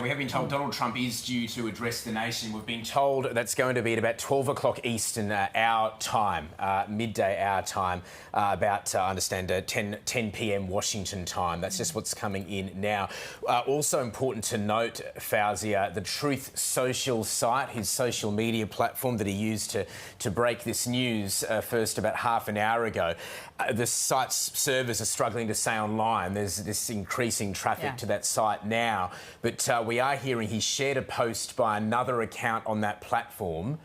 We have been told Donald Trump is due to address the nation. We've been told that's going to be at about 12 o'clock Eastern our time, midday our time, about, I understand, 10 p.m. Washington time. That's just what's coming in now. Also important to note, Fauzia, the Truth Social site, his social media platform that he used to break this news first about half an hour ago. The site's servers are struggling to stay online. There's this increasing traffic to that site now. But we are hearing he shared a post by another account on that platform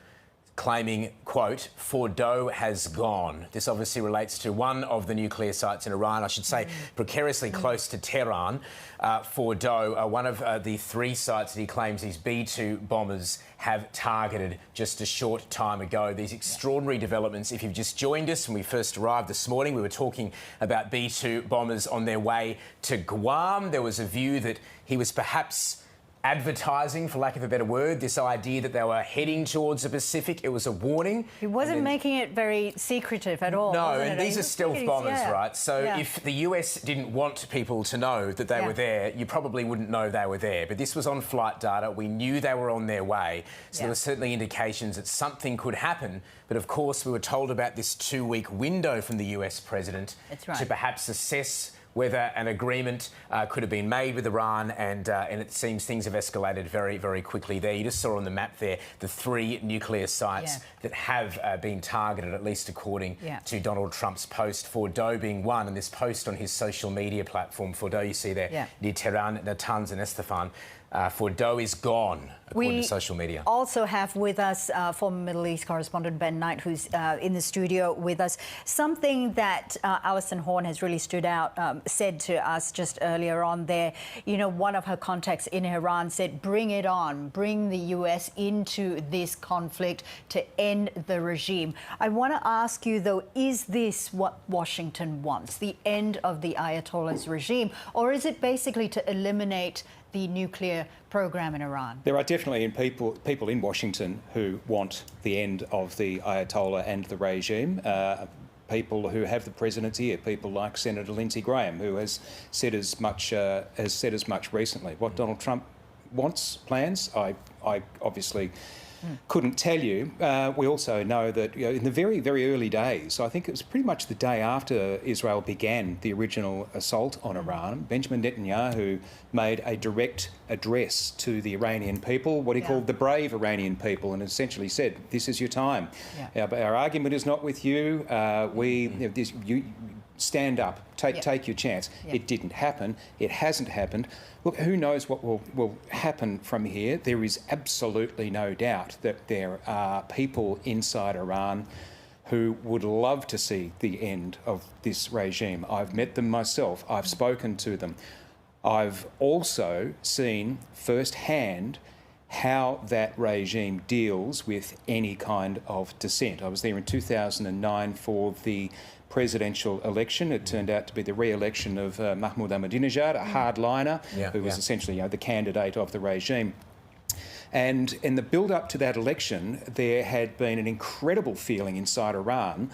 claiming, quote, Fordo has gone. This obviously relates to one of the nuclear sites in Iran, I should say precariously close to Tehran. Fordo, one of the three sites that he claims these B-2 bombers have targeted just a short time ago. These extraordinary developments. If you've just joined us when we first arrived this morning, we were talking about B-2 bombers on their way to Guam. There was a view that he was perhaps advertising, for lack of a better word, this idea that they were heading towards the Pacific. It was a warning. He wasn't making it very secretive at all. No, and these are stealth bombers, right? So if the US didn't want people to know that they were there, you probably wouldn't know they were there. But this was on flight data. We knew they were on their way. So there were certainly indications that something could happen. But of course, we were told about this 2-week window from the US president to perhaps assess whether an agreement could have been made with Iran, and it seems things have escalated very, very quickly there. You just saw on the map there the 3 nuclear sites that have been targeted, at least according to Donald Trump's post, Fordo being one, and this post on his social media platform, Fordo, you see there, near Tehran, Natanz and Estefan. Fordo is gone, according to social media. We also have with us former Middle East correspondent Ben Knight, who's in the studio with us. Something that Alison Horn has really stood out, said to us just earlier on there. You know, one of her contacts in Iran said, bring it on, bring the US into this conflict to end the regime. I want to ask you, though, is this what Washington wants, the end of the Ayatollah's regime, or is it basically to eliminate the nuclear program in Iran? There are definitely people in Washington who want the end of the Ayatollah and the regime. People who have the presidency here, people like Senator Lindsey Graham, who has said as much recently. What Donald Trump wants, plans, I obviously couldn't tell you. We also know that in the very, very early days, I think it was pretty much the day after Israel began the original assault on Iran, Benjamin Netanyahu made a direct address to the Iranian people, what he called the brave Iranian people, and essentially said, this is your time. Our argument is not with you. You stand up, take your chance. It didn't happen. It hasn't happened. Look, who knows what will happen from here? There is absolutely no doubt that there are people inside Iran who would love to see the end of this regime. I've met them myself. I've spoken to them. I've also seen firsthand how that regime deals with any kind of dissent. I was there in 2009 for the presidential election. It turned out to be the re-election of Mahmoud Ahmadinejad, a hardliner, who was essentially the candidate of the regime. And in the build-up to that election, there had been an incredible feeling inside Iran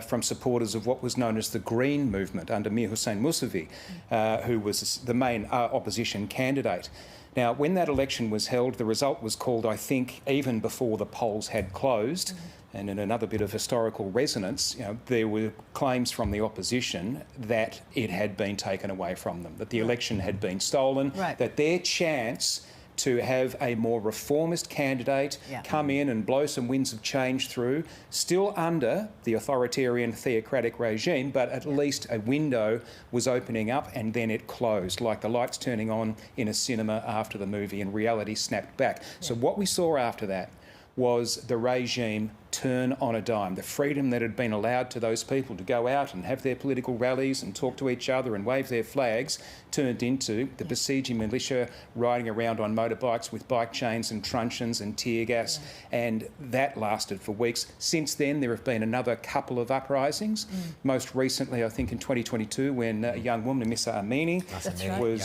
from supporters of what was known as the Green Movement under Mir Hossein Mousavi, who was the main opposition candidate. Now, when that election was held, the result was called, I think, even before the polls had closed. And in another bit of historical resonance, there were claims from the opposition that it had been taken away from them, that the election had been stolen, that their chance to have a more reformist candidate come in and blow some winds of change through, still under the authoritarian theocratic regime, but at least a window was opening up and then it closed, like the lights turning on in a cinema after the movie, and reality snapped back. So what we saw after that was the regime turn on a dime. The freedom that had been allowed to those people to go out and have their political rallies and talk to each other and wave their flags turned into the besieging militia riding around on motorbikes with bike chains and truncheons and tear gas, and that lasted for weeks. Since then, there have been another couple of uprisings. Most recently, I think in 2022, when a young woman, Missa Amini,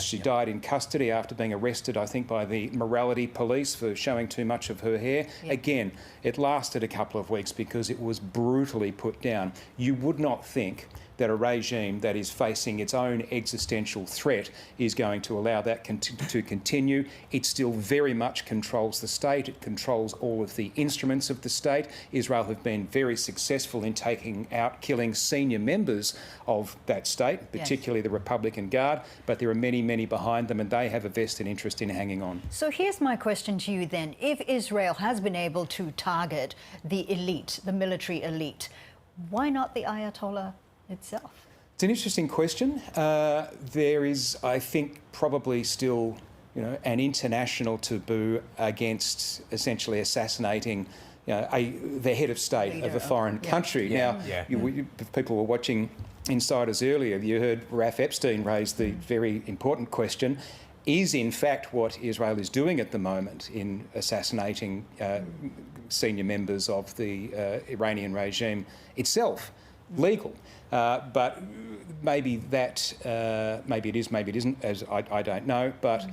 she died in custody after being arrested, I think, by the morality police for showing too much of her hair. Again, it lasted a couple of weeks because it was brutally put down. You would not think that a regime that is facing its own existential threat is going to allow that to continue. It still very much controls the state. It controls all of the instruments of the state. Israel have been very successful in killing senior members of that state, particularly the Republican Guard, but there are many, many behind them, and they have a vested interest in hanging on. So here's my question to you then. If Israel has been able to target the elite, the military elite, why not the Ayatollah itself? It's an interesting question. There is, I think, probably still, an international taboo against essentially assassinating the head of state of a foreign country. Now, if people were watching Insiders earlier, you heard Raf Epstein raise the very important question: is in fact what Israel is doing at the moment in assassinating senior members of the Iranian regime itself legal? But maybe that, maybe it is, maybe it isn't, as I don't know, but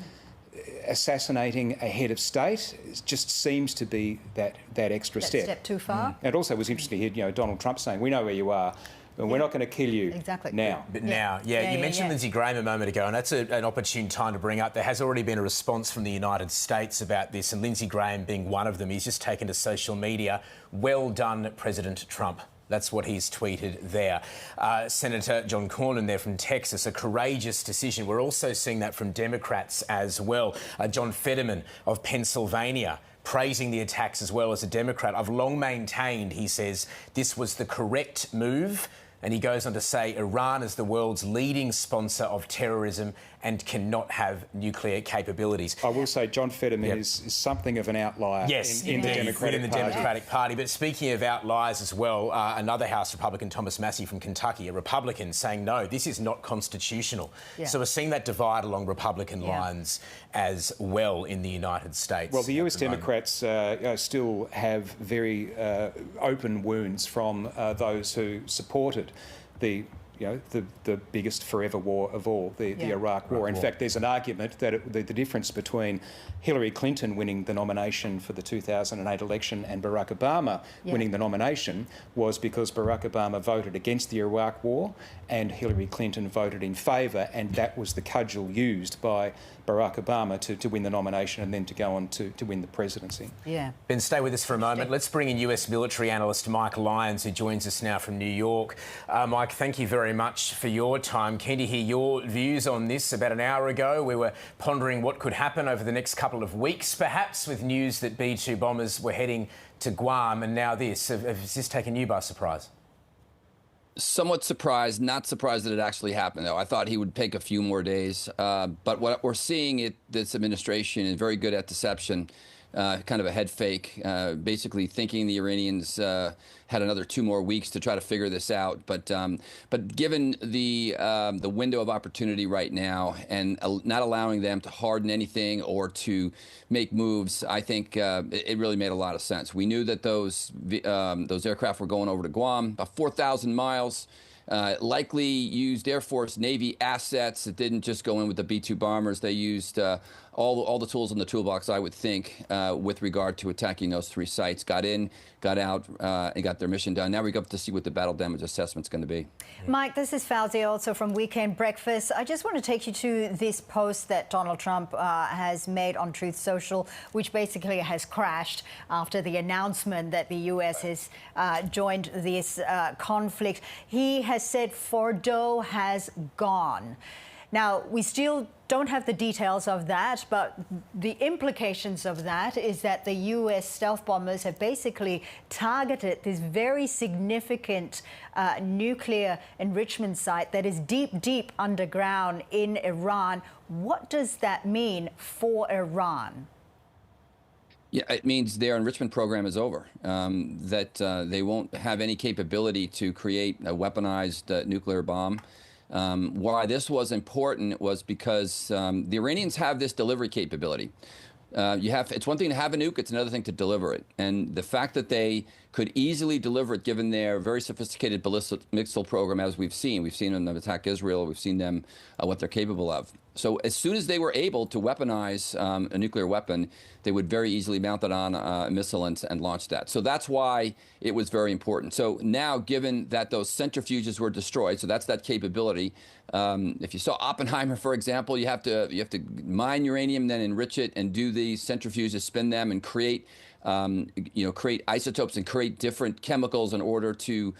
assassinating a head of state just seems to be that extra step. Step too far. And it also was interesting to hear, Donald Trump saying, "We know where you are, but we're not going to kill you now." But now, you mentioned Lindsey Graham a moment ago, and that's an opportune time to bring up. There has already been a response from the United States about this, and Lindsey Graham being one of them. He's just taken to social media. "Well done, President Trump." That's what he's tweeted there. Senator John Cornyn there from Texas, a courageous decision. We're also seeing that from Democrats as well. John Fetterman of Pennsylvania praising the attacks as well as a Democrat. "I've long maintained," he says, "this was the correct move." And he goes on to say, "Iran is the world's leading sponsor of terrorism and cannot have nuclear capabilities." I will say John Fetterman is something of an outlier in the Democratic Party. But speaking of outliers as well, another House Republican, Thomas Massey from Kentucky, a Republican, saying, no, this is not constitutional. So we're seeing that divide along Republican lines as well in the United States. Well, the US Democrats still have very open wounds from those who supported the biggest forever war of all, the Iraq War. In fact, there's an argument that the difference between Hillary Clinton winning the nomination for the 2008 election and Barack Obama winning the nomination was because Barack Obama voted against the Iraq War and Hillary Clinton voted in favour, and that was the cudgel used by Barack Obama to win the nomination and then to go on to win the presidency. Ben, stay with us for a moment. Let's bring in US military analyst Mike Lyons, who joins us now from New York. Mike, thank you very much for your time. Keen to hear your views on this. About an hour ago, we were pondering what could happen over the next couple of weeks, perhaps, with news that B-2 bombers were heading to Guam, and now this. Has this taken you by surprise? Somewhat surprised, not surprised that it actually happened, though. I thought he would take a few more days. But what we're seeing, this administration is very good at deception, kind of a head fake, basically thinking the Iranians had another 2 more weeks to try to figure this out. But given the window of opportunity right now and not allowing them to harden anything or to make moves, I think it really made a lot of sense. We knew that those aircraft were going over to Guam, about 4,000 miles. Likely used Air Force, Navy assets. It didn't just go in with the B-2 bombers. They used all the tools in the toolbox, I would think, with regard to attacking those 3 sites. Got in, got out, and got their mission done. Now we go up to see what the battle damage assessment's going to be. Mike, this is Fauzi, also from Weekend Breakfast. I just want to take you to this post that Donald Trump has made on Truth Social, which basically has crashed after the announcement that the U.S. has joined this conflict. He has said Fordo has gone. Now, we still don't have the details of that, but the implications of that is that the U.S. stealth bombers have basically targeted this very significant nuclear enrichment site that is deep, deep underground in Iran. What does that mean for Iran? Yeah, it means their enrichment program is over, that they won't have any capability to create a weaponized nuclear bomb. Why this was important was because the Iranians have this delivery capability. It's one thing to have a nuke, it's another thing to deliver it. And the fact that they could easily deliver it, given their very sophisticated ballistic missile program, as we've seen them attack Israel, we've seen them, what they're capable of. So as soon as they were able to weaponize a nuclear weapon, they would very easily mount it on a missile and launch that. So that's why it was very important. So now, given that those centrifuges were destroyed, so that's that capability. If you saw Oppenheimer, for example, you have to mine uranium, then enrich it, and do these centrifuges, spin them, and create create isotopes and create different chemicals in order to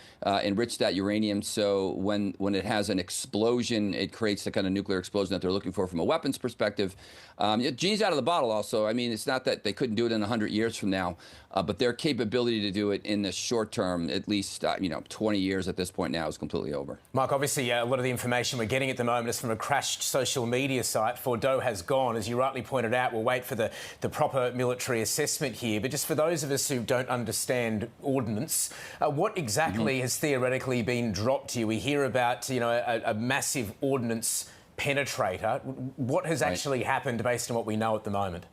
enrich that uranium. So when it has an explosion, it creates the kind of nuclear explosion that they're looking for from a weapons perspective. Genie's out of the bottle also. I mean, it's not that they couldn't do it in 100 years from now, but their capability to do it in the short term, at least 20 years at this point now, is completely over. Mark, obviously a lot of the information we're getting at the moment is from a crashed social media site. Fordo has gone. As you rightly pointed out, we'll wait for the proper military assessment here. But just for those of us who don't understand ordnance, what exactly has theoretically been dropped here? We hear about, a massive ordnance penetrator. What has actually happened based on what we know at the moment?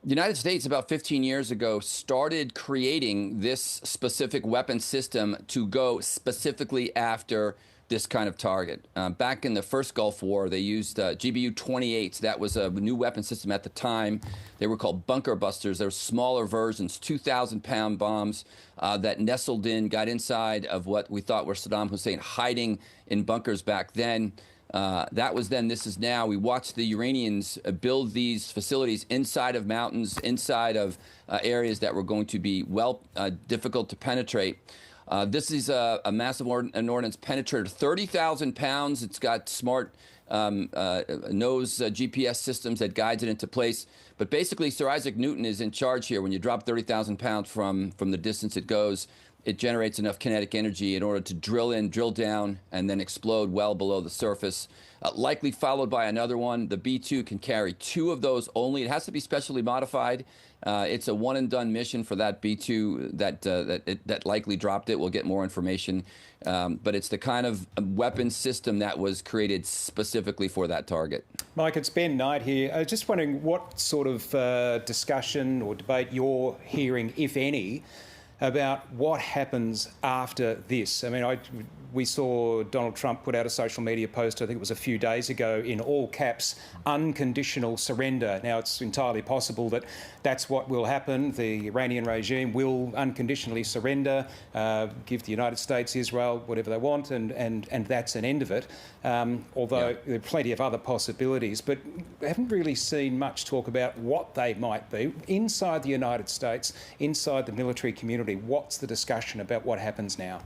The United States, about 15 years ago, started creating this specific weapon system to go specifically after this kind of target. Back in the first Gulf War, they used GBU-28s. That was a new weapon system at the time. They were called bunker busters. They were smaller versions, 2,000-pound bombs that nestled in, got inside of what we thought were Saddam Hussein hiding in bunkers back then. That was then, this is now. We watched the Iranians build these facilities inside of mountains, inside of areas that were going to be difficult to penetrate. This is a massive ordnance penetrator, 30,000 pounds. It's got smart nose GPS systems that guides it into place. But basically, Sir Isaac Newton is in charge here. When you drop 30,000 pounds from the distance it goes, it generates enough kinetic energy in order to drill in, drill down, and then explode well below the surface. Likely followed by another one. The B-2 can carry 2 of those only. It has to be specially modified. It's a one-and-done mission for that B-2 that likely dropped it. We'll get more information. But it's the kind of weapon system that was created specifically for that target. Mike, it's Ben Knight here. Just wondering what sort of discussion or debate you're hearing, if any, about what happens after this. I mean, we saw Donald Trump put out a social media post, I think it was a few days ago, in all caps, unconditional surrender. Now, it's entirely possible that that's what will happen. The Iranian regime will unconditionally surrender, give the United States, Israel, whatever they want, and that's an end of it. Although there are plenty of other possibilities, but we haven't really seen much talk about what they might be. Inside the United States, inside the military community, what's the discussion about what happens now?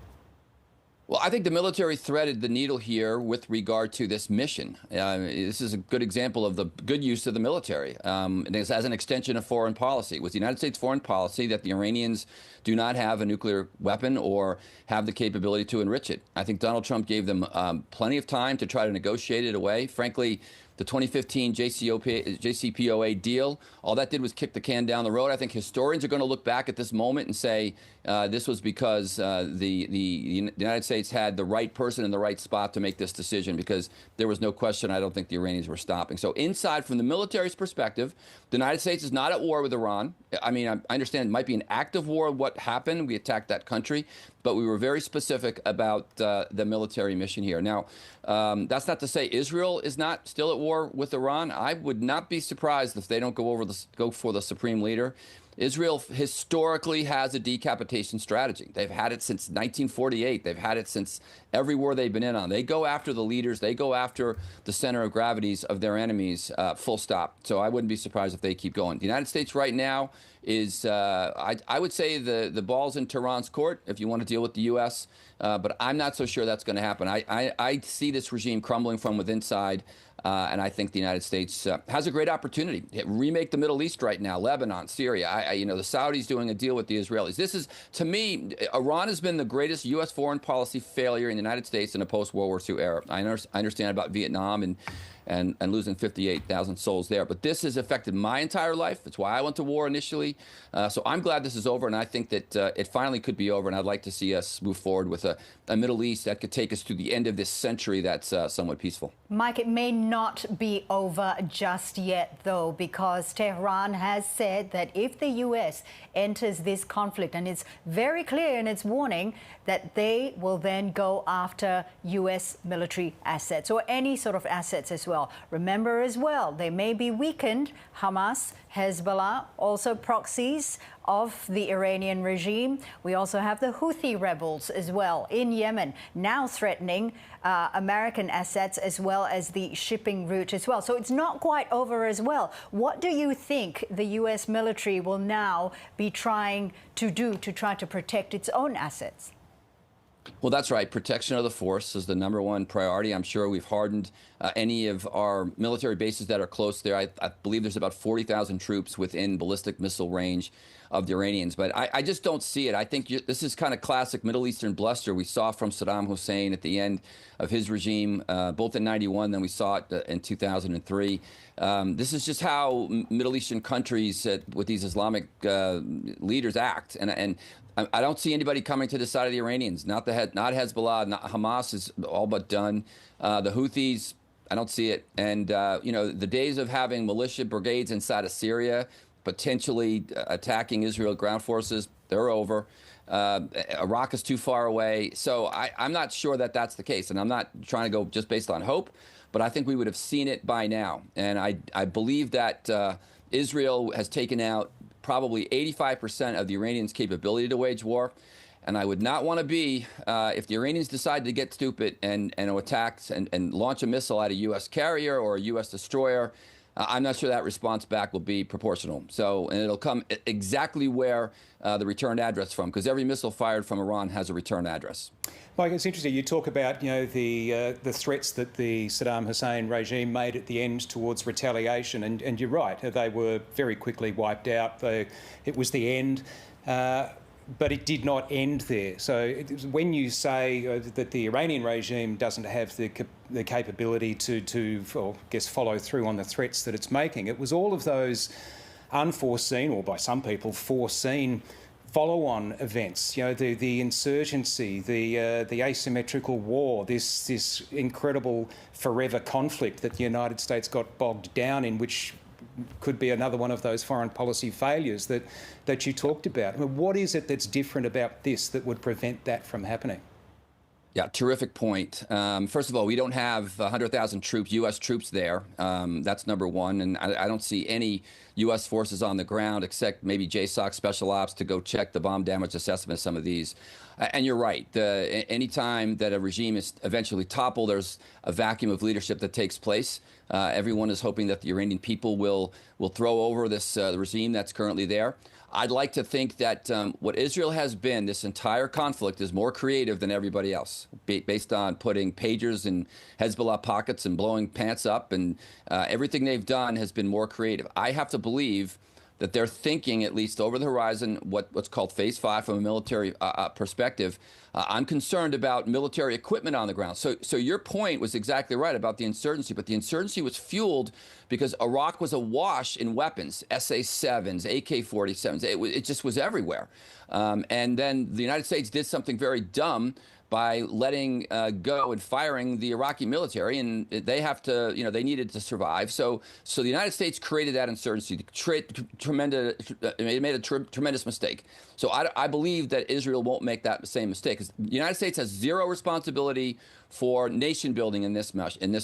Well, I think the military threaded the needle here with regard to this mission. This is a good example of the good use of the military. As an extension of foreign policy. It was the United States foreign policy that the Iranians do not have a nuclear weapon or have the capability to enrich it. I think Donald Trump gave them plenty of time to try to negotiate it away. Frankly, the 2015 JCPOA deal, all that did was kick the can down the road. I think historians are going to look back at this moment and say this was because the United States had the right person in the right spot to make this decision, because there was no question. I don't think the Iranians were stopping. So inside, from the military's perspective, the United States is not at war with Iran. I mean, I understand it might be an active war. What happened? We attacked that country, but we were very specific about the military mission here. Now, that's not to say Israel is not still at war with Iran. I would not be surprised if they don't go for the supreme leader. Israel historically has a decapitation strategy. They've had it since 1948. They've had it since every war they've been in on. They go after the leaders. They go after the center of gravities of their enemies, full stop. So I wouldn't be surprised if they keep going. The United States right now is, I would say the ball's in Tehran's court if you want to deal with the U.S., but I'm not so sure that's going to happen. I see this regime crumbling from within inside. And I think the United States has a great opportunity. Remake the Middle East right now, Lebanon, Syria. The Saudis doing a deal with the Israelis. This is, to me, Iran has been the greatest U.S. foreign policy failure in the United States in a post-World War II era. I understand about Vietnam and losing 58,000 souls there. But this has affected my entire life. It's why I went to war initially. So I'm glad this is over, and I think that it finally could be over, and I'd like to see us move forward with a Middle East that could take us to the end of this century that's somewhat peaceful. Mike, it may not be over just yet, though, because Tehran has said that if the U.S. enters this conflict, and it's very clear in its warning that they will then go after U.S. military assets or any sort of assets as well. well. Remember as well, they may be weakened. Hamas, Hezbollah, also proxies of the Iranian regime. We also have the Houthi rebels as well in Yemen, now threatening American assets as well as the shipping route as well. So it's not quite over as well. What do you think the U.S. military will now be trying to do to try to protect its own assets? Well, that's right. Protection of the force is the #1 priority. I'm sure we've hardened any of our military bases that are close there. I believe there's about 40,000 troops within ballistic missile range of the Iranians. But I just don't see it. I think this is kind of classic Middle Eastern bluster we saw from Saddam Hussein at the end of his regime, both in '91, then we saw it in 2003. This is just how Middle Eastern countries with these Islamic leaders act. And I don't see anybody coming to the side of the Iranians. Not Hezbollah, not Hamas is all but done. The Houthis, I don't see it. And the days of having militia brigades inside of Syria, potentially attacking Israel ground forces, they're over. Iraq is too far away. So I'm not sure that that's the case. And I'm not trying to go just based on hope, but I think we would have seen it by now. And I believe that Israel has taken out probably 85% of the Iranians' capability to wage war. And I would not want to be, if the Iranians decide to get stupid and attack and launch a missile at a U.S. carrier or a U.S. destroyer, I'm not sure that response back will be proportional. So, and it'll come exactly where the return address from, because every missile fired from Iran has a return address. Mike, it's interesting. You talk about the threats that the Saddam Hussein regime made at the end towards retaliation, and you're right. They were very quickly wiped out. It was the end. But it did not end there. So when you say that the Iranian regime doesn't have the capability to follow through on the threats that it's making, it was all of those unforeseen, or by some people foreseen, follow-on events. The insurgency, the asymmetrical war, this incredible forever conflict that the United States got bogged down in, which could be another one of those foreign policy failures that you talked about. I mean, what is it that's different about this that would prevent that from happening? Yeah, terrific point. First of all, we don't have 100,000 troops, U.S. troops there. That's #1. And I don't see any U.S. forces on the ground except maybe JSOC Special Ops to go check the bomb damage assessment of some of these. And you're right. Anytime that a regime is eventually toppled, there's a vacuum of leadership that takes place. Everyone is hoping that the Iranian people will throw over this regime that's currently there. I'd like to think that what Israel has been, this entire conflict, is more creative than everybody else, based on putting pagers in Hezbollah pockets and blowing pants up, and everything they've done has been more creative. I have to believe that they're thinking, at least over the horizon, what's called Phase 5 from a military perspective. I'm concerned about military equipment on the ground. So your point was exactly right about the insurgency, but the insurgency was fueled because Iraq was awash in weapons, SA-7s, AK-47s. It just was everywhere. And then the United States did something very dumb by letting go and firing the Iraqi military, and they have to, they needed to survive. So the United States created that insurgency, made a tremendous mistake. So I believe that Israel won't make that same mistake, because the United States has zero responsibility for nation building in this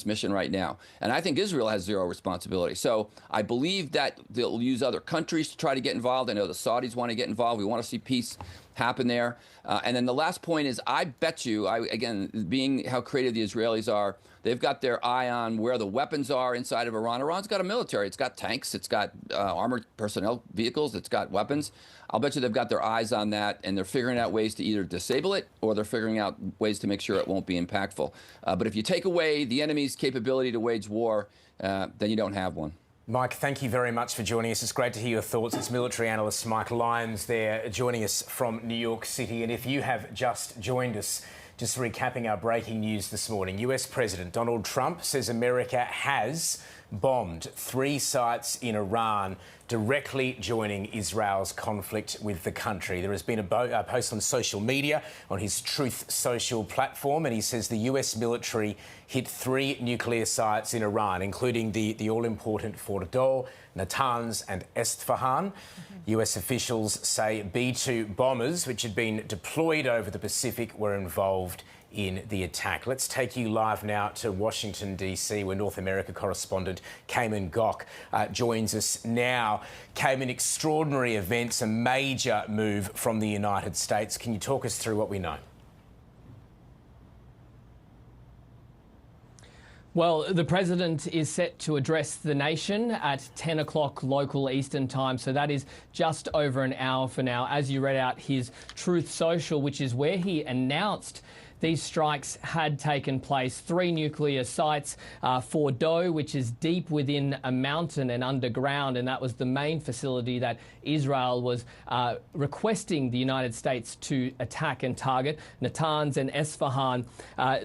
mission right now. And I think Israel has zero responsibility. So I believe that they'll use other countries to try to get involved. I know the Saudis want to get involved. We want to see peace happen there. And then the last point is, I bet you, again, being how creative the Israelis are, they've got their eye on where the weapons are inside of Iran. Iran's got a military. It's got tanks. It's got armored personnel vehicles. It's got weapons. I'll bet you they've got their eyes on that, and they're figuring out ways to either disable it or they're figuring out ways to make sure it won't be impactful. But if you take away the enemy's capability to wage war, then you don't have one. Mike, thank you very much for joining us. It's great to hear your thoughts. It's military analyst Mike Lyons there joining us from New York City. And if you have just joined us, just recapping our breaking news this morning, US President Donald Trump says America has bombed 3 sites in Iran, directly joining Israel's conflict with the country. There has been a post on social media on his Truth Social platform, and he says the US military hit 3 nuclear sites in Iran, including the all-important Fordow, Natanz and Esfahan. US officials say B-2 bombers, which had been deployed over the Pacific, were involved in the attack. Let's take you live now to Washington, D.C., where North America correspondent Cayman Gock joins us now. Cayman, extraordinary events, a major move from the United States. Can you talk us through what we know? Well, the president is set to address the nation at 10 o'clock local Eastern time, so that is just over an hour for now. As you read out his Truth Social, which is where he announced these strikes had taken place. 3 nuclear sites, Fordo, which is deep within a mountain and underground, and that was the main facility that Israel was requesting the United States to attack and target. Natanz and Esfahan.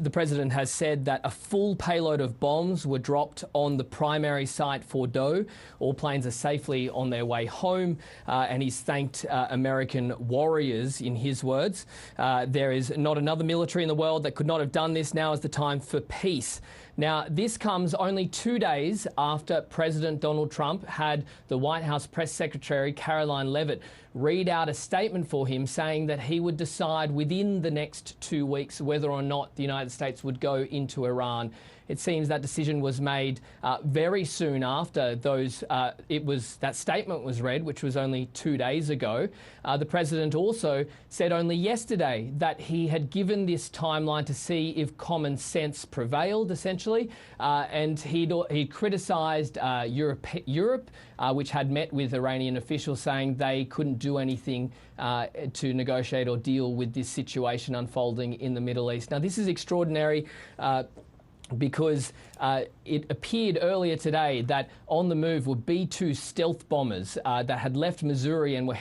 The president has said that a full payload of bombs were dropped on the primary site, Fordo. All planes are safely on their way home, and he's thanked American warriors, in his words. There is not another military in the world that could not have done this. Now is the time for peace. Now, this comes only 2 days after President Donald Trump had the White House press secretary, Caroline Leavitt, read out a statement for him saying that he would decide within the next 2 weeks whether or not the United States would go into Iran. It seems that decision was made very soon after that statement was read, which was only 2 days ago. The president also said only yesterday that he had given this timeline to see if common sense prevailed, essentially, and he criticised Europe, which had met with Iranian officials, saying they couldn't do anything to negotiate or deal with this situation unfolding in the Middle East. Now, this is extraordinary. Because it appeared earlier today that on the move were B-2 stealth bombers that had left Missouri and were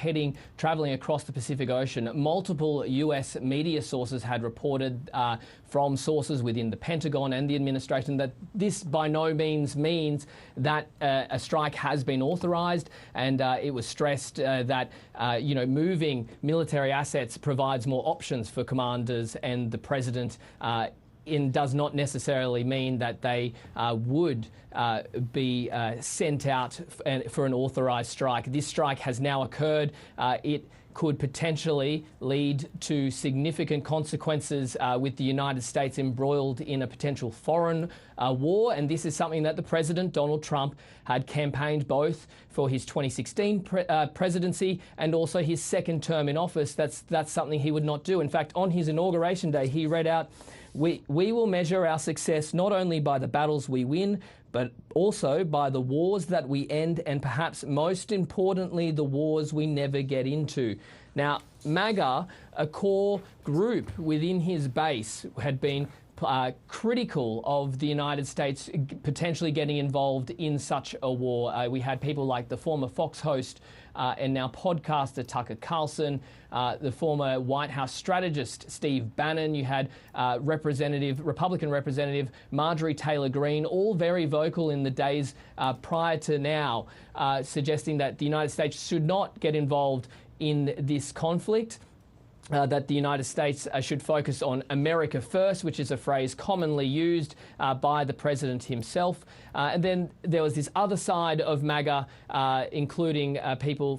traveling across the Pacific Ocean. Multiple US media sources had reported from sources within the Pentagon and the administration that this by no means means that a strike has been authorized, and it was stressed that moving military assets provides more options for commanders and the president. Does not necessarily mean that they would be sent out for an authorised strike. This strike has now occurred. It could potentially lead to significant consequences with the United States embroiled in a potential foreign war, and this is something that the President, Donald Trump, had campaigned both for his 2016 presidency and also his second term in office. That's something he would not do. In fact, on his inauguration day, he read out, We will measure our success not only by the battles we win, but also by the wars that we end, and perhaps most importantly, the wars we never get into. Now, MAGA, a core group within his base, had been critical of the United States potentially getting involved in such a war. We had people like the former Fox host and now podcaster Tucker Carlson, the former White House strategist Steve Bannon. You had Republican Representative Marjorie Taylor Greene, all very vocal in the days prior to now, suggesting that the United States should not get involved in this conflict. That the United States should focus on America first, which is a phrase commonly used by the president himself. And then there was this other side of MAGA, including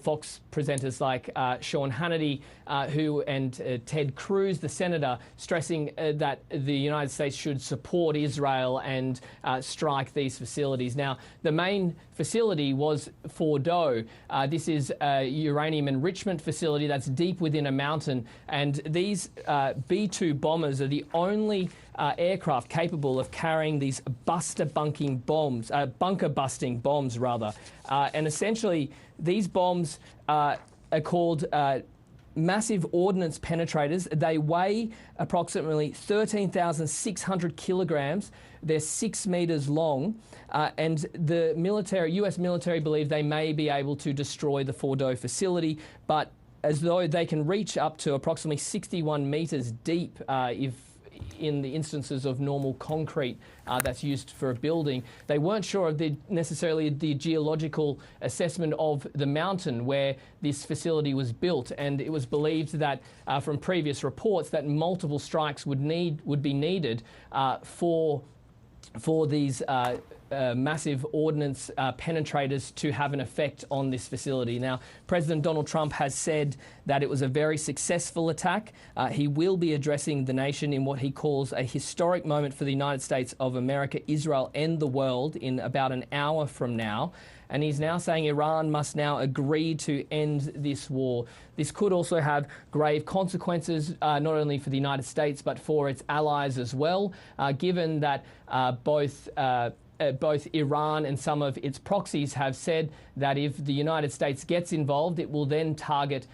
Fox presenters like Sean Hannity and Ted Cruz, the senator, stressing that the United States should support Israel and strike these facilities. Now, the main facility was Fordo. This is a uranium enrichment facility that's deep within a mountain, and these B-2 bombers are the only aircraft capable of carrying these bunker-busting bombs, and essentially these bombs are called massive ordnance penetrators. They weigh approximately 13,600 kilograms. They're 6 meters long, and the US military believe they may be able to destroy the Fordo facility, but as though they can reach up to approximately 61 meters deep if in the instances of normal concrete that's used for a building. They weren't sure of necessarily the geological assessment of the mountain where this facility was built, and it was believed that from previous reports that multiple strikes would be needed for these massive ordnance penetrators to have an effect on this facility. Now, President Donald Trump has said that it was a very successful attack. He will be addressing the nation in what he calls a historic moment for the United States of America, Israel, and the world in about an hour from now. And he's now saying Iran must now agree to end this war. This could also have grave consequences, not only for the United States, but for its allies as well, given that both Iran and some of its proxies have said that if the United States gets involved, it will then target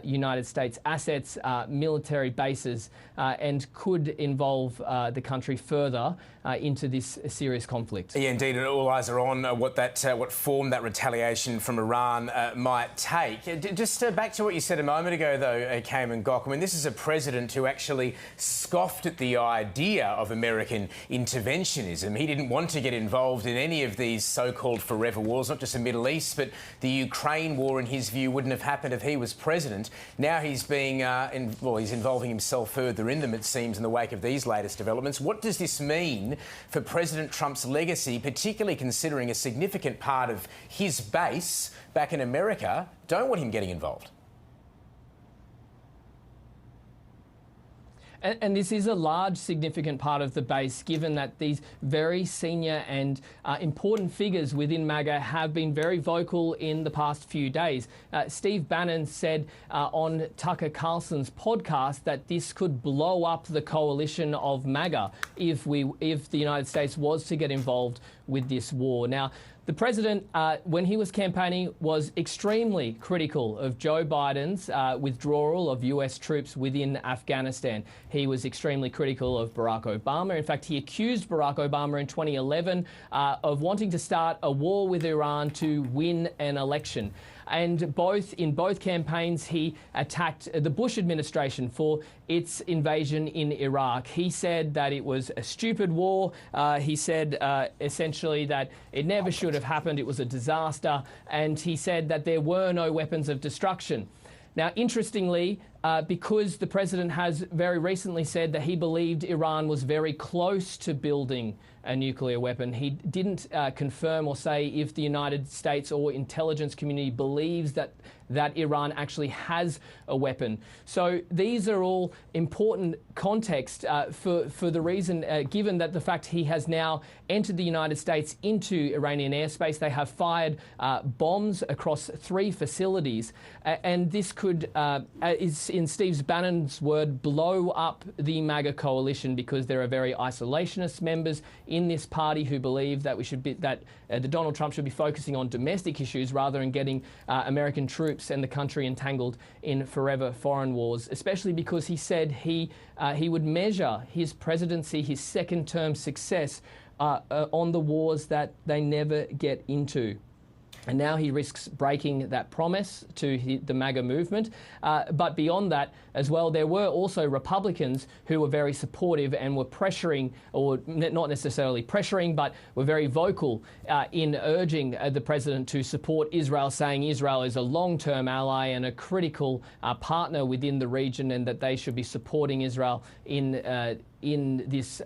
United States assets, military bases, and could involve the country further into this serious conflict. Yeah, indeed, and all eyes are on what form that retaliation from Iran might take. Just back to what you said a moment ago, though, Cayman Gok. I mean, this is a president who actually scoffed at the idea of American interventionism. He didn't want to get involved in any of these so-called forever wars, not just the Middle East, but the Ukraine war, in his view, wouldn't have happened if he was president. Now he's being, he's involving himself further in them, it seems, in the wake of these latest developments. What does this mean for President Trump's legacy, particularly considering a significant part of his base back in America don't want him getting involved? And this is a large, significant part of the base, given that these very senior and important figures within MAGA have been very vocal in the past few days. Steve Bannon said on Tucker Carlson's podcast that this could blow up the coalition of MAGA if the United States was to get involved with this war. Now, the president, when he was campaigning, was extremely critical of Joe Biden's withdrawal of US troops within Afghanistan. He was extremely critical of Barack Obama. In fact, he accused Barack Obama in 2011 of wanting to start a war with Iran to win an election. And in both campaigns, he attacked the Bush administration for its invasion in Iraq. He said that it was a stupid war. He said essentially that it never should have happened. It was a disaster. And he said that there were no weapons of destruction. Now, interestingly, because the president has very recently said that he believed Iran was very close to building a nuclear weapon, he didn't confirm or say if the United States or intelligence community believes that Iran actually has a weapon. So these are all important context for the reason, given that the fact he has now entered the United States into Iranian airspace. They have fired bombs across 3 facilities, and this could, is in Steve Bannon's word, blow up the MAGA coalition, because there are very isolationist members in this party who believe that Donald Trump should be focusing on domestic issues rather than getting American troops and the country entangled in forever foreign wars, especially because he said he would measure his presidency, his second-term success, on the wars that they never get into. And now he risks breaking that promise to the MAGA movement. But beyond that as well, there were also Republicans who were very supportive and were pressuring, or not necessarily pressuring, but were very vocal in urging the president to support Israel, saying Israel is a long-term ally and a critical partner within the region, and that they should be supporting Israel in this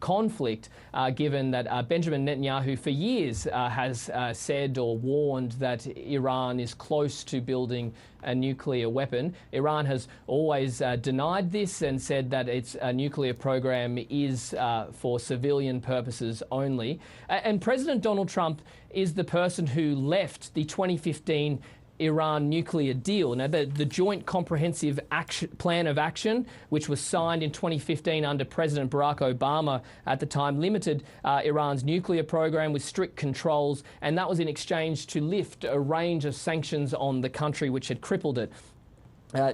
conflict, given that Benjamin Netanyahu for years has said or warned that Iran is close to building a nuclear weapon. Iran has always denied this and said that its nuclear program is for civilian purposes only. And President Donald Trump is the person who left the 2015 Iran nuclear deal. Now, the Joint Comprehensive Plan of Action, which was signed in 2015 under President Barack Obama at the time, limited Iran's nuclear program with strict controls, and that was in exchange to lift a range of sanctions on the country which had crippled it.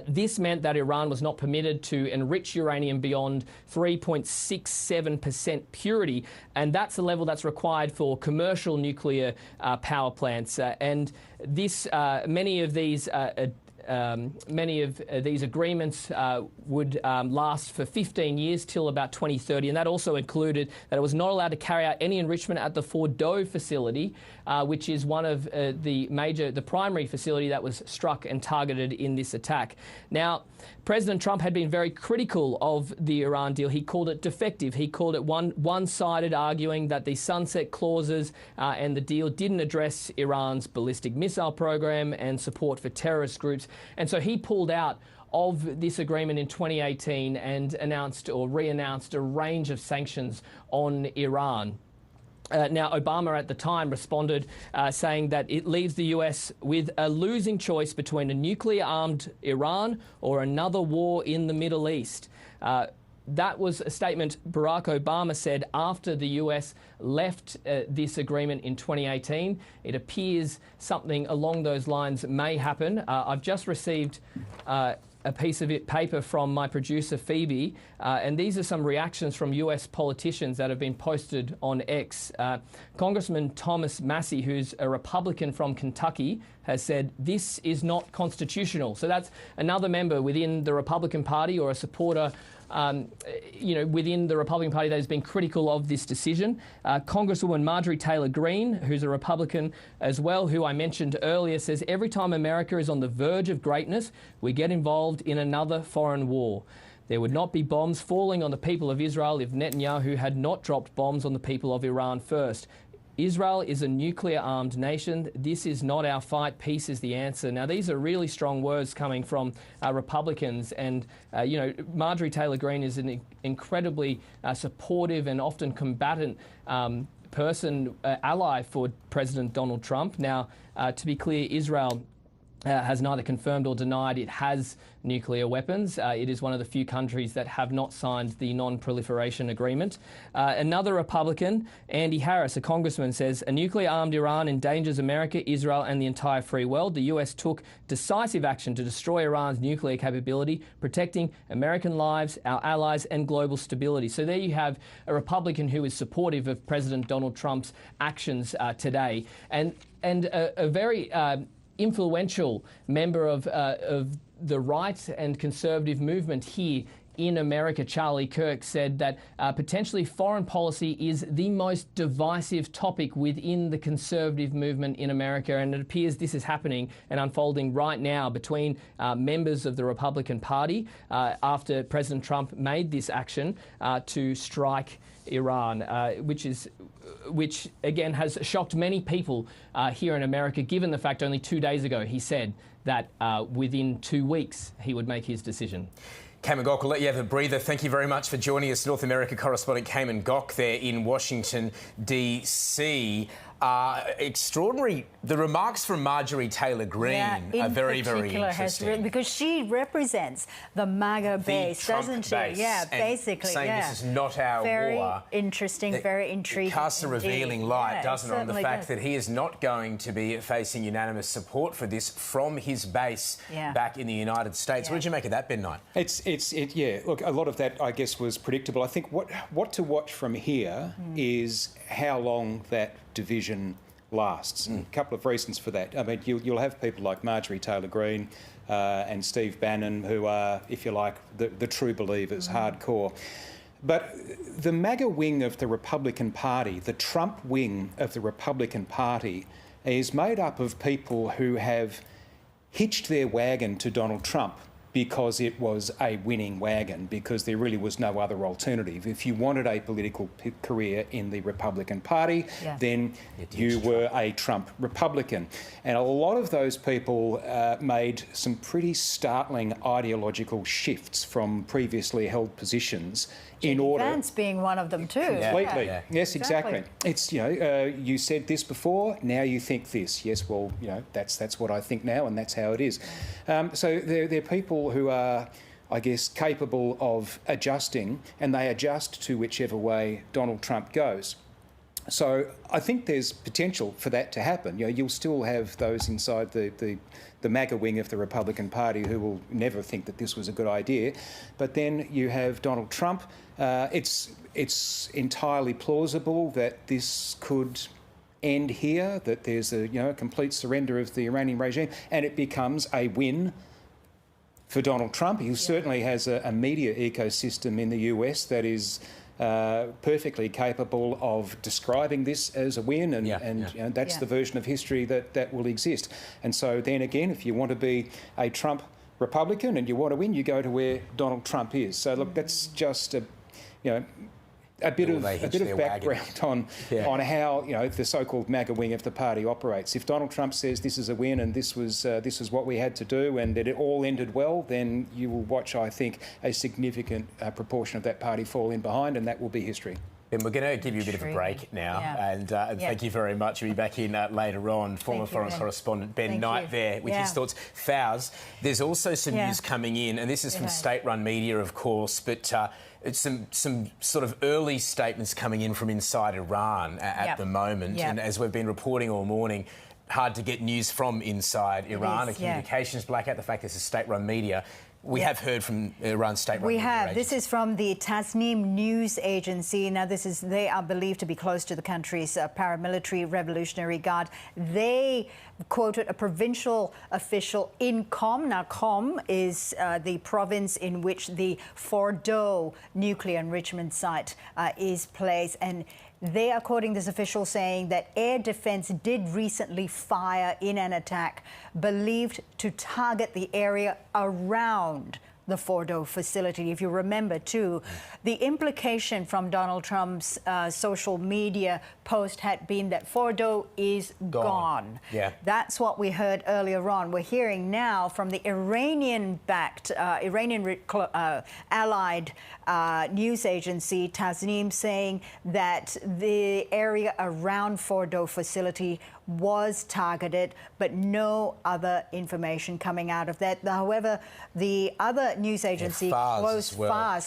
This meant that Iran was not permitted to enrich uranium beyond 3.67% purity, and that's the level that's required for commercial nuclear power plants. And this, many of these many of these agreements would last for 15 years till about 2030, and that also included that it was not allowed to carry out any enrichment at the Fordow facility, which is one of the primary facility that was struck and targeted in this attack. Now, President Trump had been very critical of the Iran deal. He called it defective. He called it one-sided, arguing that the sunset clauses and the deal didn't address Iran's ballistic missile program and support for terrorist groups. And so he pulled out of this agreement in 2018 and announced or re-announced a range of sanctions on Iran. Now, Obama at the time responded saying that it leaves the US with a losing choice between a nuclear-armed Iran or another war in the Middle East. That was a statement Barack Obama said after the US left this agreement in 2018. It appears something along those lines may happen. I've just received a piece of paper from my producer, Phoebe, and these are some reactions from US politicians that have been posted on X. Congressman Thomas Massey, who's a Republican from Kentucky, has said this is not constitutional. So that's another member within the Republican Party or a supporter within the Republican Party that has been critical of this decision. Congresswoman Marjorie Taylor Greene, who's a Republican as well, who I mentioned earlier, says every time America is on the verge of greatness, we get involved in another foreign war. There would not be bombs falling on the people of Israel if Netanyahu had not dropped bombs on the people of Iran first. Israel is a nuclear-armed nation. This is not our fight. Peace is the answer. Now, these are really strong words coming from Republicans. And, Marjorie Taylor Greene is an incredibly supportive and often combatant ally for President Donald Trump. Now, to be clear, Israel has neither confirmed or denied it has nuclear weapons. It is one of the few countries that have not signed the non-proliferation agreement. Another Republican, Andy Harris, a congressman, says a nuclear-armed Iran endangers America, Israel and the entire free world. The US took decisive action to destroy Iran's nuclear capability, protecting American lives, our allies and global stability. So there you have a Republican who is supportive of President Donald Trump's actions today. And a very influential member of the right and conservative movement here in America, Charlie Kirk, said that potentially foreign policy is the most divisive topic within the conservative movement in America, and it appears this is happening and unfolding right now between members of the Republican Party after President Trump made this action to strike Iran, which again has shocked many people here in America, given the fact only 2 days ago he said that within 2 weeks he would make his decision. Cayman Gok, we'll let you have a breather. Thank you very much for joining us, North America correspondent Cayman Gok there in Washington, D.C. Extraordinary. The remarks from Marjorie Taylor Greene are very, very interesting. Because she represents the MAGA base, doesn't she? Base, yeah, basically. Saying this is not our very war. Interesting, very intriguing. It casts a revealing light, doesn't it, on the fact that he is not going to be facing unanimous support for this from his base back in the United States. What did you make of that, Ben Knight? Look, a lot of that, I guess, was predictable. I think what to watch from here is how long that division lasts. A couple of reasons for that. I mean, you'll have people like Marjorie Taylor Greene and Steve Bannon who are, if you like, the true believers, hardcore. But the MAGA wing of the Republican Party, the Trump wing of the Republican Party, is made up of people who have hitched their wagon to Donald Trump because it was a winning wagon, because there really was no other alternative. If you wanted a political career in the Republican Party, then you were a Trump Republican. And a lot of those people made some pretty startling ideological shifts from previously held positions in order... Vance being one of them too. Completely. Yeah. Yes, exactly. It's, you said this before, now you think this. Yes, well, that's what I think now, and that's how it is. So they're people who are, I guess, capable of adjusting, and they adjust to whichever way Donald Trump goes. So I think there's potential for that to happen. You'll still have those inside the MAGA wing of the Republican Party who will never think that this was a good idea. But then you have Donald Trump. It's entirely plausible that this could end here, that there's a complete surrender of the Iranian regime, and it becomes a win for Donald Trump. He certainly has a media ecosystem in the US that is perfectly capable of describing this as a win, and you know, that's the version of history that will exist. And so then again, if you want to be a Trump Republican and you want to win, you go to where Donald Trump is. So look, that's just a bit of background on how, you know, the so-called MAGA wing of the party operates. If Donald Trump says this is a win and this is what we had to do and that it all ended well, then you will watch, I think, a significant proportion of that party fall in behind, and that will be history. Ben, we're going to give you a bit of a break now, and thank you very much. You'll be back in later on. Former foreign correspondent Ben Knight there with his thoughts. Fowles, there's also some news coming in, and this is from state-run media, of course, but it's some sort of early statements coming in from inside Iran at the moment. And as we've been reporting all morning, hard to get news from inside Iran. A communications blackout, the fact this is state-run media. We have heard from Iran's state-run media. We have. This is from the Tasnim news agency. Now, they are believed to be close to the country's paramilitary Revolutionary Guard. They quoted a provincial official in Qoms. Now, Qoms is the province in which the Fordow nuclear enrichment site is placed, and they are quoting this official saying that air defence did recently fire in an attack believed to target the area around the Fordow facility. If you remember, too, the implication from Donald Trump's social media post had been that Fordow is gone. That's what we heard earlier on. We're hearing now from the Iranian-backed, allied news agency, Tasnim, saying that the area around Fordow facility was targeted, but no other information coming out of that. However, the other news agency, Fars,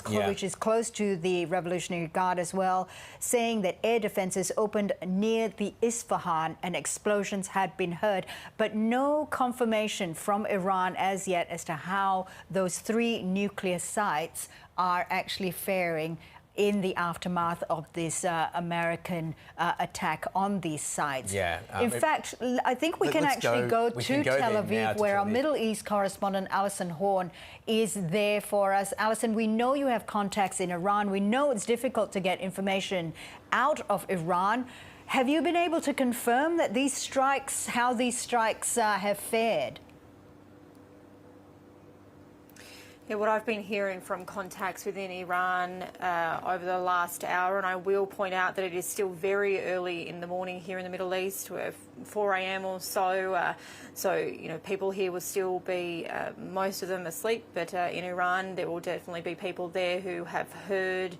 which is close to the Revolutionary Guard as well, saying that air defences opened near the Isfahan and explosions had been heard, but no confirmation from Iran as yet as to how those 3 nuclear sites are actually faring in the aftermath of this American attack on these sites. In fact, I think we can actually go to Tel Aviv, where our Middle East correspondent Alison Horn is there for us. Alison, we know you have contacts in Iran. We know it's difficult to get information out of Iran. Have you been able to confirm that these strikes, how these strikes have fared? Yeah, what I've been hearing from contacts within Iran over the last hour, and I will point out that it is still very early in the morning here in the Middle East, 4 a.m. or so. So, you know, people here will still be, most of them asleep, but in Iran there will definitely be people there who have heard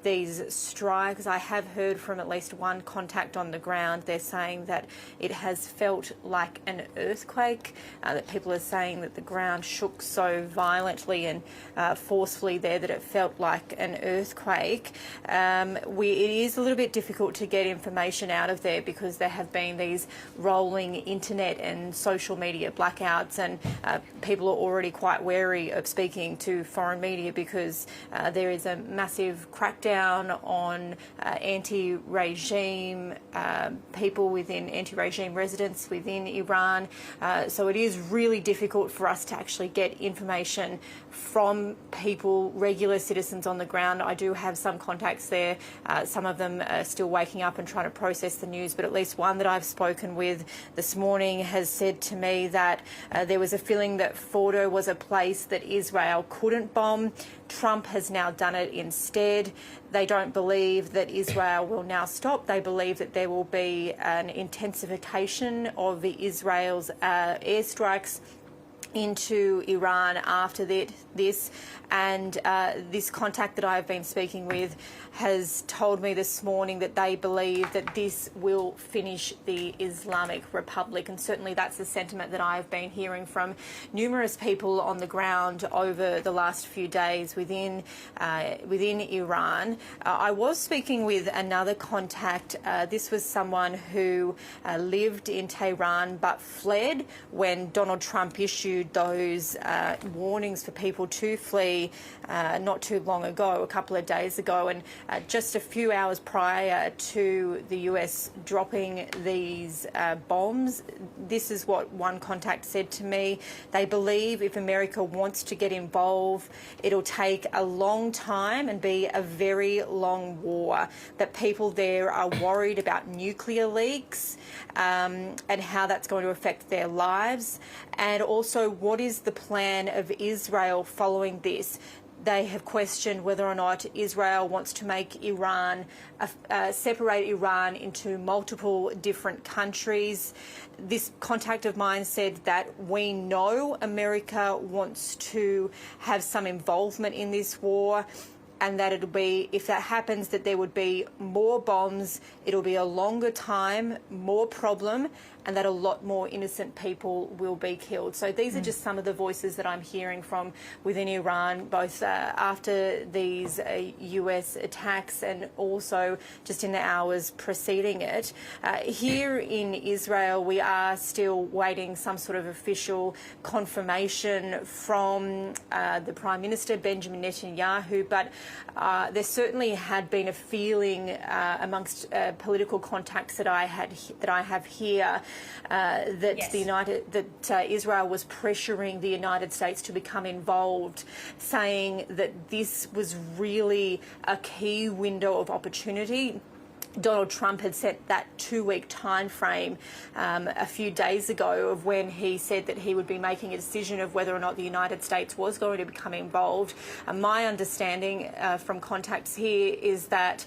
these strikes. I have heard from at least one contact on the ground. They're saying that it has felt like an earthquake, that people are saying that the ground shook so violently and forcefully there that it felt like an earthquake. It is a little bit difficult to get information out of there because there have been these rolling internet and social media blackouts, and people are already quite wary of speaking to foreign media because there is a massive crackdown on anti-regime people within anti-regime residents within Iran. So it is really difficult for us to actually get information from people, regular citizens on the ground. I do have some contacts there. Some of them are still waking up and trying to process the news, but at least one that I've spoken with this morning has said to me that there was a feeling that Fordow was a place that Israel couldn't bomb. Trump has now done it instead. They don't believe that Israel will now stop. They believe that there will be an intensification of Israel's airstrikes into Iran after this. And this contact that I've been speaking with has told me this morning that they believe that this will finish the Islamic Republic. And certainly that's the sentiment that I've been hearing from numerous people on the ground over the last few days within Iran. I was speaking with another contact. This was someone who lived in Tehran but fled when Donald Trump issued issued those warnings for people to flee not too long ago, a couple of days ago, and just a few hours prior to the US dropping these bombs. This is what one contact said to me. They believe if America wants to get involved, it'll take a long time and be a very long war, that people there are worried about nuclear leaks and how that's going to affect their lives, and also what is the plan of Israel following this. They have questioned whether or not Israel wants to make Iran, separate Iran into multiple different countries. This contact of mine said that we know America wants to have some involvement in this war, and that it'll be, if that happens, that there would be more bombs, it'll be a longer time, more problem, and that a lot more innocent people will be killed. So these are just some of the voices that I'm hearing from within Iran, both after these US attacks and also just in the hours preceding it. Here in Israel, we are still waiting some sort of official confirmation from the Prime Minister, Benjamin Netanyahu, but there certainly had been a feeling amongst political contacts that I have here that yes, Israel was pressuring the United States to become involved, saying that this was really a key window of opportunity. Donald Trump had set that 2-week time frame a few days ago of when he said that he would be making a decision of whether or not the United States was going to become involved. My understanding from contacts here is that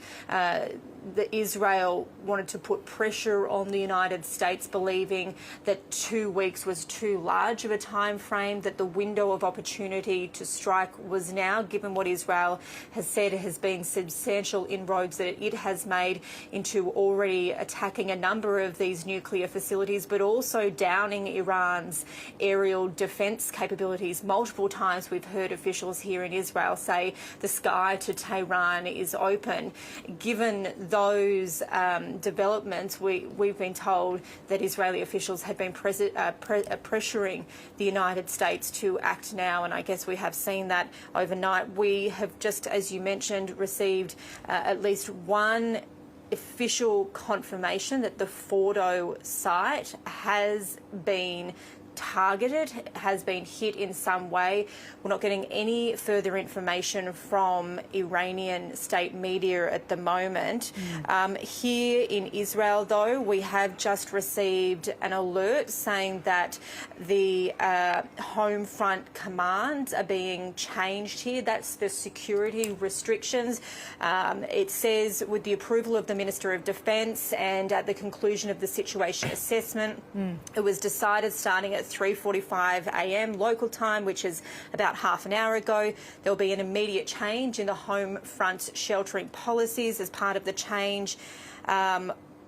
Israel wanted to put pressure on the United States, believing that 2 weeks was too large of a time frame, that the window of opportunity to strike was now, given what Israel has said has been substantial inroads that it has made into already attacking a number of these nuclear facilities, but also downing Iran's aerial defence capabilities. Multiple times we've heard officials here in Israel say the sky to Tehran is open. Given those developments, we've been told that Israeli officials have been pressuring the United States to act now, and I guess we have seen that overnight. We have just, as you mentioned, received at least one official confirmation that the Fordo site has been targeted, has been hit in some way. We're not getting any further information from Iranian state media at the moment. Here in Israel, though, we have just received an alert saying that the home front commands are being changed here. That's the security restrictions. It says, with the approval of the Minister of Defence and at the conclusion of the situation assessment, it was decided starting at 3:45 a.m. local time, which is about half an hour ago. There'll be an immediate change in the home front sheltering policies as part of the change.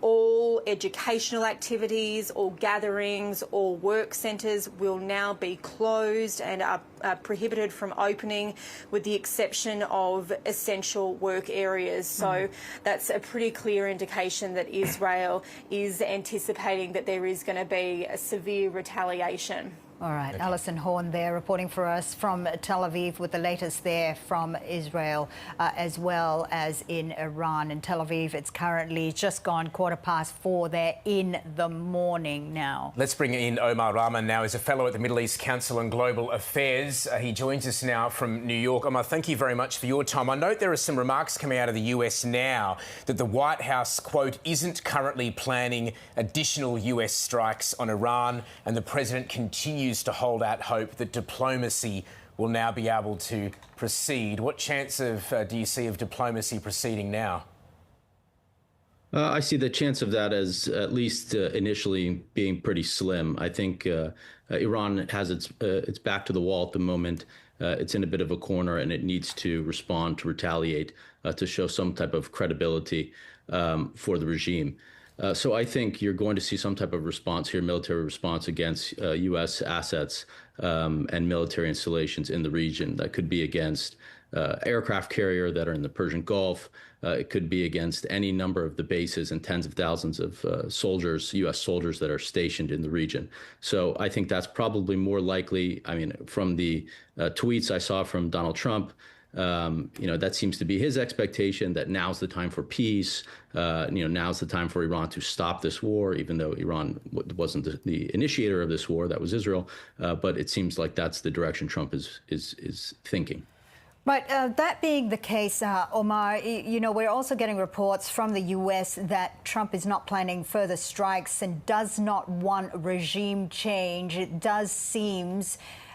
All educational activities, all gatherings, all work centres will now be closed and are prohibited from opening, with the exception of essential work areas. So that's a pretty clear indication that Israel is anticipating that there is going to be a severe retaliation. All right, okay. Alison Horn there reporting for us from Tel Aviv with the latest there from Israel as well as in Iran. In Tel Aviv, it's currently just gone 4:15 there in the morning now. Let's bring in Omar Rahman now. He's a fellow at the Middle East Council on Global Affairs. He joins us now from New York. Omar, thank you very much for your time. I note there are some remarks coming out of the US now that the White House, quote, isn't currently planning additional US strikes on Iran, and the president continues to hold out hope that diplomacy will now be able to proceed. What chance do you see of diplomacy proceeding now? I see the chance of that as at least initially being pretty slim. I think Iran has its back to the wall at the moment. It's in a bit of a corner, and it needs to respond, to retaliate, to show some type of credibility for the regime. So I think you're going to see some type of response here, military response against U.S. assets and military installations in the region. That could be against aircraft carrier that are in the Persian Gulf. It could be against any number of the bases and tens of thousands of soldiers, U.S. soldiers that are stationed in the region. So I think that's probably more likely. I mean, from the tweets I saw from Donald Trump, that seems to be his expectation, that now's the time for peace. Now's the time for Iran to stop this war, even though Iran wasn't the initiator of this war. That was Israel. But it seems like that's the direction Trump is thinking. But that being the case, Omar, we're also getting reports from the U.S. that Trump is not planning further strikes and does not want regime change. It does seem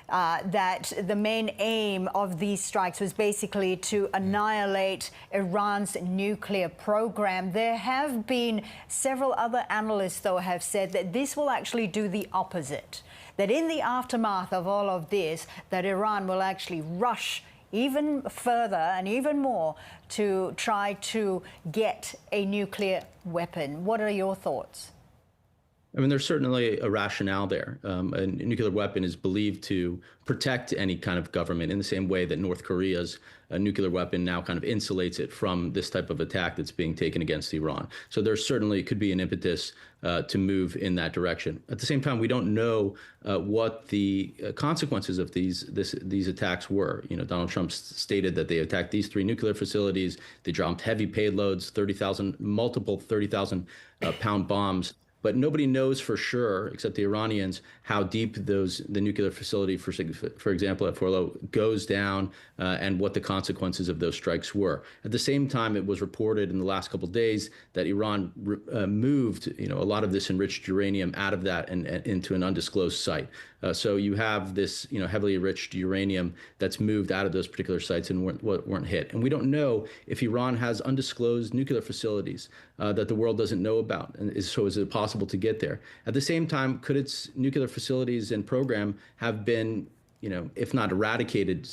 that the main aim of these strikes was basically to annihilate Iran's nuclear program. There have been several other analysts, though, have said that this will actually do the opposite, that in the aftermath of all of this, that Iran will actually rush even further and even more to try to get a nuclear weapon. What are your thoughts? I mean, there's certainly a rationale there. A nuclear weapon is believed to protect any kind of government in the same way that North Korea's nuclear weapon now kind of insulates it from this type of attack that's being taken against Iran. So there certainly could be an impetus to move in that direction. At the same time, we don't know what the consequences of these attacks were. Donald Trump stated that they attacked these 3 nuclear facilities. They dropped heavy payloads, multiple 30,000 pound bombs. But nobody knows for sure, except the Iranians, how deep the nuclear facility, for example, at Forlo, goes down and what the consequences of those strikes were. At the same time, it was reported in the last couple of days that Iran moved, a lot of this enriched uranium out of that and into an undisclosed site. So you have this, heavily enriched uranium that's moved out of those particular sites and weren't hit. And we don't know if Iran has undisclosed nuclear facilities that the world doesn't know about. And so is it possible to get there? At the same time, could its nuclear facilities and program have been, if not eradicated,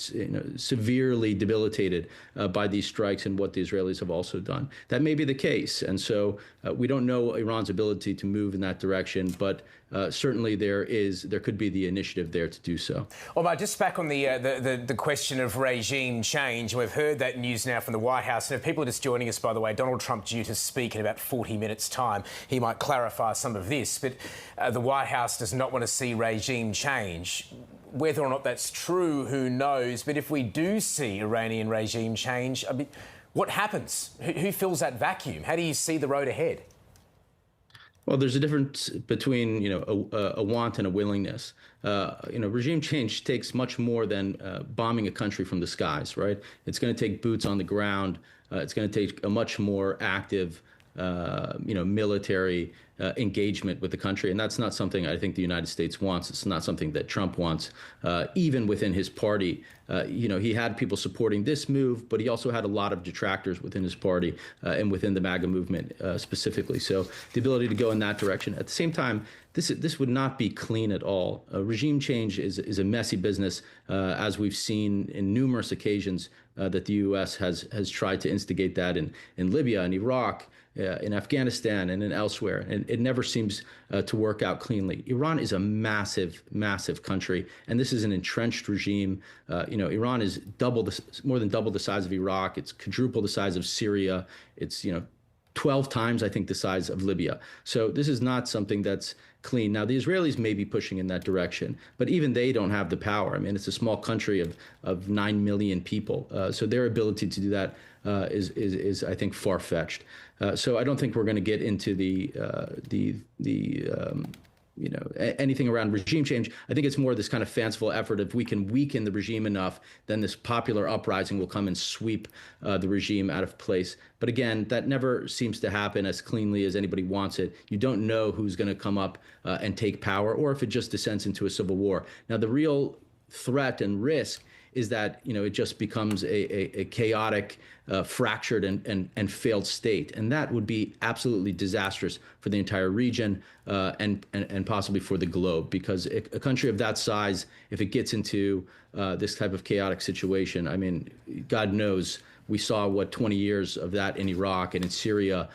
severely debilitated by these strikes and what the Israelis have also done? That may be the case. And so we don't know Iran's ability to move in that direction, but certainly there could be the initiative there to do so. Omar, just back on the question of regime change, we've heard that news now from the White House. And if people are just joining us, by the way, Donald Trump due to speak in about 40 minutes' time. He might clarify some of this, but the White House does not want to see regime change. Whether or not that's true, who knows? But if we do see Iranian regime change, what happens? Who fills that vacuum? How do you see the road ahead? Well, there's a difference between, a want and a willingness. Regime change takes much more than bombing a country from the skies, right? It's going to take boots on the ground. It's going to take a much more active, military engagement with the country. And that's not something I think the United States wants. It's not something that Trump wants, even within his party. He had people supporting this move, but he also had a lot of detractors within his party and within the MAGA movement specifically. So the ability to go in that direction. At the same time, this would not be clean at all. Regime change is a messy business, as we've seen in numerous occasions that the U.S. has tried to instigate that in Libya and Iraq, in Afghanistan and in elsewhere, and it never seems to work out cleanly. Iran is a massive, massive country, and this is an entrenched regime. Iran is more than double the size of Iraq. It's quadruple the size of Syria. It's 12 times, I think, the size of Libya. So this is not something that's clean. Now, the Israelis may be pushing in that direction, but even they don't have the power. I mean, it's a small country of 9 million people. So their ability to do that is I think, far-fetched. So I don't think we're going to get into anything around regime change. I think it's more this kind of fanciful effort. If we can weaken the regime enough, then this popular uprising will come and sweep the regime out of place. But again, that never seems to happen as cleanly as anybody wants it. You don't know who's going to come up and take power, or if it just descends into a civil war. Now, the real threat and risk is that it just becomes a chaotic, fractured and failed state, and that would be absolutely disastrous for the entire region and possibly for the globe. Because a country of that size, if it gets into this type of chaotic situation, I mean, God knows we saw what 20 years of that in Iraq and in Syria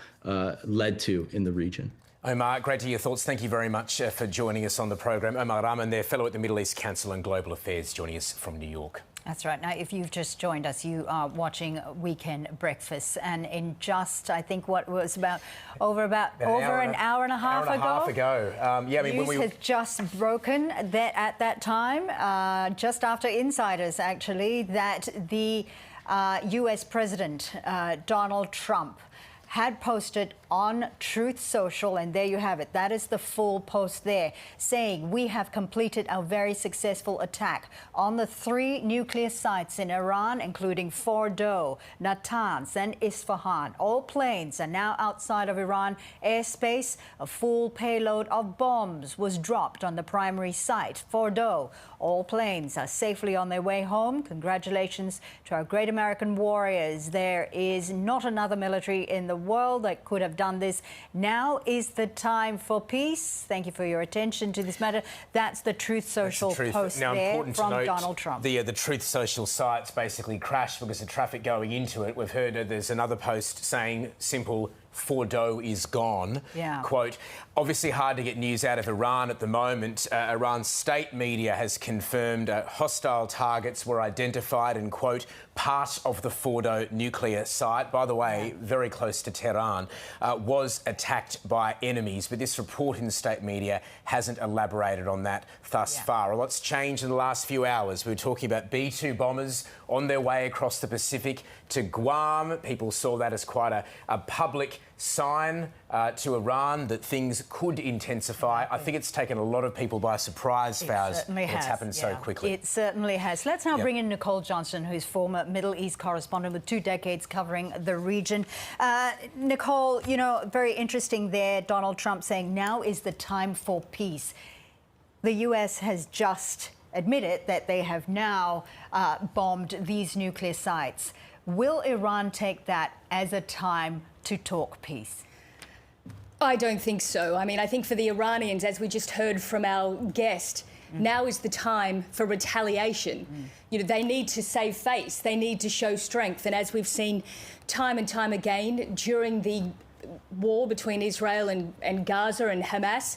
led to in the region. Omar, great to hear your thoughts. Thank you very much for joining us on the program. Omar Rahman, there, fellow at the Middle East Council and Global Affairs, joining us from New York. That's right. Now, if you've just joined us, you are watching Weekend Breakfast, and in just, I think, what was about an hour and a half ago. News has just broken that at that time, just after insiders actually, that the U.S. President Donald Trump had posted on Truth Social, and there you have it. That is the full post there, saying we have completed a very successful attack on the 3 nuclear sites in Iran, including Fordow, Natanz, and Isfahan. All planes are now outside of Iran airspace. A full payload of bombs was dropped on the primary site, Fordow. All planes are safely on their way home. Congratulations to our great American warriors. There is not another military in the world that could have done this. Now is the time for peace. Thank you for your attention to this matter. That's the Truth Social post now, there important from to note, Donald Trump. The Truth Social sites basically crashed because of traffic going into it. We've heard there's another post saying simple, Fordow is gone. Yeah. Quote, obviously hard to get news out of Iran at the moment. Iran's state media has confirmed hostile targets were identified and, quote, part of the Fordow nuclear site, by the way, very close to Tehran, was attacked by enemies. But this report in the state media hasn't elaborated on that thus far. A lot's changed in the last few hours. We were talking about B-2 bombers on their way across the Pacific to Guam. People saw that as quite a public sign to Iran that things could intensify. I think it's taken a lot of people by surprise, Faz, that it's happened so quickly. It certainly has. Let's now bring in Nicole Johnson, who's former Middle East correspondent with 2 decades covering the region. Nicole, you know, very interesting there, Donald Trump saying now is the time for peace. The US has just admitted that they have now bombed these nuclear sites. Will Iran take that as a time to talk peace? I don't think so. I mean, I think for the Iranians, as we just heard from our guest, now is the time for retaliation. You know, they need to save face. They need to show strength. And as we've seen time and time again during the war between Israel and Gaza and Hamas,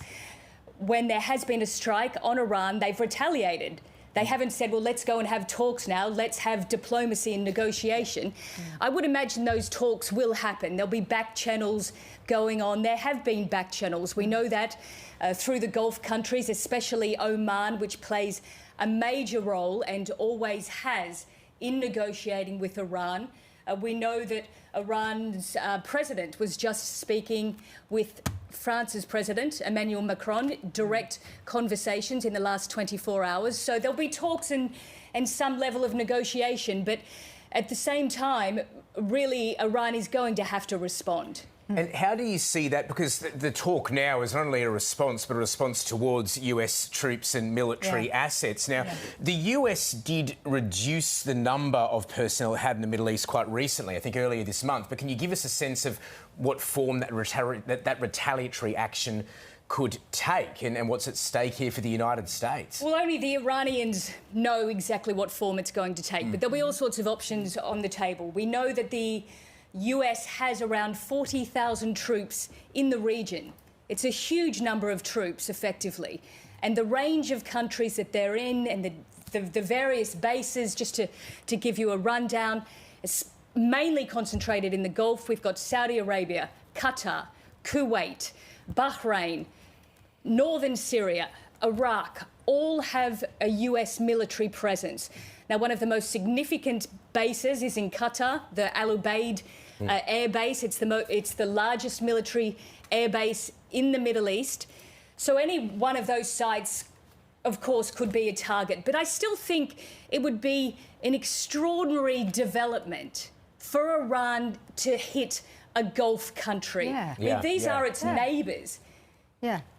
when there has been a strike on Iran, they've retaliated. They haven't said, well, let's go and have talks now. Let's have diplomacy and negotiation. I would imagine those talks will happen. There'll be back channels going on. There have been back channels. We know that through the Gulf countries, especially Oman, which plays a major role and always has in negotiating with Iran. We know that Iran's president was just speaking with France's president, Emmanuel Macron, direct conversations in the last 24 hours. So there'll be talks and some level of negotiation. But at the same time, really, Iran is going to have to respond. And how do you see that? Because the talk now is not only a response, but a response towards US troops and military assets. Now, the US did reduce the number of personnel it had in the Middle East quite recently, I think earlier this month. But can you give us a sense of what form that retaliatory action could take and what's at stake here for the United States? Well, only the Iranians know exactly what form it's going to take, but there'll be all sorts of options on the table. We know that the US has around 40,000 troops in the region. It's a huge number of troops, effectively. And the range of countries that they're in and the various bases, just to give you a rundown, is mainly concentrated in the Gulf. We've got Saudi Arabia, Qatar, Kuwait, Bahrain, northern Syria, Iraq, all have a US military presence. Now, one of the most significant bases is in Qatar, the Al Ubaid air base. It's the largest military air base in the Middle East. So any one of those sites, of course, could be a target. But I still think it would be an extraordinary development for Iran to hit a Gulf country. I mean, these are its neighbours.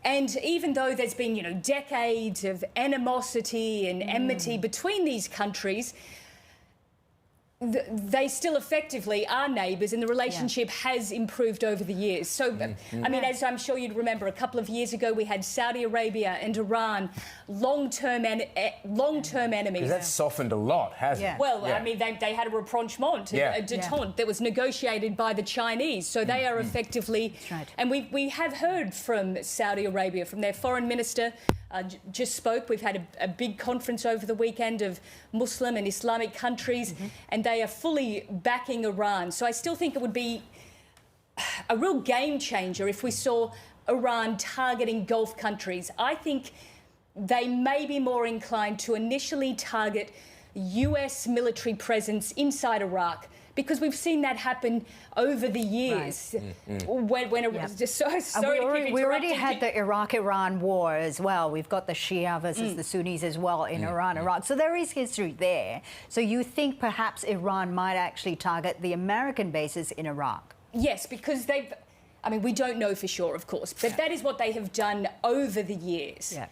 And even though there's been, decades of animosity and enmity between these countries, they still effectively are neighbours, and the relationship has improved over the years. So, I mean, as I'm sure you'd remember, a couple of years ago we had Saudi Arabia and Iran, long-term enemies. That's softened a lot, hasn't it? Well, I mean, they had a rapprochement, a détente that was negotiated by the Chinese. So they are effectively... And we have heard from Saudi Arabia, from their foreign minister, just spoke. We've had a big conference over the weekend of Muslim and Islamic countries, and they are fully backing Iran. So I still think it would be a real game changer if we saw Iran targeting Gulf countries. I think they may be more inclined to initially target US military presence inside Iraq, because we've seen that happen over the years. Right. When it was just we already had the Iraq-Iran war as well. We've got the Shia versus the Sunnis as well in Iran, Iraq. So there is history there. So you think perhaps Iran might actually target the American bases in Iraq? Yes, because we don't know for sure, of course, but that is what they have done over the years. Yeah.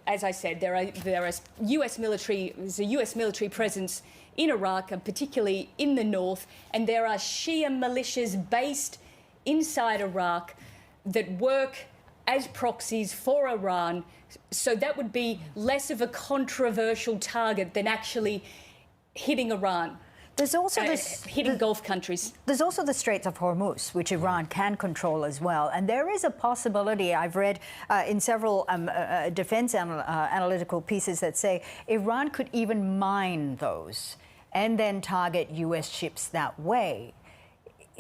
As I said, there's a US military presence in Iraq, and particularly in the north, and there are Shia militias based inside Iraq that work as proxies for Iran. So that would be less of a controversial target than actually hitting Iran. There's also hitting Gulf countries. There's also the Straits of Hormuz, which Iran can control as well. And there is a possibility, I've read in several defense analytical pieces that say Iran could even mine those and then target US ships that way.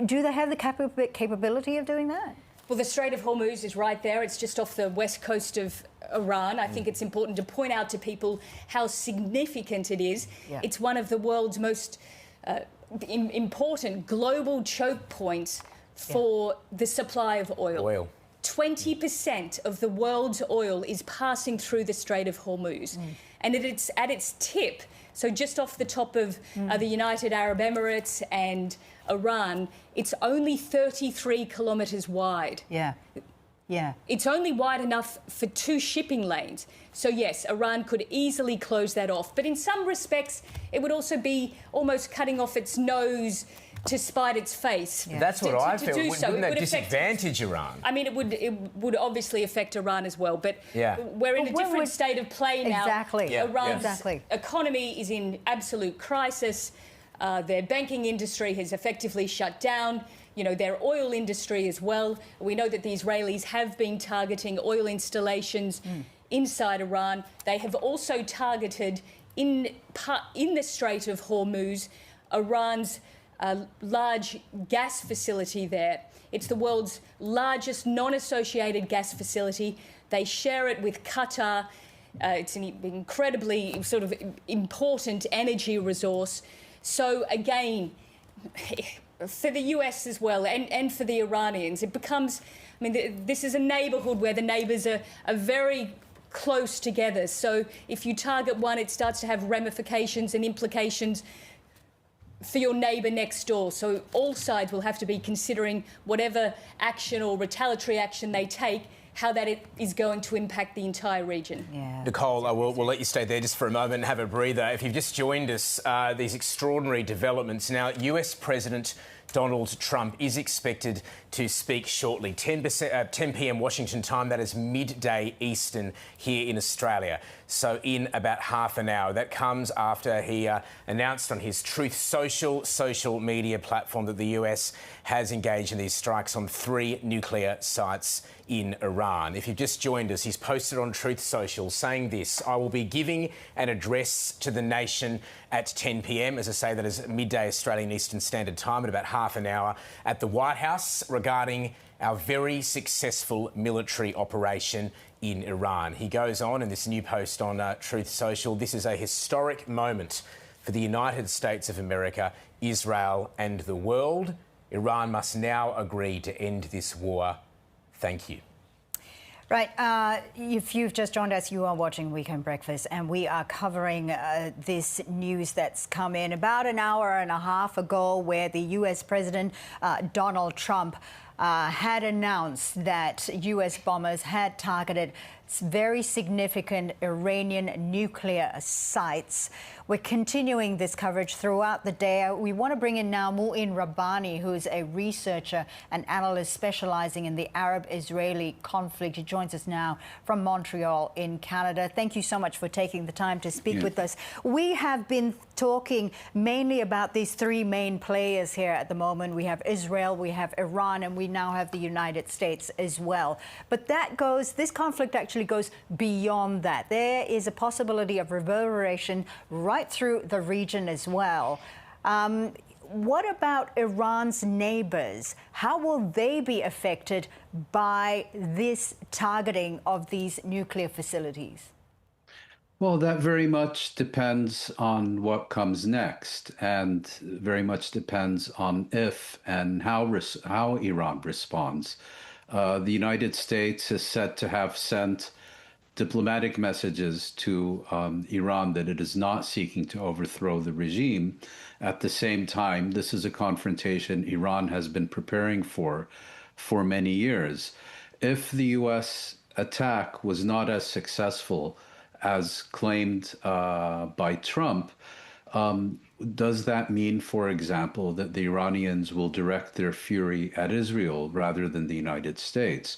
Do they have the capability of doing that? Well, the Strait of Hormuz is right there. It's just off the west coast of Iran. I think it's important to point out to people how significant it is. Yeah. It's one of the world's most important global choke points for the supply of oil. 20% of the world's oil is passing through the Strait of Hormuz. And it's at its tip, so just off the top of the United Arab Emirates and Iran, it's only 33 kilometres wide. Yeah. It's only wide enough for 2 shipping lanes. So yes, Iran could easily close that off. But in some respects, it would also be almost cutting off its nose to spite its face. Yeah. That's what I feel. Wouldn't that disadvantage Iran? I mean, it would obviously affect Iran as well. But we're in a different state of play now. Exactly. Iran's economy is in absolute crisis. Their banking industry has effectively shut down. Their oil industry as well. We know that the Israelis have been targeting oil installations inside Iran. They have also targeted in the Strait of Hormuz, Iran's large gas facility there. It's the world's largest non-associated gas facility. They share it with Qatar. It's an incredibly sort of important energy resource. So again, for the US as well and for the Iranians, it becomes, this is a neighbourhood where the neighbours are very close together. So if you target one, it starts to have ramifications and implications for your neighbour next door. So all sides will have to be considering whatever action or retaliatory action they take, how that is going to impact the entire region. Yeah. Nicole, we'll let you stay there just for a moment and have a breather. If you've just joined us, these extraordinary developments. Now, US President Donald Trump is expected to speak shortly, 10 p.m. Washington time. That is midday Eastern here in Australia. So in about half an hour. That comes after he announced on his Truth social media platform that the US has engaged in these strikes on 3 nuclear sites in Iran. If you've just joined us, he's posted on Truth Social saying this: I will be giving an address to the nation at 10 p.m. As I say, that is midday Australian Eastern Standard Time, at about half an hour at the White House regarding our very successful military operation in Iran. He goes on in this new post on Truth Social: this is a historic moment for the United States of America, Israel and the world. Iran must now agree to end this war. Thank you. Right. If you've just joined us, you are watching Weekend Breakfast, and we are covering this news that's come in about an hour and a half ago, where the US President Donald Trump had announced that US bombers had targeted very significant Iranian nuclear sites. We're continuing this coverage throughout the day. We want to bring in now Mu'in Rabbani, who's a researcher and analyst specializing in the Arab-Israeli conflict. He joins us now from Montreal in Canada. Thank you so much for taking the time to speak with us. We have been talking mainly about these 3 main players here at the moment. We have Israel, we have Iran, and we now have the United States as well. But this conflict actually actually goes beyond that. There is a possibility of reverberation right through the region as well. What about Iran's neighbors? How will they be affected by this targeting of these nuclear facilities? Well, that very much depends on what comes next, and very much depends on if and how Iran responds. The United States is said to have sent diplomatic messages to Iran that it is not seeking to overthrow the regime. At the same time, this is a confrontation Iran has been preparing for many years. If the U.S. attack was not as successful as claimed by Trump, does that mean, for example, that the Iranians will direct their fury at Israel rather than the United States?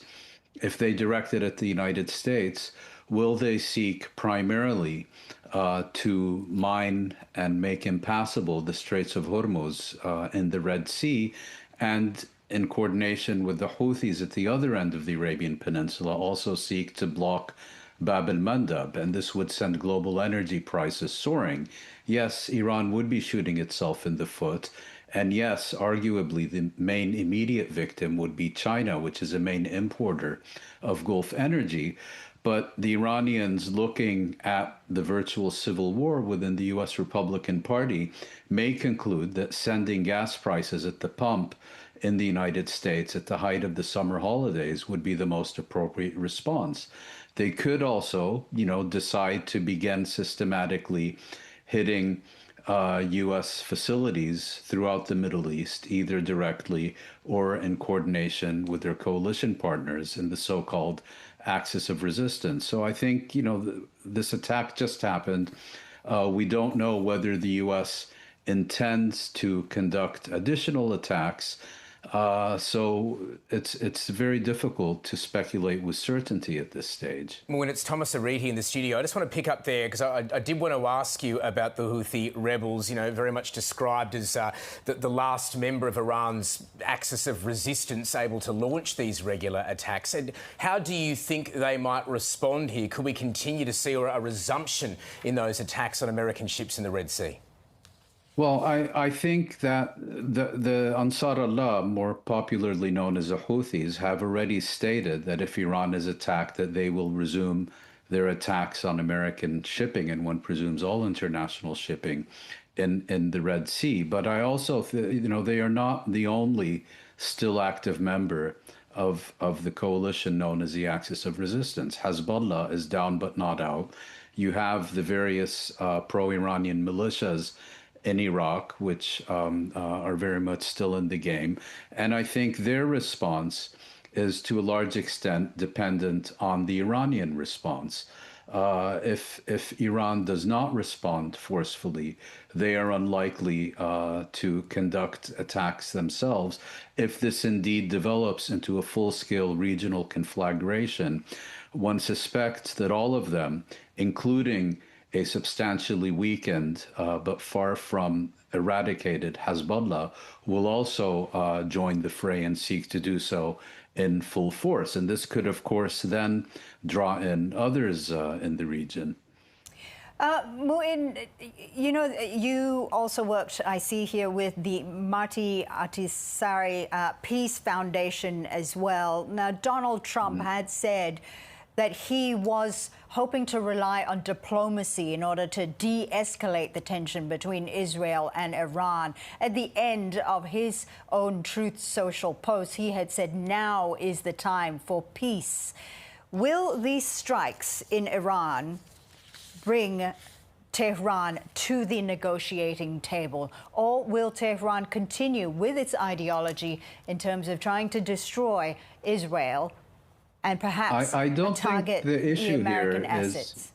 If they direct it at the United States, will they seek primarily to mine and make impassable the Straits of Hormuz in the Red Sea, and in coordination with the Houthis at the other end of the Arabian Peninsula, also seek to block Bab el-Mandab, and this would send global energy prices soaring? Yes, Iran would be shooting itself in the foot. And yes, arguably, the main immediate victim would be China, which is a main importer of Gulf energy. But the Iranians, looking at the virtual civil war within the U.S. Republican Party, may conclude that sending gas prices at the pump in the United States at the height of the summer holidays would be the most appropriate response. They could also, decide to begin systematically hitting U.S. facilities throughout the Middle East, either directly or in coordination with their coalition partners in the so-called axis of resistance. So I think, this attack just happened. We don't know whether the U.S. intends to conduct additional attacks. So it's very difficult to speculate with certainty at this stage. When it's Thomas Aridi in the studio, I just want to pick up there because I did want to ask you about the Houthi rebels, very much described as the last member of Iran's axis of resistance able to launch these regular attacks. And how do you think they might respond here? Could we continue to see a resumption in those attacks on American ships in the Red Sea? Well, I think that the Ansar Allah, more popularly known as the Houthis, have already stated that if Iran is attacked, that they will resume their attacks on American shipping, and one presumes all international shipping in the Red Sea. But I also, they are not the only still active member of the coalition known as the Axis of Resistance. Hezbollah is down but not out. You have the various pro-Iranian militias in Iraq, which are very much still in the game. And I think their response is to a large extent dependent on the Iranian response. If Iran does not respond forcefully, they are unlikely to conduct attacks themselves. If this indeed develops into a full-scale regional conflagration, one suspects that all of them, including a substantially weakened but far from eradicated Hezbollah, will also join the fray and seek to do so in full force. And this could, of course, then draw in others in the region. Muin, you also worked, I see here, with the Marty Ahtisaari Peace Foundation as well. Now, Donald Trump had said that he was hoping to rely on diplomacy in order to de-escalate the tension between Israel and Iran. At the end of his own Truth Social post, he had said, now is the time for peace. Will these strikes in Iran bring Tehran to the negotiating table, or will Tehran continue with its ideology in terms of trying to destroy Israel and perhaps I don't target think the issue the American here assets?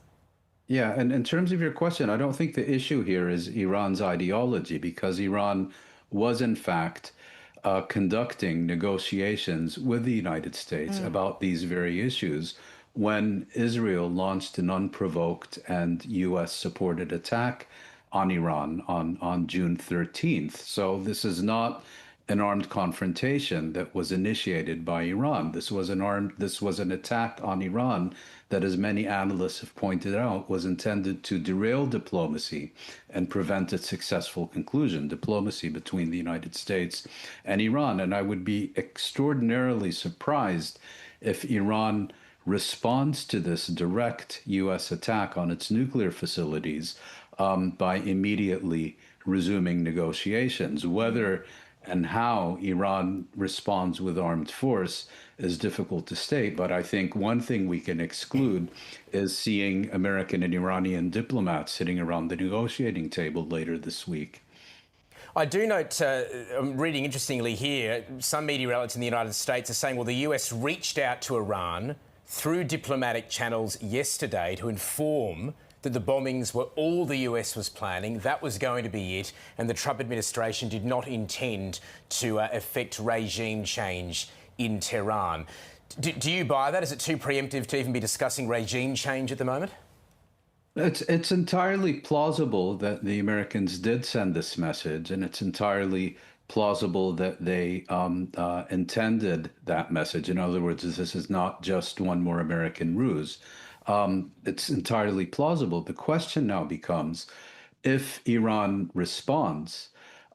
Yeah, and in terms of your question, I don't think the issue here is Iran's ideology, because Iran was in fact conducting negotiations with the United States about these very issues when Israel launched an unprovoked and U.S.-supported attack on Iran on June 13th. So this is not an armed confrontation that was initiated by Iran. This was an attack on Iran that, as many analysts have pointed out, was intended to derail diplomacy and prevent its successful conclusion, diplomacy between the United States and Iran. And I would be extraordinarily surprised if Iran responds to this direct U.S. attack on its nuclear facilities by immediately resuming negotiations. Whether and how Iran responds with armed force is difficult to state, but I think one thing we can exclude is seeing American and Iranian diplomats sitting around the negotiating table later this week. I do note, I'm reading interestingly here, some media outlets in the United States are saying, well, the US reached out to Iran through diplomatic channels yesterday to inform that the bombings were all the US was planning, that was going to be it, and the Trump administration did not intend to effect regime change in Tehran. Do you buy that? Is it too preemptive to even be discussing regime change at the moment? It's entirely plausible that the Americans did send this message, and it's entirely plausible that they intended that message. In other words, this is not just one more American ruse. It's entirely plausible. The question now becomes, if Iran responds,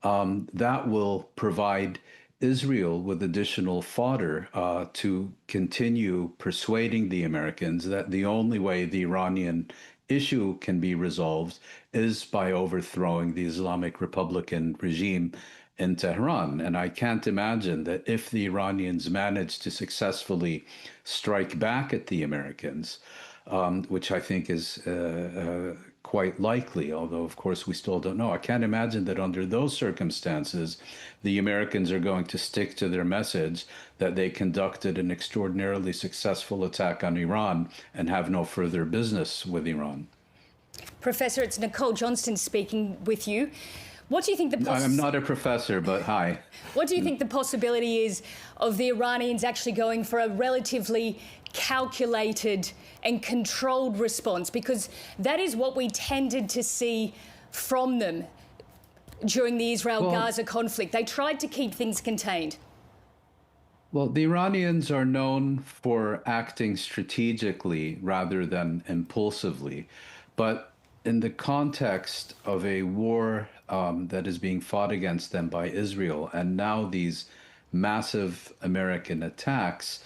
that will provide Israel with additional fodder to continue persuading the Americans that the only way the Iranian issue can be resolved is by overthrowing the Islamic Republican regime in Tehran. And I can't imagine that if the Iranians manage to successfully strike back at the Americans, which I think is quite likely, although of course we still don't know. I can't imagine that under those circumstances, the Americans are going to stick to their message that they conducted an extraordinarily successful attack on Iran and have no further business with Iran. Professor, it's Nicole Johnston speaking with you. What do you think the I'm not a professor, but hi. What do you think the possibility is of the Iranians actually going for a relatively calculated and controlled response? Because that is what we tended to see from them during the Israel-Gaza conflict. They tried to keep things contained. Well, the Iranians are known for acting strategically rather than impulsively. But in the context of a war that is being fought against them by Israel, and now these massive American attacks,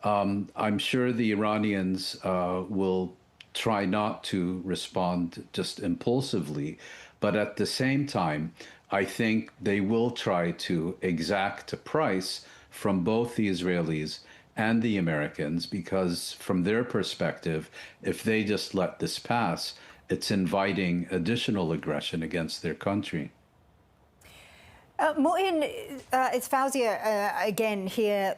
I'm sure the Iranians will try not to respond just impulsively, but at the same time, I think they will try to exact a price from both the Israelis and the Americans, because from their perspective, if they just let this pass, it's inviting additional aggression against their country. Mu'in, it's Fauzia again here.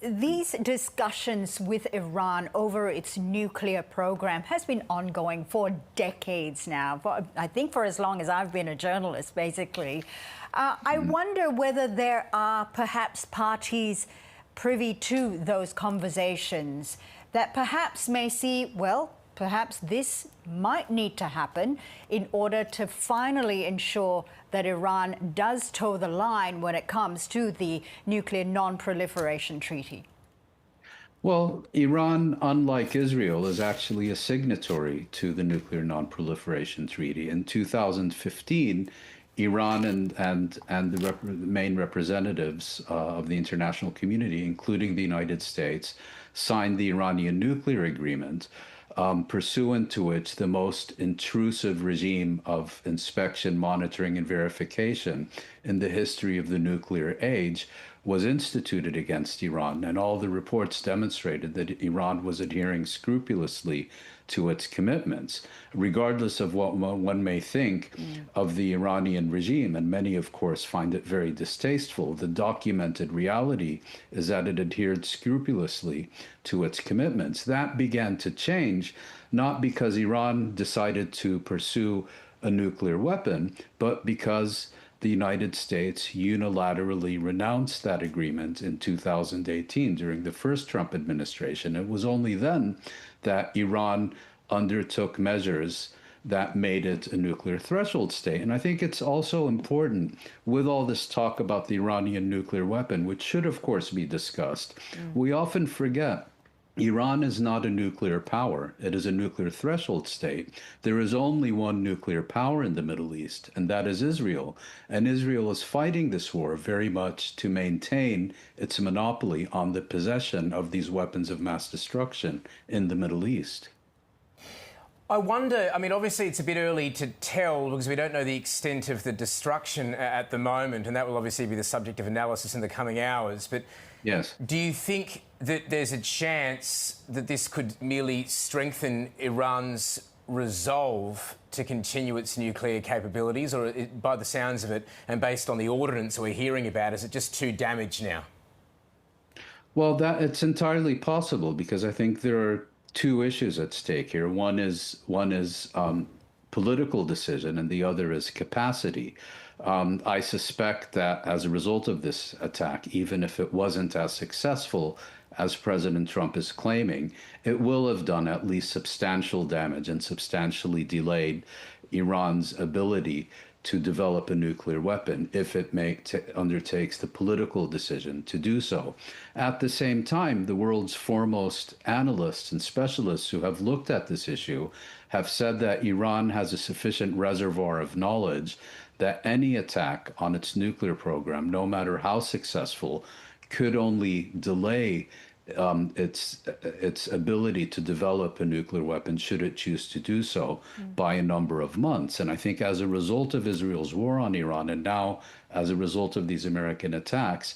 These discussions with Iran over its nuclear program has been ongoing for decades now, I think for as long as I've been a journalist, basically. I wonder whether there are perhaps parties privy to those conversations that perhaps may see, well, perhaps this might need to happen in order to finally ensure that Iran does toe the line when it comes to the nuclear non-proliferation treaty. Well, Iran, unlike Israel, is actually a signatory to the nuclear non-proliferation treaty. In 2015, Iran and the main representatives of the international community, including the United States, signed the Iranian nuclear agreement, pursuant to which the most intrusive regime of inspection, monitoring, and verification in the history of the nuclear age was instituted against Iran. And all the reports demonstrated that Iran was adhering scrupulously to its commitments, regardless of what one may think of the Iranian regime. And many, of course, find it very distasteful. The documented reality is that it adhered scrupulously to its commitments. That began to change, not because Iran decided to pursue a nuclear weapon, but because the United States unilaterally renounced that agreement in 2018 during the first Trump administration. It was only then that Iran undertook measures that made it a nuclear threshold state. And I think it's also important, with all this talk about the Iranian nuclear weapon, which should, of course, be discussed, we often forget Iran is not a nuclear power. It is a nuclear threshold state. There is only one nuclear power in the Middle East, and that is Israel. And Israel is fighting this war very much to maintain its monopoly on the possession of these weapons of mass destruction in the Middle East. I wonder, I mean, obviously it's a bit early to tell because we don't know the extent of the destruction at the moment, and that will obviously be the subject of analysis in the coming hours. But yes, do you think that there's a chance that this could merely strengthen Iran's resolve to continue its nuclear capabilities, or by the sounds of it, and based on the ordinance we're hearing about, is it just too damaged now? Well, that it's entirely possible because I think there are two issues at stake here. One is political decision, and the other is capacity. I suspect that as a result of this attack, even if it wasn't as successful as President Trump is claiming, it will have done at least substantial damage and substantially delayed Iran's ability to develop a nuclear weapon if it undertakes the political decision to do so. At the same time, the world's foremost analysts and specialists who have looked at this issue have said that Iran has a sufficient reservoir of knowledge that any attack on its nuclear program, no matter how successful, could only delay its ability to develop a nuclear weapon should it choose to do so by a number of months. And I think as a result of Israel's war on Iran, and now as a result of these American attacks,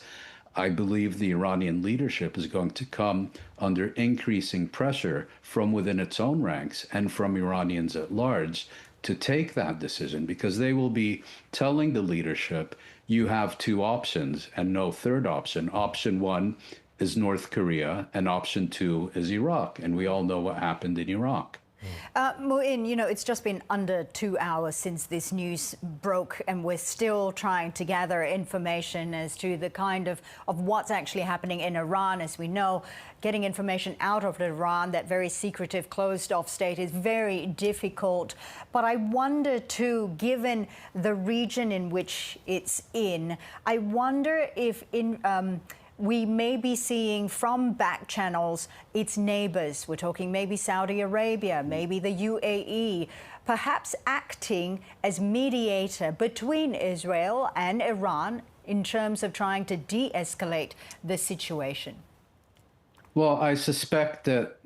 I believe the Iranian leadership is going to come under increasing pressure from within its own ranks and from Iranians at large to take that decision, because they will be telling the leadership, you have two options and no third option. Option one is North Korea, and option two is Iraq. And we all know what happened in Iraq. Mu'in, you know, it's just been under 2 hours since this news broke, and we're still trying to gather information as to the kind of what's actually happening in Iran. As we know, getting information out of Iran, that very secretive, closed-off state, is very difficult. But I wonder, too, given the region in which it's in, I wonder if we may be seeing from back channels its neighbors. We're talking maybe Saudi Arabia, maybe the UAE, perhaps acting as mediator between Israel and Iran in terms of trying to de-escalate the situation. Well, I suspect that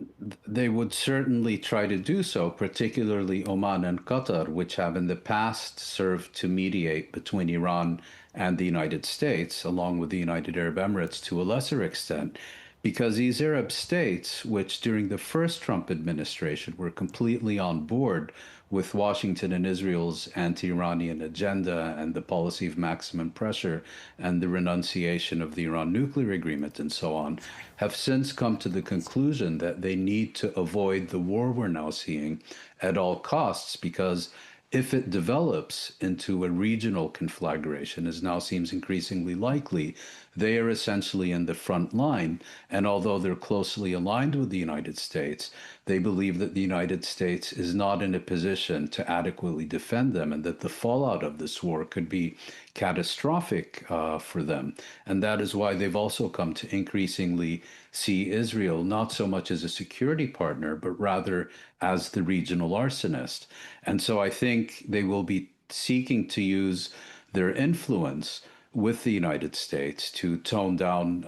they would certainly try to do so, particularly Oman and Qatar, which have in the past served to mediate between Iran and the United States, along with the United Arab Emirates to a lesser extent, because these Arab states, which during the first Trump administration were completely on board with Washington and Israel's anti-Iranian agenda and the policy of maximum pressure and the renunciation of the Iran nuclear agreement and so on, have since come to the conclusion that they need to avoid the war we're now seeing at all costs, because if it develops into a regional conflagration, as now seems increasingly likely, they are essentially in the front line. And although they're closely aligned with the United States, they believe that the United States is not in a position to adequately defend them, and that the fallout of this war could be catastrophic for them. And that is why they've also come to increasingly see Israel not so much as a security partner, but rather as the regional arsonist. And so I think they will be seeking to use their influence with the United States to tone down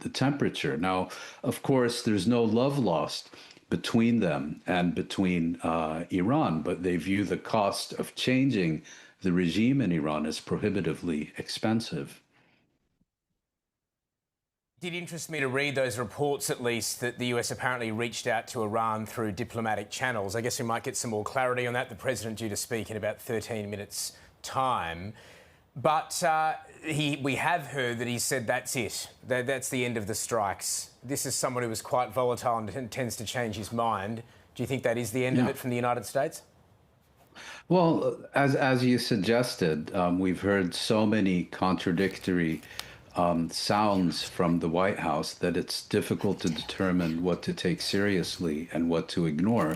the temperature. Now, of course, there's no love lost between them and between Iran, but they view the cost of changing the regime in Iran as prohibitively expensive. It did interest me to read those reports, at least, that the US apparently reached out to Iran through diplomatic channels. I guess we might get some more clarity on that. The president due to speak in about 13 minutes' time. But we have heard that he said that's it. That's the end of the strikes. This is someone who is quite volatile and tends to change his mind. Do you think that is the end of it from the United States? Well, as you suggested, we've heard so many contradictory sounds from the White House that it's difficult to determine what to take seriously and what to ignore.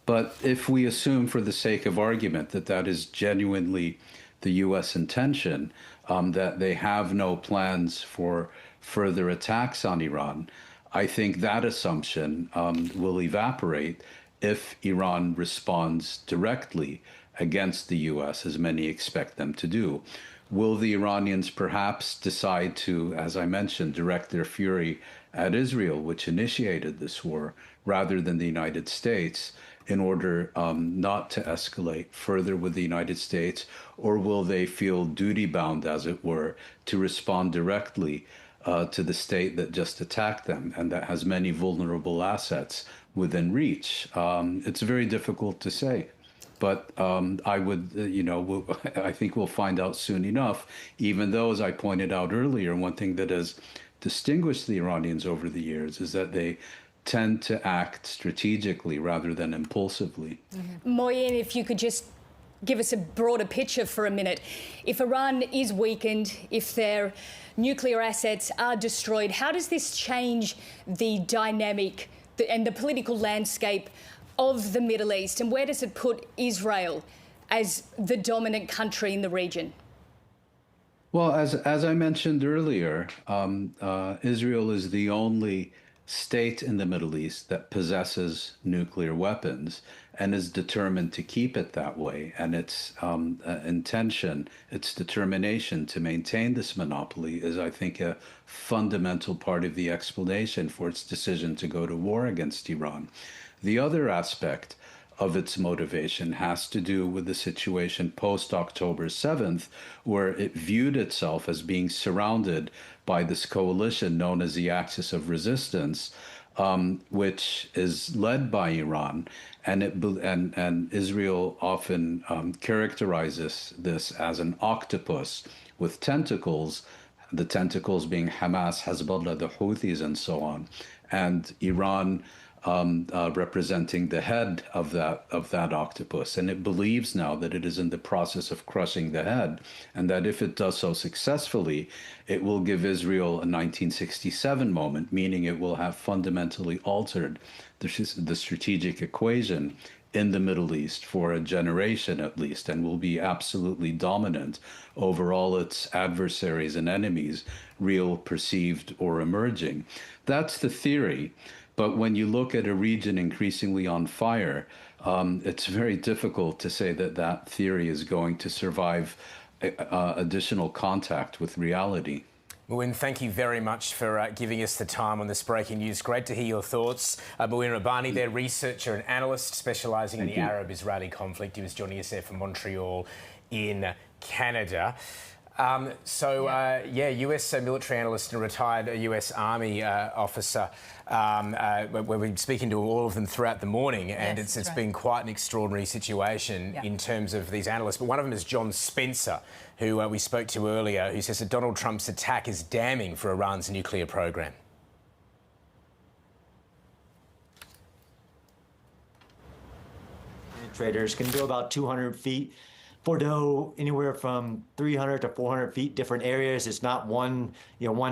But if we assume, for the sake of argument, that that is genuinely the U.S. intention, that they have no plans for further attacks on Iran, I think that assumption will evaporate if Iran responds directly against the U.S., as many expect them to do. Will the Iranians perhaps decide to, as I mentioned, direct their fury at Israel, which initiated this war, rather than the United States, in order not to escalate further with the United States? Or will they feel duty-bound, as it were, to respond directly to the state that just attacked them and that has many vulnerable assets within reach? It's very difficult to say. But I would, I think we'll find out soon enough, even though, as I pointed out earlier, one thing that has distinguished the Iranians over the years is that they tend to act strategically rather than impulsively. Moyen, if you could just give us a broader picture for a minute. If Iran is weakened, if their nuclear assets are destroyed, how does this change the dynamic and the political landscape of the Middle East, and where does it put Israel as the dominant country in the region? Well, as I mentioned earlier, Israel is the only state in the Middle East that possesses nuclear weapons and is determined to keep it that way. And its intention, its determination to maintain this monopoly is, I think, a fundamental part of the explanation for its decision to go to war against Iran. The other aspect of its motivation has to do with the situation post-October 7th, where it viewed itself as being surrounded by this coalition known as the Axis of Resistance, which is led by Iran. And Israel often characterizes this as an octopus with tentacles, the tentacles being Hamas, Hezbollah, the Houthis, and so on. And Iran representing the head of that octopus, and it believes now that it is in the process of crushing the head, and that if it does so successfully, it will give Israel a 1967 moment, meaning it will have fundamentally altered the strategic equation in the Middle East for a generation at least, and will be absolutely dominant over all its adversaries and enemies, real, perceived, or emerging. That's the theory. But when you look at a region increasingly on fire, it's very difficult to say that that theory is going to survive additional contact with reality. Mouin, thank you very much for giving us the time on this breaking news. Great to hear your thoughts. Mouin Rabbani, their researcher and analyst specialising in the Arab-Israeli conflict. He was joining us there from Montreal in Canada. US military analyst and retired US Army officer. We've been speaking to all of them throughout the morning, and yes, it's been quite an extraordinary situation in terms of these analysts. But one of them is John Spencer, who we spoke to earlier, who says that Donald Trump's attack is damning for Iran's nuclear program. Traders can go about 200 feet. Bordeaux, anywhere from 300 to 400 feet, different areas. It's not one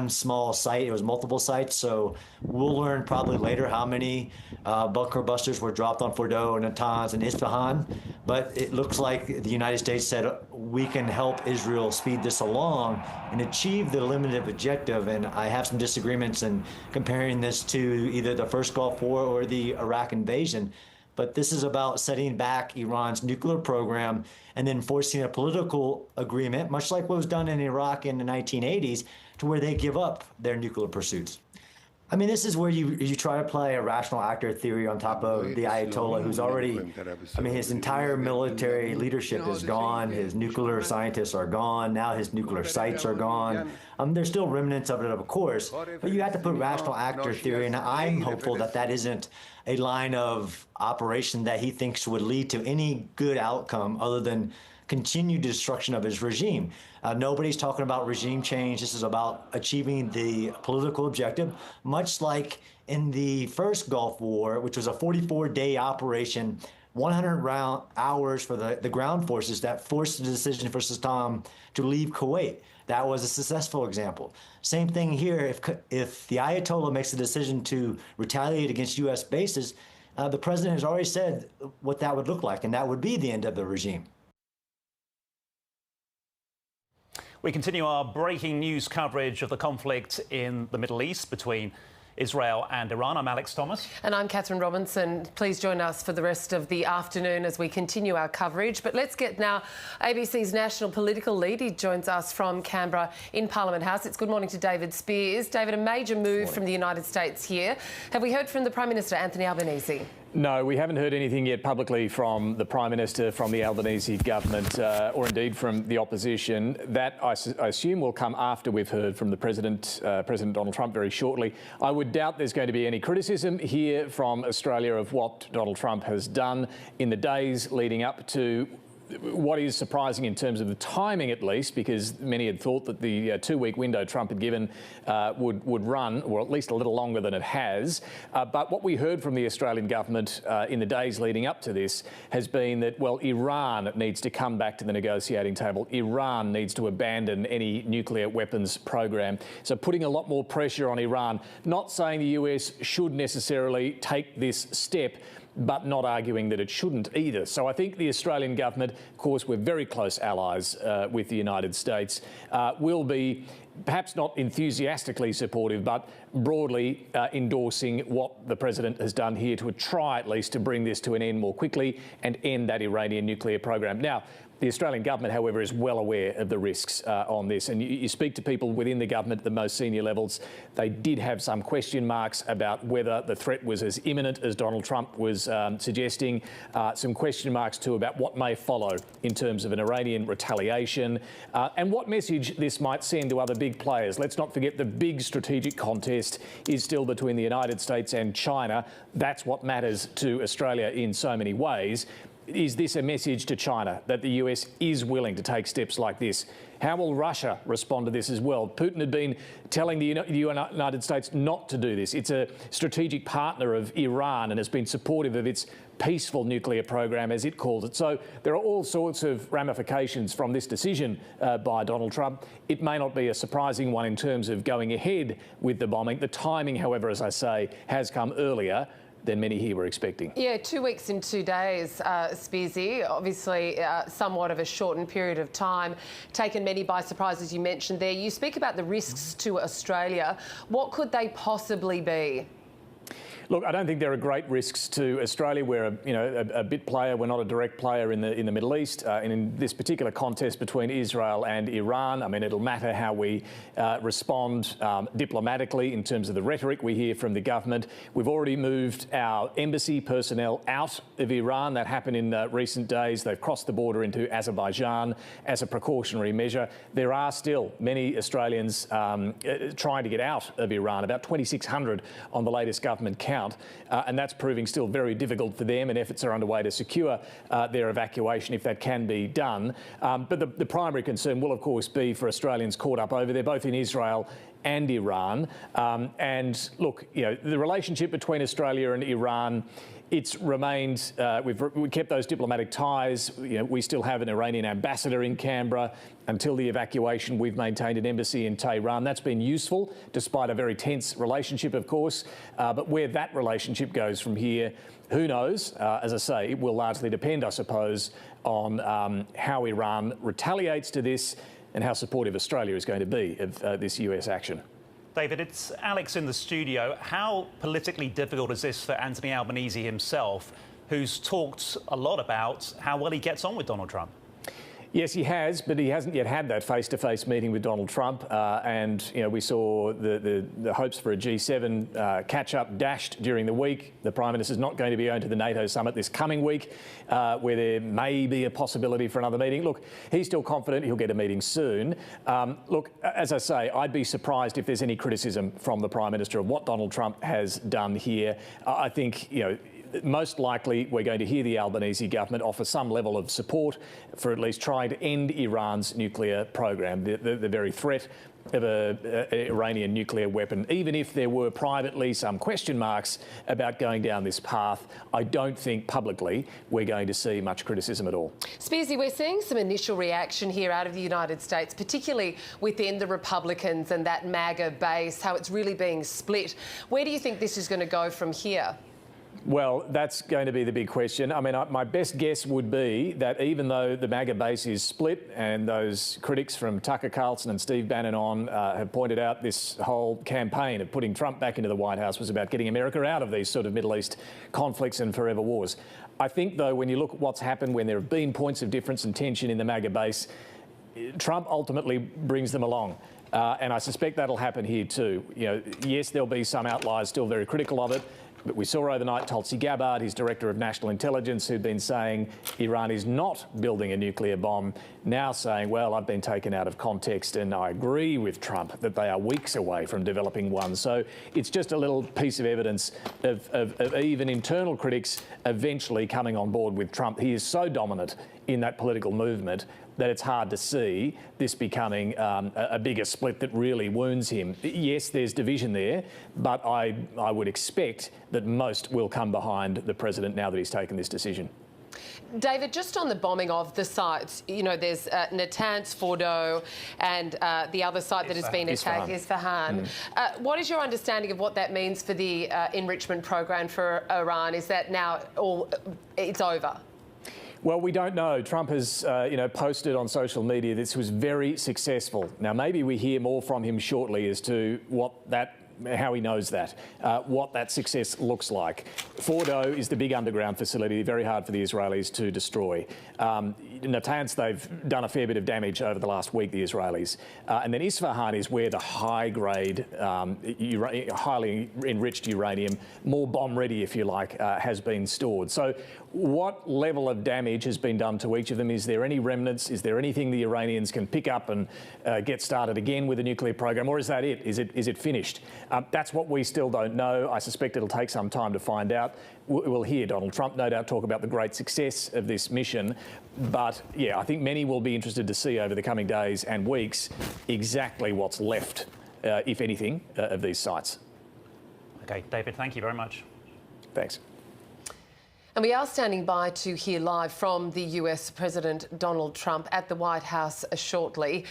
small site. It was multiple sites. So we'll learn probably later how many bunker busters were dropped on Bordeaux and Natanz and Isfahan. But it looks like the United States said we can help Israel speed this along and achieve the limited objective. And I have some disagreements in comparing this to either the first Gulf War or the Iraq invasion. But this is about setting back Iran's nuclear program and then forcing a political agreement, much like what was done in Iraq in the 1980s, to where they give up their nuclear pursuits. I mean, this is where you try to play a rational actor theory on top of the Ayatollah, who's already, his entire military leadership is gone. His nuclear scientists are gone. Now his nuclear sites are gone. There's still remnants of it, of course, but you have to put rational actor theory, and I'm hopeful that that isn't a line of operation that he thinks would lead to any good outcome other than continued destruction of his regime. Nobody's talking about regime change. This is about achieving the political objective, much like in the first Gulf War, which was a 44-day operation, 100 hours for the ground forces that forced the decision for Saddam to leave Kuwait. That was a successful example. Same thing here. If the Ayatollah makes a decision to retaliate against U.S. bases, the president has already said what that would look like, and that would be the end of the regime. We continue our breaking news coverage of the conflict in the Middle East between Israel and Iran. I'm Alex Thomas. And I'm Catherine Robinson. Please join us for the rest of the afternoon as we continue our coverage. But let's get now ABC's national political lead. He joins us from Canberra in Parliament House. It's good morning to David Spears. David, a major move from the United States here. Have we heard from the Prime Minister, Anthony Albanese? No, we haven't heard anything yet publicly from the Prime Minister, from the Albanese government, or indeed from the opposition. That, I assume, will come after we've heard from the President Donald Trump very shortly. I would doubt there's going to be any criticism here from Australia of what Donald Trump has done in the days leading up to what is surprising in terms of the timing, at least, because many had thought that the two-week window Trump had given would run, or at least a little longer than it has. But what we heard from the Australian government in the days leading up to this has been that, well, Iran needs to come back to the negotiating table. Iran needs to abandon any nuclear weapons program. So putting a lot more pressure on Iran, not saying the US should necessarily take this step, but not arguing that it shouldn't either. So I think the Australian government, of course, we're very close allies with the United States, will be perhaps not enthusiastically supportive, but broadly endorsing what the President has done here to try at least to bring this to an end more quickly and end that Iranian nuclear program. Now, the Australian government, however, is well aware of the risks on this. And you speak to people within the government at the most senior levels, they did have some question marks about whether the threat was as imminent as Donald Trump was suggesting. Some question marks, too, about what may follow in terms of an Iranian retaliation and what message this might send to other big players. Let's not forget the big strategic contest is still between the United States and China. That's what matters to Australia in so many ways. Is this a message to China that the US is willing to take steps like this? How will Russia respond to this as well? Putin had been telling the United States not to do this. It's a strategic partner of Iran and has been supportive of its peaceful nuclear program, as it calls it. So there are all sorts of ramifications from this decision by Donald Trump. It may not be a surprising one in terms of going ahead with the bombing. The timing, however, as I say, has come earlier than many here were expecting. Yeah, 2 weeks and 2 days, Spearsy. Obviously, somewhat of a shortened period of time, taken many by surprise, as you mentioned there. You speak about the risks to Australia. What could they possibly be? Look, I don't think there are great risks to Australia. We're a bit player. We're not a direct player in the Middle East. And in this particular contest between Israel and Iran, I mean, it'll matter how we respond diplomatically in terms of the rhetoric we hear from the government. We've already moved our embassy personnel out of Iran. That happened in recent days. They've crossed the border into Azerbaijan as a precautionary measure. There are still many Australians trying to get out of Iran, about 2,600 on the latest government count. And that's proving still very difficult for them, and efforts are underway to secure their evacuation if that can be done. But the primary concern will, of course, be for Australians caught up over there, both in Israel and Iran. And look, the relationship between Australia and Iran, it's remained, we've kept those diplomatic ties. We still have an Iranian ambassador in Canberra. Until the evacuation, we've maintained an embassy in Tehran. That's been useful, despite a very tense relationship, of course. But where that relationship goes from here, who knows? As I say, it will largely depend, I suppose, on how Iran retaliates to this and how supportive Australia is going to be of this US action. David, it's Alex in the studio. How politically difficult is this for Anthony Albanese himself, who's talked a lot about how well he gets on with Donald Trump? Yes, he has, but he hasn't yet had that face-to-face meeting with Donald Trump. And we saw the hopes for a G7 catch-up dashed during the week. The Prime Minister's not going to be going to the NATO summit this coming week, where there may be a possibility for another meeting. Look, he's still confident he'll get a meeting soon. Look, as I say, I'd be surprised if there's any criticism from the Prime Minister of what Donald Trump has done here. I think, most likely we're going to hear the Albanese government offer some level of support for at least trying to end Iran's nuclear program, the very threat of an Iranian nuclear weapon. Even if there were privately some question marks about going down this path, I don't think publicly we're going to see much criticism at all. Spearsy, we're seeing some initial reaction here out of the United States, particularly within the Republicans and that MAGA base, how it's really being split. Where do you think this is going to go from here? Well, that's going to be the big question. I mean, my best guess would be that even though the MAGA base is split and those critics from Tucker Carlson and Steve Bannon on have pointed out this whole campaign of putting Trump back into the White House was about getting America out of these sort of Middle East conflicts and forever wars. I think, though, when you look at what's happened when there have been points of difference and tension in the MAGA base, Trump ultimately brings them along. And I suspect that'll happen here too. You know, yes, there'll be some outliers still very critical of it. But we saw overnight Tulsi Gabbard, his director of national intelligence, who'd been saying Iran is not building a nuclear bomb, now saying, well, I've been taken out of context and I agree with Trump that they are weeks away from developing one. So it's just a little piece of evidence of even internal critics eventually coming on board with Trump. He is so dominant in that political movement that it's hard to see this becoming a bigger split that really wounds him. Yes, there's division there, but I would expect that most will come behind the president now that he's taken this decision. David, just on the bombing of the sites, you know, there's Natanz, Fordo, and the other site that has been attacked, Isfahan. What is your understanding of what that means for the enrichment program for Iran? Is that now it's over? Well, we don't know. Trump has, posted on social media this was very successful. Now, maybe we hear more from him shortly as to how he knows that, what that success looks like. Fordo is the big underground facility, very hard for the Israelis to destroy. Natanz, they've done a fair bit of damage over the last week, the Israelis. And then Isfahan is where the high-grade, highly enriched uranium, more bomb-ready, if you like, has been stored. So what level of damage has been done to each of them? Is there any remnants? Is there anything the Iranians can pick up and get started again with a nuclear program? Or is that it? Is it finished? That's what we still don't know. I suspect it'll take some time to find out. We'll hear Donald Trump, no doubt, talk about the great success of this mission. But, yeah, I think many will be interested to see over the coming days and weeks exactly what's left, if anything, of these sites. OK, David, thank you very much. Thanks. And we are standing by to hear live from the US President Donald Trump at the White House shortly.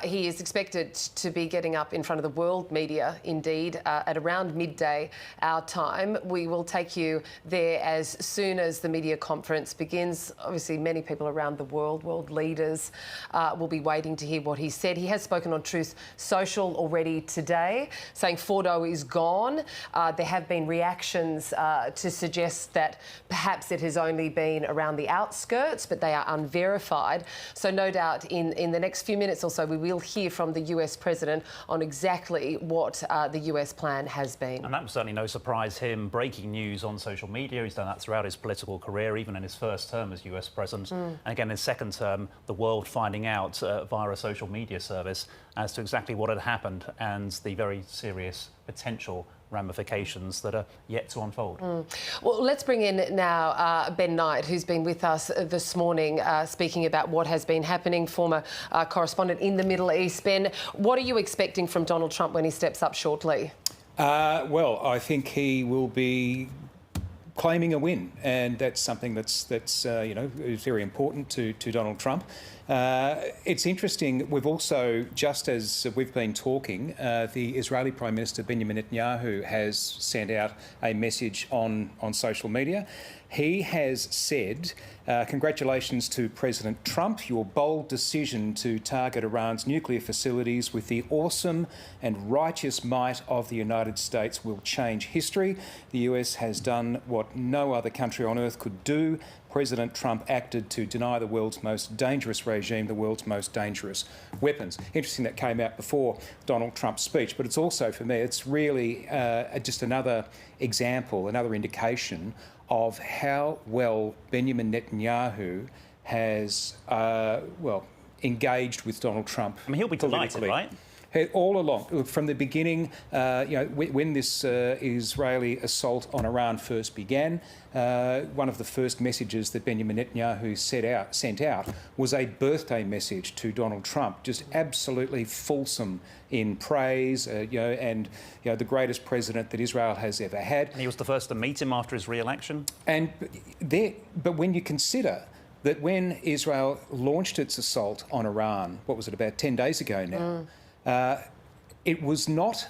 He is expected to be getting up in front of the world media, indeed, at around midday our time. We will take you there as soon as the media conference begins. Obviously, many people around the world leaders, will be waiting to hear what he said. He has spoken on Truth Social already today, saying Fordo is gone. There have been reactions to suggest that perhaps it has only been around the outskirts, but they are unverified. So no doubt in the next few minutes or so, we will hear from the US president on exactly what the US plan has been. And that was certainly no surprise, him breaking news on social media. He's done that throughout his political career, even in his first term as US president. And again, in his second term, the world finding out via a social media service as to exactly what had happened and the very serious potential ramifications that are yet to unfold. Well, let's bring in now Ben Knight, who's been with us this morning, speaking about what has been happening, former correspondent in the Middle East. Ben, what are you expecting from Donald Trump when he steps up shortly? Well, I think he will be claiming a win, and that's something that's very important to Donald Trump. It's interesting. We've also, just as we've been talking, the Israeli Prime Minister Benjamin Netanyahu has sent out a message on social media. He has said, congratulations to President Trump. Your bold decision to target Iran's nuclear facilities with the awesome and righteous might of the United States will change history. The US has done what no other country on earth could do. President Trump acted to deny the world's most dangerous regime the world's most dangerous weapons. Interesting that came out before Donald Trump's speech, but it's also, for me, it's really just another example, another indication of how well Benjamin Netanyahu has, engaged with Donald Trump. I mean, he'll be delighted, right? All along, from the beginning, when this Israeli assault on Iran first began, one of the first messages that Benjamin Netanyahu sent out was a birthday message to Donald Trump, just absolutely fulsome in praise, and the greatest president that Israel has ever had. And he was the first to meet him after his re-election. But when you consider that when Israel launched its assault on Iran, what was it, about 10 days ago now, it was not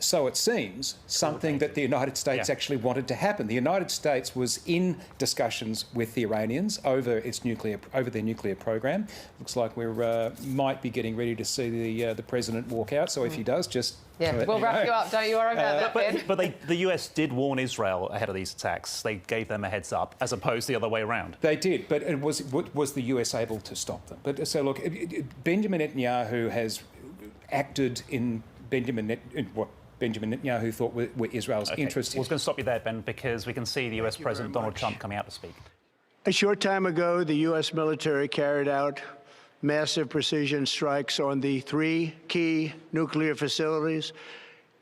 so it seems, something that the United States actually wanted to happen. The United States was in discussions with the Iranians over their nuclear program. Looks like we might be getting ready to see the president walk out. So if he does, just we'll wrap you up. Don't you worry about that, Ben. But the US did warn Israel ahead of these attacks. They gave them a heads up, as opposed to the other way around. They did, but was the US able to stop them? But so look, Benjamin Netanyahu has acted in what Benjamin Netanyahu thought were Israel's interests. I was going to stop you there, Ben, because we can see the US President Donald Trump coming out to speak. A short time ago, the U.S. military carried out massive precision strikes on the 3 key nuclear facilities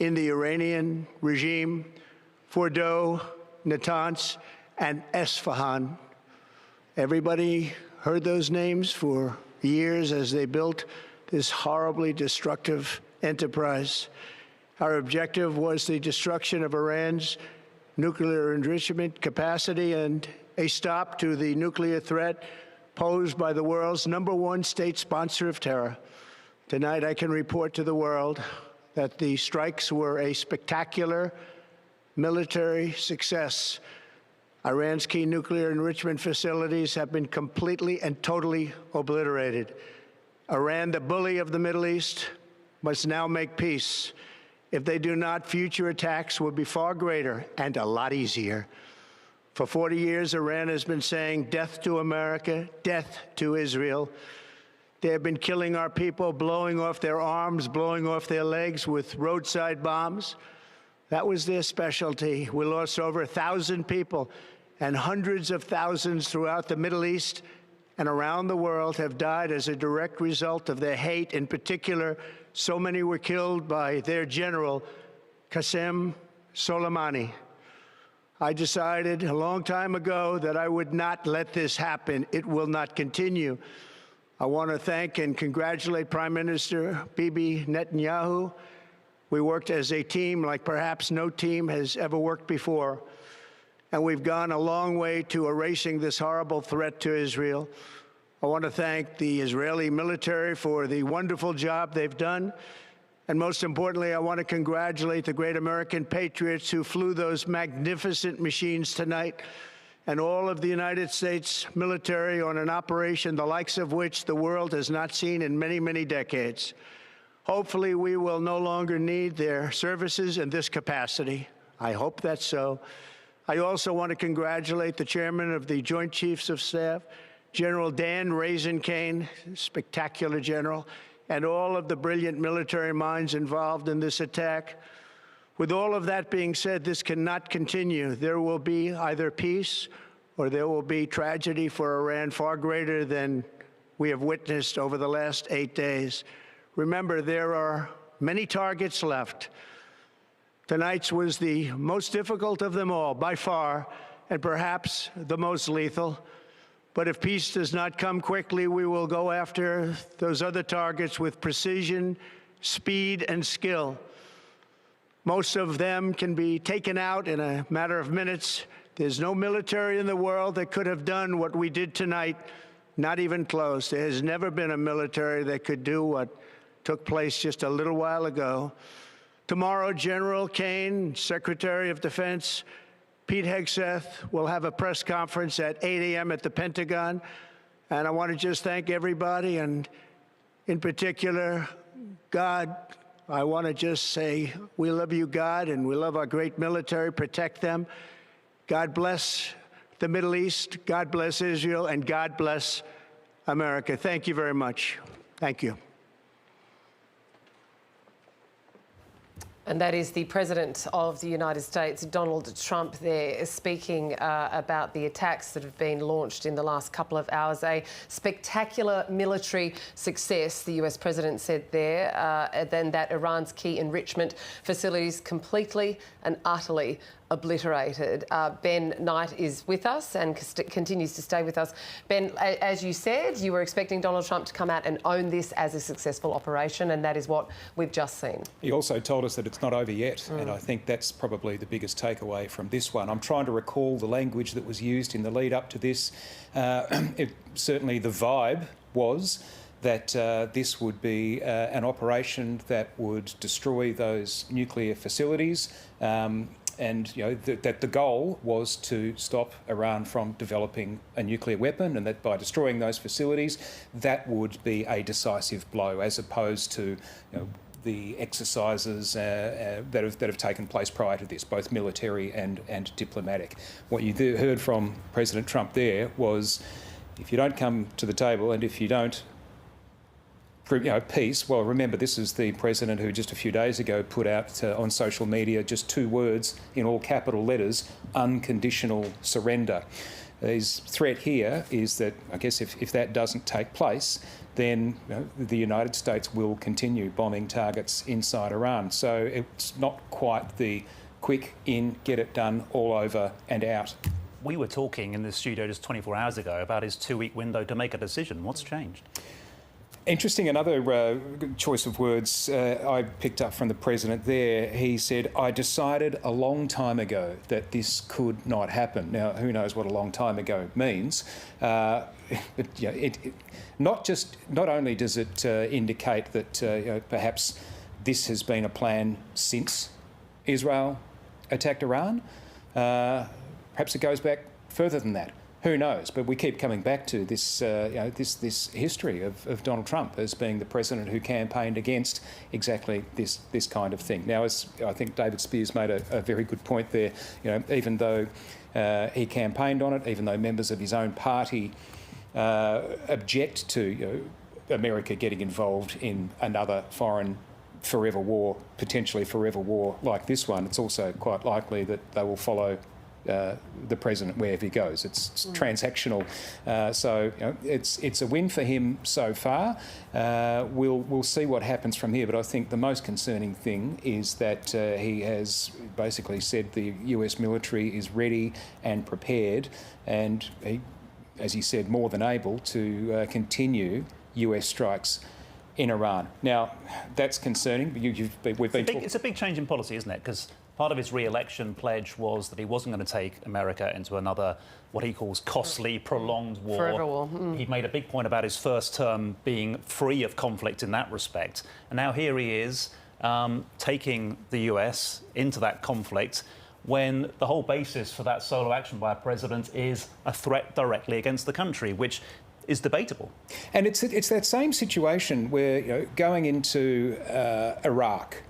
in the Iranian regime: Fordow, Natanz, and Esfahan. Everybody heard those names for years as they built this horribly destructive enterprise. Our objective was the destruction of Iran's nuclear enrichment capacity and a stop to the nuclear threat posed by the world's #1 state sponsor of terror. Tonight, I can report to the world that the strikes were a spectacular military success. Iran's key nuclear enrichment facilities have been completely and totally obliterated. Iran, the bully of the Middle East, must now make peace. If they do not, future attacks will be far greater and a lot easier. For 40 years, Iran has been saying death to America, death to Israel. They have been killing our people, blowing off their arms, blowing off their legs with roadside bombs. That was their specialty. We lost over 1,000 people, and hundreds of thousands throughout the Middle East and around the world have died as a direct result of their hate. In particular, so many were killed by their general, Qasem Soleimani. I decided a long time ago that I would not let this happen. It will not continue. I want to thank and congratulate Prime Minister Bibi Netanyahu. We worked as a team like perhaps no team has ever worked before. And we've gone a long way to erasing this horrible threat to Israel. I want to thank the Israeli military for the wonderful job they've done. And most importantly, I want to congratulate the great American patriots who flew those magnificent machines tonight, and all of the United States military on an operation the likes of which the world has not seen in many, many decades. Hopefully, we will no longer need their services in this capacity. I hope that's so. I also want to congratulate the chairman of the Joint Chiefs of Staff, General Dan Raisin-Kane, spectacular general, and all of the brilliant military minds involved in this attack. With all of that being said, this cannot continue. There will be either peace or there will be tragedy for Iran far greater than we have witnessed over the last 8 days. Remember, there are many targets left. Tonight's was the most difficult of them all, by far, and perhaps the most lethal. But if peace does not come quickly, we will go after those other targets with precision, speed, and skill. Most of them can be taken out in a matter of minutes. There's no military in the world that could have done what we did tonight, not even close. There has never been a military that could do what took place just a little while ago. Tomorrow, General Kane, Secretary of Defense, Pete Hegseth will have a press conference at 8 a.m. at the Pentagon. And I want to just thank everybody, and in particular, God. I want to just say we love you, God, and we love our great military. Protect them. God bless the Middle East. God bless Israel. And God bless America. Thank you very much. Thank you. And that is the President of the United States, Donald Trump, there speaking about the attacks that have been launched in the last couple of hours. A spectacular military success, the US President said there, then that Iran's key enrichment facilities completely and utterly obliterated. Ben Knight is with us and continues to stay with us. Ben, as you said, you were expecting Donald Trump to come out and own this as a successful operation, and that is what we've just seen. He also told us that it's not over yet, and I think that's probably the biggest takeaway from this one. I'm trying to recall the language that was used in the lead up to this. Certainly the vibe was that this would be an operation that would destroy those nuclear facilities, and that the goal was to stop Iran from developing a nuclear weapon, and that by destroying those facilities, that would be a decisive blow, as opposed to the exercises that have taken place prior to this, both military and diplomatic. What you heard from President Trump there was, if you don't come to the table and if you don't peace. Well, remember, this is the president who just a few days ago put out on social media just 2 words in all capital letters: unconditional surrender. His threat here is that, I guess, if that doesn't take place, then the United States will continue bombing targets inside Iran. So it's not quite the quick in, get it done, all over and out. We were talking in the studio just 24 hours ago about his 2-week window to make a decision. What's changed? Interesting, another choice of words I picked up from the president there. He said, "I decided a long time ago that this could not happen." Now, who knows what a long time ago means? Not only does it indicate that perhaps this has been a plan since Israel attacked Iran, perhaps it goes back further than that. Who knows? But we keep coming back to this, this history of Donald Trump as being the president who campaigned against exactly this kind of thing. Now, as I think David Spears made a very good point there, even though he campaigned on it, even though members of his own party object to America getting involved in another foreign forever war, potentially forever war like this one, it's also quite likely that they will follow the president wherever he goes. It's transactional, so it's a win for him so far. We'll see what happens from here. But I think the most concerning thing is that he has basically said the US military is ready and prepared, and he, as he said, more than able to continue US strikes in Iran. Now, that's concerning. It's a big change in policy, isn't it? Because part of his re-election pledge was that he wasn't going to take America into another, what he calls costly, prolonged war. Forever war. He made a big point about his first term being free of conflict in that respect. And now here he is taking the US into that conflict when the whole basis for that solo action by a president is a threat directly against the country, which is debatable. And it's that same situation where, going into Iraq,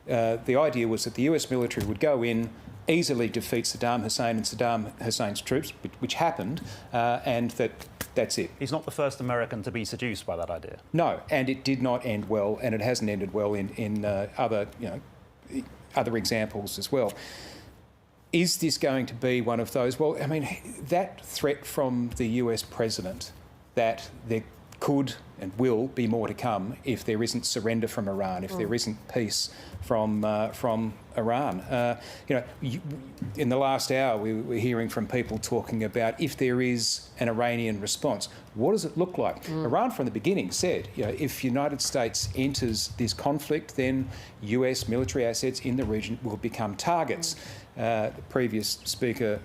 the idea was that the US military would go in, easily defeat Saddam Hussein and Saddam Hussein's troops, which happened, and that's it. He's not the first American to be seduced by that idea. No, and it did not end well, and it hasn't ended well in other examples as well. Is this going to be one of those? Well, I mean, that threat from the US president that there could and will be more to come if there isn't surrender from Iran, if there isn't peace from Iran. In the last hour, we were hearing from people talking about if there is an Iranian response, what does it look like? Iran, from the beginning, said, if the United States enters this conflict, then US military assets in the region will become targets. The previous speaker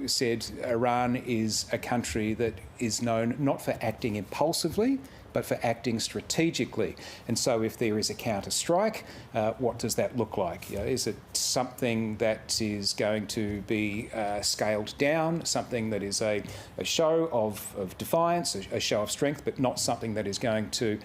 said Iran is a country that is known not for acting impulsively, but for acting strategically. And so if there is a counter-strike, what does that look like? Is it something that is going to be scaled down, something that is a show of defiance, a show of strength, but not something that is going to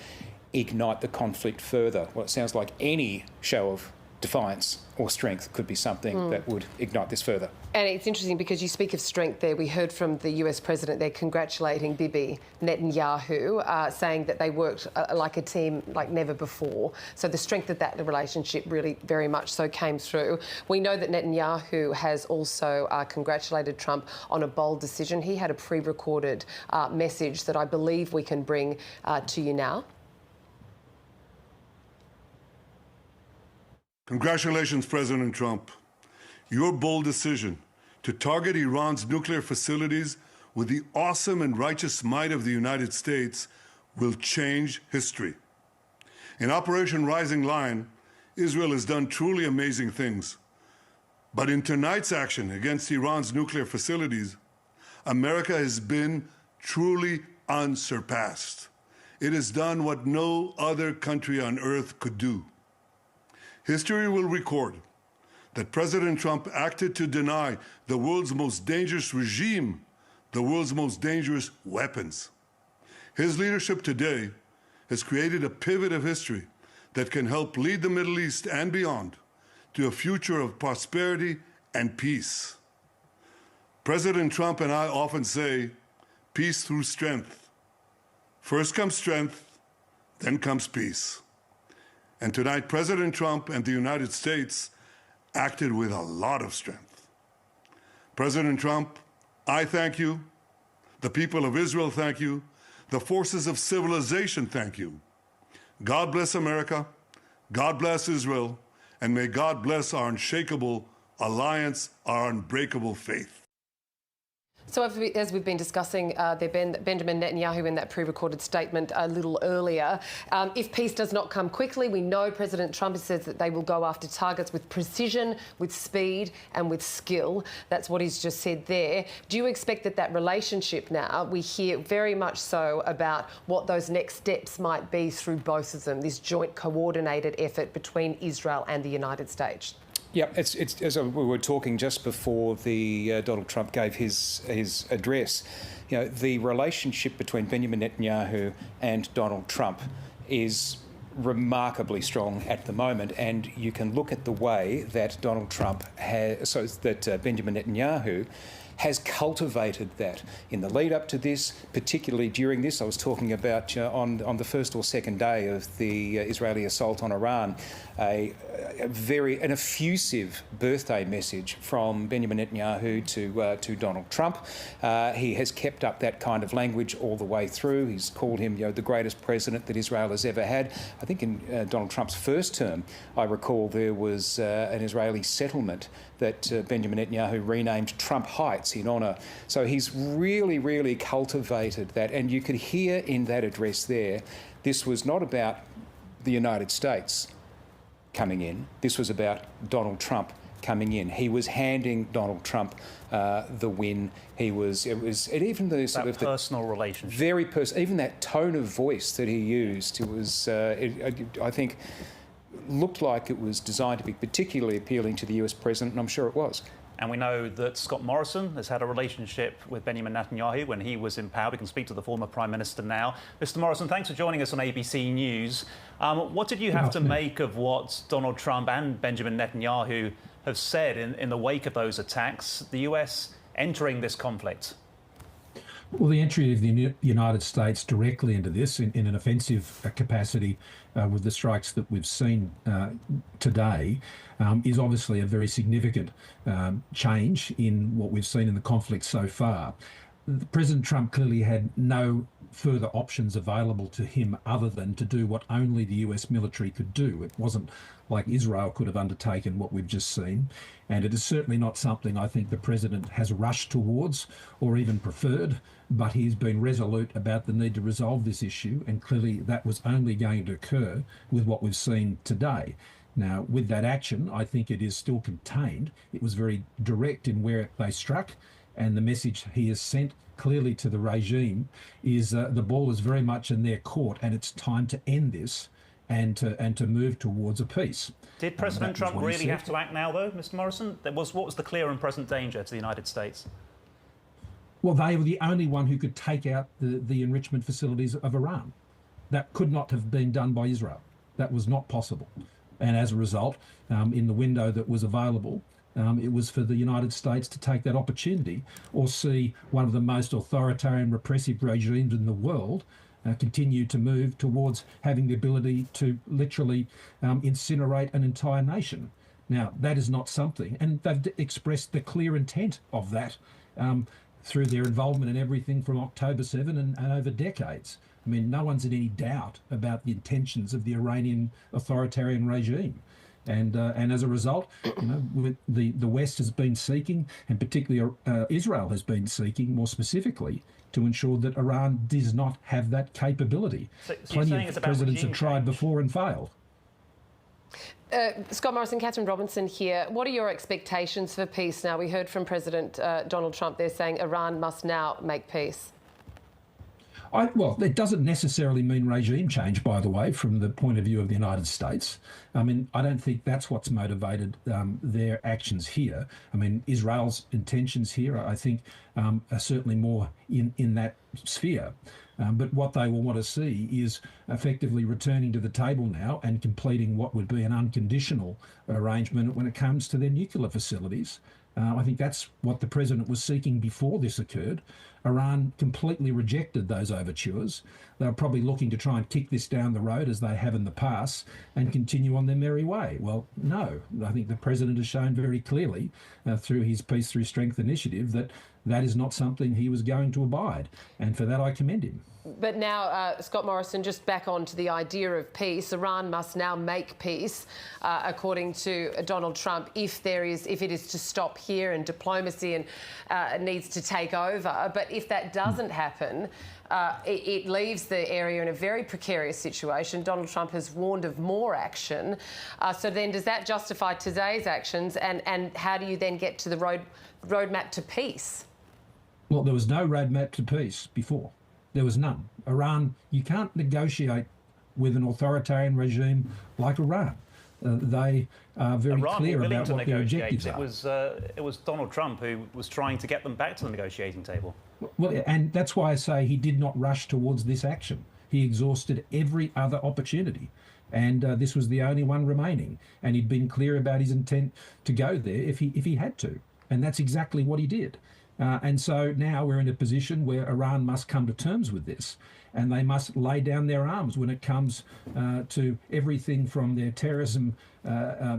ignite the conflict further? Well, it sounds like any show of defiance or strength could be something that would ignite this further. And it's interesting because you speak of strength there. We heard from the US president there congratulating Bibi Netanyahu, saying that they worked like a team like never before. So the strength of that relationship really very much so came through. We know that Netanyahu has also congratulated Trump on a bold decision. He had a pre-recorded message that I believe we can bring to you now. Congratulations, President Trump. Your bold decision to target Iran's nuclear facilities with the awesome and righteous might of the United States will change history. In Operation Rising Lion, Israel has done truly amazing things. But in tonight's action against Iran's nuclear facilities, America has been truly unsurpassed. it has done what no other country on earth could do. History will record that President Trump acted to deny the world's most dangerous regime the world's most dangerous weapons. His leadership today has created a pivot of history that can help lead the Middle East and beyond to a future of prosperity and peace. President Trump and I often say, peace through strength. First comes strength, then comes peace. And tonight, President Trump and the United States acted with a lot of strength. President Trump, I thank you. The people of Israel thank you. The forces of civilization thank you. God bless America. God bless Israel. And may God bless our unshakable alliance, our unbreakable faith. So as we've been discussing, Benjamin Netanyahu in that pre-recorded statement a little earlier, if peace does not come quickly, we know President Trump says that they will go after targets with precision, with speed and with skill. That's what he's just said there. Do you expect that that relationship now, we hear very much so about what those next steps might be through both of them, this joint coordinated effort between Israel and the United States? Yeah, it's as we were talking just before the Donald Trump gave his address. You know, the relationship between Benjamin Netanyahu and Donald Trump is remarkably strong at the moment, and you can look at the way that Donald Trump Benjamin Netanyahu has cultivated that in the lead up to this, particularly during this. I was talking about on the first or second day of the Israeli assault on Iran, an effusive birthday message from Benjamin Netanyahu to Donald Trump. He has kept up that kind of language all the way through. He's called him, the greatest president that Israel has ever had. I think in Donald Trump's first term, I recall there was an Israeli settlement that Benjamin Netanyahu renamed Trump Heights in honour. So he's really, really cultivated that. And you could hear in that address there, this was not about the United States coming in. This was about Donald Trump coming in. He was handing Donald Trump the win. Even the sort of personal relationship. Very personal. Even that tone of voice that he used, it was, I think, looked like it was designed to be particularly appealing to the US president, and I'm sure it was. And we know that Scott Morrison has had a relationship with Benjamin Netanyahu when he was in power. We can speak to the former Prime Minister now. Mr. Morrison, thanks for joining us on ABC News. What did you have to make of what Donald Trump and Benjamin Netanyahu have said in the wake of those attacks, the US entering this conflict? Well, the entry of the United States directly into this in an offensive capacity with the strikes that we've seen today is obviously a very significant change in what we've seen in the conflict so far. President Trump clearly had no further options available to him other than to do what only the US military could do. It wasn't like Israel could have undertaken what we've just seen. And it is certainly not something I think the president has rushed towards or even preferred, but he's been resolute about the need to resolve this issue. And clearly that was only going to occur with what we've seen today. Now, with that action, I think it is still contained. It was very direct in where they struck, and the message he has sent clearly to the regime is the ball is very much in their court, and it's time to end this and to move towards a peace. Did President Trump really have to act now, though, Mr. Morrison? What was the clear and present danger to the United States? Well, they were the only one who could take out the enrichment facilities of Iran. That could not have been done by Israel. That was not possible. And as a result, in the window that was available, it was for the United States to take that opportunity or see one of the most authoritarian, repressive regimes in the world continue to move towards having the ability to literally incinerate an entire nation. Now, that is not something, and they've expressed the clear intent of that through their involvement in everything from October 7 and over decades. I mean, no one's in any doubt about the intentions of the Iranian authoritarian regime. And as a result, the West has been seeking, and particularly Israel has been seeking more specifically, to ensure that Iran does not have that capability. So Plenty of presidents have tried before and failed. Scott Morrison, Catherine Robinson here. What are your expectations for peace now? We heard from President Donald Trump there saying Iran must now make peace. Well, it doesn't necessarily mean regime change, by the way, from the point of view of the United States. I mean, I don't think that's what's motivated their actions here. I mean, Israel's intentions here, I think, are certainly more in that sphere. But what they will want to see is effectively returning to the table now and completing what would be an unconditional arrangement when it comes to their nuclear facilities. I think that's what the president was seeking before this occurred. Iran completely rejected those overtures. They're probably looking to try and kick this down the road as they have in the past and continue on their merry way. Well, no. I think the president has shown very clearly through his Peace Through Strength initiative that that is not something he was going to abide. And for that, I commend him. But now, Scott Morrison, just back on to the idea of peace. Iran must now make peace, according to Donald Trump, if it is to stop here and diplomacy and needs to take over. But if that doesn't happen, it leaves the area in a very precarious situation. Donald Trump has warned of more action. So then does that justify today's actions? And how do you then get to the roadmap to peace? Well, there was no roadmap to peace before. There was none. Iran, you can't negotiate with an authoritarian regime like Iran. They are very clear about what their objectives are. It was Donald Trump who was trying to get them back to the negotiating table. Well, and that's why I say he did not rush towards this action. He exhausted every other opportunity. And this was the only one remaining. And he'd been clear about his intent to go there if he had to. And that's exactly what he did. And so now we're in a position where Iran must come to terms with this, and they must lay down their arms when it comes to everything from their terrorism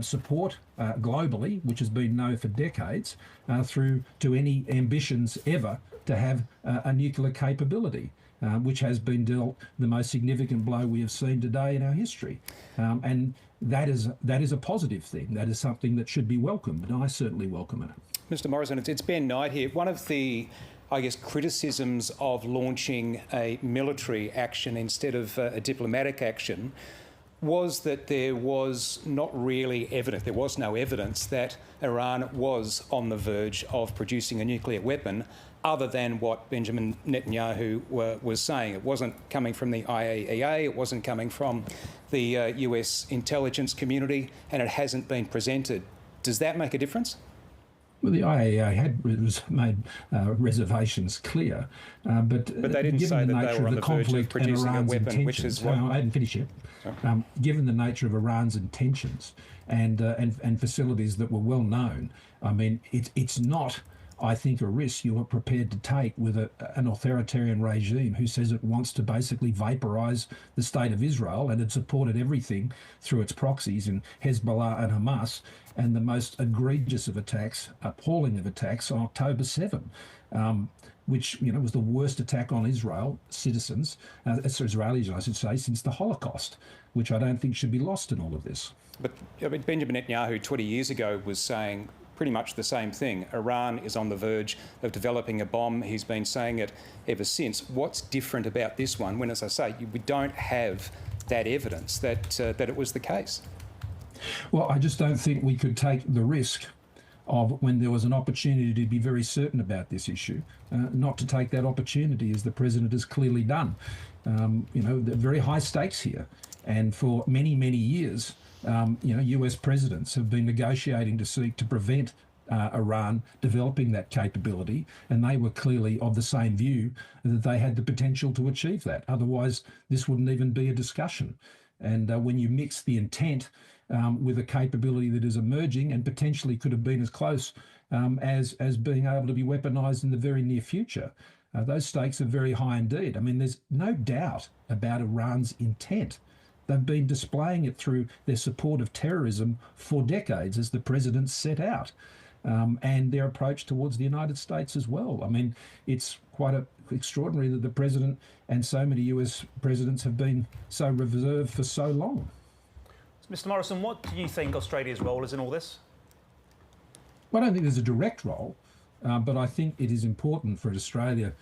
support globally, which has been known for decades, through to any ambitions ever to have a nuclear capability, which has been dealt the most significant blow we have seen today in our history. And that is a positive thing. That is something that should be welcomed, and I certainly welcome it. Mr. Morrison, it's Ben Knight here. One of the, I guess, criticisms of launching a military action instead of a diplomatic action was that there was not really evidence, there was no evidence that Iran was on the verge of producing a nuclear weapon other than what Benjamin Netanyahu was saying. It wasn't coming from the IAEA, it wasn't coming from the US intelligence community, and it hasn't been presented. Does that make a difference? Well, the IAEA had made reservations clear, but they didn't say that they were on the verge of producing a weapon, which is what... I hadn't finished yet. Given the nature of Iran's intentions and facilities that were well known, I mean, it's not, I think, a risk you are prepared to take with an authoritarian regime who says it wants to basically vaporise the state of Israel and had supported everything through its proxies in Hezbollah and Hamas, and the most egregious of attacks, appalling of attacks on October 7, which was the worst attack on Israel citizens, Israelis, I should say, since the Holocaust, which I don't think should be lost in all of this. But Benjamin Netanyahu 20 years ago was saying pretty much the same thing. Iran is on the verge of developing a bomb. He's been saying it ever since. What's different about this one when, as I say, we don't have that evidence that it was the case? Well, I just don't think we could take the risk of, when there was an opportunity to be very certain about this issue, not to take that opportunity, as the president has clearly done. There are very high stakes here. And for many, many years, US presidents have been negotiating to seek to prevent Iran developing that capability, and they were clearly of the same view that they had the potential to achieve that. Otherwise, this wouldn't even be a discussion. And when you mix the intent with a capability that is emerging and potentially could have been as close as being able to be weaponised in the very near future, those stakes are very high indeed. I mean, there's no doubt about Iran's intent. They've been displaying it through their support of terrorism for decades, as the president set out, and their approach towards the United States as well. I mean, it's quite extraordinary that the president and so many US presidents have been so reserved for so long. Mr. Morrison, what do you think Australia's role is in all this? Well, I don't think there's a direct role, but I think it is important for Australia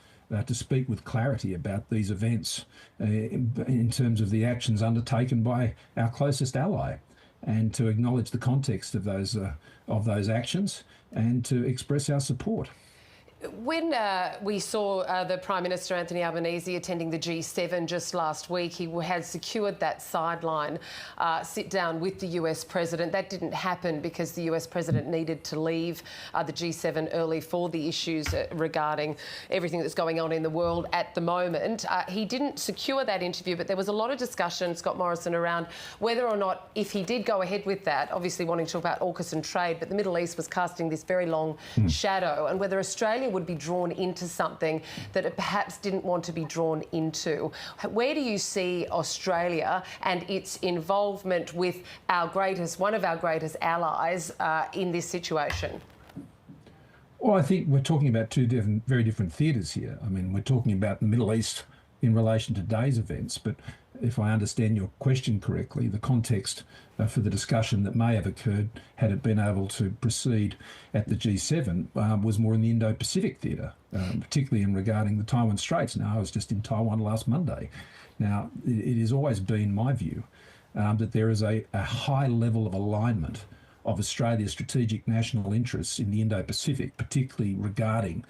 to speak with clarity about these events in terms of the actions undertaken by our closest ally, and to acknowledge the context of those actions and to express our support. When we saw the Prime Minister Anthony Albanese attending the G7 just last week, he had secured that sideline sit down with the US President. That didn't happen because the US President needed to leave the G7 early for the issues regarding everything that's going on in the world at the moment. He didn't secure that interview, but there was a lot of discussion, Scott Morrison, around whether or not, if he did go ahead with that, obviously wanting to talk about AUKUS and trade, but the Middle East was casting this very long shadow, and whether Australia would be drawn into something that it perhaps didn't want to be drawn into. Where do you see Australia and its involvement with one of our greatest allies in this situation? Well, I think we're talking about two very different theatres here. I mean, we're talking about the Middle East in relation to today's events, but if I understand your question correctly, the context for the discussion that may have occurred had it been able to proceed at the G7 was more in the Indo-Pacific theatre, particularly in regarding the Taiwan Straits. Now, I was just in Taiwan last Monday. Now, it has always been my view that there is a high level of alignment of Australia's strategic national interests in the Indo-Pacific, particularly regarding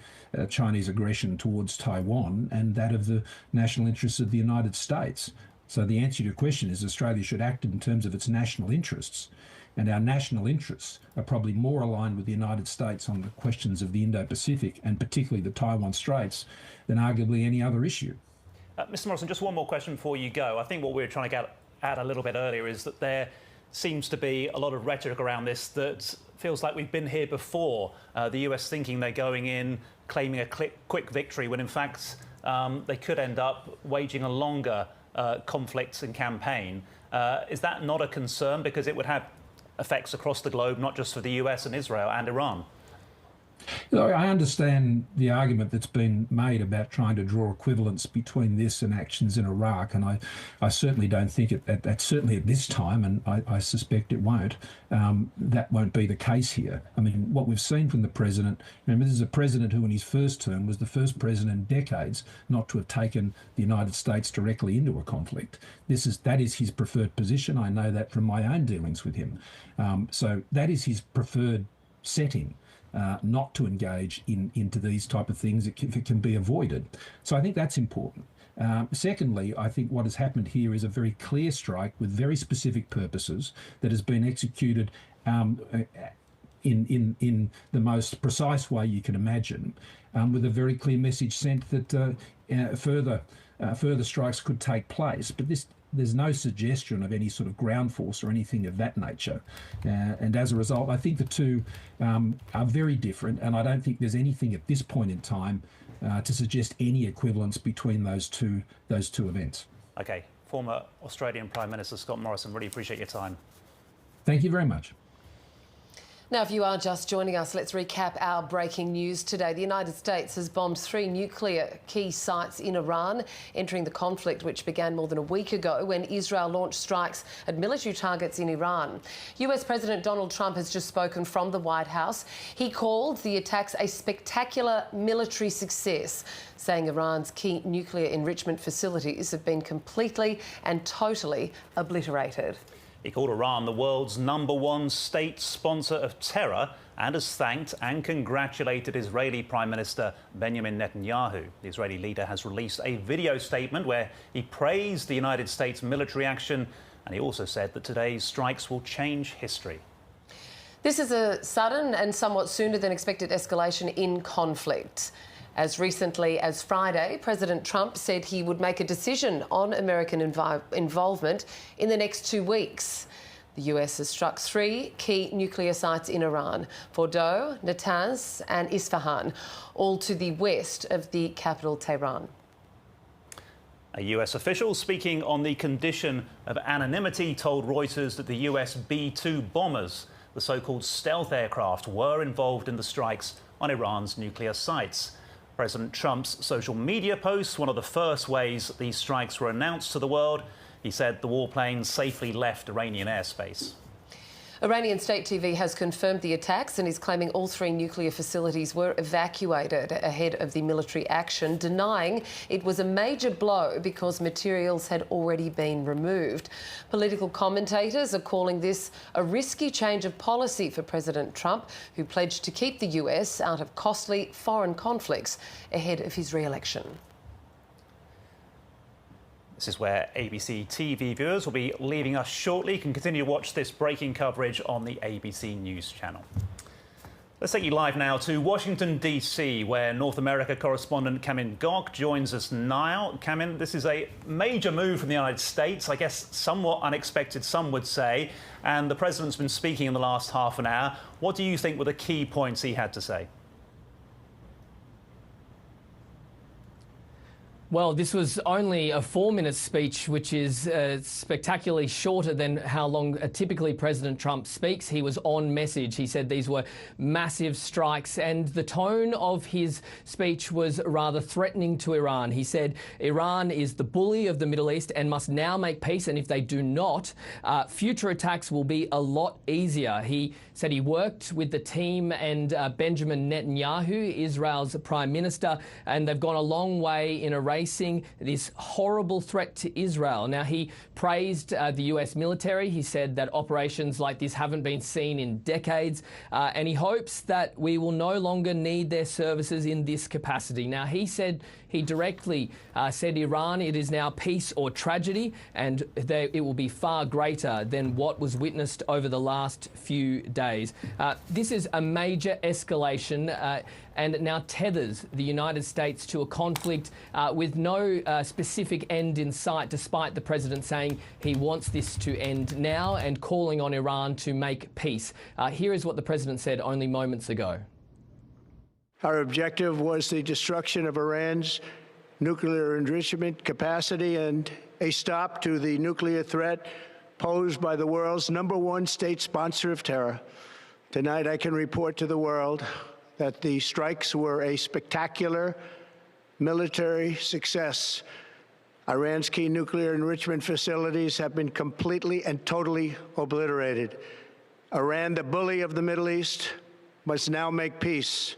Chinese aggression towards Taiwan, and that of the national interests of the United States. So the answer to your question is Australia should act in terms of its national interests, and our national interests are probably more aligned with the United States on the questions of the Indo-Pacific, and particularly the Taiwan Straits, than arguably any other issue. Mr. Morrison, just one more question before you go. I think what we were trying to get at a little bit earlier is that there seems to be a lot of rhetoric around this that feels like we've been here before. The US thinking they're going in, claiming a quick victory, when in fact they could end up waging a longer conflict and campaign. Is that not a concern? Because it would have effects across the globe, not just for the US and Israel and Iran. I understand the argument that's been made about trying to draw equivalence between this and actions in Iraq, and I certainly don't think that certainly at this time, and I suspect it won't, that won't be the case here. I mean, what we've seen from the President, remember, this is a President who in his first term was the first President in decades not to have taken the United States directly into a conflict. That is his preferred position. I know that from my own dealings with him. So that is his preferred setting. Not to engage into these type of things if it can be avoided. So I think that's important. Secondly, I think what has happened here is a very clear strike with very specific purposes that has been executed in the most precise way you can imagine, with a very clear message sent that further strikes could take place. But there's no suggestion of any sort of ground force or anything of that nature. And as a result, I think the two are very different, and I don't think there's anything at this point in time to suggest any equivalence between those two events. OK. Former Australian Prime Minister Scott Morrison, really appreciate your time. Thank you very much. Now, if you are just joining us, let's recap our breaking news today. The United States has bombed 3 nuclear key sites in Iran, entering the conflict which began more than a week ago when Israel launched strikes at military targets in Iran. US President Donald Trump has just spoken from the White House. He called the attacks a spectacular military success, saying Iran's key nuclear enrichment facilities have been completely and totally obliterated. He called Iran the world's #1 state sponsor of terror and has thanked and congratulated Israeli Prime Minister Benjamin Netanyahu. The Israeli leader has released a video statement where he praised the United States military action, and he also said that today's strikes will change history. This is a sudden and somewhat sooner than expected escalation in conflict. As recently as Friday, President Trump said he would make a decision on American involvement in the next 2 weeks. The US has struck 3 key nuclear sites in Iran: Fordow, Natanz and Isfahan, all to the west of the capital Tehran. A US official speaking on the condition of anonymity told Reuters that the US B-2 bombers, the so-called stealth aircraft, were involved in the strikes on Iran's nuclear sites. President Trump's social media posts, one of the first ways these strikes were announced to the world. He said the warplanes safely left Iranian airspace. Iranian state TV has confirmed the attacks and is claiming all 3 nuclear facilities were evacuated ahead of the military action, denying it was a major blow because materials had already been removed. Political commentators are calling this a risky change of policy for President Trump, who pledged to keep the US out of costly foreign conflicts ahead of his re-election. This is where ABC TV viewers will be leaving us shortly. You can continue to watch this breaking coverage on the ABC News channel. Let's take you live now to Washington, D.C., where North America correspondent Kamin Gok joins us now. Kamin, this is a major move from the United States, I guess somewhat unexpected, some would say, and the president's been speaking in the last half an hour. What do you think were the key points he had to say? Well, this was only a 4-minute speech, which is spectacularly shorter than how long typically President Trump speaks. He was on message. He said these were massive strikes, and the tone of his speech was rather threatening to Iran. He said Iran is the bully of the Middle East and must now make peace, and if they do not, future attacks will be a lot easier. He said he worked with the team and Benjamin Netanyahu, Israel's Prime Minister, and they've gone a long way in erasing this horrible threat to Israel. Now, he praised the US military. He said that operations like this haven't been seen in decades, and he hopes that we will no longer need their services in this capacity. Now, he directly said Iran, it is now peace or tragedy, and it will be far greater than what was witnessed over the last few days. This is a major escalation and now tethers the United States to a conflict with no specific end in sight, despite the president saying he wants this to end now and calling on Iran to make peace. Here is what the president said only moments ago. Our objective was the destruction of Iran's nuclear enrichment capacity and a stop to the nuclear threat posed by the world's #1 state sponsor of terror. Tonight, I can report to the world that the strikes were a spectacular military success. Iran's key nuclear enrichment facilities have been completely and totally obliterated. Iran, the bully of the Middle East, must now make peace.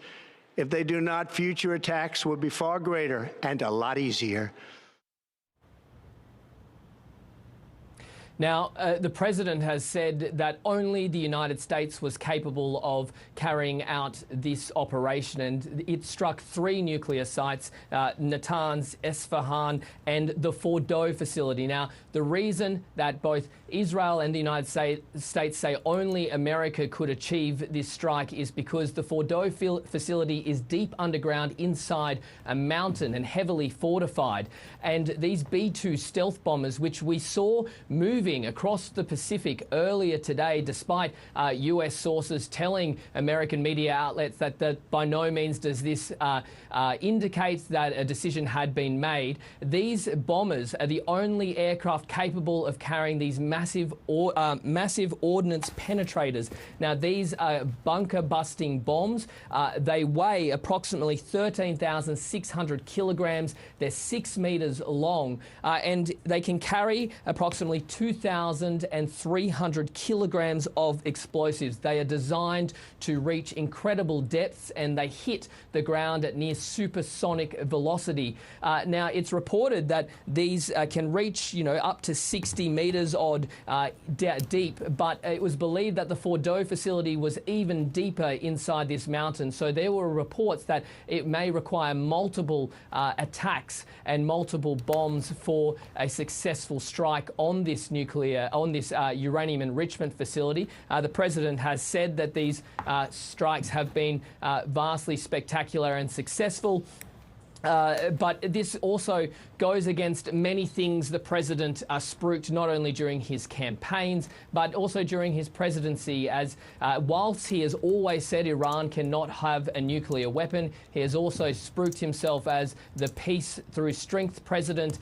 If they do not, future attacks will be far greater and a lot easier. Now, the president has said that only the United States was capable of carrying out this operation, and it struck 3 nuclear sites, Natanz, Esfahan, and the Fordow facility. Now, the reason that both Israel and the United States say only America could achieve this strike is because the Fordow facility is deep underground inside a mountain and heavily fortified. And these B-2 stealth bombers, which we saw moving across the Pacific earlier today, despite US sources telling American media outlets that by no means does this indicate that a decision had been made. These bombers are the only aircraft capable of carrying these massive ordnance penetrators. Now, these are bunker-busting bombs. They weigh approximately 13,600 kilograms. They're 6 meters long, and they can carry approximately 2,300 kilograms of explosives. They are designed to reach incredible depths, and they hit the ground at near supersonic velocity. Now, it's reported that these can reach, up to 60 meters odd deep, but it was believed that the Fordow facility was even deeper inside this mountain. So there were reports that it may require multiple attacks and multiple bombs for a successful strike on this uranium enrichment facility. The president has said that these strikes have been vastly spectacular and successful. But this also goes against many things the president spruiked not only during his campaigns, but also during his presidency, as whilst he has always said Iran cannot have a nuclear weapon, he has also spruiked himself as the peace through strength president,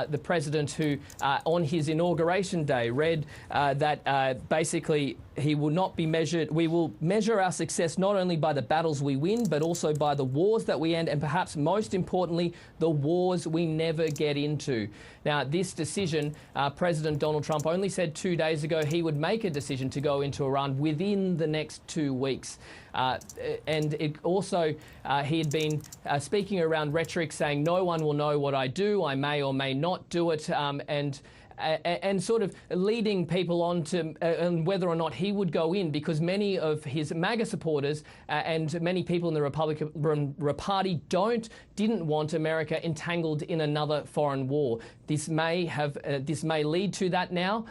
the president who on his inauguration day read that basically he will not be measured. We will measure our success not only by the battles we win, but also by the wars that we end, and perhaps most importantly, importantly, the wars we never get into. Now, this decision, President Donald Trump only said 2 days ago he would make a decision to go into Iran within the next 2 weeks. And it also, he had been speaking around rhetoric saying, no one will know what I do, I may or may not do it, and sort of leading people on to whether or not he would go in, because many of his MAGA supporters and many people in the Republican Party didn't want America entangled in another foreign war. This may lead to that now.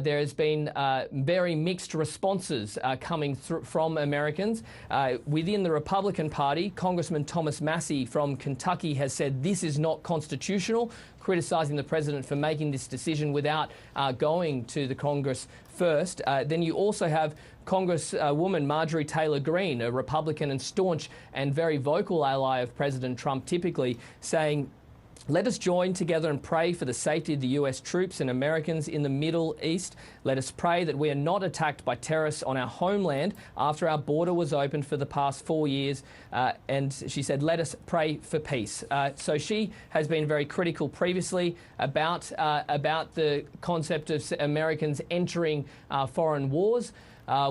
There has been very mixed responses coming from Americans. Within the Republican Party, Congressman Thomas Massie from Kentucky has said this is not constitutional, criticising the president for making this decision without going to the Congress first. Then you also have Congresswoman Marjorie Taylor Greene, a Republican and staunch and very vocal ally of President Trump typically, saying, let us join together and pray for the safety of the US troops and Americans in the Middle East. Let us pray that we are not attacked by terrorists on our homeland after our border was opened for the past 4 years. And she said, let us pray for peace. So she has been very critical previously about the concept of Americans entering foreign wars.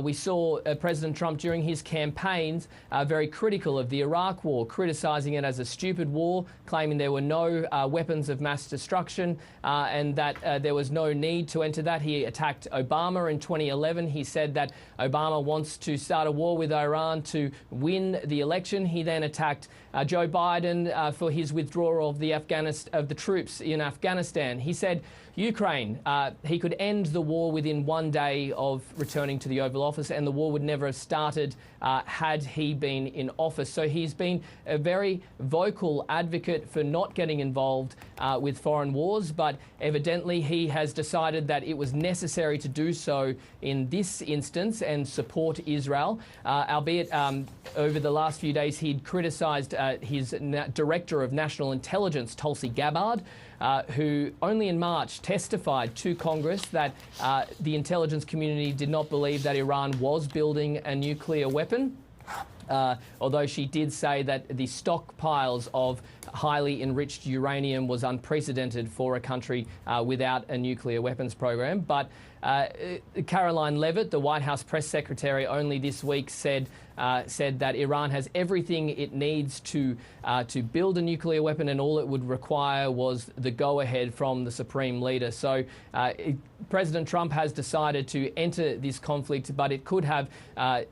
We saw President Trump during his campaigns very critical of the Iraq war, criticising it as a stupid war, claiming there were no weapons of mass destruction and that there was no need to enter that. He attacked Obama in 2011. He said that Obama wants to start a war with Iran to win the election. He then attacked Joe Biden for his withdrawal of the troops in Afghanistan. He said Ukraine, he could end the war within 1 day of returning to the Oval Office, and the war would never have started had he been in office. So he's been a very vocal advocate for not getting involved with foreign wars, but evidently he has decided that it was necessary to do so in this instance and support Israel, albeit over the last few days he'd criticised his Director of National Intelligence, Tulsi Gabbard, who only in March testified to Congress that the intelligence community did not believe that Iran was building a nuclear weapon. Although she did say that the stockpiles of highly enriched uranium was unprecedented for a country without a nuclear weapons program. But Caroline Leavitt, the White House press secretary, only this week said that Iran has everything it needs to build a nuclear weapon, and all it would require was the go-ahead from the supreme leader. So President Trump has decided to enter this conflict, but it could have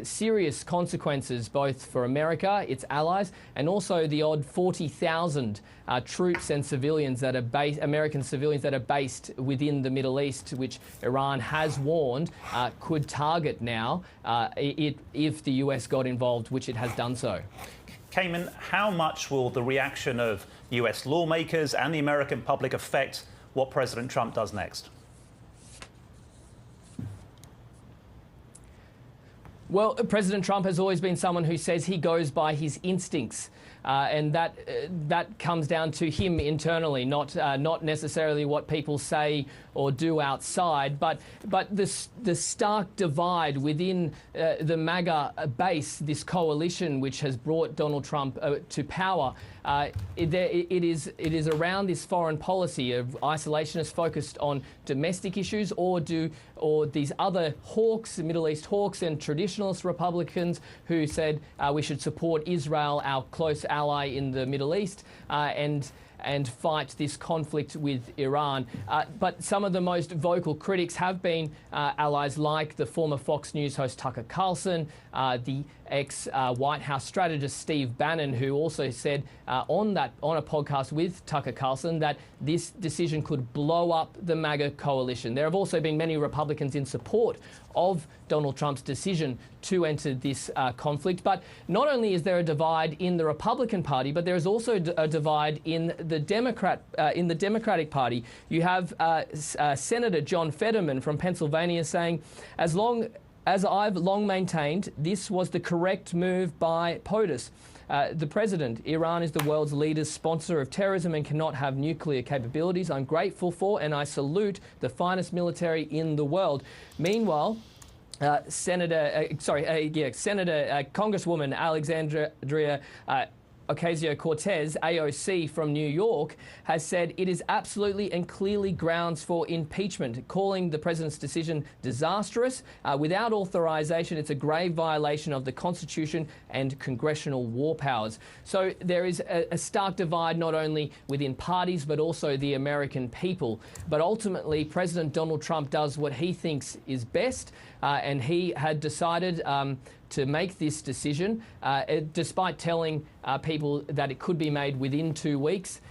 serious consequences both for America, its allies, and also the odd 40,000 troops and civilians that are American civilians that are based within the Middle East, which Iran has warned could target now if the US got involved, which it has done so. Cayman, how much will the reaction of US lawmakers and the American public affect what President Trump does next? Well, President Trump has always been someone who says he goes by his instincts. And that comes down to him internally, not necessarily what people say or do outside, but the stark divide within the MAGA base, this coalition which has brought Donald Trump to power. It is around this foreign policy of isolationists focused on domestic issues, or these other hawks, Middle East hawks and traditionalist Republicans who said we should support Israel, our close ally in the Middle East, and fight this conflict with Iran. But some of the most vocal critics have been allies like the former Fox News host Tucker Carlson, the ex-White House strategist Steve Bannon, who also said on a podcast with Tucker Carlson that this decision could blow up the MAGA coalition. There have also been many Republicans in support of Donald Trump's decision to enter this conflict. But not only is there a divide in the Republican Party, but there is also a divide in the Democratic Party. You have Senator John Fetterman from Pennsylvania saying, as I've long maintained, this was the correct move by POTUS. The president, Iran is the world's leading sponsor of terrorism and cannot have nuclear capabilities. I'm grateful for and I salute the finest military in the world. Meanwhile, Congresswoman Alexandria Ocasio-Cortez, AOC from New York, has said it is absolutely and clearly grounds for impeachment, calling the president's decision disastrous. Without authorization, it's a grave violation of the Constitution and congressional war powers. So there is a stark divide not only within parties but also the American people. But ultimately, President Donald Trump does what he thinks is best, and he had decided to make this decision, despite telling people that it could be made within 2 weeks,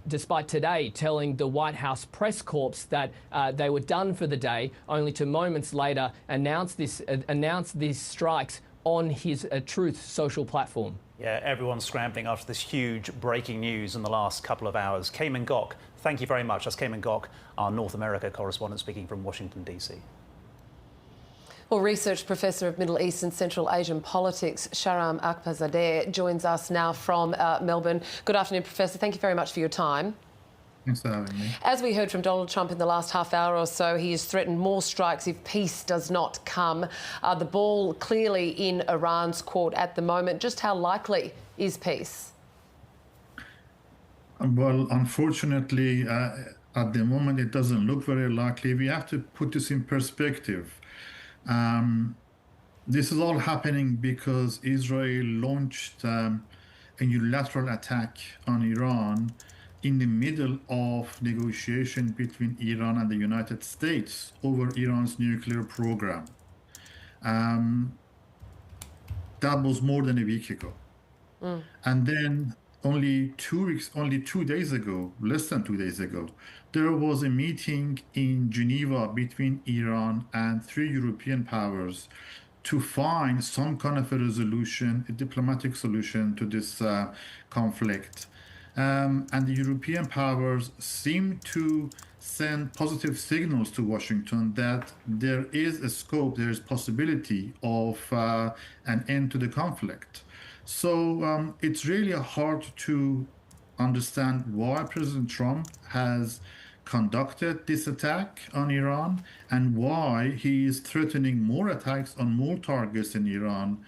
despite today telling the White House press corps that they were done for the day, only to moments later announce these strikes on his Truth social platform. Yeah, everyone's scrambling after this huge breaking news in the last couple of hours. Cayman Gok, thank you very much. That's Cayman Gok, our North America correspondent, speaking from Washington, D.C. Well, Research Professor of Middle East and Central Asian Politics, Shahram Akhbarzadeh, joins us now from Melbourne. Good afternoon, Professor. Thank you very much for your time. Thanks for having me. As we heard from Donald Trump in the last half hour or so, he has threatened more strikes if peace does not come. The ball clearly in Iran's court at the moment. Just how likely is peace? Well, unfortunately, at the moment, it doesn't look very likely. We have to put this in perspective. This is all happening because Israel launched a unilateral attack on Iran in the middle of negotiation between Iran and the United States over Iran's nuclear program. That was more than a week ago. And then only 2 days ago, less than 2 days ago, there was a meeting in Geneva between Iran and 3 European powers to find some kind of a resolution, a diplomatic solution to this conflict. And the European powers seem to send positive signals to Washington that there is a scope, there is possibility of an end to the conflict. So it's really hard to understand why President Trump has conducted this attack on Iran and why he is threatening more attacks on more targets in Iran.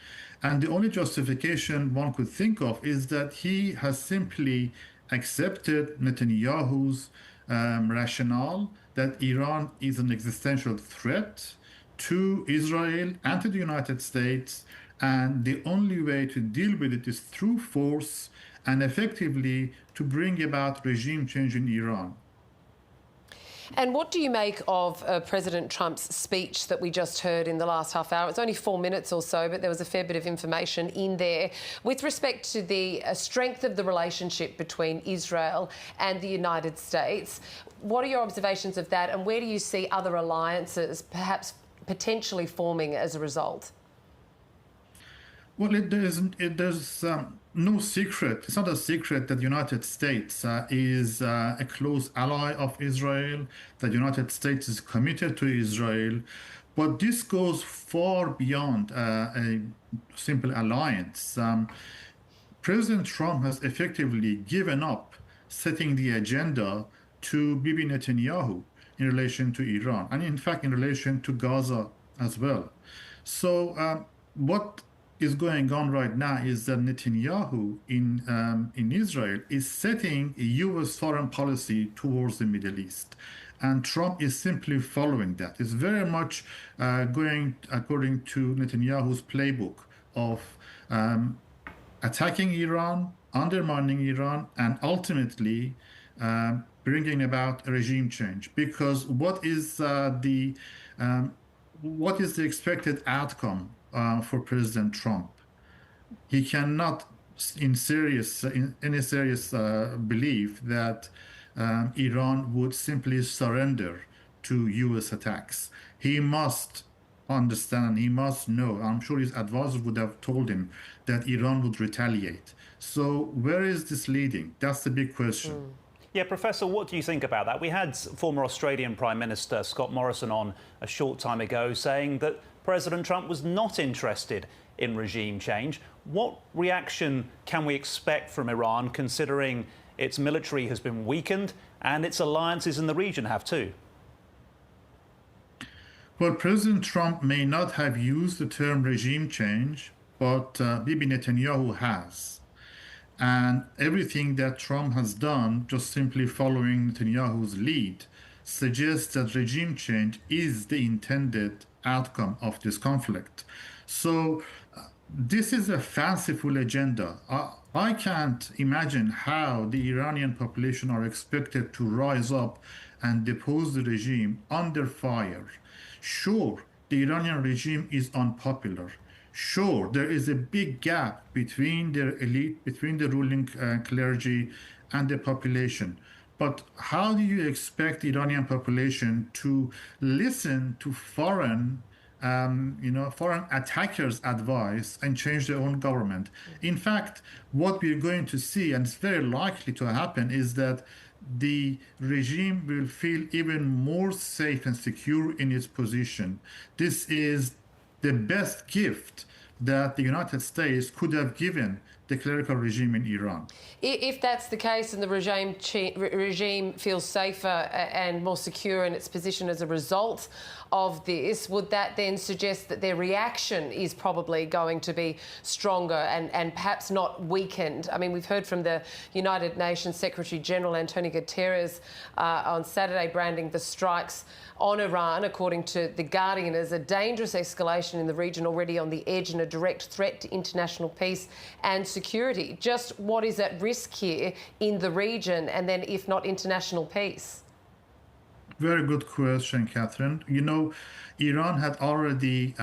And the only justification one could think of is that he has simply accepted Netanyahu's rationale that Iran is an existential threat to Israel and to the United States, and the only way to deal with it is through force and effectively to bring about regime change in Iran. And what do you make of President Trump's speech that we just heard in the last half hour? It's only 4 minutes or so, but there was a fair bit of information in there. With respect to the strength of the relationship between Israel and the United States, what are your observations of that, and where do you see other alliances perhaps potentially forming as a result? Well, there's no secret. It's not a secret that the United States is a close ally of Israel, that the United States is committed to Israel. But this goes far beyond a simple alliance. President Trump has effectively given up setting the agenda to Bibi Netanyahu in relation to Iran, and in fact in relation to Gaza as well. So what is going on right now is that Netanyahu in Israel is setting a U.S. foreign policy towards the Middle East. And Trump is simply following that. It's very much going according to Netanyahu's playbook of attacking Iran, undermining Iran, and ultimately bringing about a regime change. Because what is the expected outcome for President Trump? He cannot, in any serious belief, that Iran would simply surrender to U.S. attacks. He must understand, he must know, I'm sure his advisors would have told him that Iran would retaliate. So where is this leading? That's the big question. Yeah, Professor, what do you think about that? We had former Australian Prime Minister Scott Morrison on a short time ago saying that President Trump was not interested in regime change. What reaction can we expect from Iran, considering its military has been weakened and its alliances in the region have too? Well, President Trump may not have used the term regime change, but Bibi Netanyahu has. And everything that Trump has done, just simply following Netanyahu's lead, suggests that regime change is the intended outcome of this conflict. So this is a fanciful agenda. I can't imagine how the Iranian population are expected to rise up and depose the regime under fire. Sure, the Iranian regime is unpopular. Sure, there is a big gap between their elite, between the ruling clergy and the population. But how do you expect the Iranian population to listen to foreign attackers' advice and change their own government? In fact, what we're going to see, and it's very likely to happen, is that the regime will feel even more safe and secure in its position. This is the best gift that the United States could have given the clerical regime in Iran. If that's the case and the regime feels safer and more secure in its position as a result of this, would that then suggest that their reaction is probably going to be stronger and perhaps not weakened? I mean, we've heard from the United Nations Secretary General Antonio Guterres on Saturday branding the strikes on Iran, according to The Guardian, as a dangerous escalation in the region already on the edge and a direct threat to international peace and security. Just what is at risk here in the region, and then if not international peace? Very good question, Catherine. You know, Iran had already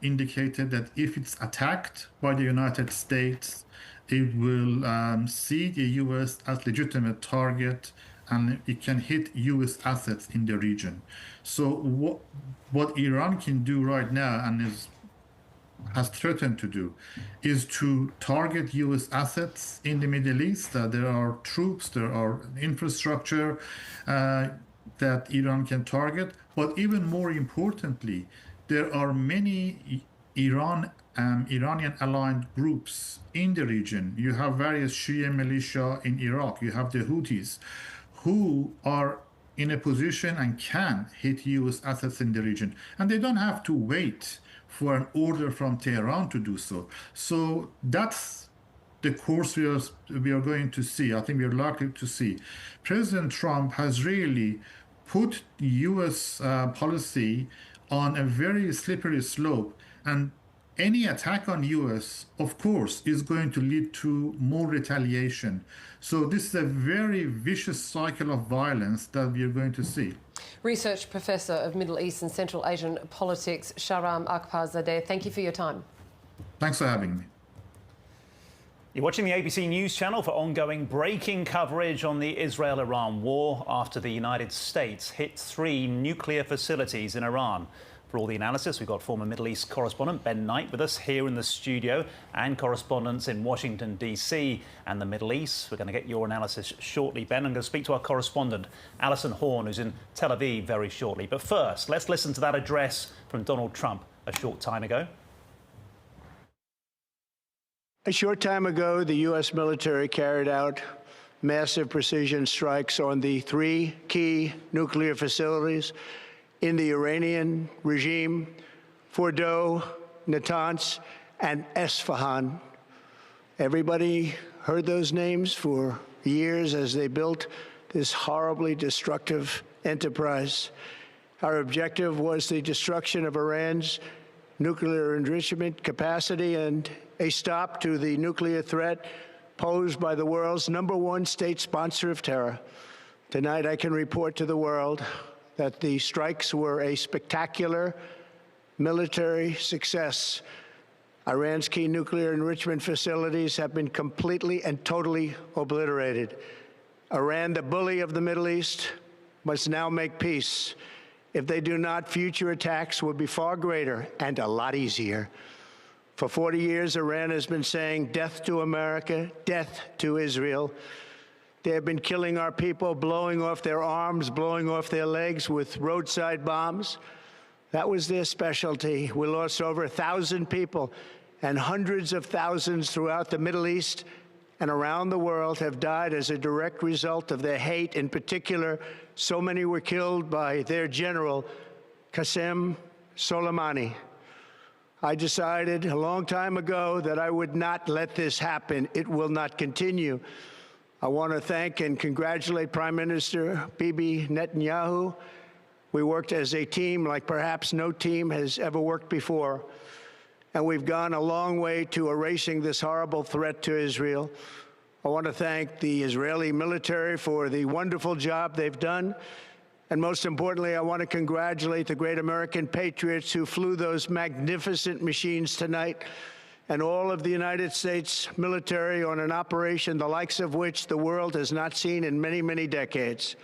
indicated that if it's attacked by the United States, it will see the U.S. as legitimate target, and it can hit U.S. assets in the region. So what Iran can do right now, and has threatened to do, is to target U.S. assets in the Middle East. There are troops, there are infrastructure that Iran can target. But even more importantly, there are many Iranian aligned groups in the region. You have various Shia militia in Iraq. You have the Houthis, who are in a position and can hit U.S. assets in the region. And they don't have to wait for an order from Tehran to do so. So that's the course we are going to see. I think we are likely to see. President Trump has really put U.S. policy on a very slippery slope, and any attack on U.S., of course, is going to lead to more retaliation. So this is a very vicious cycle of violence that we are going to see. Research Professor of Middle East and Central Asian Politics, Shahram Akbarzadeh, thank you for your time. Thanks for having me. You're watching the ABC News channel for ongoing breaking coverage on the Israel-Iran war after the United States hit 3 nuclear facilities in Iran. For all the analysis, we've got former Middle East correspondent Ben Knight with us here in the studio, and correspondents in Washington, D.C. and the Middle East. We're going to get your analysis shortly, Ben. I'm going to speak to our correspondent, Alison Horn, who's in Tel Aviv, very shortly. But first, let's listen to that address from Donald Trump a short time ago. A short time ago, the U.S. military carried out massive precision strikes on the 3 key nuclear facilities in the Iranian regime: Fordow, Natanz, and Esfahan. Everybody heard those names for years as they built this horribly destructive enterprise. Our objective was the destruction of Iran's nuclear enrichment capacity and a stop to the nuclear threat posed by the world's #1 state sponsor of terror. Tonight, I can report to the world that the strikes were a spectacular military success. Iran's key nuclear enrichment facilities have been completely and totally obliterated. Iran, the bully of the Middle East, must now make peace. If they do not, future attacks will be far greater and a lot easier. For 40 years, Iran has been saying death to America, death to Israel. They have been killing our people, blowing off their arms, blowing off their legs with roadside bombs. That was their specialty. We lost over 1,000 people, and hundreds of thousands throughout the Middle East and around the world have died as a direct result of their hate. In particular, so many were killed by their general, Qasem Soleimani. I decided a long time ago that I would not let this happen. It will not continue. I want to thank and congratulate Prime Minister Bibi Netanyahu. We worked as a team like perhaps no team has ever worked before. And we've gone a long way to erasing this horrible threat to Israel. I want to thank the Israeli military for the wonderful job they've done. And most importantly, I want to congratulate the great American patriots who flew those magnificent machines tonight, and all of the United States military on an operation the likes of which the world has not seen in many, many decades.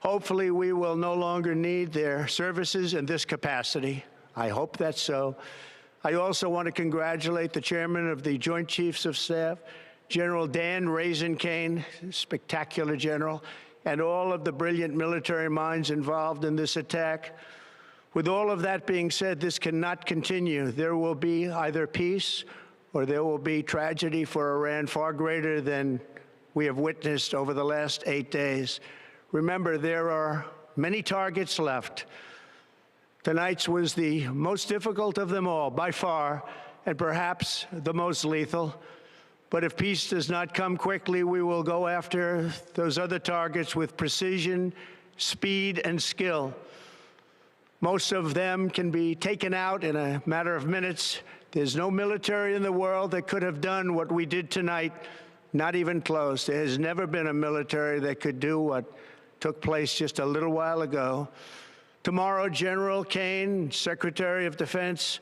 Hopefully, we will no longer need their services in this capacity. I hope that's so. I also want to congratulate the chairman of the Joint Chiefs of Staff, General Dan Raising-Kane, spectacular general, and all of the brilliant military minds involved in this attack. With all of that being said, this cannot continue. There will be either peace or there will be tragedy for Iran far greater than we have witnessed over the last 8 days. Remember, there are many targets left. Tonight's was the most difficult of them all, by far, and perhaps the most lethal. But if peace does not come quickly, we will go after those other targets with precision, speed, and skill. Most of them can be taken out in a matter of minutes. There's no military in the world that could have done what we did tonight, not even close. There has never been a military that could do what took place just a little while ago. Tomorrow, General Kane, Secretary of Defense,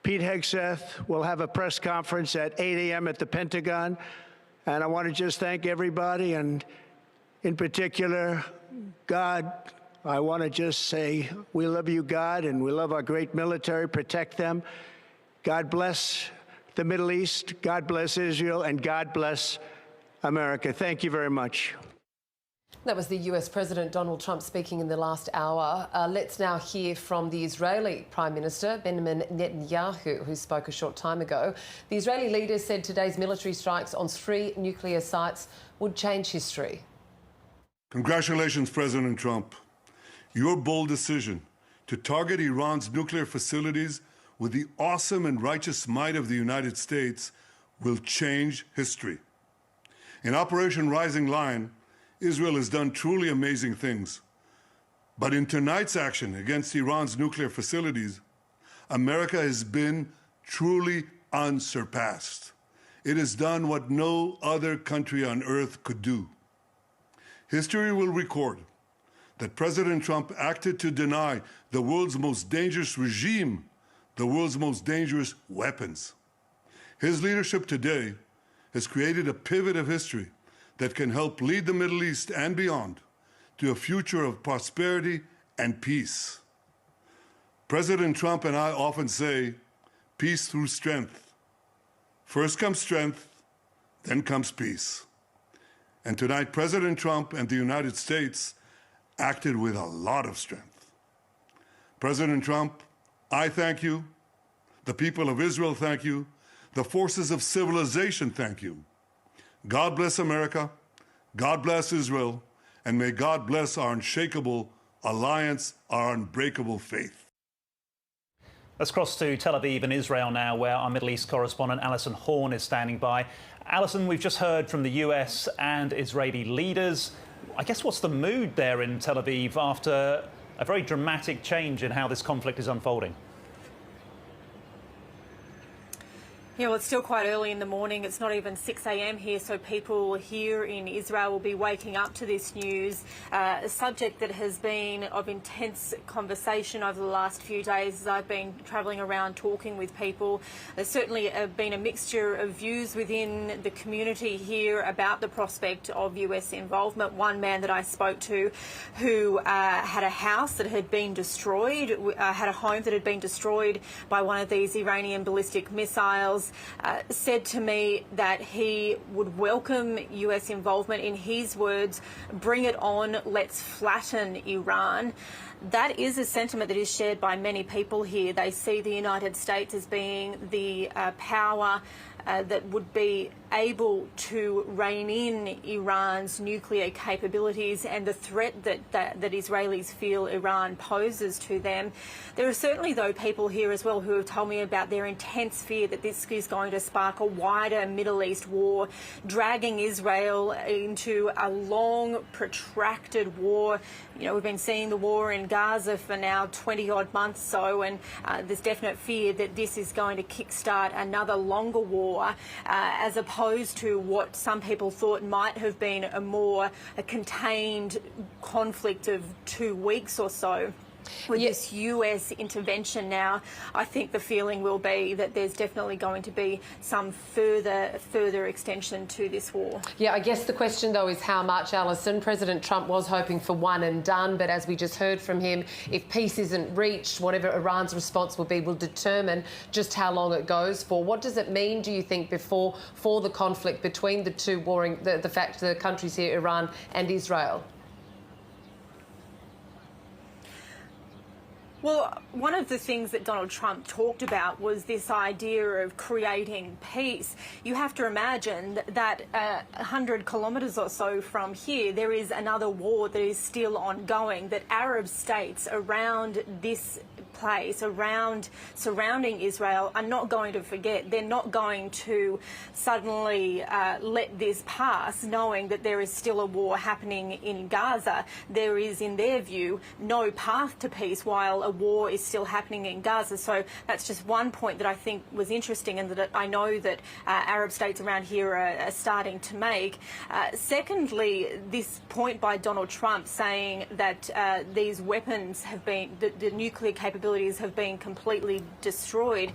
Pete Hegseth will have a press conference at 8 a.m. at the Pentagon. And I want to just thank everybody, and in particular, God. I want to just say we love you, God, and we love our great military. Protect them. God bless the Middle East. God bless Israel, and God bless America. Thank you very much. That was the US President Donald Trump speaking in the last hour. Let's now hear from the Israeli Prime Minister, Benjamin Netanyahu, who spoke a short time ago. The Israeli leader said today's military strikes on 3 nuclear sites would change history. Congratulations, President Trump. Your bold decision to target Iran's nuclear facilities with the awesome and righteous might of the United States will change history. In Operation Rising Lion, Israel has done truly amazing things. But in tonight's action against Iran's nuclear facilities, America has been truly unsurpassed. It has done what no other country on earth could do. History will record that President Trump acted to deny the world's most dangerous regime the world's most dangerous weapons. His leadership today has created a pivot of history that can help lead the Middle East and beyond to a future of prosperity and peace. President Trump and I often say, peace through strength. First comes strength, then comes peace. And tonight, President Trump and the United States acted with a lot of strength. President Trump, I thank you. The people of Israel thank you. The forces of civilization thank you. God bless America, God bless Israel, and may God bless our unshakable alliance, our unbreakable faith. Let's cross to Tel Aviv in Israel now, where our Middle East correspondent Alison Horn is standing by. Alison, we've just heard from the US and Israeli leaders. I guess what's the mood there in Tel Aviv after a very dramatic change in how this conflict is unfolding? Yeah, well, it's still quite early in the morning. It's not even 6 a.m. here, so people here in Israel will be waking up to this news. A subject that has been of intense conversation over the last few days as I've been travelling around talking with people. There's certainly been a mixture of views within the community here about the prospect of US involvement. One man that I spoke to who had a house that had been destroyed, had a home that had been destroyed by one of these Iranian ballistic missiles, said to me that he would welcome US involvement. In his words, bring it on, let's flatten Iran. That is a sentiment that is shared by many people here. They see the United States as being the power that would be able to rein in Iran's nuclear capabilities and the threat that Israelis feel Iran poses to them. There are certainly, though, people here as well who have told me about their intense fear that this is going to spark a wider Middle East war, dragging Israel into a long, protracted war. You know, we've been seeing the war in Gaza for now 20-odd months so, and there's definite fear that this is going to kickstart another longer war, as opposed to what some people thought might have been a contained conflict of 2 weeks or so. With this US intervention now, I think the feeling will be that there's definitely going to be some further extension to this war. Yeah, I guess the question, though, is how much, Alison. President Trump was hoping for one and done, but as we just heard from him, if peace isn't reached, whatever Iran's response will be will determine just how long it goes for. What does it mean, do you think, for the conflict between the two warring, the countries here, Iran and Israel? Well, one of the things that Donald Trump talked about was this idea of creating peace. You have to imagine that 100 kilometres or so from here, there is another war that is still ongoing, that Arab states around this place, surrounding Israel, are not going to forget. They're not going to suddenly let this pass, knowing that there is still a war happening in Gaza. There is, in their view, no path to peace while a war is still happening in Gaza. So that's just one point that I think was interesting and that I know that Arab states around here are starting to make. Secondly, this point by Donald Trump saying that these weapons have been, the nuclear capabilities have been completely destroyed.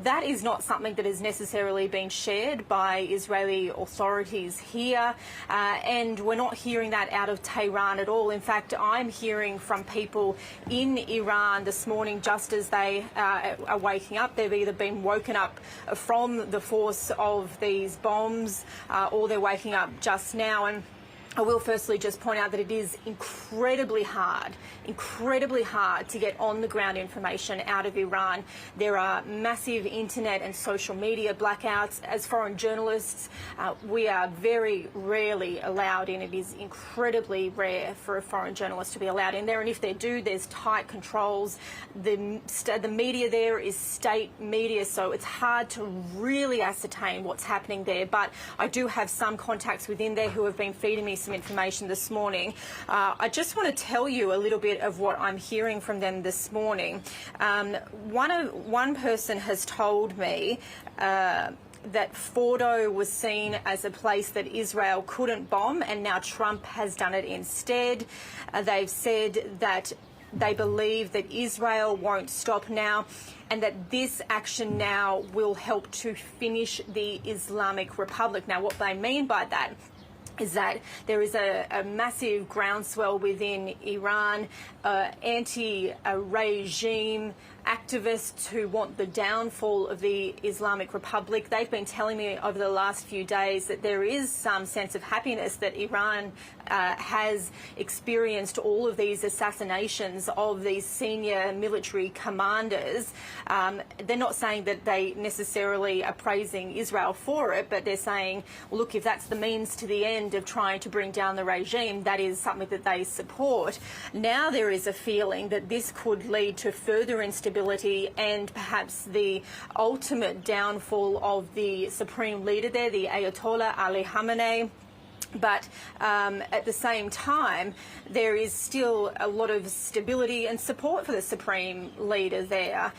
That is not something that has necessarily been shared by Israeli authorities here, and we're not hearing that out of Tehran at all. In fact, I'm hearing from people in Iran this morning, just as they are waking up. They've either been woken up from the force of these bombs or they're waking up just now. And I will firstly just point out that it is incredibly hard to get on-the-ground information out of Iran. There are massive internet and social media blackouts. As foreign journalists, we are very rarely allowed in. It is incredibly rare for a foreign journalist to be allowed in there, and if they do, there's tight controls. The media there is state media, so it's hard to really ascertain what's happening there, but I do have some contacts within there who have been feeding me some information this morning. I just want to tell you a little bit of what I'm hearing from them this morning. One person has told me that Fordo was seen as a place that Israel couldn't bomb, and now Trump has done it instead. They've said that they believe that Israel won't stop now, and that this action now will help to finish the Islamic Republic. Now, what they mean by that is that there is a massive groundswell within Iran, anti-regime activists who want the downfall of the Islamic Republic. They've been telling me over the last few days that there is some sense of happiness that Iran has experienced all of these assassinations of these senior military commanders. They're not saying that they necessarily are praising Israel for it, but they're saying, well, look, if that's the means to the end of trying to bring down the regime, that is something that they support. Now there is a feeling that this could lead to further instability and perhaps the ultimate downfall of the supreme leader there, the Ayatollah Ali Khamenei. But at the same time, there is still a lot of stability and support for the Supreme Leader there.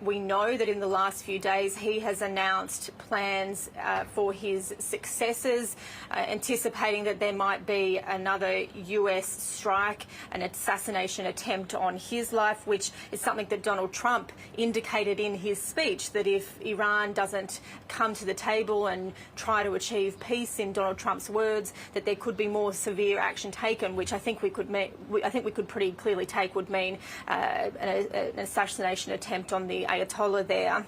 We know that in the last few days he has announced plans for his successors, anticipating that there might be another US strike, an assassination attempt on his life, which is something that Donald Trump indicated in his speech, that if Iran doesn't come to the table and try to achieve peace, in Donald Trump's words, that there could be more severe action taken, which I think we could pretty clearly take would mean an assassination attempt on the Ayatollah there.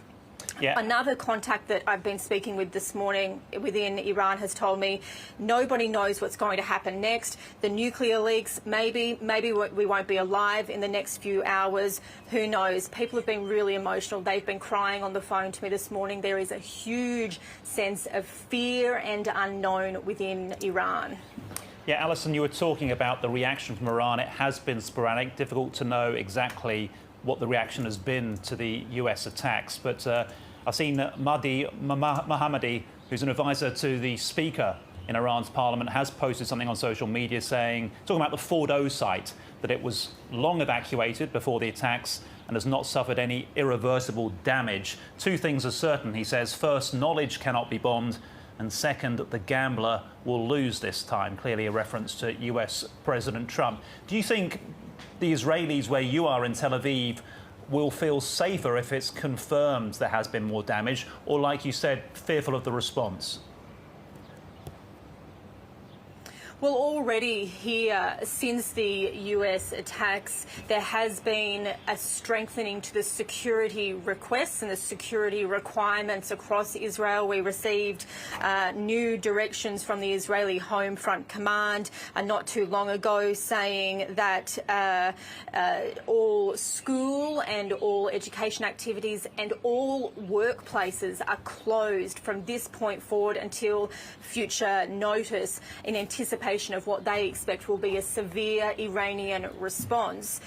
Yeah. Another contact that I've been speaking with this morning within Iran has told me nobody knows what's going to happen next. The nuclear leaks, maybe we won't be alive in the next few hours. Who knows? People have been really emotional. They've been crying on the phone to me this morning. There is a huge sense of fear and unknown within Iran. Yeah, Alison, you were talking about the reaction from Iran. It has been sporadic, difficult to know exactly what the reaction has been to the US attacks. But I've seen Mahdi Mohammadi, who's an advisor to the Speaker in Iran's parliament, has posted something on social media talking about the Fordo site, that it was long evacuated before the attacks and has not suffered any irreversible damage. Two things are certain, he says. First, knowledge cannot be bombed. And second, the gambler will lose this time, clearly a reference to US President Trump. Do you think the Israelis, where you are in Tel Aviv, will feel safer if it's confirmed there has been more damage, or, like you said, fearful of the response? Well, already here, since the US attacks, there has been a strengthening to the security requests and the security requirements across Israel. We received new directions from the Israeli Home Front Command not too long ago, saying that all school and all education activities and all workplaces are closed from this point forward until future notice, in anticipation of what they expect will be a severe Iranian response.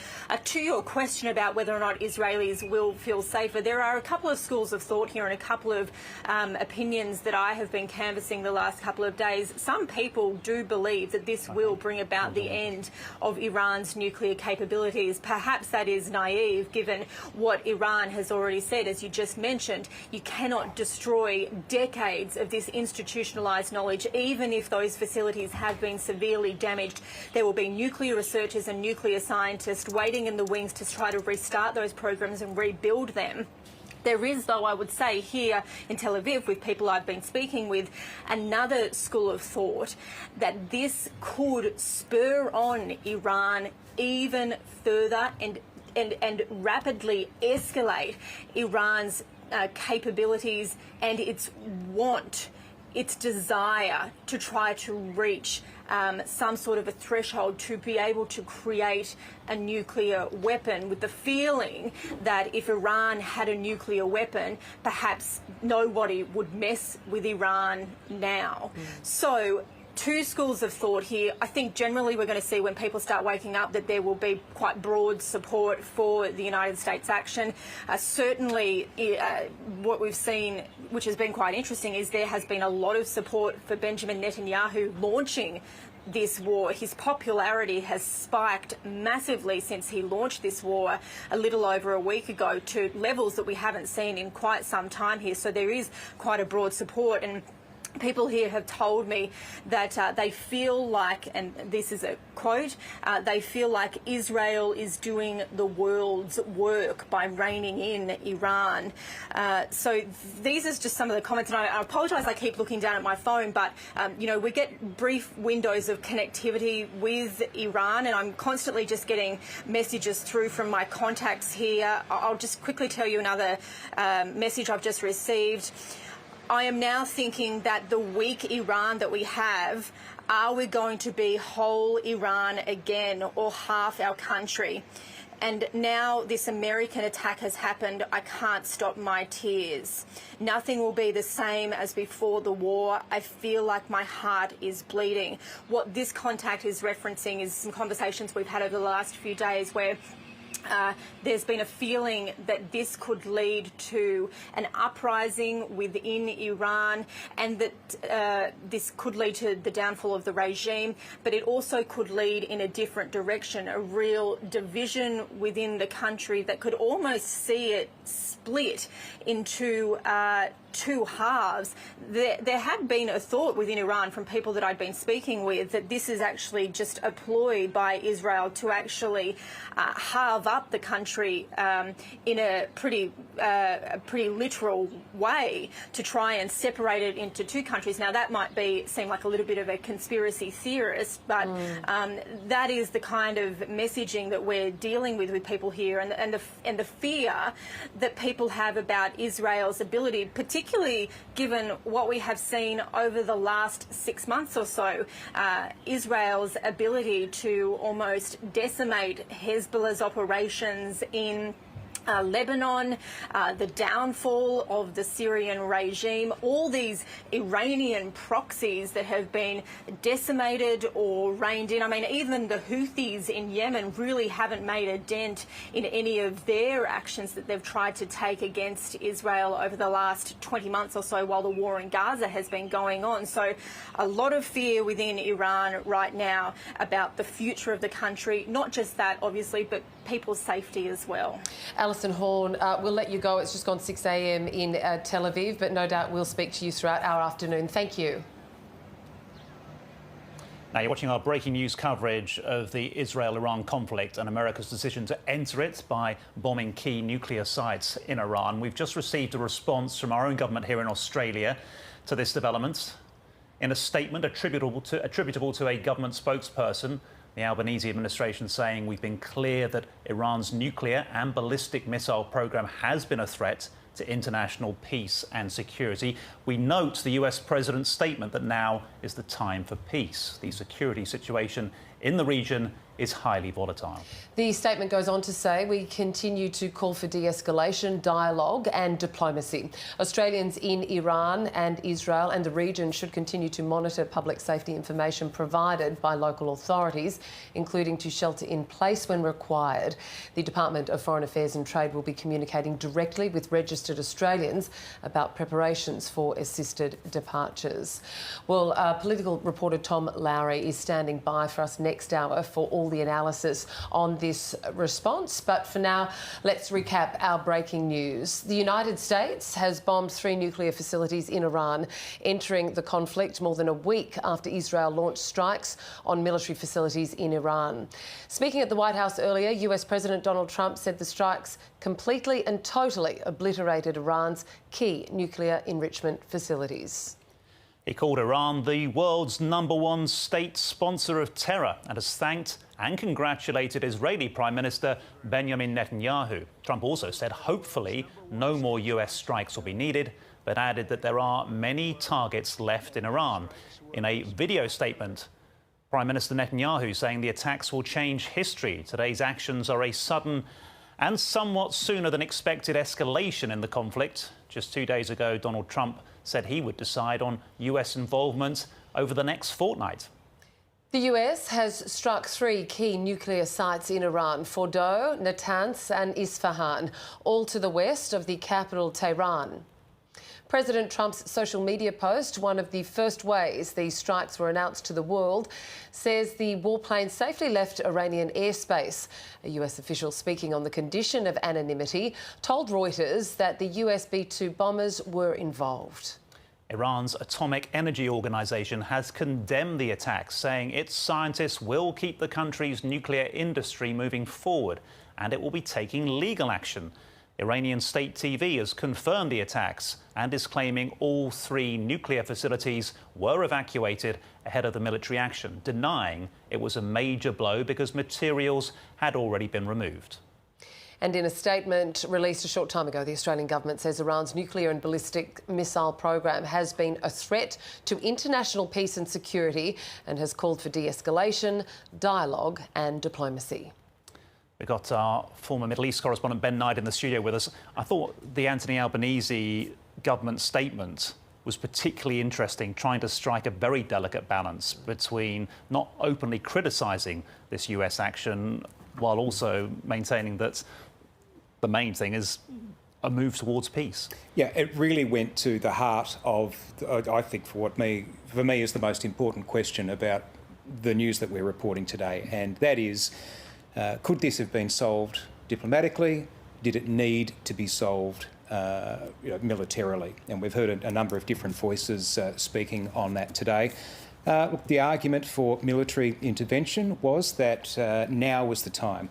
To your question about whether or not Israelis will feel safer, there are a couple of schools of thought here and a couple of opinions that I have been canvassing the last couple of days. Some people do believe that this will bring about the end of Iran's nuclear capabilities. Perhaps that is naive, given what Iran has already said. As you just mentioned, you cannot destroy decades of this institutionalised knowledge, even if those facilities have been severely damaged. There will be nuclear researchers and nuclear scientists waiting in the wings to try to restart those programs and rebuild them. There is, though, I would say, here in Tel Aviv, with people I've been speaking with, another school of thought that this could spur on Iran even further and rapidly escalate Iran's capabilities and its its desire to try to reach some sort of a threshold to be able to create a nuclear weapon, with the feeling that if Iran had a nuclear weapon, perhaps nobody would mess with Iran now. So, two schools of thought here. I think generally we're going to see, when people start waking up, that there will be quite broad support for the United States action. Certainly what we've seen, which has been quite interesting, is there has been a lot of support for Benjamin Netanyahu launching this war. His popularity has spiked massively since he launched this war a little over a week ago, to levels that we haven't seen in quite some time here. So there is quite a broad support, and people here have told me that they feel like, and this is a quote, they feel like Israel is doing the world's work by reining in Iran. So these are just some of the comments, and I apologise I keep looking down at my phone, but you know, we get brief windows of connectivity with Iran, and I'm constantly just getting messages through from my contacts here. I'll just quickly tell you another message I've just received. I am now thinking that the weak Iran that we have, are we going to be whole Iran again, or half our country? And now this American attack has happened, I can't stop my tears. Nothing will be the same as before the war. I feel like my heart is bleeding. What this contact is referencing is some conversations we've had over the last few days, where there's been a feeling that this could lead to an uprising within Iran, and that this could lead to the downfall of the regime, but it also could lead in a different direction, a real division within the country that could almost see it split into two halves. There had been a thought within Iran from people that I'd been speaking with that this is actually just a ploy by Israel to actually halve up the country in a pretty literal way to try and separate it into two countries. Now that might seem like a little bit of a conspiracy theorist, but that is the kind of messaging that we're dealing with people here, and the fear that people have about Israel's ability, particularly given what we have seen over the last 6 months or so, Israel's ability to almost decimate Hezbollah's operations in Lebanon, the downfall of the Syrian regime, all these Iranian proxies that have been decimated or reined in. I mean, even the Houthis in Yemen really haven't made a dent in any of their actions that they've tried to take against Israel over the last 20 months or so while the war in Gaza has been going on. So a lot of fear within Iran right now about the future of the country, not just that, obviously, but people's safety as well. Alison Horn, we'll let you go. It's just gone 6 a.m. in Tel Aviv, but no doubt we'll speak to you throughout our afternoon. Thank you. Now you're watching our breaking news coverage of the Israel-Iran conflict and America's decision to enter it by bombing key nuclear sites in Iran. We've just received a response from our own government here in Australia to this development. In a statement attributable to a government spokesperson, the Albanese administration saying we've been clear that Iran's nuclear and ballistic missile program has been a threat to international peace and security. We note the US president's statement that now is the time for peace. The security situation in the region is highly volatile. The statement goes on to say we continue to call for de-escalation, dialogue and diplomacy. Australians in Iran and Israel and the region should continue to monitor public safety information provided by local authorities, including to shelter in place when required. The Department of Foreign Affairs and Trade will be communicating directly with registered Australians about preparations for assisted departures. Well, political reporter Tom Lowry is standing by for us next hour for all the analysis on this response. But for now, let's recap our breaking news. The United States has bombed 3 nuclear facilities in Iran, entering the conflict more than a week after Israel launched strikes on military facilities in Iran. Speaking at the White House earlier, US President Donald Trump said the strikes completely and totally obliterated Iran's key nuclear enrichment facilities. He called Iran the world's #1 state sponsor of terror and has thanked and congratulated Israeli Prime Minister Benjamin Netanyahu. Trump also said hopefully no more US strikes will be needed, but added that there are many targets left in Iran. In a video statement, Prime Minister Netanyahu saying the attacks will change history. Today's actions are a sudden and somewhat sooner than expected escalation in the conflict. Just 2 days ago, Donald Trump said he would decide on US involvement over the next fortnight. The US has struck 3 key nuclear sites in Iran: Fordow, Natanz and Isfahan, all to the west of the capital Tehran. President Trump's social media post, one of the first ways these strikes were announced to the world, says the warplane safely left Iranian airspace. A US official speaking on the condition of anonymity told Reuters that the US B-2 bombers were involved. Iran's Atomic Energy Organization has condemned the attacks, saying its scientists will keep the country's nuclear industry moving forward and it will be taking legal action. Iranian state TV has confirmed the attacks and is claiming all 3 nuclear facilities were evacuated ahead of the military action, denying it was a major blow because materials had already been removed. And in a statement released a short time ago, the Australian government says Iran's nuclear and ballistic missile program has been a threat to international peace and security and has called for de-escalation, dialogue and diplomacy. We've got our former Middle East correspondent Ben Knight in the studio with us. I thought the Anthony Albanese government statement was particularly interesting, trying to strike a very delicate balance between not openly criticising this US action while also maintaining that the main thing is a move towards peace. Yeah, it really went to the heart of, I think, for me is the most important question about the news that we're reporting today, and that is, could this have been solved diplomatically? Did it need to be solved militarily. And we've heard a number of different voices speaking on that today. Look, the argument for military intervention was that now was the time.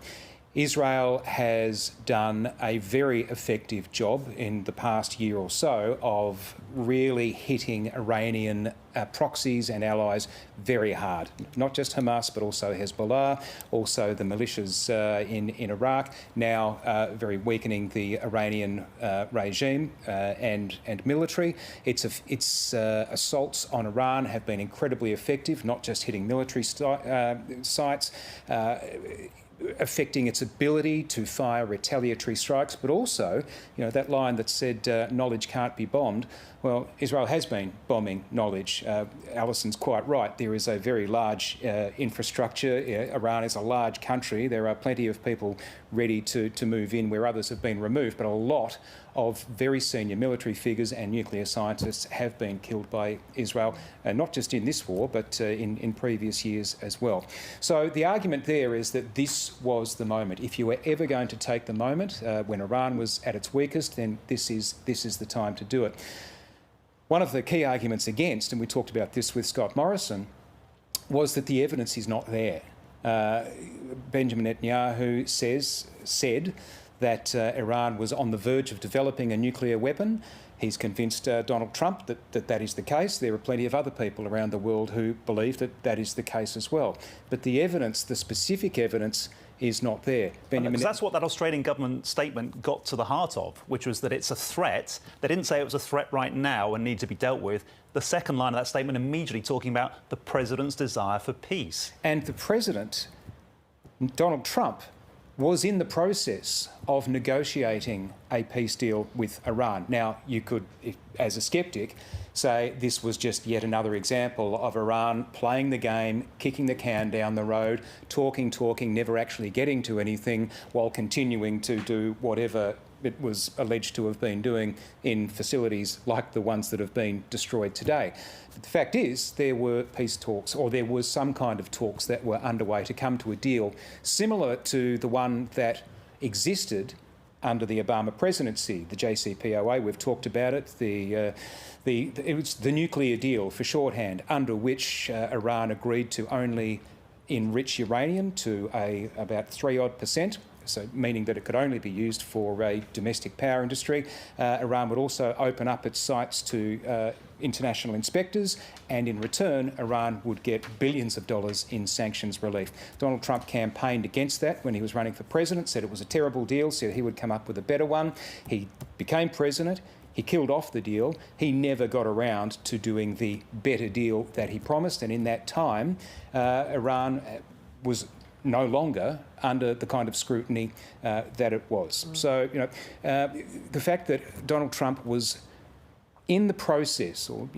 Israel has done a very effective job in the past year or so of really hitting Iranian proxies and allies very hard. Not just Hamas, but also Hezbollah, also the militias in Iraq, now very weakening the Iranian regime and military. Its assaults on Iran have been incredibly effective, not just hitting military sites, affecting its ability to fire retaliatory strikes, but also, that line that said knowledge can't be bombed. Well, Israel has been bombing knowledge. Alison's quite right. There is a very large infrastructure. Iran is a large country. There are plenty of people ready to move in where others have been removed, but a lot of very senior military figures and nuclear scientists have been killed by Israel, not just in this war, but in previous years as well. So the argument there is that this was the moment. If you were ever going to take the moment when Iran was at its weakest, then this is the time to do it. One of the key arguments against, and we talked about this with Scott Morrison, was that the evidence is not there. Benjamin Netanyahu said that Iran was on the verge of developing a nuclear weapon. He's convinced Donald Trump that is the case. There are plenty of other people around the world who believe that is the case as well. But the evidence, the specific evidence, is not there. Because that's what that Australian government statement got to the heart of, which was that it's a threat. They didn't say it was a threat right now and need to be dealt with. The second line of that statement immediately talking about the president's desire for peace. And the president, Donald Trump, was in the process of negotiating a peace deal with Iran. Now, you could, as a skeptic, say this was just yet another example of Iran playing the game, kicking the can down the road, talking, never actually getting to anything, while continuing to do whatever it was alleged to have been doing in facilities like the ones that have been destroyed today. But the fact is, there were peace talks, or there was some kind of talks that were underway to come to a deal similar to the one that existed under the Obama presidency, the JCPOA. We've talked about it. It was the nuclear deal, for shorthand, under which Iran agreed to only enrich uranium to about 3% so meaning that it could only be used for a domestic power industry. Iran would also open up its sites to international inspectors, and in return, Iran would get billions of dollars in sanctions relief. Donald Trump campaigned against that when he was running for president, said it was a terrible deal, said he would come up with a better one. He became president. He killed off the deal. He never got around to doing the better deal that he promised, and in that time, Iran was no longer under the kind of scrutiny that it was. So, the fact that Donald Trump was in the process, or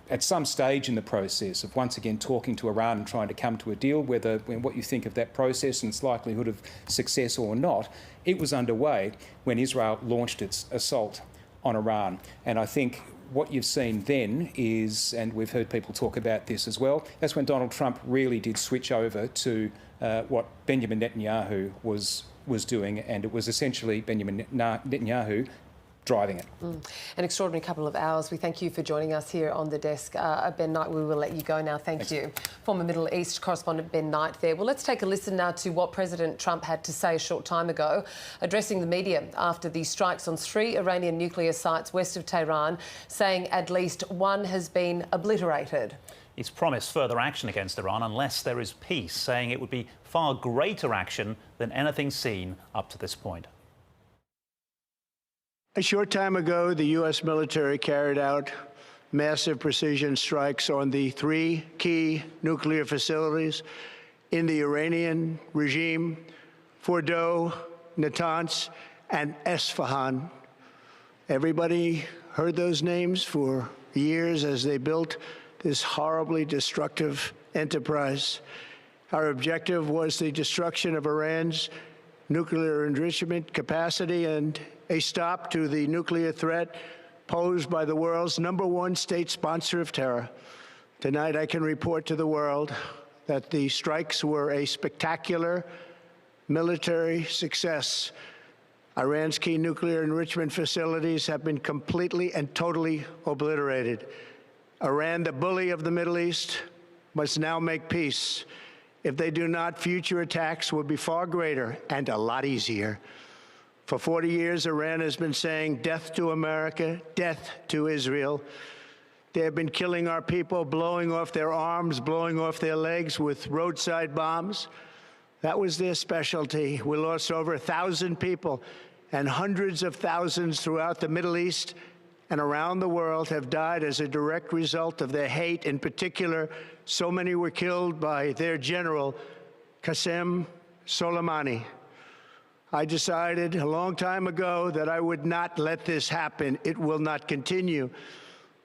at some stage in the process of once again talking to Iran and trying to come to a deal, whether what you think of that process and its likelihood of success or not, it was underway when Israel launched its assault on Iran. And I think what you've seen then is, and we've heard people talk about this as well, that's when Donald Trump really did switch over to what Benjamin Netanyahu was doing, and it was essentially Benjamin Netanyahu driving it. An extraordinary couple of hours. We thank you for joining us here on the desk. Ben Knight, we will let you go now. Thanks. You. Former Middle East correspondent Ben Knight there. Well, let's take a listen now to what President Trump had to say a short time ago, addressing the media after the strikes on 3 Iranian nuclear sites west of Tehran, saying at least one has been obliterated. He's promised further action against Iran unless there is peace, saying it would be far greater action than anything seen up to this point. A short time ago, the U.S. military carried out massive precision strikes on the 3 key nuclear facilities in the Iranian regime: Fordow, Natanz, and Esfahan. Everybody heard those names for years as they built this horribly destructive enterprise. Our objective was the destruction of Iran's nuclear enrichment capacity and a stop to the nuclear threat posed by the world's #1 state sponsor of terror. Tonight, I can report to the world that the strikes were a spectacular military success, Iran's key nuclear enrichment facilities have been completely and totally obliterated. Iran, the bully of the Middle East, must now make peace. If they do not, future attacks will be far greater and a lot easier. For 40 years, Iran has been saying death to America, death to Israel. They have been killing our people, blowing off their arms, blowing off their legs with roadside bombs. That was their specialty. We lost over 1,000 people, and hundreds of thousands throughout the Middle East and around the world have died as a direct result of their hate. In particular, so many were killed by their general, Qasem Soleimani. I decided a long time ago that I would not let this happen. It will not continue.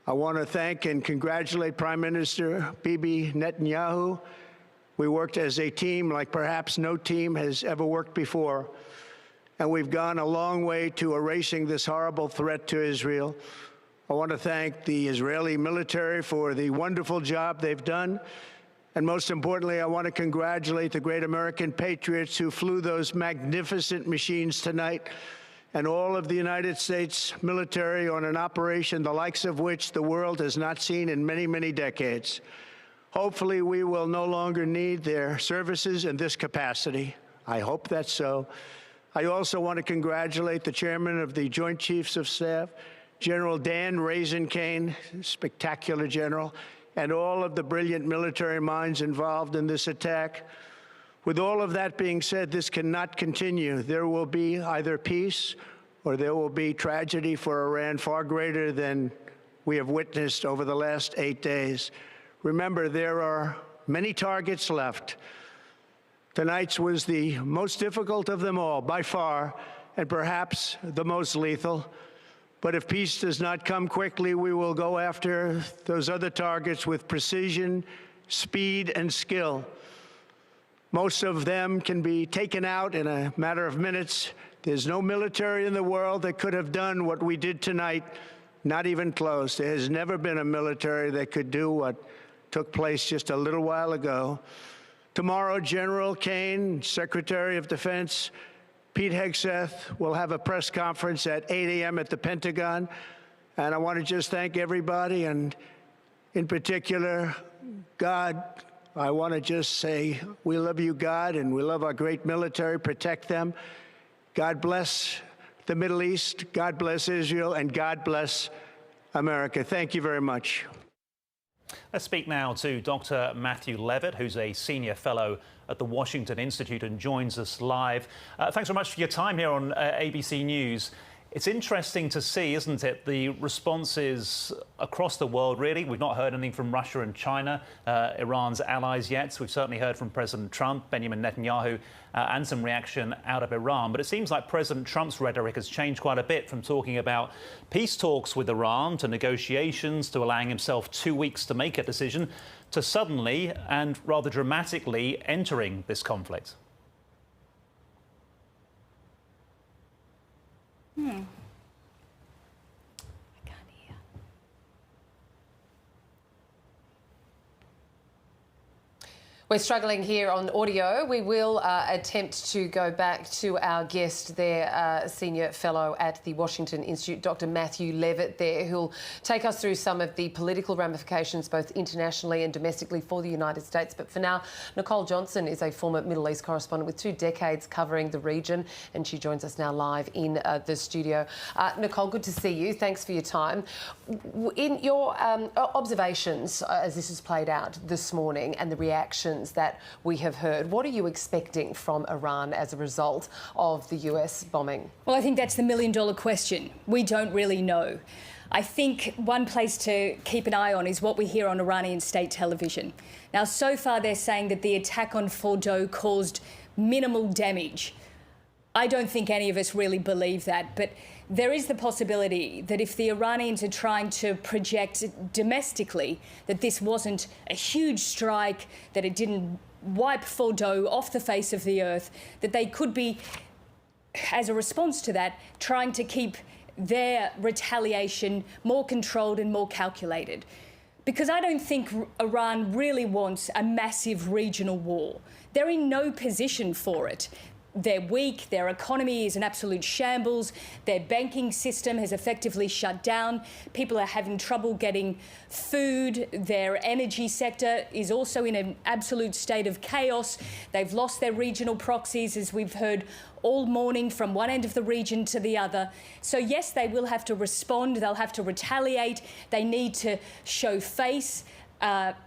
I want to thank and congratulate Prime Minister Bibi Netanyahu. We worked as a team like perhaps no team has ever worked before. And we've gone a long way to erasing this horrible threat to Israel. I want to thank the Israeli military for the wonderful job they've done. And most importantly, I want to congratulate the great American patriots who flew those magnificent machines tonight, and all of the United States military on an operation the likes of which the world has not seen in many, many decades. Hopefully, we will no longer need their services in this capacity. I hope that's so. I also want to congratulate the chairman of the Joint Chiefs of Staff, General Dan Raisin Kane, spectacular general, and all of the brilliant military minds involved in this attack. With all of that being said, this cannot continue. There will be either peace or there will be tragedy for Iran far greater than we have witnessed over the last 8 days. Remember, there are many targets left. Tonight's was the most difficult of them all, by far, and perhaps the most lethal. But if peace does not come quickly, we will go after those other targets with precision, speed, and skill. Most of them can be taken out in a matter of minutes. There's no military in the world that could have done what we did tonight, not even close. There has never been a military that could do what took place just a little while ago. Tomorrow, General Kane, Secretary of Defense, Pete Hegseth will have a press conference at 8 a.m. at the Pentagon. And I want to just thank everybody, and in particular, God. I want to just say we love you, God, and we love our great military. Protect them. God bless the Middle East. God bless Israel, and God bless America. Thank you very much. Let's speak now to Dr. Matthew Levitt, who's a senior fellow at the Washington Institute and joins us live. Thanks very much for your time here on ABC News. It's interesting to see, isn't it, the responses across the world, really. We've not heard anything from Russia and China, Iran's allies yet. So we've certainly heard from President Trump, Benjamin Netanyahu, and some reaction out of Iran. But it seems like President Trump's rhetoric has changed quite a bit, from talking about peace talks with Iran to negotiations to allowing himself 2 weeks to make a decision, to suddenly and rather dramatically entering this conflict. I can't hear. We're struggling here on audio. We will attempt to go back to our guest there, senior fellow at the Washington Institute, Dr. Matthew Levitt there, who'll take us through some of the political ramifications both internationally and domestically for the United States. But for now, Nicole Johnson is a former Middle East correspondent with 2 decades covering the region, and she joins us now live in the studio. Nicole, good to see you. Thanks for your time. In your observations as this has played out this morning and the reactions that we have heard, what are you expecting from Iran as a result of the US bombing? Well, I think that's the million-dollar question. We don't really know. I think one place to keep an eye on is what we hear on Iranian state television. Now, so far they're saying that the attack on Fordow caused minimal damage. I don't think any of us really believe that, but there is the possibility that if the Iranians are trying to project domestically that this wasn't a huge strike, that it didn't wipe Fordow off the face of the earth, that they could be, as a response to that, trying to keep their retaliation more controlled and more calculated. Because I don't think Iran really wants a massive regional war. They're in no position for it. They're weak, their economy is an absolute shambles, their banking system has effectively shut down, people are having trouble getting food, their energy sector is also in an absolute state of chaos. They've lost their regional proxies, as we've heard all morning, from one end of the region to the other. So yes, they will have to respond, they'll have to retaliate, they need to show face,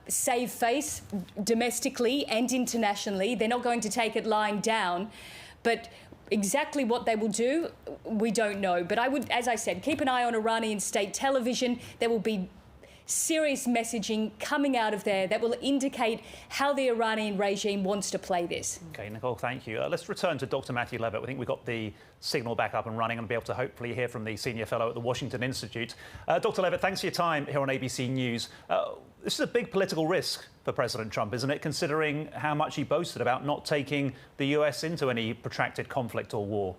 save face domestically and internationally. They're not going to take it lying down, but exactly what they will do, we don't know. But I would, as I said, keep an eye on Iranian state television. There will be serious messaging coming out of there that will indicate how the Iranian regime wants to play this. OK, Nicole, thank you. Let's return to Dr. Matthew Levitt. I think we've got the signal back up and running and be able to hopefully hear from the senior fellow at the Washington Institute. Dr. Levitt, thanks for your time here on ABC News. This is a big political risk for President Trump, isn't it, considering how much he boasted about not taking the US into any protracted conflict or war?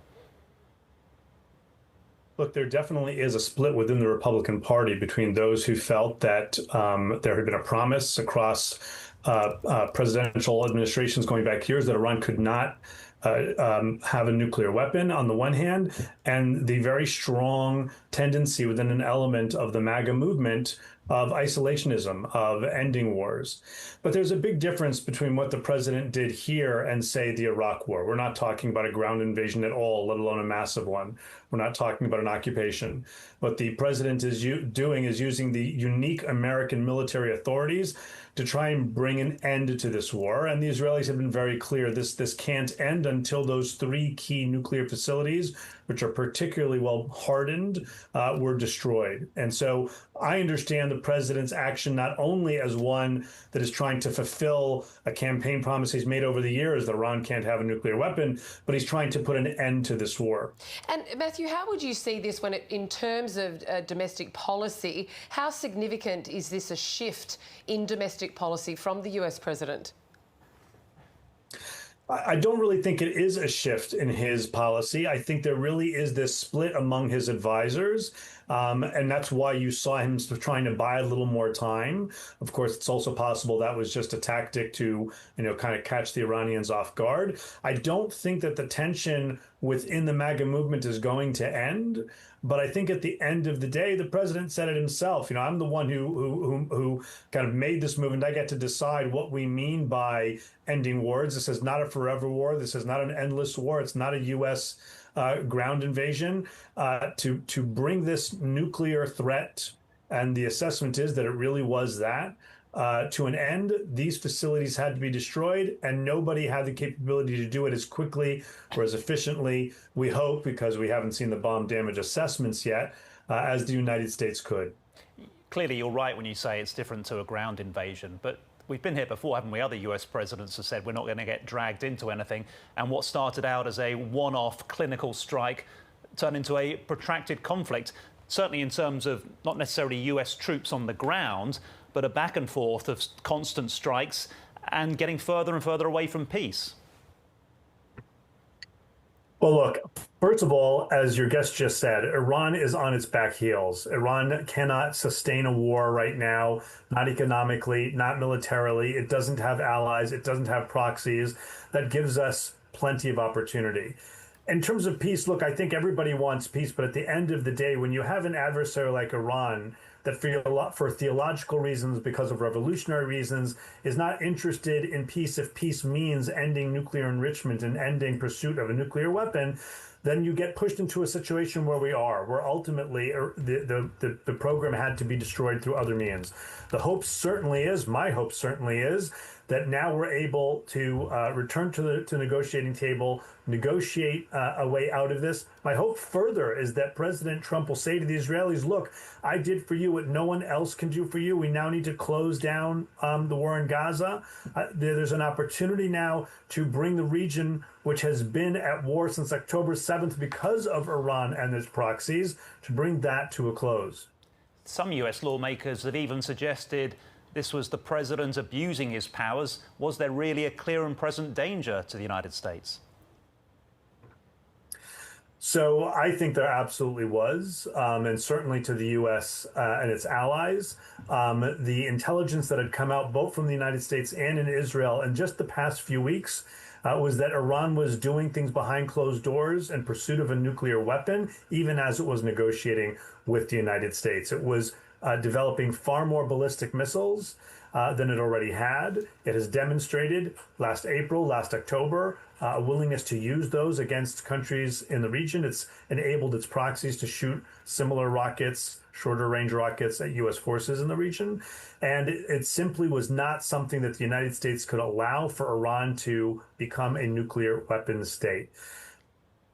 Look, there definitely is a split within the Republican Party between those who felt that there had been a promise across presidential administrations going back years that Iran could not have a nuclear weapon on the one hand, and the very strong tendency within an element of the MAGA movement of isolationism, of ending wars. But there's a big difference between what the president did here and, say, the Iraq War. We're not talking about a ground invasion at all, let alone a massive one. We're not talking about an occupation. What the president is doing is using the unique American military authorities to try and bring an end to this war. And the Israelis have been very clear this can't end until those three key nuclear facilities, which are particularly well hardened, were destroyed. And so I understand the president's action not only as one that is trying to fulfill a campaign promise he's made over the years that Iran can't have a nuclear weapon, but he's trying to put an end to this war. And Matthew, how would you see this in terms of domestic policy? How significant is this a shift in domestic policy from the US president? I don't really think it is a shift in his policy. I think there really is this split among his advisors. And that's why you saw him trying to buy a little more time. Of course, it's also possible that was just a tactic to, kind of catch the Iranians off guard. I don't think that the tension within the MAGA movement is going to end. But I think at the end of the day, the president said it himself. I'm the one who kind of made this move, and I get to decide what we mean by ending wars. This is not a forever war. This is not an endless war. It's not a U.S. Ground invasion. To bring this nuclear threat, and the assessment is that it really was that, to an end, these facilities had to be destroyed, and nobody had the capability to do it as quickly or as efficiently, we hope, because we haven't seen the bomb damage assessments yet, as the United States could. Clearly, you're right when you say it's different to a ground invasion, but we've been here before, haven't we? Other US presidents have said we're not going to get dragged into anything, and what started out as a one-off clinical strike turned into a protracted conflict, certainly in terms of not necessarily US troops on the ground, but a back and forth of constant strikes and getting further and further away from peace. Well, look, first of all, as your guest just said, Iran is on its back heels. Iran cannot sustain a war right now, not economically, not militarily. It doesn't have allies. It doesn't have proxies. That gives us plenty of opportunity. In terms of peace, look, I think everybody wants peace, but at the end of the day, when you have an adversary like Iran that for theological reasons, because of revolutionary reasons, is not interested in peace if peace means ending nuclear enrichment and ending pursuit of a nuclear weapon, then you get pushed into a situation where ultimately the program had to be destroyed through other means. The hope certainly is, my hope certainly is, that now we're able to return to the negotiating table, negotiate a way out of this. My hope further is that President Trump will say to the Israelis, look, I did for you what no one else can do for you. We now need to close down the war in Gaza. There's an opportunity now to bring the region, which has been at war since October 7th because of Iran and its proxies, to bring that to a close. Some US lawmakers have even suggested this was the president abusing his powers. Was there really a clear and present danger to the United States? So I think there absolutely was, and certainly to the U.S. And its allies. The intelligence that had come out both from the United States and in Israel in just the past few weeks was that Iran was doing things behind closed doors in pursuit of a nuclear weapon, even as it was negotiating with the United States. It was developing far more ballistic missiles than it already had. It has demonstrated last April, last October, a willingness to use those against countries in the region. It's enabled its proxies to shoot similar rockets, shorter range rockets at U.S. forces in the region. And it simply was not something that the United States could allow for Iran to become a nuclear weapons state.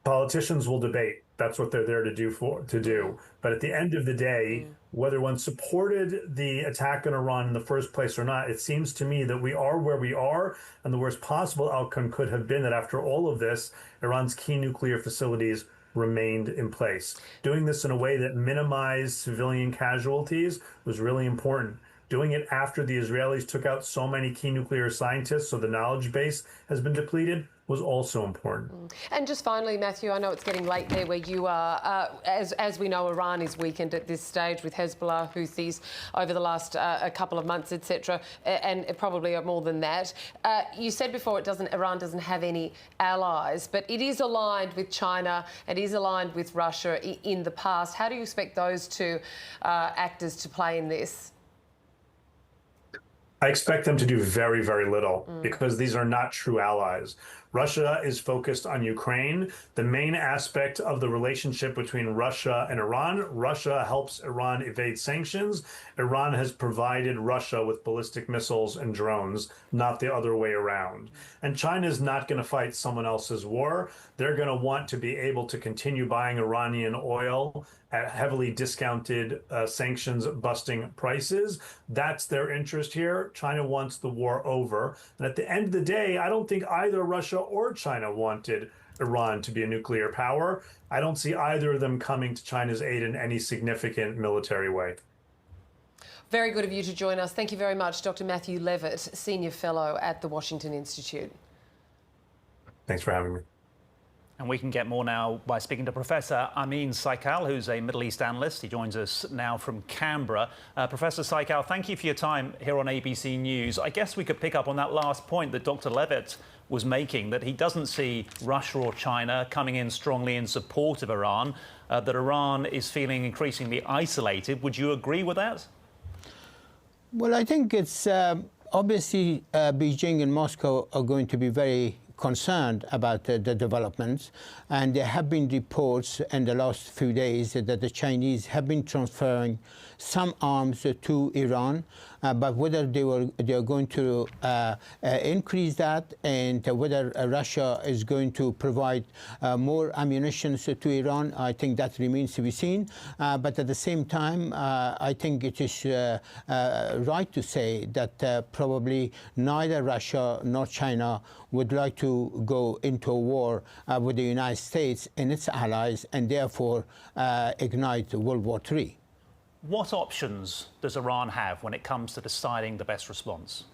Politicians will debate. That's what they're there to do. But at the end of the day, whether one supported the attack on Iran in the first place or not, it seems to me that we are where we are, and the worst possible outcome could have been that after all of this, Iran's key nuclear facilities remained in place. Doing this in a way that minimized civilian casualties was really important. Doing it after the Israelis took out so many key nuclear scientists, so the knowledge base has been depleted, was also important. And just finally, Matthew, I know it's getting late there where you are. As we know, Iran is weakened at this stage with Hezbollah, Houthis over the last a couple of months, etc., and probably more than that. You said before Iran doesn't have any allies, but it is aligned with China, it is aligned with Russia in the past. How do you expect those two actors to play in this? I expect them to do very, very little because these are not true allies. Russia is focused on Ukraine. The main aspect of the relationship between Russia and Iran, Russia helps Iran evade sanctions. Iran has provided Russia with ballistic missiles and drones, not the other way around. And China is not going to fight someone else's war. They're going to want to be able to continue buying Iranian oil at heavily discounted sanctions-busting prices. That's their interest here. China wants the war over. And at the end of the day, I don't think either Russia or China wanted Iran to be a nuclear power. I don't see either of them coming to China's aid in any significant military way. Very good of you to join us. Thank you very much, Dr. Matthew Levitt, Senior Fellow at the Washington Institute. Thanks for having me. And we can get more now by speaking to Professor Amin Saikal, who's a Middle East analyst. He joins us now from Canberra. Professor Saikal, thank you for your time here on ABC News. I guess we could pick up on that last point that Dr. Levitt was making, that he doesn't see Russia or China coming in strongly in support of Iran, that Iran is feeling increasingly isolated. Would you agree with that? Well, I think it's obviously Beijing and Moscow are going to be very concerned about the developments, and there have been reports in the last few days that the Chinese have been transferring some arms to Iran, but whether they are going to increase that, and whether Russia is going to provide more ammunition to Iran, I think that remains to be seen. But at the same time, I think it is right to say that probably neither Russia nor China would like to go into a war with the United States and its allies, and therefore ignite World War III. What options does Iran have when it comes to deciding the best response?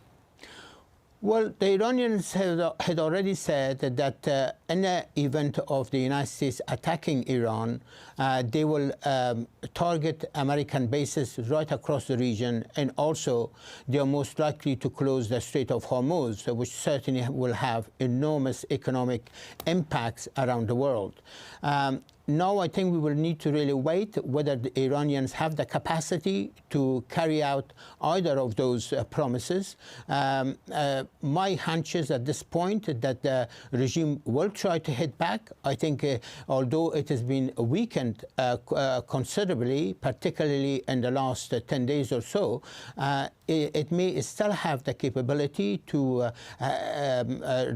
Well, the Iranians had already said that in the event of the United States attacking Iran, they will target American bases right across the region, and also they are most likely to close the Strait of Hormuz, which certainly will have enormous economic impacts around the world. Now I think we will need to really wait whether the Iranians have the capacity to carry out either of those promises. My hunch is at this point that the regime will try to hit back. I think although it has been weakened considerably, particularly in the last 10 days or so, it may still have the capability to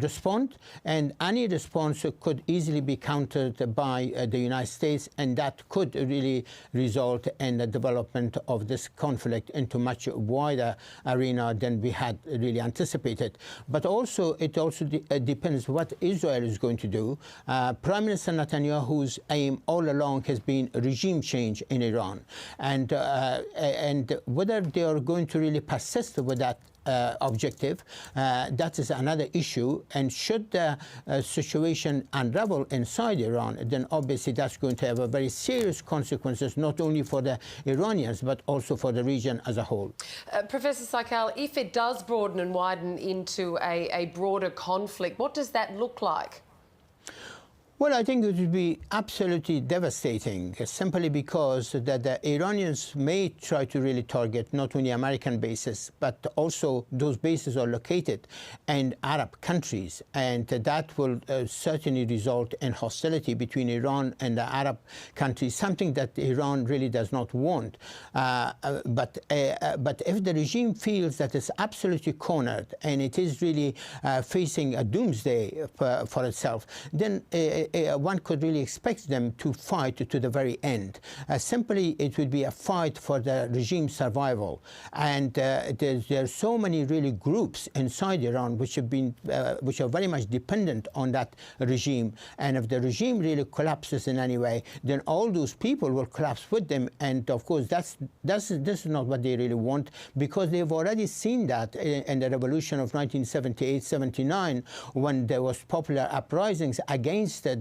respond, and any response could easily be countered by the United States, and that could really result in the development of this conflict into much wider arena than we had really anticipated. But also, it also depends what Israel is going to do. Prime Minister Netanyahu's aim all along has been regime change in Iran, and whether they are going to really persist with that objective. That is another issue. And should the situation unravel inside Iran, then obviously that's going to have a very serious consequences, not only for the Iranians, but also for the region as a whole. Professor Saikal, if it does broaden and widen into a broader conflict, what does that look like? Well, I think it would be absolutely devastating, simply because that the Iranians may try to really target not only American bases, but also those bases are located in Arab countries, and that will certainly result in hostility between Iran and the Arab countries, something that Iran really does not want. But if the regime feels that it's absolutely cornered and it is really facing a doomsday for itself, then one could really expect them to fight to the very end. Simply, it would be a fight for the regime's survival. And there are so many really groups inside Iran which are very much dependent on that regime. And if the regime really collapses in any way, then all those people will collapse with them. And of course, this is not what they really want, because they've already seen that in the revolution of 1978-79, when there was popular uprisings against the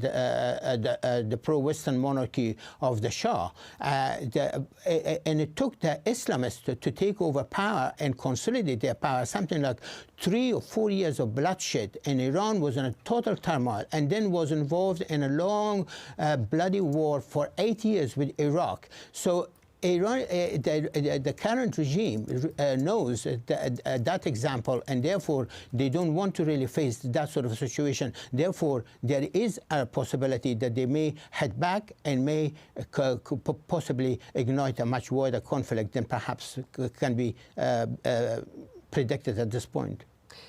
pro-Western monarchy of the Shah. And it took the Islamists to take over power and consolidate their power, something like 3 or 4 years of bloodshed. And Iran was in a total turmoil, and then was involved in a long, bloody war for 8 years with Iraq. So Iran, the current regime knows that example, and therefore they don't want to really face that sort of situation. Therefore, there is a possibility that they may head back and may possibly ignite a much wider conflict than perhaps can be predicted at this point.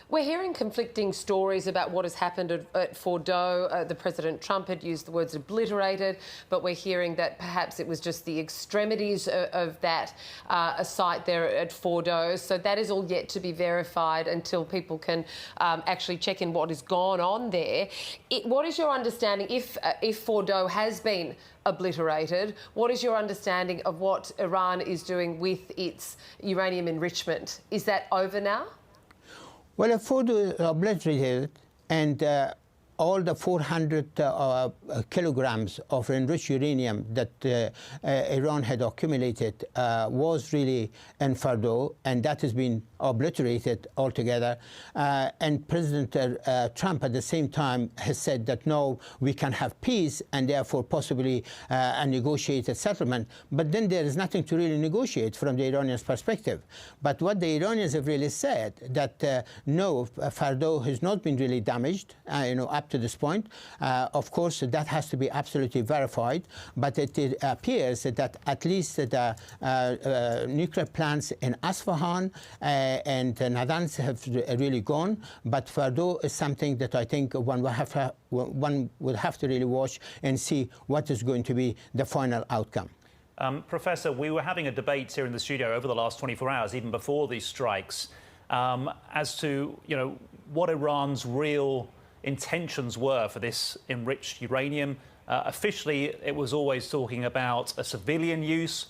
We're hearing conflicting stories about what has happened at Fordow. The President Trump had used the words obliterated, but we're hearing that perhaps it was just the extremities of that site there at Fordow. So that is all yet to be verified until people can actually check in what has gone on there. What is your understanding, if Fordow has been obliterated, what is your understanding of what Iran is doing with its uranium enrichment? Is that over now? Well, Fordow is obliterated, and all the 400 kilograms of enriched uranium that Iran had accumulated was really in Fordow, and that has been obliterated altogether. And President Trump at the same time has said that no, we can have peace and therefore possibly a negotiated settlement. But then there is nothing to really negotiate from the Iranians' perspective. But what the Iranians have really said, that no, Fordow has not been really damaged, up to this point. Of course, that has to be absolutely verified, but it appears that at least the nuclear plants in Isfahan and Natanz have really gone, but Fordow is something that I think one would have to really watch and see what is going to be the final outcome. Professor, we were having a debate here in the studio over the last 24 hours, even before these strikes, as to what Iran's real intentions were for this enriched uranium. Officially, it was always talking about a civilian use.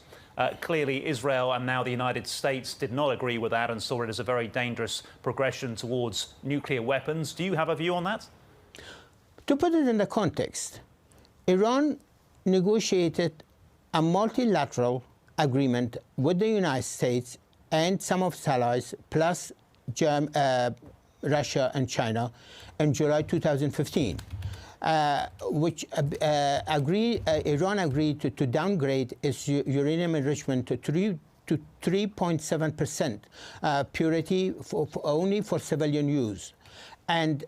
Clearly, Israel and now the United States did not agree with that and saw it as a very dangerous progression towards nuclear weapons. Do you have a view on that? To put it in the context, Iran negotiated a multilateral agreement with the United States and some of its allies, plus Russia and China, in July 2015, which Iran agreed to downgrade its uranium enrichment to 3.7% purity only for civilian use. And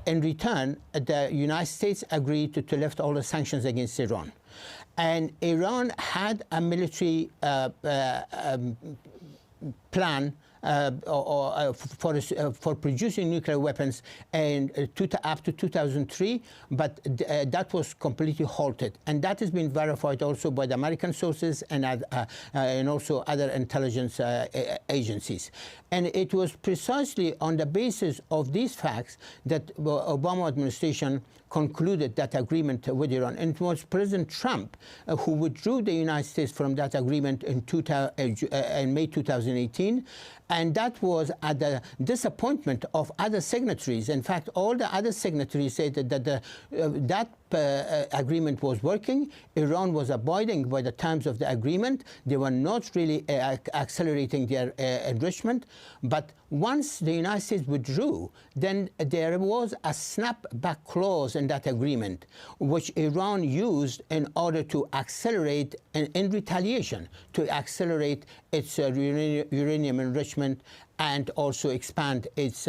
in return, the United States agreed to lift all the sanctions against Iran. And Iran had a military plan for producing nuclear weapons up to 2003, but that was completely halted. And that has been verified also by the American sources and also other intelligence agencies. And it was precisely on the basis of these facts that the Obama administration concluded that agreement with Iran. And it was President Trump who withdrew the United States from that agreement in May 2018. And that was at the disappointment of other signatories. In fact, all the other signatories said that that agreement was working. Iran was abiding by the terms of the agreement. They were not really accelerating their enrichment. But once the United States withdrew, then there was a snapback clause in that agreement, which Iran used in order to accelerate, in retaliation, to accelerate its uranium enrichment and also expand its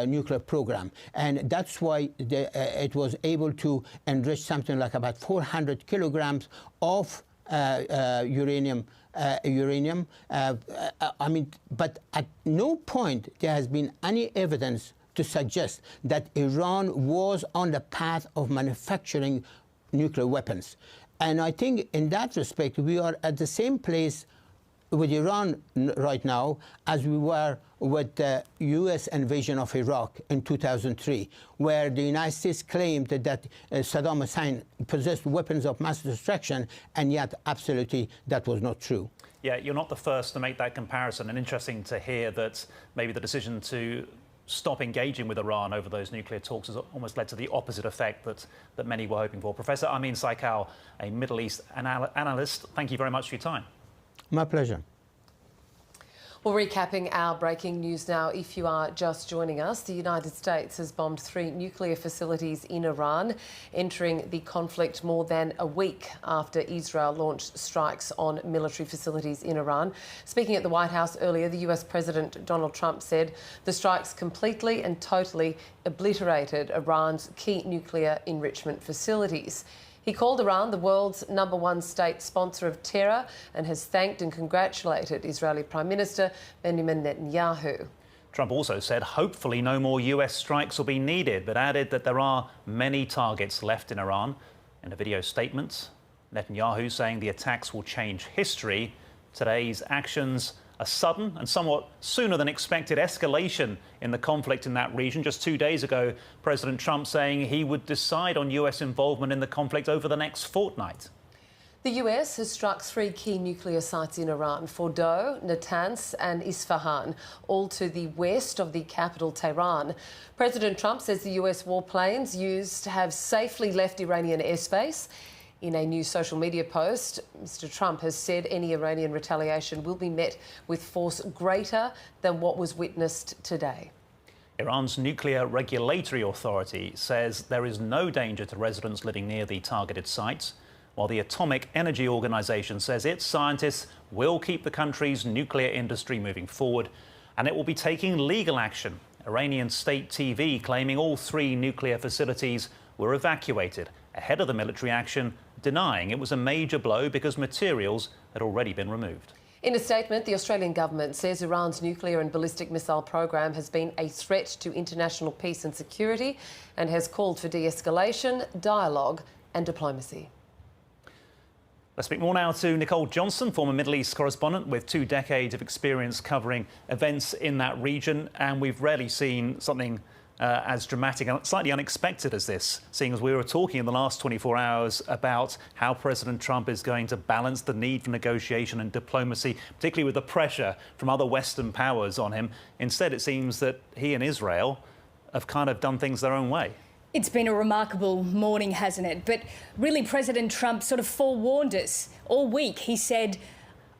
nuclear program. And that's why it was able to enrich something like about 400 kilograms of uranium. But at no point there has been any evidence to suggest that Iran was on the path of manufacturing nuclear weapons. And I think in that respect, we are at the same place with Iran right now as we were with the U.S. invasion of Iraq in 2003, where the United States claimed that Saddam Hussein possessed weapons of mass destruction, and yet absolutely that was not true. Yeah, you're not the first to make that comparison, and interesting to hear that maybe the decision to stop engaging with Iran over those nuclear talks has almost led to the opposite effect that many were hoping for. Professor Amin Saikal, a Middle East analyst, thank you very much for your time. My pleasure. Well, recapping our breaking news now, if you are just joining us, the United States has bombed 3 nuclear facilities in Iran, entering the conflict more than a week after Israel launched strikes on military facilities in Iran. Speaking at the White House earlier, the US President Donald Trump said the strikes completely and totally obliterated Iran's key nuclear enrichment facilities. He called Iran the world's #1 state sponsor of terror and has thanked and congratulated Israeli Prime Minister Benjamin Netanyahu. Trump also said hopefully no more US strikes will be needed, but added that there are many targets left in Iran. In a video statement, Netanyahu saying the attacks will change history. Today's actions a sudden and somewhat sooner than expected escalation in the conflict in that region. Just 2 days ago, President Trump saying he would decide on US involvement in the conflict over the next fortnight. The US has struck 3 key nuclear sites in Iran: Fordow, Natanz and Isfahan, all to the west of the capital Tehran. President Trump says the US warplanes used have safely left Iranian airspace. In a new social media post, Mr. Trump has said any Iranian retaliation will be met with force greater than what was witnessed today. Iran's Nuclear Regulatory Authority says there is no danger to residents living near the targeted sites, while the Atomic Energy Organization says its scientists will keep the country's nuclear industry moving forward, and it will be taking legal action. Iranian state TV claiming all 3 nuclear facilities were evacuated ahead of the military action, denying it was a major blow because materials had already been removed. In a statement, the Australian government says Iran's nuclear and ballistic missile program has been a threat to international peace and security and has called for de-escalation, dialogue and diplomacy. Let's speak more now to Nicole Johnson, former Middle East correspondent with 2 decades of experience covering events in that region. And we've rarely seen something as dramatic and slightly unexpected as this, seeing as we were talking in the last 24 hours about how President Trump is going to balance the need for negotiation and diplomacy, particularly with the pressure from other Western powers on him. Instead, it seems that he and Israel have kind of done things their own way. It's been a remarkable morning, hasn't it? But really, President Trump sort of forewarned us all week. He said,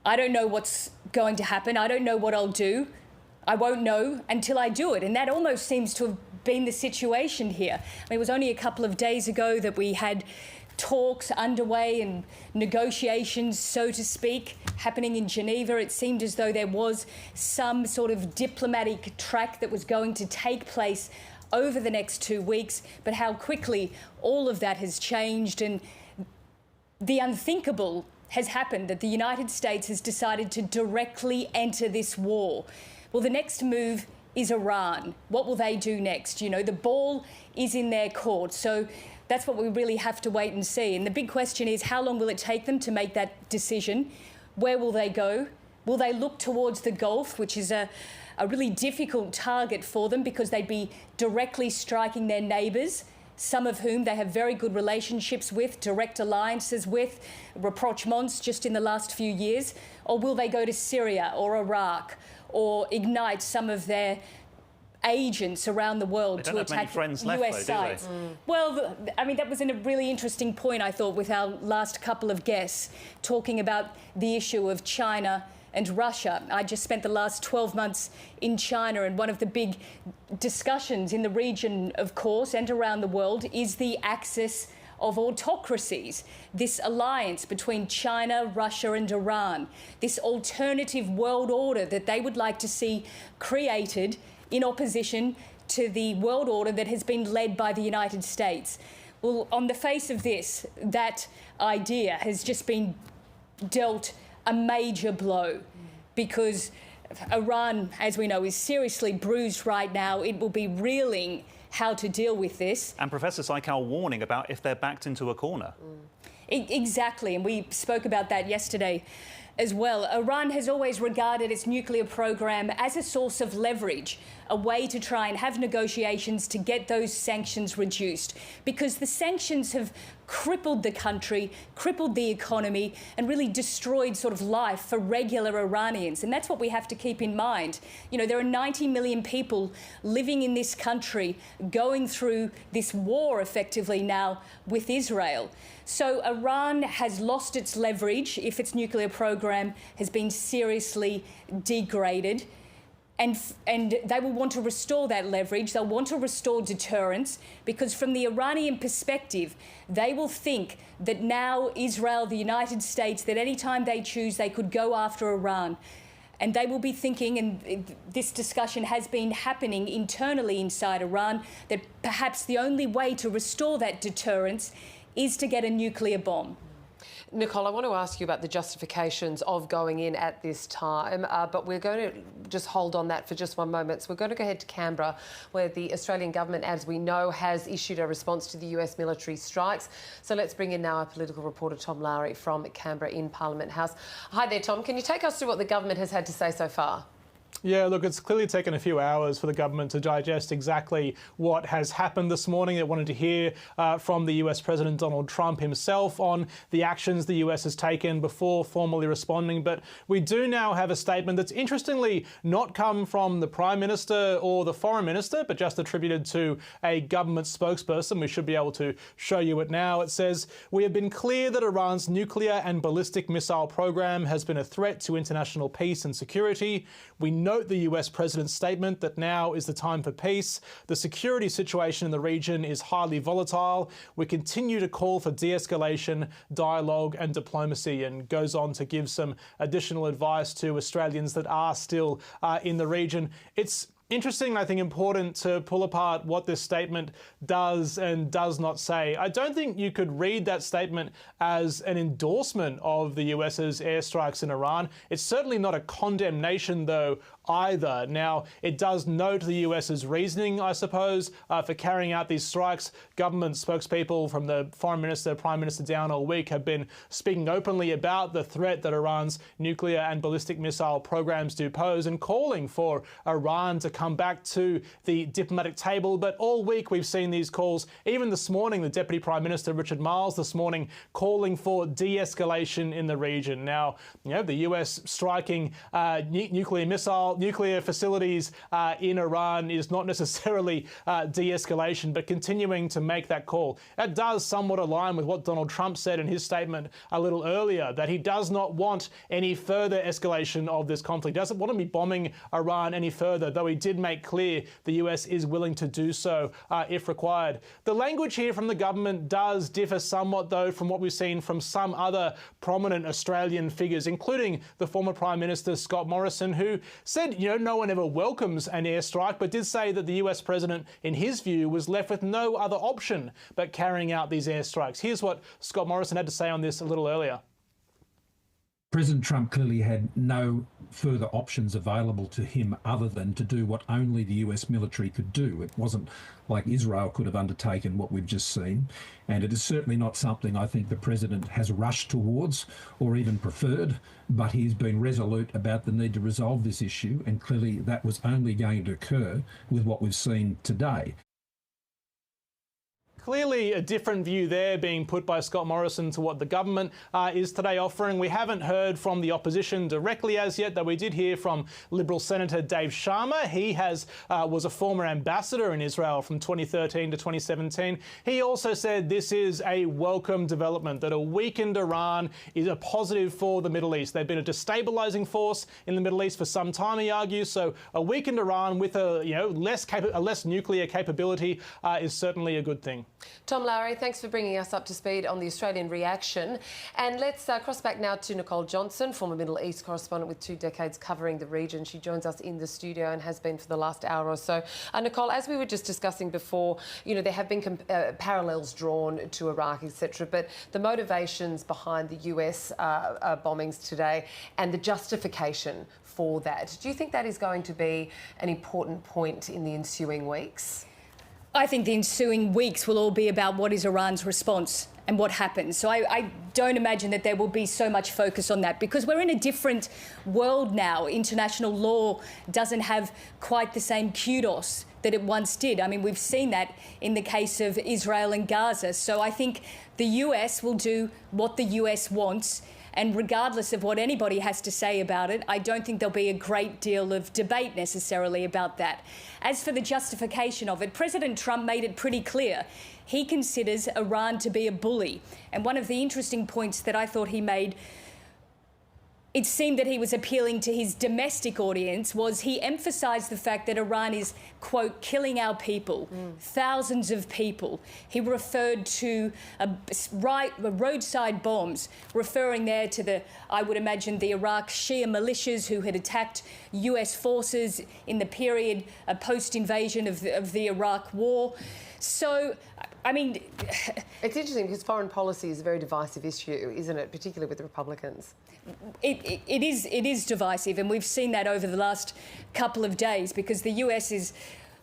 I don't know what's going to happen. I don't know what I'll do. I won't know until I do it. And that almost seems to have been the situation here. I mean, it was only a couple of days ago that we had talks underway and negotiations, so to speak, happening in Geneva. It seemed as though there was some sort of diplomatic track that was going to take place over the next 2 weeks, but how quickly all of that has changed, and the unthinkable has happened, that the United States has decided to directly enter this war. Well, the next move is Iran. What will they do next? You know, the ball is in their court. So that's what we really have to wait and see. And the big question is, how long will it take them to make that decision? Where will they go? Will they look towards the Gulf, which is a really difficult target for them because they'd be directly striking their neighbours, some of whom they have very good relationships with, direct alliances with, rapprochements just in the last few years? Or will they go to Syria or Iraq or ignite some of their agents around the world to attack US sites? Well, I mean, that was a really interesting point, I thought, with our last couple of guests talking about the issue of China and Russia. I just spent the last 12 months in China, and one of the big discussions in the region, of course, and around the world is the axis of autocracies, this alliance between China, Russia and Iran, this alternative world order that they would like to see created in opposition to the world order that has been led by the United States. Well, on the face of this, that idea has just been dealt a major blow, because Iran, as we know, is seriously bruised right now. It will be reeling how to deal with this. And Professor Saikal warning about if they're backed into a corner. Exactly, and we spoke about that yesterday as well. Iran has always regarded its nuclear program as a source of leverage, a way to try and have negotiations to get those sanctions reduced, because the sanctions have crippled the country, crippled the economy, and really destroyed sort of life for regular Iranians. And that's what we have to keep in mind. You know, there are 90 million people living in this country going through this war effectively now with Israel. So Iran has lost its leverage if its nuclear program has been seriously degraded. And they will want to restore that leverage. They'll want to restore deterrence, because from the Iranian perspective, they will think that now Israel, the United States, that any time they choose, they could go after Iran. And they will be thinking, and this discussion has been happening internally inside Iran, that perhaps the only way to restore that deterrence is to get a nuclear bomb. Nicole, I want to ask you about the justifications of going in at this time, but we're going to just hold on that for just one moment. So we're going to go ahead to Canberra, where the Australian government, as we know, has issued a response to the US military strikes. So let's bring in now our political reporter, Tom Lowry, from Canberra in Parliament House. Hi there, Tom. Can you take us through what the government has had to say so far? Yeah, look, it's clearly taken a few hours for the government to digest exactly what has happened this morning. They wanted to hear from the US President Donald Trump himself on the actions the US has taken before formally responding. But we do now have a statement that's interestingly not come from the Prime Minister or the Foreign Minister, but just attributed to a government spokesperson. We should be able to show you it now. It says, "We have been clear that Iran's nuclear and ballistic missile program has been a threat to international peace and security. We note the US President's statement that now is the time for peace. The security situation in the region is highly volatile. We continue to call for de-escalation, dialogue and diplomacy," and goes on to give some additional advice to Australians that are still in the region. It's interesting, I think important to pull apart what this statement does and does not say. I don't think you could read that statement as an endorsement of the US's airstrikes in Iran. It's certainly not a condemnation, though, either. Now, it does note the US's reasoning, I suppose, for carrying out these strikes. Government spokespeople from the Foreign Minister, Prime Minister down all week have been speaking openly about the threat that Iran's nuclear and ballistic missile programs do pose and calling for Iran to come back to the diplomatic table. But all week we've seen these calls. Even this morning, the Deputy Prime Minister, Richard Marles, this morning calling for de-escalation in the region. Now, you know, the US striking nuclear facilities in Iran is not necessarily de-escalation, but continuing to make that call. That does somewhat align with what Donald Trump said in his statement a little earlier, that he does not want any further escalation of this conflict. He doesn't want to be bombing Iran any further, though he did make clear the US is willing to do so if required. The language here from the government does differ somewhat, though, from what we've seen from some other prominent Australian figures, including the former Prime Minister Scott Morrison, who said, you know, no one ever welcomes an airstrike, but did say that the US president, in his view, was left with no other option but carrying out these airstrikes. Here's what Scott Morrison had to say on this a little earlier. President Trump clearly had no further options available to him other than to do what only the US military could do. It wasn't like Israel could have undertaken what we've just seen. And it is certainly not something I think the president has rushed towards or even preferred, but he's been resolute about the need to resolve this issue. And clearly that was only going to occur with what we've seen today. Clearly a different view there being put by Scott Morrison to what the government is today offering. We haven't heard from the opposition directly as yet, though we did hear from Liberal Senator Dave Sharma. He was a former ambassador in Israel from 2013 to 2017. He also said this is a welcome development, that a weakened Iran is a positive for the Middle East. They've been a destabilising force in the Middle East for some time, he argues, so a weakened Iran with a less nuclear capability is certainly a good thing. Tom Lowry, thanks for bringing us up to speed on the Australian reaction. And let's cross back now to Nicole Johnson, former Middle East correspondent with 2 decades covering the region. She joins us in the studio and has been for the last hour or so. Nicole, as we were just discussing before, there have been parallels drawn to Iraq, etc. But the motivations behind the US bombings today and the justification for that, do you think that is going to be an important point in the ensuing weeks? I think the ensuing weeks will all be about what is Iran's response and what happens. So I don't imagine that there will be so much focus on that because we're in a different world now. International law doesn't have quite the same kudos that it once did. I mean, we've seen that in the case of Israel and Gaza. So I think the US will do what the US wants. And regardless of what anybody has to say about it, I don't think there'll be a great deal of debate necessarily about that. As for the justification of it, President Trump made it pretty clear. He considers Iran to be a bully. And one of the interesting points that I thought he made, it seemed that he was appealing to his domestic audience, was he emphasised the fact that Iran is, quote, killing our people, thousands of people. He referred to roadside bombs, referring there to I would imagine, the Iraq Shia militias who had attacked US forces in the period post-invasion of the Iraq war. So, I mean... It's interesting because foreign policy is a very divisive issue, isn't it, particularly with the Republicans? It is divisive, and we've seen that over the last couple of days because the US is...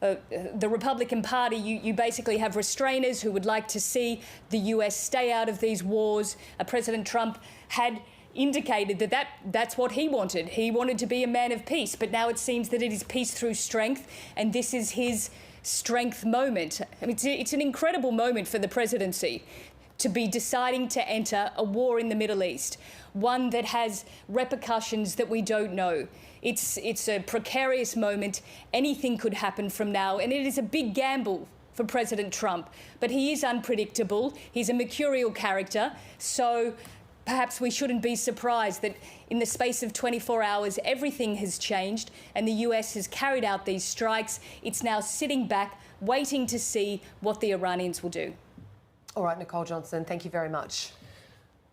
the Republican Party, you basically have restrainers who would like to see the US stay out of these wars. President Trump had indicated that's what he wanted. He wanted to be a man of peace, but now it seems that it is peace through strength, and this is his strength moment. I mean, it's an incredible moment for the presidency to be deciding to enter a war in the Middle East, one that has repercussions that we don't know. It's a precarious moment. Anything could happen from now, and it is a big gamble for President Trump. But he is unpredictable. He's a mercurial character, so perhaps we shouldn't be surprised that in the space of 24 hours, everything has changed and the US has carried out these strikes. It's now sitting back, waiting to see what the Iranians will do. All right, Nicole Johnson, thank you very much.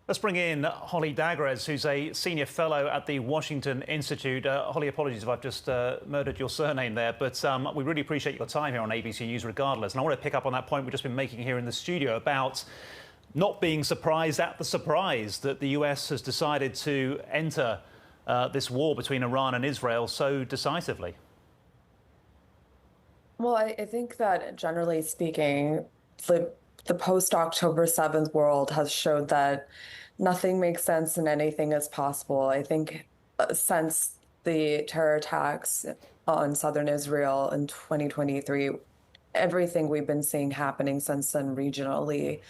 Let's bring in Holly Dagres, who's a senior fellow at the Washington Institute. Holly, apologies if I've just murdered your surname there, but we really appreciate your time here on ABC News regardless. And I want to pick up on that point we've just been making here in the studio about not being surprised at the surprise that the US has decided to enter this war between Iran and Israel so decisively. Well, I think that generally speaking, the post-October 7th world has showed that nothing makes sense and anything is possible. I think since the terror attacks on southern Israel in 2023, everything we've been seeing happening since then regionally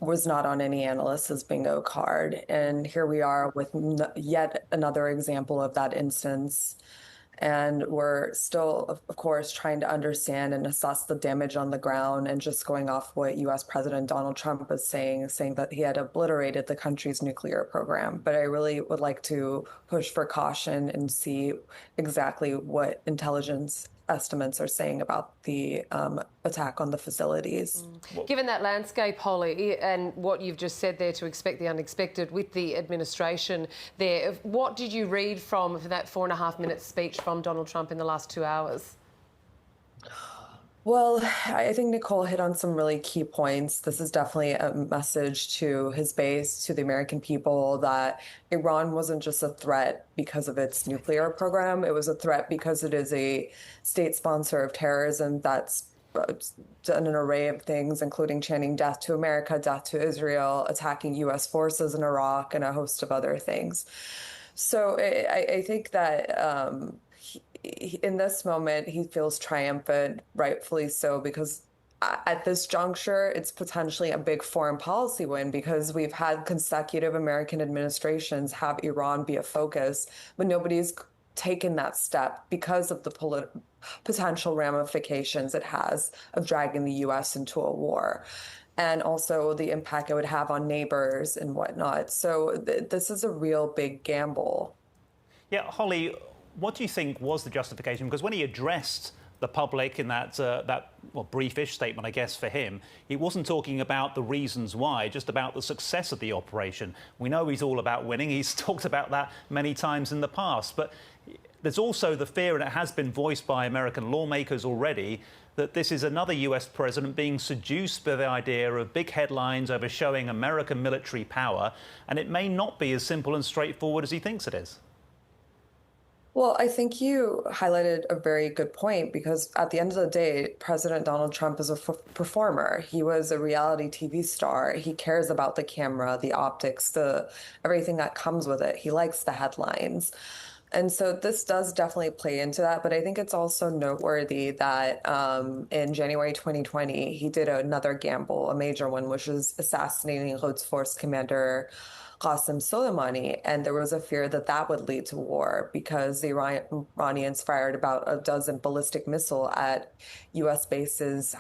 was not on any analyst's bingo card. And here we are with yet another example of that instance. And we're still, of course, trying to understand and assess the damage on the ground and just going off what U.S. President Donald Trump is saying that he had obliterated the country's nuclear program. But I really would like to push for caution and see exactly what intelligence estimates are saying about the attack on the facilities. Given that landscape, Holly, and what you've just said there, to expect the unexpected with the administration there, what did you read from that 4.5-minute speech from Donald Trump in the last 2 hours? Well, I think Nicole hit on some really key points. This is definitely a message to his base, to the American people, that Iran wasn't just a threat because of its nuclear program. It was a threat because it is a state sponsor of terrorism that's done an array of things, including chanting death to America, death to Israel, attacking U.S. forces in Iraq, and a host of other things. So I think that in this moment, he feels triumphant, rightfully so, because at this juncture, it's potentially a big foreign policy win because we've had consecutive American administrations have Iran be a focus, but nobody's taken that step because of the potential ramifications it has of dragging the U.S. into a war, and also the impact it would have on neighbors and whatnot. So this is a real big gamble. Yeah, Holly, what do you think was the justification? Because when he addressed the public in that briefish statement, I guess, for him, he wasn't talking about the reasons why, just about the success of the operation. We know he's all about winning. He's talked about that many times in the past. But there's also the fear, and it has been voiced by American lawmakers already, that this is another US president being seduced by the idea of big headlines over showing American military power, and it may not be as simple and straightforward as he thinks it is. Well, I think you highlighted a very good point because at the end of the day, President Donald Trump is a performer. He was a reality TV star. He cares about the camera, the optics, everything that comes with it. He likes the headlines. And so this does definitely play into that. But I think it's also noteworthy that in January 2020, he did another gamble, a major one, which was assassinating Quds Force commander Qasem Soleimani, and there was a fear that that would lead to war because the Iranians fired about a dozen ballistic missiles at U.S. bases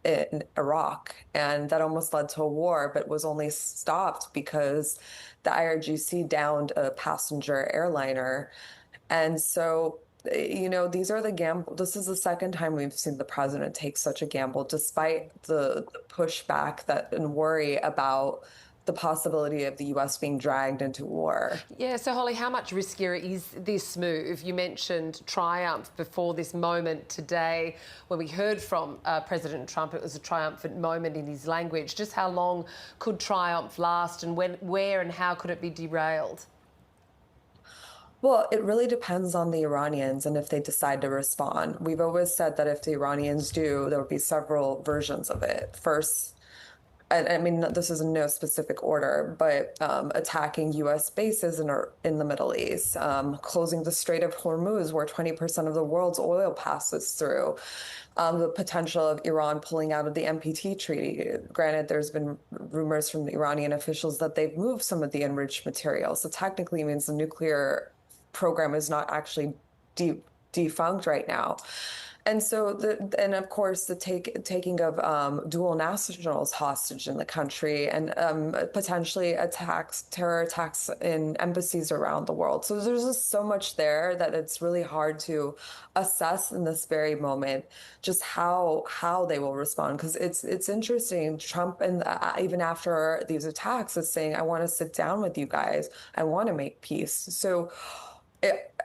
in Iraq, and that almost led to a war, but was only stopped because the IRGC downed a passenger airliner. And so, you know, these are the gamble. This is the second time we've seen the president take such a gamble, despite the pushback and worry about the possibility of the U.S. being dragged into war. Yeah, so Holly, how much riskier is this move? You mentioned triumph before this moment today. When we heard from President Trump, it was a triumphant moment in his language. Just how long could triumph last, and where and how could it be derailed? Well, it really depends on the Iranians and if they decide to respond. We've always said that if the Iranians do, there will be several versions of it. First, and I mean, this is in no specific order, but attacking U.S. bases in the Middle East, closing the Strait of Hormuz, where 20% of the world's oil passes through, the potential of Iran pulling out of the NPT treaty. Granted, there's been rumors from the Iranian officials that they've moved some of the enriched material, so technically means the nuclear program is not actually defunct right now. And so, and of course, the taking of dual nationals hostage in the country and potentially terror attacks in embassies around the world. So there's just so much there that it's really hard to assess in this very moment just how they will respond. Because it's interesting. Trump, and even after these attacks, is saying, "I want to sit down with you guys. I want to make peace." So,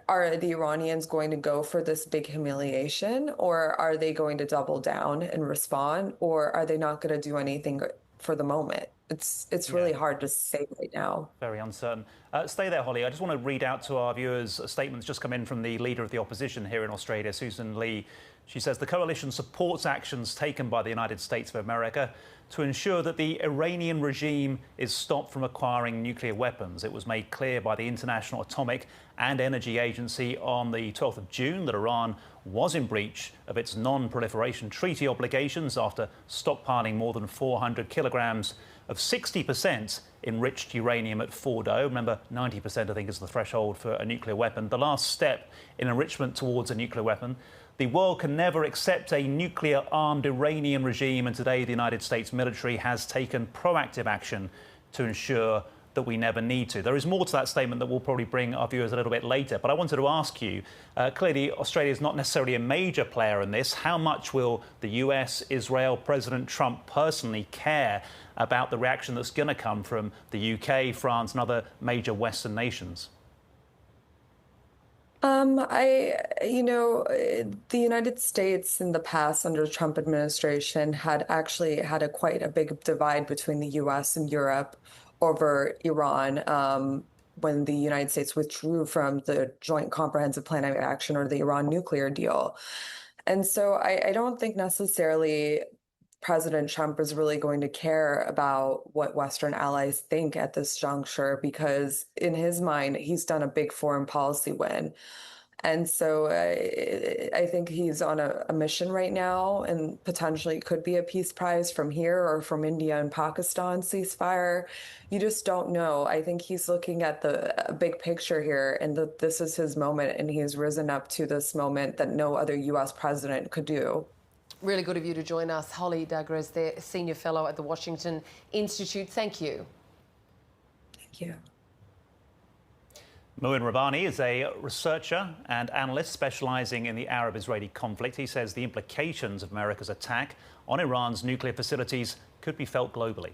are the Iranians going to go for this big humiliation, or are they going to double down and respond, or are they not going to do anything for the moment? It's really hard to say right now. Very uncertain. Stay there, Holly. I just want to read out to our viewers a statement that's just come in from the leader of the opposition here in Australia, Susan Lee. She says the coalition supports actions taken by the United States of America to ensure that the Iranian regime is stopped from acquiring nuclear weapons. It was made clear by the International Atomic and Energy Agency on the 12th of June that Iran was in breach of its non-proliferation treaty obligations after stockpiling more than 400 kilograms of 60% enriched uranium at Fordo. Remember, 90% I think is the threshold for a nuclear weapon. The last step in enrichment towards a nuclear weapon. The world can never accept a nuclear-armed Iranian regime, and today the United States military has taken proactive action to ensure that we never need to. There is more to that statement that will probably bring our viewers a little bit later, but I wanted to ask you, clearly Australia is not necessarily a major player in this. How much will the US, Israel, President Trump personally care about the reaction that's going to come from the UK, France and other major Western nations? The United States in the past under the Trump administration had actually had quite a big divide between the US and Europe over Iran when the United States withdrew from the Joint Comprehensive Plan of Action or the Iran nuclear deal. And so I don't think necessarily President Trump is really going to care about what Western allies think at this juncture, because in his mind, he's done a big foreign policy win. And so I think he's on a mission right now, and potentially could be a peace prize from here or from India and Pakistan ceasefire. You just don't know. I think he's looking at the big picture here, and that this is his moment, and he's risen up to this moment that no other U.S. president could do. Really good of you to join us. Holly Dagres, the Senior Fellow at the Washington Institute. Thank you. Thank you. Mouin Rabbani is a researcher and analyst specialising in the Arab-Israeli conflict. He says the implications of America's attack on Iran's nuclear facilities could be felt globally.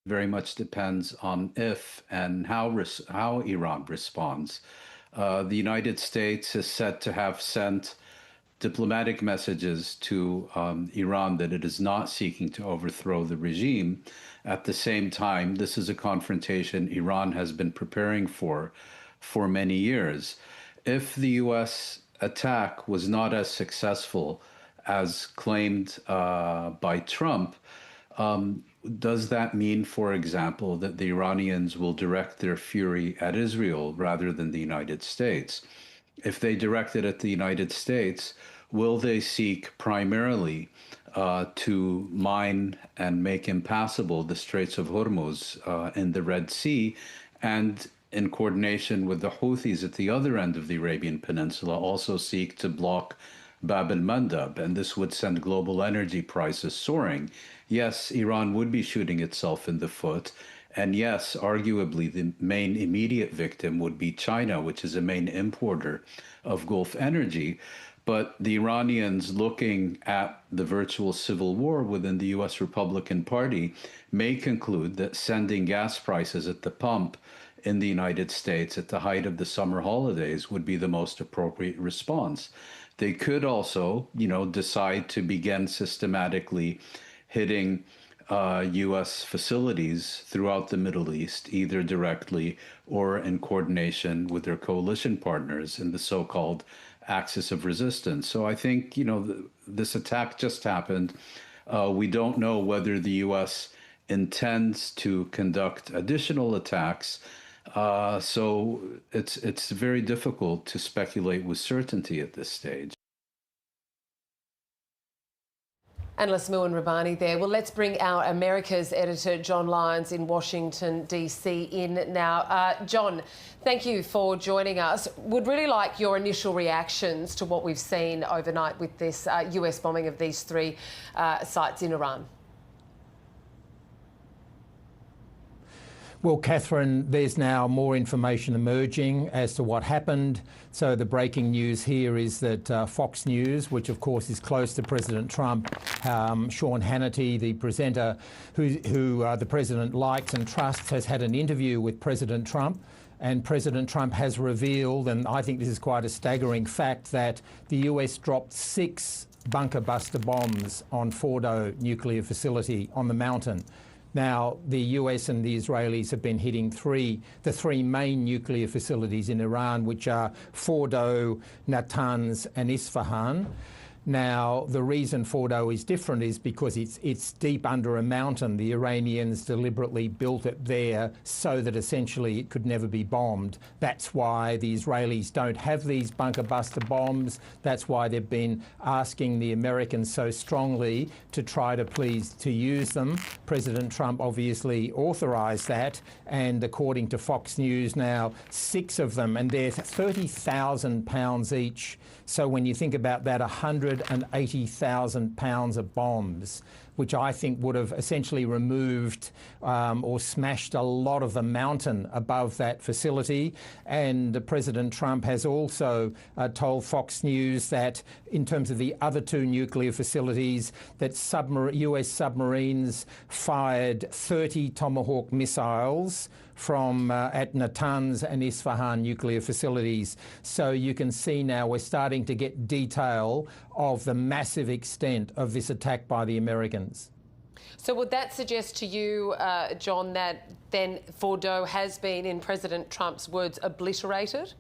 Very much depends on if and how Iran responds. The United States is said to have sent diplomatic messages to Iran that it is not seeking to overthrow the regime. At the same time, this is a confrontation Iran has been preparing for many years. If the U.S. attack was not as successful as claimed by Trump, does that mean, for example, that the Iranians will direct their fury at Israel rather than the United States? If they direct it at the United States, will they seek primarily to mine and make impassable the Straits of Hormuz in the Red Sea, and in coordination with the Houthis at the other end of the Arabian Peninsula, also seek to block Bab el-Mandab, and this would send global energy prices soaring? Yes, Iran would be shooting itself in the foot. And yes, arguably, the main immediate victim would be China, which is a main importer of Gulf energy. But the Iranians, looking at the virtual civil war within the U.S. Republican Party, may conclude that sending gas prices at the pump in the United States at the height of the summer holidays would be the most appropriate response. They could also, decide to begin systematically hitting U.S. facilities throughout the Middle East, either directly or in coordination with their coalition partners in the so-called axis of resistance. So I think, this attack just happened. We don't know whether the U.S. intends to conduct additional attacks. So it's very difficult to speculate with certainty at this stage. Analyst Mouin Rabbani there. Well, let's bring our America's editor, John Lyons in Washington, D.C. in now. John, thank you for joining us. Would really like your initial reactions to what we've seen overnight with this US bombing of these three sites in Iran. Well, Catherine, there's now more information emerging as to what happened. So the breaking news here is that Fox News, which of course is close to President Trump, Sean Hannity, the presenter who the president likes and trusts, has had an interview with President Trump. And President Trump has revealed, and I think this is quite a staggering fact, that the US dropped 6 bunker buster bombs on Fordo nuclear facility on the mountain. Now, the US and the Israelis have been hitting the three main nuclear facilities in Iran, which are Fordo, Natanz and Isfahan. Now, the reason Fordo is different is because it's deep under a mountain. The Iranians deliberately built it there so that essentially it could never be bombed. That's why the Israelis don't have these bunker buster bombs. That's why they've been asking the Americans so strongly to try to use them. President Trump obviously authorised that, and according to Fox News now, 6 of them, and they're 30,000 pounds each. So when you think about that, 180,000 pounds of bombs, which I think would have essentially removed or smashed a lot of the mountain above that facility. And President Trump has also told Fox News that in terms of the other 2 nuclear facilities, that US submarines fired 30 Tomahawk missiles from at Natanz and Isfahan nuclear facilities. So you can see now we're starting to get detail of the massive extent of this attack by the Americans. So would that suggest to you, John, that then Fordo has been, in President Trump's words, obliterated?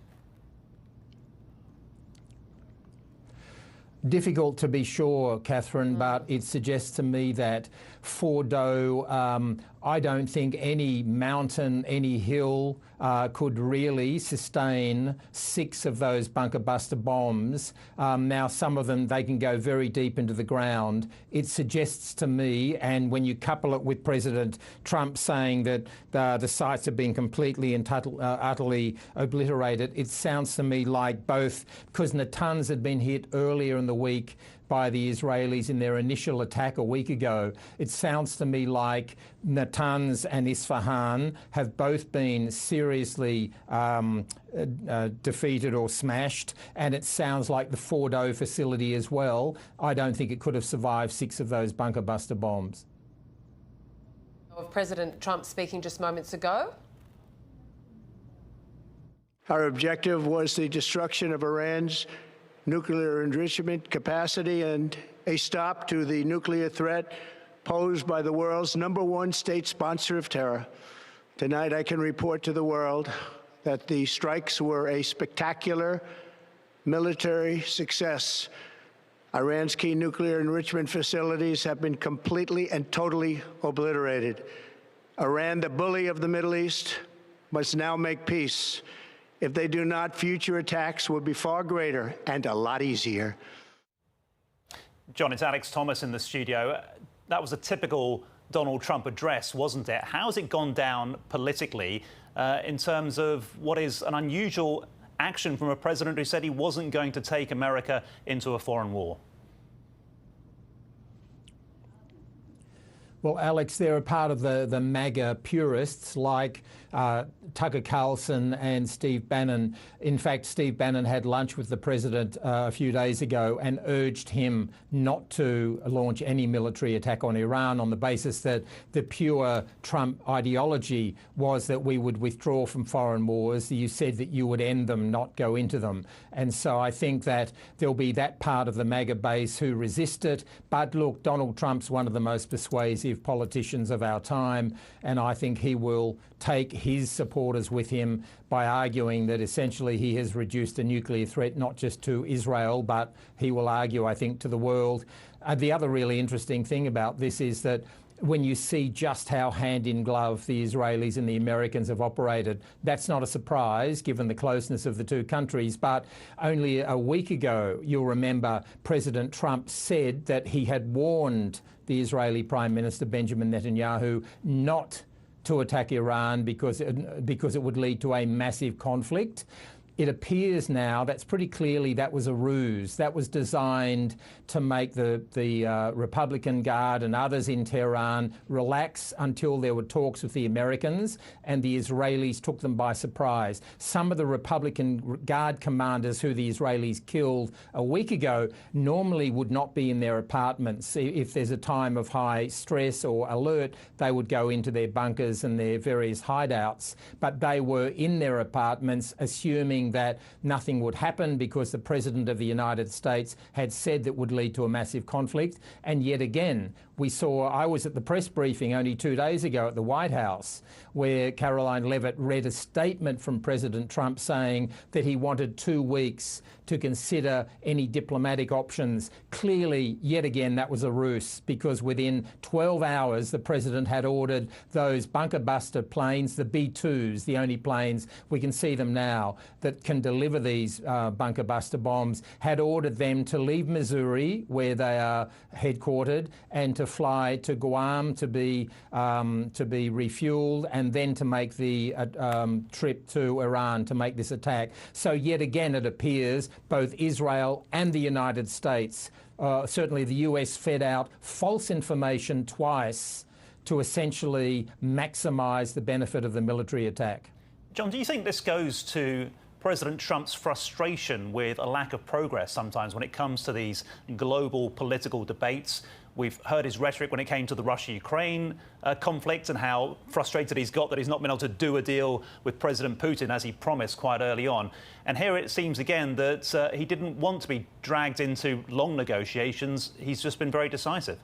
Difficult to be sure, Catherine, but it suggests to me that Fordo. I don't think any mountain, any hill could really sustain 6 of those bunker buster bombs. Now, some of them, they can go very deep into the ground. It suggests to me, and when you couple it with President Trump saying that the sites have been completely and utterly obliterated, it sounds to me like both, because Natanz had been hit earlier in the week by the Israelis in their initial attack a week ago. It sounds to me like Natanz and Isfahan have both been seriously defeated or smashed, and it sounds like the Fordo facility as well. I don't think it could have survived 6 of those bunker buster bombs. Of President Trump speaking just moments ago. Our objective was the destruction of Iran's nuclear enrichment capacity and a stop to the nuclear threat posed by the world's #1 state sponsor of terror. Tonight, I can report to the world that the strikes were a spectacular military success. Iran's key nuclear enrichment facilities have been completely and totally obliterated. Iran, the bully of the Middle East, must now make peace. If they do not, future attacks will be far greater and a lot easier. John, it's Alex Thomas in the studio. That was a typical Donald Trump address, wasn't it? How's it gone down politically in terms of what is an unusual action from a president who said he wasn't going to take America into a foreign war? Well, Alex, they're a part of the MAGA purists like Tucker Carlson and Steve Bannon. In fact, Steve Bannon had lunch with the president a few days ago and urged him not to launch any military attack on Iran on the basis that the pure Trump ideology was that we would withdraw from foreign wars. You said that you would end them, not go into them. And so I think that there'll be that part of the MAGA base who resist it. But look, Donald Trump's one of the most persuasive politicians of our time, and I think he will take his supporters with him by arguing that essentially he has reduced a nuclear threat not just to Israel, but he will argue, I think, to the world. The other really interesting thing about this is that when you see just how hand-in-glove the Israelis and the Americans have operated, that's not a surprise given the closeness of the two countries. But only a week ago, you'll remember, President Trump said that he had warned the Israeli Prime Minister Benjamin Netanyahu not to attack Iran because it would lead to a massive conflict. It appears now that's pretty clearly that was a ruse. That was designed to make the Republican Guard and others in Tehran relax until there were talks with the Americans, and the Israelis took them by surprise. Some of the Republican Guard commanders who the Israelis killed a week ago normally would not be in their apartments. If there's a time of high stress or alert, they would go into their bunkers and their various hideouts. But they were in their apartments, assuming that nothing would happen because the President of the United States had said that would lead to a massive conflict. And yet again, I was at the press briefing only 2 days ago at the White House, where Caroline Leavitt read a statement from President Trump saying that he wanted 2 weeks to consider any diplomatic options. Clearly, yet again, that was a ruse, because within 12 hours, the president had ordered those bunker buster planes, the B-2s, the only planes, we can see them now, that can deliver these bunker buster bombs, had ordered them to leave Missouri, where they are headquartered, and to fly to Guam to be refueled, and then to make the trip to Iran to make this attack. So yet again, it appears both Israel and the United States, certainly the US, fed out false information twice to essentially maximise the benefit of the military attack. John, do you think this goes to President Trump's frustration with a lack of progress sometimes when it comes to these global political debates? We've heard his rhetoric when it came to the Russia-Ukraine conflict and how frustrated he's got that he's not been able to do a deal with President Putin as he promised quite early on. And here it seems again that he didn't want to be dragged into long negotiations. He's just been very decisive.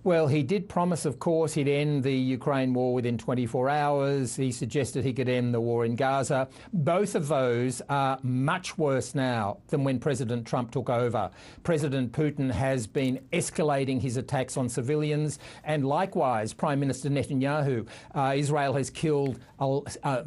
Well, he did promise, of course, he'd end the Ukraine war within 24 hours. He suggested he could end the war in Gaza. Both of those are much worse now than when President Trump took over. President Putin has been escalating his attacks on civilians, and likewise, Prime Minister Netanyahu. Israel has killed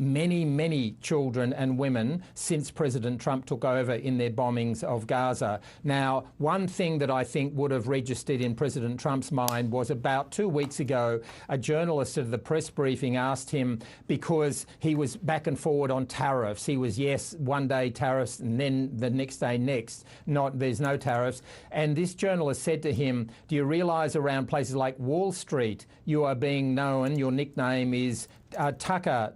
many children and women since President Trump took over in their bombings of Gaza. Now, one thing that I think would have registered in President Trump's mind was about 2 weeks ago, a journalist at the press briefing asked him, because he was back and forward on tariffs. He was, yes, one day tariffs, and then the next day there's no tariffs. And this journalist said to him, do you realise around places like Wall Street, you are being known, your nickname is Tucker,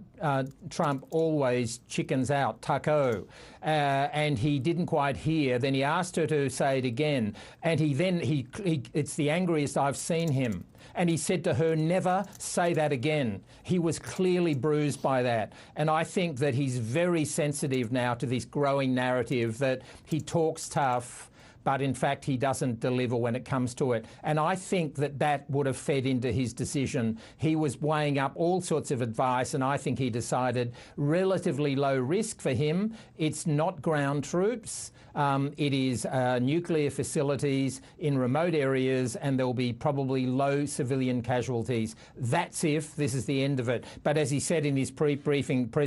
Trump always chickens out, Tucko. And he didn't quite hear. Then he asked her to say it again. And it's the angriest I've seen him. And he said to her, never say that again. He was clearly bruised by that. And I think that he's very sensitive now to this growing narrative that he talks tough, but in fact he doesn't deliver when it comes to it. And I think that that would have fed into his decision. He was weighing up all sorts of advice, and I think he decided relatively low risk for him. It's not ground troops. It is nuclear facilities in remote areas, and there will be probably low civilian casualties. That's if this is the end of it. But as he said in his press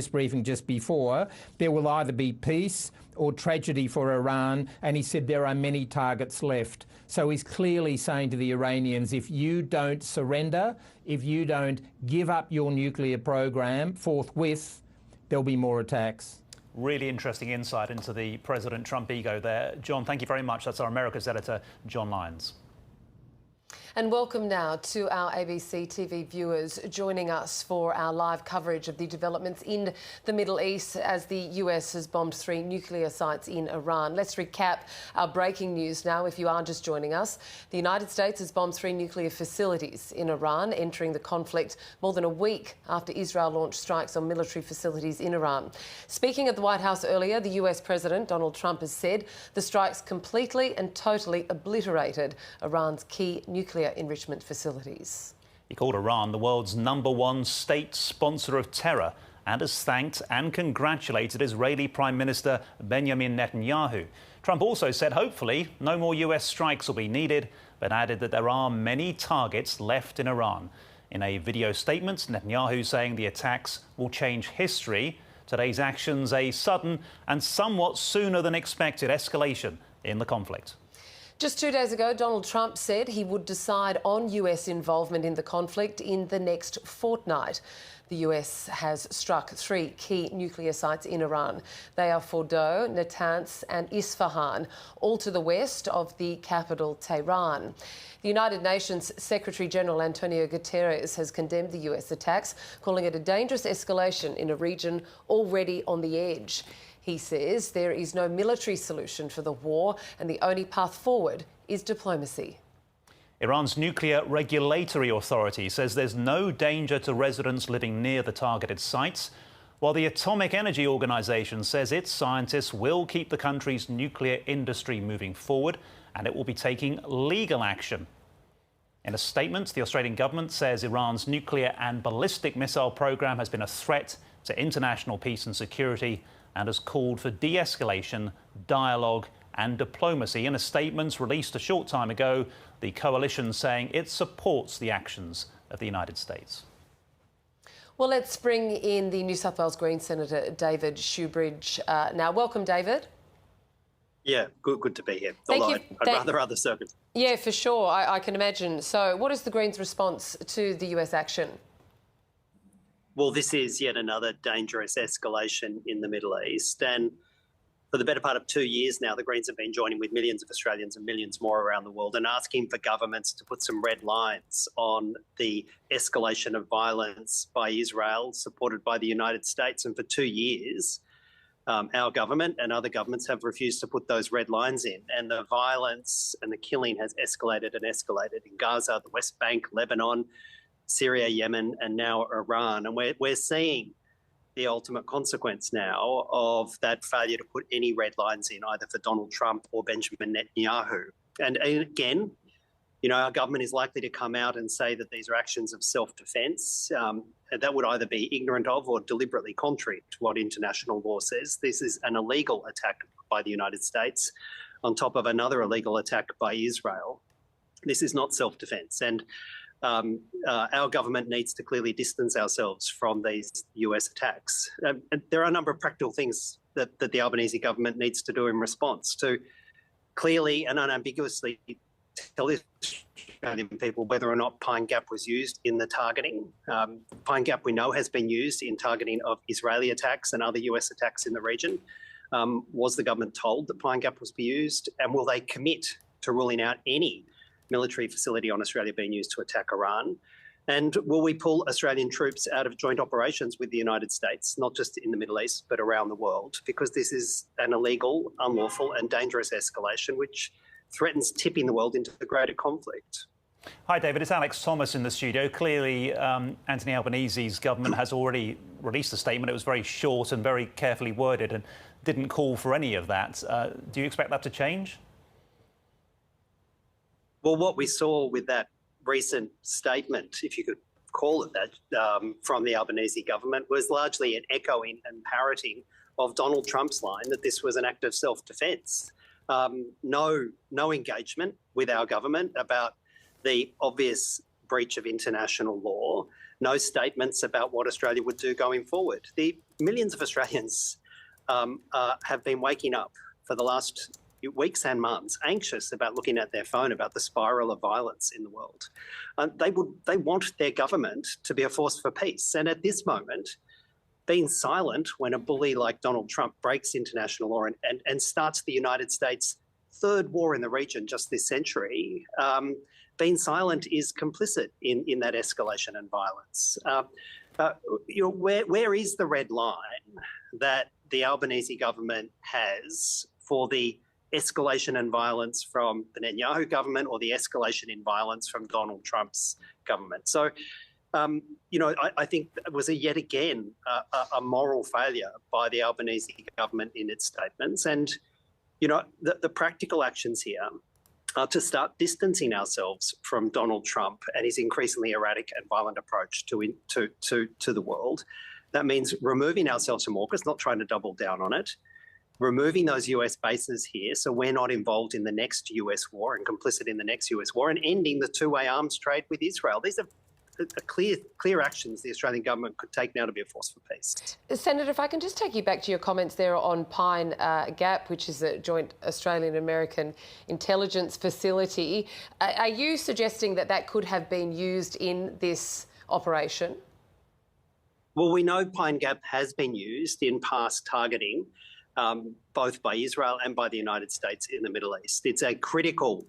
briefing just before, there will either be peace or tragedy for Iran, and he said there are many targets left. So he's clearly saying to the Iranians, if you don't surrender, if you don't give up your nuclear program forthwith, there'll be more attacks. Really interesting insight into the President Trump ego there. John, thank you very much. That's our America's editor, John Lyons. And welcome now to our ABC TV viewers joining us for our live coverage of the developments in the Middle East as the US has bombed 3 nuclear sites in Iran. Let's recap our breaking news now if you are just joining us. The United States has bombed 3 nuclear facilities in Iran, entering the conflict more than a week after Israel launched strikes on military facilities in Iran. Speaking at the White House earlier, the US President Donald Trump has said the strikes completely and totally obliterated Iran's key nuclear enrichment facilities. He called Iran the world's #1 state sponsor of terror and has thanked and congratulated Israeli Prime Minister Benjamin Netanyahu. Trump also said hopefully no more US strikes will be needed, but added that there are many targets left in Iran. In a video statement, Netanyahu saying the attacks will change history. Today's actions a sudden and somewhat sooner than expected escalation in the conflict. Just 2 days ago, Donald Trump said he would decide on US involvement in the conflict in the next fortnight. The US has struck 3 key nuclear sites in Iran. They are Fordow, Natanz and Isfahan, all to the west of the capital, Tehran. The United Nations Secretary-General Antonio Guterres has condemned the US attacks, calling it a dangerous escalation in a region already on the edge. He says there is no military solution for the war and the only path forward is diplomacy. Iran's nuclear regulatory authority says there's no danger to residents living near the targeted sites, while the Atomic Energy Organization says its scientists will keep the country's nuclear industry moving forward and it will be taking legal action. In a statement, the Australian government says Iran's nuclear and ballistic missile program has been a threat to international peace and security and has called for de-escalation, dialogue and diplomacy. In a statement released a short time ago, the coalition saying it supports the actions of the United States. Well, let's bring in the New South Wales Green Senator David Shoebridge now. Welcome, David. Yeah, good to be here. Thank Although you. I'd rather other circuits. Yeah, for sure. I can imagine. So what is the Greens' response to the US action? Well, this is yet another dangerous escalation in the Middle East. And for the better part of 2 years now, the Greens have been joining with millions of Australians and millions more around the world and asking for governments to put some red lines on the escalation of violence by Israel, supported by the United States. And for 2 years, our government and other governments have refused to put those red lines in. And the violence and the killing has escalated and escalated in Gaza, the West Bank, Lebanon, Syria, Yemen, and now Iran. And we're seeing the ultimate consequence now of that failure to put any red lines in, either for Donald Trump or Benjamin Netanyahu. And again, Our government is likely to come out and say that these are actions of self-defence. That would either be ignorant of or deliberately contrary to what international law says. This is an illegal attack by the United States on top of another illegal attack by Israel. This is not self-defence. And our government needs to clearly distance ourselves from these US attacks. There are a number of practical things that the Albanese government needs to do in response to clearly and unambiguously tell the Australian people whether or not Pine Gap was used in the targeting. Pine Gap, we know, has been used in targeting of Israeli attacks and other US attacks in the region. Was the government told that Pine Gap was be used? And will they commit to ruling out any military facility on Australia being used to attack Iran? And will we pull Australian troops out of joint operations with the United States, not just in the Middle East, but around the world? Because this is an illegal, unlawful and dangerous escalation which threatens tipping the world into a greater conflict. Hi, David. It's Alex Thomas in the studio. Clearly, Anthony Albanese's government has already released a statement. It was very short and very carefully worded and didn't call for any of that. Do you expect that to change? Well, what we saw with that recent statement, if you could call it that, from the Albanese government was largely an echoing and parroting of Donald Trump's line that this was an act of self-defence. No engagement with our government about the obvious breach of international law, no statements about what Australia would do going forward. The millions of Australians have been waking up for the last weeks and months, anxious about looking at their phone about the spiral of violence in the world. They want their government to be a force for peace. And at this moment, being silent when a bully like Donald Trump breaks international law and starts the United States' third war in the region just this century, being silent is complicit in that escalation and violence. Where is the red line that the Albanese government has for the escalation and violence from the Netanyahu government or the escalation in violence from Donald Trump's government? So, I think it was yet again a moral failure by the Albanese government in its statements. And, the practical actions here are to start distancing ourselves from Donald Trump and his increasingly erratic and violent approach to the world. That means removing ourselves from AUKUS, not trying to double down on it, removing those US bases here so we're not involved in the next US war and complicit in the next US war, and ending the two-way arms trade with Israel. These are clear actions the Australian government could take now to be a force for peace. Senator, if I can just take you back to your comments there on Pine Gap, which is a joint Australian-American intelligence facility. Are you suggesting that that could have been used in this operation? Well, we know Pine Gap has been used in past targeting, both by Israel and by the United States in the Middle East. It's a critical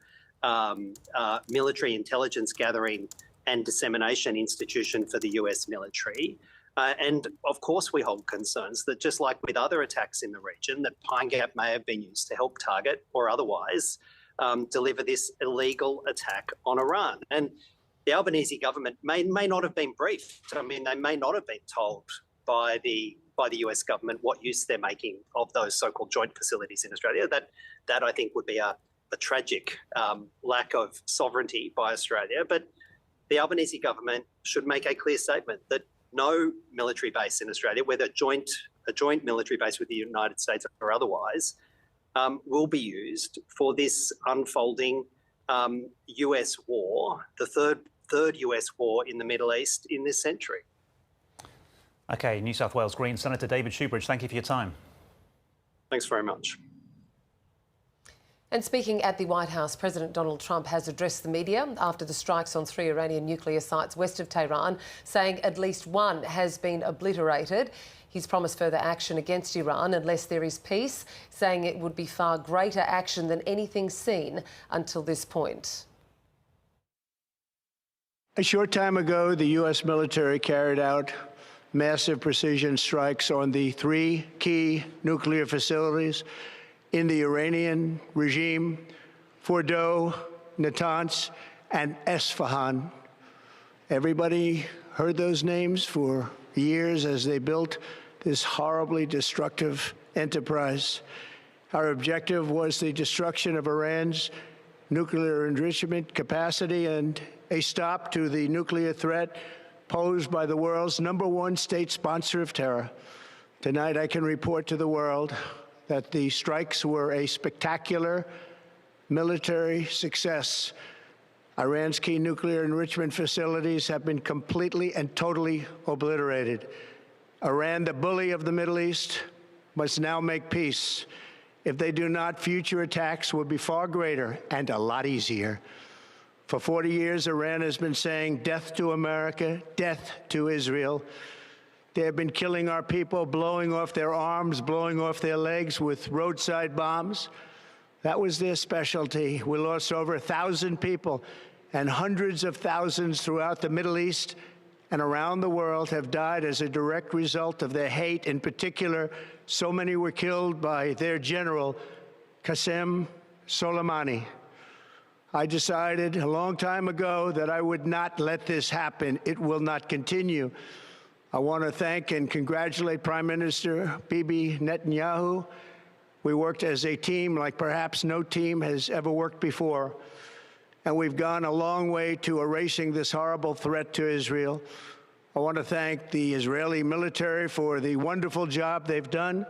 military intelligence gathering and dissemination institution for the US military. And of course, we hold concerns that just like with other attacks in the region, that Pine Gap may have been used to help target or otherwise deliver this illegal attack on Iran. And the Albanese government may not have been briefed. I mean, they may not have been told by the US government what use they're making of those so-called joint facilities in Australia. That I think would be a tragic lack of sovereignty by Australia. But the Albanese government should make a clear statement that no military base in Australia, whether a joint military base with the United States or otherwise, will be used for this unfolding US war, the third US war in the Middle East in this century. OK, New South Wales Green Senator David Shoebridge, thank you for your time. Thanks very much. And speaking at the White House, President Donald Trump has addressed the media after the strikes on 3 Iranian nuclear sites west of Tehran, saying at least one has been obliterated. He's promised further action against Iran unless there is peace, saying it would be far greater action than anything seen until this point. A short time ago, the U.S. military carried out massive precision strikes on the 3 key nuclear facilities in the Iranian regime: Fordow, Natanz, and Esfahan. Everybody heard those names for years as they built this horribly destructive enterprise. Our objective was the destruction of Iran's nuclear enrichment capacity and a stop to the nuclear threat posed by the world's #1 state sponsor of terror. Tonight, I can report to the world that the strikes were a spectacular military success. Iran's key nuclear enrichment facilities have been completely and totally obliterated. Iran, the bully of the Middle East, must now make peace. If they do not, future attacks will be far greater and a lot easier. For 40 years, Iran has been saying death to America, death to Israel. They have been killing our people, blowing off their arms, blowing off their legs with roadside bombs. That was their specialty. We lost over 1,000 people, and hundreds of thousands throughout the Middle East and around the world have died as a direct result of their hate. In particular, so many were killed by their general, Qasem Soleimani. I decided a long time ago that I would not let this happen. It will not continue. I want to thank and congratulate Prime Minister Bibi Netanyahu. We worked as a team like perhaps no team has ever worked before. And we've gone a long way to erasing this horrible threat to Israel. I want to thank the Israeli military for the wonderful job they've done.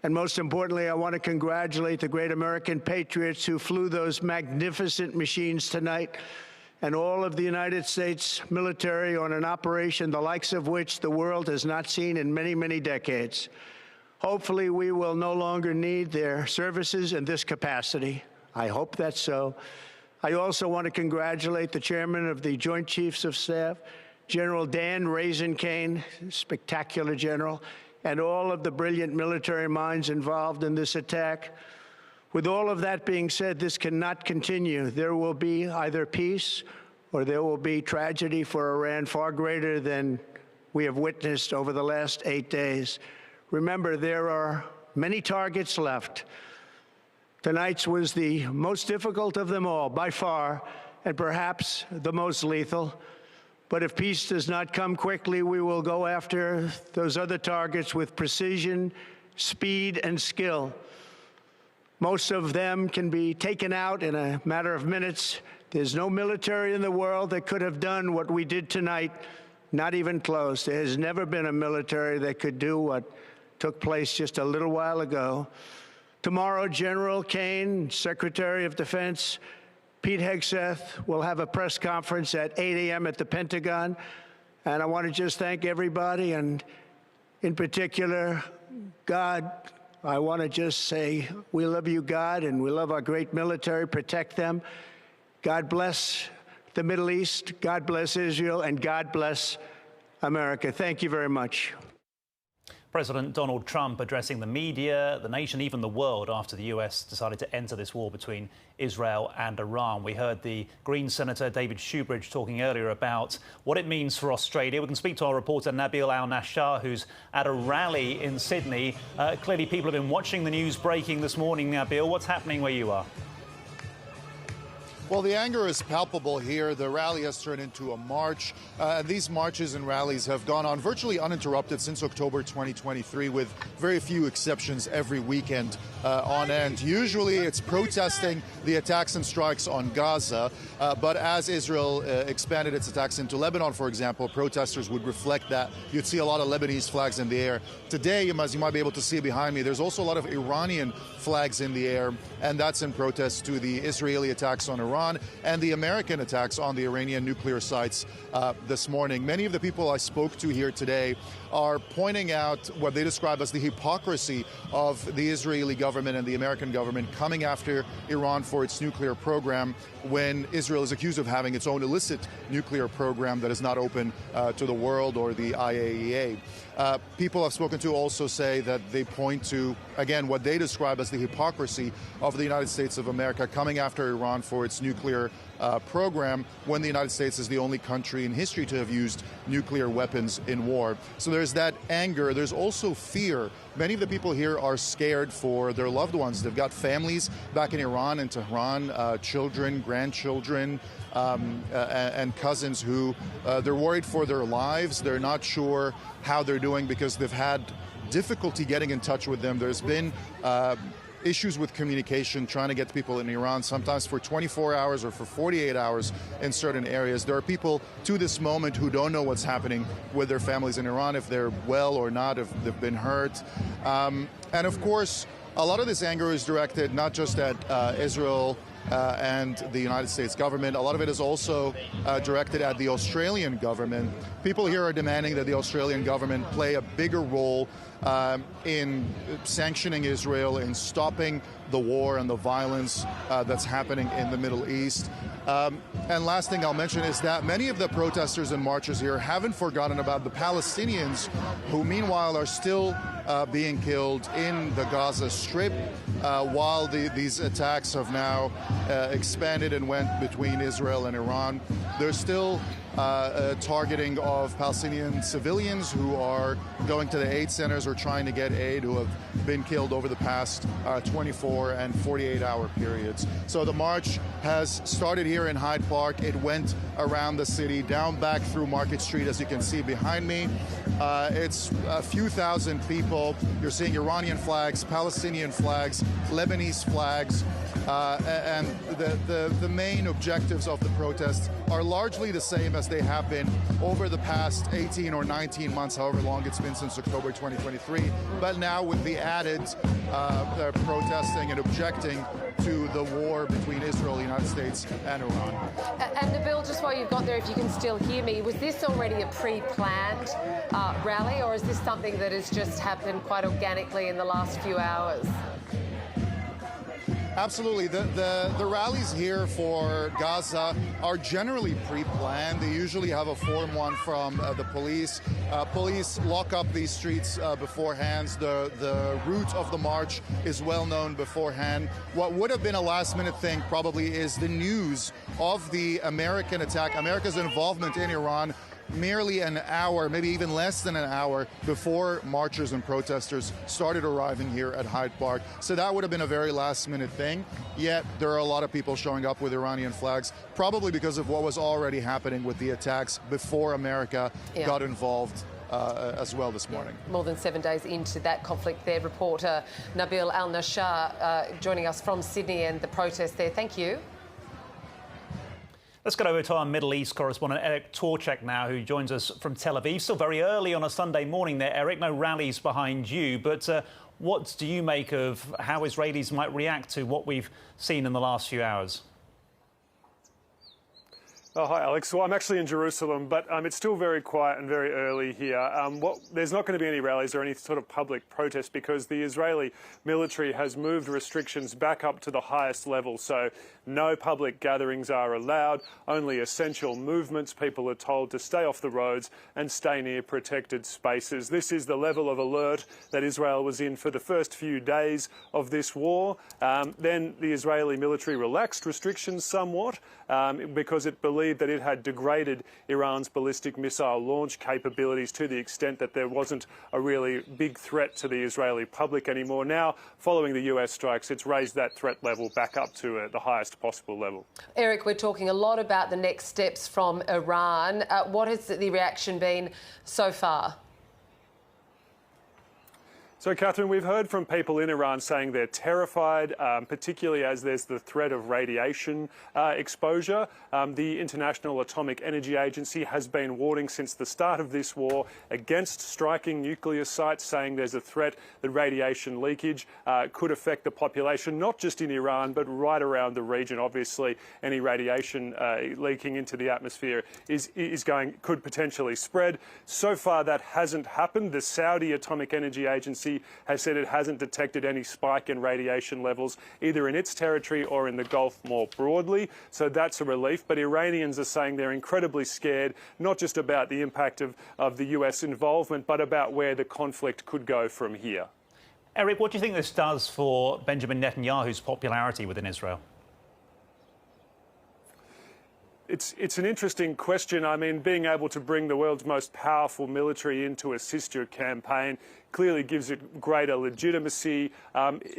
And most importantly, I want to congratulate the great American patriots who flew those magnificent machines tonight, and all of the United States military on an operation the likes of which the world has not seen in many, many decades. Hopefully, we will no longer need their services in this capacity. I hope that's so. I also want to congratulate the chairman of the Joint Chiefs of Staff, General Dan Raisin-Kane, spectacular general, and all of the brilliant military minds involved in this attack. With all of that being said, this cannot continue. There will be either peace or there will be tragedy for Iran far greater than we have witnessed over the last 8 days. Remember, there are many targets left. Tonight's was the most difficult of them all, by far, and perhaps the most lethal. But if peace does not come quickly, we will go after those other targets with precision, speed, and skill. Most of them can be taken out in a matter of minutes. There's no military in the world that could have done what we did tonight, not even close. There has never been a military that could do what took place just a little while ago. Tomorrow, General Kane, Secretary of Defense, Pete Hegseth will have a press conference at 8 a.m. at the Pentagon. And I want to just thank everybody, and in particular, God. I want to just say we love you, God, and we love our great military. Protect them. God bless the Middle East. God bless Israel, and God bless America. Thank you very much. President Donald Trump addressing the media, the nation, even the world after the US decided to enter this war between Israel and Iran. We heard the Green Senator David Shoebridge talking earlier about what it means for Australia. We can speak to our reporter Nabil Al-Nashar, who's at a rally in Sydney. Clearly people have been watching the news breaking this morning. Nabil, what's happening where you are? Well, the anger is palpable here. The rally has turned into a march. These marches and rallies have gone on virtually uninterrupted since October 2023, with very few exceptions every weekend on end. Usually it's protesting the attacks and strikes on Gaza. But as Israel expanded its attacks into Lebanon, for example, protesters would reflect that. You'd see a lot of Lebanese flags in the air. Today, as you might be able to see behind me, there's also a lot of Iranian flags in the air, and that's in protest to the Israeli attacks on Iran and the American attacks on the Iranian nuclear sites this morning. Many of the people I spoke to here today are pointing out what they describe as the hypocrisy of the Israeli government and the American government coming after Iran for its nuclear program when Israel is accused of having its own illicit nuclear program that is not open to the world or the IAEA. People I've spoken to also say that they point to, again, what they describe as the hypocrisy of the United States of America coming after Iran for its nuclear program when the United States is the only country in history to have used nuclear weapons in war. So there's that anger. There's also fear. Many of the people here are scared for their loved ones. They've got families back in Iran and Tehran, children, grandchildren, and cousins who they're worried for their lives. They're not sure how they're doing because they've had difficulty getting in touch with them. There's been issues with communication, trying to get people in Iran, sometimes for 24 hours or for 48 hours in certain areas. There are people to this moment who don't know what's happening with their families in Iran, if they're well or not, if they've been hurt. And of course, a lot of this anger is directed not just at Israel and the United States government. A lot of it is also directed at the Australian government. People here are demanding that the Australian government play a bigger role in sanctioning Israel, in stopping the war and the violence that's happening in the Middle East. And last thing I'll mention is that many of the protesters and marchers here haven't forgotten about the Palestinians, who meanwhile are still being killed in the Gaza Strip, while these attacks have now expanded and went between Israel and Iran. There's still targeting of Palestinian civilians who are going to the aid centers or trying to get aid, who have been killed over the past 24 and 48-hour periods. So the march has started here in Hyde Park. It went around the city, down back through Market Street, as you can see behind me. It's a few thousand people. You're seeing Iranian flags, Palestinian flags, Lebanese flags. And the main objectives of the protests are largely the same as they have been over the past 18 or 19 months, however long it's been since October 2023, but now with the added protesting and objecting to the war between Israel, the United States and Iran. And Nabil, just while you've got there, if you can still hear me, was this already a pre-planned rally, or is this something that has just happened quite organically in the last few hours? Absolutely. The rallies here for Gaza are generally pre-planned. They usually have a Form 1 from the police. Police lock up these streets beforehand. The route of the march is well known beforehand. What would have been a last-minute thing probably is the news of the American attack, America's involvement in Iran, merely an hour, maybe even less than an hour before marchers and protesters started arriving here at Hyde Park. So that would have been a very last-minute thing. Yet there are a lot of people showing up with Iranian flags, probably because of what was already happening with the attacks before America got involved as well this morning. More than 7 days into that conflict there. Reporter Nabil Al-Nashar joining us from Sydney and the protest there. Thank you. Let's get over to our Middle East correspondent, Eric Torczak now, who joins us from Tel Aviv. Still very early on a Sunday morning there, Eric. No rallies behind you, but what do you make of how Israelis might react to what we've seen in the last few hours? Oh, hi, Alex. Well, I'm actually in Jerusalem, but it's still very quiet and very early here. There's not going to be any rallies or any sort of public protest because the Israeli military has moved restrictions back up to the highest level. So no public gatherings are allowed, only essential movements. People are told to stay off the roads and stay near protected spaces. This is the level of alert that Israel was in for the first few days of this war. Then the Israeli military relaxed restrictions somewhat because it believed that it had degraded Iran's ballistic missile launch capabilities to the extent that there wasn't a really big threat to the Israeli public anymore. Now, following the US strikes, it's raised that threat level back up to the highest possible level. Eric, we're talking a lot about the next steps from Iran. What has the reaction been so far? So, Catherine, we've heard from people in Iran saying they're terrified, particularly as there's the threat of radiation exposure. The International Atomic Energy Agency has been warning since the start of this war against striking nuclear sites, saying there's a threat that radiation leakage could affect the population, not just in Iran, but right around the region. Obviously, any radiation leaking into the atmosphere could potentially spread. So far, that hasn't happened. The Saudi Atomic Energy Agency has said it hasn't detected any spike in radiation levels either in its territory or in the Gulf more broadly. So that's a relief. But Iranians are saying they're incredibly scared, not just about the impact of the US involvement, but about where the conflict could go from here. Eric, what do you think this does for Benjamin Netanyahu's popularity within Israel? It's an interesting question. I mean, being able to bring the world's most powerful military in to assist your campaign clearly gives it greater legitimacy.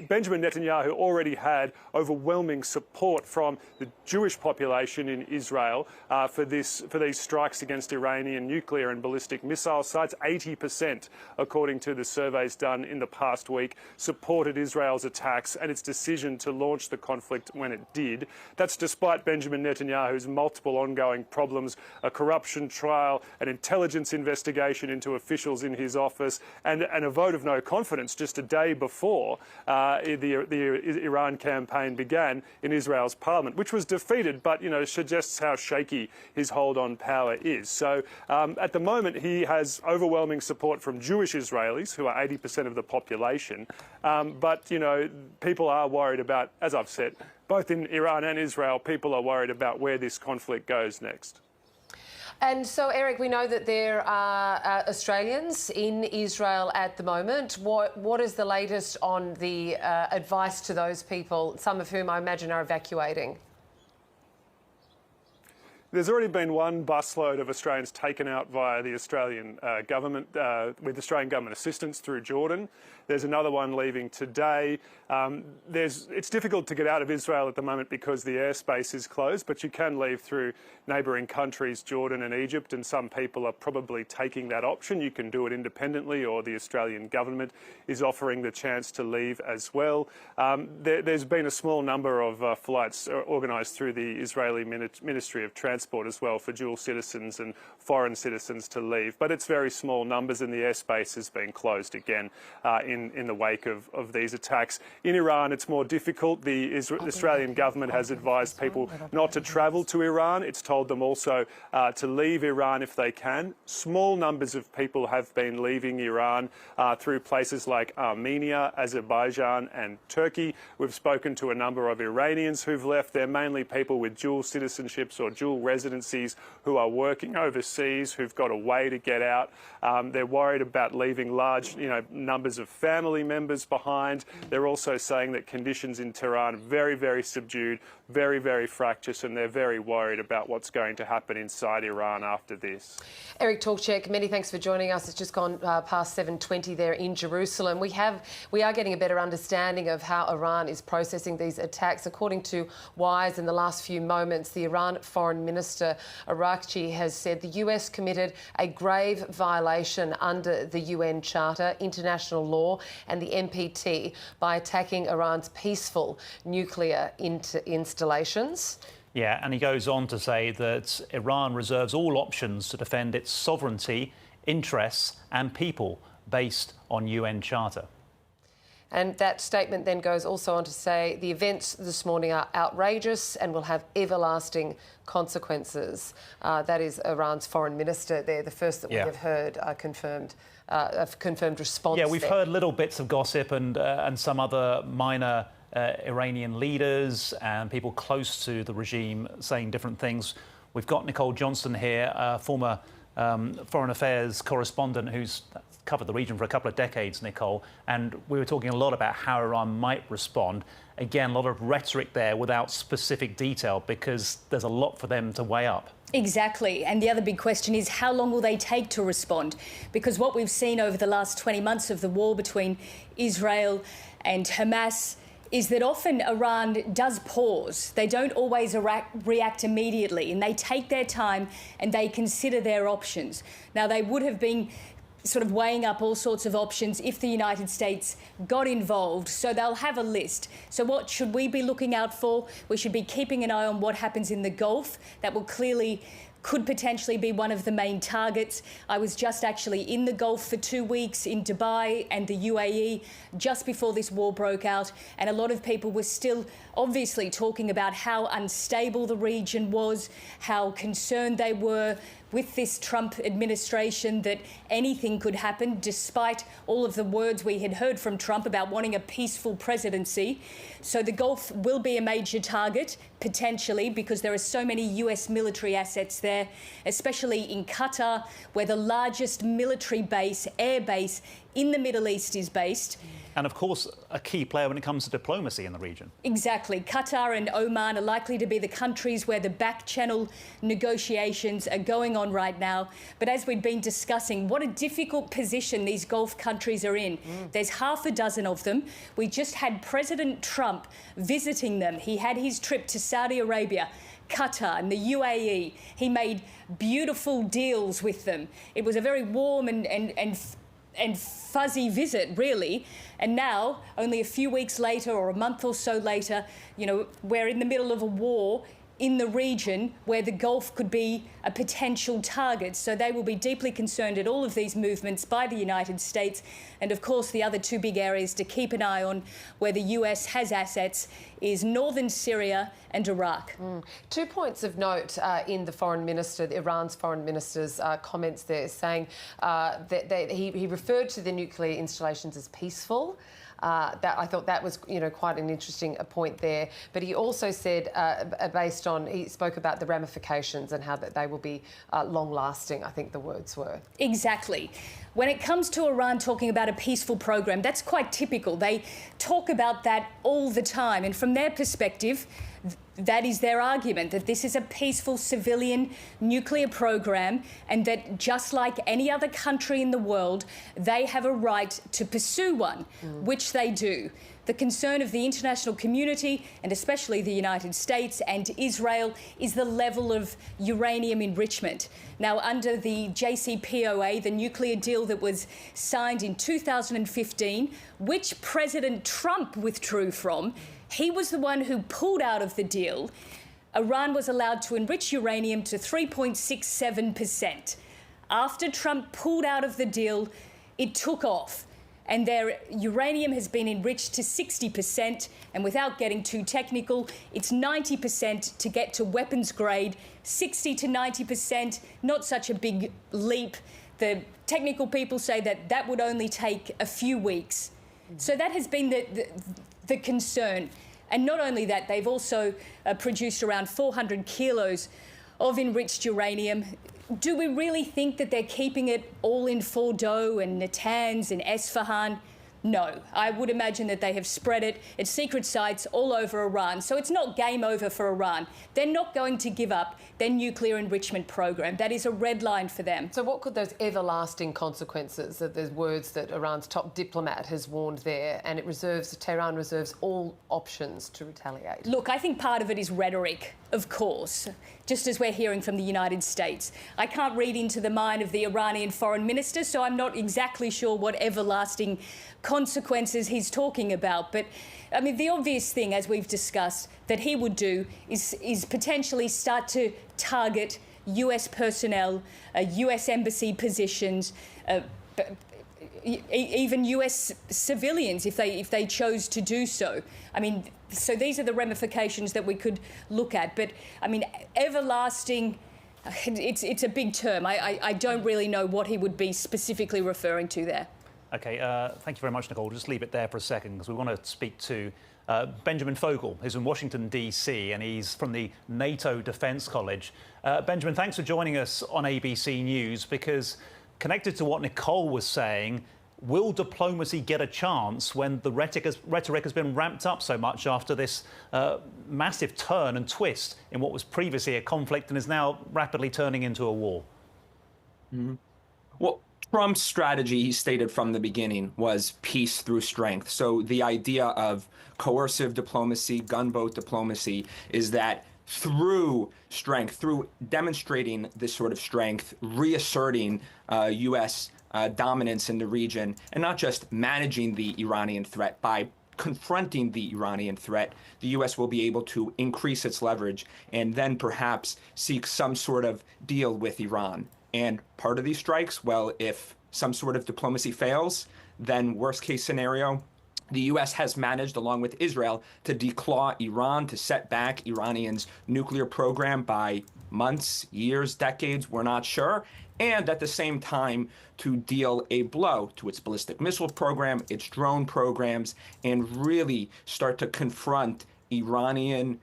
Benjamin Netanyahu already had overwhelming support from the Jewish population in Israel for these strikes against Iranian nuclear and ballistic missile sites. 80%, according to the surveys done in the past week, supported Israel's attacks and its decision to launch the conflict when it did. That's despite Benjamin Netanyahu's multiple ongoing problems, a corruption trial, an intelligence investigation into officials in his office, and a vote of no confidence just a day before the Iran campaign began in Israel's parliament, which was defeated, but, suggests how shaky his hold on power is. So at the moment, he has overwhelming support from Jewish Israelis, who are 80% of the population. But, people are worried about, as I've said, both in Iran and Israel, people are worried about where this conflict goes next. And so, Eric, we know that there are Australians in Israel at the moment. What is the latest on the advice to those people, some of whom I imagine are evacuating? There's already been one busload of Australians taken out via the Australian government, with Australian government assistance through Jordan. There's another one leaving today. It's difficult to get out of Israel at the moment because the airspace is closed, but you can leave through neighbouring countries, Jordan and Egypt, and some people are probably taking that option. You can do it independently, or the Australian government is offering the chance to leave as well. There's been a small number of flights organised through the Israeli Ministry of Transport as well for dual citizens and foreign citizens to leave, but it's very small numbers, and the airspace has been closed again in the wake of these attacks. In Iran, it's more difficult. The Australian government has advised people not to travel to Iran. It's told them also to leave Iran if they can. Small numbers of people have been leaving Iran through places like Armenia, Azerbaijan and Turkey. We've spoken to a number of Iranians who've left. They're mainly people with dual citizenships or dual residencies who are working overseas, who've got a way to get out. They're worried about leaving large numbers of family members behind. They're also saying that conditions in Tehran are very, very subdued, very, very fractious, and they're very worried about what's going to happen inside Iran after this. Eric Tolchek, many thanks for joining us. It's just gone past 7:20 there in Jerusalem. We are getting a better understanding of how Iran is processing these attacks. According to Wise, in the last few moments, the Iran Foreign Minister Arakchi has said the US committed a grave violation under the UN Charter, international law and the NPT by attacking Iran's peaceful nuclear installations. Yeah, and he goes on to say that Iran reserves all options to defend its sovereignty, interests and people based on UN Charter. And that statement then goes also on to say the events this morning are outrageous and will have everlasting consequences. That is Iran's foreign minister there, the first that we have heard a confirmed response. Yeah, we've heard little bits of gossip and some other minor Iranian leaders and people close to the regime saying different things. We've got Nicole Johnston here, former foreign affairs correspondent who's covered the region for a couple of decades, Nicole, and we were talking a lot about how Iran might respond. Again, a lot of rhetoric there without specific detail because there's a lot for them to weigh up. Exactly. And the other big question is how long will they take to respond? Because what we've seen over the last 20 months of the war between Israel and Hamas is that often Iran does pause. They don't always react immediately, and they take their time and they consider their options. Now, they would have been sort of weighing up all sorts of options if the United States got involved, so they'll have a list. So what should we be looking out for? We should be keeping an eye on what happens in the Gulf. That will could potentially be one of the main targets. I was just actually in the Gulf for 2 weeks, in Dubai and the UAE, just before this war broke out, and a lot of people were still obviously talking about how unstable the region was, how concerned they were with this Trump administration that anything could happen, despite all of the words we had heard from Trump about wanting a peaceful presidency. So the Gulf will be a major target, potentially, because there are so many US military assets there, especially in Qatar, where the largest military base, air base in the Middle East is based. And of course, a key player when it comes to diplomacy in the region. Exactly. Qatar and Oman are likely to be the countries where the back-channel negotiations are going on right now. But as we've been discussing, what a difficult position these Gulf countries are in. There's half a dozen of them. We just had President Trump visiting them. He had his trip to Saudi Arabia, Qatar and the UAE. He made beautiful deals with them. It was a very warm and fuzzy visit, really. And now, only a few weeks later or a month or so later, you know, we're in the middle of a war in the region where the Gulf could be a potential target. So they will be deeply concerned at all of these movements by the United States. And of course, the other two big areas to keep an eye on where the US has assets is northern Syria and Iraq. 2 points of note in the foreign minister, Iran's foreign minister's comments there, saying that he referred to the nuclear installations as peaceful. That I thought that was, you know, quite an interesting point there. But he also said, he spoke about the ramifications and how that they will be long-lasting, I think the words were. Exactly. When it comes to Iran talking about a peaceful program, that's quite typical. They talk about that all the time. And from their perspective, that is their argument, that this is a peaceful civilian nuclear program and that just like any other country in the world, they have a right to pursue one, which they do. The concern of the international community, and especially the United States and Israel, is the level of uranium enrichment. Now, under the JCPOA, the nuclear deal that was signed in 2015, which President Trump withdrew from, he was the one who pulled out of the deal. Iran was allowed to enrich uranium to 3.67%. After Trump pulled out of the deal, it took off. And their uranium has been enriched to 60%. And without getting too technical, it's 90% to get to weapons grade, 60 to 90%, not such a big leap. The technical people say that that would only take a few weeks. So that has been the concern. And not only that, they've also produced around 400 kilos of enriched uranium. Do we really think that they're keeping it all in Fordow and Natanz and Esfahan? No. I would imagine that they have spread it at secret sites all over Iran. So it's not game over for Iran. They're not going to give up their nuclear enrichment program. That is a red line for them. So what could those everlasting consequences, that there's words that Iran's top diplomat has warned there, and Tehran reserves all options to retaliate? Look, I think part of it is rhetoric, of course, just as we're hearing from the United States. I can't read into the mind of the Iranian foreign minister, so I'm not exactly sure what everlasting consequences he's talking about. But, I mean, the obvious thing, as we've discussed, that he would do is potentially start to target US personnel, US embassy positions, even US civilians if they chose to do so. I mean, so these are the ramifications that we could look at. But, I mean, everlasting, it's a big term. I don't really know what he would be specifically referring to there. OK, thank you very much, Nicole. Just leave it there for a second because we want to speak to Benjamin Fogel, who's in Washington, D.C., and he's from the NATO Defence College. Benjamin, thanks for joining us on ABC News because, connected to what Nicole was saying, will diplomacy get a chance when the rhetoric has been ramped up so much after this massive turn and twist in what was previously a conflict and is now rapidly turning into a war? Well, Trump's strategy, he stated from the beginning, was peace through strength. So the idea of coercive diplomacy, gunboat diplomacy, is that through strength, through demonstrating this sort of strength, reasserting U.S. Dominance in the region, and not just managing the Iranian threat, by confronting the Iranian threat, the U.S. will be able to increase its leverage and then perhaps seek some sort of deal with Iran. And part of these strikes, well, if some sort of diplomacy fails, then worst case scenario, the U.S. has managed, along with Israel, to declaw Iran, to set back Iranians' nuclear program by months, years, decades, we're not sure, and at the same time to deal a blow to its ballistic missile program, its drone programs, and really start to confront Iranian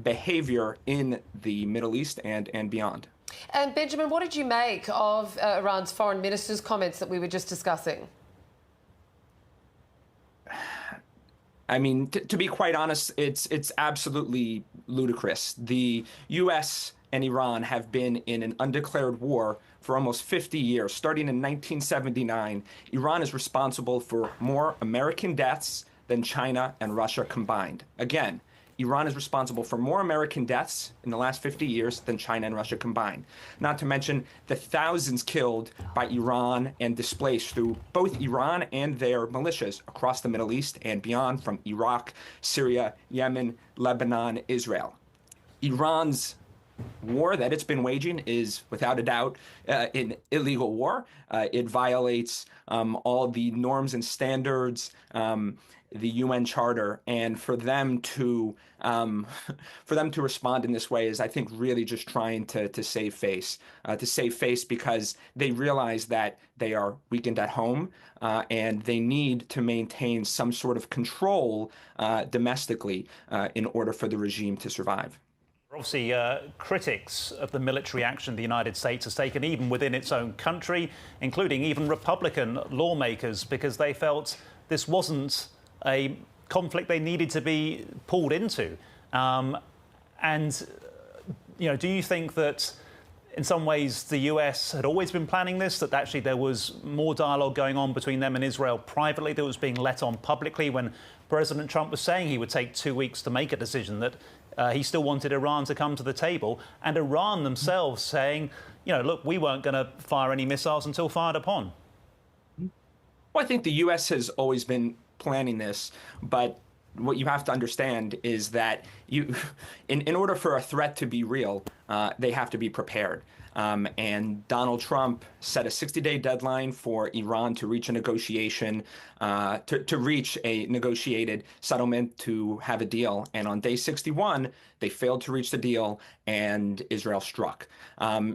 behavior in the Middle East and beyond. And Benjamin, what did you make of Iran's foreign minister's comments that we were just discussing? I mean, to be quite honest, it's absolutely ludicrous. The U.S. and Iran have been in an undeclared war for almost 50 years. Starting in 1979, Iran is responsible for more American deaths than China and Russia combined. Again, Iran is responsible for more American deaths in the last 50 years than China and Russia combined. Not to mention the thousands killed by Iran and displaced through both Iran and their militias across the Middle East and beyond, from Iraq, Syria, Yemen, Lebanon, Israel. Iran's war that it's been waging is, without a doubt, an illegal war. It violates all the norms and standards, the UN Charter, and for them to respond in this way is, I think, really just trying to save face, because they realize that they are weakened at home and they need to maintain some sort of control domestically in order for the regime to survive. Obviously, critics of the military action the United States has taken, even within its own country, including even Republican lawmakers, because they felt this wasn't a conflict they needed to be pulled into. And, you know, do you think that in some ways the US had always been planning this, that actually there was more dialogue going on between them and Israel privately that was being let on publicly, when President Trump was saying he would take 2 weeks to make a decision, that he still wanted Iran to come to the table, and Iran themselves saying, you know, look, we weren't going to fire any missiles until fired upon? Well, I think the U.S. has always been planning this, but what you have to understand is that in order for a threat to be real, they have to be prepared. And Donald Trump set a 60-day deadline for Iran to reach a negotiation, to reach a negotiated settlement, to have a deal. And on day 61, they failed to reach the deal, and Israel struck.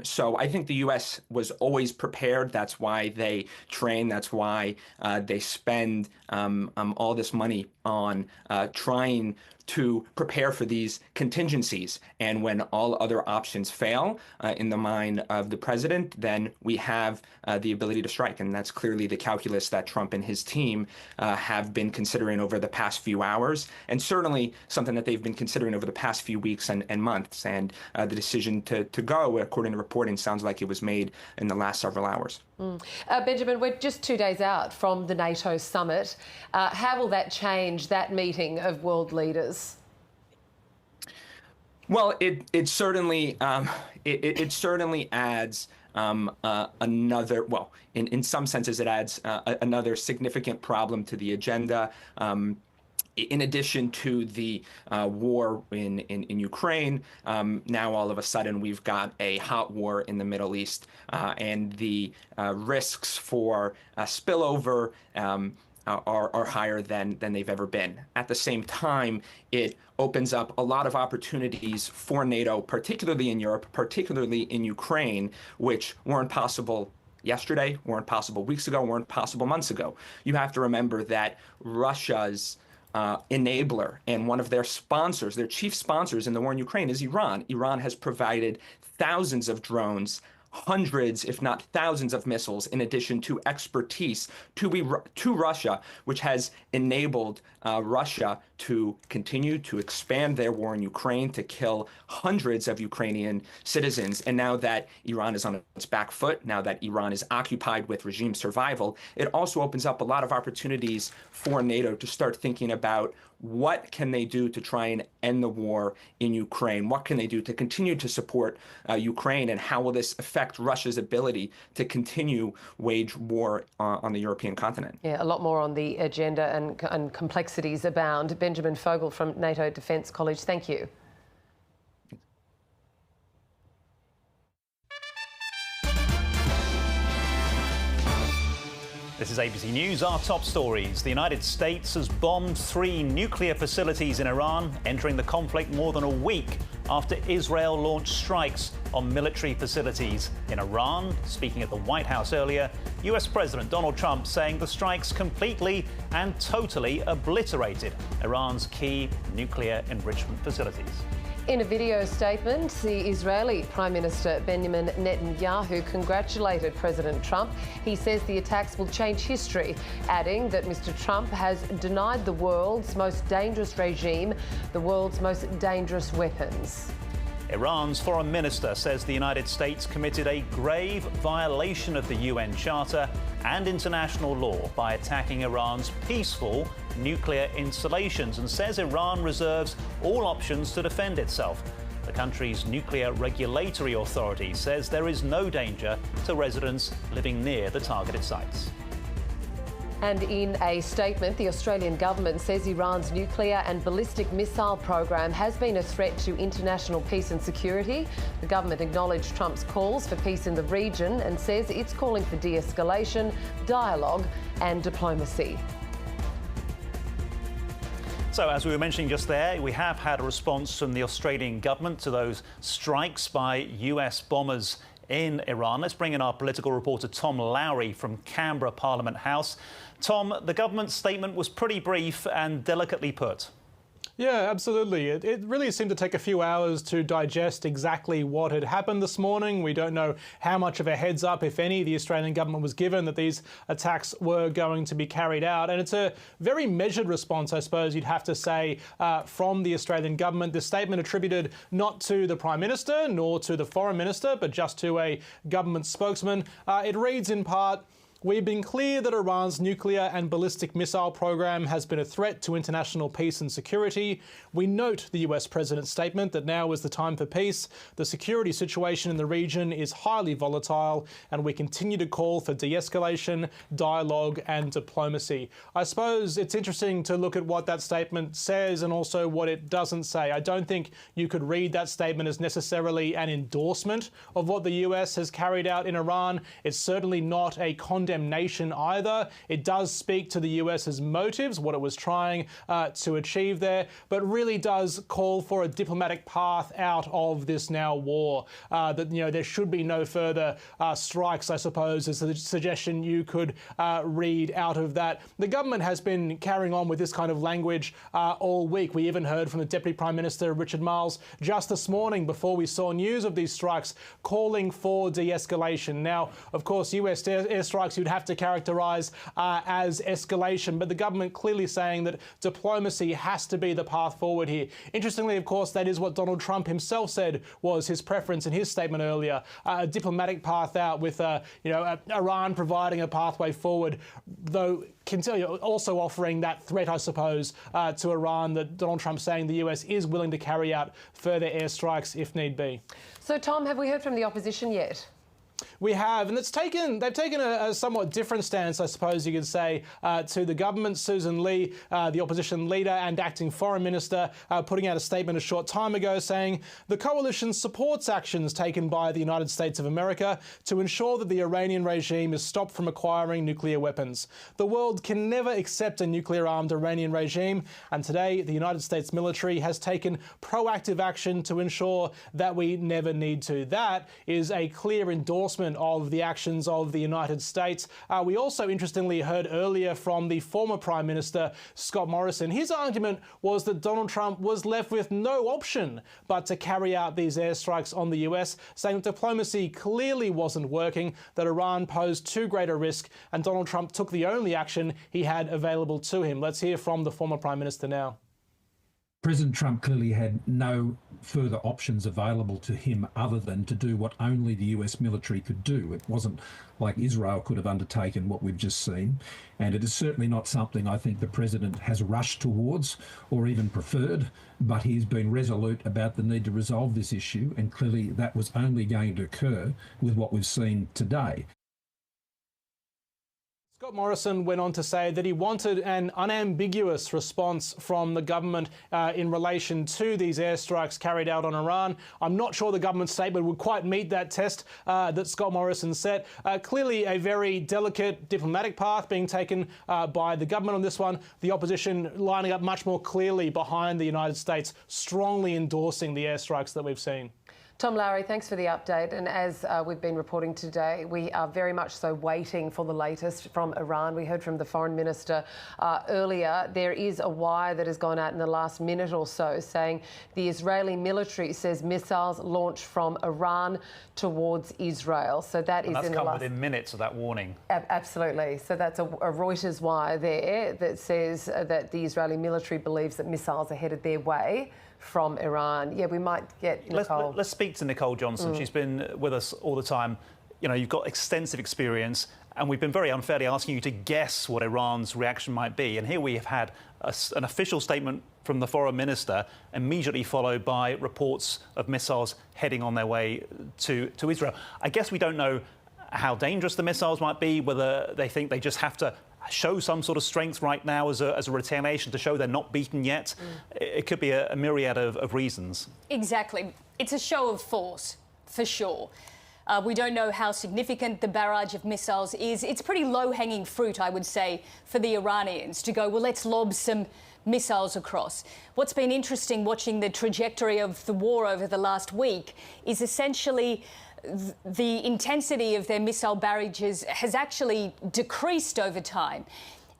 So I think the U.S. was always prepared. That's why they train. That's why they spend all this money on trying to prepare for these contingencies. And when all other options fail in the mind of the president, then we have the ability to strike. And that's clearly the calculus that Trump and his team have been considering over the past few hours, and certainly something that they've been considering over the past few weeks and months. And the decision to go, according to reporting, sounds like it was made in the last several hours. Benjamin, we're just 2 days out from the NATO summit. How will that change that meeting of world leaders? Well, it certainly adds another, well, in some senses, it adds another significant problem to the agenda. In addition to the war in Ukraine, now all of a sudden we've got a hot war in the Middle East, and the risks for spillover are higher than they've ever been. At the same time, it opens up a lot of opportunities for NATO, particularly in Europe, particularly in Ukraine, which weren't possible yesterday, weren't possible weeks ago, weren't possible months ago. You have to remember that Russia's enabler and one of their sponsors, their chief sponsors in the war in Ukraine, is Iran. Iran has provided thousands of drones, hundreds, if not thousands of missiles, in addition to expertise to Russia, which has enabled Russia to continue to expand their war in Ukraine, to kill hundreds of Ukrainian citizens. And now that Iran is on its back foot, now that Iran is occupied with regime survival, it also opens up a lot of opportunities for NATO to start thinking about what can they do to try and end the war in Ukraine? What can they do to continue to support Ukraine? And how will this affect Russia's ability to continue wage war on the European continent? Yeah, a lot more on the agenda, and complexities abound. Benjamin Fogel from NATO Defence College, thank you. This is ABC News. Our top stories. The United States has bombed 3 nuclear facilities in Iran, entering the conflict more than a week after Israel launched strikes on military facilities in Iran. Speaking at the White House earlier, US President Donald Trump saying the strikes completely and totally obliterated Iran's key nuclear enrichment facilities. In a video statement, the Israeli Prime Minister Benjamin Netanyahu congratulated President Trump. He says the attacks will change history, adding that Mr. Trump has denied the world's most dangerous regime the world's most dangerous weapons. Iran's foreign minister says the United States committed a grave violation of the UN Charter and international law by attacking Iran's peaceful nuclear installations, and says Iran reserves all options to defend itself. The country's nuclear regulatory authority says there is no danger to residents living near the targeted sites. And in a statement, the Australian government says Iran's nuclear and ballistic missile program has been a threat to international peace and security. The government acknowledged Trump's calls for peace in the region and says it's calling for de-escalation, dialogue and diplomacy. So, as we were mentioning just there, we have had a response from the Australian government to those strikes by US bombers in Iran. Let's bring in our political reporter Tom Lowry from Canberra Parliament House. Tom, the government's statement was pretty brief and delicately put. Yeah, absolutely. It really seemed to take a few hours to digest exactly what had happened this morning. We don't know how much of a heads up, if any, the Australian government was given that these attacks were going to be carried out. And it's a very measured response, I suppose you'd have to say, from the Australian government. This statement attributed not to the Prime Minister nor to the Foreign Minister, but just to a government spokesman. It reads in part, "We've been clear that Iran's nuclear and ballistic missile program has been a threat to international peace and security. We note the US President's statement that now is the time for peace. The security situation in the region is highly volatile, and we continue to call for de-escalation, dialogue and diplomacy." I suppose it's interesting to look at what that statement says and also what it doesn't say. I don't think you could read that statement as necessarily an endorsement of what the US has carried out in Iran. It's certainly not a condemnation either. It does speak to the US's motives, what it was trying to achieve there, but really does call for a diplomatic path out of this now war. That there should be no further strikes, I suppose, is the suggestion you could read out of that. The government has been carrying on with this kind of language all week. We even heard from the Deputy Prime Minister, Richard Marles, just this morning before we saw news of these strikes, calling for de-escalation. Now, of course, US airstrikes you'd have to characterise as escalation, but the government clearly saying that diplomacy has to be the path forward here. Interestingly, of course, that is what Donald Trump himself said was his preference in his statement earlier, a diplomatic path out with Iran providing a pathway forward, though also offering that threat, I suppose, to Iran, that Donald Trump saying the US is willing to carry out further airstrikes if need be. So, Tom, have we heard from the opposition yet? We have, and they've taken a somewhat different stance, I suppose you could say, to the government. Susan Lee, the opposition leader and acting foreign minister, putting out a statement a short time ago saying the coalition supports actions taken by the United States of America to ensure that the Iranian regime is stopped from acquiring nuclear weapons. The world can never accept a nuclear-armed Iranian regime, and today the United States military has taken proactive action to ensure that we never need to. That is a clear endorsement of the actions of the United States. We also, interestingly, heard earlier from the former Prime Minister, Scott Morrison. His argument was that Donald Trump was left with no option but to carry out these airstrikes on the US, saying that diplomacy clearly wasn't working, that Iran posed too great a risk, and Donald Trump took the only action he had available to him. Let's hear from the former Prime Minister now. President Trump clearly had no further options available to him other than to do what only the US military could do. It wasn't like Israel could have undertaken what we've just seen. And it is certainly not something I think the president has rushed towards or even preferred, but he's been resolute about the need to resolve this issue. And clearly that was only going to occur with what we've seen today. Scott Morrison went on to say that he wanted an unambiguous response from the government in relation to these airstrikes carried out on Iran. I'm not sure the government statement would quite meet that test that Scott Morrison set. Clearly a very delicate diplomatic path being taken by the government on this one. The opposition lining up much more clearly behind the United States, strongly endorsing the airstrikes that we've seen. Tom Lowry, thanks for the update. And as we've been reporting today, we are very much so waiting for the latest from Iran. We heard from the Foreign Minister earlier. There is a wire that has gone out in the last minute or so saying the Israeli military says missiles launched from Iran towards Israel. So that's come within minutes of that warning. Absolutely. So that's a Reuters wire there that says that the Israeli military believes that missiles are headed their way from Iran. Yeah, we might get Nicole. Let's speak to Nicole Johnson. She's been with us all the time. You know, you've got extensive experience, and we've been very unfairly asking you to guess what Iran's reaction might be. And here we have had an official statement from the foreign minister, immediately followed by reports of missiles heading on their way to Israel. I guess we don't know how dangerous the missiles might be, whether they think they just have to show some sort of strength right now as a retaliation to show they're not beaten yet. It could be a myriad of reasons. Exactly. It's a show of force, for sure. We don't know how significant the barrage of missiles is. It's pretty low-hanging fruit, I would say, for the Iranians to go, well, let's lob some missiles across. What's been interesting watching the trajectory of the war over the last week is essentially the intensity of their missile barrages has actually decreased over time.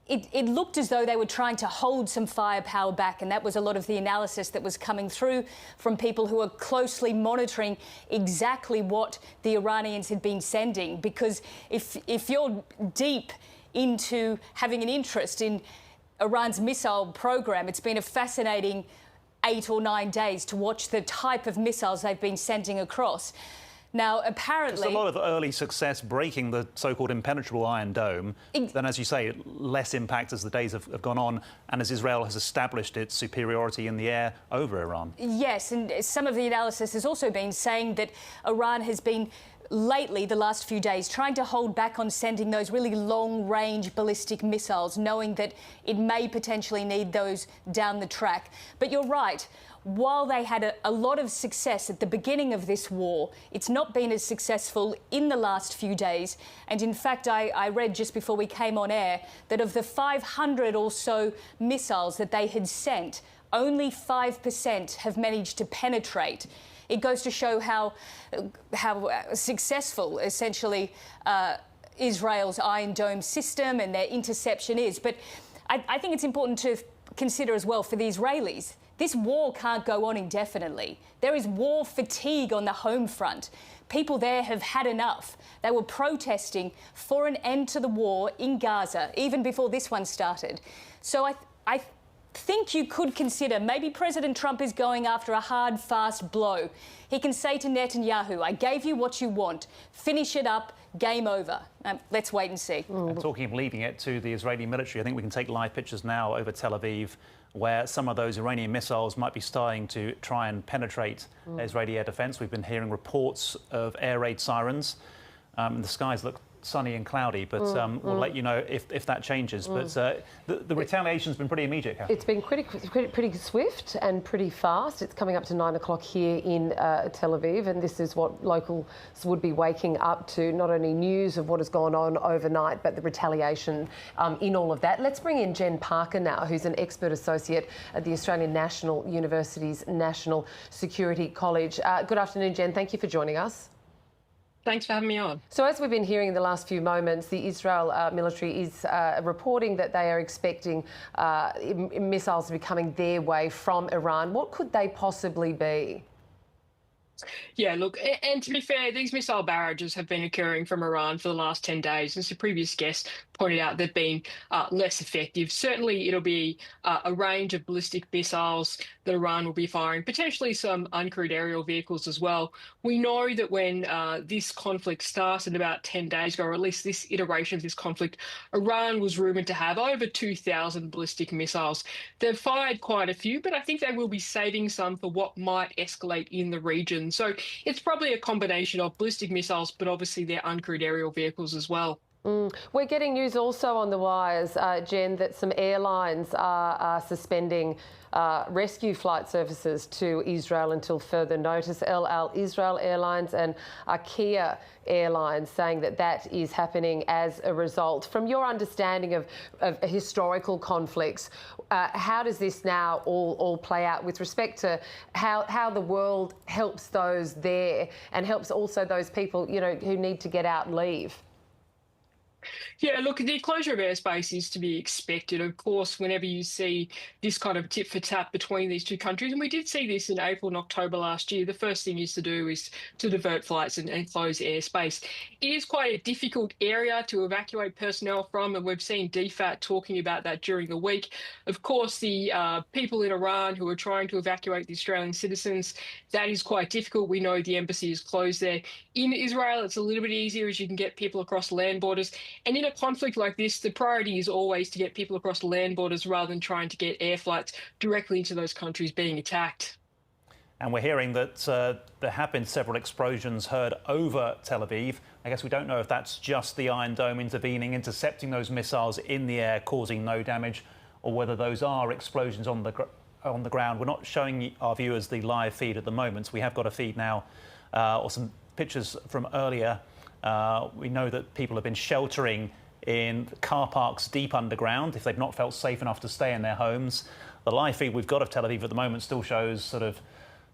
It looked as though they were trying to hold some firepower back, and that was a lot of the analysis that was coming through from people who are closely monitoring exactly what the Iranians had been sending. Because if you're deep into having an interest in Iran's missile program, it's been a fascinating 8 or 9 days to watch the type of missiles they've been sending across. Now, apparently... There's a lot of early success breaking the so-called impenetrable Iron Dome. Then, as you say, less impact as the days have gone on and as Israel has established its superiority in the air over Iran. Yes, and some of the analysis has also been saying that Iran has been lately, the last few days, trying to hold back on sending those really long-range ballistic missiles, knowing that it may potentially need those down the track. But you're right. While they had a lot of success at the beginning of this war, it's not been as successful in the last few days. And in fact, I read just before we came on air that of the 500 or so missiles that they had sent, only 5% have managed to penetrate. It goes to show how successful, essentially, Israel's Iron Dome system and their interception is. But I think it's important to consider as well for the Israelis. This war can't go on indefinitely. There is war fatigue on the home front. People there have had enough. They were protesting for an end to the war in Gaza, even before this one started. So I think you could consider maybe President Trump is going after a hard, fast blow. He can say to Netanyahu, I gave you what you want. Finish it up. Game over. Let's wait and see. And talking of leaving it to the Israeli military, I think we can take live pictures now over Tel Aviv where some of those Iranian missiles might be starting to try and penetrate Israeli air defence. We've been hearing reports of air raid sirens. The skies look sunny and cloudy, but we'll let you know if that changes. But the retaliation's been pretty immediate, Catherine. It's been pretty swift and pretty fast. It's coming up to 9 o'clock here in Tel Aviv, and this is what locals would be waking up to, not only news of what has gone on overnight, but the retaliation in all of that. Let's bring in Jen Parker now, who's an expert associate at the Australian National University's National Security College. Good afternoon, Jen. Thank you for joining us. Thanks for having me on. So as we've been hearing in the last few moments, the Israel military is reporting that they are expecting missiles to be coming their way from Iran. What could they possibly be? Yeah, look, and to be fair, these missile barrages have been occurring from Iran for the last 10 days. As the previous guest pointed out, they've been less effective. Certainly, it'll be a range of ballistic missiles that Iran will be firing, potentially some uncrewed aerial vehicles as well. We know that when this conflict started about 10 days ago, or at least this iteration of this conflict, Iran was rumoured to have over 2,000 ballistic missiles. They've fired quite a few, but I think they will be saving some for what might escalate in the region. So it's probably a combination of ballistic missiles, but obviously they're uncrewed aerial vehicles as well. We're getting news also on the wires, Jen, that some airlines are suspending rescue flight services to Israel until further notice. El Al Israel Airlines and Arkia Airlines saying that that is happening as a result. From your understanding of historical conflicts, how does this now all play out with respect to how the world helps those there and helps also those people, you know, who need to get out and leave? Yeah, look, the closure of airspace is to be expected. Of course, whenever you see this kind of tit for tat between these two countries, and we did see this in April and October last year, the first thing is to do is to divert flights and close airspace. It is quite a difficult area to evacuate personnel from, and we've seen DFAT talking about that during the week. Of course, the people in Iran who are trying to evacuate the Australian citizens, that is quite difficult. We know the embassy is closed there. In Israel, it's a little bit easier as you can get people across land borders. And in a conflict like this, the priority is always to get people across land borders rather than trying to get air flights directly into those countries being attacked. And we're hearing that there have been several explosions heard over Tel Aviv. I guess we don't know if that's just the Iron Dome intervening, intercepting those missiles in the air, causing no damage, or whether those are explosions on the ground. We're not showing our viewers the live feed at the moment. So we have got a feed now, or some pictures from earlier. We know that people have been sheltering in car parks deep underground if they've not felt safe enough to stay in their homes. The live feed we've got of Tel Aviv at the moment still shows sort of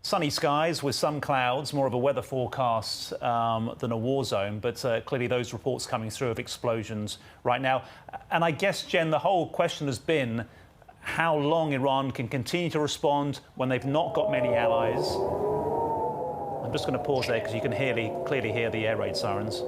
sunny skies with some clouds, more of a weather forecast than a war zone. But clearly those reports coming through of explosions right now. And I guess, Jen, the whole question has been how long Iran can continue to respond when they've not got many allies. I'm just going to pause there because you can clearly hear the air raid sirens.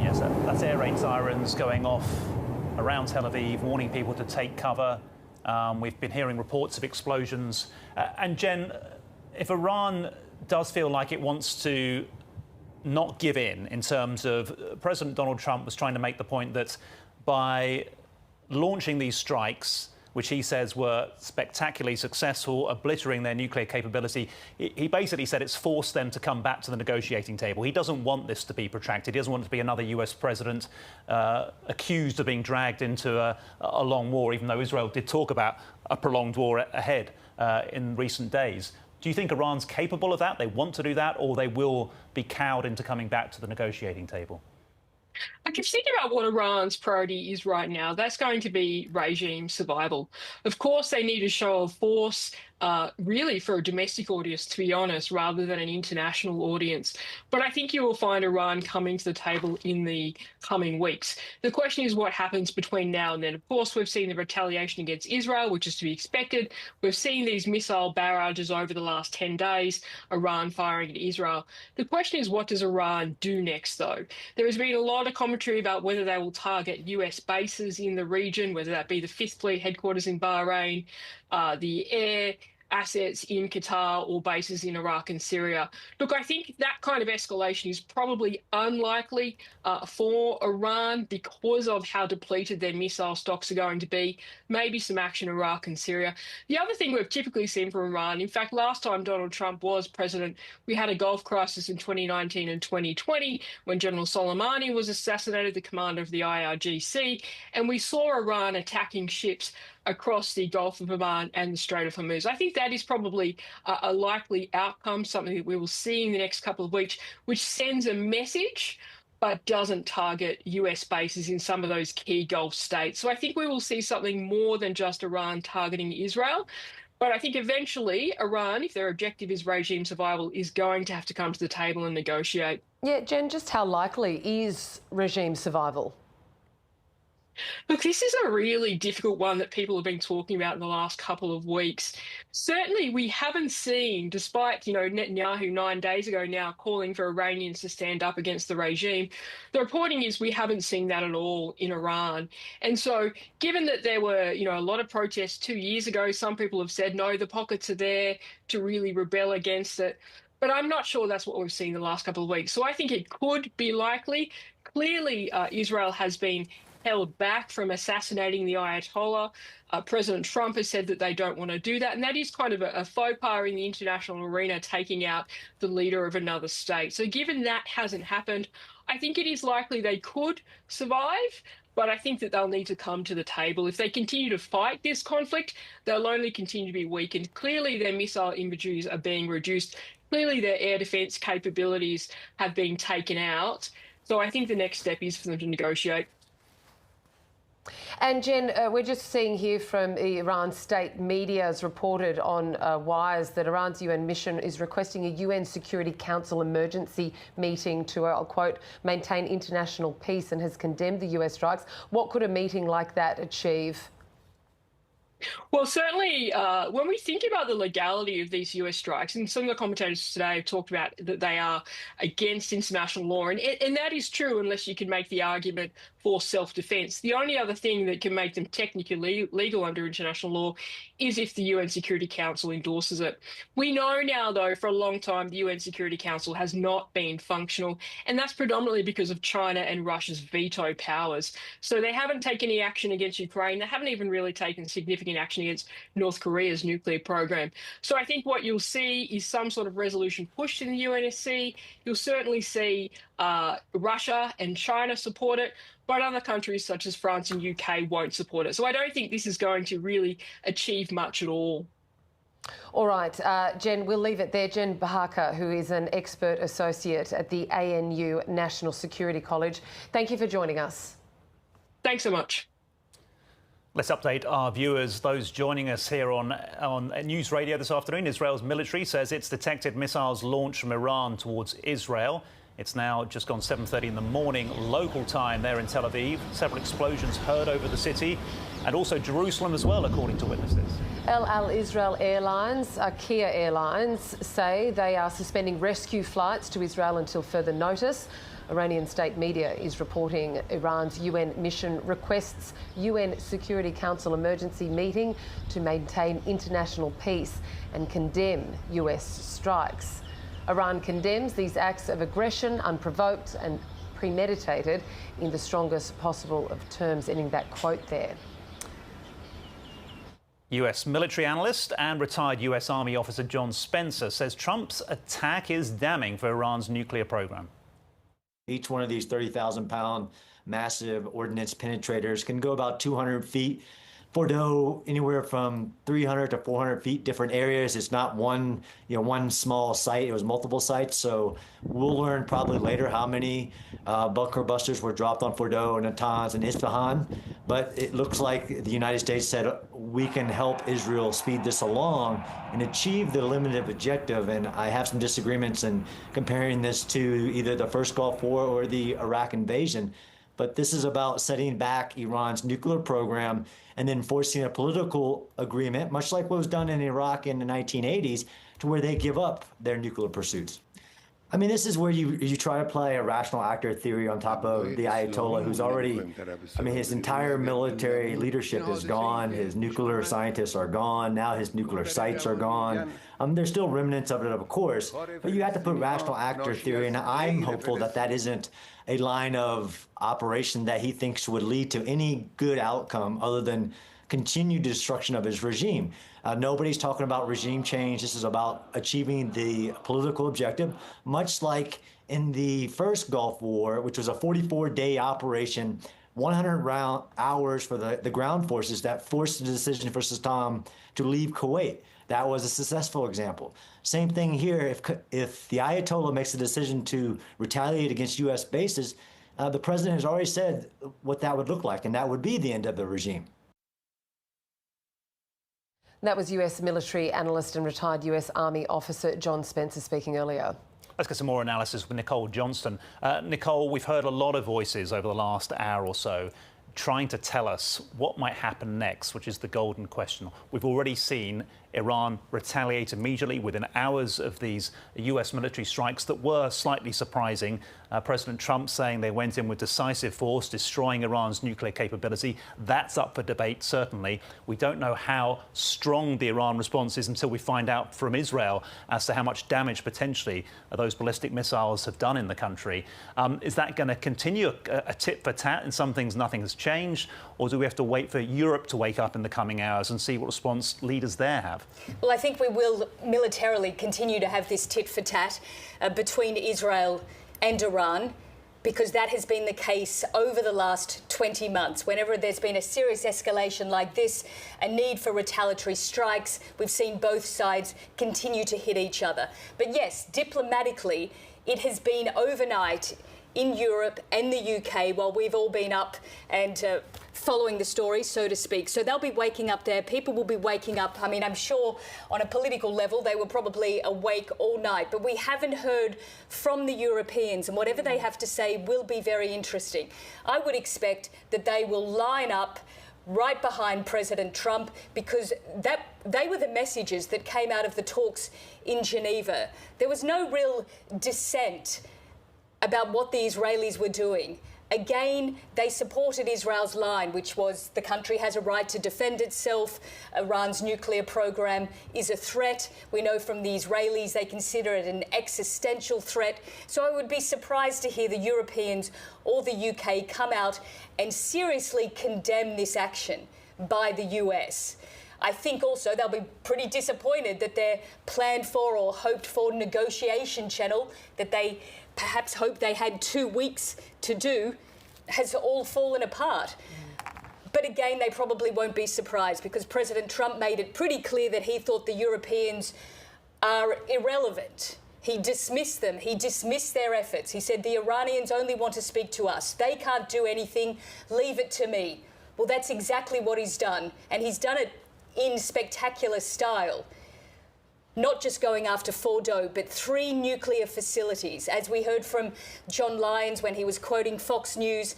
Yes, that's air raid sirens going off around Tel Aviv, warning people to take cover. We've been hearing reports of explosions. And Jen, if Iran does feel like it wants to not give in terms of President Donald Trump was trying to make the point that by launching these strikes, which he says were spectacularly successful, obliterating their nuclear capability, he basically said it's forced them to come back to the negotiating table. He doesn't want this to be protracted. He doesn't want it to be another US president accused of being dragged into a long war, even though Israel did talk about a prolonged war ahead in recent days. Do you think Iran's capable of that? They want to do that, or they will be cowed into coming back to the negotiating table? I can think about what Iran's priority is right now. That's going to be regime survival. Of course, they need a show of force, really for a domestic audience, to be honest, rather than an international audience. But I think you will find Iran coming to the table in the coming weeks. The question is what happens between now and then. Of course, we've seen the retaliation against Israel, which is to be expected. We've seen these missile barrages over the last 10 days, Iran firing at Israel. The question is, what does Iran do next, though? There has been a lot of commentary about whether they will target US bases in the region, whether that be the 5th Fleet headquarters in Bahrain, the air assets in Qatar or bases in Iraq and Syria. Look, I think that kind of escalation is probably unlikely for Iran because of how depleted their missile stocks are going to be. Maybe some action in Iraq and Syria. The other thing we've typically seen from Iran, in fact, last time Donald Trump was president, we had a Gulf crisis in 2019 and 2020 when General Soleimani was assassinated, the commander of the IRGC, and we saw Iran attacking ships across the Gulf of Oman and the Strait of Hormuz. I think that is probably a likely outcome, something that we will see in the next couple of weeks, which sends a message but doesn't target US bases in some of those key Gulf states. So I think we will see something more than just Iran targeting Israel. But I think eventually Iran, if their objective is regime survival, is going to have to come to the table and negotiate. Yeah, Jen, just how likely is regime survival? Look, this is a really difficult one that people have been talking about in the last couple of weeks. Certainly, we haven't seen, despite, Netanyahu 9 days ago now calling for Iranians to stand up against the regime, the reporting is we haven't seen that at all in Iran. And so, given that there were, a lot of protests 2 years ago, some people have said, no, the pockets are there to really rebel against it. But I'm not sure that's what we've seen the last couple of weeks. So I think it could be likely. Clearly, Israel has been held back from assassinating the Ayatollah. President Trump has said that they don't want to do that. And that is kind of a faux pas in the international arena, taking out the leader of another state. So given that hasn't happened, I think it is likely they could survive. But I think that they'll need to come to the table. If they continue to fight this conflict, they'll only continue to be weakened. Clearly, their missile inventories are being reduced. Clearly, their air defence capabilities have been taken out. So I think the next step is for them to negotiate. And Jen, we're just seeing here from Iran state media has reported on wires that Iran's UN mission is requesting a UN Security Council emergency meeting to, I'll quote, maintain international peace, and has condemned the US strikes. What could a meeting like that achieve? Well, certainly when we think about the legality of these US strikes, and some of the commentators today have talked about that they are against international law, and that is true unless you can make the argument for self-defense. The only other thing that can make them technically legal under international law is if the UN Security Council endorses it. We know now, though, for a long time, the UN Security Council has not been functional, and that's predominantly because of China and Russia's veto powers. So they haven't taken any action against Ukraine. They haven't even really taken significant action against North Korea's nuclear program. So I think what you'll see is some sort of resolution pushed in the UNSC. You'll certainly see Russia and China support it, but other countries such as France and UK won't support it. So I don't think this is going to really achieve much at all. All right, Jen, we'll leave it there. Jen Bahaka, who is an expert associate at the ANU National Security College. Thank you for joining us. Thanks so much. Let's update our viewers, those joining us here on News Radio this afternoon. Israel's military says it's detected missiles launched from Iran towards Israel. It's now just gone 7:30 in the morning local time there in Tel Aviv. Several explosions heard over the city and also Jerusalem as well, according to witnesses. El Al Israel Airlines, Kia Airlines, say they are suspending rescue flights to Israel until further notice. Iranian state media is reporting Iran's UN mission requests UN Security Council emergency meeting to maintain international peace and condemn US strikes. Iran condemns these acts of aggression, unprovoked and premeditated, in the strongest possible of terms, ending that quote there. US military analyst and retired US Army officer John Spencer says Trump's attack is damning for Iran's nuclear program. Each one of these 30,000-pound massive ordnance penetrators can go about 200 feet. Bordeaux, anywhere from 300 to 400 feet, different areas. It's not one small site. It was multiple sites. So we'll learn probably later how many bunker busters were dropped on Bordeaux and Natanz and Isfahan. But it looks like the United States said we can help Israel speed this along and achieve the limited objective. And I have some disagreements in comparing this to either the first Gulf War or the Iraq invasion. But this is about setting back Iran's nuclear program and then forcing a political agreement, much like what was done in Iraq in the 1980s, to where they give up their nuclear pursuits. I mean, this is where you try to play a rational actor theory on top of the Ayatollah, who's already, his entire military leadership is gone. His nuclear scientists are gone. Now his nuclear sites are gone. There's still remnants of it, of course, but you have to put rational actor theory, and I'm hopeful that that isn't a line of operation that he thinks would lead to any good outcome other than continued destruction of his regime. Nobody's talking about regime change. This is about achieving the political objective, much like in the first Gulf War, which was a 44-day operation, 100 hours for the ground forces that forced the decision for Saddam to leave Kuwait. That was a successful example. Same thing here. If the Ayatollah makes the decision to retaliate against U.S. bases, the president has already said what that would look like, and that would be the end of the regime. That was US military analyst and retired US Army officer John Spencer speaking earlier. Let's get some more analysis with Nicole Johnston. Nicole, we've heard a lot of voices over the last hour or so trying to tell us what might happen next, which is the golden question. We've already seen Iran retaliate immediately within hours of these US military strikes that were slightly surprising. President Trump saying they went in with decisive force, destroying Iran's nuclear capability. That's up for debate, certainly. We don't know how strong the Iran response is until we find out from Israel as to how much damage potentially those ballistic missiles have done in the country. Is that going to continue a tit for tat? In some things, nothing has changed. change, or do we have to wait for Europe to wake up in the coming hours and see what response leaders there have? Well, I think we will militarily continue to have this tit for tat between Israel and Iran, because that has been the case over the last 20 months. Whenever there's been a serious escalation like this, a need for retaliatory strikes, we've seen both sides continue to hit each other. But yes, diplomatically, it has been overnight in Europe and the UK while we've all been up and following the story, so to speak. So they'll be waking up there. People will be waking up. I mean, I'm sure on a political level, they were probably awake all night. But we haven't heard from the Europeans, and whatever they have to say will be very interesting. I would expect that they will line up right behind President Trump, because they were the messages that came out of the talks in Geneva. There was no real dissent about what the Israelis were doing. Again, they supported Israel's line, which was the country has a right to defend itself. Iran's nuclear program is a threat. We know from the Israelis they consider it an existential threat. So I would be surprised to hear the Europeans or the UK come out and seriously condemn this action by the US. I think also they'll be pretty disappointed that their planned for or hoped for negotiation channel that they perhaps hoped they had 2 weeks to do has all fallen apart. But again, they probably won't be surprised, because President Trump made it pretty clear that he thought the Europeans are irrelevant. He dismissed them. He dismissed their efforts. He said the Iranians only want to speak to us. They can't do anything. Leave it to me. Well, that's exactly what he's done. And he's done it in spectacular style. Not just going after Fordow, but 3 nuclear facilities. As we heard from John Lyons when he was quoting Fox News,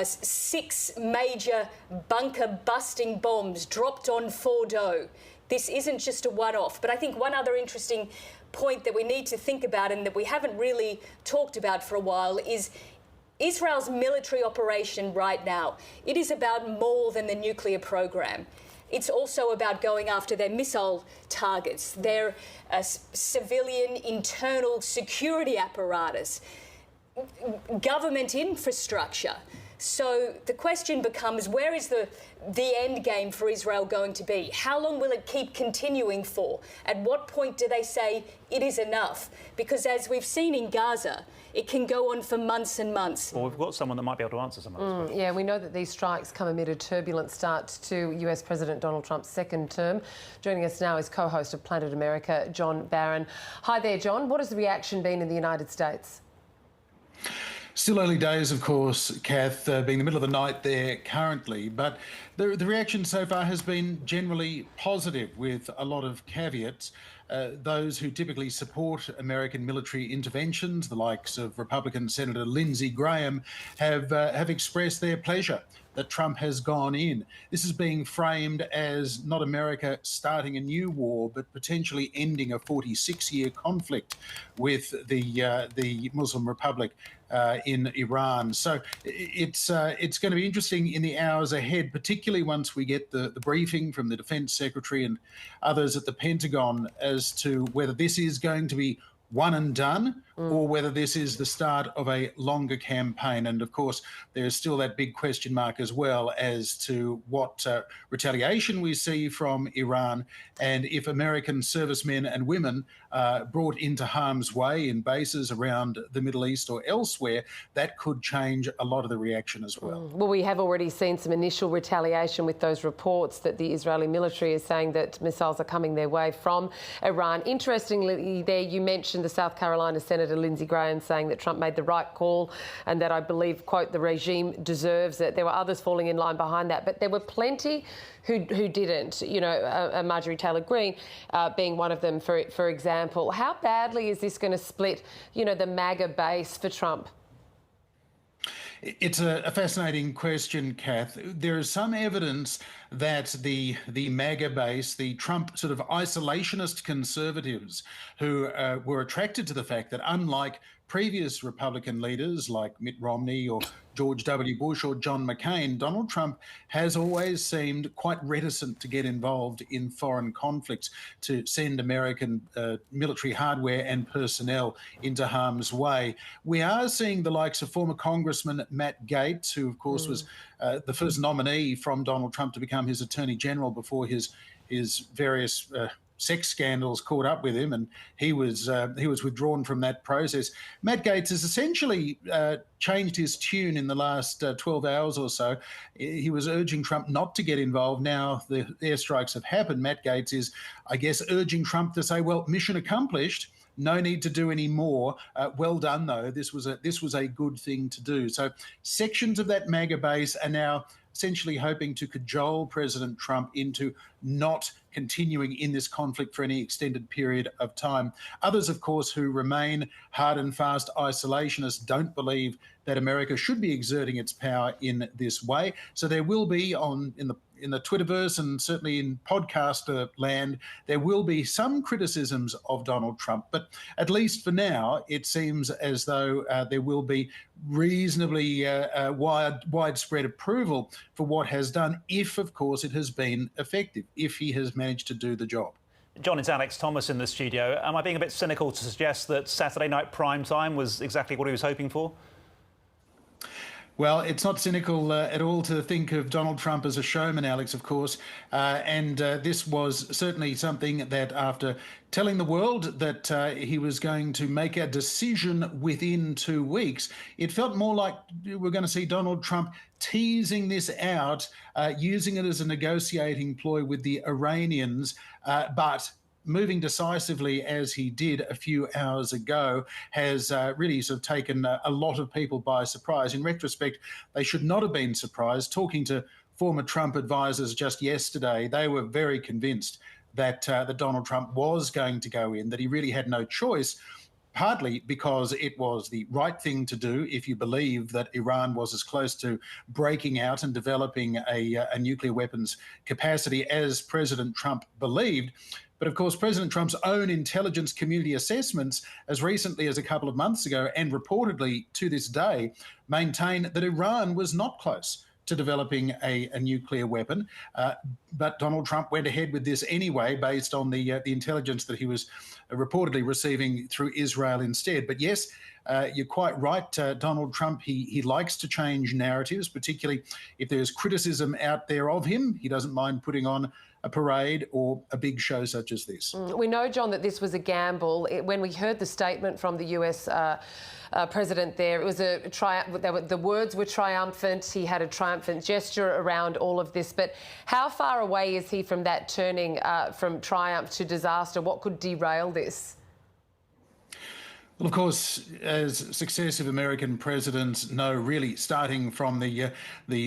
6 major bunker-busting bombs dropped on Fordow. This isn't just a one-off. But I think one other interesting point that we need to think about, and that we haven't really talked about for a while, is Israel's military operation right now. It is about more than the nuclear program. It's also about going after their missile targets, their civilian internal security apparatus, government infrastructure. So the question becomes, where is the end game for Israel going to be? How long will it keep continuing for? At what point do they say it is enough? Because as we've seen in Gaza, it can go on for months and months. Well, we've got someone that might be able to answer some of those questions. Yeah, we know that these strikes come amid a turbulent start to US President Donald Trump's second term. Joining us now is co-host of Planet America, John Barron. Hi there, John. What has the reaction been in the United States? Still early days, of course, Kath, being the middle of the night there currently, but the reaction so far has been generally positive, with a lot of caveats. Those who typically support American military interventions, the likes of Republican Senator Lindsey Graham, have expressed their pleasure that Trump has gone in. This is being framed as not America starting a new war, but potentially ending a 46-year conflict with the Muslim Republic in Iran. So it's going to be interesting in the hours ahead, particularly once we get the briefing from the Defense Secretary and others at the Pentagon as to whether this is going to be one and done, or whether this is the start of a longer campaign. And of course, there's still that big question mark as well as to what retaliation we see from Iran, and if American servicemen and women brought into harm's way in bases around the Middle East or elsewhere, that could change a lot of the reaction as well. Well, we have already seen some initial retaliation with those reports that the Israeli military is saying that missiles are coming their way from Iran. Interestingly, there you mentioned the South Carolina Senator Lindsey Graham saying that Trump made the right call and that, I believe, quote, the regime deserves it. There were others falling in line behind that, but there were plenty who didn't, you know, Marjorie Taylor Greene being one of them, for example. How badly is this going to split, you know, the MAGA base for Trump? It's a fascinating question, Kath. There is some evidence that the MAGA base, the Trump sort of isolationist conservatives who were attracted to the fact that, unlike previous Republican leaders like Mitt Romney or George W. Bush or John McCain, Donald Trump has always seemed quite reticent to get involved in foreign conflicts, to send American military hardware and personnel into harm's way. We are seeing the likes of former Congressman Matt Gaetz, who, of course, was the first nominee from Donald Trump to become his Attorney General before his various sex scandals caught up with him, and he was withdrawn from that process. Matt Gaetz has essentially changed his tune in the last 12 hours or so. He was urging Trump not to get involved. Now the airstrikes have happened. Matt Gaetz is, I guess, urging Trump to say, well, mission accomplished. No need to do any more. Well done, though. This was a good thing to do. So sections of that MAGA base are now essentially hoping to cajole President Trump into not continuing in this conflict for any extended period of time. Others, of course, who remain hard and fast isolationists don't believe that America should be exerting its power in this way. So there will be in the Twitterverse and certainly in podcaster land, there will be some criticisms of Donald Trump. But at least for now, it seems as though there will be reasonably widespread approval for what has done, if, of course, it has been effective, if he has managed to do the job. John, it's Alex Thomas in the studio. Am I being a bit cynical to suggest that Saturday night prime time was exactly what he was hoping for? Well, it's not cynical at all to think of Donald Trump as a showman, Alex, of course. And this was certainly something that after telling the world that he was going to make a decision within 2 weeks, it felt more like we're going to see Donald Trump teasing this out, using it as a negotiating ploy with the Iranians, but moving decisively as he did a few hours ago has really sort of taken a lot of people by surprise. In retrospect, they should not have been surprised. Talking to former Trump advisors just yesterday, they were very convinced that Donald Trump was going to go in, that he really had no choice, partly because it was the right thing to do if you believe that Iran was as close to breaking out and developing a nuclear weapons capacity as President Trump believed. But of course, President Trump's own intelligence community assessments, as recently as a couple of months ago and reportedly to this day, maintain that Iran was not close to developing a nuclear weapon. But Donald Trump went ahead with this anyway, based on the intelligence that he was reportedly receiving through Israel instead. But yes, you're quite right. Donald Trump, he likes to change narratives, particularly if there's criticism out there of him. He doesn't mind putting on a parade or a big show such as this. We know, John, that this was a gamble. When we heard the statement from the US president there, it was a triumph. The words were triumphant. He had a triumphant gesture around all of this. But how far away is he from that turning from triumph to disaster? What could derail this? Well, of course, as successive American presidents know, really starting from the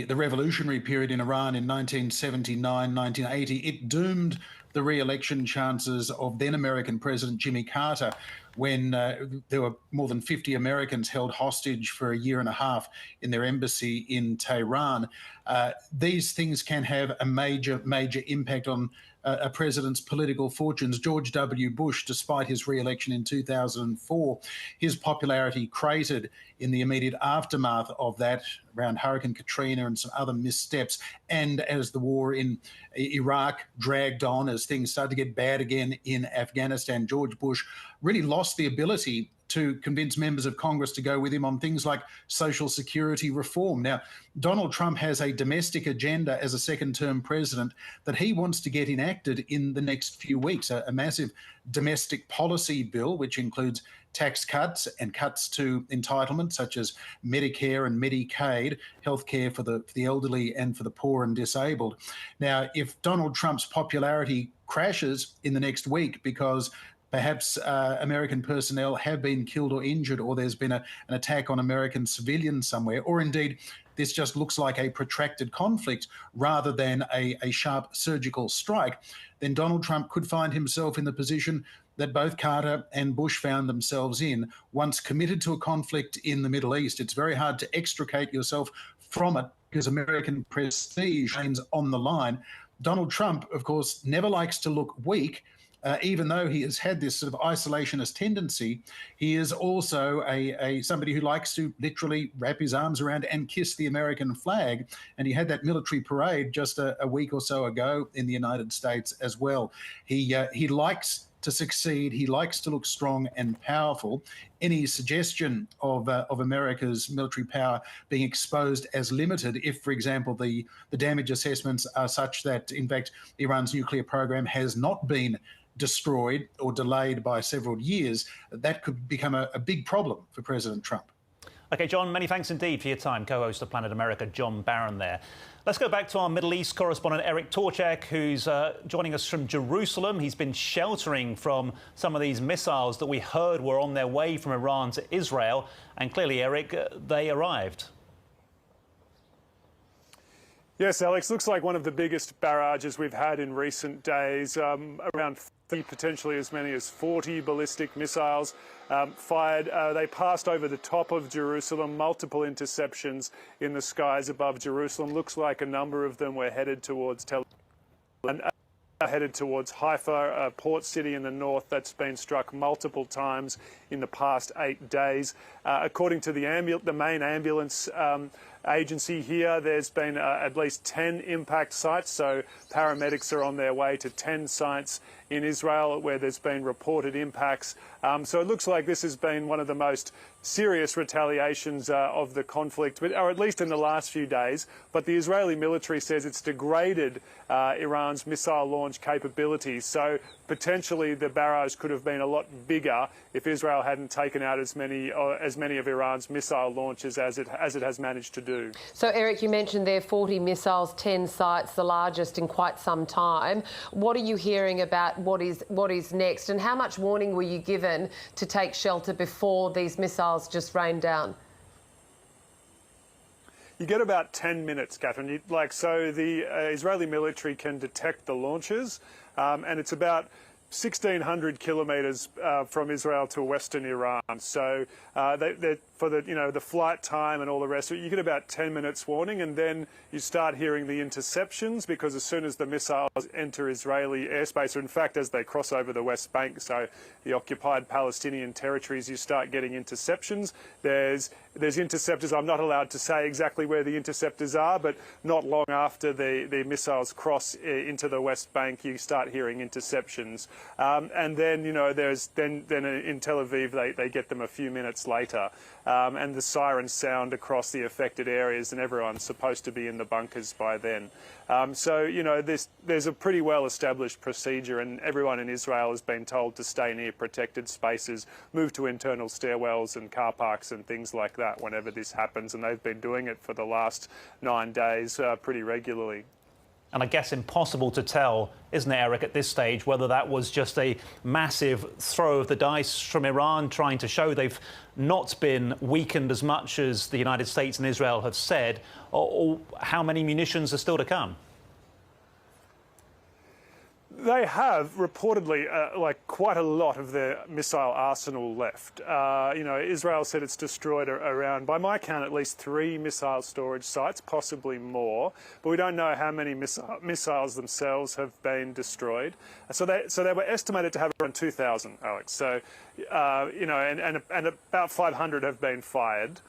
revolutionary period in Iran in 1979, 1980, it doomed the re-election chances of then American President Jimmy Carter when there were more than 50 Americans held hostage for a year and a half in their embassy in Tehran. These things can have a major impact on a president's political fortunes. George W. Bush, despite his re-election in 2004, his popularity cratered in the immediate aftermath of that, around Hurricane Katrina and some other missteps. And as the war in Iraq dragged on, as things started to get bad again in Afghanistan, George Bush really lost the ability to convince members of Congress to go with him on things like Social Security reform. Now, Donald Trump has a domestic agenda as a second-term president that he wants to get enacted in the next few weeks, a massive domestic policy bill, which includes tax cuts and cuts to entitlements such as Medicare and Medicaid, healthcare for the elderly and for the poor and disabled. Now, if Donald Trump's popularity crashes in the next week because perhaps American personnel have been killed or injured, or there's been an attack on American civilians somewhere, or indeed this just looks like a protracted conflict rather than a sharp surgical strike, then Donald Trump could find himself in the position that both Carter and Bush found themselves in. Once committed to a conflict in the Middle East, it's very hard to extricate yourself from it because American prestige remains on the line. Donald Trump, of course, never likes to look weak. Even though he has had this sort of isolationist tendency, he is also somebody who likes to literally wrap his arms around and kiss the American flag. And he had that military parade just a week or so ago in the United States as well. He likes to succeed. He likes to look strong and powerful. Any suggestion of America's military power being exposed as limited, if, for example, the damage assessments are such that, in fact, Iran's nuclear program has not been destroyed or delayed by several years, that could become a big problem for President Trump. OK, John, many thanks indeed for your time. Co-host of Planet America, John Barron there. Let's go back to our Middle East correspondent, Eric Torczak, who's joining us from Jerusalem. He's been sheltering from some of these missiles that we heard were on their way from Iran to Israel. And clearly, Eric, they arrived. Yes, Alex, looks like one of the biggest barrages we've had in recent days. Around 30, potentially as many as 40 ballistic missiles fired. They passed over the top of Jerusalem, multiple interceptions in the skies above Jerusalem. Looks like a number of them were headed towards Tel Aviv and headed towards Haifa, a port city in the north that's been struck multiple times in the past 8 days. According to the main ambulance agency here, there's been at least 10 impact sites, so paramedics are on their way to 10 sites in Israel where there's been reported impacts. So it looks like this has been one of the most serious retaliations of the conflict, or at least in the last few days. But the Israeli military says it's degraded Iran's missile launch capabilities. So potentially the barrage could have been a lot bigger if Israel hadn't taken out as many of Iran's missile launches as it has managed to do. So, Eric, you mentioned there 40 missiles, 10 sites, the largest in quite some time. What are you hearing about what is next, and how much warning were you given to take shelter before these missiles just rained down? You get about 10 minutes, Catherine. So the Israeli military can detect the launches, and it's about 1,600 kilometres from Israel to western Iran. So for the flight time and all the rest of it, you get about 10 minutes warning, and then you start hearing the interceptions, because as soon as the missiles enter Israeli airspace, or in fact as they cross over the West Bank, so the occupied Palestinian territories, you start getting interceptions. There's interceptors. I'm not allowed to say exactly where the interceptors are, but not long after the missiles cross into the West Bank, you start hearing interceptions. And then, then in Tel Aviv, they get them a few minutes later. And the sirens sound across the affected areas, and everyone's supposed to be in the bunkers by then. There's a pretty well-established procedure, and everyone in Israel has been told to stay near protected spaces, move to internal stairwells and car parks and things like that whenever this happens, and they've been doing it for the last 9 days pretty regularly. And I guess impossible to tell, isn't it, Eric, at this stage, whether that was just a massive throw of the dice from Iran trying to show they've not been weakened as much as the United States and Israel have said, or how many munitions are still to come? They have reportedly quite a lot of their missile arsenal left. Israel said it's destroyed around, by my count, at least 3 missile storage sites, possibly more. But we don't know how many missiles themselves have been destroyed. So they were estimated to have around 2,000, Alex. So and about 500 have been fired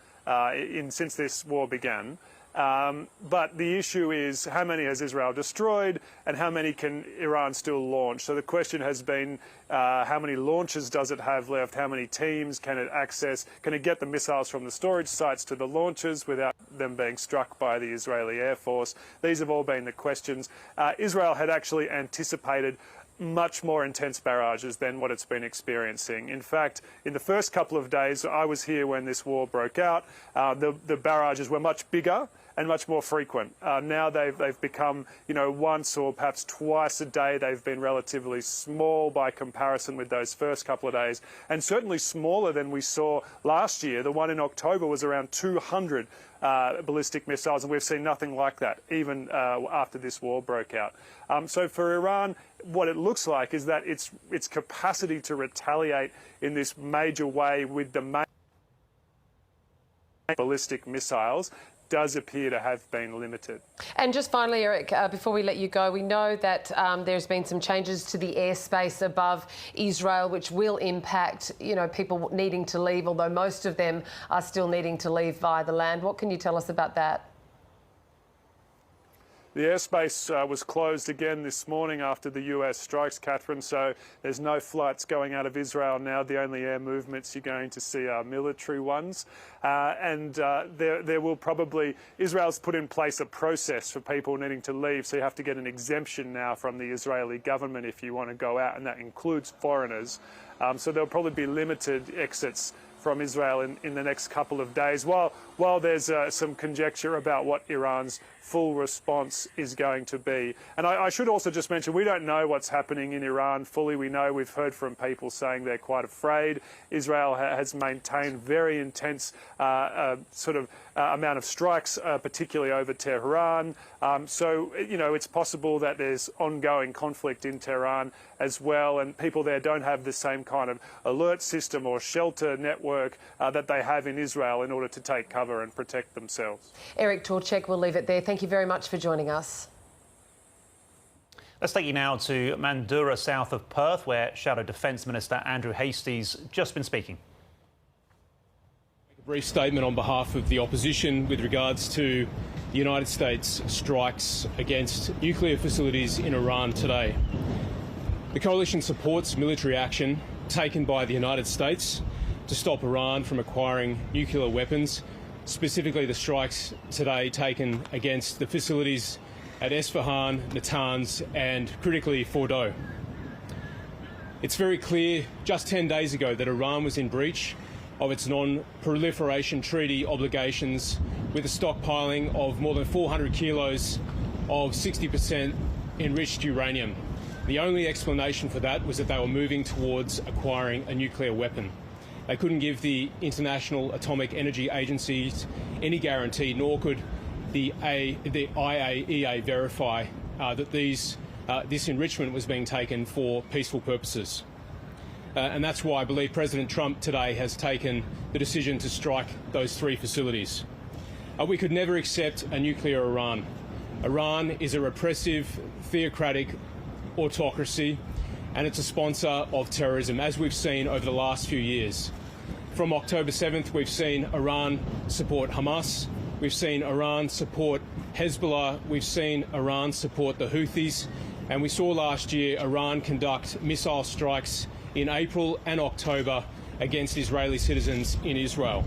since this war began. But the issue is, how many has Israel destroyed and how many can Iran still launch? So the question has been, how many launches does it have left? How many teams can it access? Can it get the missiles from the storage sites to the launches without them being struck by the Israeli Air Force? These have all been the questions. Israel had actually anticipated much more intense barrages than what it's been experiencing. In fact, in the first couple of days, I was here when this war broke out, the barrages were much bigger and much more frequent. Now they've become, once or perhaps twice a day. They've been relatively small by comparison with those first couple of days, and certainly smaller than we saw last year. The one in October was around 200 ballistic missiles, and we've seen nothing like that even after this war broke out. So for Iran, what it looks like is that its capacity to retaliate in this major way with the main ballistic missiles does appear to have been limited. And just finally, Eric, before we let you go, we know that there's been some changes to the airspace above Israel, which will impact, people needing to leave, although most of them are still needing to leave via the land. What can you tell us about that? The airspace was closed again this morning after the US strikes, Catherine, so there's no flights going out of Israel now. The only air movements you're going to see are military ones. There will probably, Israel's put in place a process for people needing to leave, so you have to get an exemption now from the Israeli government if you want to go out, and that includes foreigners. So there'll probably be limited exits from Israel in the next couple of days, while there's some conjecture about what Iran's full response is going to be. And I should also just mention, we don't know what's happening in Iran fully. We've heard from people saying they're quite afraid. Israel has maintained very intense amount of strikes, particularly over Tehran. So, it's possible that there's ongoing conflict in Tehran as well, and people there don't have the same kind of alert system or shelter network that they have in Israel in order to take cover and protect themselves. Eric Torchek, we'll leave it there. Thank you very much for joining us. Let's take you now to Mandurah, south of Perth, where Shadow Defence Minister Andrew Hasties just been speaking. A brief statement on behalf of the opposition with regards to the United States strikes against nuclear facilities in Iran today. The coalition supports military action taken by the United States to stop Iran from acquiring nuclear weapons, specifically the strikes today taken against the facilities at Esfahan, Natanz and, critically, Fordow. It's very clear just 10 days ago that Iran was in breach of its non-proliferation treaty obligations with a stockpiling of more than 400 kilos of 60% enriched uranium. The only explanation for that was that they were moving towards acquiring a nuclear weapon. They couldn't give the International Atomic Energy Agency any guarantee, nor could the IAEA verify that this enrichment was being taken for peaceful purposes. And that's why I believe President Trump today has taken the decision to strike those three facilities. We could never accept a nuclear Iran. Iran is a repressive, theocratic autocracy, and it's a sponsor of terrorism, as we've seen over the last few years. From October 7th, we've seen Iran support Hamas, we've seen Iran support Hezbollah, we've seen Iran support the Houthis, and we saw last year Iran conduct missile strikes in April and October against Israeli citizens in Israel.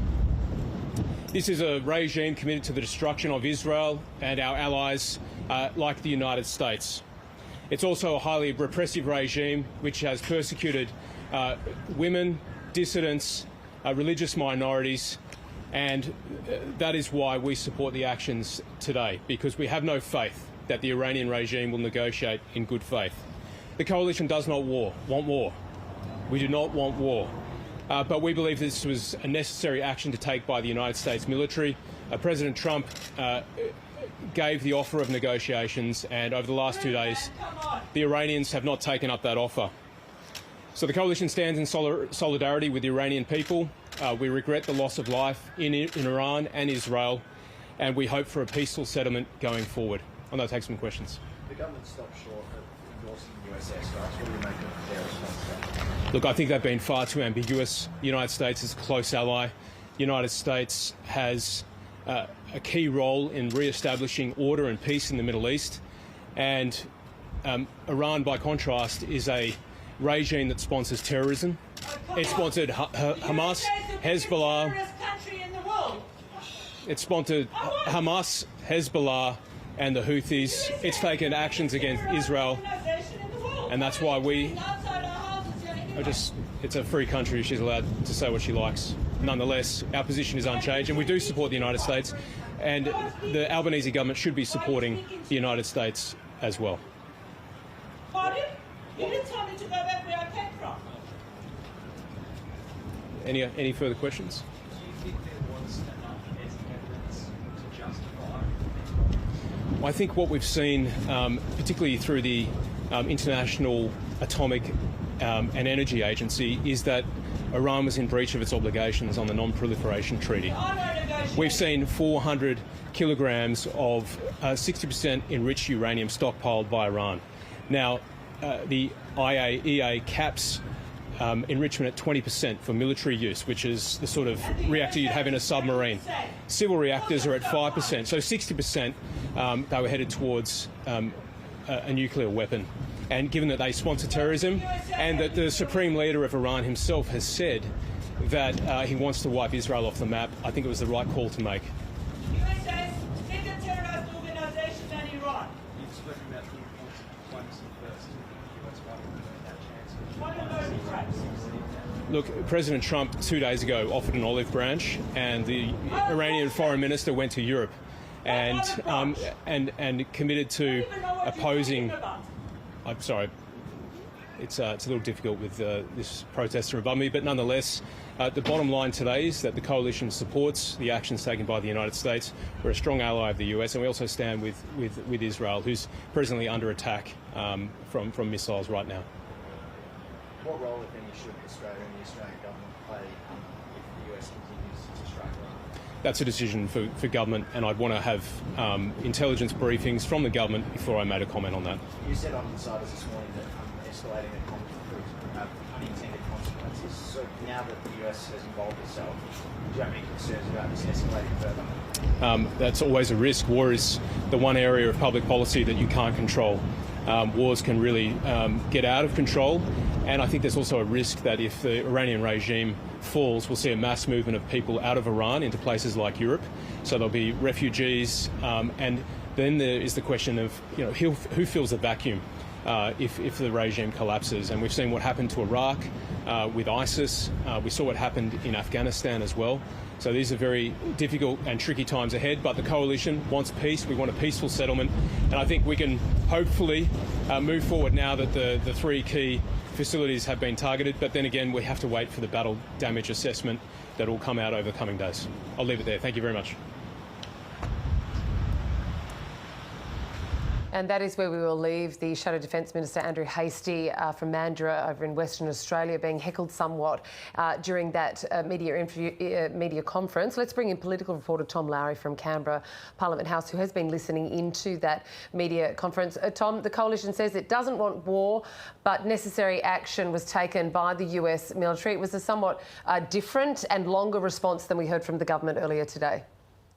This is a regime committed to the destruction of Israel and our allies, like the United States. It's also a highly repressive regime which has persecuted women, dissidents, religious minorities, and that is why we support the actions today, because we have no faith that the Iranian regime will negotiate in good faith. The coalition does not want war. We do not want war. But we believe this was a necessary action to take by the United States military. President Trump gave the offer of negotiations, and over the last 2 days, the Iranians have not taken up that offer. So the coalition stands in solidarity with the Iranian people. We regret the loss of life in Iran and Israel, and we hope for a peaceful settlement going forward. I'll now take some questions. The government stopped short of endorsing US airstrikes. What do you make of their response to that? Look, I think they've been far too ambiguous. The United States is a close ally. The United States has a key role in re-establishing order and peace in the Middle East. And Iran, by contrast, is a regime that sponsors terrorism. It sponsored Hamas, Hezbollah. It sponsored Hamas, Hezbollah, and the Houthis. It's taken actions against Israel, and that's why it's a free country. She's allowed to say what she likes. Nonetheless, our position is unchanged, and we do support the United States, and the Albanese government should be supporting the United States as well. Pardon? You didn't tell me to go back where I came from. Any further questions? Do you think there was enough evidence to justify? Well, I think what we've seen, particularly through the International Atomic and Energy Agency, is that Iran was in breach of its obligations on the Non-Proliferation Treaty. We've seen 400 kilograms of 60% enriched uranium stockpiled by Iran. Now, the IAEA caps enrichment at 20% for military use, which is the sort of reactor you'd have in a submarine. Civil reactors are at 5%, so 60% they were headed towards a nuclear weapon. And given that they sponsor terrorism and that the Supreme Leader of Iran himself has said that he wants to wipe Israel off the map, I think it was the right call to make. USA is bigger terrorist organization than Iran. Look, President Trump 2 days ago offered an olive branch, and the Iranian foreign minister went to Europe and committed to opposing. I'm sorry, it's a little difficult with this protester above me, but nonetheless, the bottom line today is that the coalition supports the actions taken by the United States. We're a strong ally of the US, and we also stand with Israel, who's presently under attack from missiles right now. What role, if any, should Australia and the Australian government play if the US continues to strike Iran? That's a decision for government, and I'd want to have intelligence briefings from the government before I made a comment on that. You said on insiders this morning that escalating a conflict could have unintended consequences. So now that the US has involved itself, do you have any concerns about this escalating further? That's always a risk. War is the one area of public policy that you can't control. Wars can really get out of control, and I think there's also a risk that if the Iranian regime falls, we'll see a mass movement of people out of Iran into places like Europe. So there'll be refugees, and then there is the question of who fills the vacuum if the regime collapses. And we've seen what happened to Iraq with ISIS. We saw what happened in Afghanistan as well. So these are very difficult and tricky times ahead, but the coalition wants peace. We want a peaceful settlement, and I think we can hopefully move forward now that the three key facilities have been targeted. But then again, we have to wait for the battle damage assessment that will come out over the coming days. I'll leave it there. Thank you very much. And that is where we will leave the Shadow Defence Minister Andrew Hastie from Mandurah over in Western Australia, being heckled somewhat during that media conference. Let's bring in political reporter Tom Lowry from Canberra Parliament House, who has been listening into that media conference. Tom, the coalition says it doesn't want war, but necessary action was taken by the US military. It was a somewhat different and longer response than we heard from the government earlier today.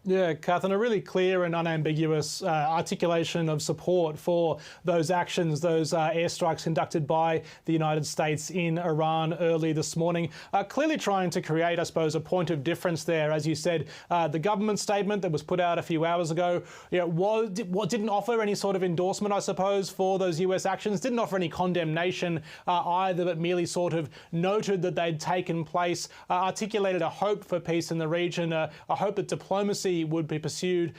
Yeah, Catherine, a really clear and unambiguous articulation of support for those actions, those airstrikes conducted by the United States in Iran early this morning. Clearly trying to create, I suppose, a point of difference there. As you said, the government statement that was put out a few hours ago didn't offer any sort of endorsement, I suppose, for those US actions, didn't offer any condemnation either, but merely sort of noted that they'd taken place, articulated a hope for peace in the region, a hope that diplomacy would be pursued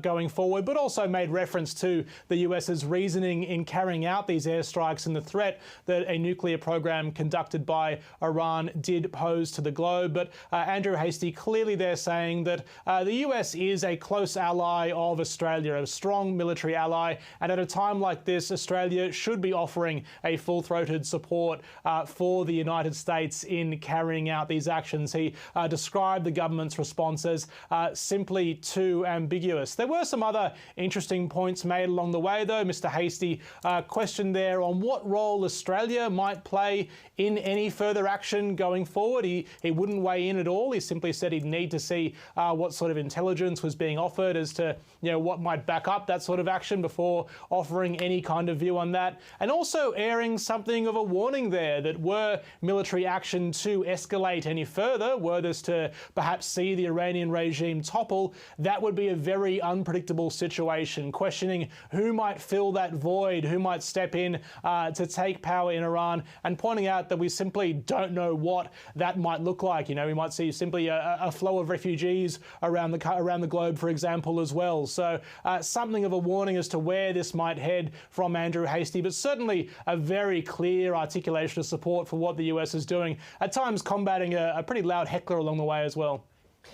going forward, but also made reference to the US's reasoning in carrying out these airstrikes and the threat that a nuclear program conducted by Iran did pose to the globe. But Andrew Hastie clearly there saying that the US is a close ally of Australia, a strong military ally, and at a time like this, Australia should be offering a full-throated support for the United States in carrying out these actions. He described the government's response as simply too ambiguous. There were some other interesting points made along the way, though. Mr. Hastie questioned there on what role Australia might play in any further action going forward. He wouldn't weigh in at all. He simply said he'd need to see what sort of intelligence was being offered as to what might back up that sort of action before offering any kind of view on that. And also airing something of a warning there that were military action to escalate any further, were this to perhaps see the Iranian regime topple, that would be a very unpredictable situation, questioning who might fill that void, who might step in to take power in Iran, and pointing out that we simply don't know what that might look like. We might see simply a flow of refugees around the globe, for example, as well. So something of a warning as to where this might head from Andrew Hastie, but certainly a very clear articulation of support for what the US is doing, at times combating a pretty loud heckler along the way as well.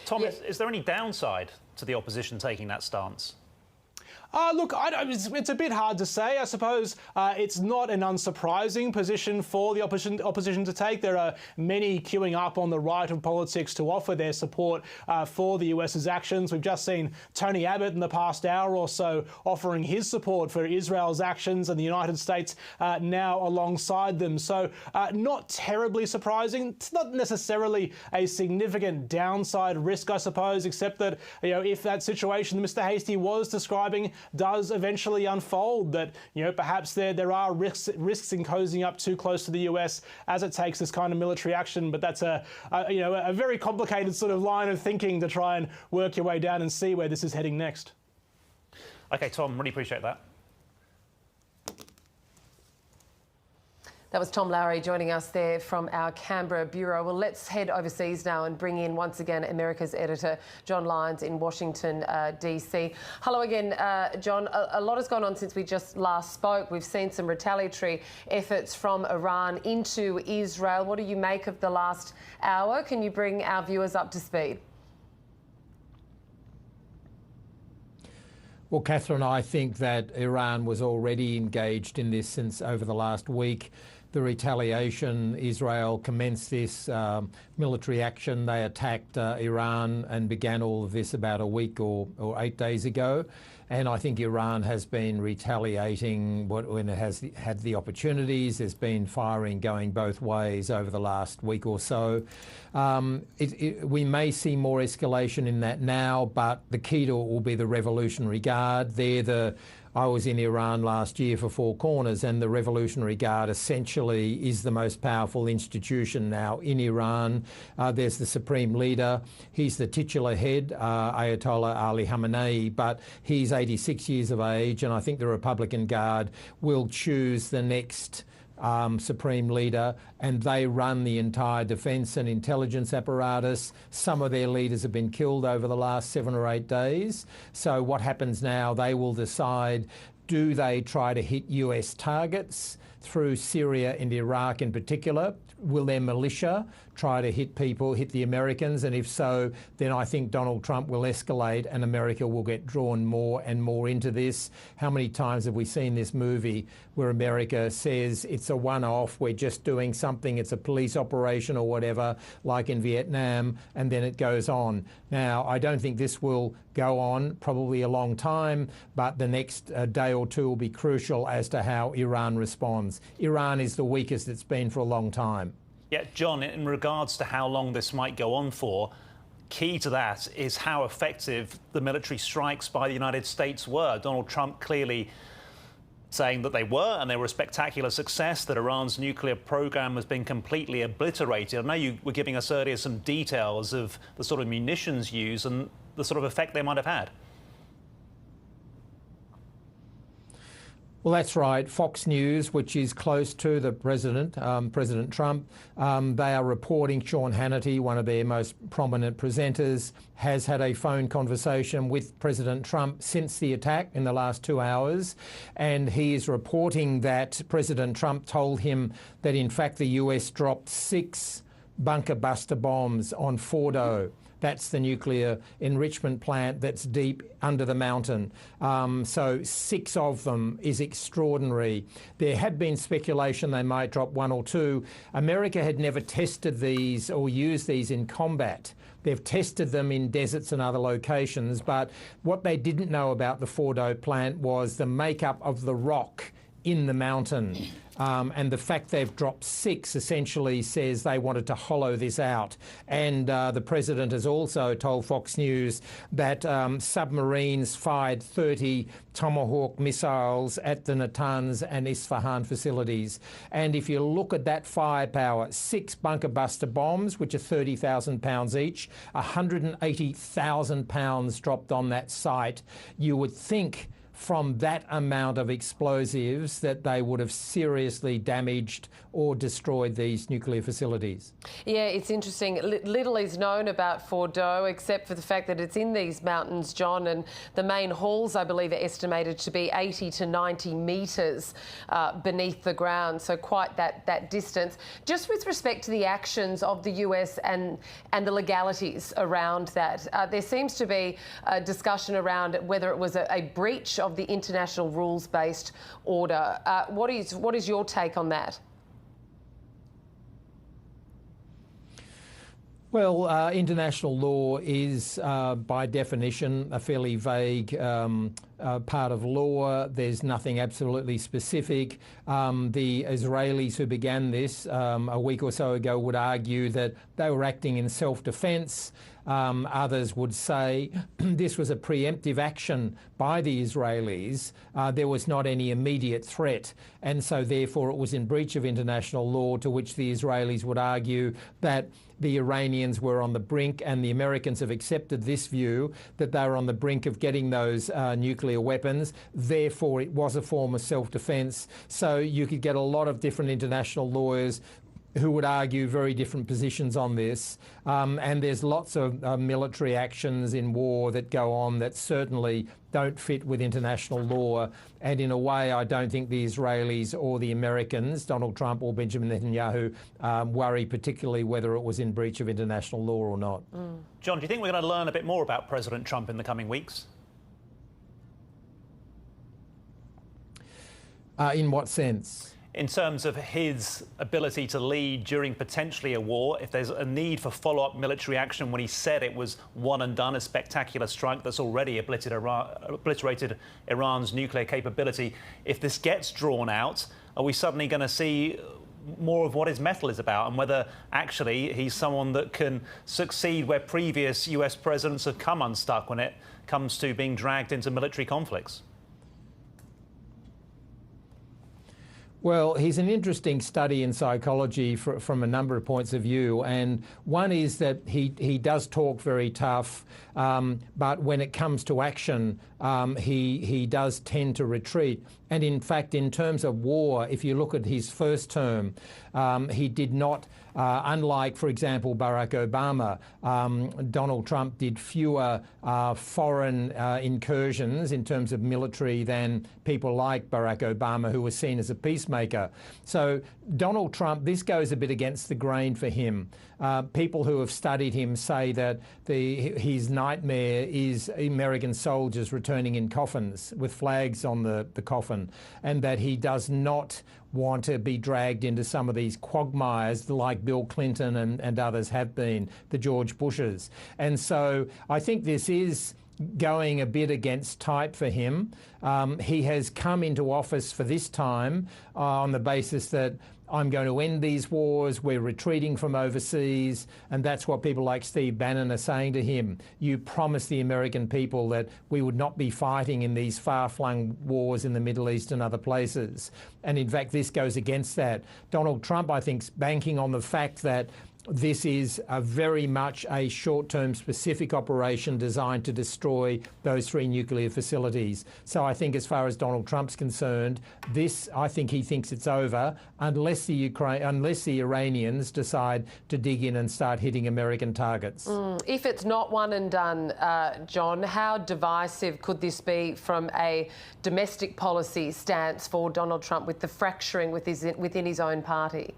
Tom, is there any downside to the opposition taking that stance? Look, it's a bit hard to say. I suppose it's not an unsurprising position for the opposition to take. There are many queuing up on the right of politics to offer their support for the US's actions. We've just seen Tony Abbott in the past hour or so offering his support for Israel's actions, and the United States now alongside them. So not terribly surprising. It's not necessarily a significant downside risk, I suppose, except that, you know, if that situation Mr. Hastie was describing does eventually unfold, that, you know, perhaps there are risks in cozying up too close to the US as it takes this kind of military action. But that's a very complicated sort of line of thinking to try and work your way down and see where this is heading next. Okay, Tom, really appreciate that. That was Tom Lowry joining us there from our Canberra bureau. Well, let's head overseas now and bring in once again America's editor, John Lyons in Washington, DC. Hello again, John. A lot has gone on since we just last spoke. We've seen some retaliatory efforts from Iran into Israel. What do you make of the last hour? Can you bring our viewers up to speed? Well, Catherine, I think that Iran was already engaged in this since over the last week. The retaliation, Israel commenced this military action. They attacked Iran and began all of this about a week or 8 days ago. And I think Iran has been retaliating when it has had the opportunities. There's been firing going both ways over the last week or so. We may see more escalation in that now, but the key to it will be the Revolutionary Guard. I was in Iran last year for Four Corners, and the Revolutionary Guard essentially is the most powerful institution now in Iran. There's the supreme leader. He's the titular head, Ayatollah Ali Khamenei, but he's 86 years of age, and I think the Republican Guard will choose the next supreme leader, and they run the entire defence and intelligence apparatus. Some of their leaders have been killed over the last 7 or 8 days. So what happens now, they will decide, do they try to hit US targets through Syria and Iraq in particular? Will their militia try to hit the Americans? And if so, then I think Donald Trump will escalate and America will get drawn more and more into this. How many times have we seen this movie where America says it's a one-off, we're just doing something, it's a police operation or whatever, like in Vietnam, and then it goes on. Now, I don't think this will go on probably a long time, but the next day or two will be crucial as to how Iran responds. Iran is the weakest it's been for a long time. Yeah, John, in regards to how long this might go on for, key to that is how effective the military strikes by the United States were. Donald Trump clearly saying that they were, and they were a spectacular success, that Iran's nuclear program has been completely obliterated. I know you were giving us earlier some details of the sort of munitions used and the sort of effect they might have had. Well, that's right. Fox News, which is close to the president, President Trump, they are reporting Sean Hannity, one of their most prominent presenters, has had a phone conversation with President Trump since the attack in the last 2 hours. And he is reporting that President Trump told him that, in fact, the US dropped 6 bunker buster bombs on Fordo. That's the nuclear enrichment plant that's deep under the mountain. So 6 of them is extraordinary. There had been speculation they might drop 1 or 2. America had never tested these or used these in combat. They've tested them in deserts and other locations, but what they didn't know about the Fordo plant was the makeup of the rock in the mountain. And the fact they've dropped 6 essentially says they wanted to hollow this out. And the president has also told Fox News that submarines fired 30 Tomahawk missiles at the Natanz and Isfahan facilities. And if you look at that firepower, 6 bunker buster bombs, which are 30,000 pounds each, 180,000 pounds dropped on that site, you would think from that amount of explosives that they would have seriously damaged or destroyed these nuclear facilities. Yeah, it's interesting. Little is known about Fordo except for the fact that it's in these mountains, John, and the main halls, I believe, are estimated to be 80 to 90 metres beneath the ground, so quite that distance. Just with respect to the actions of the US and the legalities around that, there seems to be a discussion around whether it was a breach of of the international rules-based order. What is your take on that? Well, international law is, by definition, a fairly vague part of law. There's nothing absolutely specific. The Israelis who began this a week or so ago would argue that they were acting in self-defence. Others would say this was a preemptive action by the Israelis. There was not any immediate threat, and so therefore it was in breach of international law, to which the Israelis would argue that the Iranians were on the brink, and the Americans have accepted this view, that they were on the brink of getting those nuclear weapons. Therefore, it was a form of self-defence. So you could get a lot of different international lawyers who would argue very different positions on this. And there's lots of military actions in war that go on that certainly don't fit with international law. And in a way, I don't think the Israelis or the Americans, Donald Trump or Benjamin Netanyahu, worry particularly whether it was in breach of international law or not. John, do you think we're going to learn a bit more about President Trump in the coming weeks? In what sense? In terms of his ability to lead during potentially a war, if there's a need for follow-up military action when he said it was one and done, a spectacular strike that's already obliterated Iran's nuclear capability. If this gets drawn out, are we suddenly going to see more of what his mettle is about, and whether actually he's someone that can succeed where previous US presidents have come unstuck when it comes to being dragged into military conflicts? Well, he's an interesting study in psychology from a number of points of view, and one is that he does talk very tough, but when it comes to action, he does tend to retreat. And in fact, in terms of war, if you look at his first term, he did not, unlike, for example, Barack Obama, Donald Trump did fewer foreign incursions in terms of military than people like Barack Obama, who was seen as a peacemaker. So Donald Trump, this goes a bit against the grain for him. People who have studied him say that his nightmare is American soldiers returning in coffins with flags on the coffin, and that he does not want to be dragged into some of these quagmires like Bill Clinton and others have been, the George Bushes. And so I think this is going a bit against type for him. He has come into office for this time on the basis that I'm going to end these wars, we're retreating from overseas, and that's what people like Steve Bannon are saying to him. You promised the American people that we would not be fighting in these far-flung wars in the Middle East and other places. And in fact, this goes against that. Donald Trump, I think, is banking on the fact that this is very much a short-term specific operation designed to destroy those 3 nuclear facilities. So I think as far as Donald Trump's concerned, I think he thinks it's over unless the Iranians decide to dig in and start hitting American targets. If it's not one and done, John, how divisive could this be from a domestic policy stance for Donald Trump with the fracturing within his own party?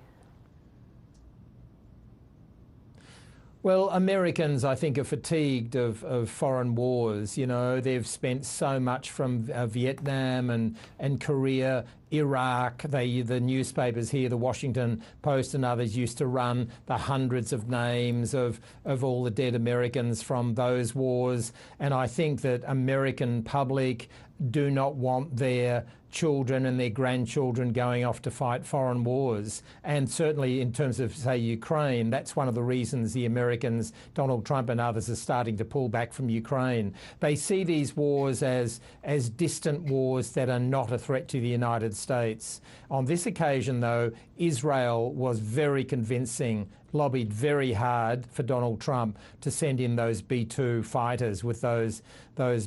Well, Americans, I think, are fatigued of foreign wars. You know, they've spent so much from Vietnam and Korea, Iraq. The newspapers here, the Washington Post and others, used to run the hundreds of names of all the dead Americans from those wars. And I think that American public do not want their children and their grandchildren going off to fight foreign wars. And certainly in terms of, say, Ukraine, that's one of the reasons the Americans, Donald Trump and others, are starting to pull back from Ukraine. They see these wars as distant wars that are not a threat to the United States. On this occasion, though, Israel was very convincing, lobbied very hard for Donald Trump to send in those B-2 fighters with those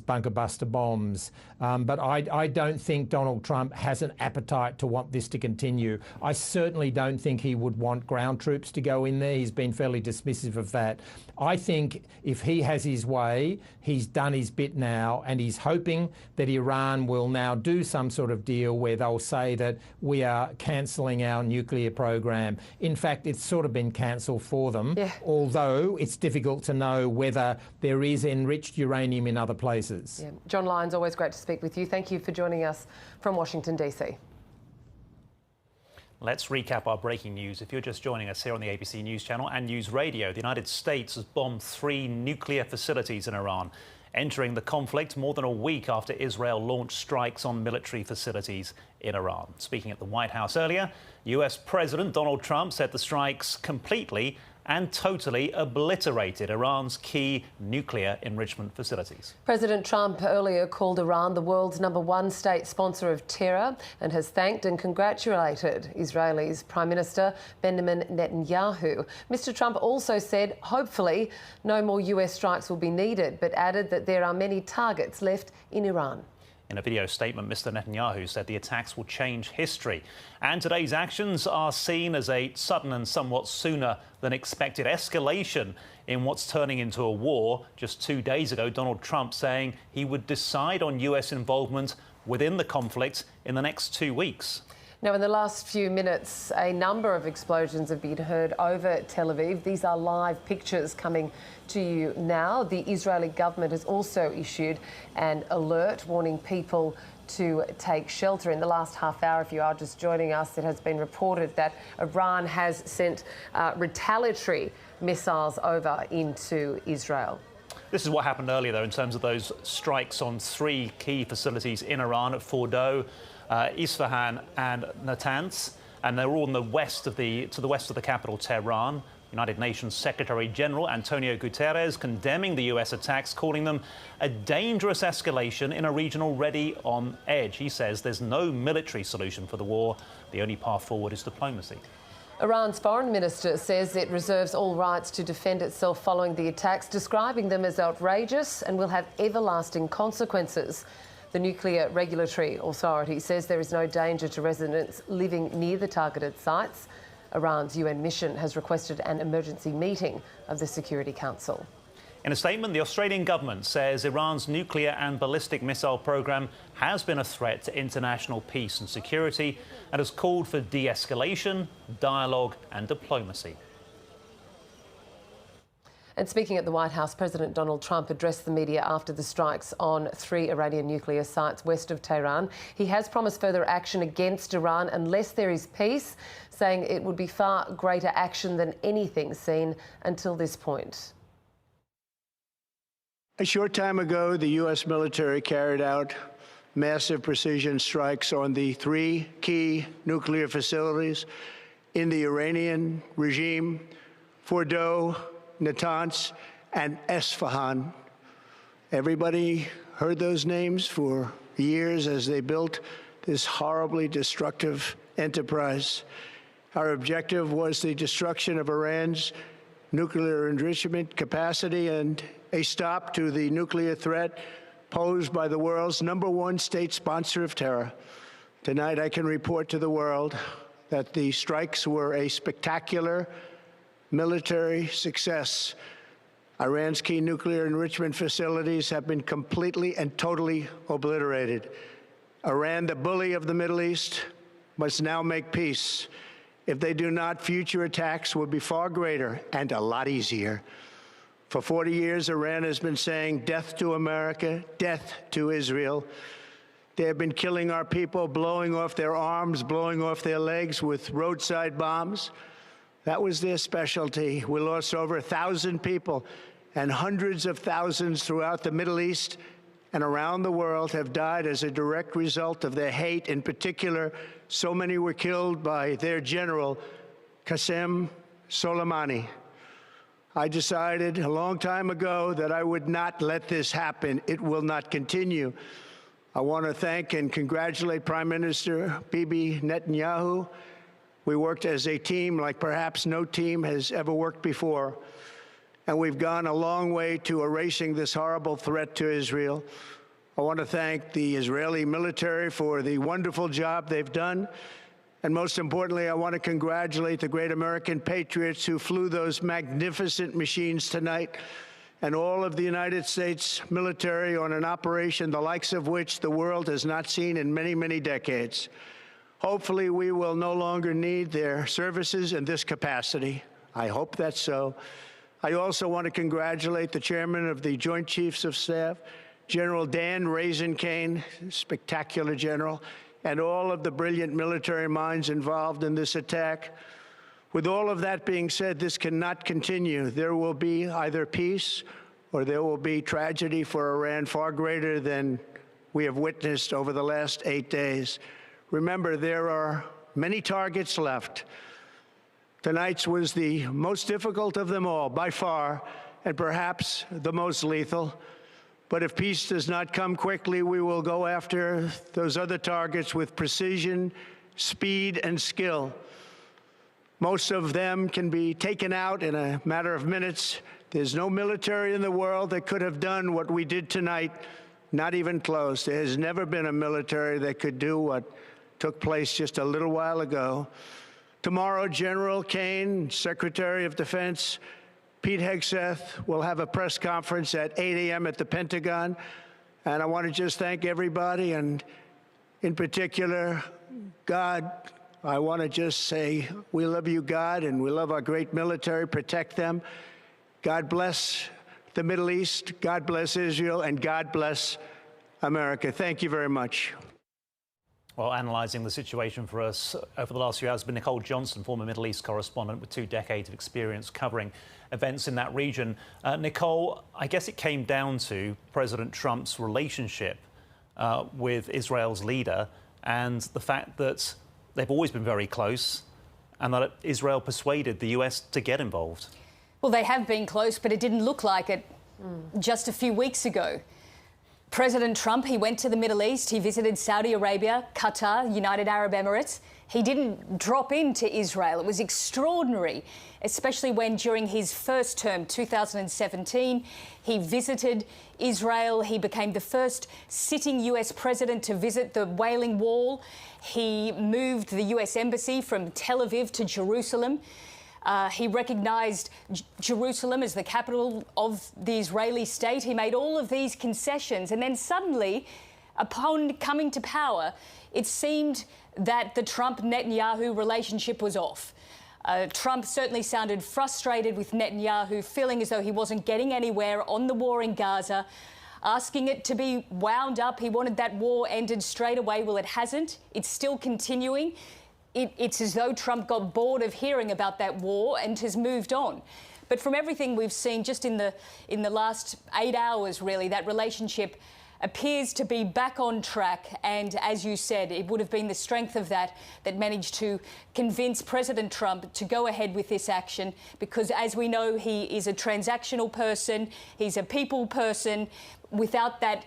bunker buster bombs. But I don't think Donald Trump has an appetite to want this to continue. I certainly don't think he would want ground troops to go in there. He's been fairly dismissive of that. I think if he has his way, he's done his bit now, and he's hoping that Iran will now do some sort of deal where they'll say that we are cancelling our nuclear program. In fact, it's sort of been cancelled cancel for them, Yeah. although it's difficult to know whether there is enriched uranium in other places. Yeah. John Lyons, always great to speak with you. Thank you for joining us from Washington, DC. Let's recap our breaking news. If you're just joining us here on the ABC News Channel and News Radio, the United States has bombed 3 nuclear facilities in Iran, entering the conflict more than a week after Israel launched strikes on military facilities in Iran. Speaking at the White House earlier, US President Donald Trump said the strikes completely and totally obliterated Iran's key nuclear enrichment facilities. President Trump earlier called Iran the world's #1 state sponsor of terror and has thanked and congratulated Israel's Prime Minister Benjamin Netanyahu. Mr. Trump also said, hopefully, no more US strikes will be needed, but added that there are many targets left in Iran. In a video statement, Mr. Netanyahu said the attacks will change history. And today's actions are seen as a sudden and somewhat sooner than expected escalation in what's turning into a war. Just 2 days ago, Donald Trump saying he would decide on US involvement within the conflict in the next 2 weeks. Now, in the last few minutes, a number of explosions have been heard over Tel Aviv. These are live pictures coming to you now. The Israeli government has also issued an alert warning people to take shelter. In the last half hour, if you are just joining us, it has been reported that Iran has sent retaliatory missiles over into Israel. This is what happened earlier, though, in terms of those strikes on 3 key facilities in Iran at Fordow, Isfahan and Natanz, and they're all to the west of the capital, Tehran. United Nations Secretary General Antonio Guterres condemning the US attacks, calling them a dangerous escalation in a region already on edge. He says there's no military solution for the war. The only path forward is diplomacy. Iran's foreign minister says it reserves all rights to defend itself following the attacks, describing them as outrageous and will have everlasting consequences. The Nuclear Regulatory Authority says there is no danger to residents living near the targeted sites. Iran's UN mission has requested an emergency meeting of the Security Council. In a statement, the Australian government says Iran's nuclear and ballistic missile program has been a threat to international peace and security and has called for de-escalation, dialogue and diplomacy. And speaking at the White House, President Donald Trump addressed the media after the strikes on 3 Iranian nuclear sites west of Tehran. He has promised further action against Iran unless there is peace, saying it would be far greater action than anything seen until this point. A short time ago, the U.S. military carried out massive precision strikes on the 3 key nuclear facilities in the Iranian regime, Fordow, Natanz, and Esfahan. Everybody heard those names for years as they built this horribly destructive enterprise. Our objective was the destruction of Iran's nuclear enrichment capacity and a stop to the nuclear threat posed by the world's #1 state sponsor of terror. Tonight, I can report to the world that the strikes were a spectacular military success. Iran's key nuclear enrichment facilities have been completely and totally obliterated. Iran, the bully of the Middle East, must now make peace. If they do not, future attacks will be far greater and a lot easier. For 40 years, Iran has been saying death to America, death to Israel. They have been killing our people, blowing off their arms, blowing off their legs with roadside bombs. That was their specialty. We lost over 1,000 people, and hundreds of thousands throughout the Middle East and around the world have died as a direct result of their hate. In particular, so many were killed by their general, Qasem Soleimani. I decided a long time ago that I would not let this happen. It will not continue. I want to thank and congratulate Prime Minister Bibi Netanyahu. We worked as a team like perhaps no team has ever worked before, and we've gone a long way to erasing this horrible threat to Israel. I want to thank the Israeli military for the wonderful job they've done, and most importantly, I want to congratulate the great American patriots who flew those magnificent machines tonight, and all of the United States military on an operation the likes of which the world has not seen in many, many decades. Hopefully, we will no longer need their services in this capacity. I hope that's so. I also want to congratulate the chairman of the Joint Chiefs of Staff, General Dan Raisin-Kane, spectacular general, and all of the brilliant military minds involved in this attack. With all of that being said, this cannot continue. There will be either peace or there will be tragedy for Iran far greater than we have witnessed over the last 8 days. Remember, there are many targets left. Tonight's was the most difficult of them all, by far, and perhaps the most lethal. But if peace does not come quickly, we will go after those other targets with precision, speed, and skill. Most of them can be taken out in a matter of minutes. There's no military in the world that could have done what we did tonight, not even close. There has never been a military that could do what took place just a little while ago. Tomorrow, General Kane, Secretary of Defense, Pete Hegseth will have a press conference at 8 a.m. at the Pentagon. And I want to just thank everybody, and in particular, God. I want to just say we love you, God, and we love our great military. Protect them. God bless the Middle East. God bless Israel, and God bless America. Thank you very much. Well, analysing the situation for us over the last few hours has been Nicole Johnson, former Middle East correspondent with 2 decades of experience covering events in that region. Nicole, I guess it came down to President Trump's relationship with Israel's leader and the fact that they've always been very close and that Israel persuaded the US to get involved. Well, they have been close, but it didn't look like it just a few weeks ago. President Trump, he went to the Middle East, he visited Saudi Arabia, Qatar, United Arab Emirates. He didn't drop into Israel. It was extraordinary, especially when during his first term, 2017, he visited Israel. He became the first sitting US president to visit the Wailing Wall. He moved the US embassy from Tel Aviv to Jerusalem. He recognised Jerusalem as the capital of the Israeli state. He made all of these concessions. And then suddenly, upon coming to power, it seemed that the Trump-Netanyahu relationship was off. Trump certainly sounded frustrated with Netanyahu, feeling as though he wasn't getting anywhere on the war in Gaza, asking it to be wound up. He wanted that war ended straight away. Well, it hasn't. It's still continuing. It's as though Trump got bored of hearing about that war and has moved on. But from everything we've seen just in the last 8 hours, really, that relationship appears to be back on track. And as you said, it would have been the strength of that managed to convince President Trump to go ahead with this action, because as we know, he is a transactional person. He's a people person. Without that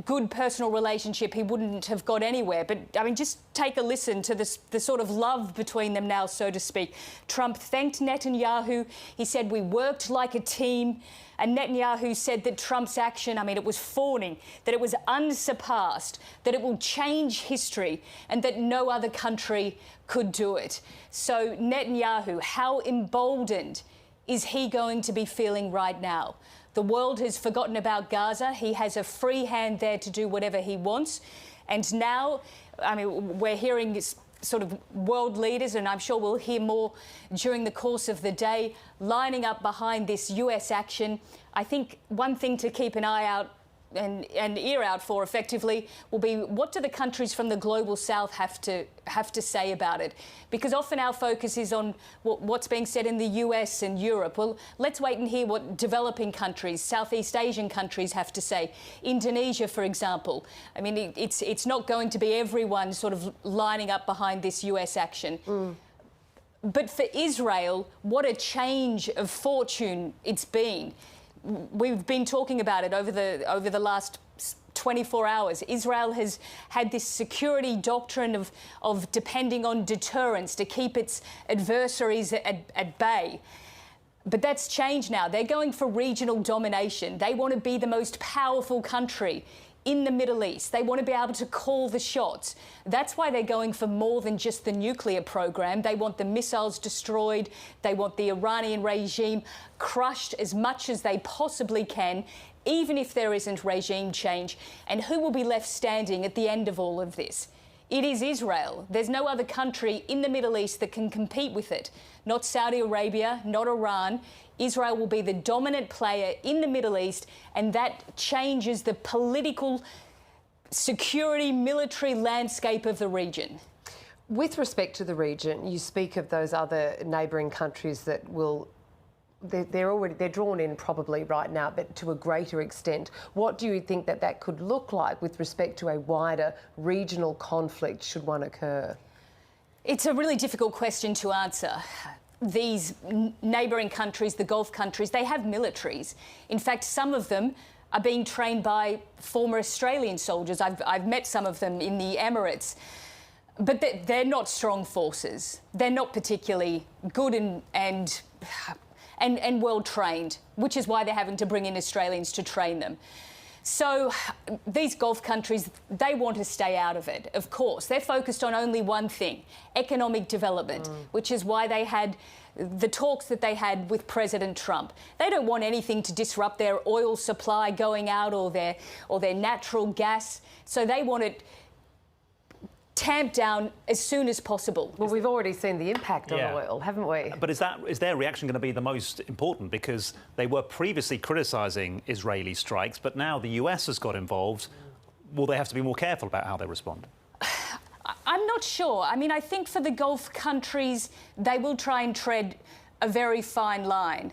good personal relationship, he wouldn't have got anywhere. But, I mean, just take a listen to the sort of love between them now, so to speak. Trump thanked Netanyahu. He said, "We worked like a team." And Netanyahu said that Trump's action, I mean, it was fawning, that it was unsurpassed, that it will change history, and that no other country could do it. So Netanyahu, how emboldened is he going to be feeling right now? The world has forgotten about Gaza. He has a free hand there to do whatever he wants. And now, I mean, we're hearing sort of world leaders, and I'm sure we'll hear more during the course of the day, lining up behind this US action. I think one thing to keep an eye out and ear out for effectively will be, what do the countries from the global south have to say about it? Because often our focus is on what's being said in the US and Europe. Well, let's wait and hear what developing countries, Southeast Asian countries have to say. Indonesia, for example. I mean, it's not going to be everyone sort of lining up behind this US action. But for Israel, what a change of fortune it's been. We've been talking about it over the last 24 hours. Israel has had this security doctrine of depending on deterrence to keep its adversaries at bay. But that's changed now. They're going for regional domination. They want to be the most powerful country in the Middle East. They want to be able to call the shots. That's why they're going for more than just the nuclear program. They want the missiles destroyed. They want the Iranian regime crushed as much as they possibly can, even if there isn't regime change. And who will be left standing at the end of all of this? it is Israel. There's no other country in the Middle East that can compete with it. Not Saudi Arabia, not Iran. Israel will be the dominant player in the Middle East, and that changes the political, security, military landscape of the region. With respect to the region, you speak of those other neighbouring countries that will... They're drawn in probably right now, but to a greater extent. What do you think that could look like with respect to a wider regional conflict should one occur? It's a really difficult question to answer. These neighbouring countries, the Gulf countries, they have militaries. In fact, some of them are being trained by former Australian soldiers. I've met some of them in the Emirates. But they're not strong forces. They're not particularly good and well trained, which is why they're having to bring in Australians to train them. So these Gulf countries, they want to stay out of it, of course. They're focused on only one thing, economic development, which is why they had the talks that they had with President Trump. They don't want anything to disrupt their oil supply going out or their natural gas. So they want it tamped down as soon as possible. Well, we've already seen the impact on oil, haven't we? But is their reaction going to be the most important? Because they were previously criticising Israeli strikes, but now the US has got involved. Will they have to be more careful about how they respond? I'm not sure. I mean, I think for the Gulf countries, they will try and tread a very fine line.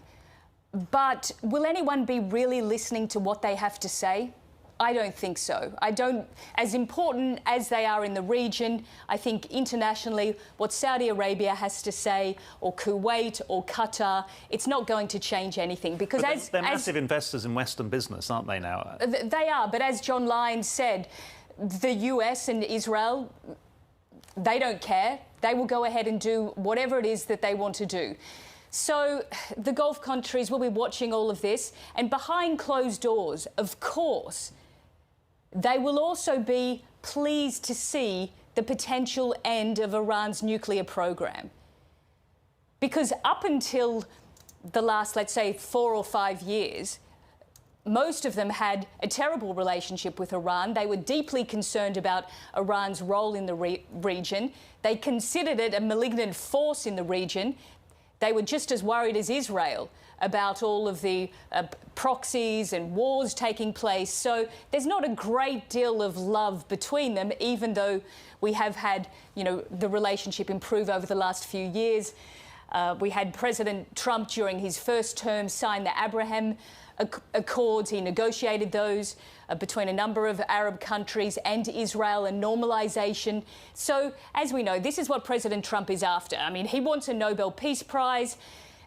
But will anyone be really listening to what they have to say? I don't think so. As important as they are in the region, I think internationally, what Saudi Arabia has to say, or Kuwait or Qatar, it's not going to change anything. Because they're massive investors in Western business, aren't they now? They are, but as John Lyons said, the US and Israel, they don't care. They will go ahead and do whatever it is that they want to do. So the Gulf countries will be watching all of this, and behind closed doors, of course, they will also be pleased to see the potential end of Iran's nuclear program. Because up until the last, let's say, 4 or 5 years, most of them had a terrible relationship with Iran. They were deeply concerned about Iran's role in the region. They considered it a malignant force in the region. They were just as worried as Israel about all of the proxies and wars taking place. So there's not a great deal of love between them, even though we have had, the relationship improve over the last few years. We had President Trump during his first term sign the Abraham Accords. He negotiated those between a number of Arab countries and Israel, and normalisation. So, as we know, this is what President Trump is after. I mean, he wants a Nobel Peace Prize.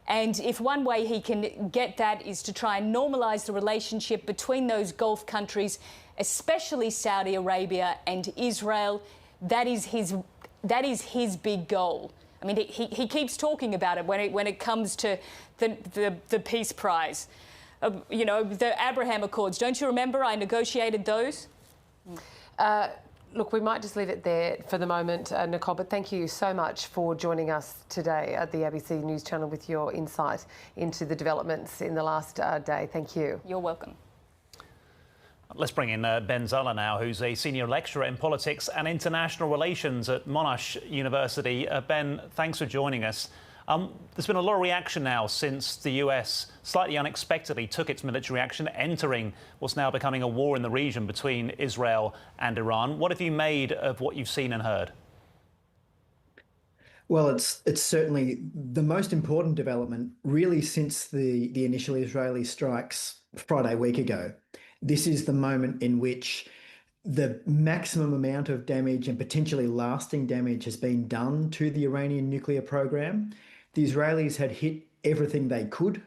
And if one way he can get that is to try and normalise the relationship between those Gulf countries, especially Saudi Arabia and Israel, that is his big goal. I mean, he keeps talking about it when it comes to the Peace Prize. The Abraham Accords. Don't you remember? I negotiated those. Look, we might just leave it there for the moment, Nicole, but thank you so much for joining us today at the ABC News Channel with your insight into the developments in the last day. Thank you. You're welcome. Let's bring in Ben Zuller now, who's a senior lecturer in politics and international relations at Monash University. Ben, thanks for joining us. There's been a lot of reaction now since the US slightly unexpectedly took its military action, entering what's now becoming a war in the region between Israel and Iran. What have you made of what you've seen and heard? Well, it's certainly the most important development really since the initial Israeli strikes Friday week ago. This is the moment in which the maximum amount of damage and potentially lasting damage has been done to the Iranian nuclear program. The Israelis had hit everything they could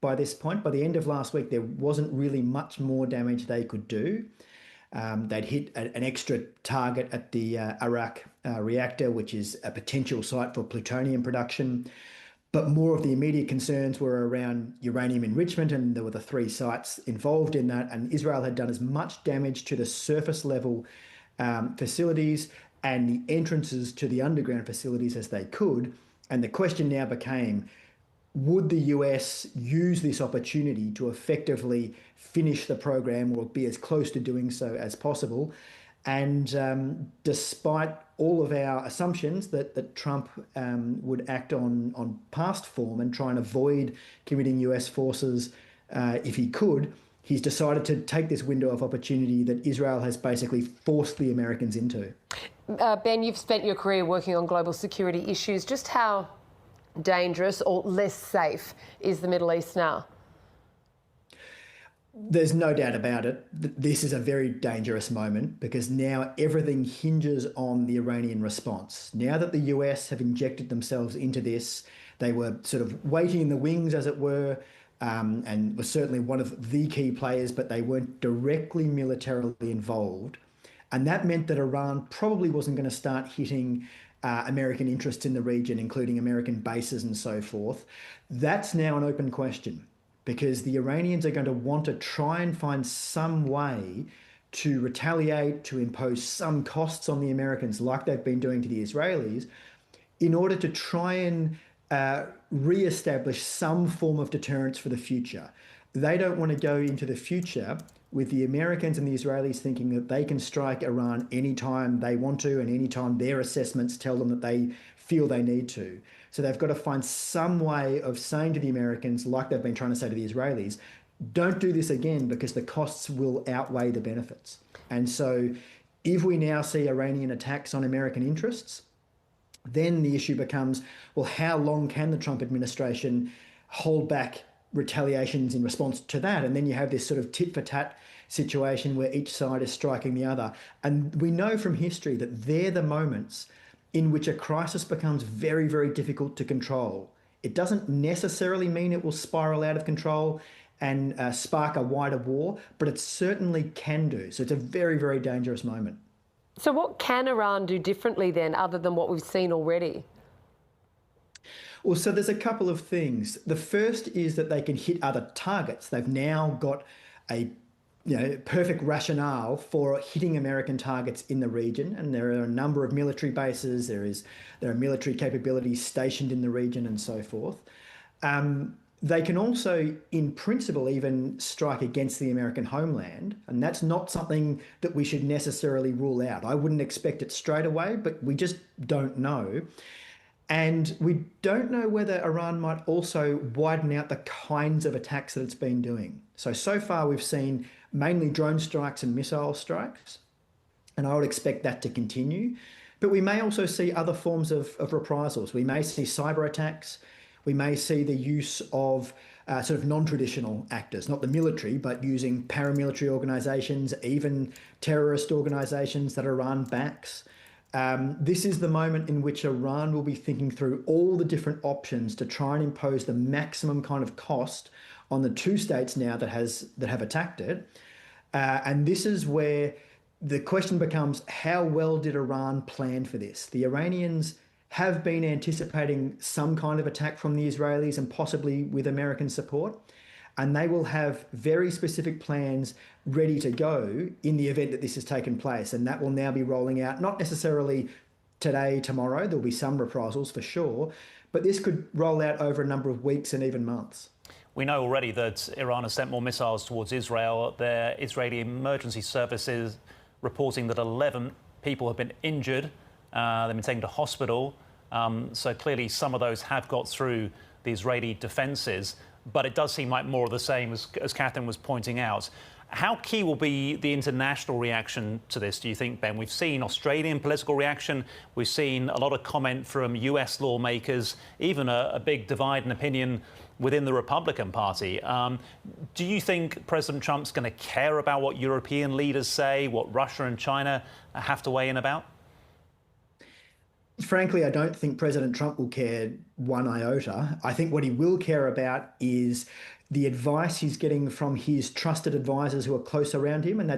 by this point. By the end of last week, there wasn't really much more damage they could do. They'd hit an extra target at the Arak reactor, which is a potential site for plutonium production. But more of the immediate concerns were around uranium enrichment, and there were the 3 sites involved in that. And Israel had done as much damage to the surface level facilities and the entrances to the underground facilities as they could. And the question now became, would the US use this opportunity to effectively finish the program or be as close to doing so as possible? And despite all of our assumptions that Trump would act on past form and try and avoid committing US forces if he could, he's decided to take this window of opportunity that Israel has basically forced the Americans into. Ben, you've spent your career working on global security issues. Just how dangerous or less safe is the Middle East now? There's no doubt about it. This is a very dangerous moment because now everything hinges on the Iranian response. Now that the US have injected themselves into this, they were sort of waiting in the wings, as it were, and were certainly one of the key players, but they weren't directly militarily involved. And that meant that Iran probably wasn't going to start hitting American interests in the region, including American bases and so forth. That's now an open question, because the Iranians are going to want to try and find some way to retaliate, to impose some costs on the Americans like they've been doing to the Israelis, in order to try and re-establish some form of deterrence for the future. They don't want to go into the future with the Americans and the Israelis thinking that they can strike Iran anytime they want to and anytime their assessments tell them that they feel they need to. So they've got to find some way of saying to the Americans, like they've been trying to say to the Israelis, don't do this again because the costs will outweigh the benefits. And so if we now see Iranian attacks on American interests, then the issue becomes, well, how long can the Trump administration hold back retaliations in response to that? And then you have this sort of tit-for-tat situation where each side is striking the other. And we know from history that they're the moments in which a crisis becomes very, very difficult to control. It doesn't necessarily mean it will spiral out of control and spark a wider war, but it certainly can do. So it's a very, very dangerous moment. So what can Iran do differently then, other than what we've seen already? Well, so there's a couple of things. The first is that they can hit other targets. They've now got a perfect rationale for hitting American targets in the region, and there are a number of military bases. There are military capabilities stationed in the region, and so forth. They can also, in principle, even strike against the American homeland, and that's not something that we should necessarily rule out. I wouldn't expect it straight away, but we just don't know. And we don't know whether Iran might also widen out the kinds of attacks that it's been doing. So far we've seen mainly drone strikes and missile strikes, and I would expect that to continue. But we may also see other forms of reprisals. We may see cyber attacks. We may see the use of sort of non-traditional actors, not the military, but using paramilitary organisations, even terrorist organisations that Iran backs. This is the moment in which Iran will be thinking through all the different options to try and impose the maximum kind of cost on the two states now that have attacked it. And this is where the question becomes, how well did Iran plan for this? The Iranians have been anticipating some kind of attack from the Israelis and possibly with American support. And they will have very specific plans ready to go in the event that this has taken place. And that will now be rolling out, not necessarily today, tomorrow. There'll be some reprisals for sure, but this could roll out over a number of weeks and even months. We know already that Iran has sent more missiles towards Israel. Their Israeli emergency services reporting that 11 people have been injured. They've been taken to hospital. So clearly some of those have got through the Israeli defences. But it does seem like more of the same, as Catherine was pointing out. How key will be the international reaction to this, do you think, Ben? We've seen Australian political reaction. We've seen a lot of comment from US lawmakers, even a big divide in opinion within the Republican Party. Do you think President Trump's going to care about what European leaders say, what Russia and China have to weigh in about? Frankly, I don't think President Trump will care one iota. I think what he will care about is the advice he's getting from his trusted advisors who are close around him. And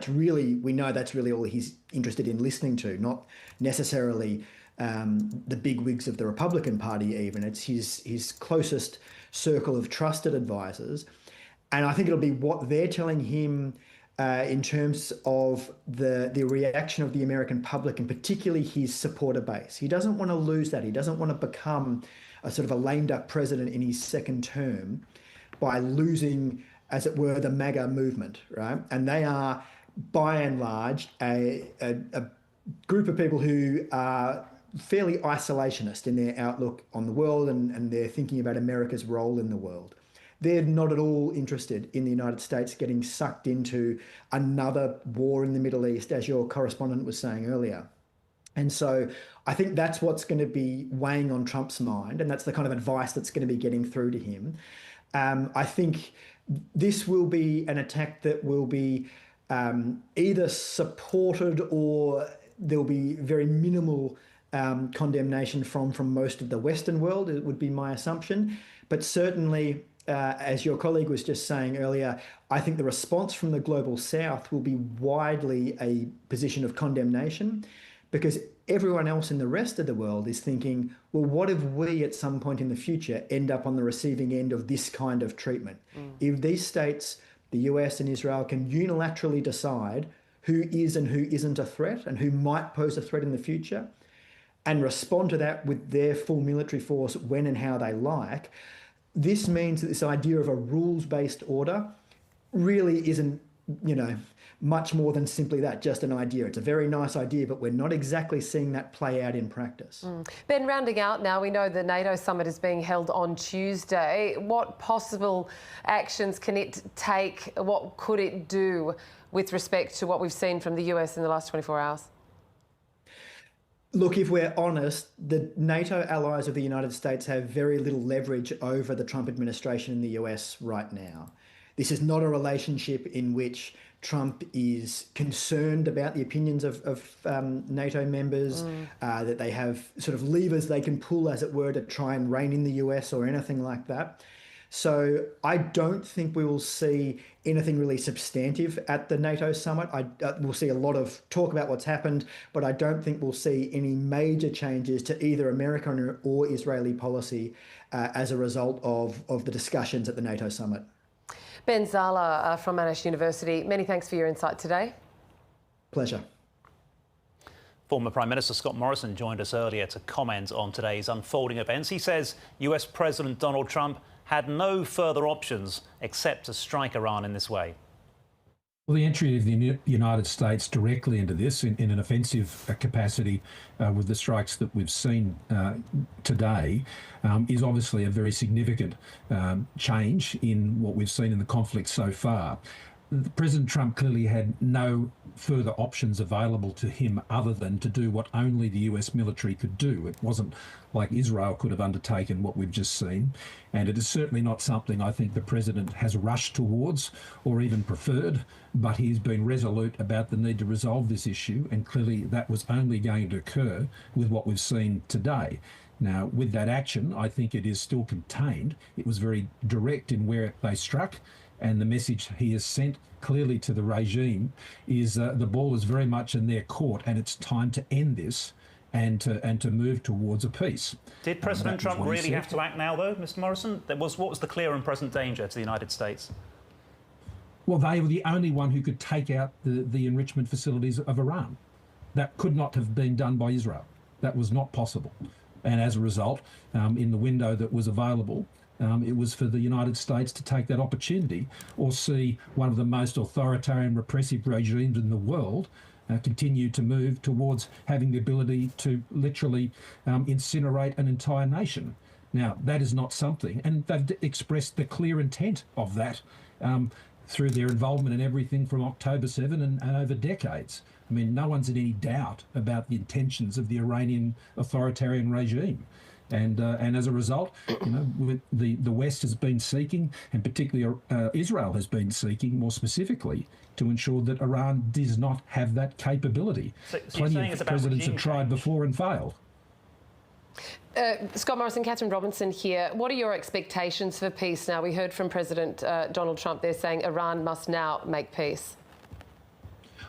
we know that's really all he's interested in listening to, not necessarily the bigwigs of the Republican Party even. It's his closest circle of trusted advisors. And I think it'll be what they're telling him in terms of the reaction of the American public, and particularly his supporter base. He doesn't want to lose that. He doesn't want to become a sort of a lame duck president in his second term by losing, as it were, the MAGA movement, right? And they are by and large, a group of people who are fairly isolationist in their outlook on the world and their thinking about America's role in the world. They're not at all interested in the United States getting sucked into another war in the Middle East, as your correspondent was saying earlier. And so I think that's what's going to be weighing on Trump's mind, and that's the kind of advice that's going to be getting through to him. I think this will be an attack that will be either supported or there'll be very minimal condemnation from most of the Western world, it would be my assumption. But certainly, as your colleague was just saying earlier, I think the response from the global South will be widely a position of condemnation, because everyone else in the rest of the world is thinking, well, what if we at some point in the future end up on the receiving end of this kind of treatment? If these states, the US and Israel, can unilaterally decide who is and who isn't a threat and who might pose a threat in the future, and respond to that with their full military force when and how they like, this means that this idea of a rules-based order really isn't, much more than simply that, just an idea. It's a very nice idea, but we're not exactly seeing that play out in practice. Ben, rounding out now, we know the NATO summit is being held on Tuesday. What possible actions can it take? What could it do with respect to what we've seen from the US in the last 24 hours? Look, if we're honest, the NATO allies of the United States have very little leverage over the Trump administration in the US right now. This is not a relationship in which Trump is concerned about the opinions of NATO members, that they have sort of levers they can pull, as it were, to try and rein in the US or anything like that. So I don't think we will see anything really substantive at the NATO summit. We'll see a lot of talk about what's happened, but I don't think we'll see any major changes to either American or Israeli policy as a result of the discussions at the NATO summit. Ben Zala from Monash University, many thanks for your insight today. Pleasure. Former Prime Minister Scott Morrison joined us earlier to comment on today's unfolding events. He says US President Donald Trump had no further options except to strike Iran in this way. Well, the entry of the United States directly into this in an offensive capacity with the strikes that we've seen today is obviously a very significant change in what we've seen in the conflict so far. President Trump clearly had no further options available to him other than to do what only the US military could do. It wasn't like Israel could have undertaken what we've just seen. And it is certainly not something I think the president has rushed towards or even preferred, but he's been resolute about the need to resolve this issue. And clearly that was only going to occur with what we've seen today. Now, with that action, I think it is still contained. It was very direct in where they struck. And the message he has sent clearly to the regime is the ball is very much in their court, and it's time to end this and to move towards a peace. Did President Trump really have to act now, though, Mr. Morrison? What was the clear and present danger to the United States? Well, they were the only one who could take out the enrichment facilities of Iran. That could not have been done by Israel. That was not possible. And as a result, in the window that was available, it was for the United States to take that opportunity or see one of the most authoritarian, repressive regimes in the world continue to move towards having the ability to literally incinerate an entire nation. Now, that is not something, and they've expressed the clear intent of that through their involvement in everything from October 7 and over decades. I mean, no one's in any doubt about the intentions of the Iranian authoritarian regime. And as a result, the West has been seeking, and particularly Israel has been seeking more specifically, to ensure that Iran does not have that capability. So Plenty of presidents have tried before and failed. Scott Morrison, Catherine Robinson here. What are your expectations for peace now? We heard from President Donald Trump there saying Iran must now make peace.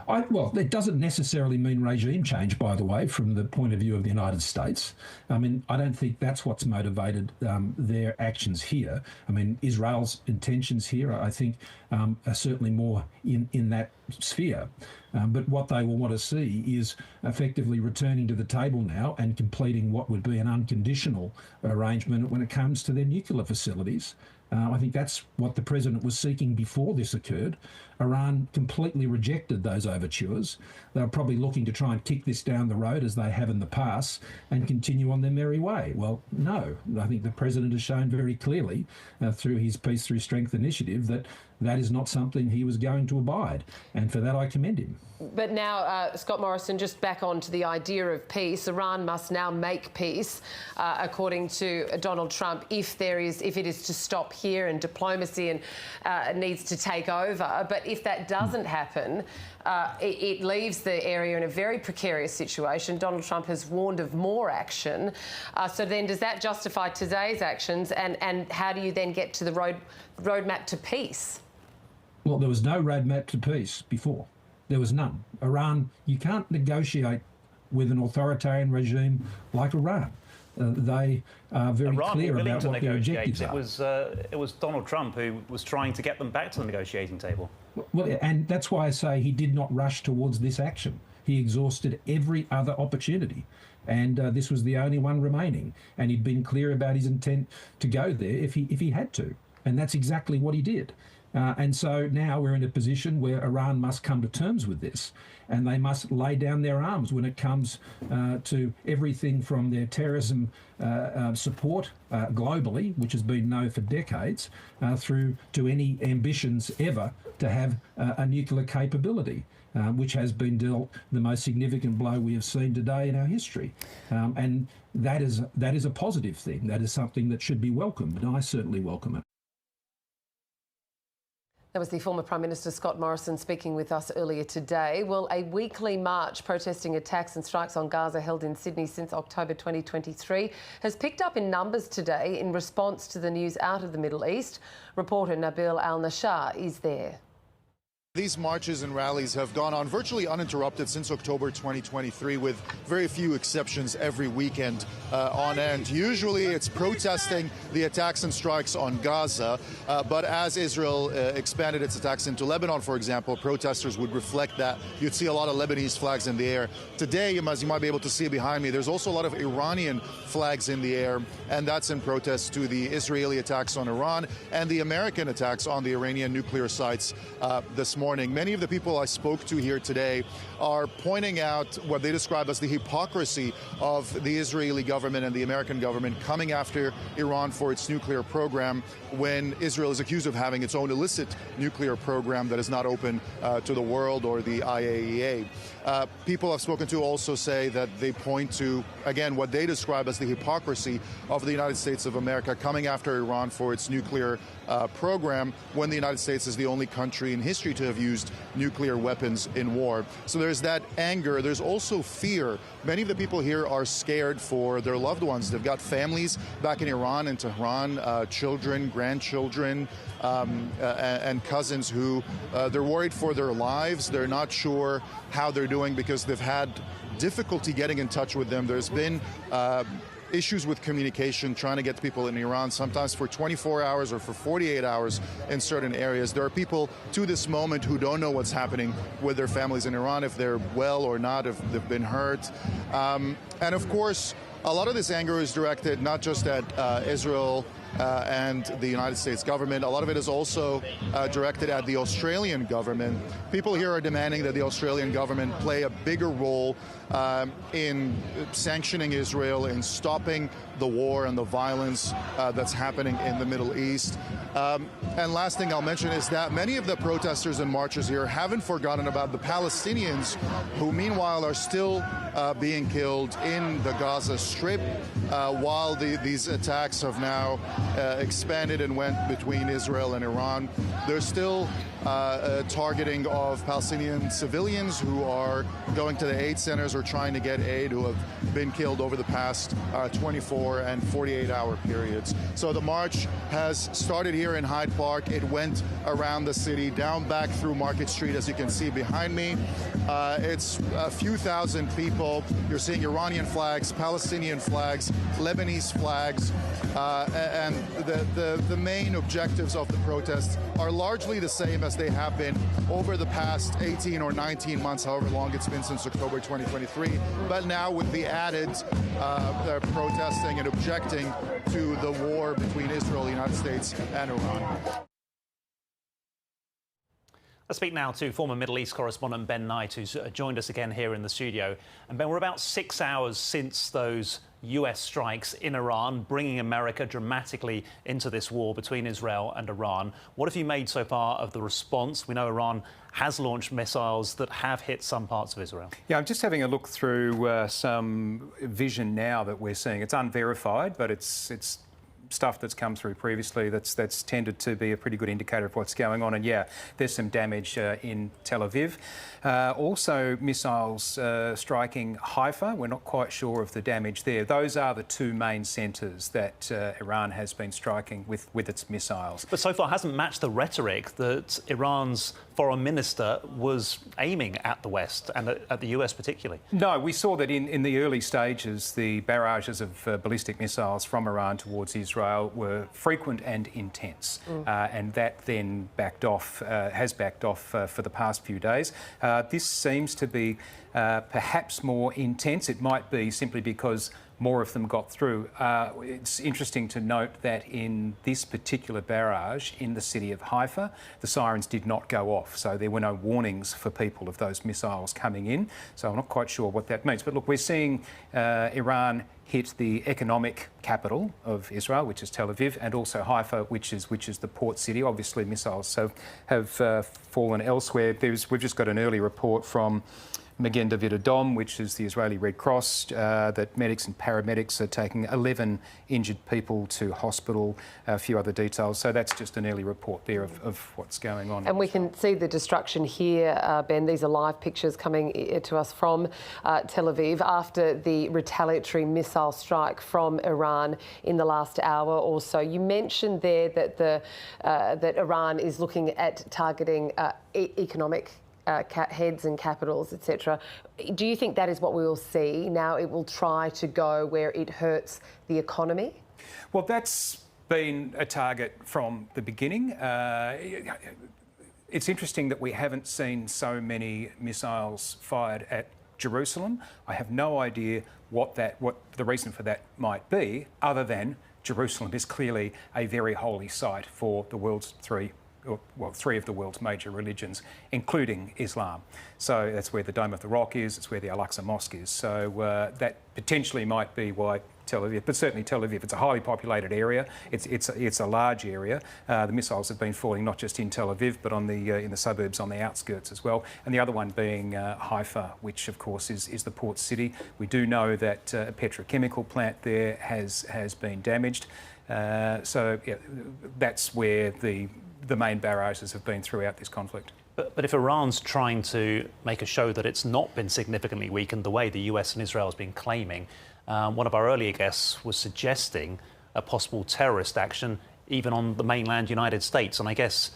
Well, it doesn't necessarily mean regime change, by the way, from the point of view of the United States. I mean, I don't think that's what's motivated their actions here. I mean, Israel's intentions here, I think, are certainly more in that sphere. But what they will want to see is effectively returning to the table now and completing what would be an unconditional arrangement when it comes to their nuclear facilities. I think that's what the president was seeking before this occurred. Iran completely rejected those overtures. They were probably looking to try and kick this down the road as they have in the past and continue on their merry way. Well, no. I think the president has shown very clearly through his Peace Through Strength initiative that that is not something he was going to abide. And for that, I commend him. But now, Scott Morrison, just back on to the idea of peace. Iran must now make peace, according to Donald Trump, if it is to stop here and diplomacy and needs to take over. But if that doesn't happen, it leaves the area in a very precarious situation. Donald Trump has warned of more action. So then does that justify today's actions? And how do you then get to the roadmap to peace? Well, there was no roadmap to peace before. There was none. Iran, you can't negotiate with an authoritarian regime like Iran. They are very clear about what their objectives are. It was Donald Trump who was trying to get them back to the negotiating table. Well, and that's why I say he did not rush towards this action. He exhausted every other opportunity. And this was the only one remaining. And he'd been clear about his intent to go there if he had to. And that's exactly what he did. And so now we're in a position where Iran must come to terms with this, and they must lay down their arms when it comes to everything from their terrorism support globally, which has been known for decades, through to any ambitions ever to have a nuclear capability, which has been dealt the most significant blow we have seen today in our history. And that is a positive thing. That is something that should be welcomed, and I certainly welcome it. That was the former Prime Minister Scott Morrison speaking with us earlier today. Well, a weekly march protesting attacks and strikes on Gaza held in Sydney since October 2023 has picked up in numbers today in response to the news out of the Middle East. Reporter Nabil Al-Nashar is there. These marches and rallies have gone on virtually uninterrupted since October 2023, with very few exceptions every weekend on end. Usually it's protesting the attacks and strikes on Gaza, but as Israel expanded its attacks into Lebanon, for example, protesters would reflect that. You'd see a lot of Lebanese flags in the air. Today, as you might be able to see behind me, there's also a lot of Iranian flags in the air, and that's in protest to the Israeli attacks on Iran and the American attacks on the Iranian nuclear sites this morning. Many of the people I spoke to here today are pointing out what they describe as the hypocrisy of the Israeli government and the American government coming after Iran for its nuclear program when Israel is accused of having its own illicit nuclear program that is not open to the world or the IAEA. People I've spoken to also say that they point to, again, what they describe as the hypocrisy of the United States of America coming after Iran for its nuclear program when the United States is the only country in history to have used nuclear weapons in war. So there's that anger. There's also fear. Many of the people here are scared for their loved ones. They've got families back in Iran and Tehran, children, grandchildren, and cousins who they're worried for their lives. They're not sure how they're doing because they've had difficulty getting in touch with them. There's been issues with communication, trying to get to people in Iran, sometimes for 24 hours or for 48 hours in certain areas. There are people to this moment who don't know what's happening with their families in Iran, if they're well or not, if they've been hurt. And of course, a lot of this anger is directed not just at Israel and the United States government. A lot of it is also directed at the Australian government. People here are demanding that the Australian government play a bigger role in sanctioning Israel, in stopping the war and the violence that's happening in the Middle East. And last thing I'll mention is that many of the protesters and marchers here haven't forgotten about the Palestinians who meanwhile are still being killed in the Gaza Strip while these attacks have now expanded and went between Israel and Iran. There's still targeting of Palestinian civilians who are going to the aid centers or trying to get aid, who have been killed over the past 24 and 48-hour periods. So the march has started here in Hyde Park. It went around the city, down back through Market Street, as you can see behind me. It's a few thousand people globe. You're seeing Iranian flags, Palestinian flags, Lebanese flags, and the main objectives of the protests are largely the same as they have been over the past 18 or 19 months, however long it's been since October 2023, but now with the added protesting and objecting to the war between Israel, the United States, and Iran. Let's speak now to former Middle East correspondent Ben Knight, who's joined us again here in the studio. And Ben, we're about 6 hours since those US strikes in Iran, bringing America dramatically into this war between Israel and Iran. What have you made so far of the response? We know Iran has launched missiles that have hit some parts of Israel. Yeah, I'm just having a look through some vision now that we're seeing. It's unverified, but it's stuff that's come through previously that's tended to be a pretty good indicator of what's going on. And yeah, there's some damage in Tel Aviv. Also missiles striking Haifa. We're not quite sure of the damage there. Those are the two main centres that Iran has been striking with its missiles. But so far hasn't matched the rhetoric that Iran's foreign minister was aiming at the West and at the US particularly. No, we saw that in the early stages, the barrages of ballistic missiles from Iran towards Israel were frequent and intense. And that then backed off, has backed off for the past few days. This seems to be perhaps more intense. It might be simply because more of them got through. It's interesting to note that in this particular barrage in the city of Haifa, the sirens did not go off, so there were no warnings for people of those missiles coming in. So I'm not quite sure what that means. But look, we're seeing Iran hit the economic capital of Israel, which is Tel Aviv, and also Haifa, which is the port city. Obviously, missiles have fallen elsewhere. We've just got an early report from Magen David Adom, which is the Israeli Red Cross, that medics and paramedics are taking 11 injured people to hospital, a few other details. So that's just an early report there of what's going on. And we can see the destruction here, Ben. These are live pictures coming to us from Tel Aviv after the retaliatory missile strike from Iran in the last hour or so. You mentioned there that that Iran is looking at targeting economic heads and capitals, etc. Do you think that is what we will see? Now it will try to go where it hurts the economy? Well, that's been a target from the beginning. It's interesting that we haven't seen so many missiles fired at Jerusalem. I have no idea what the reason for that might be, other than Jerusalem is clearly a very holy site for the world's three of the world's major religions, including Islam. So that's where the Dome of the Rock is, it's where the Al-Aqsa Mosque is. So that potentially might be why Tel Aviv, but certainly Tel Aviv, it's a highly populated area, it's a large area. The missiles have been falling not just in Tel Aviv, but on in the suburbs on the outskirts as well. And the other one being Haifa, which of course is the port city. We do know that a petrochemical plant there has been damaged. So yeah, that's where the main barrages have been throughout this conflict. But if Iran's trying to make a show that it's not been significantly weakened the way the US and Israel has been claiming, one of our earlier guests was suggesting a possible terrorist action even on the mainland United States. And I guess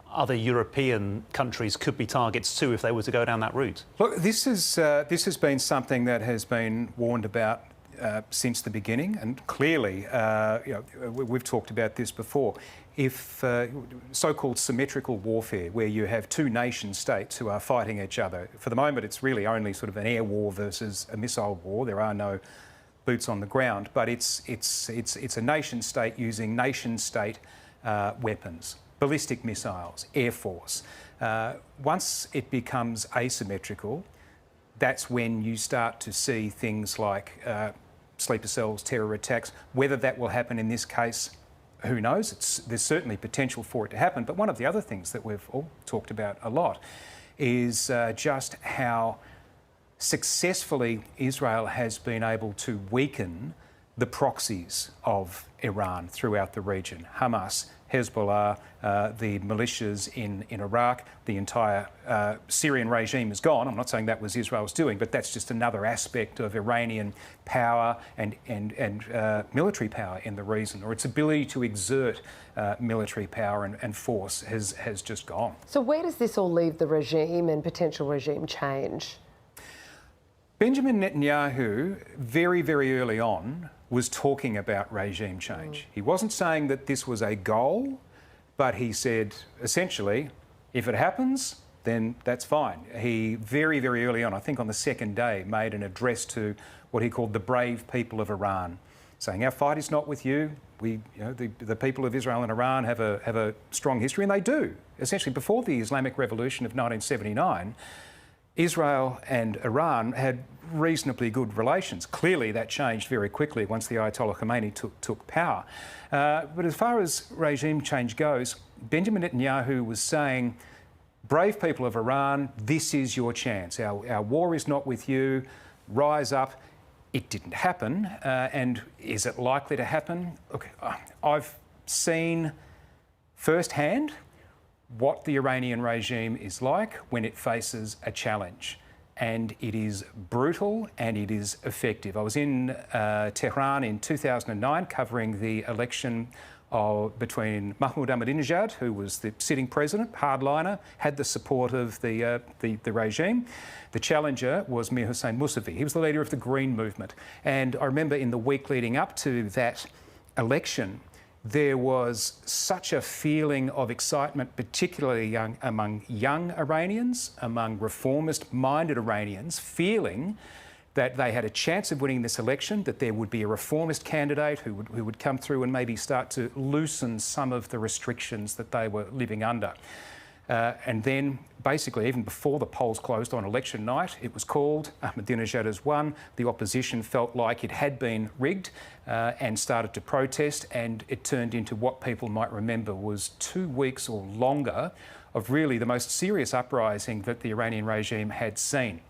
other European countries could be targets too if they were to go down that route. Look, this has been something that has been warned about since the beginning, and clearly, we've talked about this before. If so-called symmetrical warfare, where you have two nation states who are fighting each other, for the moment it's really only sort of an air war versus a missile war. There are no boots on the ground, but it's a nation state using nation state weapons, ballistic missiles, air force. Once it becomes asymmetrical, that's when you start to see things like sleeper cells, terror attacks. Whether that will happen in this case, who knows? There's certainly potential for it to happen. But one of the other things that we've all talked about a lot is just how successfully Israel has been able to weaken the proxies of Iran throughout the region. Hamas, Hezbollah, the militias in Iraq, the entire Syrian regime is gone. I'm not saying that was Israel's doing, but that's just another aspect of Iranian power and military power in the region, or its ability to exert military power and force has just gone. So where does this all leave the regime and potential regime change? Benjamin Netanyahu, very, very early on, was talking about regime change. He wasn't saying that this was a goal, but he said, essentially, if it happens, then that's fine. He, very, very early on, I think on the second day, made an address to what he called the brave people of Iran, saying, our fight is not with you. The people of Israel and Iran have a strong history, and they do. Essentially, before the Islamic Revolution of 1979, Israel and Iran had reasonably good relations. Clearly, that changed very quickly once the Ayatollah Khomeini took power. But as far as regime change goes, Benjamin Netanyahu was saying, brave people of Iran, this is your chance. Our war is not with you. Rise up. It didn't happen. And is it likely to happen? Look, I've seen firsthand what the Iranian regime is like when it faces a challenge. And it is brutal and it is effective. I was in Tehran in 2009 covering the election between Mahmoud Ahmadinejad, who was the sitting president, hardliner, had the support of the regime. The challenger was Mir Hossein Mousavi. He was the leader of the Green Movement. And I remember in the week leading up to that election, there was such a feeling of excitement, particularly among young Iranians, among reformist-minded Iranians, feeling that they had a chance of winning this election, that there would be a reformist candidate who would come through and maybe start to loosen some of the restrictions that they were living under. And then, basically, even before the polls closed on election night, it was called, Ahmadinejad has won. The opposition felt like it had been rigged and started to protest, and it turned into what people might remember was 2 weeks or longer of really the most serious uprising that the Iranian regime had seen.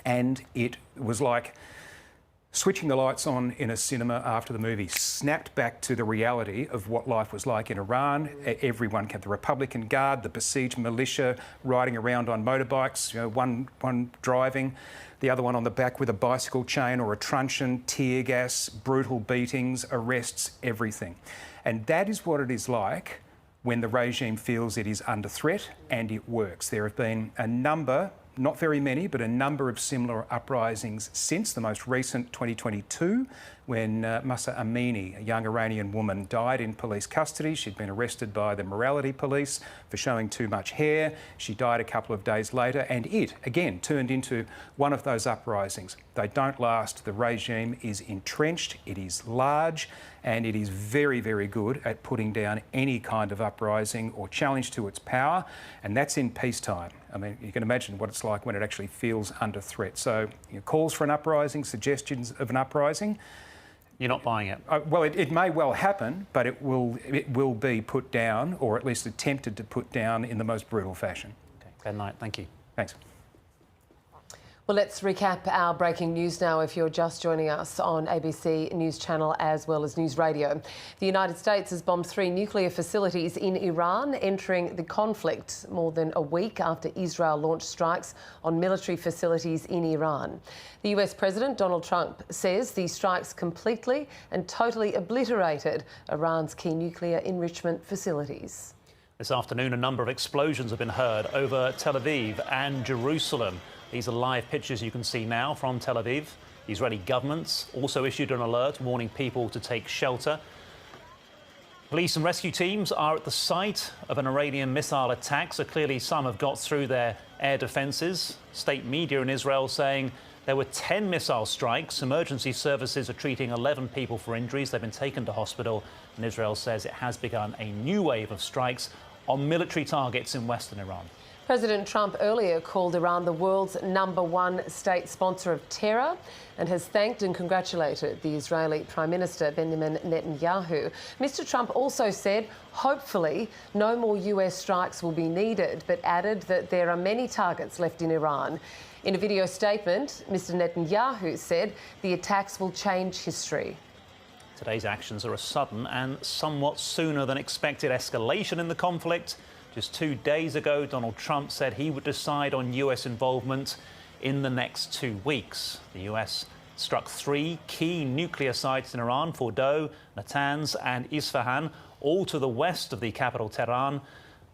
And it was like switching the lights on in a cinema after the movie, snapped back to the reality of what life was like in Iran. Everyone kept the Republican Guard, the besieged militia riding around on motorbikes, one driving, the other one on the back with a bicycle chain or a truncheon, tear gas, brutal beatings, arrests, everything. And that is what it is like when the regime feels it is under threat, and it works. There have been a number, not very many, but a number of similar uprisings since the most recent 2022, when Mahsa Amini, a young Iranian woman, died in police custody. She'd been arrested by the morality police for showing too much hair. She died a couple of days later, and it, again, turned into one of those uprisings. They don't last. The regime is entrenched, it is large, and it is very, very good at putting down any kind of uprising or challenge to its power, and that's in peacetime. I mean, you can imagine what it's like when it actually feels under threat. So, calls for an uprising, suggestions of an uprising. You're not buying it? Well, it may well happen, but it will be put down, or at least attempted to put down, in the most brutal fashion. Okay. Good night. Thank you. Thanks. Well, let's recap our breaking news now if you're just joining us on ABC News Channel as well as News Radio. The United States has bombed 3 nuclear facilities in Iran, entering the conflict more than a week after Israel launched strikes on military facilities in Iran. The US President Donald Trump says these strikes completely and totally obliterated Iran's key nuclear enrichment facilities. This afternoon, a number of explosions have been heard over Tel Aviv and Jerusalem. These are live pictures you can see now from Tel Aviv. The Israeli government also issued an alert warning people to take shelter. Police and rescue teams are at the site of an Iranian missile attack, so clearly some have got through their air defences. State media in Israel saying there were 10 missile strikes. Emergency services are treating 11 people for injuries. They've been taken to hospital, and Israel says it has begun a new wave of strikes on military targets in western Iran. President Trump earlier called Iran the world's #1 state sponsor of terror and has thanked and congratulated the Israeli Prime Minister Benjamin Netanyahu. Mr. Trump also said, hopefully, no more US strikes will be needed, but added that there are many targets left in Iran. In a video statement, Mr. Netanyahu said the attacks will change history. Today's actions are a sudden and somewhat sooner than expected escalation in the conflict. Just 2 days ago, Donald Trump said he would decide on US involvement in the next 2 weeks. The US struck 3 key nuclear sites in Iran: Fordow, Natanz and Isfahan, all to the west of the capital Tehran.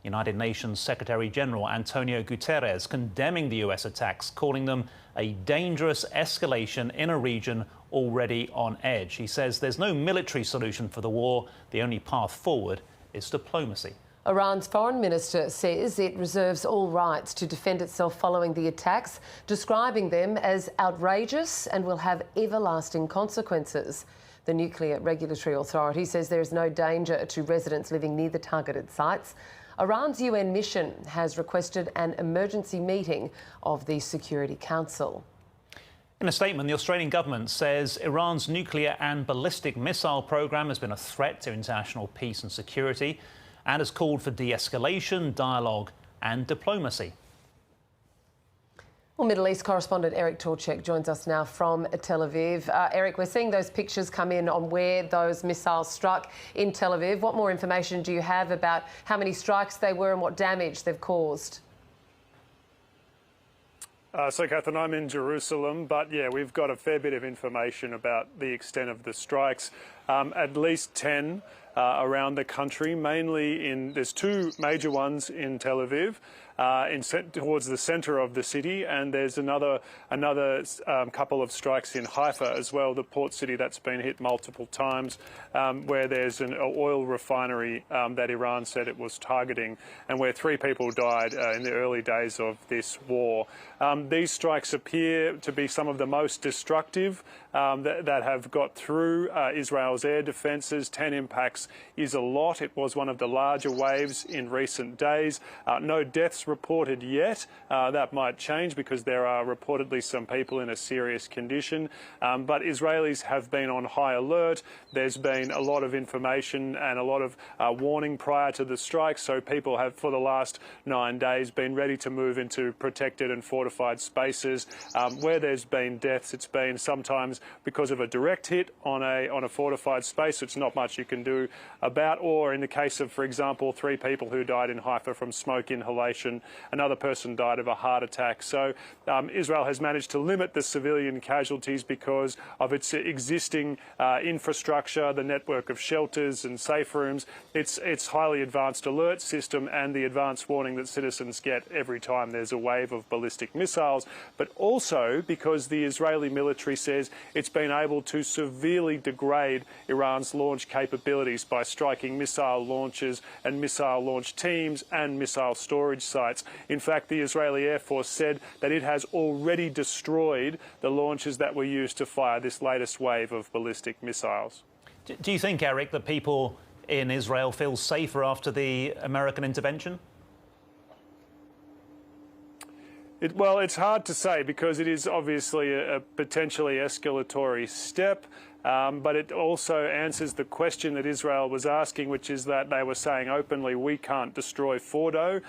United Nations Secretary General Antonio Guterres condemning the US attacks, calling them a dangerous escalation in a region already on edge. He says there's no military solution for the war. The only path forward is diplomacy. Iran's foreign minister says it reserves all rights to defend itself following the attacks, describing them as outrageous and will have everlasting consequences. The Nuclear Regulatory Authority says there is no danger to residents living near the targeted sites. Iran's UN mission has requested an emergency meeting of the Security Council. In a statement, the Australian government says Iran's nuclear and ballistic missile program has been a threat to international peace and security, and has called for de-escalation, dialogue and diplomacy. Well, Middle East correspondent Eric Torchek joins us now from Tel Aviv. Eric, we're seeing those pictures come in on where those missiles struck in Tel Aviv. What more information do you have about how many strikes they were and what damage they've caused? So, Catherine, I'm in Jerusalem, but yeah, we've got a fair bit of information about the extent of the strikes. At least 10 around the country, mainly there's two major ones in Tel Aviv, towards the centre of the city, and there's another couple of strikes in Haifa as well, the port city that's been hit multiple times, where there's an oil refinery that Iran said it was targeting, and where 3 people died in the early days of this war. These strikes appear to be some of the most destructive that have got through Israel's air defences. 10 impacts is a lot. It was one of the larger waves in recent days. No deaths reported yet. That might change because there are reportedly some people in a serious condition. But Israelis have been on high alert. There's been a lot of information and a lot of warning prior to the strikes. So people have, for the last 9 days, been ready to move into protected and fortified spaces. Where there's been deaths, it's been sometimes because of a direct hit on a fortified space. It's not much you can do about, or in the case of, for example, 3 people who died in Haifa from smoke inhalation, another person died of a heart attack. So Israel has managed to limit the civilian casualties because of its existing infrastructure, the network of shelters and safe rooms, its highly advanced alert system, and the advanced warning that citizens get every time there's a wave of ballistic missiles, but also because the Israeli military says it's been able to severely degrade Iran's launch capabilities by striking missile launchers and missile launch teams and missile storage sites. In fact, the Israeli Air Force said that it has already destroyed the launchers that were used to fire this latest wave of ballistic missiles. Do you think, Eric, that people in Israel feel safer after the American intervention? Well, it's hard to say because it is obviously a potentially escalatory step. But it also answers the question that Israel was asking, which is that they were saying openly, we can't destroy Fordo,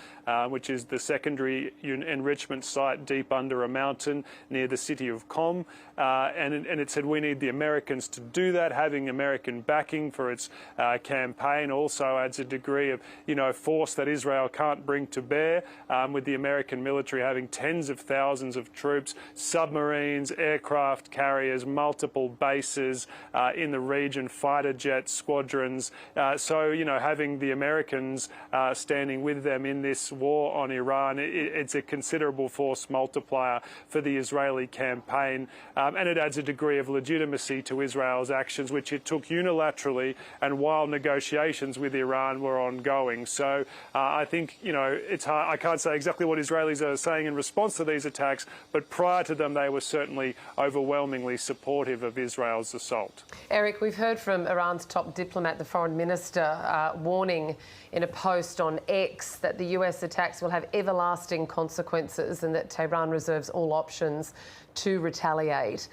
which is the secondary enrichment site deep under a mountain near the city of Qoms. And it said we need the Americans to do that. Having American backing for its campaign also adds a degree of, force that Israel can't bring to bear, with the American military having tens of thousands of troops, submarines, aircraft carriers, multiple bases in the region, fighter jet squadrons. So, having the Americans standing with them in this war on Iran, it's a considerable force multiplier for the Israeli campaign. And it adds a degree of legitimacy to Israel's actions, which it took unilaterally and while negotiations with Iran were ongoing. So I think, it's hard. I can't say exactly what Israelis are saying in response to these attacks, but prior to them, they were certainly overwhelmingly supportive of Israel's assault. Eric, we've heard from Iran's top diplomat, the foreign minister, warning in a post on X that the US attacks will have everlasting consequences and that Tehran reserves all options to retaliate.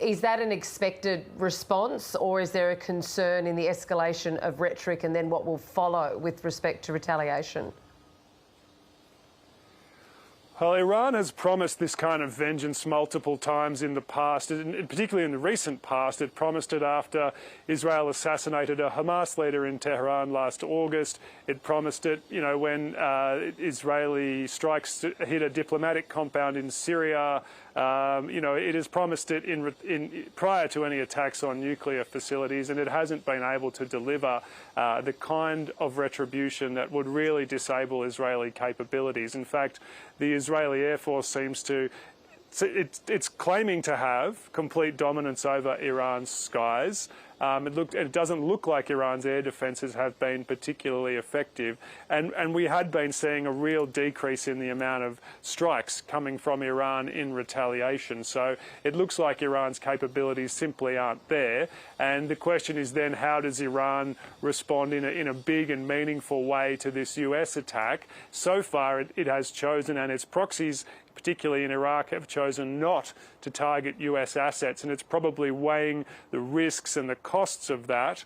Is that an expected response, or is there a concern in the escalation of rhetoric and then what will follow with respect to retaliation? Well, Iran has promised this kind of vengeance multiple times in the past, and particularly in the recent past. It promised it after Israel assassinated a Hamas leader in Tehran last August. It promised it, when Israeli strikes hit a diplomatic compound in Syria It has promised it prior to any attacks on nuclear facilities, and it hasn't been able to deliver the kind of retribution that would really disable Israeli capabilities. In fact, the Israeli Air Force seems to it's claiming to have complete dominance over Iran's skies. It doesn't look like Iran's air defences have been particularly effective. And we had been seeing a real decrease in the amount of strikes coming from Iran in retaliation. So it looks like Iran's capabilities simply aren't there. And the question is then, how does Iran respond in a big and meaningful way to this US attack? So far, it has chosen, and its proxies, particularly in Iraq, have chosen not to target US assets, and it's probably weighing the risks and the costs of that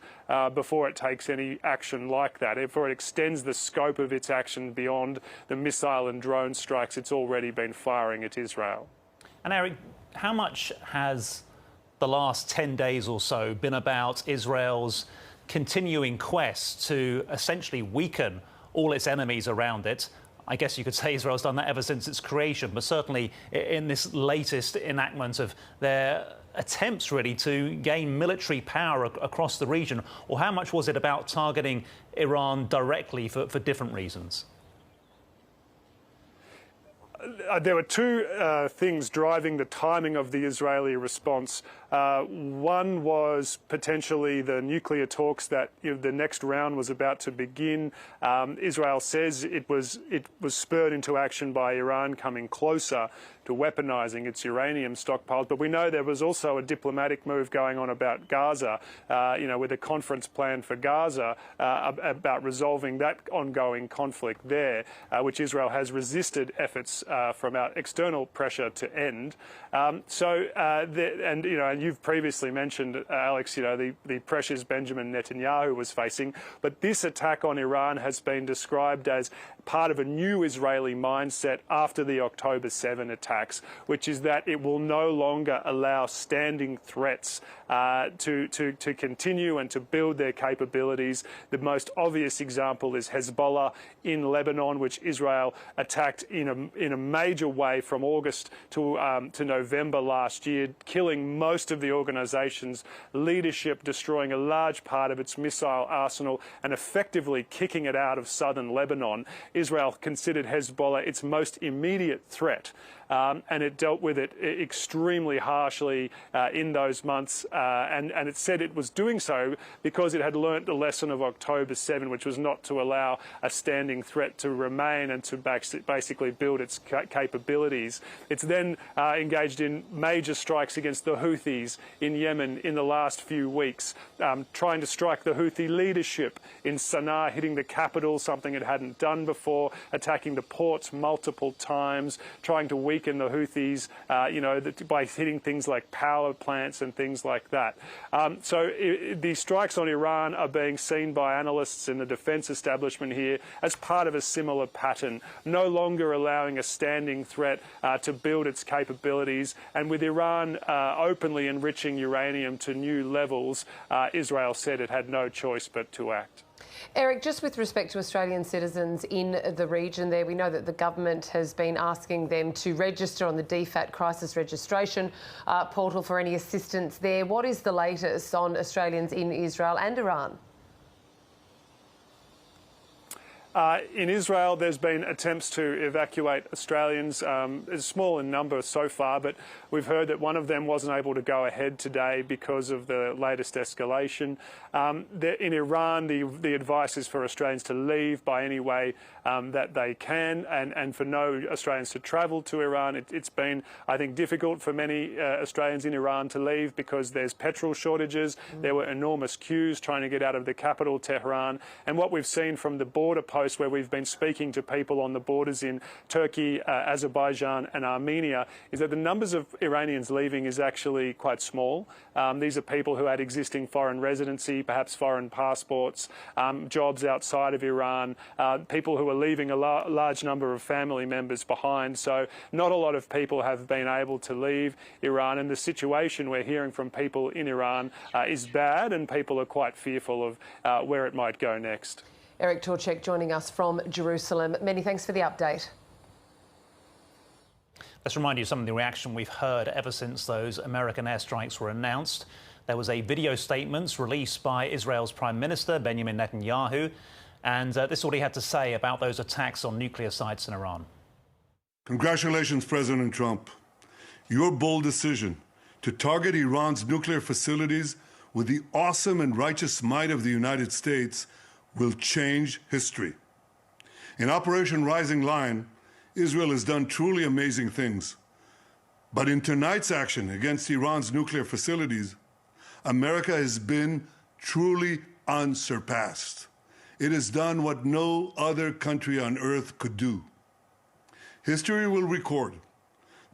before it takes any action like that, before it extends the scope of its action beyond the missile and drone strikes it's already been firing at Israel. And Eric, how much has the last 10 days or so been about Israel's continuing quest to essentially weaken all its enemies around it? I guess you could say Israel's done that ever since its creation, but certainly in this latest enactment of their attempts really to gain military power across the region, or how much was it about targeting Iran directly for different reasons? There were two things driving the timing of the Israeli response. One was potentially the nuclear talks that the next round was about to begin. Israel says it was spurred into action by Iran coming closer to weaponizing its uranium stockpiles. But we know there was also a diplomatic move going on about Gaza, with a conference planned for Gaza about resolving that ongoing conflict there, which Israel has resisted efforts from our external pressure to end. And you've previously mentioned, Alex, the pressures Benjamin Netanyahu was facing. But this attack on Iran has been described as part of a new Israeli mindset after the October 7 attacks, which is that it will no longer allow standing threats to continue and to build their capabilities. The most obvious example is Hezbollah in Lebanon, which Israel attacked in a major way from August to November last year, killing most of the organisation's leadership, destroying a large part of its missile arsenal, and effectively kicking it out of southern Lebanon. Israel considered Hezbollah its most immediate threat. And it dealt with it extremely harshly in those months, and it said it was doing so because it had learnt the lesson of October 7, which was not to allow a standing threat to remain and to basically build its capabilities. It's then engaged in major strikes against the Houthis in Yemen in the last few weeks, trying to strike the Houthi leadership in Sana'a, hitting the capital, something it hadn't done before, attacking the ports multiple times, trying to weaken the Houthis, by hitting things like power plants and things like that. So the strikes on Iran are being seen by analysts in the defence establishment here as part of a similar pattern, no longer allowing a standing threat to build its capabilities. And with Iran openly enriching uranium to new levels, Israel said it had no choice but to act. Eric, just with respect to Australian citizens in the region there, we know that the government has been asking them to register on the DFAT crisis registration portal for any assistance there. What is the latest on Australians in Israel and Iran? In Israel, there's been attempts to evacuate Australians. It's small in number so far, but we've heard that one of them wasn't able to go ahead today because of the latest escalation. In Iran, the advice is for Australians to leave by any way that they can, and for no Australians to travel to Iran. It's been, I think, difficult for many Australians in Iran to leave because there's petrol shortages. There were enormous queues trying to get out of the capital, Tehran. And what we've seen from the border posts where we've been speaking to people on the borders in Turkey, Azerbaijan and Armenia is that the numbers of Iranians leaving is actually quite small. These are people who had existing foreign residency, perhaps foreign passports, jobs outside of Iran, people who are leaving a large number of family members behind. So not a lot of people have been able to leave Iran, and the situation we're hearing from people in Iran is bad, and people are quite fearful of where it might go next. Eric Torczek joining us from Jerusalem. Many thanks for the update. Let's remind you of some of the reaction we've heard ever since those American airstrikes were announced. There was a video statement released by Israel's Prime Minister, Benjamin Netanyahu, and this is what he had to say about those attacks on nuclear sites in Iran. Congratulations, President Trump. Your bold decision to target Iran's nuclear facilities with the awesome and righteous might of the United States will change history. In Operation Rising Lion, Israel has done truly amazing things. But in tonight's action against Iran's nuclear facilities, America has been truly unsurpassed. It has done what no other country on earth could do. History will record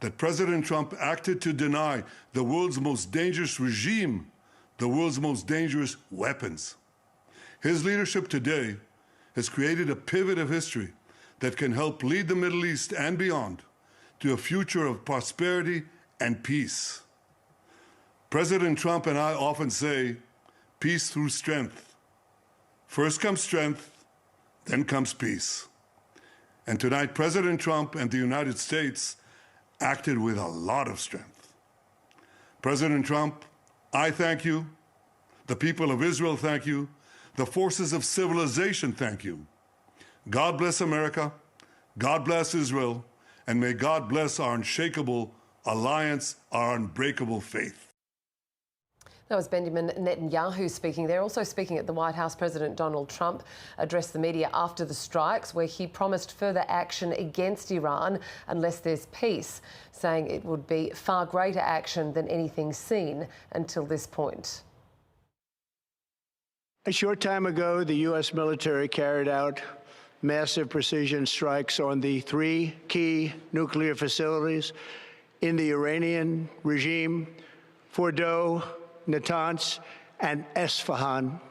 that President Trump acted to deny the world's most dangerous regime the world's most dangerous weapons. His leadership today has created a pivot of history that can help lead the Middle East and beyond to a future of prosperity and peace. President Trump and I often say, peace through strength. First comes strength, then comes peace. And tonight, President Trump and the United States acted with a lot of strength. President Trump, I thank you. The people of Israel thank you. The forces of civilization thank you. God bless America. God bless Israel. And may God bless our unshakable alliance, our unbreakable faith. That was Benjamin Netanyahu speaking there. Also speaking at the White House, President Donald Trump addressed the media after the strikes, where he promised further action against Iran unless there's peace, saying it would be far greater action than anything seen until this point. A short time ago, the U.S. military carried out massive precision strikes on the 3 key nuclear facilities in the Iranian regime: Fordow, Natanz, and Esfahan.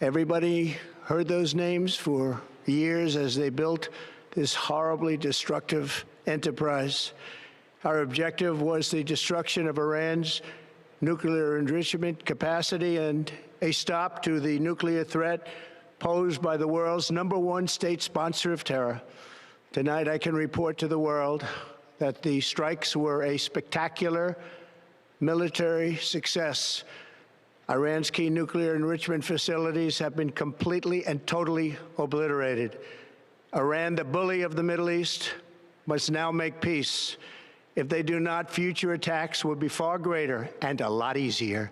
Everybody heard those names for years as they built this horribly destructive enterprise. Our objective was the destruction of Iran's nuclear enrichment capacity and a stop to the nuclear threat posed by the world's #1 state sponsor of terror. Tonight, I can report to the world that the strikes were a spectacular military success. Iran's key nuclear enrichment facilities have been completely and totally obliterated. Iran, the bully of the Middle East, must now make peace. If they do not, future attacks will be far greater and a lot easier.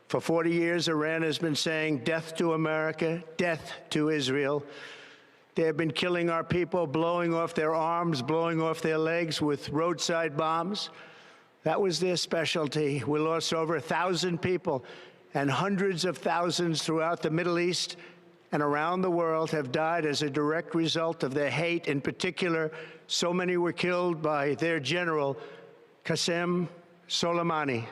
For 40 years, Iran has been saying death to America, death to Israel. They have been killing our people, blowing off their arms, blowing off their legs with roadside bombs. That was their specialty. We lost over 1,000 people, and hundreds of thousands throughout the Middle East and around the world have died as a direct result of their hate. In particular, so many were killed by their general, Qasem Soleimani.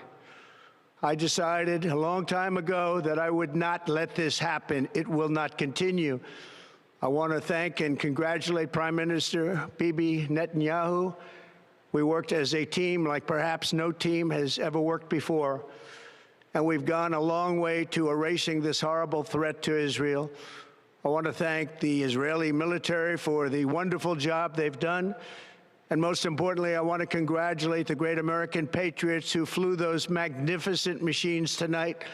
I decided a long time ago that I would not let this happen. It will not continue. I want to thank and congratulate Prime Minister Bibi Netanyahu. We worked as a team like perhaps no team has ever worked before. And we've gone a long way to erasing this horrible threat to Israel. I want to thank the Israeli military for the wonderful job they've done. And most importantly, I want to congratulate the great American patriots who flew those magnificent machines tonight,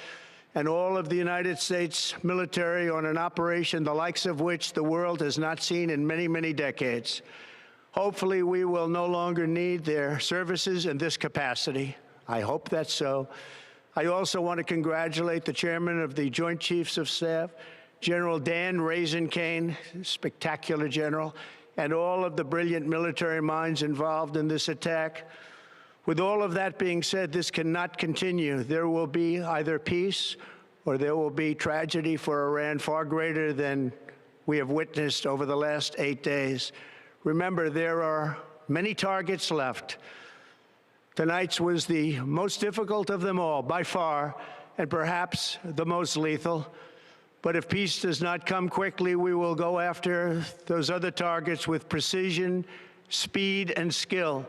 and all of the United States military on an operation the likes of which the world has not seen in many, many decades. Hopefully, we will no longer need their services in this capacity. I hope that's so. I also want to congratulate the chairman of the Joint Chiefs of Staff, General Dan Raisin Kane, spectacular general, and all of the brilliant military minds involved in this attack. With all of that being said, this cannot continue. There will be either peace or there will be tragedy for Iran far greater than we have witnessed over the last 8 days. Remember, there are many targets left. Tonight's was the most difficult of them all, by far, and perhaps the most lethal. But if peace does not come quickly, we will go after those other targets with precision, speed, and skill.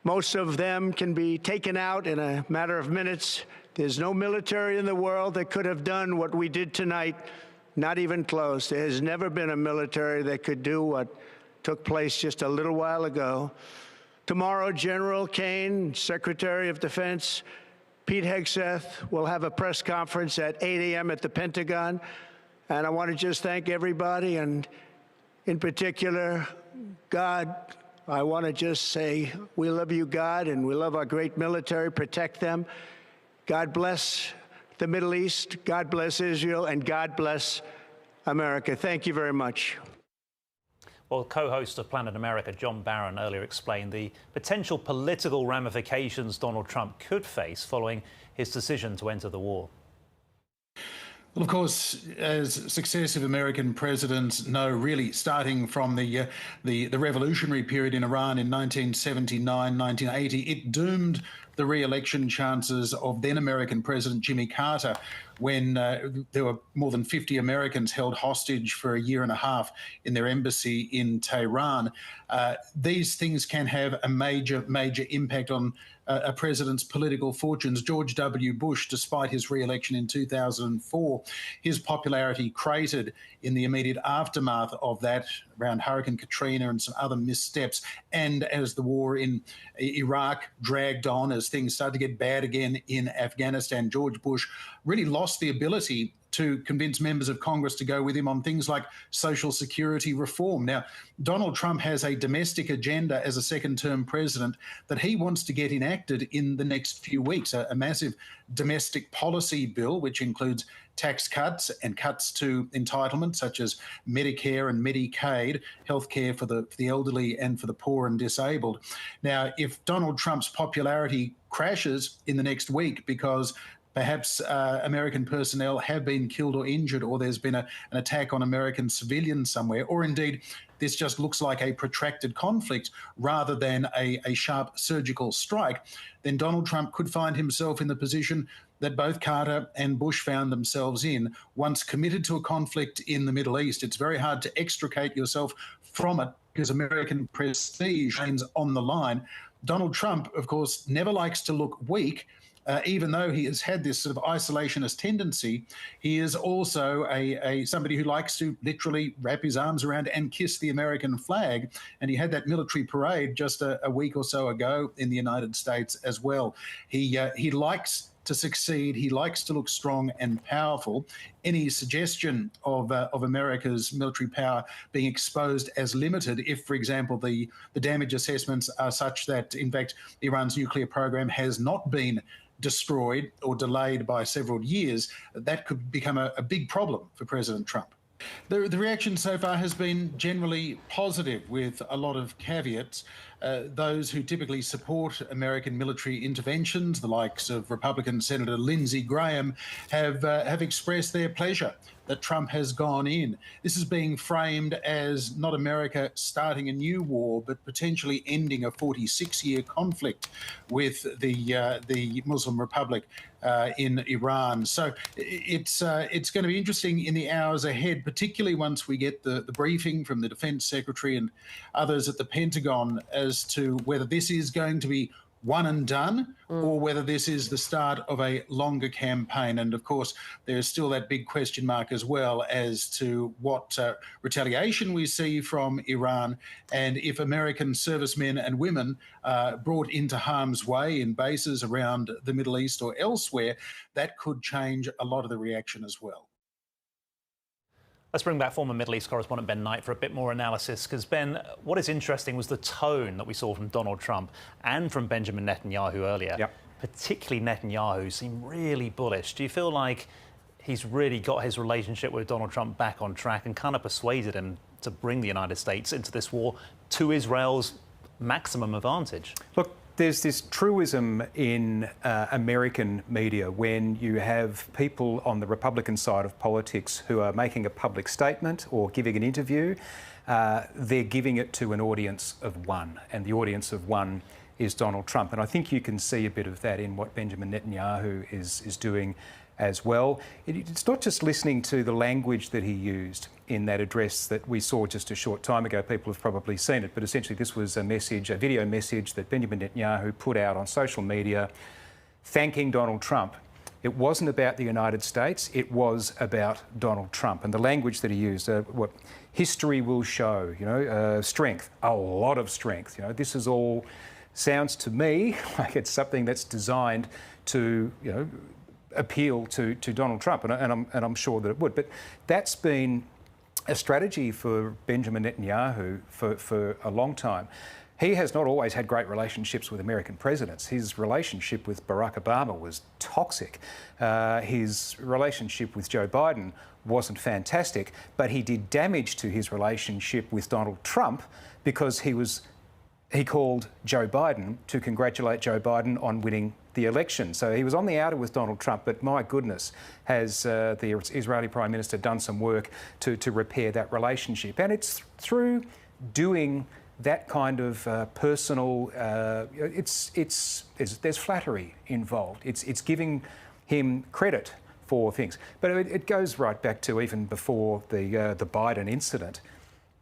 Most of them can be taken out in a matter of minutes. There's no military in the world that could have done what we did tonight, not even close. There has never been a military that could do what took place just a little while ago. Tomorrow, General Kane, Secretary of Defense Pete Hegseth, will have a press conference at 8 a.m. at the Pentagon. And I want to just thank everybody, and in particular, God. I want to just say we love you, God, and we love our great military. Protect them. God bless the Middle East. God bless Israel, and God bless America. Thank you very much. Well, co-host of Planet America, John Barron, earlier explained the potential political ramifications Donald Trump could face following his decision to enter the war. Well, of course, as successive American presidents know, really starting from the revolutionary period in Iran in 1979, 1980, it doomed the re-election chances of then American President Jimmy Carter when there were more than 50 Americans held hostage for a year and a half in their embassy in Tehran. These things can have a major impact on a president's political fortunes. George W. Bush, despite his re-election in 2004, his popularity cratered in the immediate aftermath of that, around Hurricane Katrina and some other missteps. And as the war in Iraq dragged on, as things started to get bad again in Afghanistan, George Bush really lost the ability to convince members of Congress to go with him on things like Social Security reform. Now, Donald Trump has a domestic agenda as a second-term president that he wants to get enacted in the next few weeks, a massive domestic policy bill, which includes tax cuts and cuts to entitlements such as Medicare and Medicaid, healthcare for the elderly and for the poor and disabled. Now, if Donald Trump's popularity crashes in the next week because perhaps American personnel have been killed or injured, or there's been an attack on American civilians somewhere, or indeed this just looks like a protracted conflict rather than a sharp surgical strike, then Donald Trump could find himself in the position that both Carter and Bush found themselves in. Once committed to a conflict in the Middle East, it's very hard to extricate yourself from it because American prestige remains on the line. Donald Trump, of course, never likes to look weak. Even though he has had this sort of isolationist tendency, he is also somebody who likes to literally wrap his arms around and kiss the American flag. And he had that military parade just a week or so ago in the United States as well. He likes to succeed. He likes to look strong and powerful. Any suggestion of America's military power being exposed as limited, if, for example, the damage assessments are such that, in fact, Iran's nuclear program has not been destroyed or delayed by several years, that could become a big problem for President Trump. The reaction so far has been generally positive, with a lot of caveats. Those who typically support American military interventions, the likes of Republican Senator Lindsey Graham, have expressed their pleasure that Trump has gone in. This is being framed as not America starting a new war, but potentially ending a 46-year conflict with the Muslim Republic in Iran. So it's going to be interesting in the hours ahead, particularly once we get the briefing from the Defense Secretary and others at the Pentagon as to whether this is going to be one and done or whether this is the start of a longer campaign. And of course, there's still that big question mark as well as to what retaliation we see from Iran, and if American servicemen and women brought into harm's way in bases around the Middle East or elsewhere, that could change a lot of the reaction as well. Let's bring back former Middle East correspondent Ben Knight for a bit more analysis, because, Ben, what is interesting was the tone that we saw from Donald Trump and from Benjamin Netanyahu earlier. Yep. Particularly Netanyahu seemed really bullish. Do you feel like he's really got his relationship with Donald Trump back on track and kind of persuaded him to bring the United States into this war to Israel's maximum advantage? Look, there's this truism in American media when you have people on the Republican side of politics who are making a public statement or giving an interview, they're giving it to an audience of one, and the audience of one is Donald Trump. And I think you can see a bit of that in what Benjamin Netanyahu is doing as well. It's not just listening to the language that he used in that address that we saw just a short time ago. People have probably seen it, but essentially this was a video message that Benjamin Netanyahu put out on social media thanking Donald Trump It wasn't about the United States, it was about Donald Trump. And the language that he used, what history will show, strength, a lot of strength. This is all, sounds to me like it's something that's designed to, appeal to Donald Trump, and I'm sure that it would. But that's been a strategy for Benjamin Netanyahu for a long time. He has not always had great relationships with American presidents. His relationship with Barack Obama was toxic. His relationship with Joe Biden wasn't fantastic, but he did damage to his relationship with Donald Trump because he called Joe Biden to congratulate Joe Biden on winning the election. So he was on the outer with Donald Trump, but my goodness, has the Israeli Prime Minister done some work to repair that relationship. And it's through doing that kind of personal, there's flattery involved. It's giving him credit for things. But it goes right back to even before the Biden incident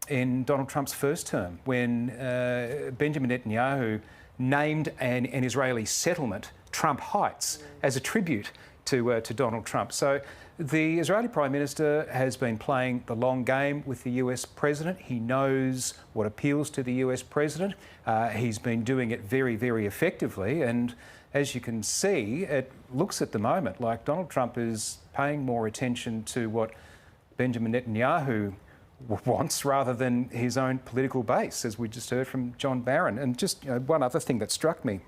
in Donald Trump's first term, when Benjamin Netanyahu named an Israeli settlement Trump Heights as a tribute to Donald Trump. So the Israeli Prime Minister has been playing the long game with the US President. He knows what appeals to the US President. He's been doing it very, very effectively. And as you can see, it looks at the moment like Donald Trump is paying more attention to what Benjamin Netanyahu wants rather than his own political base, as we just heard from John Barron. And just one other thing that struck me.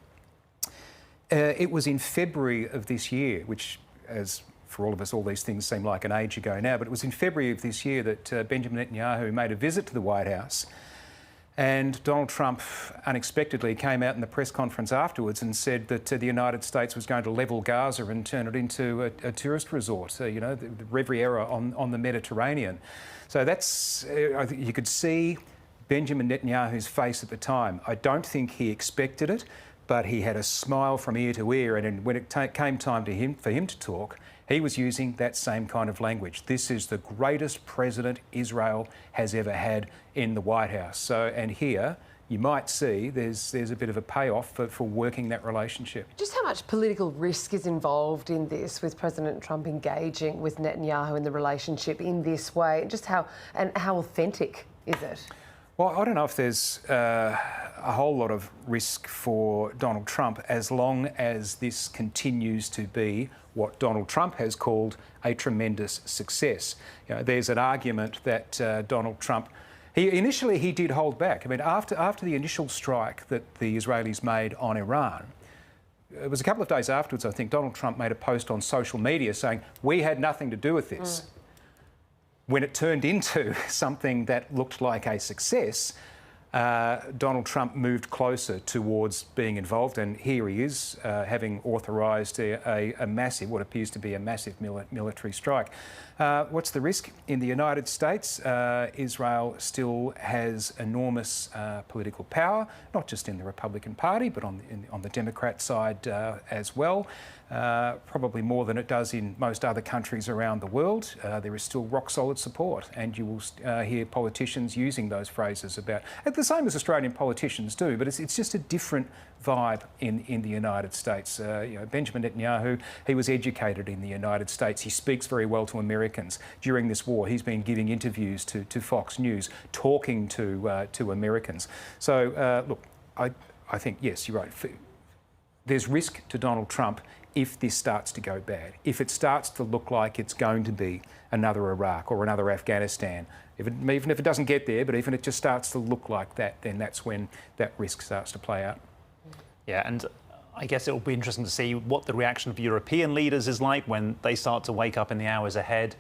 It was in February of this year, which, as for all of us, all these things seem like an age ago now, but it was in February of this year that Benjamin Netanyahu made a visit to the White House, and Donald Trump unexpectedly came out in the press conference afterwards and said that the United States was going to level Gaza and turn it into a tourist resort, the Riviera on the Mediterranean. So that's, I think you could see Benjamin Netanyahu's face at the time. I don't think he expected it, but he had a smile from ear to ear, and when it came time for him to talk, he was using that same kind of language. This is the greatest president Israel has ever had in the White House. So, and here you might see there's a bit of a payoff for working that relationship. Just how much political risk is involved in this, with President Trump engaging with Netanyahu in the relationship in this way? Just how authentic is it? Well, I don't know if there's a whole lot of risk for Donald Trump as long as this continues to be what Donald Trump has called a tremendous success. There's an argument that Donald Trump, initially he did hold back. I mean, after the initial strike that the Israelis made on Iran, it was a couple of days afterwards, I think, Donald Trump made a post on social media saying, we had nothing to do with this. When it turned into something that looked like a success, Donald Trump moved closer towards being involved, and here he is, having authorised a massive, what appears to be a massive military strike. What's the risk? In the United States, Israel still has enormous political power, not just in the Republican Party, but on the Democrat side as well. Probably more than it does in most other countries around the world. There is still rock-solid support, and you will hear politicians using those phrases about, the same as Australian politicians do, but it's just a different vibe in the United States. Benjamin Netanyahu, he was educated in the United States. He speaks very well to Americans. During this war, he's been giving interviews to Fox News, talking to Americans. So, look, I think, yes, you're right. There's risk to Donald Trump if this starts to go bad, if it starts to look like it's going to be another Iraq or another Afghanistan, even if it doesn't get there, but even if it just starts to look like that, then that's when that risk starts to play out. Yeah, and I guess it will be interesting to see what the reaction of European leaders is like when they start to wake up in the hours ahead.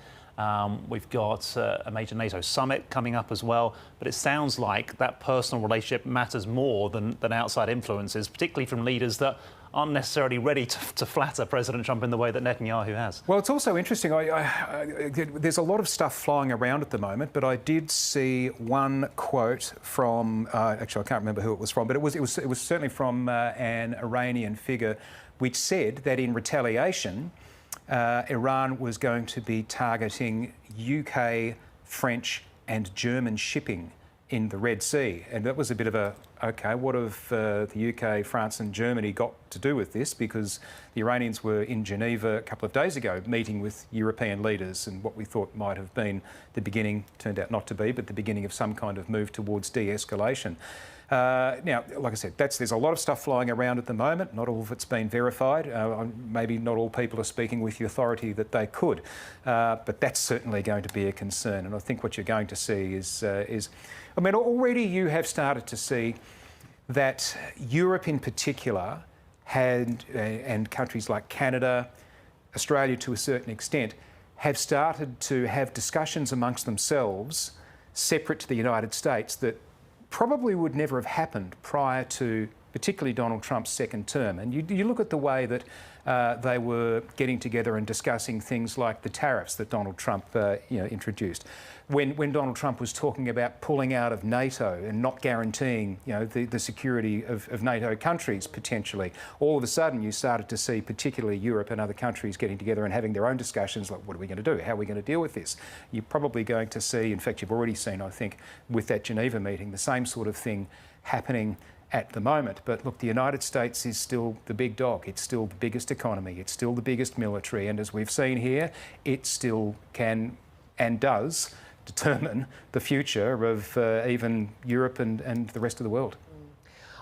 We've got a major NATO summit coming up as well, but it sounds like that personal relationship matters more than outside influences, particularly from leaders that aren't necessarily ready to flatter President Trump in the way that Netanyahu has. Well, it's also interesting. There's a lot of stuff flying around at the moment, but I did see one quote from, actually I can't remember who it was from, but it was certainly from an Iranian figure, which said that in retaliation, Iran was going to be targeting UK, French and German shipping in the Red Sea. And that was a bit of a okay, what have the UK, France and Germany got to do with this? Because the Iranians were in Geneva a couple of days ago meeting with European leaders, and what we thought might have been the beginning, turned out not to be, but the beginning of some kind of move towards de-escalation. Now, like I said, there's a lot of stuff flying around at the moment. Not all of it's been verified. Maybe not all people are speaking with the authority that they could, but that's certainly going to be a concern. And I think what you're going to see is I mean, already you have started to see that Europe in particular and countries like Canada, Australia to a certain extent, have started to have discussions amongst themselves separate to the United States that probably would never have happened prior to particularly Donald Trump's second term. And you look at the way that they were getting together and discussing things like the tariffs that Donald Trump introduced. When Donald Trump was talking about pulling out of NATO and not guaranteeing the security of NATO countries potentially, all of a sudden you started to see particularly Europe and other countries getting together and having their own discussions like, what are we going to do? How are we going to deal with this? You're probably going to see, in fact you've already seen, I think, with that Geneva meeting, the same sort of thing happening at the moment. But look, the United States is still the big dog. It's still the biggest economy. It's still the biggest military. And as we've seen here, it still can and does determine the future of even Europe and the rest of the world.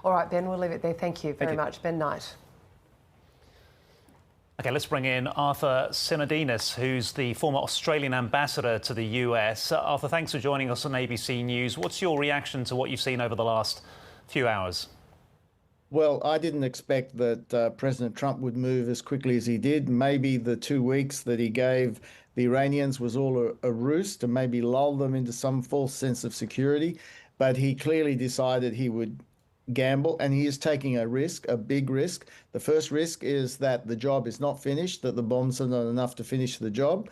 All right, Ben, we'll leave it there. Thank you very much. Ben Knight. OK, let's bring in Arthur Sinodinos, who's the former Australian ambassador to the US. Arthur, thanks for joining us on ABC News. What's your reaction to what you've seen over the last few hours? Well, I didn't expect that President Trump would move as quickly as he did. Maybe the 2 weeks that he gave the Iranians was all a ruse to maybe lull them into some false sense of security. But he clearly decided he would gamble, and he is taking a risk, a big risk. The first risk is that the job is not finished, that the bombs are not enough to finish the job.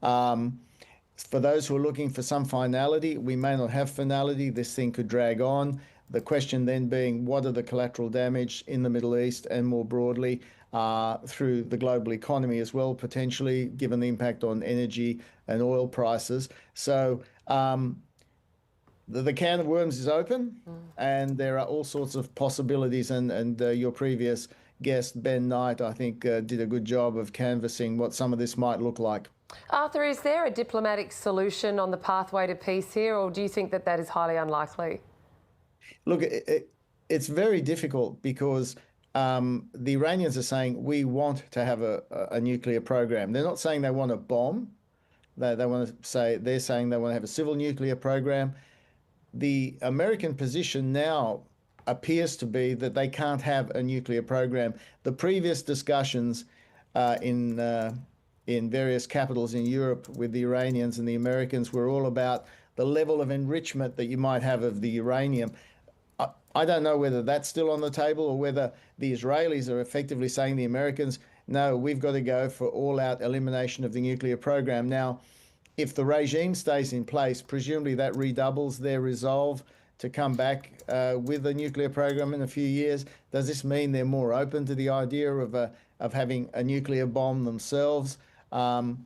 For those who are looking for some finality, we may not have finality. This thing could drag on. The question then being, what are the collateral damage in the Middle East and more broadly through the global economy as well, potentially, given the impact on energy and oil prices. So the can of worms is open, and there are all sorts of possibilities. And your previous guest, Ben Knight, I think did a good job of canvassing what some of this might look like. Arthur, is there a diplomatic solution on the pathway to peace here, or do you think that that is highly unlikely? Look, it's very difficult because the Iranians are saying we want to have a nuclear program. They're not saying they want a bomb. They want to say, they're saying they want to have a civil nuclear program. The American position now appears to be that they can't have a nuclear program. The previous discussions in various capitals in Europe with the Iranians and the Americans were all about the level of enrichment that you might have of the uranium. I don't know whether that's still on the table or whether the Israelis are effectively saying to the Americans, no, we've got to go for all-out elimination of the nuclear program. Now, if the regime stays in place, presumably that redoubles their resolve to come back with a nuclear program in a few years. Does this mean they're more open to the idea of having a nuclear bomb themselves? The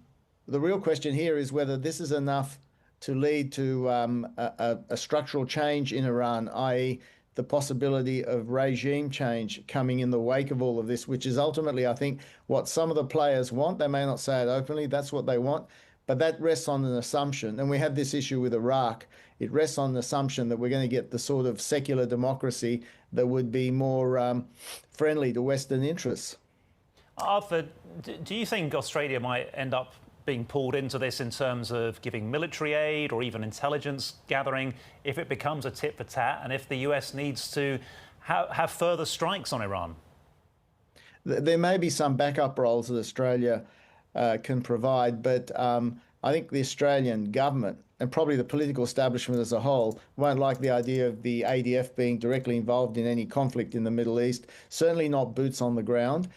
real question here is whether this is enough to lead to a structural change in Iran, i.e. the possibility of regime change coming in the wake of all of this, which is ultimately, I think, what some of the players want. They may not say it openly, that's what they want, but that rests on an assumption. And we had this issue with Iraq. It rests on the assumption that we're going to get the sort of secular democracy that would be more friendly to Western interests. Arthur, do you think Australia might end up being pulled into this in terms of giving military aid or even intelligence gathering if it becomes a tit for tat and if the US needs to have further strikes on Iran? There may be some backup roles that Australia can provide, but I think the Australian government and probably the political establishment as a whole won't like the idea of the ADF being directly involved in any conflict in the Middle East, certainly not boots on the ground.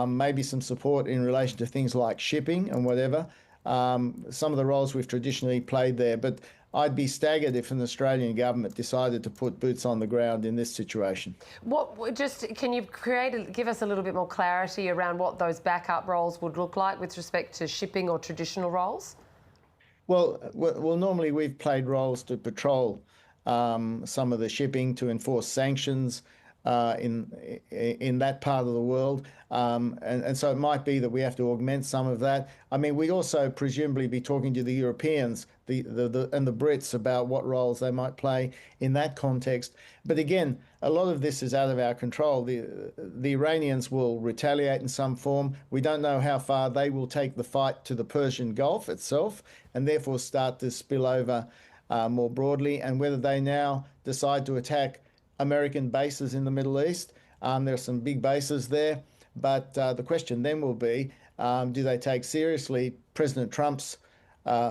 Maybe some support in relation to things like shipping and whatever. Some of the roles we've traditionally played there, but I'd be staggered if an Australian government decided to put boots on the ground in this situation. Can you give us a little bit more clarity around what those backup roles would look like with respect to shipping or traditional roles? Well, normally we've played roles to patrol some of the shipping, to enforce sanctions in that part of the world. And so it might be that we have to augment some of that. I mean, we'd also presumably be talking to the Europeans and the Brits about what roles they might play in that context. But again, a lot of this is out of our control. The Iranians will retaliate in some form. We don't know how far they will take the fight to the Persian Gulf itself, and therefore start to spill over more broadly, and whether they now decide to attack American bases in the Middle East. There are some big bases there, but the question then will be, do they take seriously President Trump's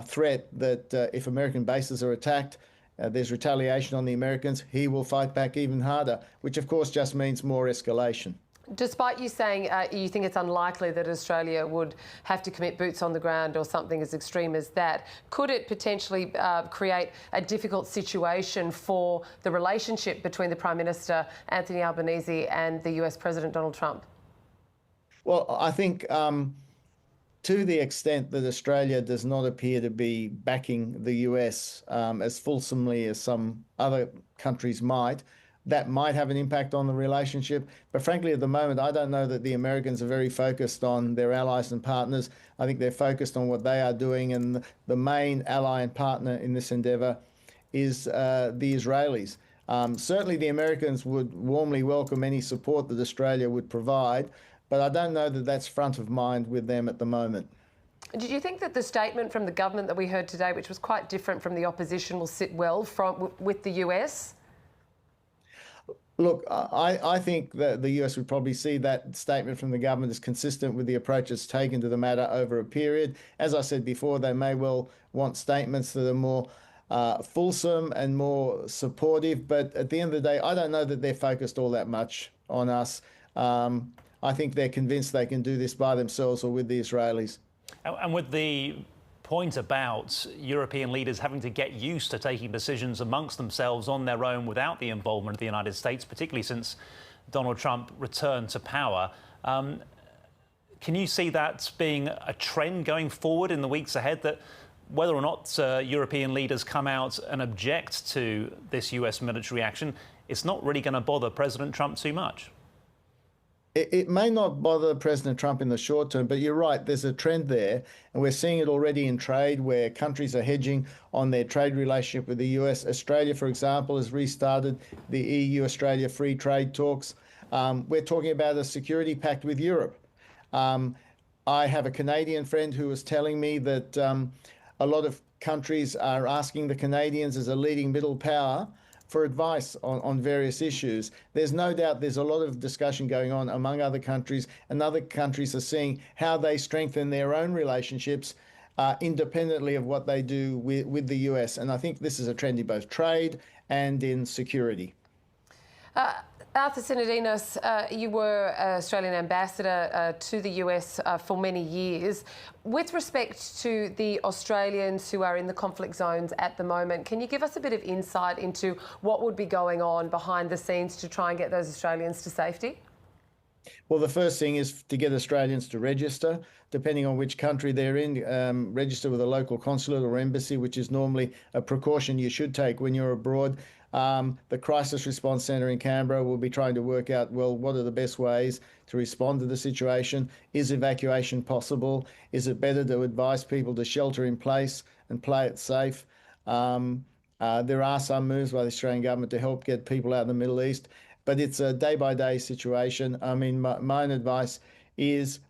threat that if American bases are attacked, there's retaliation on the Americans, he will fight back even harder, which of course just means more escalation. Despite you saying you think it's unlikely that Australia would have to commit boots on the ground or something as extreme as that, could it potentially create a difficult situation for the relationship between the Prime Minister, Anthony Albanese, and the US President Donald Trump? Well, I think to the extent that Australia does not appear to be backing the US as fulsomely as some other countries might, that might have an impact on the relationship. But frankly, at the moment, I don't know that the Americans are very focused on their allies and partners. I think they're focused on what they are doing, and the main ally and partner in this endeavour is the Israelis. Certainly the Americans would warmly welcome any support that Australia would provide, but I don't know that that's front of mind with them at the moment. Did you think that the statement from the government that we heard today, which was quite different from the opposition, will sit well with the US? Look, I think that the US would probably see that statement from the government as consistent with the approach it's taken to the matter over a period. As I said before, they may well want statements that are more fulsome and more supportive, but at the end of the day, I don't know that they're focused all that much on us. I think they're convinced they can do this by themselves or with the Israelis. And with the point about European leaders having to get used to taking decisions amongst themselves on their own without the involvement of the United States, particularly since Donald Trump returned to power. Can you see that being a trend going forward in the weeks ahead, that whether or not European leaders come out and object to this US military action, it's not really going to bother President Trump too much? It may not bother President Trump in the short term, but you're right, there's a trend there, and we're seeing it already in trade where countries are hedging on their trade relationship with the US. Australia, for example, has restarted the EU-Australia free trade talks. We're talking about a security pact with Europe. I have a Canadian friend who was telling me that a lot of countries are asking the Canadians as a leading middle power for advice on various issues. There's no doubt there's a lot of discussion going on among other countries, and other countries are seeing how they strengthen their own relationships independently of what they do with the US. And I think this is a trend in both trade and in security. Arthur Sinodinos, you were Australian ambassador to the US for many years. With respect to the Australians who are in the conflict zones at the moment, can you give us a bit of insight into what would be going on behind the scenes to try and get those Australians to safety? Well, the first thing is to get Australians to register, depending on which country they're in, register with a local consulate or embassy, which is normally a precaution you should take when you're abroad. The Crisis Response Centre in Canberra will be trying to work out, well, what are the best ways to respond to the situation? Is evacuation possible? Is it better to advise people to shelter in place and play it safe? There are some moves by the Australian government to help get people out of the Middle East, but it's a day-by-day situation. I mean, my advice is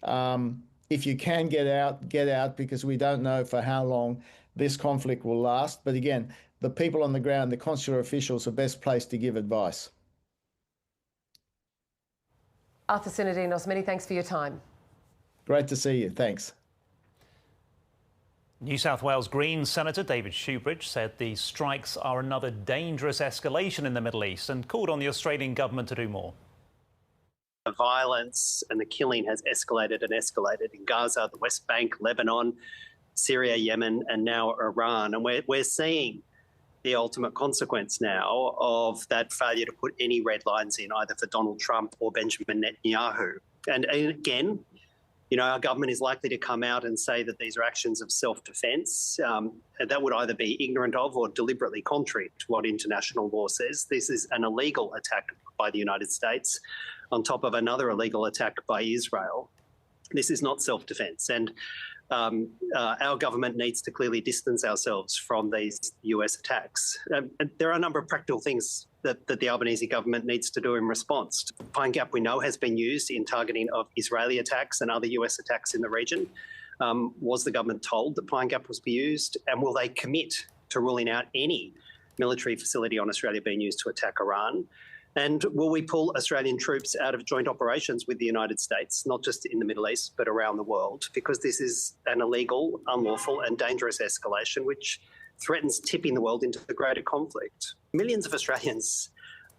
if you can get out, because we don't know for how long this conflict will last. But again, the people on the ground, the consular officials, are best placed to give advice. Arthur Sinodinos, many thanks for your time. Great to see you. Thanks. New South Wales Greens Senator David Shoebridge said the strikes are another dangerous escalation in the Middle East and called on the Australian government to do more. The violence and the killing has escalated and escalated in Gaza, the West Bank, Lebanon, Syria, Yemen, and now Iran. And we're seeing the ultimate consequence now of that failure to put any red lines in, either for Donald Trump or Benjamin Netanyahu. And again, Our government is likely to come out and say that these are actions of self-defence. That would either be ignorant of or deliberately contrary to what international law says. This is an illegal attack by the United States on top of another illegal attack by Israel. This is not self-defence. And our government needs to clearly distance ourselves from these US attacks. And there are a number of practical things that the Albanese government needs to do in response. Pine Gap, we know, has been used in targeting of Israeli attacks and other US attacks in the region. Was the government told that Pine Gap was be used? And will they commit to ruling out any military facility on Australia being used to attack Iran? And will we pull Australian troops out of joint operations with the United States, not just in the Middle East, but around the world? Because this is an illegal, unlawful and dangerous escalation which threatens tipping the world into a greater conflict. Millions of Australians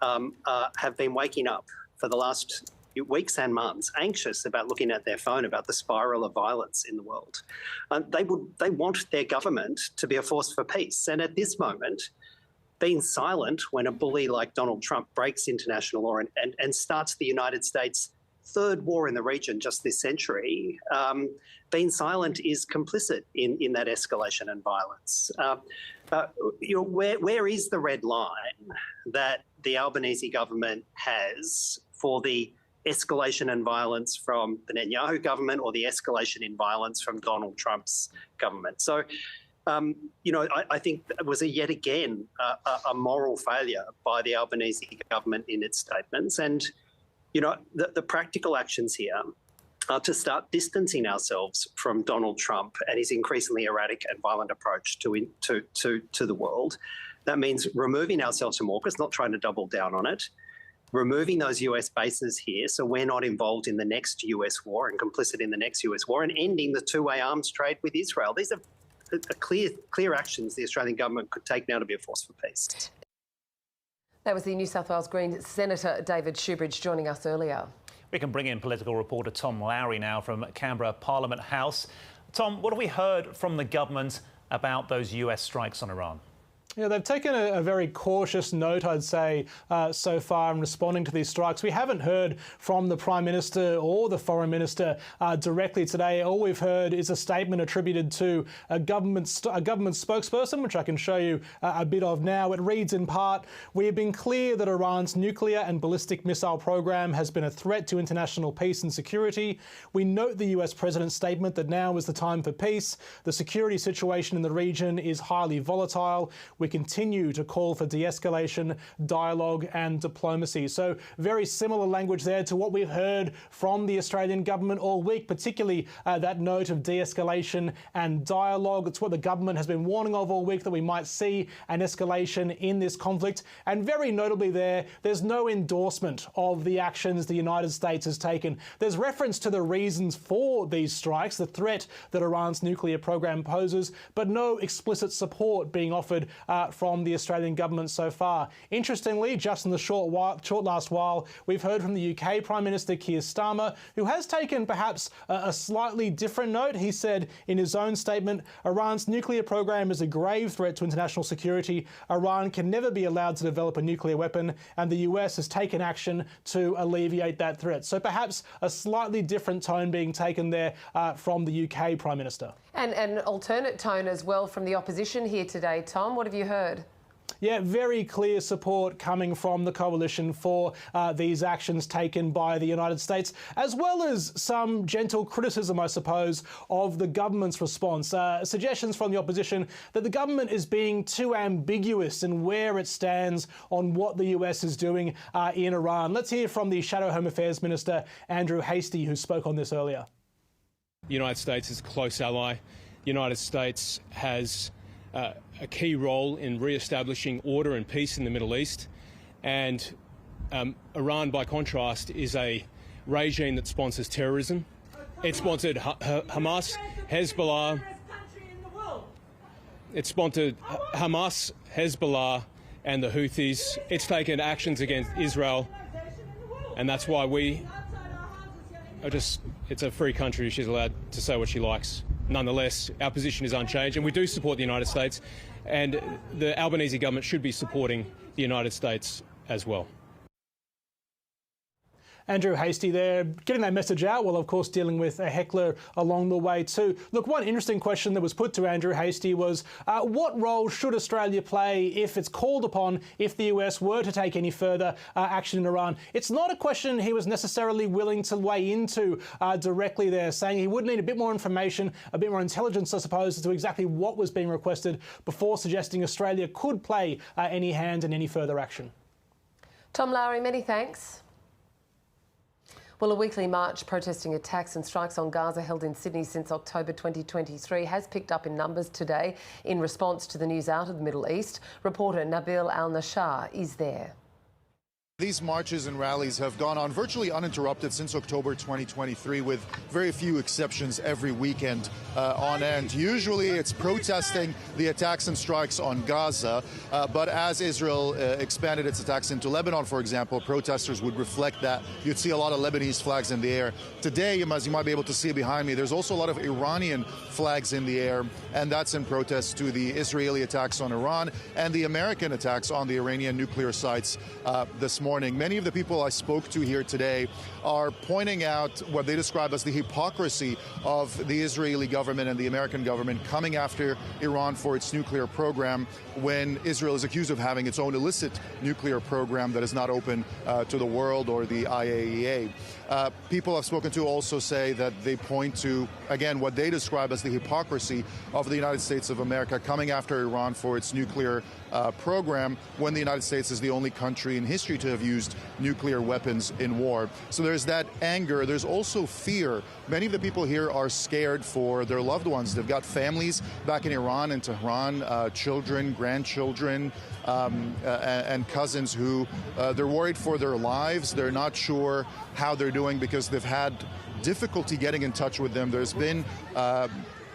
have been waking up for the last weeks and months, anxious about looking at their phone about the spiral of violence in the world. They want their government to be a force for peace. And at this moment, being silent when a bully like Donald Trump breaks international law and starts the United States' third war in the region just this century, being silent is complicit in that escalation and violence. Where is the red line that the Albanese government has for the escalation and violence from the Netanyahu government or the escalation in violence from Donald Trump's government? So, I think it was yet again a moral failure by the Albanese government in its statements. And, the practical actions here are to start distancing ourselves from Donald Trump and his increasingly erratic and violent approach to the world. That means removing ourselves from AUKUS, not trying to double down on it, removing those US bases here so we're not involved in the next US war and complicit in the next US war, and ending the two-way arms trade with Israel. These are clear actions the Australian government could take now to be a force for peace. That was the New South Wales Greens Senator David Shoebridge joining us earlier. We can bring in political reporter Tom Lowry now from Canberra Parliament House. Tom, what have we heard from the government about those US strikes on Iran? Yeah, they've taken a very cautious note, I'd say, so far in responding to these strikes. We haven't heard from the Prime Minister or the Foreign Minister directly today. All we've heard is a statement attributed to a government spokesperson, which I can show you a bit of now. It reads in part, "We have been clear that Iran's nuclear and ballistic missile program has been a threat to international peace and security. We note the US President's statement that now is the time for peace. The security situation in the region is highly volatile. We continue to call for de-escalation, dialogue and diplomacy." So very similar language there to what we've heard from the Australian government all week, particularly that note of de-escalation and dialogue. It's what the government has been warning of all week, that we might see an escalation in this conflict. And very notably there's no endorsement of the actions the United States has taken. There's reference to the reasons for these strikes, the threat that Iran's nuclear program poses, but no explicit support being offered from the Australian government so far. Interestingly, just in the short last while, we've heard from the UK Prime Minister Keir Starmer, who has taken perhaps a slightly different note. He said in his own statement, Iran's nuclear program is a grave threat to international security. Iran can never be allowed to develop a nuclear weapon, and the US has taken action to alleviate that threat. So perhaps a slightly different tone being taken there from the UK Prime Minister. And an alternate tone as well from the opposition here today. Tom, what have you heard? Yeah, very clear support coming from the coalition for these actions taken by the United States, as well as some gentle criticism, I suppose, of the government's response. Suggestions from the opposition that the government is being too ambiguous in where it stands on what the US is doing in Iran. Let's hear from the Shadow Home Affairs Minister, Andrew Hastie, who spoke on this earlier. The United States is a close ally. The United States has a key role in re-establishing order and peace in the Middle East. And Iran, by contrast, is a regime that sponsors terrorism. It sponsored Hamas, Hezbollah. It sponsored Hamas, Hezbollah and the Houthis. It's taken actions against Israel. And that's why it's a free country. She's allowed to say what she likes. Nonetheless, our position is unchanged, and we do support the United States, and the Albanese government should be supporting the United States as well. Andrew Hastie there, getting that message out while, of course, dealing with a heckler along the way too. Look, one interesting question that was put to Andrew Hastie was, what role should Australia play if it's called upon if the US were to take any further action in Iran? It's not a question he was necessarily willing to weigh into directly there, saying he would need a bit more information, a bit more intelligence, I suppose, as to exactly what was being requested before suggesting Australia could play any hand in any further action. Tom Lowry, many thanks. Well, a weekly march protesting attacks and strikes on Gaza held in Sydney since October 2023 has picked up in numbers today in response to the news out of the Middle East. Reporter Nabil Al-Nashar is there. These marches and rallies have gone on virtually uninterrupted since October 2023, with very few exceptions every weekend on end. Usually it's protesting the attacks and strikes on Gaza, but as Israel expanded its attacks into Lebanon, for example, protesters would reflect that. You'd see a lot of Lebanese flags in the air. Today, as you might be able to see behind me, there's also a lot of Iranian flags in the air, and that's in protest to the Israeli attacks on Iran and the American attacks on the Iranian nuclear sites this morning. Many of the people I spoke to here today are pointing out what they describe as the hypocrisy of the Israeli government and the American government coming after Iran for its nuclear program when Israel is accused of having its own illicit nuclear program that is not open to the world or the IAEA. People I've spoken to also say that they point to, again, what they describe as the hypocrisy of the United States of America coming after Iran for its nuclear program when the United States is the only country in history to have used nuclear weapons in war. So there's that anger. There's also fear. Many of the people here are scared for their loved ones. They've got families back in Iran and Tehran, children, grandchildren, and cousins who they're worried for their lives. They're not sure how they're doing because they've had difficulty getting in touch with them. There's been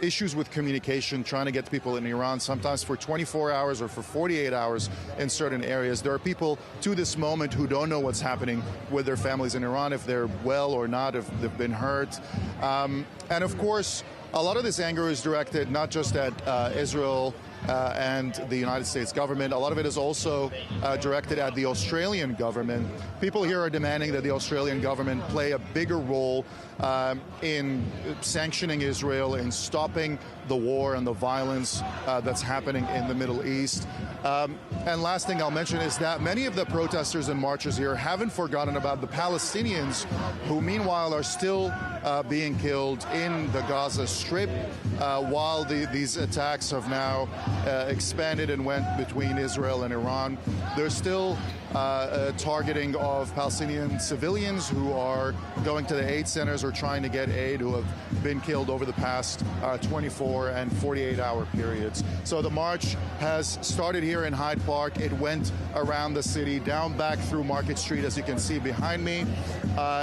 issues with communication, trying to get to people in Iran, sometimes for 24 hours or for 48 hours in certain areas. There are people to this moment who don't know what's happening with their families in Iran, if they're well or not, if they've been hurt. And of course, a lot of this anger is directed not just at Israel and the United States government. A lot of it is also directed at the Australian government. People here are demanding that the Australian government play a bigger role in sanctioning Israel, in stopping the war and the violence that's happening in the Middle East. And last thing I'll mention is that many of the protesters and marchers here haven't forgotten about the Palestinians who meanwhile are still being killed in the Gaza Strip while these attacks have now expanded and went between Israel and Iran. There's still targeting of Palestinian civilians who are going to the aid centers or trying to get aid, who have been killed over the past 24 and 48-hour periods. So the march has started here in Hyde Park. It went around the city, down back through Market Street, as you can see behind me.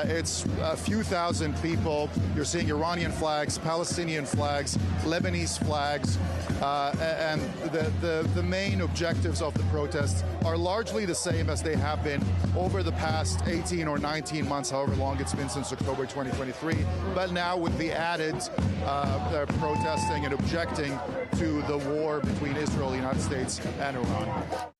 It's a few thousand people. You're seeing Iranian flags, Palestinian flags, Lebanese flags, and the main objectives of the protests are largely the same as they have been over the past 18 or 19 months, however long it's been since October 2023, but now with the added protesting and objecting to the war between Israel, the United States and Iran.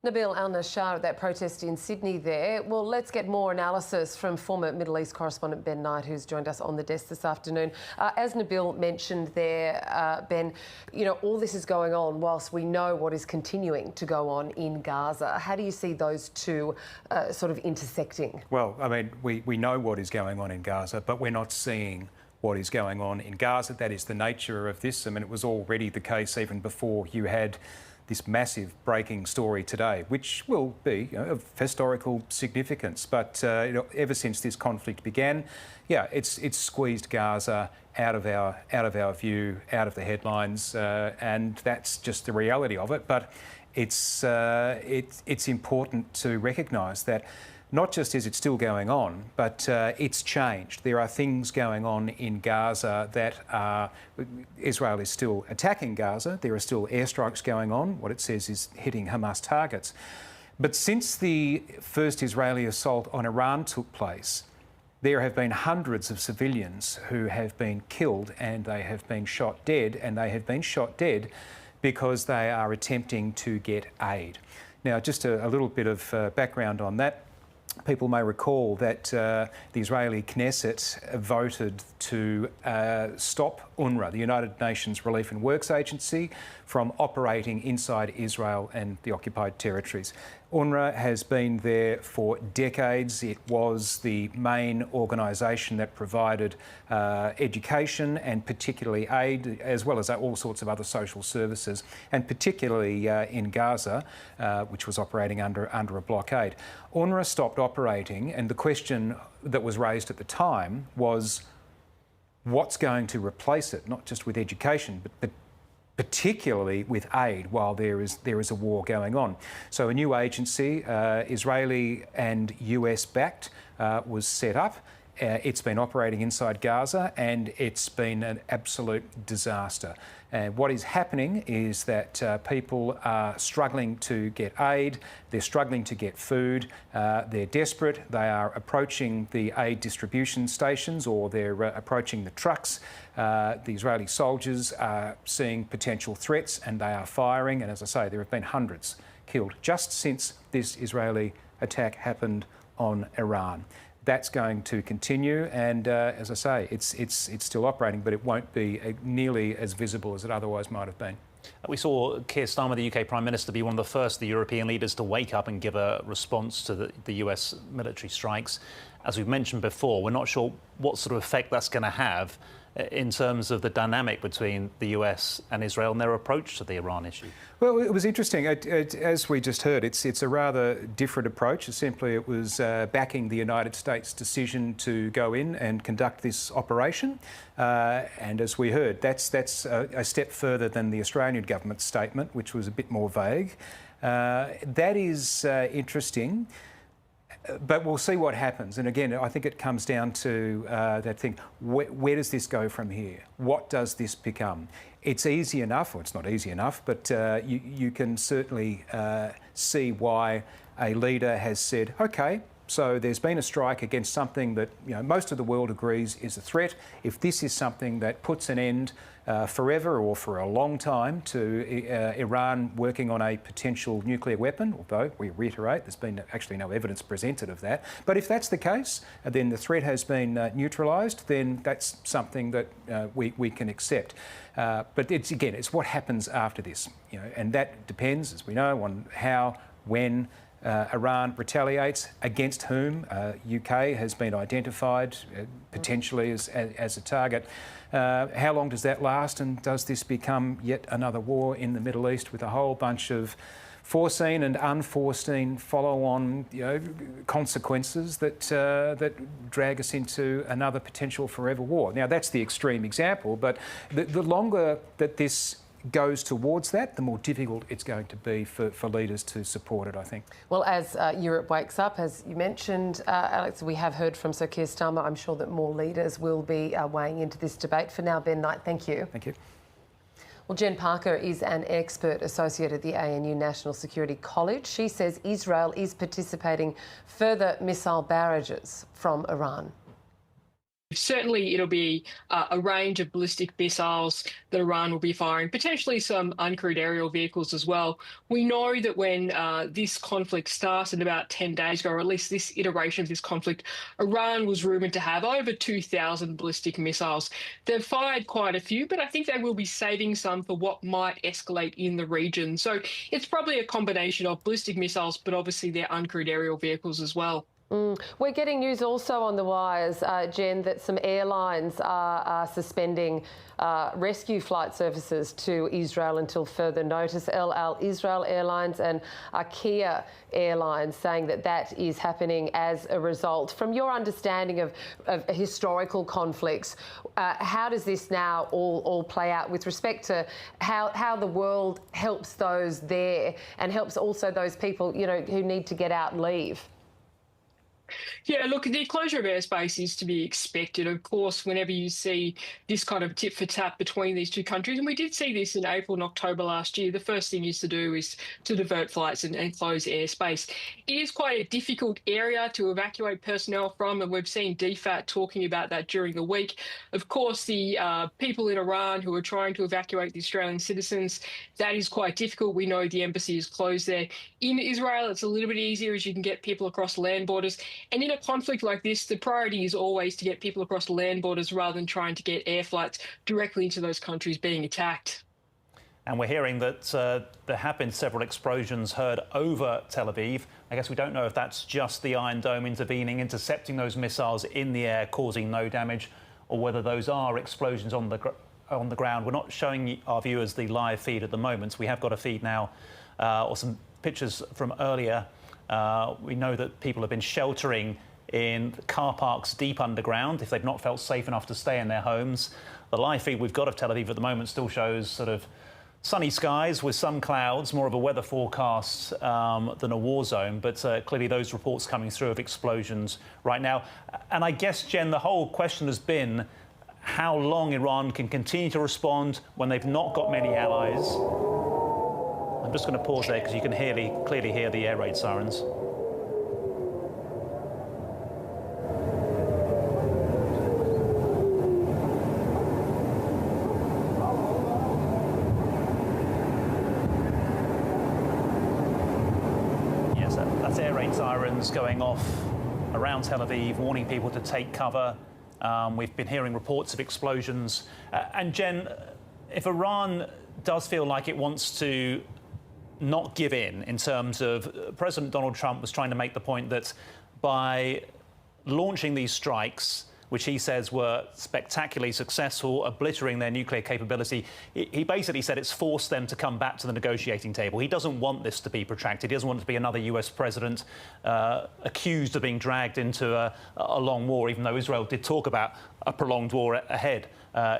Nabil Al-Nashar at that protest in Sydney there. Well, let's get more analysis from former Middle East correspondent Ben Knight, who's joined us on the desk this afternoon. As Nabil mentioned there, Ben, you know, all this is going on whilst we know what is continuing to go on in Gaza. How do you see those two sort of intersecting? Well, I mean, we know what is going on in Gaza, but we're not seeing what is going on in Gaza. That is the nature of this. I mean, it was already the case even before you had this massive breaking story today, which will be of historical significance. But ever since this conflict began, it's squeezed Gaza out of our view, out of the headlines, and that's just the reality of it. But it's important to recognise that not just is it still going on, but it's changed. There are things going on in Gaza that Israel is still attacking Gaza. There are still airstrikes going on. What it says is hitting Hamas targets. But since the first Israeli assault on Iran took place, there have been hundreds of civilians who have been killed and they have been shot dead, and they have been shot dead because they are attempting to get aid. Now, just a little bit of background on that. people may recall that the Israeli Knesset voted to stop UNRWA, the United Nations Relief and Works Agency, from operating inside Israel and the occupied territories. UNRWA has been there for decades. It was the main organisation that provided education and particularly aid, as well as all sorts of other social services, and particularly in Gaza, which was operating under a blockade. UNRWA stopped operating, and the question that was raised at the time was, what's going to replace it, not just with education, but particularly with aid while there is a war going on. So a new agency, Israeli and US backed, was set up. It's been operating inside Gaza, and it's been an absolute disaster. And what is happening is that people are struggling to get aid, they're struggling to get food, they're desperate, they are approaching the aid distribution stations, or they're approaching the trucks. The Israeli soldiers are seeing potential threats and they are firing, and as I say, there have been hundreds killed just since this Israeli attack happened on Iran. That's going to continue, and as I say, it's still operating, but it won't be nearly as visible as it otherwise might have been. We saw Keir Starmer, the UK Prime Minister, be one of the first of the European leaders to wake up and give a response to the US military strikes. As we've mentioned before, we're not sure what sort of effect that's going to have in terms of the dynamic between the US and Israel and their approach to the Iran issue. Well, it was interesting. As we just heard, it's a rather different approach. Simply, it was backing the United States' decision to go in and conduct this operation. And as we heard, that's a step further than the Australian government's statement, which was a bit more vague. That is interesting. But we'll see what happens. And again, I think it comes down to that thing. Where does this go from here? What does this become? It's easy enough, or it's not easy enough, but you can certainly see why a leader has said, OK, so there's been a strike against something that most of the world agrees is a threat. If this is something that puts an end forever or for a long time to Iran working on a potential nuclear weapon, although we reiterate there's been actually no evidence presented of that. But if that's the case, then the threat has been neutralised, then that's something that we can accept. But it's what happens after this, and that depends, as we know, on how, when Iran retaliates, against whom. UK has been identified potentially as a target. How long does that last, and does this become yet another war in the Middle East with a whole bunch of foreseen and unforeseen follow-on consequences that drag us into another potential forever war? Now, that's the extreme example, but the longer that this goes towards that, the more difficult it's going to be for leaders to support it, I think. Well, as Europe wakes up, as you mentioned, Alex, we have heard from Sir Keir Starmer. I'm sure that more leaders will be weighing into this debate. For now, Ben Knight, thank you. Thank you. Well, Jen Parker is an expert associate at the ANU National Security College. She says Israel is participating further missile barrages from Iran. Certainly, it'll be a range of ballistic missiles that Iran will be firing, potentially some uncrewed aerial vehicles as well. We know that when this conflict started about 10 days ago, or at least this iteration of this conflict, Iran was rumoured to have over 2,000 ballistic missiles. They've fired quite a few, but I think they will be saving some for what might escalate in the region. So it's probably a combination of ballistic missiles, but obviously their uncrewed aerial vehicles as well. We're getting news also on the wires, Jen, that some airlines are suspending rescue flight services to Israel until further notice. El Al Israel Airlines and Kia Airlines saying that is happening as a result. From your understanding of historical conflicts, how does this now all play out with respect to how the world helps those there and helps also those people, who need to get out and leave? Yeah, look, the closure of airspace is to be expected. Of course, whenever you see this kind of tit for tat between these two countries, and we did see this in April and October last year, the first thing is to do is to divert flights and close airspace. It is quite a difficult area to evacuate personnel from, and we've seen DFAT talking about that during the week. Of course, the people in Iran who are trying to evacuate the Australian citizens, that is quite difficult. We know the embassy is closed there. In Israel, it's a little bit easier as you can get people across land borders. And in a conflict like this, the priority is always to get people across land borders rather than trying to get air flights directly into those countries being attacked. And we're hearing that there have been several explosions heard over Tel Aviv. I guess we don't know if that's just the Iron Dome intervening, intercepting those missiles in the air, causing no damage, or whether those are explosions on the ground. We're not showing our viewers the live feed at the moment. We have got a feed now, or some pictures from earlier. We know that people have been sheltering in car parks deep underground if they've not felt safe enough to stay in their homes. The live feed we've got of Tel Aviv at the moment still shows sort of sunny skies with some clouds, more of a weather forecast than a war zone, but clearly those reports coming through of explosions right now. And I guess, Jen, the whole question has been how long Iran can continue to respond when they've not got many allies. I'm just going to pause there because you can clearly hear the air raid sirens. Sirens going off around Tel Aviv, warning people to take cover. We've been hearing reports of explosions. And Jen, if Iran does feel like it wants to not give in terms of President Donald Trump was trying to make the point that by launching these strikes, which he says were spectacularly successful, obliterating their nuclear capability, he basically said it's forced them to come back to the negotiating table. He doesn't want this to be protracted. He doesn't want it to be another US president accused of being dragged into a long war, even though Israel did talk about a prolonged war ahead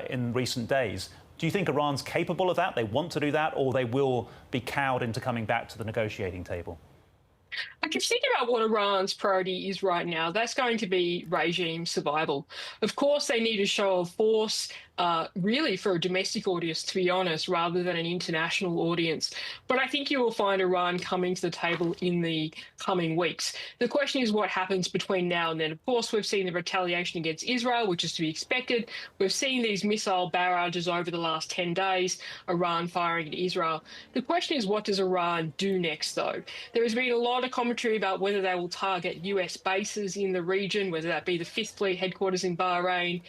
in recent days. Do you think Iran's capable of that? They want to do that, or they will be cowed into coming back to the negotiating table? If you think about what Iran's priority is right now, that's going to be regime survival. Of course, they need a show of force, really for a domestic audience, to be honest, rather than an international audience. But I think you will find Iran coming to the table in the coming weeks. The question is what happens between now and then. Of course, we've seen the retaliation against Israel, which is to be expected. We've seen these missile barrages over the last 10 days, Iran firing at Israel. The question is, what does Iran do next, though? There has been a lot of commentary about whether they will target US bases in the region, whether that be the Fifth Fleet headquarters in Bahrain,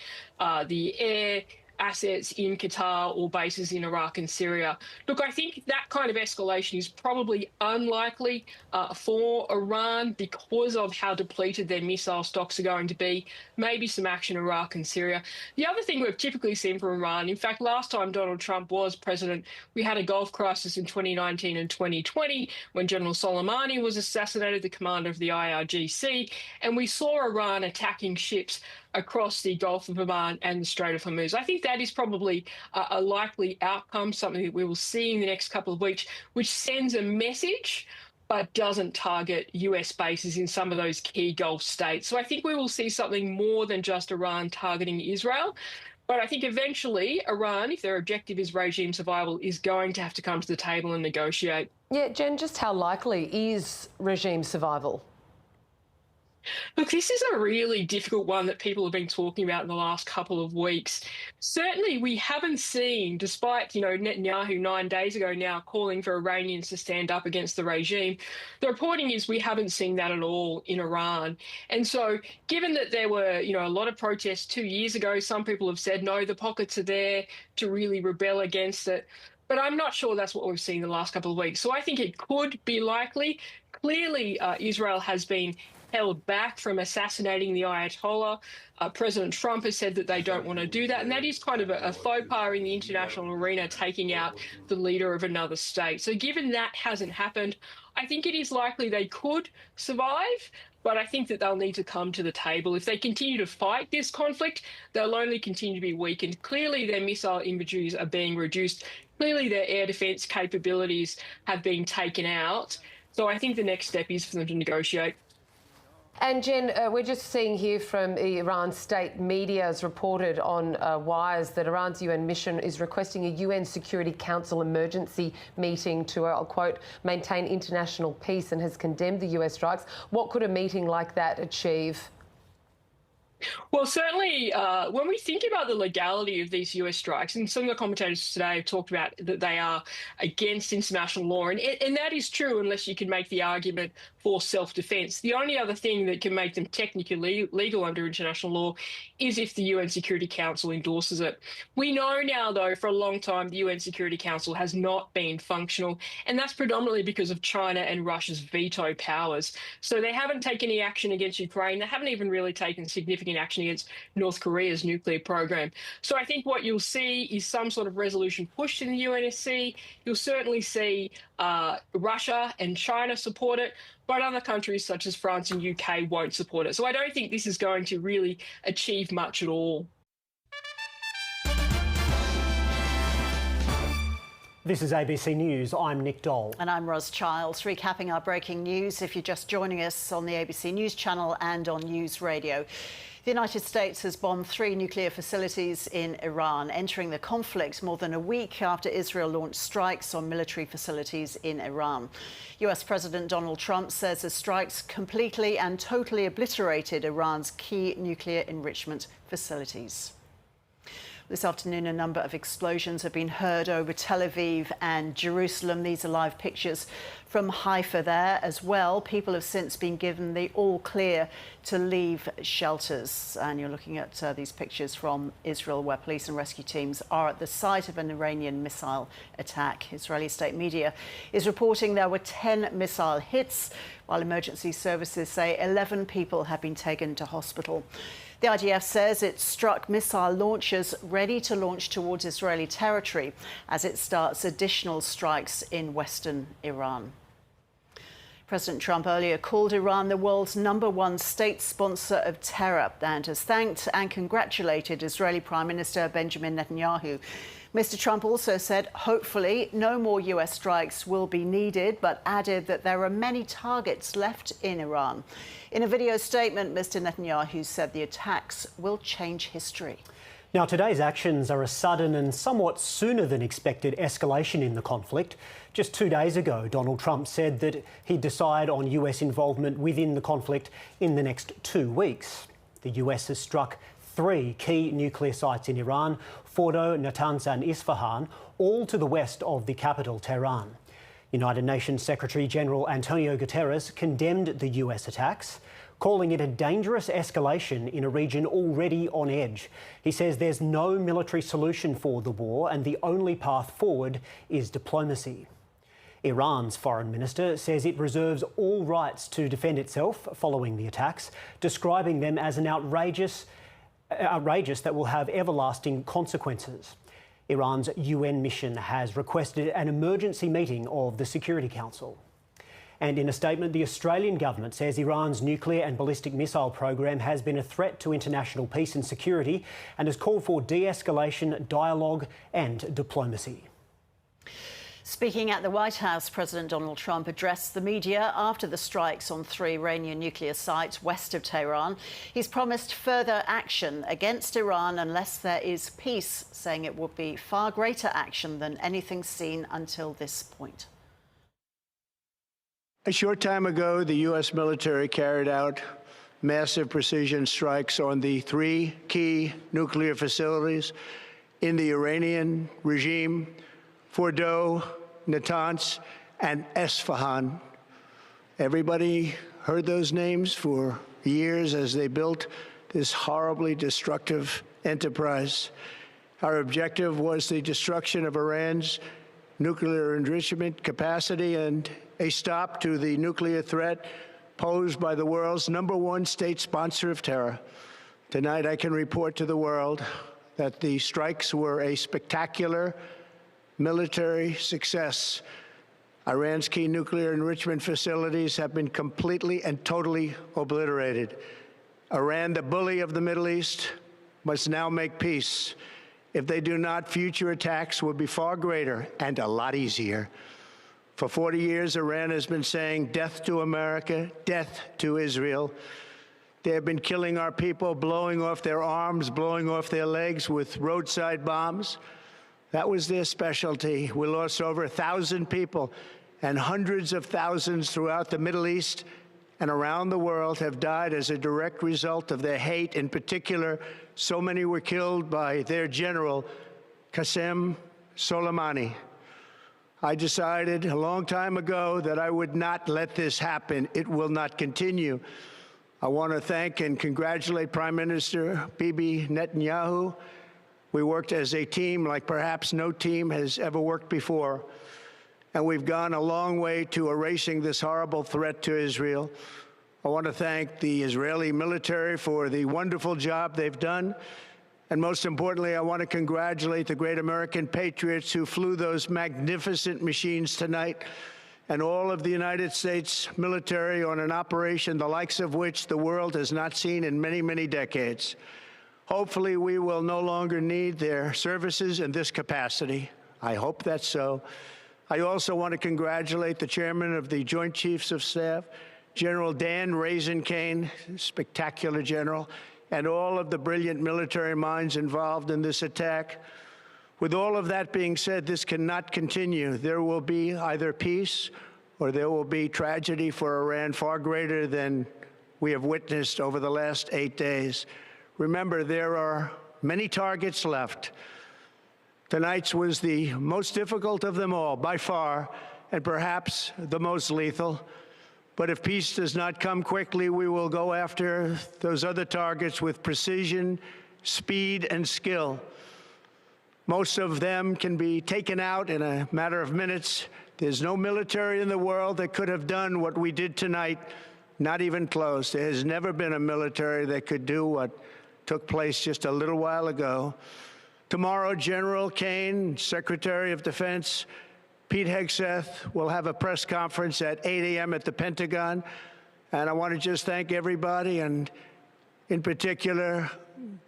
the air assets in Qatar, or bases in Iraq and Syria. Look, I think that kind of escalation is probably unlikely for Iran because of how depleted their missile stocks are going to be. Maybe some action in Iraq and Syria. The other thing we've typically seen from Iran, in fact, last time Donald Trump was president, we had a Gulf crisis in 2019 and 2020 when General Soleimani was assassinated, the commander of the IRGC, and we saw Iran attacking ships across the Gulf of Oman and the Strait of Hormuz. I think that is probably a likely outcome, something that we will see in the next couple of weeks, which sends a message but doesn't target US bases in some of those key Gulf states. So I think we will see something more than just Iran targeting Israel. But I think eventually Iran, if their objective is regime survival, is going to have to come to the table and negotiate. Yeah, Jen, just how likely is regime survival? Look, this is a really difficult one that people have been talking about in the last couple of weeks. Certainly, we haven't seen, despite, Netanyahu 9 days ago now calling for Iranians to stand up against the regime, the reporting is we haven't seen that at all in Iran. And so, given that there were, a lot of protests 2 years ago, some people have said, no, the pockets are there to really rebel against it. But I'm not sure that's what we've seen in the last couple of weeks. So I think it could be likely. Clearly, Israel has been held back from assassinating the Ayatollah. President Trump has said that they don't want to do that, and that is kind of a faux pas in the international arena, taking out the leader of another state. So given that hasn't happened, I think it is likely they could survive, but I think that they'll need to come to the table. If they continue to fight this conflict, they'll only continue to be weakened. Clearly, their missile inventories are being reduced. Clearly, their air defence capabilities have been taken out. So I think the next step is for them to negotiate. And Jen, we're just seeing here from Iran state media has reported on wires that Iran's UN mission is requesting a UN Security Council emergency meeting to, I'll quote, maintain international peace, and has condemned the US strikes. What could a meeting like that achieve? Well, certainly when we think about the legality of these US strikes, and some of the commentators today have talked about that they are against international law, and that is true unless you can make the argument for self-defense. The only other thing that can make them technically legal under international law is if the UN Security Council endorses it. We know now, though, for a long time, the UN Security Council has not been functional, and that's predominantly because of China and Russia's veto powers. So they haven't taken any action against Ukraine. They haven't even really taken significant action against North Korea's nuclear program. So I think what you'll see is some sort of resolution pushed in the UNSC. You'll certainly see Russia and China support it, but other countries such as France and UK won't support it. So I don't think this is going to really achieve much at all. This is ABC News. I'm Nick Dole. And I'm Ros Childs, recapping our breaking news if you're just joining us on the ABC News channel and on News Radio. The United States has bombed 3 nuclear facilities in Iran, entering the conflict more than a week after Israel launched strikes on military facilities in Iran. US President Donald Trump says the strikes completely and totally obliterated Iran's key nuclear enrichment facilities. This afternoon, a number of explosions have been heard over Tel Aviv and Jerusalem. These are live pictures from Haifa there as well. People have since been given the all clear to leave shelters. And you're looking at these pictures from Israel, where police and rescue teams are at the site of an Iranian missile attack. Israeli state media is reporting there were 10 missile hits, while emergency services say 11 people have been taken to hospital. The IDF says it struck missile launchers ready to launch towards Israeli territory as it starts additional strikes in western Iran. President Trump earlier called Iran the world's #1 state sponsor of terror and has thanked and congratulated Israeli Prime Minister Benjamin Netanyahu. Mr. Trump also said hopefully no more US strikes will be needed, but added that there are many targets left in Iran. In a video statement, Mr. Netanyahu said the attacks will change history. Now, today's actions are a sudden and somewhat sooner than expected escalation in the conflict. Just 2 days ago, Donald Trump said that he'd decide on US involvement within the conflict in the next 2 weeks. The US has struck 3 key nuclear sites in Iran: Fordo, Natanz and Isfahan, all to the west of the capital, Tehran. United Nations Secretary-General Antonio Guterres condemned the US attacks, calling it a dangerous escalation in a region already on edge. He says there's no military solution for the war and the only path forward is diplomacy. Iran's foreign minister says it reserves all rights to defend itself following the attacks, describing them as an outrageous that will have everlasting consequences. Iran's UN mission has requested an emergency meeting of the Security Council. And in a statement, the Australian government says Iran's nuclear and ballistic missile program has been a threat to international peace and security and has called for de-escalation, dialogue and diplomacy. Speaking at the White House, President Donald Trump addressed the media after the strikes on 3 Iranian nuclear sites west of Tehran. He's promised further action against Iran unless there is peace, saying it would be far greater action than anything seen until this point. A short time ago, the U.S. military carried out massive precision strikes on the 3 key nuclear facilities in the Iranian regime: Fordo, Natanz, and Esfahan. Everybody heard those names for years as they built this horribly destructive enterprise. Our objective was the destruction of Iran's nuclear enrichment capacity and a stop to the nuclear threat posed by the world's #1 state sponsor of terror. Tonight, I can report to the world that the strikes were a spectacular military success. Iran's key nuclear enrichment facilities have been completely and totally obliterated. Iran, the bully of the Middle East, must now make peace. If they do not, future attacks will be far greater and a lot easier. For 40 years, Iran has been saying death to America, death to Israel. They have been killing our people, blowing off their arms, blowing off their legs with roadside bombs. That was their specialty. We lost over 1,000 people, and hundreds of thousands throughout the Middle East and around the world have died as a direct result of their hate. In particular, so many were killed by their general, Qasem Soleimani. I decided a long time ago that I would not let this happen. It will not continue. I want to thank and congratulate Prime Minister Bibi Netanyahu. We worked as a team like perhaps no team has ever worked before. And we've gone a long way to erasing this horrible threat to Israel. I want to thank the Israeli military for the wonderful job they've done. And most importantly, I want to congratulate the great American patriots who flew those magnificent machines tonight, and all of the United States military on an operation the likes of which the world has not seen in many, many decades. Hopefully, we will no longer need their services in this capacity. I hope that's so. I also want to congratulate the chairman of the Joint Chiefs of Staff, General Dan Raisin-Kane, spectacular general, and all of the brilliant military minds involved in this attack. With all of that being said, this cannot continue. There will be either peace or there will be tragedy for Iran far greater than we have witnessed over the last 8 days. Remember, there are many targets left. Tonight's was the most difficult of them all, by far, and perhaps the most lethal. But if peace does not come quickly, we will go after those other targets with precision, speed, and skill. Most of them can be taken out in a matter of minutes. There's no military in the world that could have done what we did tonight, not even close. There has never been a military that could do what took place just a little while ago. Tomorrow, General Kane, Secretary of Defense, Pete Hegseth will have a press conference at 8 a.m. at the Pentagon. And I want to just thank everybody, and in particular,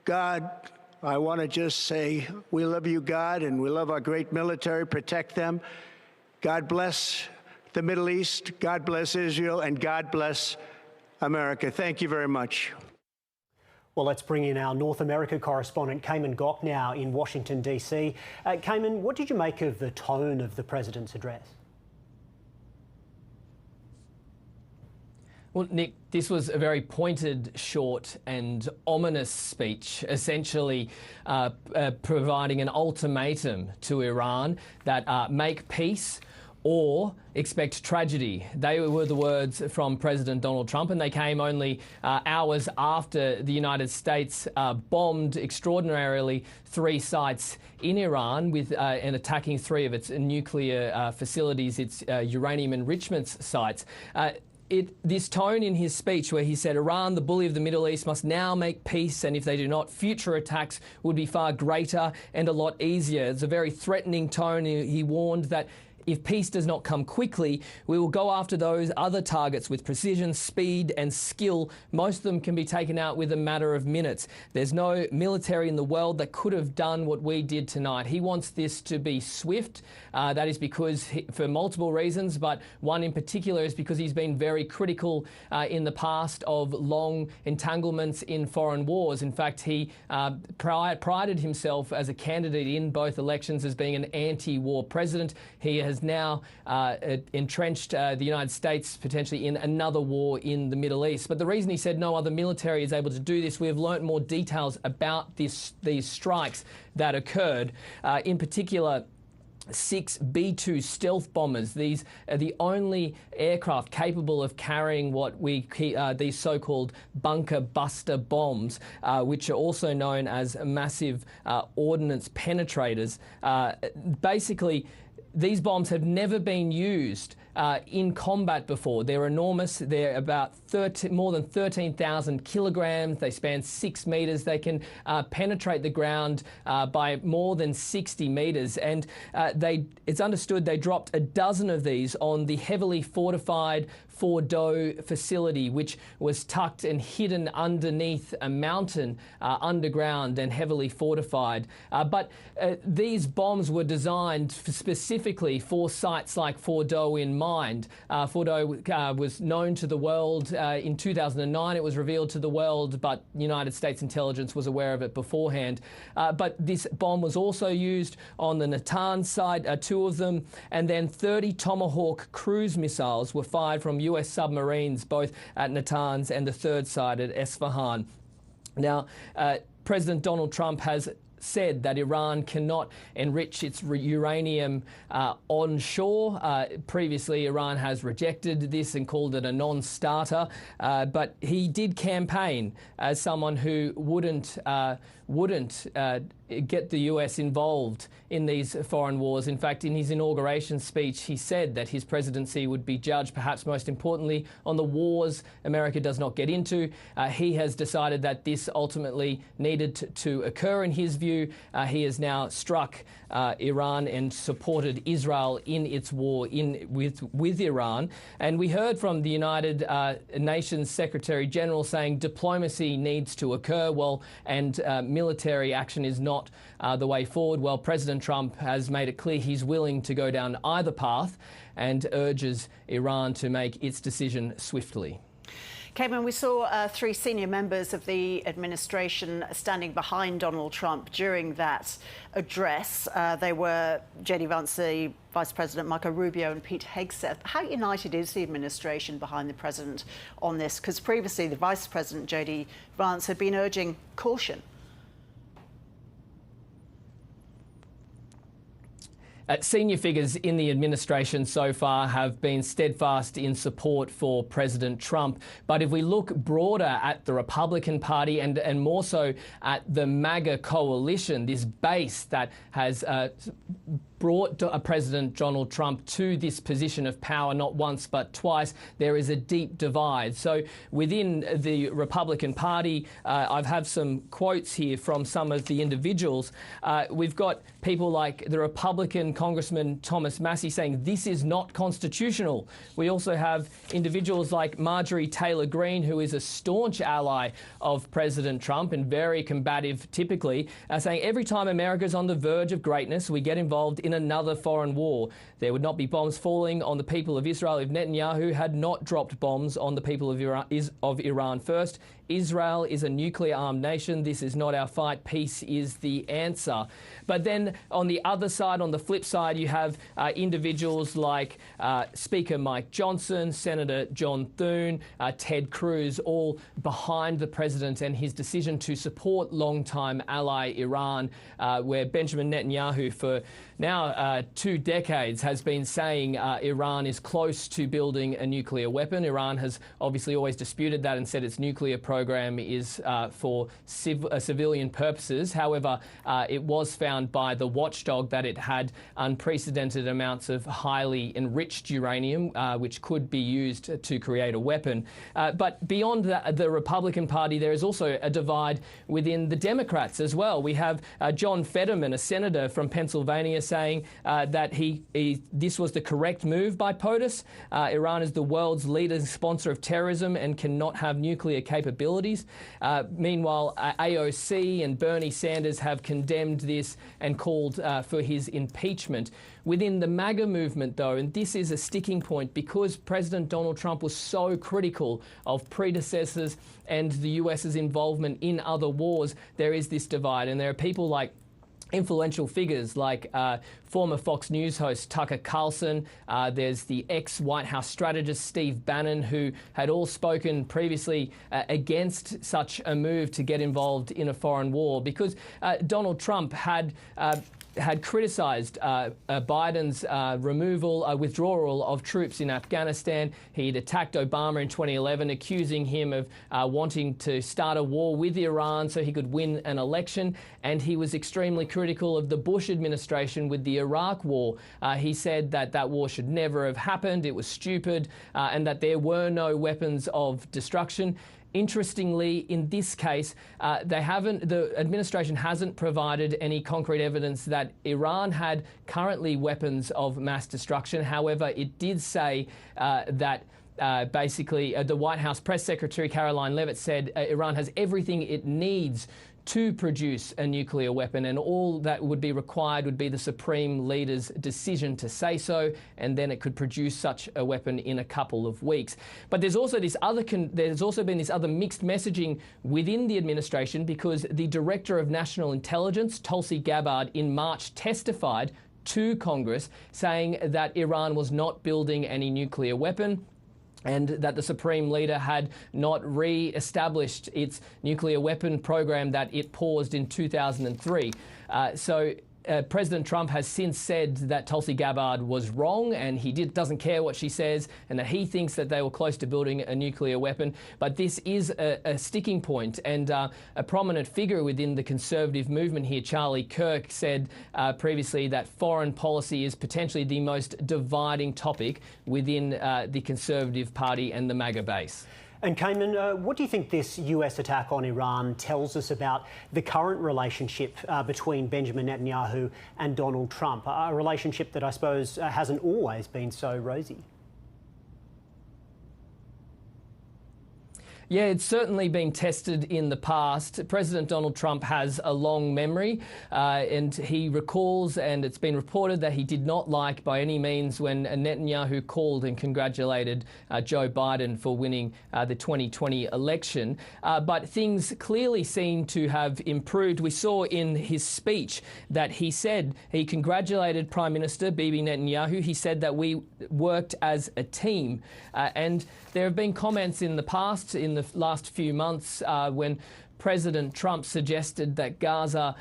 God. I want to just say we love you, God, and we love our great military. Protect them. God bless the Middle East. God bless Israel, and God bless America. Thank you very much. Well, let's bring in our North America correspondent, Cayman Gok, now in Washington, D.C. Cayman, what did you make of the tone of the president's address? Well, Nick, this was a very pointed, short and ominous speech, essentially providing an ultimatum to Iran that make peace or expect tragedy. They were the words from President Donald Trump, and they came only hours after the United States bombed extraordinarily 3 sites in Iran and attacking 3 of its nuclear facilities, its uranium enrichment sites. This tone in his speech where he said Iran, the bully of the Middle East, must now make peace, and if they do not, future attacks would be far greater and a lot easier. It's a very threatening tone. He warned that if peace does not come quickly, we will go after those other targets with precision, speed and skill. Most of them can be taken out with a matter of minutes. There's no military in the world that could have done what we did tonight. He wants this to be swift. That is because, for multiple reasons, but one in particular is because he's been very critical in the past of long entanglements in foreign wars. In fact, he prided himself as a candidate in both elections as being an anti-war president. He has now entrenched the United States potentially in another war in the Middle East. But the reason he said no other military is able to do this, we have learnt more details about these strikes that occurred. In particular, 6 B-2 stealth bombers. These are the only aircraft capable of carrying what these so-called bunker buster bombs, which are also known as massive ordnance penetrators. Basically, these bombs have never been used in combat before. They're enormous. They're about more than 13,000 kilograms. They span 6 meters. They can penetrate the ground by more than 60 meters. And it's understood they dropped a dozen of these on the heavily fortified Fordo facility, which was tucked and hidden underneath a mountain underground and heavily fortified. But these bombs were designed specifically for sites like Fordo in mind. Fordo was known to the world in 2009. It was revealed to the world, but United States intelligence was aware of it beforehand. But this bomb was also used on the Natanz side, 2 of them, and then 30 Tomahawk cruise missiles were fired from US submarines, both at Natanz and the 3rd site at Esfahan. Now, President Donald Trump has said that Iran cannot enrich its uranium onshore. Previously, Iran has rejected this and called it a non-starter, but he did campaign as someone who wouldn't get the US involved in these foreign wars. In fact, in his inauguration speech, he said that his presidency would be judged, perhaps most importantly, on the wars America does not get into. He has decided that this ultimately needed to occur in his view. He has now struck Iran and supported Israel in its war with Iran. And we heard from the United Nations Secretary General saying diplomacy needs to occur, and military action is not the way forward. Well, President Trump has made it clear he's willing to go down either path and urges Iran to make its decision swiftly. Caitlin, we saw 3 senior members of the administration standing behind Donald Trump during that address. They were J.D. Vance, the Vice President, Marco Rubio and Pete Hegseth. How united is the administration behind the president on this? Because previously the Vice President, J.D. Vance, had been urging caution. Senior figures in the administration so far have been steadfast in support for President Trump. But if we look broader at the Republican Party and more so at the MAGA coalition, this base that has brought President Donald Trump to this position of power not once but twice, there is a deep divide. So within the Republican Party, I have some quotes here from some of the individuals. We've got people like the Republican Congressman Thomas Massey saying this is not constitutional. We also have individuals like Marjorie Taylor Greene, who is a staunch ally of President Trump and very combative typically, saying every time America's on the verge of greatness, we get involved in another foreign war. There would not be bombs falling on the people of Israel if Netanyahu had not dropped bombs on the people of Iran first. Israel is a nuclear-armed nation. This is not our fight. Peace is the answer. But then on the other side, on the flip side, you have individuals like Speaker Mike Johnson, Senator John Thune, Ted Cruz, all behind the president and his decision to support longtime ally Iran, where Benjamin Netanyahu for now 2 decades has been saying Iran is close to building a nuclear weapon. Iran has obviously always disputed that and said its nuclear program is for civilian purposes. However, it was found by the watchdog that it had unprecedented amounts of highly enriched uranium, which could be used to create a weapon. But beyond the Republican Party, there is also a divide within the Democrats as well. We have John Fetterman, a senator from Pennsylvania, saying that this was the correct move by POTUS. Iran is the world's leading sponsor of terrorism and cannot have nuclear capabilities. Meanwhile, AOC and Bernie Sanders have condemned this and called for his impeachment. Within the MAGA movement, though, and this is a sticking point because President Donald Trump was so critical of predecessors and the US's involvement in other wars, there is this divide. And there are people like influential figures like former Fox News host Tucker Carlson, there's the ex-White House strategist Steve Bannon, who had all spoken previously against such a move to get involved in a foreign war because Donald Trump had criticised Biden's withdrawal of troops in Afghanistan. He'd attacked Obama in 2011, accusing him of wanting to start a war with Iran so he could win an election. And he was extremely critical of the Bush administration with the Iraq war. He said that that war should never have happened, it was stupid, and that there were no weapons of destruction. Interestingly, in this case, the administration hasn't provided any concrete evidence that Iran had currently weapons of mass destruction. However, it did say that basically, the White House press secretary Caroline Leavitt said Iran has everything it needs to produce a nuclear weapon, and all that would be required would be the Supreme Leader's decision to say so, and then it could produce such a weapon in a couple of weeks. But there's also this other there's also been this other mixed messaging within the administration, because the Director of National Intelligence, Tulsi Gabbard, in March testified to Congress saying that Iran was not building any nuclear weapon, and that the Supreme Leader had not re-established its nuclear weapon program that it paused in 2003. President Trump has since said that Tulsi Gabbard was wrong, and he doesn't care what she says, and that he thinks that they were close to building a nuclear weapon. But this is a sticking point, and a prominent figure within the conservative movement here, Charlie Kirk, said previously that foreign policy is potentially the most dividing topic within the Conservative Party and the MAGA base. And Cayman, what do you think this US attack on Iran tells us about the current relationship between Benjamin Netanyahu and Donald Trump? A relationship that I suppose hasn't always been so rosy. Yeah, it's certainly been tested in the past. President Donald Trump has a long memory, and he recalls, and it's been reported that he did not like by any means when Netanyahu called and congratulated Joe Biden for winning the 2020 election. But things clearly seem to have improved. We saw in his speech that he said he congratulated Prime Minister Bibi Netanyahu. He said that we worked as a team. And there have been comments in the past, in the last few months, when President Trump suggested that Gaza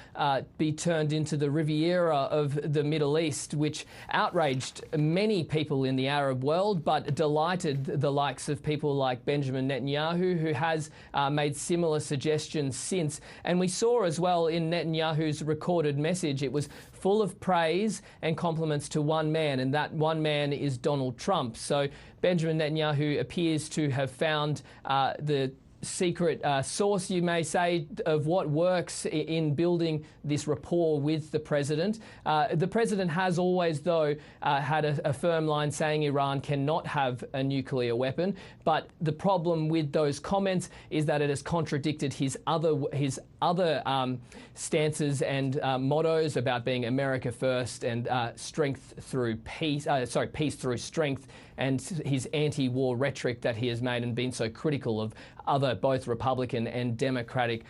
be turned into the Riviera of the Middle East, which outraged many people in the Arab world, but delighted the likes of people like Benjamin Netanyahu, who has made similar suggestions since. And we saw as well in Netanyahu's recorded message, it was full of praise and compliments to one man, and that one man is Donald Trump. So Benjamin Netanyahu appears to have found the secret source, you may say, of what works in building this rapport with the president. The president has always, though, had a firm line saying Iran cannot have a nuclear weapon. But the problem with those comments is that it has contradicted his other stances and mottos about being America first and strength through peace. Peace through strength, and his anti-war rhetoric that he has made and been so critical of other both Republican and Democratic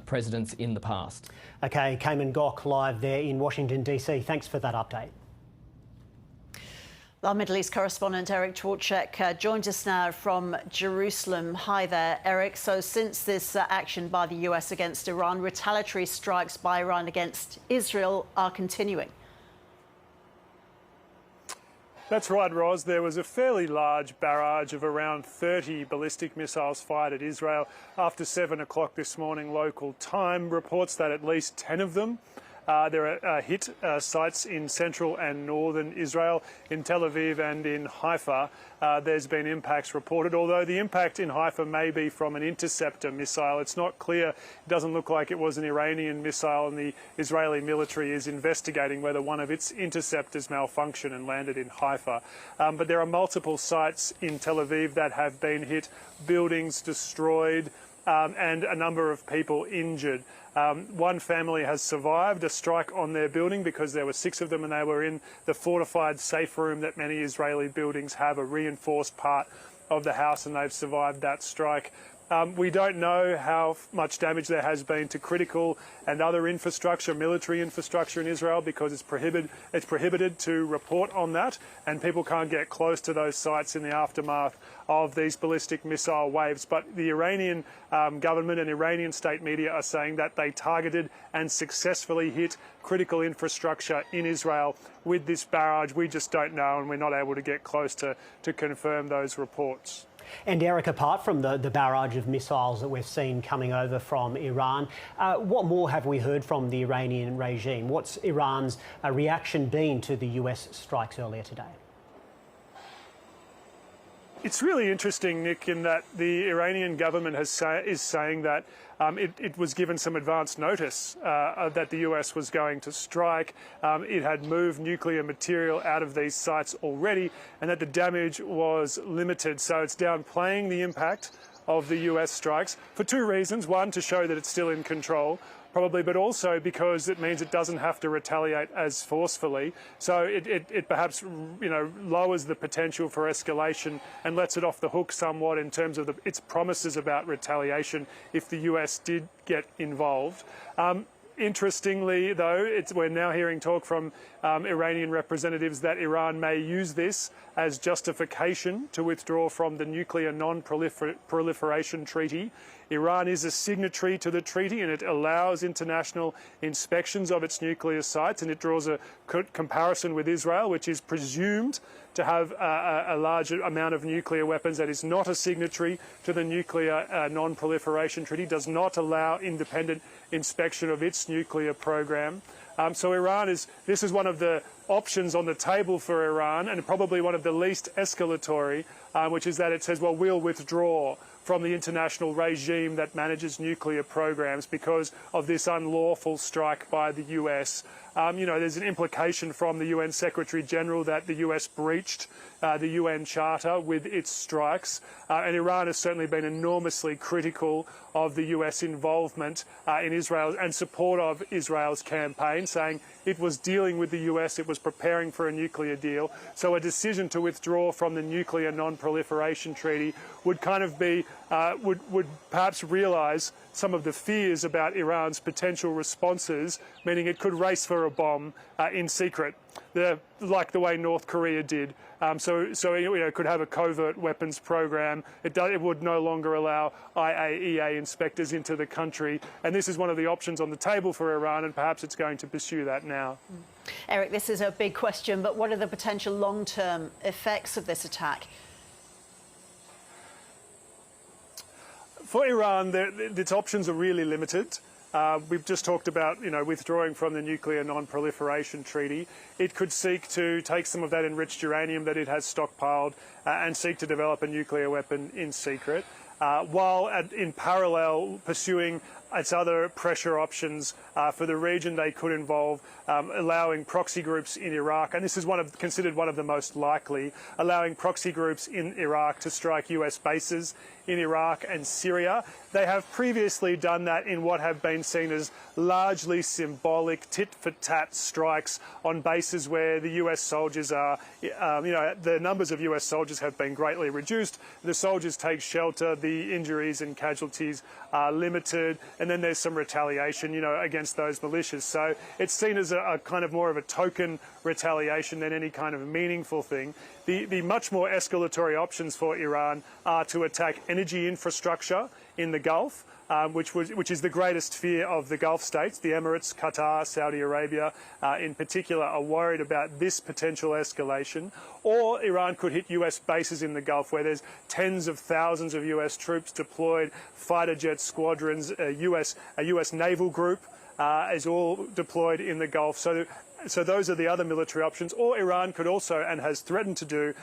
presidents in the past. OK, Cayman Gok live there in Washington, D.C. Thanks for that update. Our Middle East correspondent Eric Twarchek joins us now from Jerusalem. Hi there, Eric. So since this action by the US against Iran, retaliatory strikes by Iran against Israel are continuing. That's right, Ros. There was a fairly large barrage of around 30 ballistic missiles fired at Israel after 7 o'clock this morning local time. Reports that at least 10 of them there are hit sites in central and northern Israel, in Tel Aviv and in Haifa. There's been impacts reported, although the impact in Haifa may be from an interceptor missile. It's not clear. It doesn't look like it was an Iranian missile, and the Israeli military is investigating whether one of its interceptors malfunctioned and landed in Haifa. But there are multiple sites in Tel Aviv that have been hit, buildings destroyed, and a number of people injured. One family has survived a strike on their building because there were 6 of them and they were in the fortified safe room that many Israeli buildings have, a reinforced part of the house, and they've survived that strike. We don't know how much damage there has been to critical and other infrastructure, military infrastructure in Israel, because it's prohibited to report on that, and people can't get close to those sites in the aftermath of these ballistic missile waves. But the Iranian government and Iranian state media are saying that they targeted and successfully hit critical infrastructure in Israel with this barrage. We just don't know, and we're not able to get close to confirm those reports. And Eric, apart from the barrage of missiles that we've seen coming over from Iran, what more have we heard from the Iranian regime? What's Iran's reaction been to the US strikes earlier today? It's really interesting, Nick, in that the Iranian government is saying that it was given some advance notice that the US was going to strike. It had moved nuclear material out of these sites already, and that the damage was limited. So it's downplaying the impact of the US strikes for two reasons. One, to show that it's still in control, probably, but also because it means it doesn't have to retaliate as forcefully. So it perhaps, lowers the potential for escalation and lets it off the hook somewhat in terms of its promises about retaliation if the US did get involved. Interestingly, though, we're now hearing talk from Iranian representatives that Iran may use this as justification to withdraw from the Nuclear Non-Proliferation Treaty. Iran is a signatory to the treaty, and it allows international inspections of its nuclear sites, and it draws a comparison with Israel, which is presumed to have a large amount of nuclear weapons, that is not a signatory to the Nuclear Non-Proliferation Treaty, does not allow independent inspection of its nuclear program. So this is one of the options on the table for Iran, and probably one of the least escalatory, which is that it says, well, we'll withdraw from the international regime that manages nuclear programs because of this unlawful strike by the US. There's an implication from the UN Secretary General that the US breached the UN Charter with its strikes, and Iran has certainly been enormously critical of the US involvement in Israel and support of Israel's campaign, saying it was dealing with the US, it was preparing for a nuclear deal. So a decision to withdraw from the Nuclear Non-Proliferation Treaty would kind of be, would perhaps realise some of the fears about Iran's potential responses, meaning it could race for a bomb in secret, like the way North Korea did. So it could have a covert weapons program. It would no longer allow IAEA inspectors into the country. And this is one of the options on the table for Iran, and perhaps it's going to pursue that now. Eric, this is a big question, but what are the potential long-term effects of this attack? For Iran, its options are really limited. We've just talked about, withdrawing from the Nuclear Non-Proliferation Treaty. It could seek to take some of that enriched uranium that it has stockpiled and seek to develop a nuclear weapon in secret, while in parallel pursuing its other pressure options for the region. They could involve allowing proxy groups in Iraq, and this is considered one of the most likely, allowing proxy groups in Iraq to strike US bases in Iraq and Syria. They have previously done that in what have been seen as largely symbolic tit-for-tat strikes on bases where the US soldiers are, the numbers of US soldiers have been greatly reduced. The soldiers take shelter, the injuries and casualties are limited, and then there's some retaliation, against those militias. So it's seen as a kind of more of a token retaliation than any kind of meaningful thing. The much more escalatory options for Iran are to attack energy infrastructure in the Gulf, which is the greatest fear of the Gulf states. The Emirates, Qatar, Saudi Arabia in particular are worried about this potential escalation. Or Iran could hit US bases in the Gulf where there's tens of thousands of US troops deployed, fighter jet squadrons, a US naval group is all deployed in the Gulf. So those are the other military options. Or Iran could also, and has threatened to do,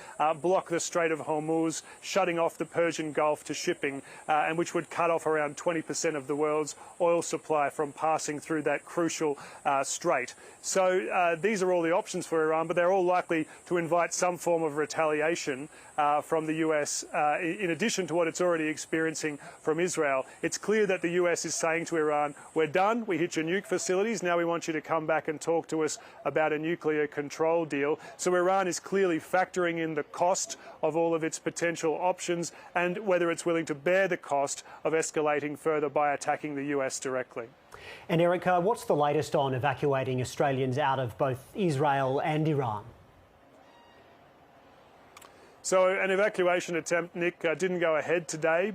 block the Strait of Hormuz, shutting off the Persian Gulf to shipping, and which would cut off around 20% of the world's oil supply from passing through that crucial strait. So these are all the options for Iran, but they're all likely to invite some form of retaliation from the US, in addition to what it's already experiencing from Israel. It's clear that the US is saying to Iran, we're done, we hit your nuke facilities, now we want you to come back and talk to us about a nuclear control deal. So Iran is clearly factoring in the cost of all of its potential options and whether it's willing to bear the cost of escalating further by attacking the US directly. And Eric, what's the latest on evacuating Australians out of both Israel and Iran? So an evacuation attempt, Nick, didn't go ahead today,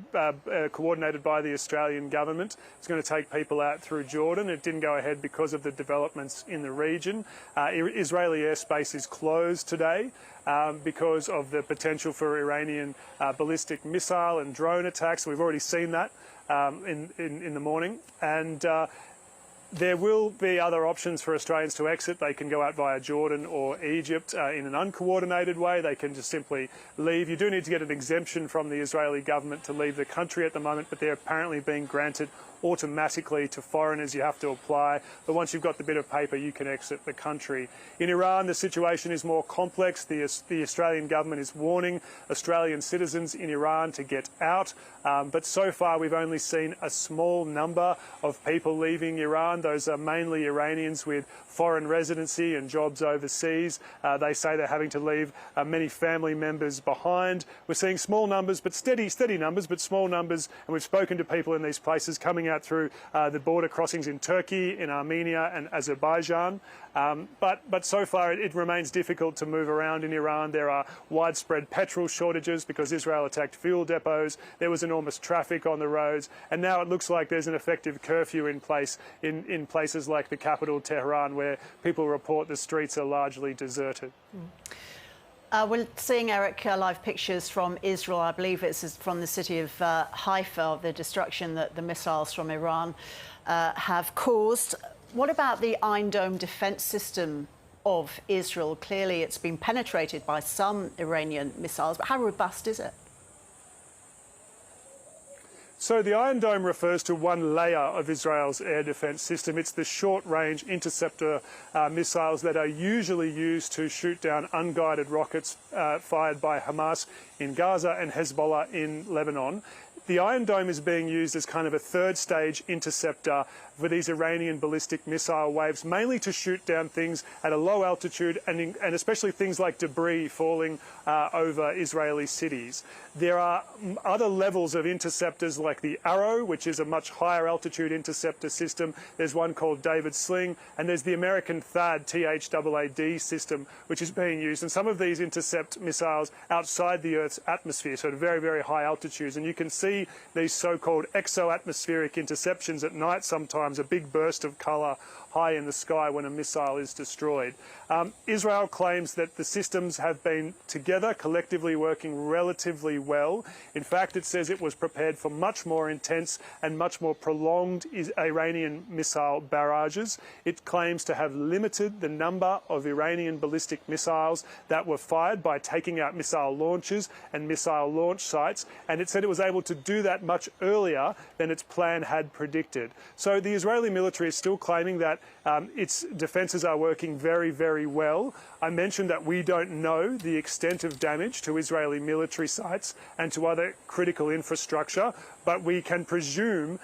coordinated by the Australian government. It's going to take people out through Jordan. It didn't go ahead because of the developments in the region. Israeli airspace is closed today because of the potential for Iranian ballistic missile and drone attacks. We've already seen that in the morning. And There will be other options for Australians to exit. They can go out via Jordan or Egypt in an uncoordinated way. They can just simply leave. You do need to get an exemption from the Israeli government to leave the country at the moment, but they're apparently being granted automatically to foreigners. You have to apply, but once you've got the bit of paper, you can exit the country. In Iran, the situation is more complex. The Australian government is warning Australian citizens in Iran to get out, but so far we've only seen a small number of people leaving Iran. Those are mainly Iranians with foreign residency and jobs overseas. They say they're having to leave many family members behind. We're seeing small numbers, but steady numbers, but small numbers, and we've spoken to people in these places coming out through the border crossings in Turkey, in Armenia and Azerbaijan. But so far it remains difficult to move around in Iran. There are widespread petrol shortages because Israel attacked fuel depots. There was enormous traffic on the roads, and now it looks like there's an effective curfew in place in places like the capital, Tehran, where people report the streets are largely deserted. We're seeing, Eric, live pictures from Israel. I believe it's from the city of Haifa, of the destruction that the missiles from Iran have caused. What about the Iron Dome defence system of Israel? Clearly, it's been penetrated by some Iranian missiles, but how robust is it? So the Iron Dome refers to one layer of Israel's air defence system. It's the short-range interceptor missiles that are usually used to shoot down unguided rockets fired by Hamas in Gaza and Hezbollah in Lebanon. The Iron Dome is being used as kind of a third-stage interceptor for these Iranian ballistic missile waves, mainly to shoot down things at a low altitude and especially things like debris falling over Israeli cities. There are other levels of interceptors like the Arrow, which is a much higher altitude interceptor system. There's one called David Sling, and there's the American THAAD, THAAD system, which is being used. And some of these intercept missiles outside the Earth's atmosphere, so at very, very high altitudes. And you can see these so-called exo-atmospheric interceptions at night sometimes, a big burst of colour high in the sky when a missile is destroyed. Israel claims that the systems have been together, collectively working relatively well. In fact, it says it was prepared for much more intense and much more prolonged Iranian missile barrages. It claims to have limited the number of Iranian ballistic missiles that were fired by taking out missile launchers and missile launch sites, and it said it was able to do that much earlier than its plan had predicted. So the Israeli military is still claiming that its defences are working very, very well. I mentioned that we don't know the extent of damage to Israeli military sites and to other critical infrastructure, but we can presume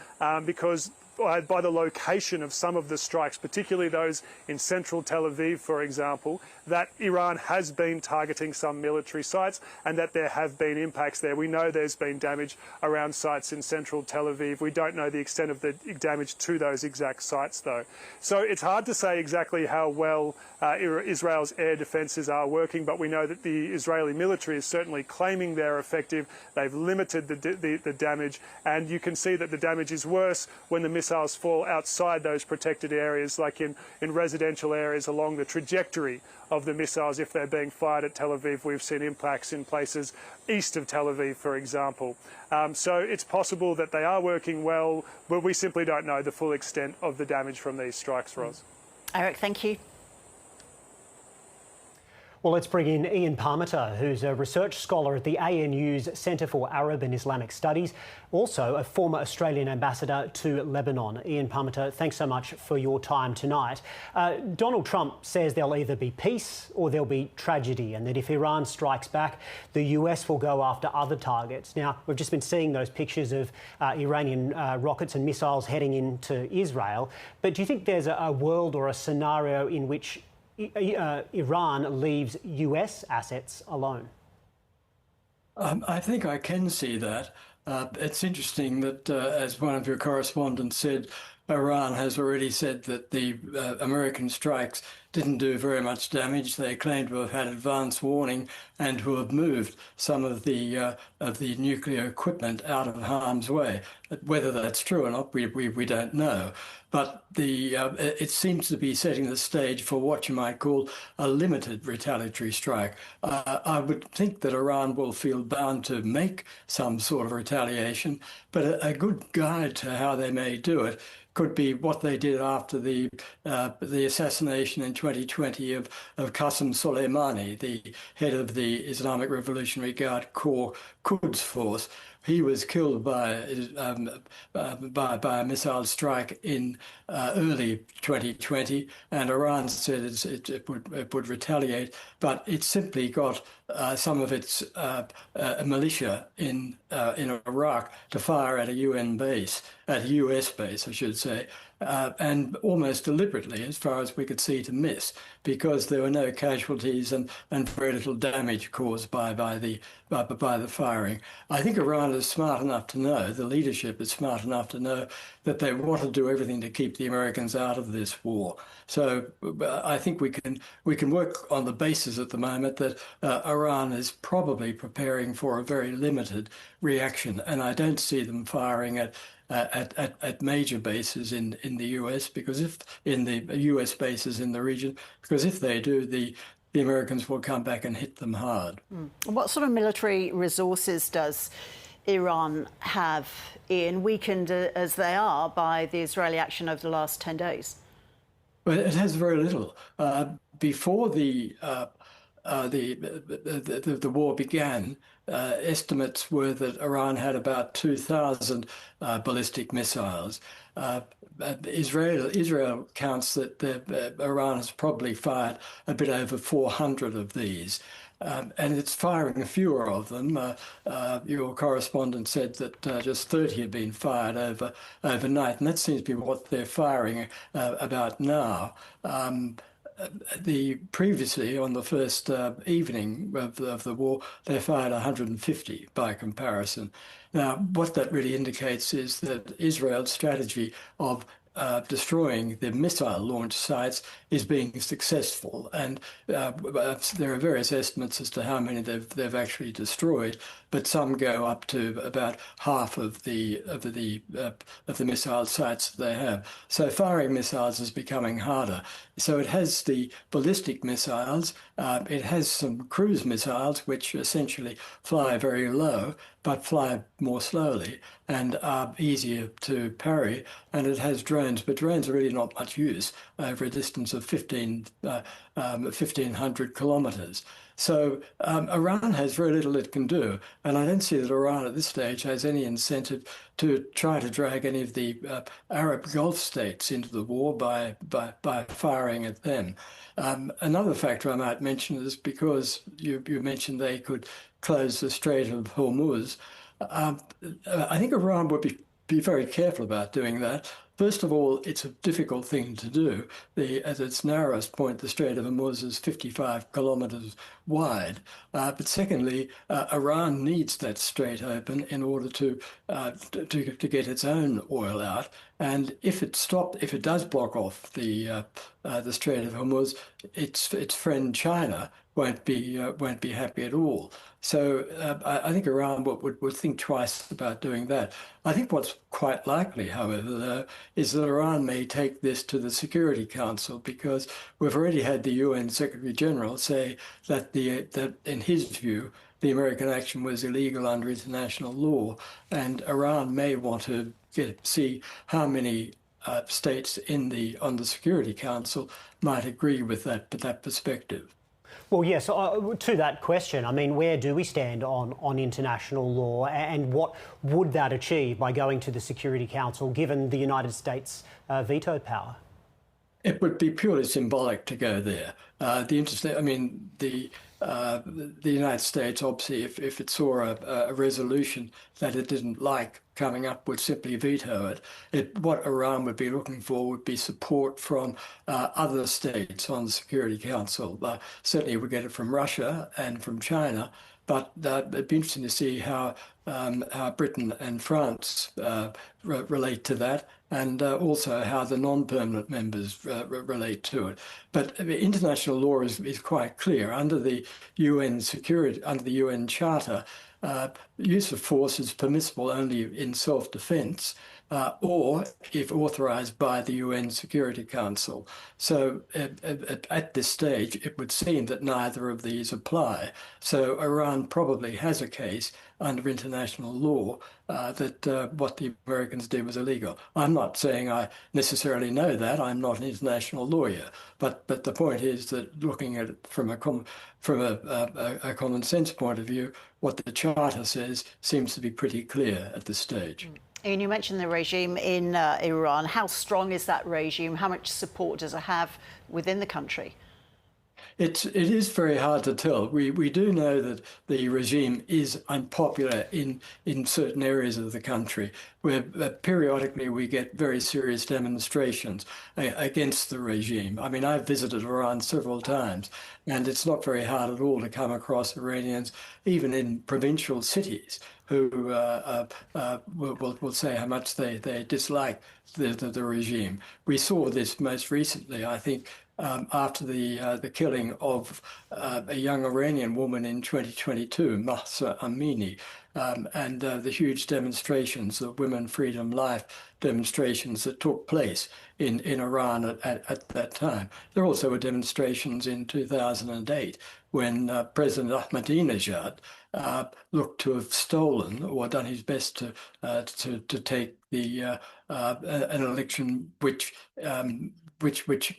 because by the location of some of the strikes, particularly those in central Tel Aviv, for example, that Iran has been targeting some military sites and that there have been impacts there. We know there's been damage around sites in central Tel Aviv. We don't know the extent of the damage to those exact sites, though. So it's hard to say exactly how well Israel's air defences are working, but we know that the Israeli military is certainly claiming they're effective. They've limited the damage, and you can see that the damage is worse when the missiles fall outside those protected areas, like in residential areas along the trajectory of the missiles. If they're being fired at Tel Aviv, we've seen impacts in places east of Tel Aviv, for example. So it's possible that they are working well, but we simply don't know the full extent of the damage from these strikes, Ros. Eric, thank you. Well, let's bring in Ian Parmiter, who's a research scholar at the ANU's Centre for Arab and Islamic Studies, also a former Australian ambassador to Lebanon. Ian Parmiter, thanks so much for your time tonight. Donald Trump says there'll either be peace or there'll be tragedy, and that if Iran strikes back, the US will go after other targets. Now, we've just been seeing those pictures of Iranian rockets and missiles heading into Israel, but do you think there's a world or a scenario in which Iran leaves US assets alone? I think I can see that. It's interesting that, as one of your correspondents said, Iran has already said that the American strikes didn't do very much damage. They claim to have had advance warning and to have moved some of the nuclear equipment out of harm's way. Whether that's true or not, we don't know. But it seems to be setting the stage for what you might call a limited retaliatory strike. I would think that Iran will feel bound to make some sort of retaliation, but a good guide to how they may do it could be what they did after the assassination in 2020 of Qasem Soleimani, the head of the Islamic Revolutionary Guard Corps Quds Force. He was killed by a missile strike in early 2020, and Iran said it would retaliate, but it simply got some of its militia in Iraq to fire at a UN base, at a US base, I should say, and almost deliberately, as far as we could see, to miss, because there were no casualties and very little damage caused by the firing. I think Iran is smart enough to know, the leadership is smart enough to know that they want to do everything to keep the Americans out of this war. So I think we can work on the basis at the moment that Iran is probably preparing for a very limited reaction, and I don't see them firing at major bases in the US, because if in the US bases in the region, because if they do, the Americans will come back and hit them hard. What sort of military resources does Iran have, Ian, weakened as they are by the Israeli action over the last 10 days? Well, it has very little. Before the war began, estimates were that Iran had about 2,000 ballistic missiles. Israel counts that Iran has probably fired a bit over 400 of these. And it's firing fewer of them. Your correspondent said that just 30 had been fired overnight, and that seems to be what they're firing about now. Previously, on the first evening of the war, they fired 150 by comparison. Now, what that really indicates is that Israel's strategy of destroying the missile launch sites is being successful, and there are various estimates as to how many they've actually destroyed, but some go up to about half of the missile sites that they have. So firing missiles is becoming harder. So it has the ballistic missiles, it has some cruise missiles which essentially fly very low but fly more slowly and are easier to parry, and it has drones, but drones are really not much use over a distance of 1,500 kilometres. So Iran has very little it can do, and I don't see that Iran at this stage has any incentive to try to drag any of the Arab Gulf states into the war by firing at them. Another factor I might mention is because you mentioned they could close the Strait of Hormuz. I think Iran would be very careful about doing that. First of all, it's a difficult thing to do. At its narrowest point, the Strait of Hormuz is 55 kilometres wide. But secondly, Iran needs that strait open in order to get its own oil out. And if it does block off the Strait of Hormuz, its friend China won't be happy at all. So I think Iran would think twice about doing that. I think what's quite likely, however, though, is that Iran may take this to the Security Council, because we've already had the UN Secretary General say that in his view, the American action was illegal under international law, and Iran may want to see how many states on the Security Council might agree with that perspective. Well, yes, to that question, I mean, where do we stand on international law, and what would that achieve by going to the Security Council, given the United States' veto power? It would be purely symbolic to go there. The United States, obviously, if it saw a resolution that it didn't like coming up, would simply veto it. What Iran would be looking for would be support from other states on the Security Council. Certainly it would get it from Russia and from China, but it'd be interesting to see how how Britain and France relate to that, and also how the non-permanent members relate to it. But international law is quite clear. Under the UN Charter, use of force is permissible only in self-defense, or if authorized by the UN Security Council. So at this stage, it would seem that neither of these apply. So Iran probably has a case under international law that what the Americans did was illegal. I'm not saying I necessarily know that. I'm not an international lawyer. But the point is that looking at it from a common sense point of view, what the Charter says seems to be pretty clear at this stage. Ian, you mentioned the regime in Iran. How strong is that regime? How much support does it have within the country? It is very hard to tell. We do know that the regime is unpopular in certain areas of the country, where periodically we get very serious demonstrations against the regime. I mean, I've visited Iran several times, and it's not very hard at all to come across Iranians, even in provincial cities, who will say how much they dislike the regime. We saw this most recently, I think, after the killing of a young Iranian woman in 2022, Mahsa Amini, and the huge demonstrations, the Women, Freedom, Life demonstrations that took place in Iran at that time. There also were demonstrations in 2008 when President Ahmadinejad looked to have stolen or done his best to take an election which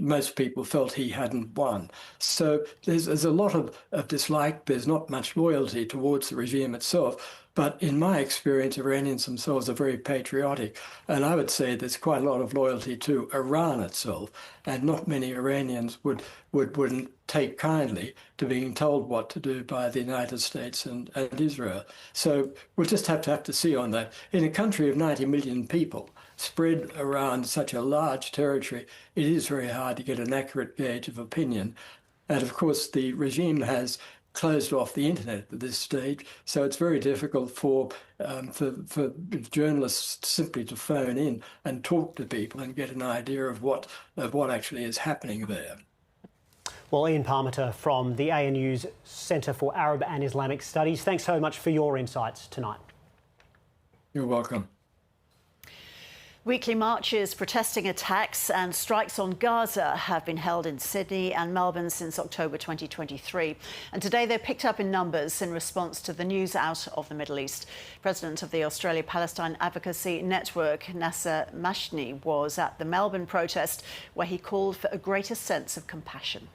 most people felt he hadn't won. So there's a lot of dislike. There's not much loyalty towards the regime itself. But in my experience, Iranians themselves are very patriotic. And I would say there's quite a lot of loyalty to Iran itself. And not many Iranians wouldn't take kindly to being told what to do by the United States and Israel. So we'll just have to see on that. In a country of 90 million people, spread around such a large territory, it is very hard to get an accurate gauge of opinion. And of course, the regime has closed off the internet at this stage, so it's very difficult for journalists simply to phone in and talk to people and get an idea of what actually is happening there. Well, Ian Parmenter from the ANU's Centre for Arab and Islamic Studies, thanks so much for your insights tonight. You're welcome. Weekly marches protesting attacks and strikes on Gaza have been held in Sydney and Melbourne since October 2023. And today they picked up in numbers in response to the news out of the Middle East. President of the Australia-Palestine Advocacy Network, Nasser Mashni, was at the Melbourne protest where he called for a greater sense of compassion.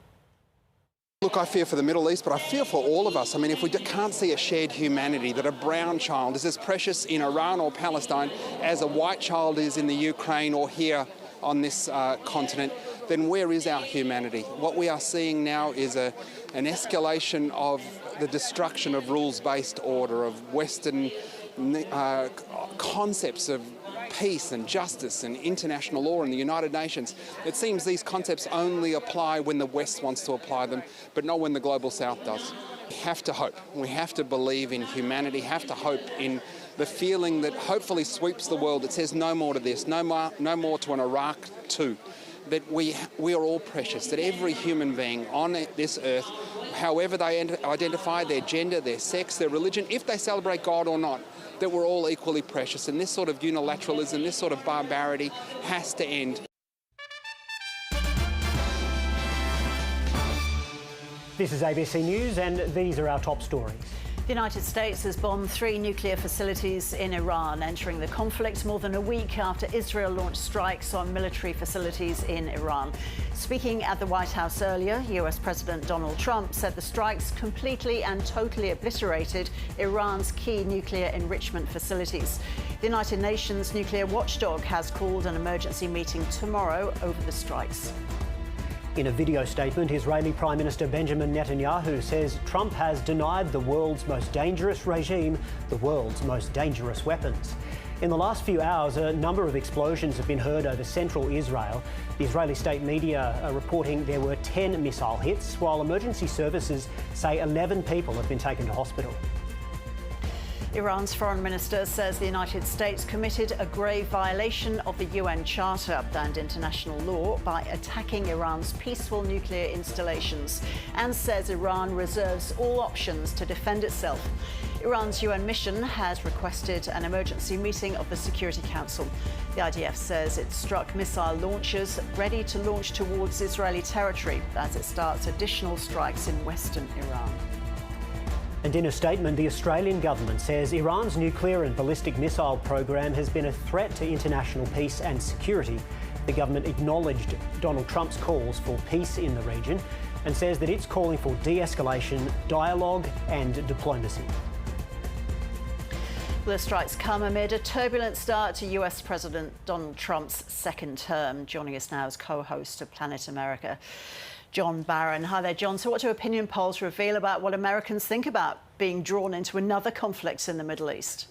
Look, I fear for the Middle East, but I fear for all of us. I mean, if we can't see a shared humanity, that a brown child is as precious in Iran or Palestine as a white child is in the Ukraine or here on this continent, then where is our humanity? What we are seeing now is an escalation of the destruction of rules-based order, of Western concepts of peace and justice and international law and the United Nations. It seems these concepts only apply when the West wants to apply them, but not when the global South does. We have to hope. We have to believe in humanity, have to hope in the feeling that hopefully sweeps the world that says no more to this, no more to an Iraq too. That we are all precious, that every human being on this earth, however they identify, their gender, their sex, their religion, if they celebrate God or not, that we're all equally precious. And this sort of unilateralism, this sort of barbarity has to end. This is ABC News, and these are our top stories. The United States has bombed 3 nuclear facilities in Iran, entering the conflict more than a week after Israel launched strikes on military facilities in Iran. Speaking at the White House earlier, US President Donald Trump said the strikes completely and totally obliterated Iran's key nuclear enrichment facilities. The United Nations nuclear watchdog has called an emergency meeting tomorrow over the strikes. In a video statement, Israeli Prime Minister Benjamin Netanyahu says Trump has denied the world's most dangerous regime the world's most dangerous weapons. In the last few hours, a number of explosions have been heard over central Israel. The Israeli state media are reporting there were 10 missile hits, while emergency services say 11 people have been taken to hospital. Iran's foreign minister says the United States committed a grave violation of the UN Charter and international law by attacking Iran's peaceful nuclear installations, and says Iran reserves all options to defend itself. Iran's UN mission has requested an emergency meeting of the Security Council. The IDF says it struck missile launchers ready to launch towards Israeli territory as it starts additional strikes in western Iran. And in a statement, the Australian government says Iran's nuclear and ballistic missile program has been a threat to international peace and security. The government acknowledged Donald Trump's calls for peace in the region and says that it's calling for de-escalation, dialogue and diplomacy. The strikes come amid a turbulent start to US President Donald Trump's second term. Joining us now is co-host of Planet America, John Barron. Hi there, John. So what do opinion polls reveal about what Americans think about being drawn into another conflict in the Middle East?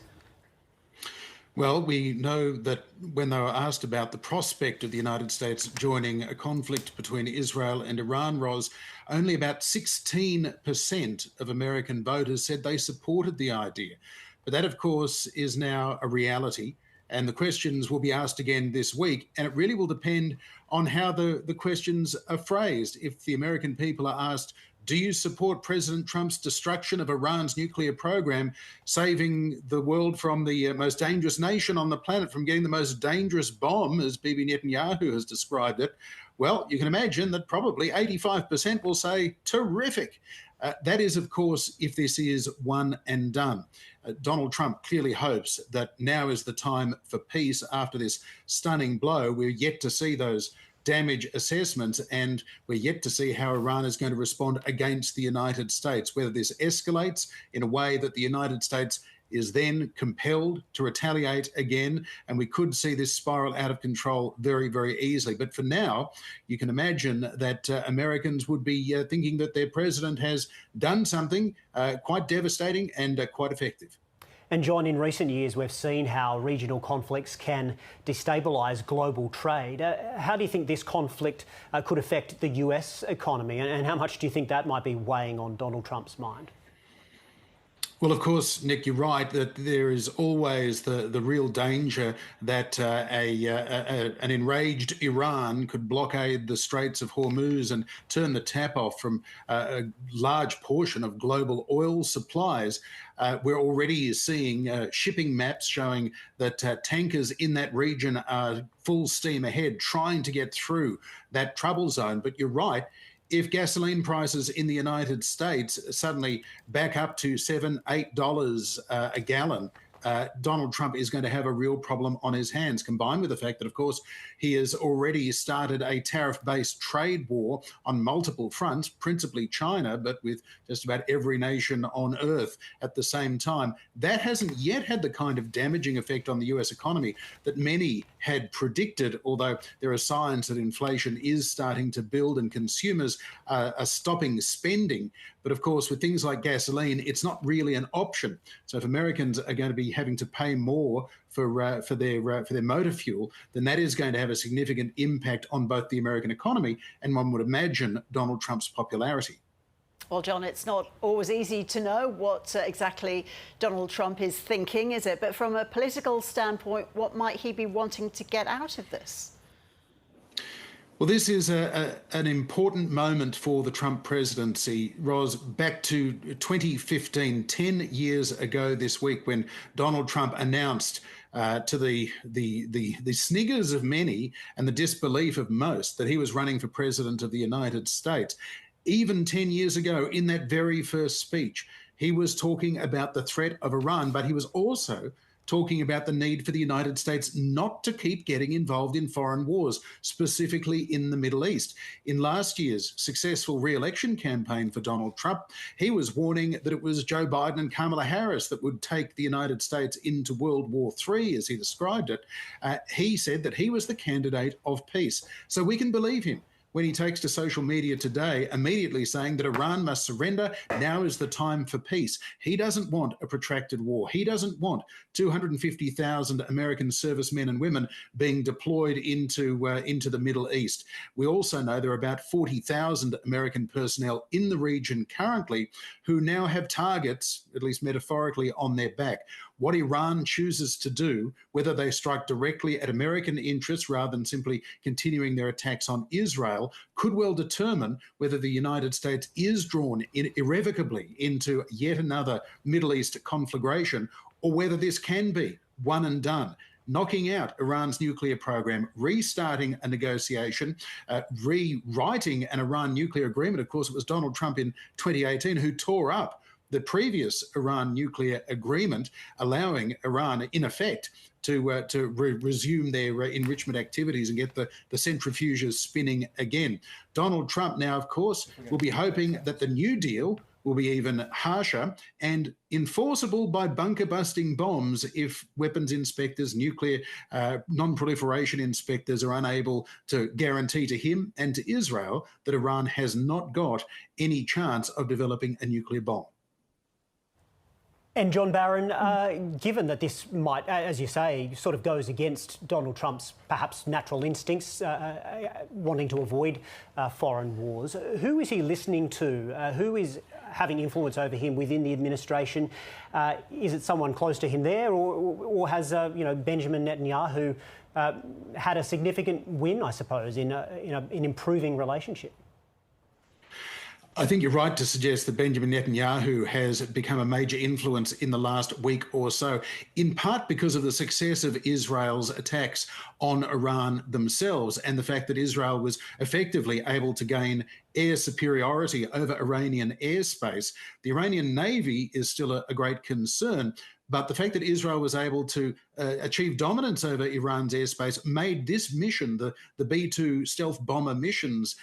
Well, we know that when they were asked about the prospect of the United States joining a conflict between Israel and Iran, Ros, only about 16% of American voters said they supported the idea. But that, of course, is now a reality. And the questions will be asked again this week. And it really will depend on how the questions are phrased. If the American people are asked, do you support President Trump's destruction of Iran's nuclear program, saving the world from the most dangerous nation on the planet from getting the most dangerous bomb, as Bibi Netanyahu has described it? Well, you can imagine that probably 85% will say terrific. That is, of course, if this is one and done. Donald Trump clearly hopes that now is the time for peace after this stunning blow. We're yet to see those damage assessments, and we're yet to see how Iran is going to respond against the United States, whether this escalates in a way that the United States is then compelled to retaliate again, and we could see this spiral out of control very, very easily. But for now, you can imagine that Americans would be thinking that their president has done something quite devastating and quite effective. And John, in recent years, we've seen how regional conflicts can destabilise global trade. How do you think this conflict could affect the US economy, and how much do you think that might be weighing on Donald Trump's mind? Well, of course, Nick, you're right that there is always the real danger that an enraged Iran could blockade the Straits of Hormuz and turn the tap off from a large portion of global oil supplies. We're already seeing shipping maps showing that tankers in that region are full steam ahead, trying to get through that trouble zone. But you're right. If gasoline prices in the United States suddenly back up to $7, $8 a gallon, Donald Trump is going to have a real problem on his hands, combined with the fact that, of course, he has already started a tariff-based trade war on multiple fronts, principally China, but with just about every nation on earth at the same time. That hasn't yet had the kind of damaging effect on the US economy that many had predicted, although there are signs that inflation is starting to build and consumers are stopping spending. But of course, with things like gasoline, it's not really an option. So if Americans are going to be having to pay more for their motor fuel, then that is going to have a significant impact on both the American economy and, one would imagine, Donald Trump's popularity. Well, John, it's not always easy to know what exactly Donald Trump is thinking, is it? But from a political standpoint, what might he be wanting to get out of this? Well, this is an important moment for the Trump presidency, Ros. Back to 2015, 10 years ago this week, when Donald Trump announced to the sniggers of many and the disbelief of most that he was running for president of the United States. Even 10 years ago, in that very first speech, he was talking about the threat of Iran, but he was also talking about the need for the United States not to keep getting involved in foreign wars, specifically in the Middle East. In last year's successful re-election campaign for Donald Trump, he was warning that it was Joe Biden and Kamala Harris that would take the United States into World War III, as he described it. He said that he was the candidate of peace. So we can believe him. when he takes to social media today, immediately saying that Iran must surrender. Now is the time for peace. He doesn't want a protracted war. He doesn't want 250,000 American servicemen and women being deployed into the Middle East. We also know there are about 40,000 American personnel in the region currently who now have targets, at least metaphorically, on their back. What Iran chooses to do, whether they strike directly at American interests rather than simply continuing their attacks on Israel, could well determine whether the United States is drawn irrevocably into yet another Middle East conflagration, or whether this can be one and done. Knocking out Iran's nuclear program, restarting a negotiation, rewriting an Iran nuclear agreement. Of course, it was Donald Trump in 2018 who tore up the previous Iran nuclear agreement, allowing Iran, in effect, to resume their enrichment activities and get the centrifuges spinning again. Donald Trump now, of course, will be hoping that the new deal will be even harsher and enforceable by bunker-busting bombs if weapons inspectors, nuclear non-proliferation inspectors are unable to guarantee to him and to Israel that Iran has not got any chance of developing a nuclear bomb. And John Barron, given that this might, as you say, sort of goes against Donald Trump's perhaps natural instincts, wanting to avoid foreign wars, who is he listening to? Who is having influence over him within the administration? Is it someone close to him there, or has Benjamin Netanyahu had a significant win, I suppose, in improving relationship? I think you're right to suggest that Benjamin Netanyahu has become a major influence in the last week or so, in part because of the success of Israel's attacks on Iran themselves and the fact that Israel was effectively able to gain air superiority over Iranian airspace. The Iranian Navy is still a great concern, but the fact that Israel was able to achieve dominance over Iran's airspace made this mission, the B-2 stealth bomber missions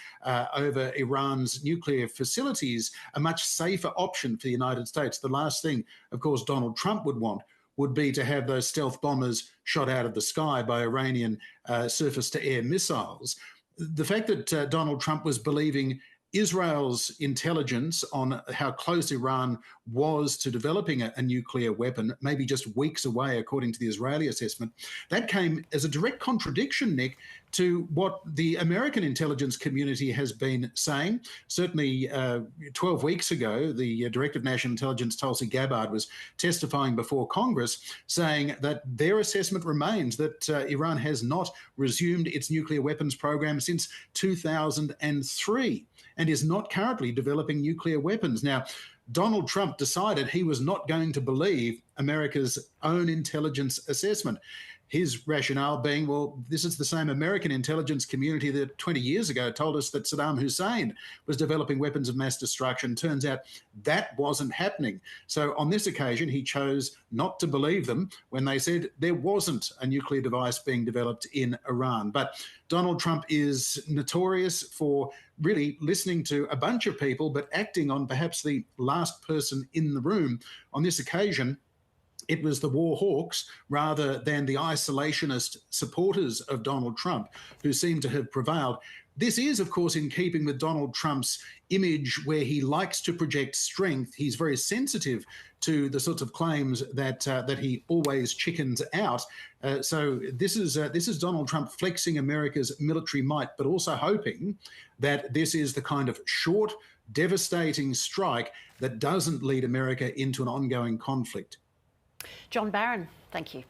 over Iran's nuclear facilities, a much safer option for the United States. The last thing, of course, Donald Trump would want would be to have those stealth bombers shot out of the sky by Iranian surface-to-air missiles. The fact that Donald Trump was believing Israel's intelligence on how close Iran was to developing a nuclear weapon, maybe just weeks away, according to the Israeli assessment, that came as a direct contradiction, Nick, to what the American intelligence community has been saying. Certainly 12 weeks ago, the Director of National Intelligence, Tulsi Gabbard, was testifying before Congress, saying that their assessment remains that Iran has not resumed its nuclear weapons program since 2003. And is not currently developing nuclear weapons. Now, Donald Trump decided he was not going to believe America's own intelligence assessment. His rationale being, well, this is the same American intelligence community that 20 years ago told us that Saddam Hussein was developing weapons of mass destruction. Turns out that wasn't happening. So on this occasion, he chose not to believe them when they said there wasn't a nuclear device being developed in Iran. But Donald Trump is notorious for really listening to a bunch of people, but acting on perhaps the last person in the room. On this occasion, it was the war hawks rather than the isolationist supporters of Donald Trump who seem to have prevailed. This is, of course, in keeping with Donald Trump's image where he likes to project strength. He's very sensitive to the sorts of claims that he always chickens out. So this is Donald Trump flexing America's military might, but also hoping that this is the kind of short, devastating strike that doesn't lead America into an ongoing conflict. John Barron, thank you.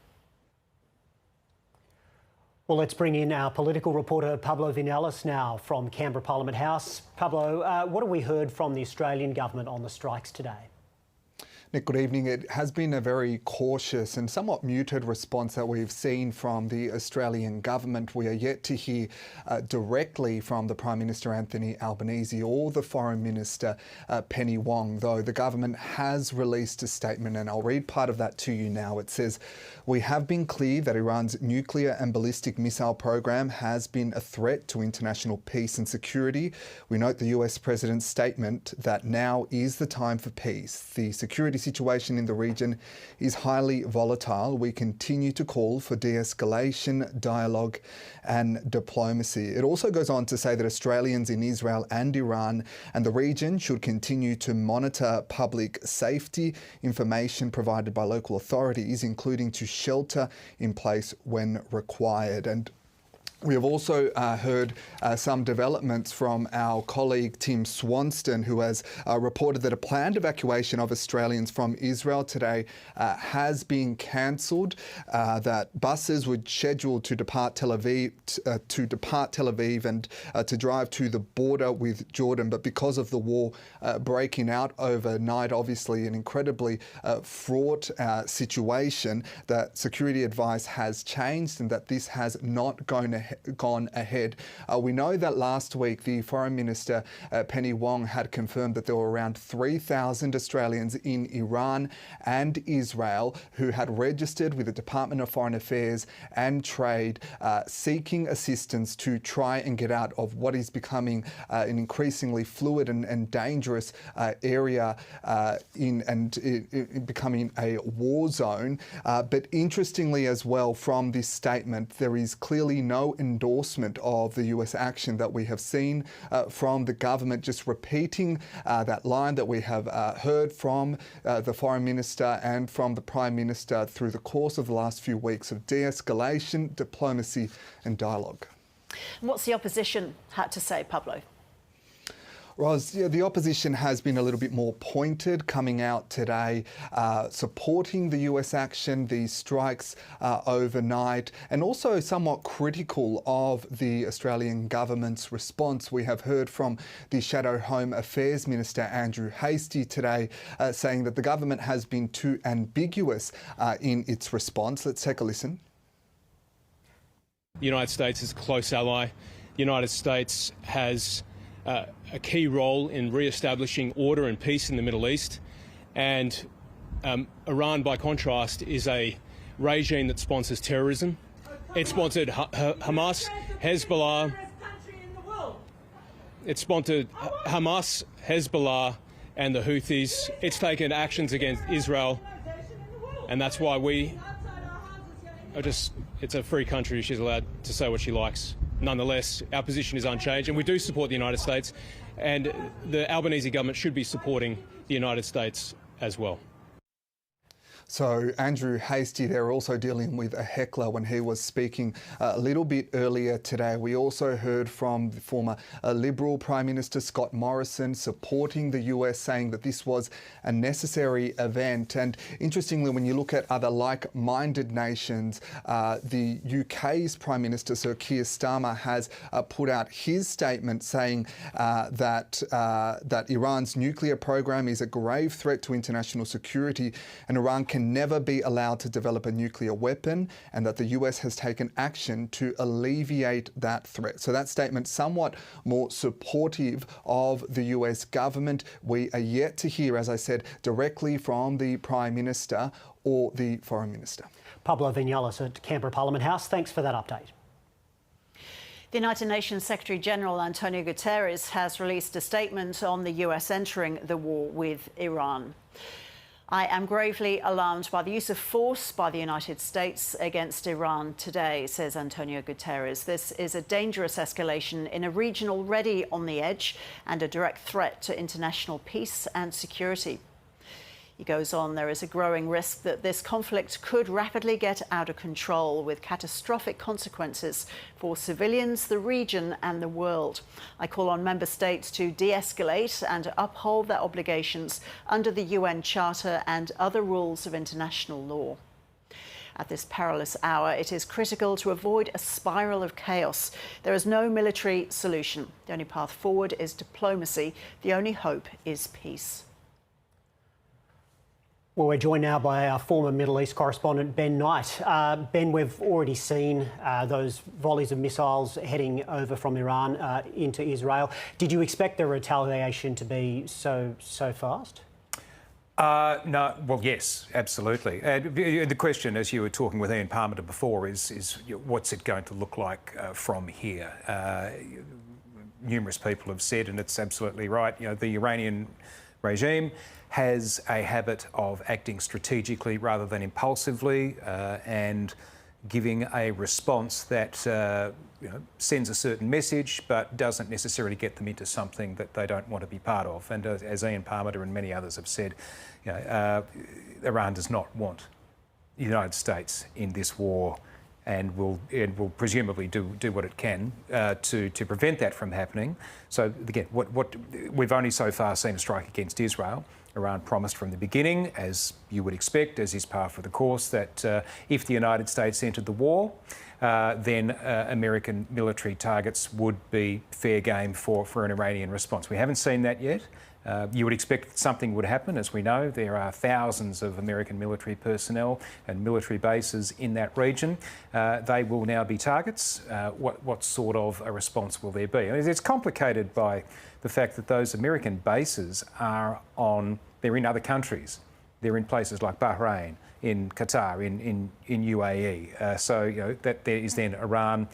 Well, let's bring in our political reporter, Pablo Vinales, now from Canberra Parliament House. Pablo, what have we heard from the Australian government on the strikes today? Nick, good evening. It has been a very cautious and somewhat muted response that we've seen from the Australian government. We are yet to hear directly from the Prime Minister Anthony Albanese or the Foreign Minister Penny Wong, though the government has released a statement, and I'll read part of that to you now. It says, "We have been clear that Iran's nuclear and ballistic missile program has been a threat to international peace and security. We note the US President's statement that now is the time for peace. The security situation in the region is highly volatile, we continue to call for de-escalation, dialogue and diplomacy. It also goes on to say that Australians in Israel and Iran and the region should continue to monitor public safety, information provided by local authorities, including to shelter in place when required. And we have also heard some developments from our colleague Tim Swanston, who has reported that a planned evacuation of Australians from Israel today has been cancelled, that buses were scheduled to depart Tel Aviv, and to drive to the border with Jordan. But because of the war breaking out overnight, obviously an incredibly fraught situation, that security advice has changed and that this has not gone ahead. We know that last week the Foreign Minister, Penny Wong, had confirmed that there were around 3,000 Australians in Iran and Israel who had registered with the Department of Foreign Affairs and Trade, seeking assistance to try and get out of what is becoming an increasingly fluid and dangerous area becoming a war zone. But interestingly as well, from this statement, there is clearly no endorsement of the US action that we have seen from the government, just repeating that line that we have heard from the Foreign Minister and from the Prime Minister through the course of the last few weeks of de-escalation, diplomacy and dialogue. And what's the opposition had to say, Pablo? Ros, the opposition has been a little bit more pointed, coming out today, supporting the US action, the strikes overnight, and also somewhat critical of the Australian government's response. We have heard from the Shadow Home Affairs Minister, Andrew Hastie, today, saying that the government has been too ambiguous in its response. Let's take a listen. The United States is a close ally. The United States has a key role in re-establishing order and peace in the Middle East. And Iran, by contrast, is a regime that sponsors terrorism. It sponsored Hamas, Hezbollah. It sponsored Hamas, Hezbollah and the Houthis. It's taken actions against Israel. And that's why it's a free country. She's allowed to say what she likes. Nonetheless, our position is unchanged, and we do support the United States, and the Albanese government should be supporting the United States as well. So Andrew Hastie there also dealing with a heckler when he was speaking a little bit earlier today. We also heard from the former Liberal Prime Minister Scott Morrison supporting the US, saying that this was a necessary event. And interestingly, when you look at other like-minded nations, the UK's Prime Minister Sir Keir Starmer has put out his statement saying that Iran's nuclear program is a grave threat to international security and Iran can never be allowed to develop a nuclear weapon, and that the US has taken action to alleviate that threat. So that statement somewhat more supportive of the US government. We are yet to hear, as I said, directly from the Prime Minister or the Foreign Minister. Pablo Vinales at Canberra Parliament House, thanks for that update. The United Nations Secretary-General Antonio Guterres has released a statement on the US entering the war with Iran. I am gravely alarmed by the use of force by the United States against Iran today, says Antonio Guterres. This is a dangerous escalation in a region already on the edge and a direct threat to international peace and security. He goes on, there is a growing risk that this conflict could rapidly get out of control with catastrophic consequences for civilians, the region and the world. I call on member states to de-escalate and uphold their obligations under the UN Charter and other rules of international law. At this perilous hour, it is critical to avoid a spiral of chaos. There is no military solution. The only path forward is diplomacy. The only hope is peace. Well, we're joined now by our former Middle East correspondent, Ben Knight. Ben, we've already seen those volleys of missiles heading over from Iran into Israel. Did you expect the retaliation to be so fast? No, well, yes, absolutely. The question, as you were talking with Ian Parmenter before, is what's it going to look like from here? Numerous people have said, and it's absolutely right, the Iranian regime has a habit of acting strategically rather than impulsively and giving a response that sends a certain message but doesn't necessarily get them into something that they don't want to be part of. And as Ian Parmenter and many others have said, Iran does not want the United States in this war and will presumably do what it can to prevent that from happening. So again, what we've only so far seen a strike against Israel. Iran promised from the beginning, as you would expect, as is par for the course, that if the United States entered the war, then American military targets would be fair game for an Iranian response. We haven't seen that yet. You would expect something would happen. As we know, there are thousands of American military personnel and military bases in that region. They will now be targets. What sort of a response will there be? It's complicated by the fact that those American bases they're in other countries. They're in places like Bahrain, in Qatar, in UAE. So that there is then Iran,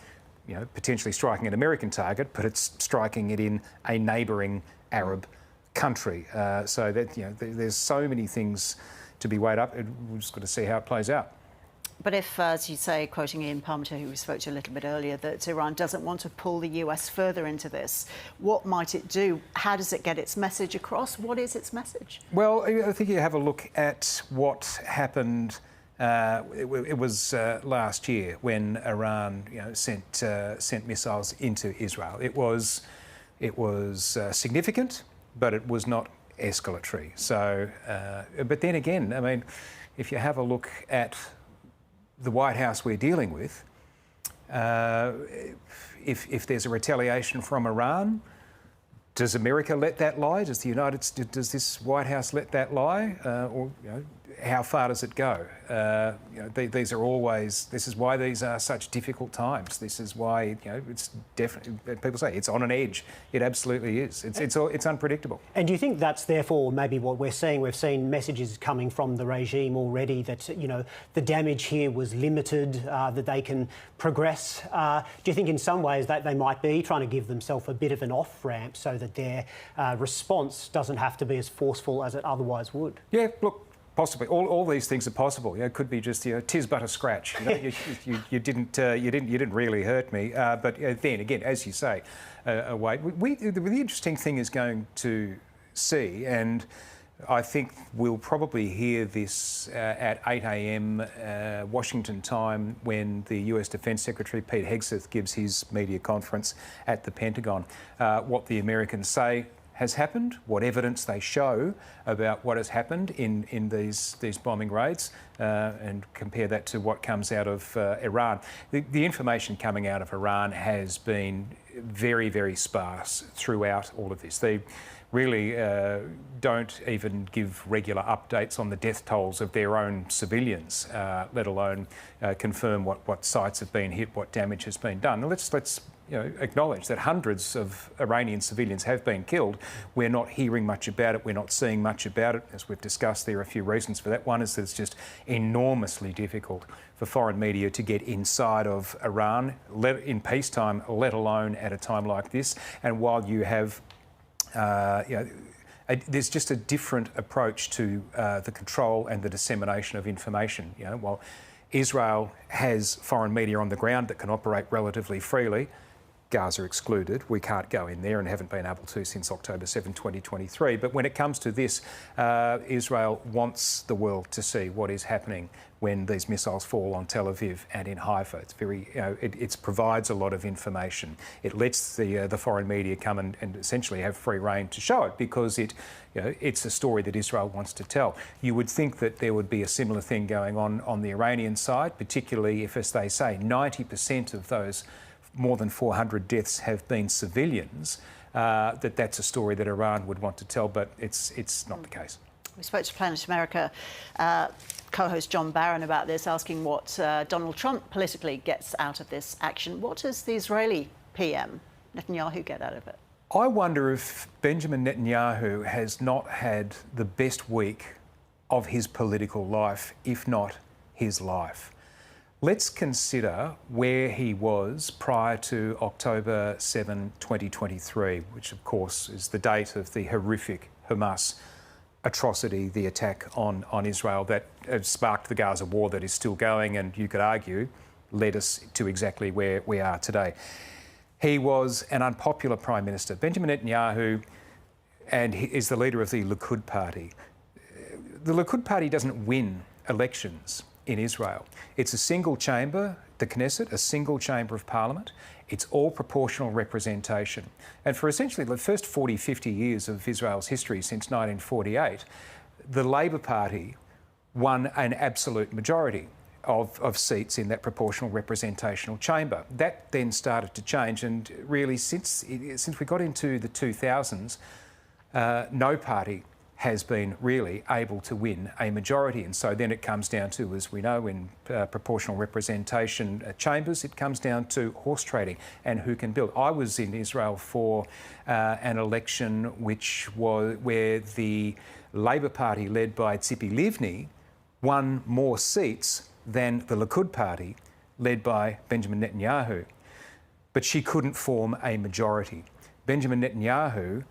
potentially striking an American target, but it's striking it in a neighbouring Arab country. So that there's so many things to be weighed up. We've just got to see how it plays out. But if, as you say, quoting Ian Parmenter, who we spoke to a little bit earlier, that Iran doesn't want to pull the US further into this, what might it do? How does it get its message across? What is its message? Well, I think you have a look at what happened. It was last year when Iran sent missiles into Israel. It was significant, but it was not escalatory. So, but then again, I mean, if you have a look at the White House we're dealing with, if there's a retaliation from Iran, does America let that lie? Does this White House let that lie? Or how far does it go? This is why these are such difficult times. This is why it's definitely, people say it's on an edge. It absolutely is. It's unpredictable. And do you think that's therefore maybe what we're seeing? We've seen messages coming from the regime already that the damage here was limited, that they can progress. Do you think in some ways that they might be trying to give themselves a bit of an off ramp so that their response doesn't have to be as forceful as it otherwise would? Yeah, look. Possibly, all these things are possible. It could be just, tis but a scratch. You didn't really hurt me. But then again, as you say, wait. The interesting thing is going to see, and I think we'll probably hear this at 8 a.m. Washington time when the US Defence Secretary Pete Hegseth gives his media conference at the Pentagon. What the Americans say has happened, what evidence they show about what has happened in these bombing raids, and compare that to what comes out of Iran. The information coming out of Iran has been very, very sparse throughout all of this. They really don't even give regular updates on the death tolls of their own civilians, let alone confirm what sites have been hit, what damage has been done. Now let's acknowledge that hundreds of Iranian civilians have been killed. We're not hearing much about it. We're not seeing much about it. As we've discussed, there are a few reasons for that. One is that it's just enormously difficult for foreign media to get inside of Iran in peacetime, let alone at a time like this. And while you have there's just a different approach to the control and the dissemination of information. While Israel has foreign media on the ground that can operate relatively freely, Gaza excluded. We can't go in there and haven't been able to since October 7, 2023. But when it comes to this, Israel wants the world to see what is happening when these missiles fall on Tel Aviv and in Haifa. It's very, it provides a lot of information. It lets the foreign media come and essentially have free rein to show it because it's a story that Israel wants to tell. You would think that there would be a similar thing going on the Iranian side, particularly if, as they say, 90% of those more than 400 deaths have been civilians, that's a story that Iran would want to tell, but it's not the case. We spoke to Planet America co-host John Barron about this, asking what Donald Trump politically gets out of this action. What does the Israeli PM, Netanyahu, get out of it? I wonder if Benjamin Netanyahu has not had the best week of his political life, if not his life. Let's consider where he was prior to October 7, 2023, which of course is the date of the horrific Hamas atrocity, the attack on Israel that sparked the Gaza war that is still going, and you could argue led us to exactly where we are today. He was an unpopular Prime Minister. Benjamin Netanyahu is the leader of the Likud party. The Likud party doesn't win elections in Israel. It's a single chamber, the Knesset, a single chamber of parliament. It's all proportional representation. And for essentially the first 40, 50 years of Israel's history since 1948, the Labor Party won an absolute majority of seats in that proportional representational chamber. That then started to change, and really since we got into the 2000s, no party has been really able to win a majority. And so then it comes down to, as we know, in proportional representation chambers, it comes down to horse trading and who can build. I was in Israel for an election where the Labor Party, led by Tzipi Livni, won more seats than the Likud party, led by Benjamin Netanyahu. But she couldn't form a majority. Benjamin Netanyahu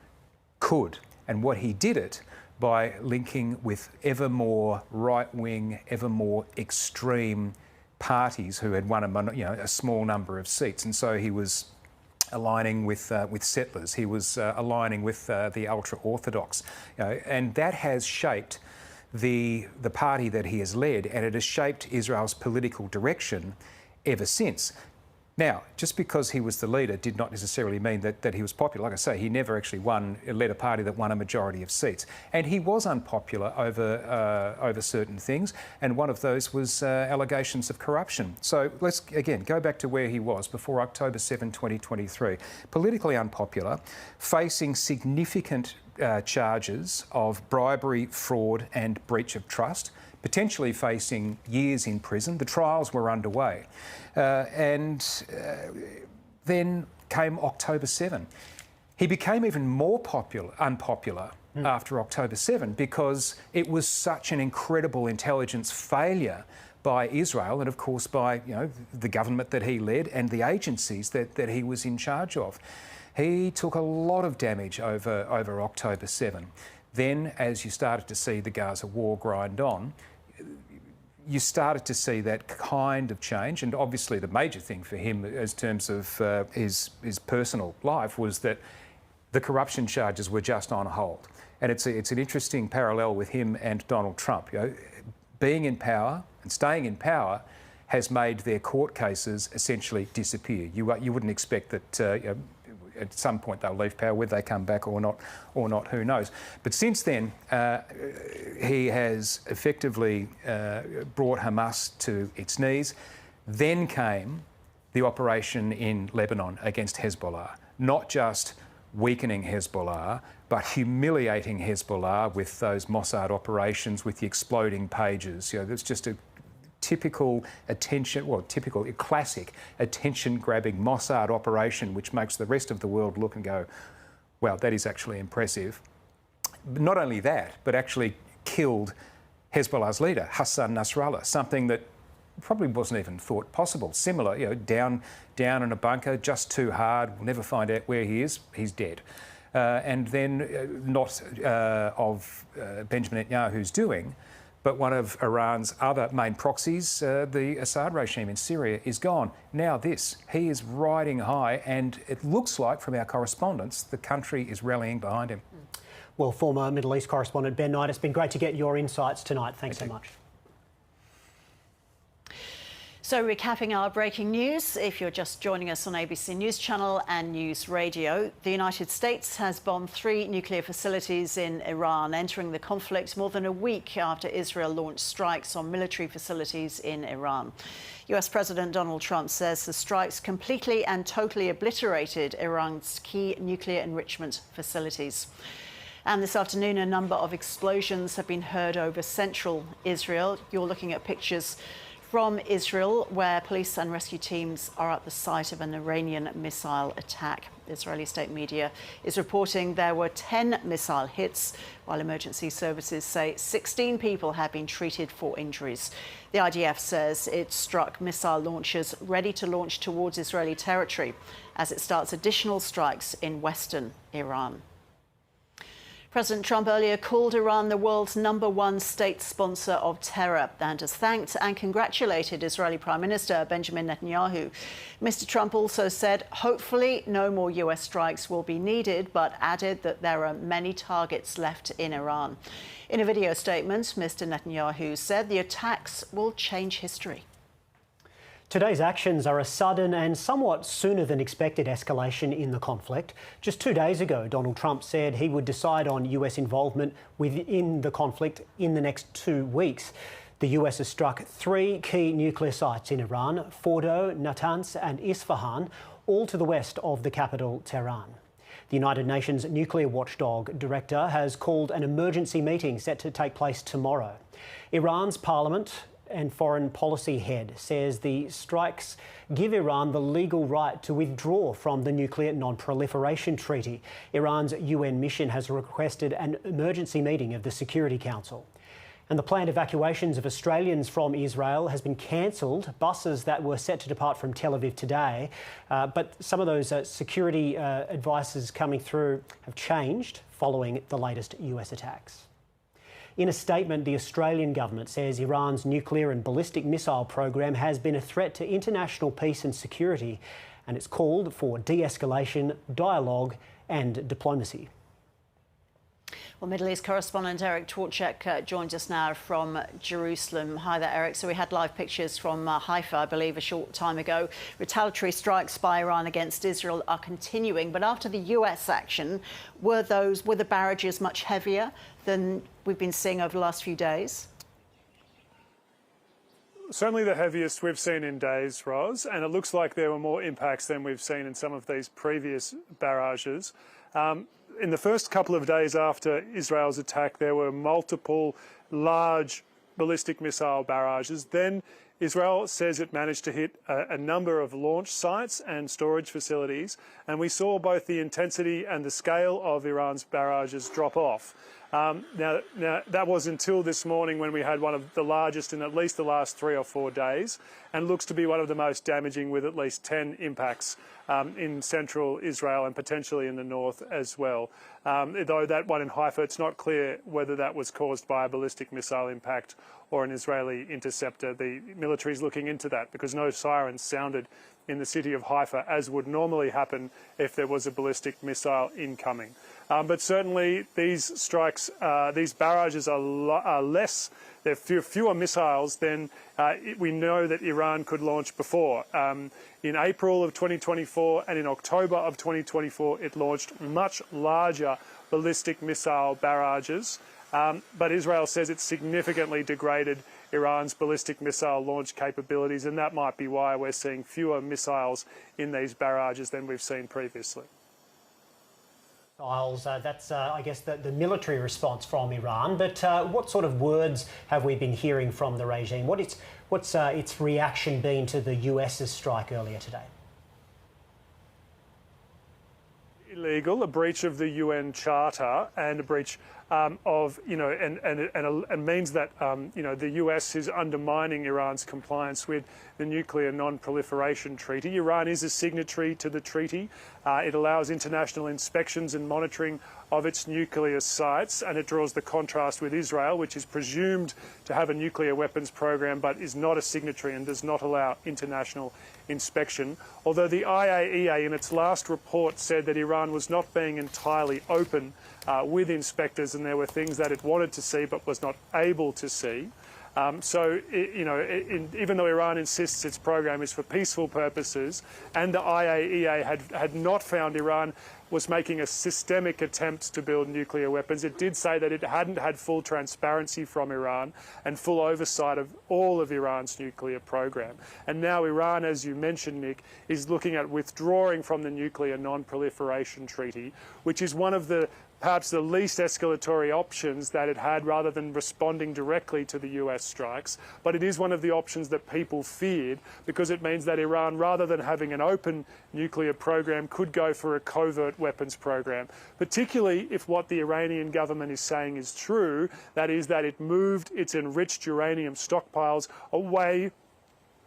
could, and what he did it by linking with ever more right-wing, ever more extreme parties who had won a small number of seats. And so he was aligning with settlers. He was aligning with the ultra-Orthodox. And that has shaped the party that he has led, and it has shaped Israel's political direction ever since. Now, just because he was the leader did not necessarily mean that he was popular. Like I say, he never actually led a party that won a majority of seats. And he was unpopular over certain things, and one of those was allegations of corruption. So let's, again, go back to where he was before October 7, 2023. Politically unpopular, facing significant charges of bribery, fraud and breach of trust, potentially facing years in prison. The trials were underway. And then came October 7. He became even more unpopular after October 7 because it was such an incredible intelligence failure by Israel and, of course, by the government that he led and the agencies that he was in charge of. He took a lot of damage over October 7. Then, as you started to see the Gaza war grind on, you started to see that kind of change. And obviously the major thing for him in terms of his personal life was that the corruption charges were just on hold. And it's an interesting parallel with him and Donald Trump. Being in power and staying in power has made their court cases essentially disappear. You wouldn't expect that at some point they'll leave power, whether they come back or not, who knows. But since then, he has effectively brought Hamas to its knees. Then came the operation in Lebanon against Hezbollah, not just weakening Hezbollah, but humiliating Hezbollah with those Mossad operations, with the exploding pages. There's just a classic attention-grabbing Mossad operation, which makes the rest of the world look and go, well, that is actually impressive. But not only that, but actually killed Hezbollah's leader, Hassan Nasrallah, something that probably wasn't even thought possible. Similar, down in a bunker, just too hard, we'll never find out where he is, he's dead. And then not of Benjamin Netanyahu's doing, but one of Iran's other main proxies, the Assad regime in Syria, is gone. Now this, he is riding high, and it looks like, from our correspondents, the country is rallying behind him. Well, former Middle East correspondent Ben Knight, it's been great to get your insights tonight. Thanks so much. So recapping our breaking news, if you're just joining us on ABC News Channel and News Radio, the United States has bombed 3 nuclear facilities in Iran, entering the conflict more than a week after Israel launched strikes on military facilities in Iran. US President Donald Trump says the strikes completely and totally obliterated Iran's key nuclear enrichment facilities. And this afternoon, a number of explosions have been heard over central Israel. You're looking at pictures from Israel, where police and rescue teams are at the site of an Iranian missile attack. Israeli state media is reporting there were 10 missile hits, while emergency services say 16 people have been treated for injuries. The IDF says it struck missile launchers ready to launch towards Israeli territory as it starts additional strikes in western Iran. President Trump earlier called Iran the world's #1 state sponsor of terror and has thanked and congratulated Israeli Prime Minister Benjamin Netanyahu. Mr. Trump also said hopefully no more US strikes will be needed, but added that there are many targets left in Iran. In a video statement, Mr. Netanyahu said the attacks will change history. Today's actions are a sudden and somewhat sooner than expected escalation in the conflict. Just 2 days ago, Donald Trump said he would decide on US involvement within the conflict in the next 2 weeks. The US has struck 3 key nuclear sites in Iran: Fordo, Natanz and Isfahan, all to the west of the capital, Tehran. The United Nations Nuclear Watchdog Director has called an emergency meeting set to take place tomorrow. Iran's parliament and foreign policy head says the strikes give Iran the legal right to withdraw from the Nuclear Non-Proliferation Treaty. Iran's UN mission has requested an emergency meeting of the Security Council. And the planned evacuations of Australians from Israel has been cancelled. Buses that were set to depart from Tel Aviv today, but some of those security advices coming through have changed following the latest US attacks. In a statement, the Australian government says Iran's nuclear and ballistic missile program has been a threat to international peace and security, and it's called for de-escalation, dialogue and diplomacy. Well, Middle East correspondent Eric Torczek joins us now from Jerusalem. Hi there, Eric. So we had live pictures from Haifa, I believe, a short time ago. Retaliatory strikes by Iran against Israel are continuing. But after the US action, were the barrages much heavier than we've been seeing over the last few days? Certainly the heaviest we've seen in days, Ros, and it looks like there were more impacts than we've seen in some of these previous barrages. In the first couple of days after Israel's attack, there were multiple large ballistic missile barrages. Then Israel says it managed to hit a number of launch sites and storage facilities, and we saw both the intensity and the scale of Iran's barrages drop off. Now, that was until this morning when we had one of the largest in at least the last 3 or 4 days, and looks to be one of the most damaging, with at least 10 impacts in central Israel and potentially in the north as well. Though that one in Haifa, it's not clear whether that was caused by a ballistic missile impact or an Israeli interceptor. The military is looking into that because no sirens sounded in the city of Haifa, as would normally happen if there was a ballistic missile incoming. But certainly these strikes, these barrages are less, there are fewer missiles than we know that Iran could launch before. In April of 2024 and in October of 2024, it launched much larger ballistic missile barrages. But Israel says it's significantly degraded Iran's ballistic missile launch capabilities, and that might be why we're seeing fewer missiles in these barrages than we've seen previously. That's, I guess, the military response from Iran. But what sort of words have we been hearing from the regime? What's its reaction been to the US's strike earlier today? Illegal, a breach of the UN Charter, and a breach of, and means that, the US is undermining Iran's compliance with the Nuclear Non-Proliferation Treaty. Iran is a signatory to the treaty. It allows international inspections and monitoring of its nuclear sites, and it draws the contrast with Israel, which is presumed to have a nuclear weapons program but is not a signatory and does not allow international inspection. Although the IAEA in its last report said that Iran was not being entirely open with inspectors, and there were things that it wanted to see but was not able to see. Even though Iran insists its program is for peaceful purposes, and the IAEA had not found Iran was making a systemic attempt to build nuclear weapons, it did say that it hadn't had full transparency from Iran and full oversight of all of Iran's nuclear program. And now Iran, as you mentioned, Nick, is looking at withdrawing from the Nuclear Non-Proliferation Treaty, which is one of the perhaps the least escalatory options that it had, rather than responding directly to the US strikes. But it is one of the options that people feared, because it means that Iran, rather than having an open nuclear program, could go for a covert weapons program, particularly if what the Iranian government is saying is true, that is that it moved its enriched uranium stockpiles away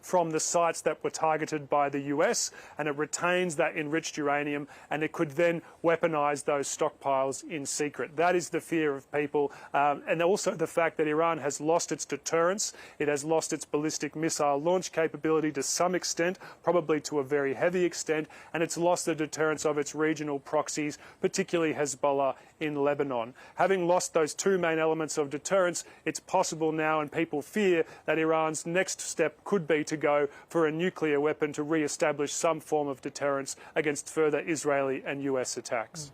from the sites that were targeted by the US, and it retains that enriched uranium, and it could then weaponize those stockpiles in secret. That is the fear of people, and also the fact that Iran has lost its deterrence. It has lost its ballistic missile launch capability to some extent, probably to a very heavy extent, and it's lost the deterrence of its regional proxies, particularly Hezbollah in Lebanon. Having lost those two main elements of deterrence, it's possible now, and people fear that Iran's next step could be to go for a nuclear weapon to re-establish some form of deterrence against further Israeli and US attacks.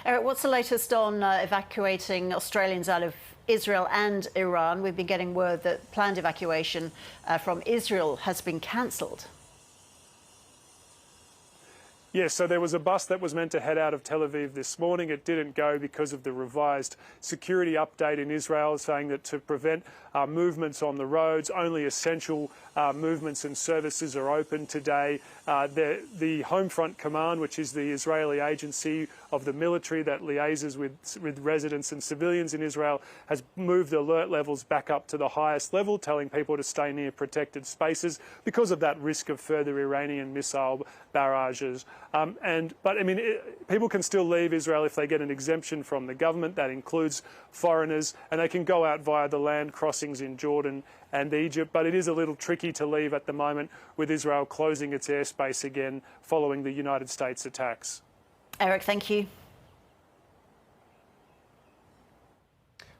Eric, what's the latest on evacuating Australians out of Israel and Iran? We've been getting word that planned evacuation from Israel has been cancelled. Yes, so there was a bus that was meant to head out of Tel Aviv this morning. It didn't go because of the revised security update in Israel, saying that to prevent movements on the roads, only essential movements and services are open today. The Home Front Command, which is the Israeli agency of the military that liaises with residents and civilians in Israel, has moved alert levels back up to the highest level, telling people to stay near protected spaces because of that risk of further Iranian missile barrages. But I mean, people can still leave Israel if they get an exemption from the government. That includes foreigners, and they can go out via the land crossings in Jordan and Egypt. But it is a little tricky to leave at the moment, with Israel closing its airspace again following the United States attacks. Eric, thank you.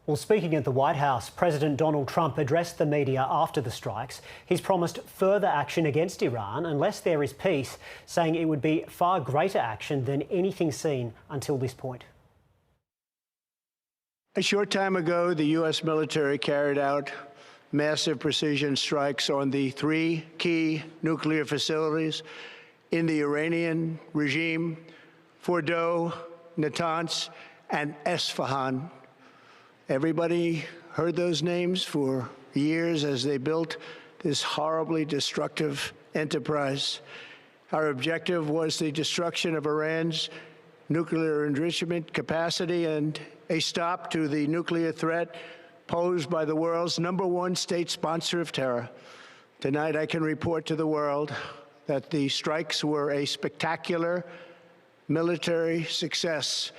Well, speaking at the White House, President Donald Trump addressed the media after the strikes. He's promised further action against Iran unless there is peace, saying it would be far greater action than anything seen until this point. A short time ago, the U.S. military carried out massive precision strikes on the three key nuclear facilities in the Iranian regime: Fordow, Natanz, and Esfahan. Everybody heard those names for years as they built this horribly destructive enterprise. Our objective was the destruction of Iran's nuclear enrichment capacity and a stop to the nuclear threat posed by the world's #1 state sponsor of terror. Tonight, I can report to the world that the strikes were a spectacular military success.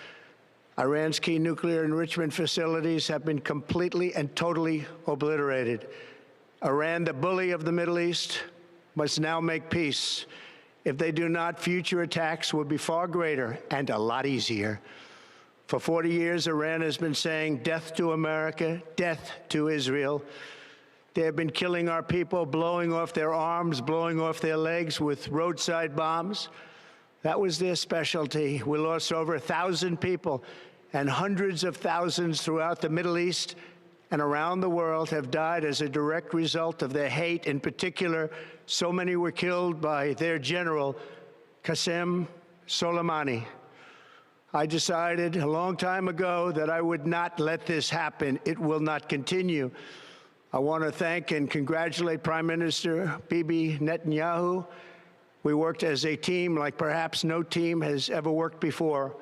Iran's key nuclear enrichment facilities have been completely and totally obliterated. Iran, the bully of the Middle East, must now make peace. If they do not, future attacks will be far greater and a lot easier. For 40 years, Iran has been saying death to America, death to Israel. They have been killing our people, blowing off their arms, blowing off their legs with roadside bombs. That was their specialty. We lost over 1,000 people, and hundreds of thousands throughout the Middle East and around the world have died as a direct result of their hate. In particular, so many were killed by their general, Qasem Soleimani. I decided a long time ago that I would not let this happen. It will not continue. I want to thank and congratulate Prime Minister Bibi Netanyahu. We worked as a team like perhaps no team has ever worked before.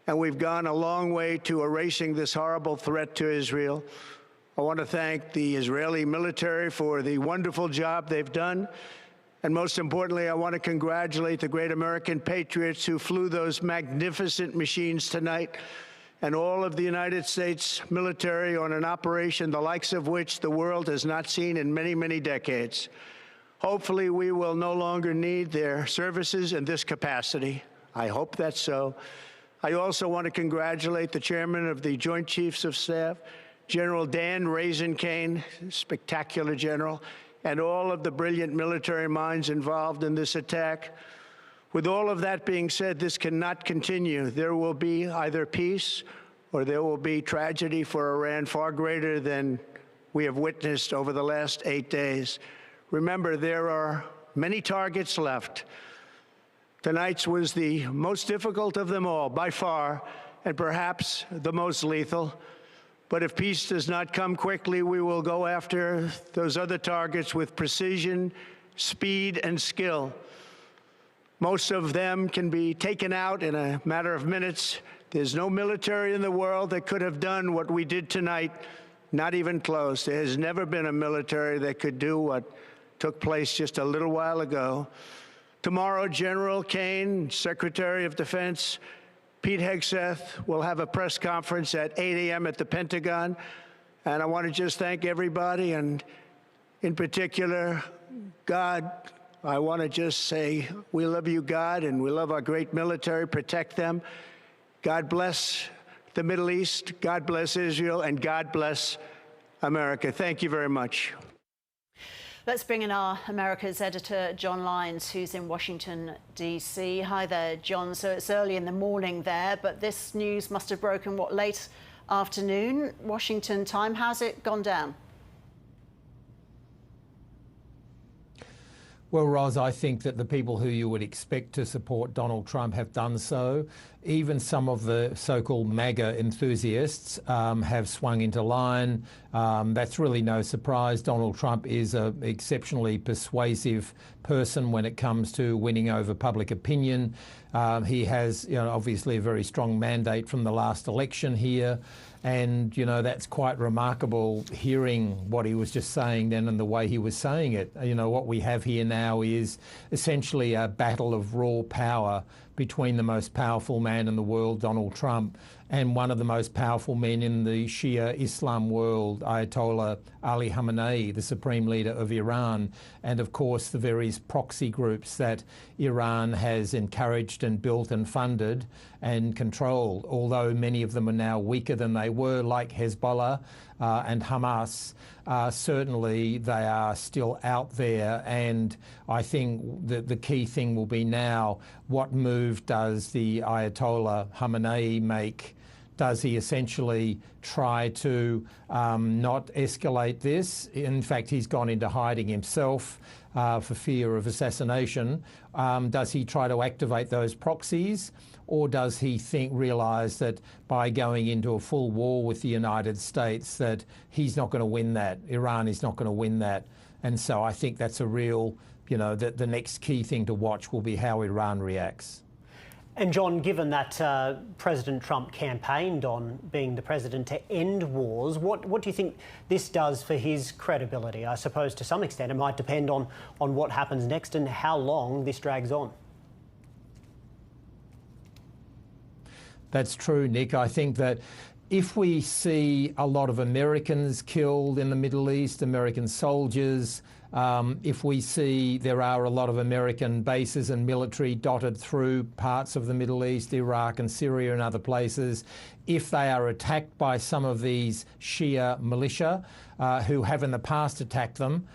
And we've gone a long way to erasing this horrible threat to Israel. I want to thank the Israeli military for the wonderful job they've done. And most importantly, I want to congratulate the great American patriots who flew those magnificent machines tonight, and all of the United States military on an operation the likes of which the world has not seen in many, many decades. Hopefully, we will no longer need their services in this capacity. I hope that's so. I also want to congratulate the chairman of the Joint Chiefs of Staff, General Dan Raisin Kane, spectacular general, and all of the brilliant military minds involved in this attack. With all of that being said, this cannot continue. There will be either peace or there will be tragedy for Iran far greater than we have witnessed over the last 8 days. Remember, there are many targets left. Tonight's was the most difficult of them all, by far, and perhaps the most lethal. But if peace does not come quickly, we will go after those other targets with precision, speed, and skill. Most of them can be taken out in a matter of minutes. There's no military in the world that could have done what we did tonight, not even close. There has never been a military that could do what took place just a little while ago. Tomorrow, General Kane, Secretary of Defense Pete Hegseth, will have a press conference at 8 a.m. at the Pentagon. And I want to just thank everybody, and in particular, God. I want to just say we love you, God, and we love our great military. Protect them. God bless the Middle East. God bless Israel, and God bless America. Thank you very much. Let's bring in our America's editor, John Lyons, who's in Washington, D.C. Hi there, John. So it's early in the morning there, but this news must have broken, what, late afternoon, Washington time. How's it gone down? Well, Ros, I think that the people who you would expect to support Donald Trump have done so. Even some of the so-called MAGA enthusiasts have swung into line. That's really no surprise. Donald Trump is an exceptionally persuasive person when it comes to winning over public opinion. He has, obviously a very strong mandate from the last election here. And, that's quite remarkable hearing what he was just saying then and the way he was saying it. What we have here now is essentially a battle of raw power between the most powerful man in the world, Donald Trump, and one of the most powerful men in the Shia Islam world, Ayatollah Ali Khamenei, the supreme leader of Iran, and of course the various proxy groups that Iran has encouraged and built and funded and controlled, although many of them are now weaker than they were, like Hezbollah and Hamas. Certainly they are still out there, and I think that the key thing will be now, what move does the Ayatollah Khamenei make? Does he essentially try to not escalate this? In fact, he's gone into hiding himself for fear of assassination. Does he try to activate those proxies? Or does he realise that by going into a full war with the United States that he's not going to win that, Iran is not going to win that? And so I think that's a real, the next key thing to watch will be how Iran reacts. And John, given that President Trump campaigned on being the president to end wars, what do you think this does for his credibility? I suppose to some extent it might depend on what happens next and how long this drags on. That's true, Nick. I think that if we see a lot of Americans killed in the Middle East, American soldiers, if we see there are a lot of American bases and military dotted through parts of the Middle East, Iraq and Syria and other places, if they are attacked by some of these Shia militia who have in the past attacked them,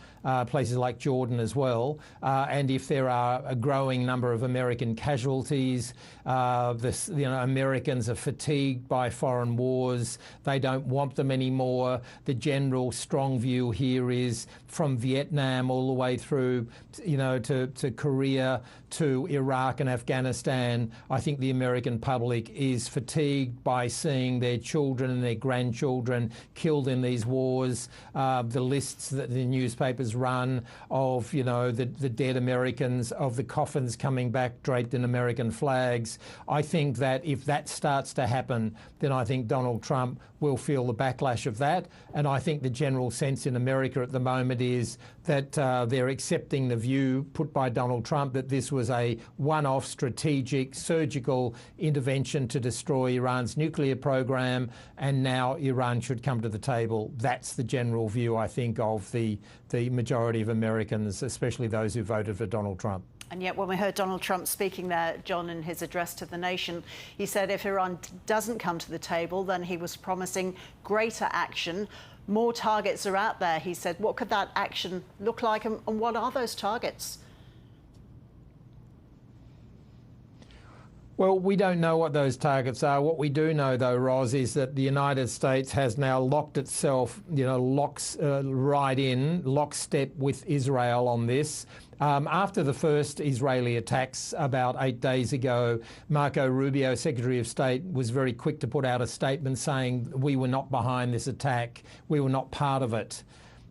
places like Jordan as well, and if there are a growing number of American casualties, Americans are fatigued by foreign wars, they don't want them anymore. The general strong view here is from Vietnam all the way through, to Korea, to Iraq and Afghanistan. I think the American public is fatigued by seeing their children and their grandchildren killed in these wars. The lists that the newspapers run of, the dead Americans, of the coffins coming back draped in American flags. I think that if that starts to happen, then I think Donald Trump will feel the backlash of that. And I think the general sense in America at the moment is that they're accepting the view put by Donald Trump that this was a one-off strategic surgical intervention to destroy Iran's nuclear program, and now Iran should come to the table. That's the general view, I think, of the majority of Americans, especially those who voted for Donald Trump. And yet when we heard Donald Trump speaking there, John, in his address to the nation, he said if Iran doesn't come to the table, then he was promising greater action. More targets are out there, he said. What could that action look like, and what are those targets? Well, we don't know what those targets are. What we do know, though, Ros, is that the United States has now locked itself, lockstep with Israel on this. After the first Israeli attacks about 8 days ago, Marco Rubio, Secretary of State, was very quick to put out a statement saying we were not behind this attack, we were not part of it.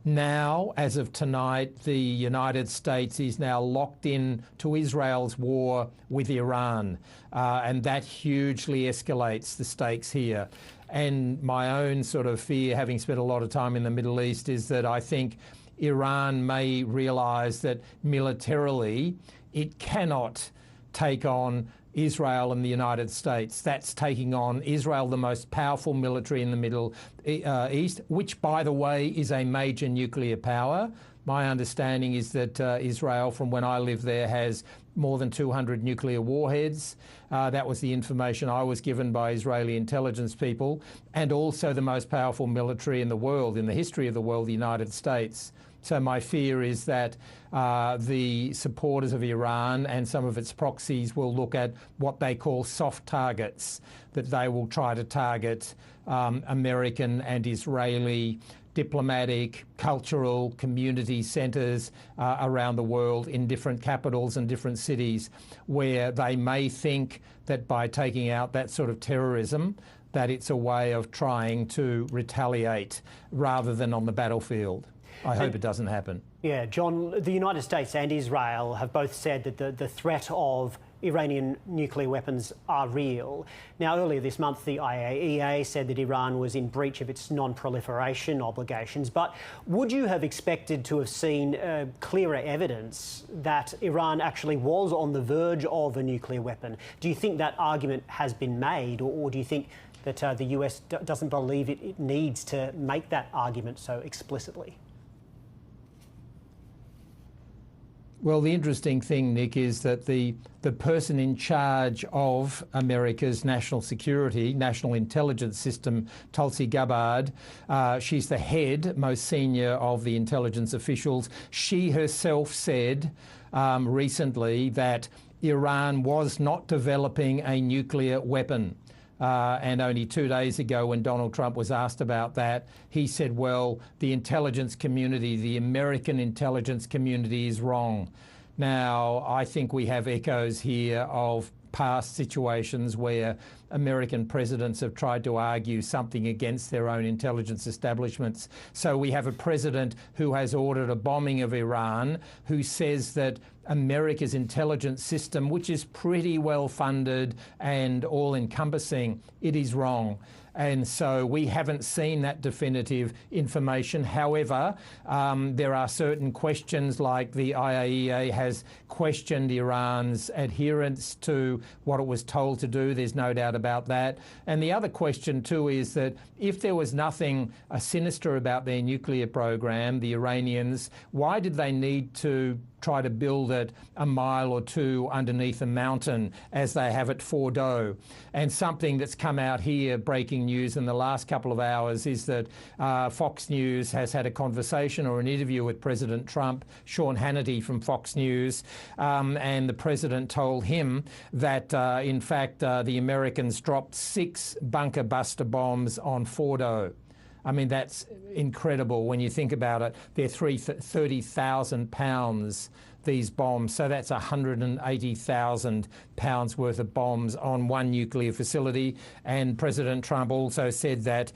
Now, as of tonight, the United States is now locked in to Israel's war with Iran, and that hugely escalates the stakes here. And my own sort of fear, having spent a lot of time in the Middle East, is that I think Iran may realise that militarily it cannot take on Israel and the United States. That's taking on Israel, the most powerful military in the Middle East, which, by the way, is a major nuclear power. My understanding is that Israel, from when I lived there, has more than 200 nuclear warheads. That was the information I was given by Israeli intelligence people, and also the most powerful military in the world, in the history of the world, the United States. So my fear is that the supporters of Iran and some of its proxies will look at what they call soft targets, that they will try to target American and Israeli diplomatic, cultural, community centres around the world in different capitals and different cities, where they may think that by taking out that sort of terrorism, that it's a way of trying to retaliate rather than on the battlefield. I hope it doesn't happen. Yeah, John, the United States and Israel have both said that the threat of Iranian nuclear weapons are real. Now, earlier this month, the IAEA said that Iran was in breach of its non-proliferation obligations. But would you have expected to have seen clearer evidence that Iran actually was on the verge of a nuclear weapon? Do you think that argument has been made, or do you think that the US doesn't believe it needs to make that argument so explicitly? Well, the interesting thing, Nick, is that the person in charge of America's national security, national intelligence system, Tulsi Gabbard, she's the head, most senior of the intelligence officials. She herself said recently that Iran was not developing a nuclear weapon. And only 2 days ago, when Donald Trump was asked about that, he said, well, the intelligence community, the American intelligence community is wrong. Now, I think we have echoes here of past situations where American presidents have tried to argue something against their own intelligence establishments. So we have a president who has ordered a bombing of Iran, who says that America's intelligence system, which is pretty well funded and all-encompassing, it is wrong. And so we haven't seen that definitive information. However, there are certain questions, like the IAEA has questioned Iran's adherence to what it was told to do. There's no doubt about that. And the other question too is that if there was nothing sinister about their nuclear program, the Iranians, why did they need to try to build it a mile or two underneath a mountain as they have at Fordo? And something that's come out here, breaking news in the last couple of hours, is that Fox News has had a conversation or an interview with President Trump, Sean Hannity from Fox News, and the president told him that, in fact, the Americans dropped 6 bunker buster bombs on Fordo. I mean, that's incredible when you think about it. They're 30,000 pounds, these bombs. So that's 180,000 pounds worth of bombs on one nuclear facility. And President Trump also said that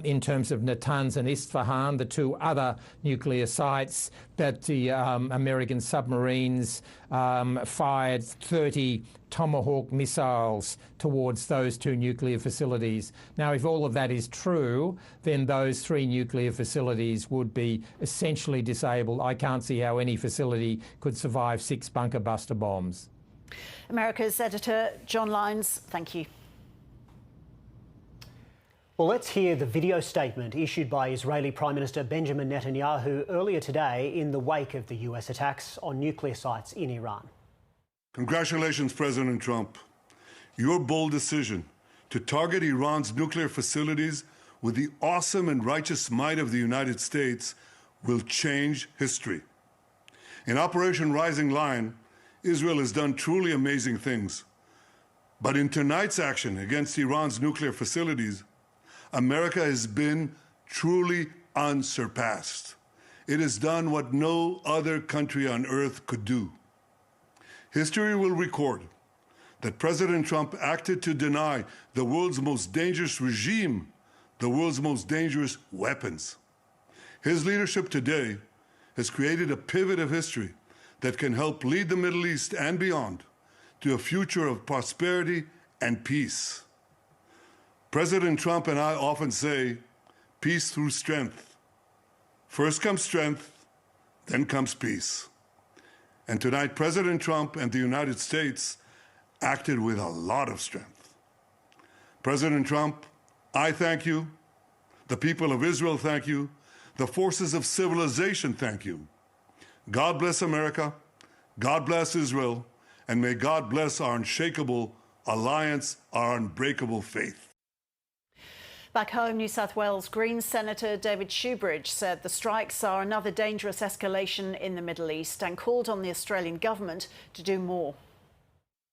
in terms of Natanz and Isfahan, the 2 other nuclear sites, that the American submarines fired 30 Tomahawk missiles towards those 2 nuclear facilities. Now, if all of that is true, then those 3 nuclear facilities would be essentially disabled. I can't see how any facility could survive 6 bunker buster bombs. America's editor, John Lyons, thank you. Well, let's hear the video statement issued by Israeli Prime Minister Benjamin Netanyahu earlier today in the wake of the US attacks on nuclear sites in Iran. Congratulations, President Trump. Your bold decision to target Iran's nuclear facilities with the awesome and righteous might of the United States will change history. In Operation Rising Lion, Israel has done truly amazing things. But in tonight's action against Iran's nuclear facilities, America has been truly unsurpassed. It has done what no other country on earth could do. History will record that President Trump acted to deny the world's most dangerous regime the world's most dangerous weapons. His leadership today has created a pivot of history that can help lead the Middle East and beyond to a future of prosperity and peace. President Trump and I often say, peace through strength. First comes strength, then comes peace. And tonight, President Trump and the United States acted with a lot of strength. President Trump, I thank you. The people of Israel thank you. The forces of civilization thank you. God bless America. God bless Israel. And may God bless our unshakable alliance, our unbreakable faith. Back home, New South Wales Greens Senator David Shoebridge said the strikes are another dangerous escalation in the Middle East and called on the Australian government to do more.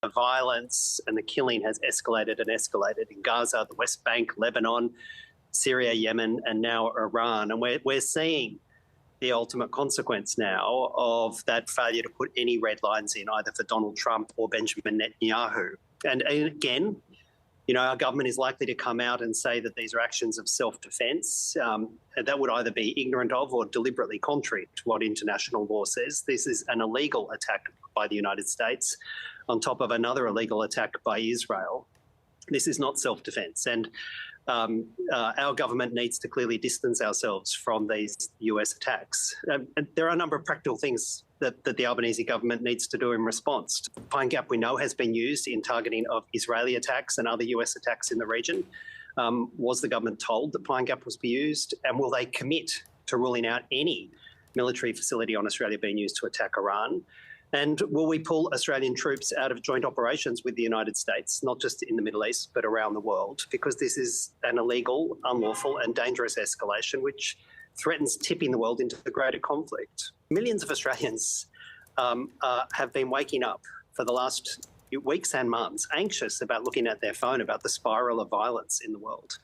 The violence and the killing has escalated in Gaza, the West Bank, Lebanon, Syria, Yemen, and now Iran. And we're seeing the ultimate consequence now of that failure to put any red lines in, either for Donald Trump or Benjamin Netanyahu. And again, you know, our government is likely to come out and say that these are actions of self-defence. That would either be ignorant of or deliberately contrary to what international law says. This is an illegal attack by the United States on top of another illegal attack by Israel. This is not self-defence. And our government needs to clearly distance ourselves from these US attacks. There are a number of practical things that the Albanese government needs to do in response. Pine Gap, we know, has been used in targeting of Israeli attacks and other US attacks in the region. Was the government told that Pine Gap was used? And will they commit to ruling out any military facility on Australia being used to attack Iran? And will we pull Australian troops out of joint operations with the United States, not just in the Middle East, but around the world? Because this is an illegal, unlawful and dangerous escalation which threatens tipping the world into a greater conflict. Millions of Australians have been waking up for the last weeks and months, anxious about looking at their phone about the spiral of violence in the world.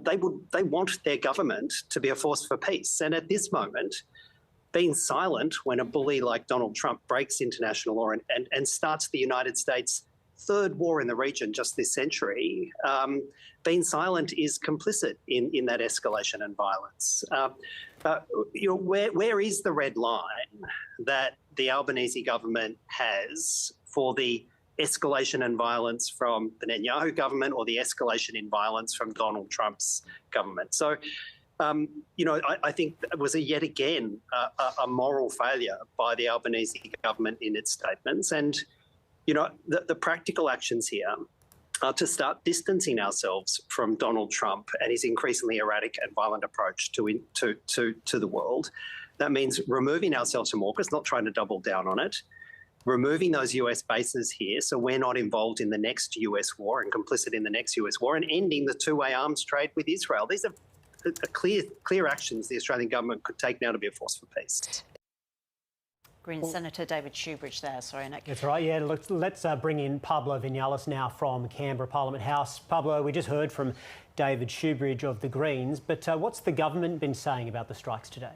They want their government to be a force for peace. And at this moment, being silent when a bully like Donald Trump breaks international law and starts the United States' third war in the region just this century, being silent is complicit in that escalation and violence. Where is the red line that the Albanese government has for the escalation and violence from the Netanyahu government or the escalation in violence from Donald Trump's government? So, I think it was yet again a moral failure by the Albanese government in its statements. And, the practical actions here are to start distancing ourselves from Donald Trump and his increasingly erratic and violent approach to the world. That means removing ourselves from AUKUS, not trying to double down on it, removing those US bases here so we're not involved in the next US war and complicit in the next US war, and ending the two-way arms trade with Israel. These are clear actions the Australian government could take now to be a force for peace. Greens Senator David Shoebridge there. Sorry, Nick. That's right, yeah. Look, let's bring in Pablo Vinales now from Canberra Parliament House. Pablo, we just heard from David Shoebridge of the Greens, but what's the government been saying about the strikes today?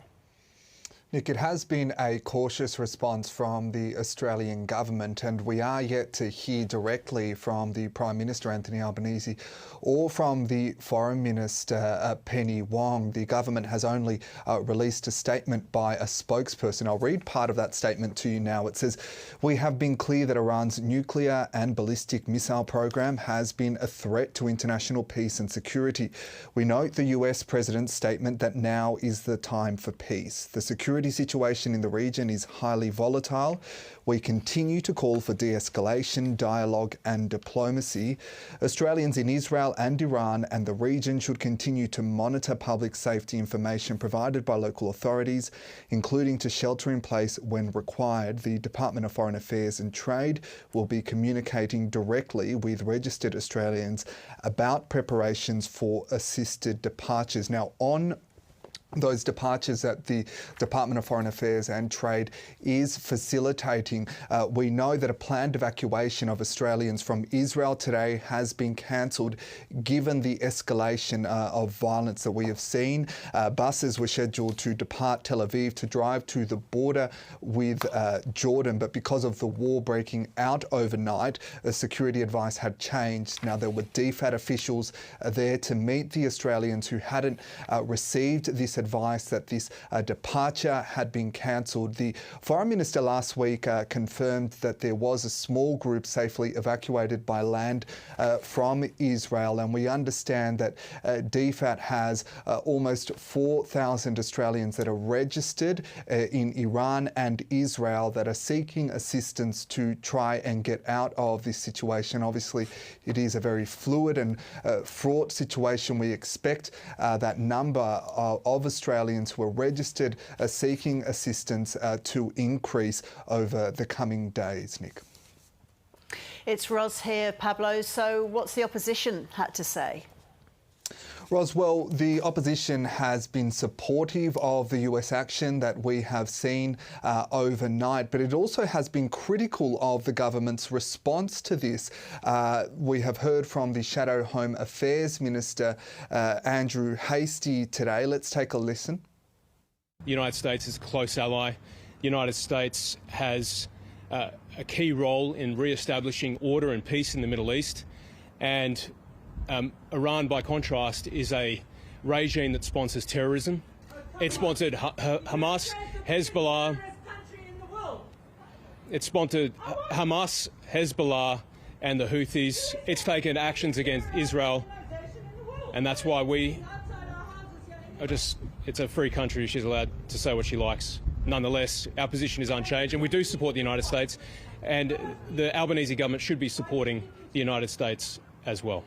Nick, it has been a cautious response from the Australian government, and we are yet to hear directly from the Prime Minister Anthony Albanese or from the Foreign Minister Penny Wong. The government has only released a statement by a spokesperson. I'll read part of that statement to you now. It says, "We have been clear that Iran's nuclear and ballistic missile program has been a threat to international peace and security. We note the US President's statement that now is the time for peace. The security situation in the region is highly volatile. We continue to call for de-escalation, dialogue and diplomacy. Australians in Israel and Iran and the region should continue to monitor public safety information provided by local authorities, including to shelter in place when required. The Department of Foreign Affairs and Trade will be communicating directly with registered Australians about preparations for assisted departures." Now, on those departures that the Department of Foreign Affairs and Trade is facilitating, we know that a planned evacuation of Australians from Israel today has been cancelled given the escalation of violence that we have seen. Buses were scheduled to depart Tel Aviv to drive to the border with Jordan, but because of the war breaking out overnight, the security advice had changed. Now, there were DFAT officials there to meet the Australians who hadn't received this advice that this departure had been cancelled. The Foreign Minister last week confirmed that there was a small group safely evacuated by land from Israel, and we understand that DFAT has almost 4,000 Australians that are registered in Iran and Israel that are seeking assistance to try and get out of this situation. Obviously, it is a very fluid and fraught situation. We expect that number of Australians who are registered seeking assistance to increase over the coming days, Nick. It's Ros here, Pablo. So what's the opposition had to say? Ros, well, the opposition has been supportive of the US action that we have seen overnight, but it also has been critical of the government's response to this. We have heard from the Shadow Home Affairs Minister, Andrew Hastie, today. Let's take a listen. The United States is a close ally. The United States has a key role in re-establishing order and peace in the Middle East, and Iran, by contrast, is a regime that sponsors terrorism. It sponsored Hamas, Hezbollah. It sponsored Hamas, Hezbollah, and the Houthis. It's taken actions against Israel, and that's why we are just. It's a free country. She's allowed to say what she likes. Nonetheless, our position is unchanged, and we do support the United States, and the Albanese government should be supporting the United States as well.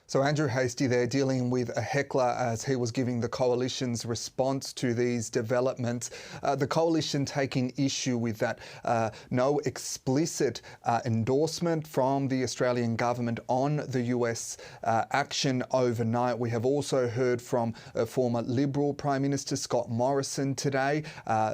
So Andrew Hastie there dealing with a heckler as he was giving the coalition's response to these developments. The coalition taking issue with that no explicit endorsement from the Australian government on the US action overnight. We have also heard from former Liberal Prime Minister Scott Morrison today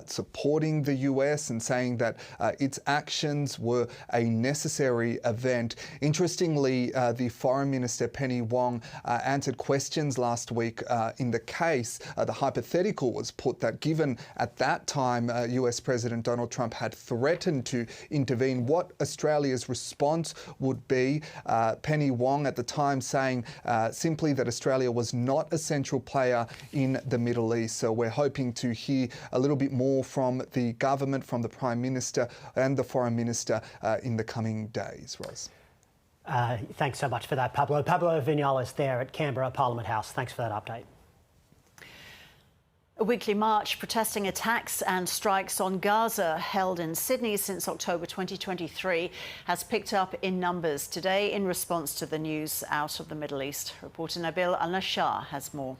supporting the US and saying that its actions were a necessary event. Interestingly, the Foreign Minister Penny Wong answered questions last week in the case. The hypothetical was put that given at that time US President Donald Trump had threatened to intervene, what Australia's response would be. Penny Wong at the time saying simply that Australia was not a central player in the Middle East. So we're hoping to hear a little bit more from the government, from the Prime Minister and the Foreign Minister in the coming days, Ros. Thanks so much for that, Pablo. Pablo Vinales there at Canberra Parliament House. Thanks for that update. A weekly march protesting attacks and strikes on Gaza held in Sydney since October 2023 has picked up in numbers today in response to the news out of the Middle East. Reporter Nabil Al-Nashar has more.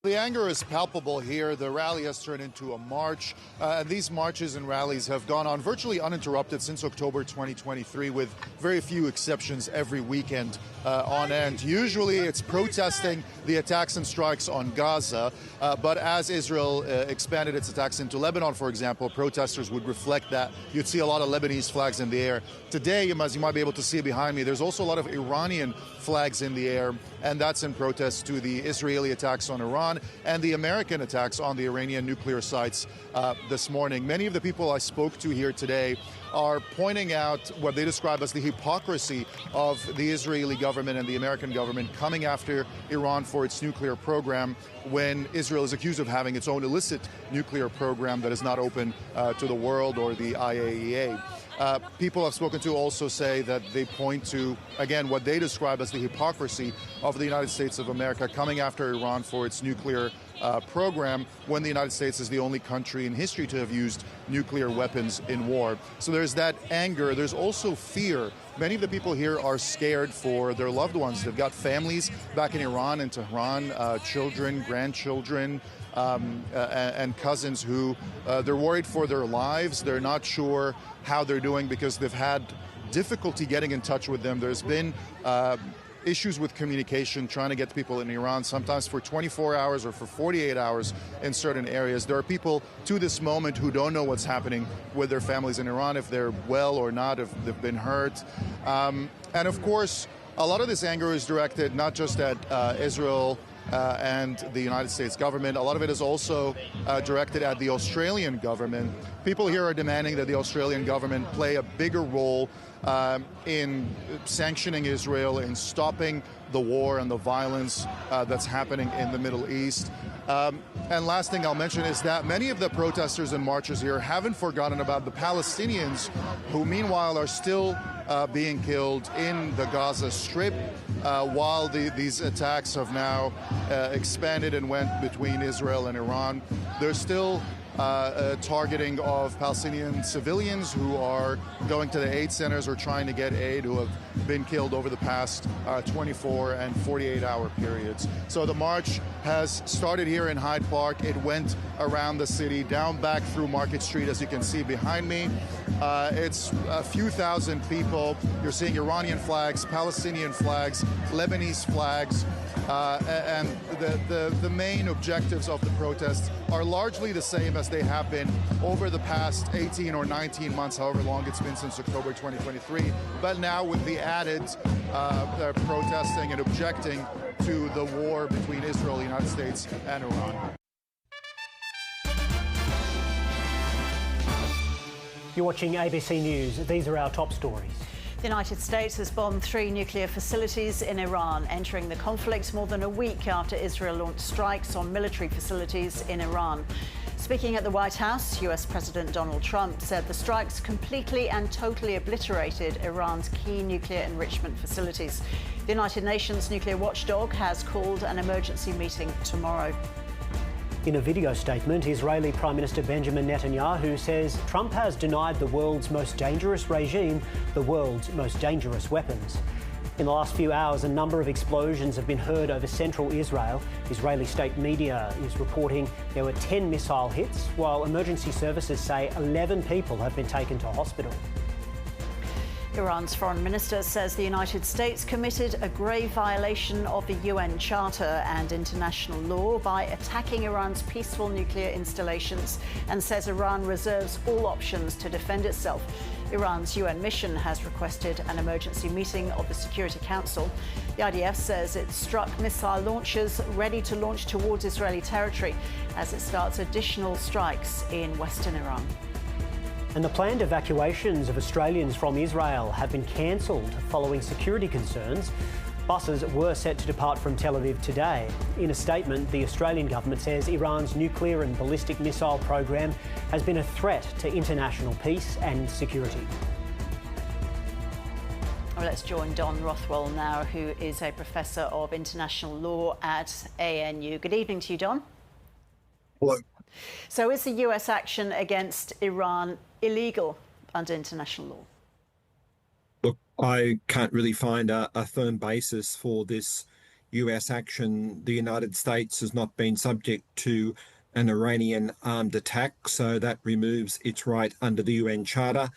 The anger is palpable here. The rally has turned into a march. And these marches and rallies have gone on virtually uninterrupted since October 2023, with very few exceptions every weekend on end. Usually it's protesting the attacks and strikes on Gaza. But as Israel expanded its attacks into Lebanon, for example, protesters would reflect that. You'd see a lot of Lebanese flags in the air. Today, as you might be able to see behind me, there's also a lot of Iranian flags in the air, and that's in protest to the Israeli attacks on Iran and the American attacks on the Iranian nuclear sites this morning. Many of the people I spoke to here today are pointing out what they describe as the hypocrisy of the Israeli government and the American government coming after Iran for its nuclear program when Israel is accused of having its own illicit nuclear program that is not open to the world or the IAEA. People I've spoken to also say that they point to, again, what they describe as the hypocrisy of the United States of America coming after Iran for its nuclear program when the United States is the only country in history to have used nuclear weapons in war. So there's that anger. There's also fear. Many of the people here are scared for their loved ones. They've got families back in Iran and Tehran, children, grandchildren, and cousins who they're worried for their lives. They're not sure how they're doing because they've had difficulty getting in touch with them. There's been issues with communication, trying to get to people in Iran, sometimes for 24 hours or for 48 hours in certain areas. There are people to this moment who don't know what's happening with their families in Iran, if they're well or not, if they've been hurt. And of course, a lot of this anger is directed not just at Israel and the United States government. A lot of it is also directed at the Australian government. People here are demanding that the Australian government play a bigger role in sanctioning Israel, in stopping the war and the violence that's happening in the Middle East. And last thing I'll mention is that many of the protesters and marchers here haven't forgotten about the Palestinians, who meanwhile are still being killed in the Gaza Strip, while these attacks have now expanded and went between Israel and Iran. There's still targeting of Palestinian civilians who are going to the aid centers or trying to get aid, who have been killed over the past 24 and 48-hour periods. So the march has started here in Hyde Park. It went around the city, down back through Market Street, as you can see behind me. It's a few thousand people. You're seeing Iranian flags, Palestinian flags, Lebanese flags. And the main objectives of the protests are largely the same as they have been over the past 18 or 19 months, however long it's been since October 2023. But now with the added protesting and objecting to the war between Israel, the United States, and Iran. You're watching ABC News. These are our top stories. The United States has bombed 3 nuclear facilities in Iran, entering the conflict more than a week after Israel launched strikes on military facilities in Iran. Speaking at the White House, US President Donald Trump said the strikes completely and totally obliterated Iran's key nuclear enrichment facilities. The United Nations nuclear watchdog has called an emergency meeting tomorrow. In a video statement, Israeli Prime Minister Benjamin Netanyahu says Trump has denied the world's most dangerous regime the world's most dangerous weapons. In the last few hours, a number of explosions have been heard over central Israel. Israeli state media is reporting there were 10 missile hits, while emergency services say 11 people have been taken to hospital. Iran's foreign minister says the United States committed a grave violation of the UN Charter and international law by attacking Iran's peaceful nuclear installations, and says Iran reserves all options to defend itself. Iran's UN mission has requested an emergency meeting of the Security Council. The IDF says it struck missile launchers ready to launch towards Israeli territory as it starts additional strikes in western Iran. And the planned evacuations of Australians from Israel have been cancelled following security concerns. Buses were set to depart from Tel Aviv today. In a statement, the Australian government says Iran's nuclear and ballistic missile program has been a threat to international peace and security. Well, let's join Don Rothwell now, who is a professor of international law at ANU. Good evening to you, Don. Hello. So is the US action against Iran illegal under international law? Look, I can't really find a firm basis for this US action. The United States has not been subject to an Iranian armed attack, so that removes its right under the UN Charter.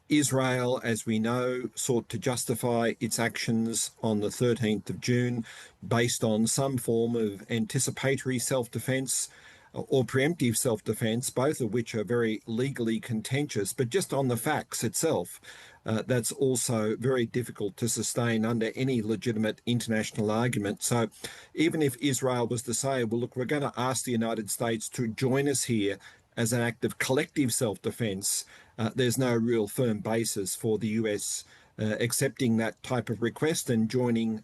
Israel, as we know, sought to justify its actions on the 13th of June based on some form of anticipatory self-defense or preemptive self-defense, both of which are very legally contentious. But just on the facts itself, that's also very difficult to sustain under any legitimate international argument. So even if Israel was to say, well, look, we're going to ask the United States to join us here as an act of collective self-defense, there's no real firm basis for the US accepting that type of request and joining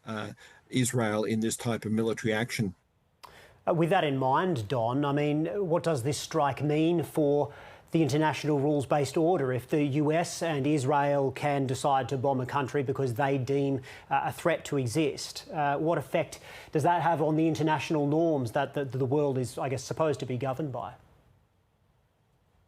Israel in this type of military action. With that in mind, Don, I mean, what does this strike mean for the international rules-based order? If the US and Israel can decide to bomb a country because they deem a threat to exist, what effect does that have on the international norms that the world is, I guess, supposed to be governed by?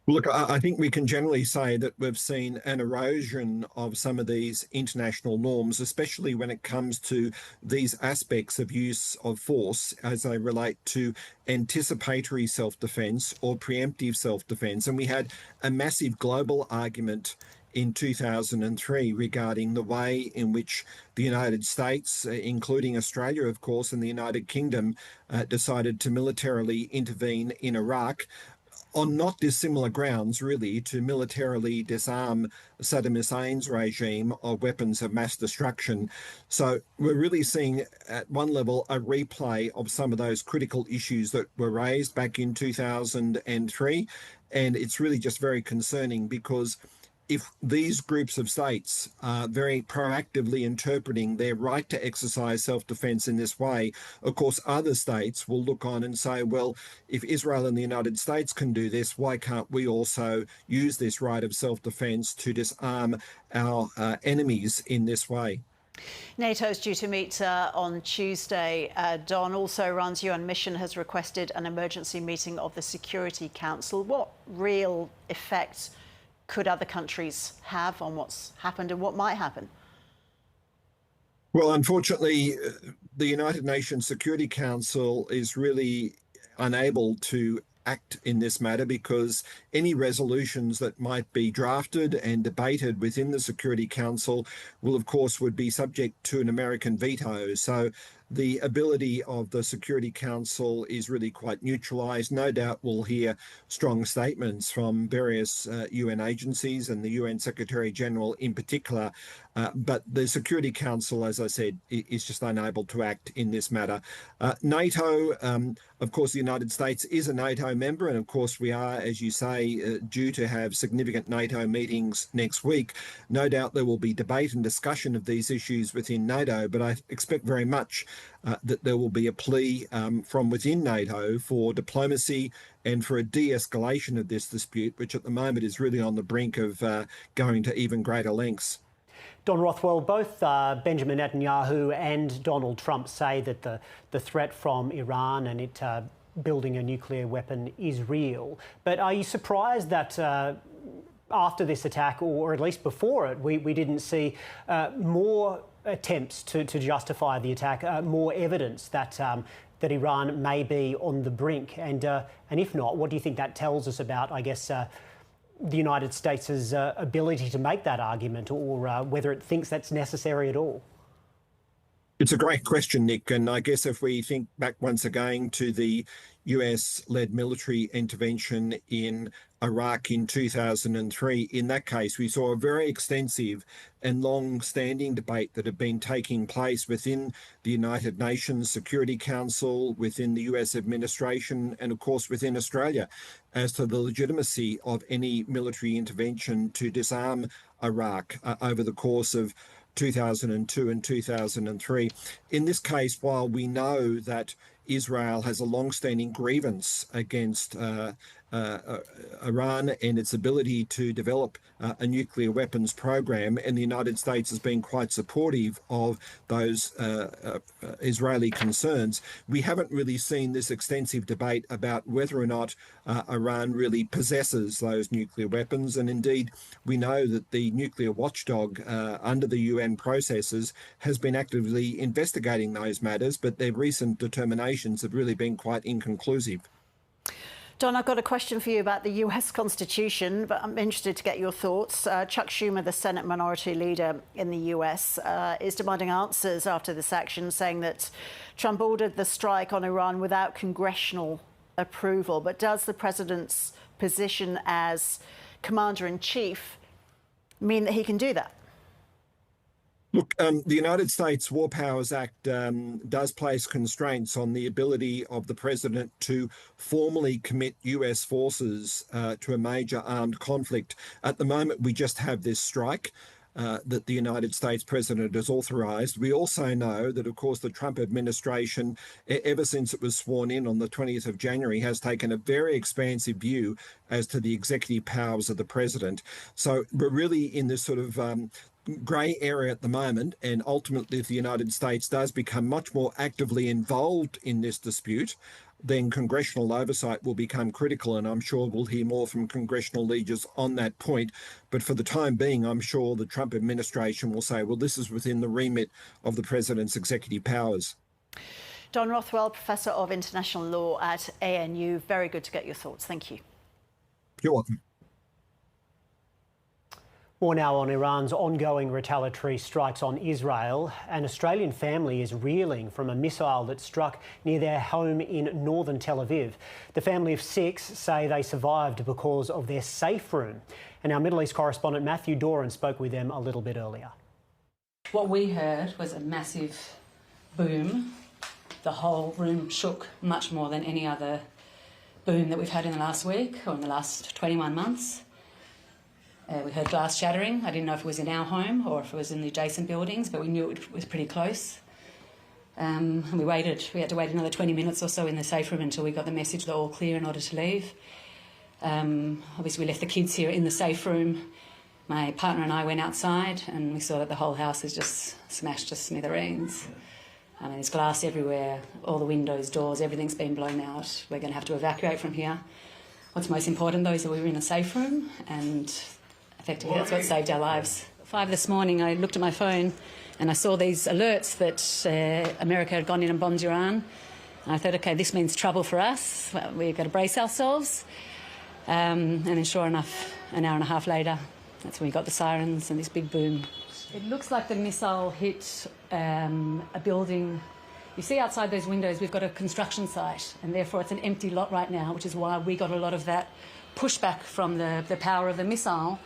Look, I think we can generally say that we've seen an erosion of some of these international norms, especially when it comes to these aspects of use of force as they relate to anticipatory self-defense or preemptive self-defense. And we had a massive global argument in 2003 regarding the way in which the United States, including Australia, of course, and the United Kingdom, decided to militarily intervene in Iraq. on not dissimilar grounds, really, to militarily disarm Saddam Hussein's regime of weapons of mass destruction. So we're really seeing, at one level, a replay of some of those critical issues that were raised back in 2003. And it's really just very concerning, because if these groups of states are very proactively interpreting their right to exercise self-defense in this way, of course, other states will look on and say, well, if Israel and the United States can do this, why can't we also use this right of self-defense to disarm our enemies in this way? NATO is due to meet on Tuesday. Don, also Iran's UN mission has requested an emergency meeting of the Security Council. What real effect could other countries have on what's happened and what might happen? Well, unfortunately, the United Nations Security Council is really unable to act in this matter, because any resolutions that might be drafted and debated within the Security Council will, of course, would be subject to an American veto. So the ability of the Security Council is really quite neutralised. No doubt we'll hear strong statements from various UN agencies and the UN Secretary General in particular, but the Security Council, as I said, is just unable to act in this matter. NATO, of course, the United States is a NATO member, and of course we are, as you say, due to have significant NATO meetings next week. No doubt there will be debate and discussion of these issues within NATO, but I expect very much that there will be a plea from within NATO for diplomacy and for a de-escalation of this dispute, which at the moment is really on the brink of going to even greater lengths. Don Rothwell, both Benjamin Netanyahu and Donald Trump say that the threat from Iran and it building a nuclear weapon is real. But are you surprised that after this attack, or at least before it, we didn't see more attempts to justify the attack, more evidence that that Iran may be on the brink? And if not, what do you think that tells us about, I guess, the United States' ability to make that argument, or whether it thinks that's necessary at all? It's a great question, Nick, and I guess if we think back once again to the US-led military intervention in Iraq in 2003, in that case we saw a very extensive and long-standing debate that had been taking place within the United Nations Security Council, within the US administration, and of course within Australia, as to the legitimacy of any military intervention to disarm Iraq over the course of 2002 and 2003. In this case, while we know that Israel has a long-standing grievance against Iran and its ability to develop a nuclear weapons program, and the United States has been quite supportive of those Israeli concerns, we haven't really seen this extensive debate about whether or not Iran really possesses those nuclear weapons. And indeed, we know that the nuclear watchdog under the UN processes has been actively investigating those matters, but their recent determinations have really been quite inconclusive. Don, I've got a question for you about the US Constitution, but I'm interested to get your thoughts. Chuck Schumer, the Senate Minority Leader in the US, is demanding answers after this action, saying that Trump ordered the strike on Iran without congressional approval. But does the president's position as commander-in-chief mean that he can do that? Look, the United States War Powers Act does place constraints on the ability of the president to formally commit US forces to a major armed conflict. At the moment, we just have this strike that the United States president has authorized. We also know that, of course, the Trump administration, ever since it was sworn in on the 20th of January, has taken a very expansive view as to the executive powers of the president. So we're really in this sort of grey area at the moment, and ultimately if the United States does become much more actively involved in this dispute, then congressional oversight will become critical, and I'm sure we'll hear more from congressional leaders on that point. But for the time being, I'm sure the Trump administration will say, well, this is within the remit of the president's executive powers. Don Rothwell, Professor of International Law at ANU, very good to get your thoughts. Thank you. You're welcome. More now on Iran's ongoing retaliatory strikes on Israel. An Australian family is reeling from a missile that struck near their home in northern Tel Aviv. The family of 6 say they survived because of their safe room. And our Middle East correspondent Matthew Doran spoke with them a little bit earlier. What we heard was a massive boom. The whole room shook much more than any other boom that we've had in the last week or in the last 21 months. We heard glass shattering. I didn't know if it was in our home or if it was in the adjacent buildings, but we knew it was pretty close. And we waited. We had to wait another 20 minutes or so in the safe room until we got the message they're all clear in order to leave. Obviously, we left the kids here in the safe room. My partner and I went outside and we saw that the whole house is just smashed to smithereens. I mean, there's glass everywhere, all the windows, doors, everything's been blown out. We're going to have to evacuate from here. What's most important, though, is that we were in a safe room and effectively that's what saved our lives. 5 this morning, I looked at my phone and I saw these alerts that America had gone in and bombed Iran. And I thought, OK, this means trouble for us. Well, we've got to brace ourselves. And then sure enough, an hour and a half later, that's when we got the sirens and this big boom. It looks like the missile hit a building. You see outside those windows, we've got a construction site, and therefore it's an empty lot right now, which is why we got a lot of that pushback from the power of the missile,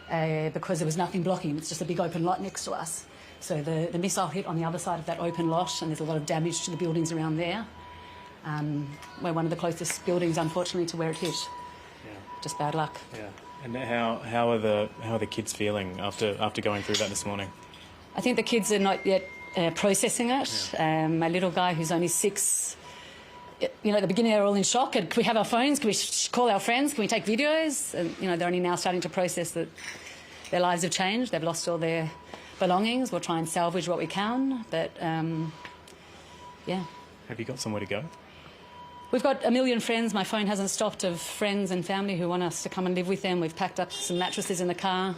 because there was nothing blocking. It's just a big open lot next to us. So the missile hit on the other side of that open lot, and there's a lot of damage to the buildings around there. We're one of the closest buildings, unfortunately, to where it hit. Yeah. Just bad luck. Yeah. And how are the kids feeling after going through that this morning? I think the kids are not yet processing it. Yeah. My little guy, who's only 6, you know, at the beginning they were all in shock. Can we have our phones? Can we call our friends? Can we take videos? And, you know, they're only now starting to process that their lives have changed. They've lost all their belongings. We'll try and salvage what we can. But, yeah. Have you got somewhere to go? We've got a million friends. My phone hasn't stopped of friends and family who want us to come and live with them. We've packed up some mattresses in the car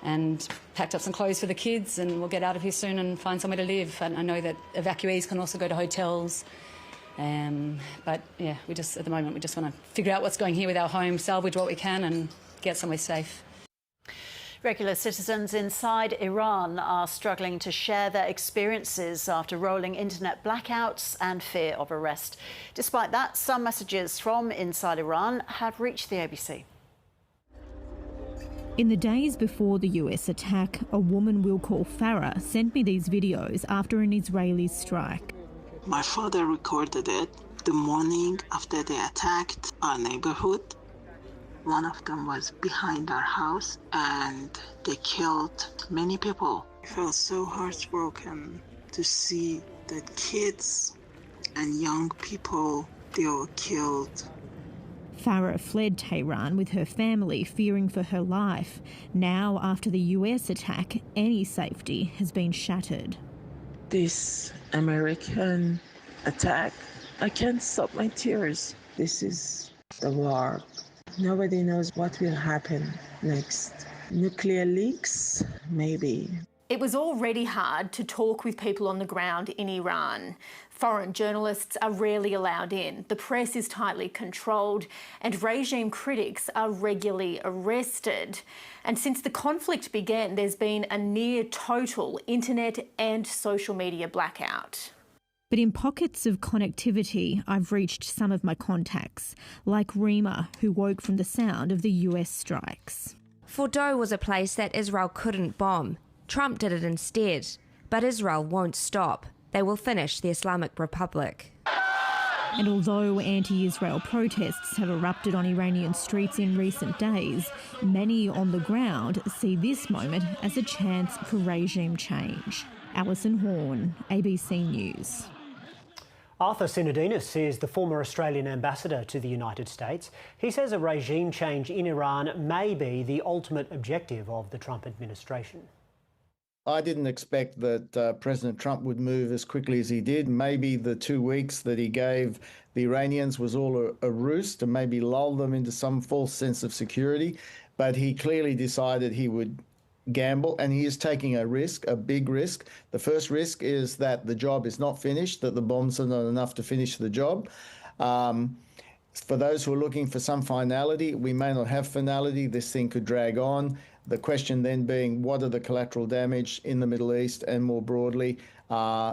and packed up some clothes for the kids, and we'll get out of here soon and find somewhere to live. And I know that evacuees can also go to hotels. But, yeah, at the moment, we just want to figure out what's going here with our home, salvage what we can and get somewhere safe. Regular citizens inside Iran are struggling to share their experiences after rolling internet blackouts and fear of arrest. Despite that, some messages from inside Iran have reached the ABC. In the days before the US attack, a woman we'll call Farah sent me these videos after an Israeli strike. My father recorded it the morning after they attacked our neighborhood. One of them was behind our house and they killed many people. I felt so heartbroken to see the kids and young people, they were killed. Farah fled Tehran with her family, fearing for her life. Now, after the US attack, any safety has been shattered. This American attack, I can't stop my tears. This is the war. Nobody knows what will happen next. Nuclear leaks, maybe. It was already hard to talk with people on the ground in Iran. Foreign journalists are rarely allowed in, the press is tightly controlled, and regime critics are regularly arrested. And since the conflict began, there's been a near total internet and social media blackout. But in pockets of connectivity, I've reached some of my contacts, like Rima, who woke from the sound of the US strikes. Fordo was a place that Israel couldn't bomb. Trump did it instead. But Israel won't stop. They will finish the Islamic Republic. And although anti-Israel protests have erupted on Iranian streets in recent days, many on the ground see this moment as a chance for regime change. Alison Horn, ABC News. Arthur Sinodinos is the former Australian ambassador to the United States. He says a regime change in Iran may be the ultimate objective of the Trump administration. I didn't expect that President Trump would move as quickly as he did. Maybe the 2 weeks that he gave the Iranians was all a ruse to maybe lull them into some false sense of security. But he clearly decided he would gamble, and he is taking a risk, a big risk. The first risk is that the job is not finished, that the bombs are not enough to finish the job. For those who are looking for some finality, we may not have finality. This thing could drag on. The question then being, what are the collateral damage in the Middle East and more broadly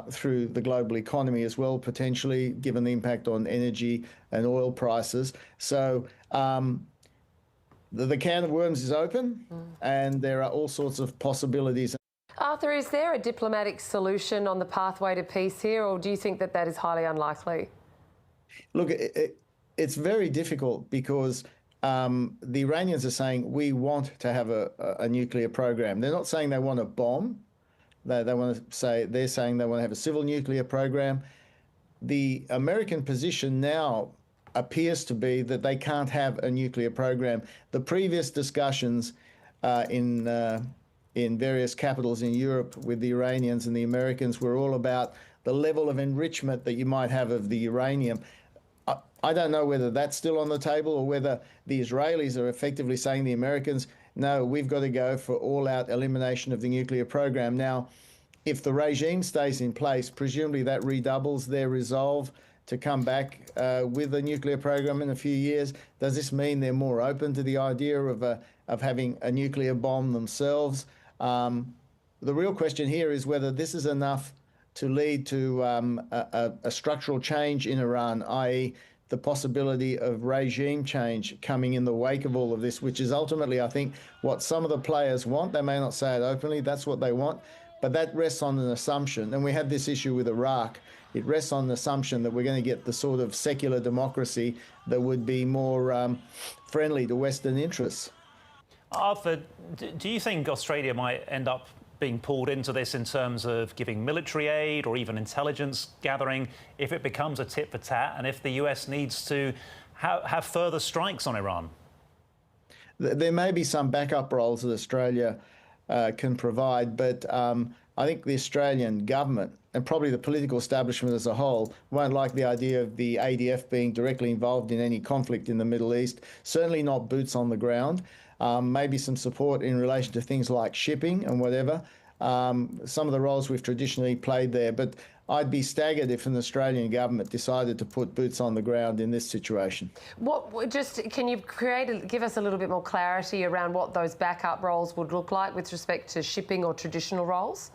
through the global economy as well, potentially, given the impact on energy and oil prices. So the can of worms is open, and there are all sorts of possibilities. Arthur, is there a diplomatic solution on the pathway to peace here, or do you think that that is highly unlikely? Look, it's very difficult because the Iranians are saying we want to have a nuclear program. They're not saying they want a bomb. They want to say, they're saying they want to have a civil nuclear program. The American position now appears to be that they can't have a nuclear program. The previous discussions in various capitals in Europe with the Iranians and the Americans were all about the level of enrichment that you might have of the uranium. I don't know whether that's still on the table or whether the Israelis are effectively saying to the Americans, no, we've got to go for all-out elimination of the nuclear program. Now, if the regime stays in place, presumably that redoubles their resolve to come back with a nuclear program in a few years. Does this mean they're more open to the idea of having a nuclear bomb themselves? The real question here is whether this is enough to lead to a structural change in Iran, i.e. the possibility of regime change coming in the wake of all of this, which is ultimately, I think, what some of the players want. They may not say it openly, that's what they want, but that rests on an assumption. And we had this issue with Iraq. It rests on the assumption that we're going to get the sort of secular democracy that would be more friendly to Western interests. Arthur, do you think Australia might end up being pulled into this in terms of giving military aid or even intelligence gathering if it becomes a tit for tat and if the US needs to have further strikes on Iran? There may be some backup roles that Australia can provide, but I think the Australian government and probably the political establishment as a whole won't like the idea of the ADF being directly involved in any conflict in the Middle East, certainly not boots on the ground. Maybe some support in relation to things like shipping and whatever. Some of the roles we've traditionally played there, but I'd be staggered if an Australian government decided to put boots on the ground in this situation. Can you give us a little bit more clarity around what those backup roles would look like with respect to shipping or traditional roles?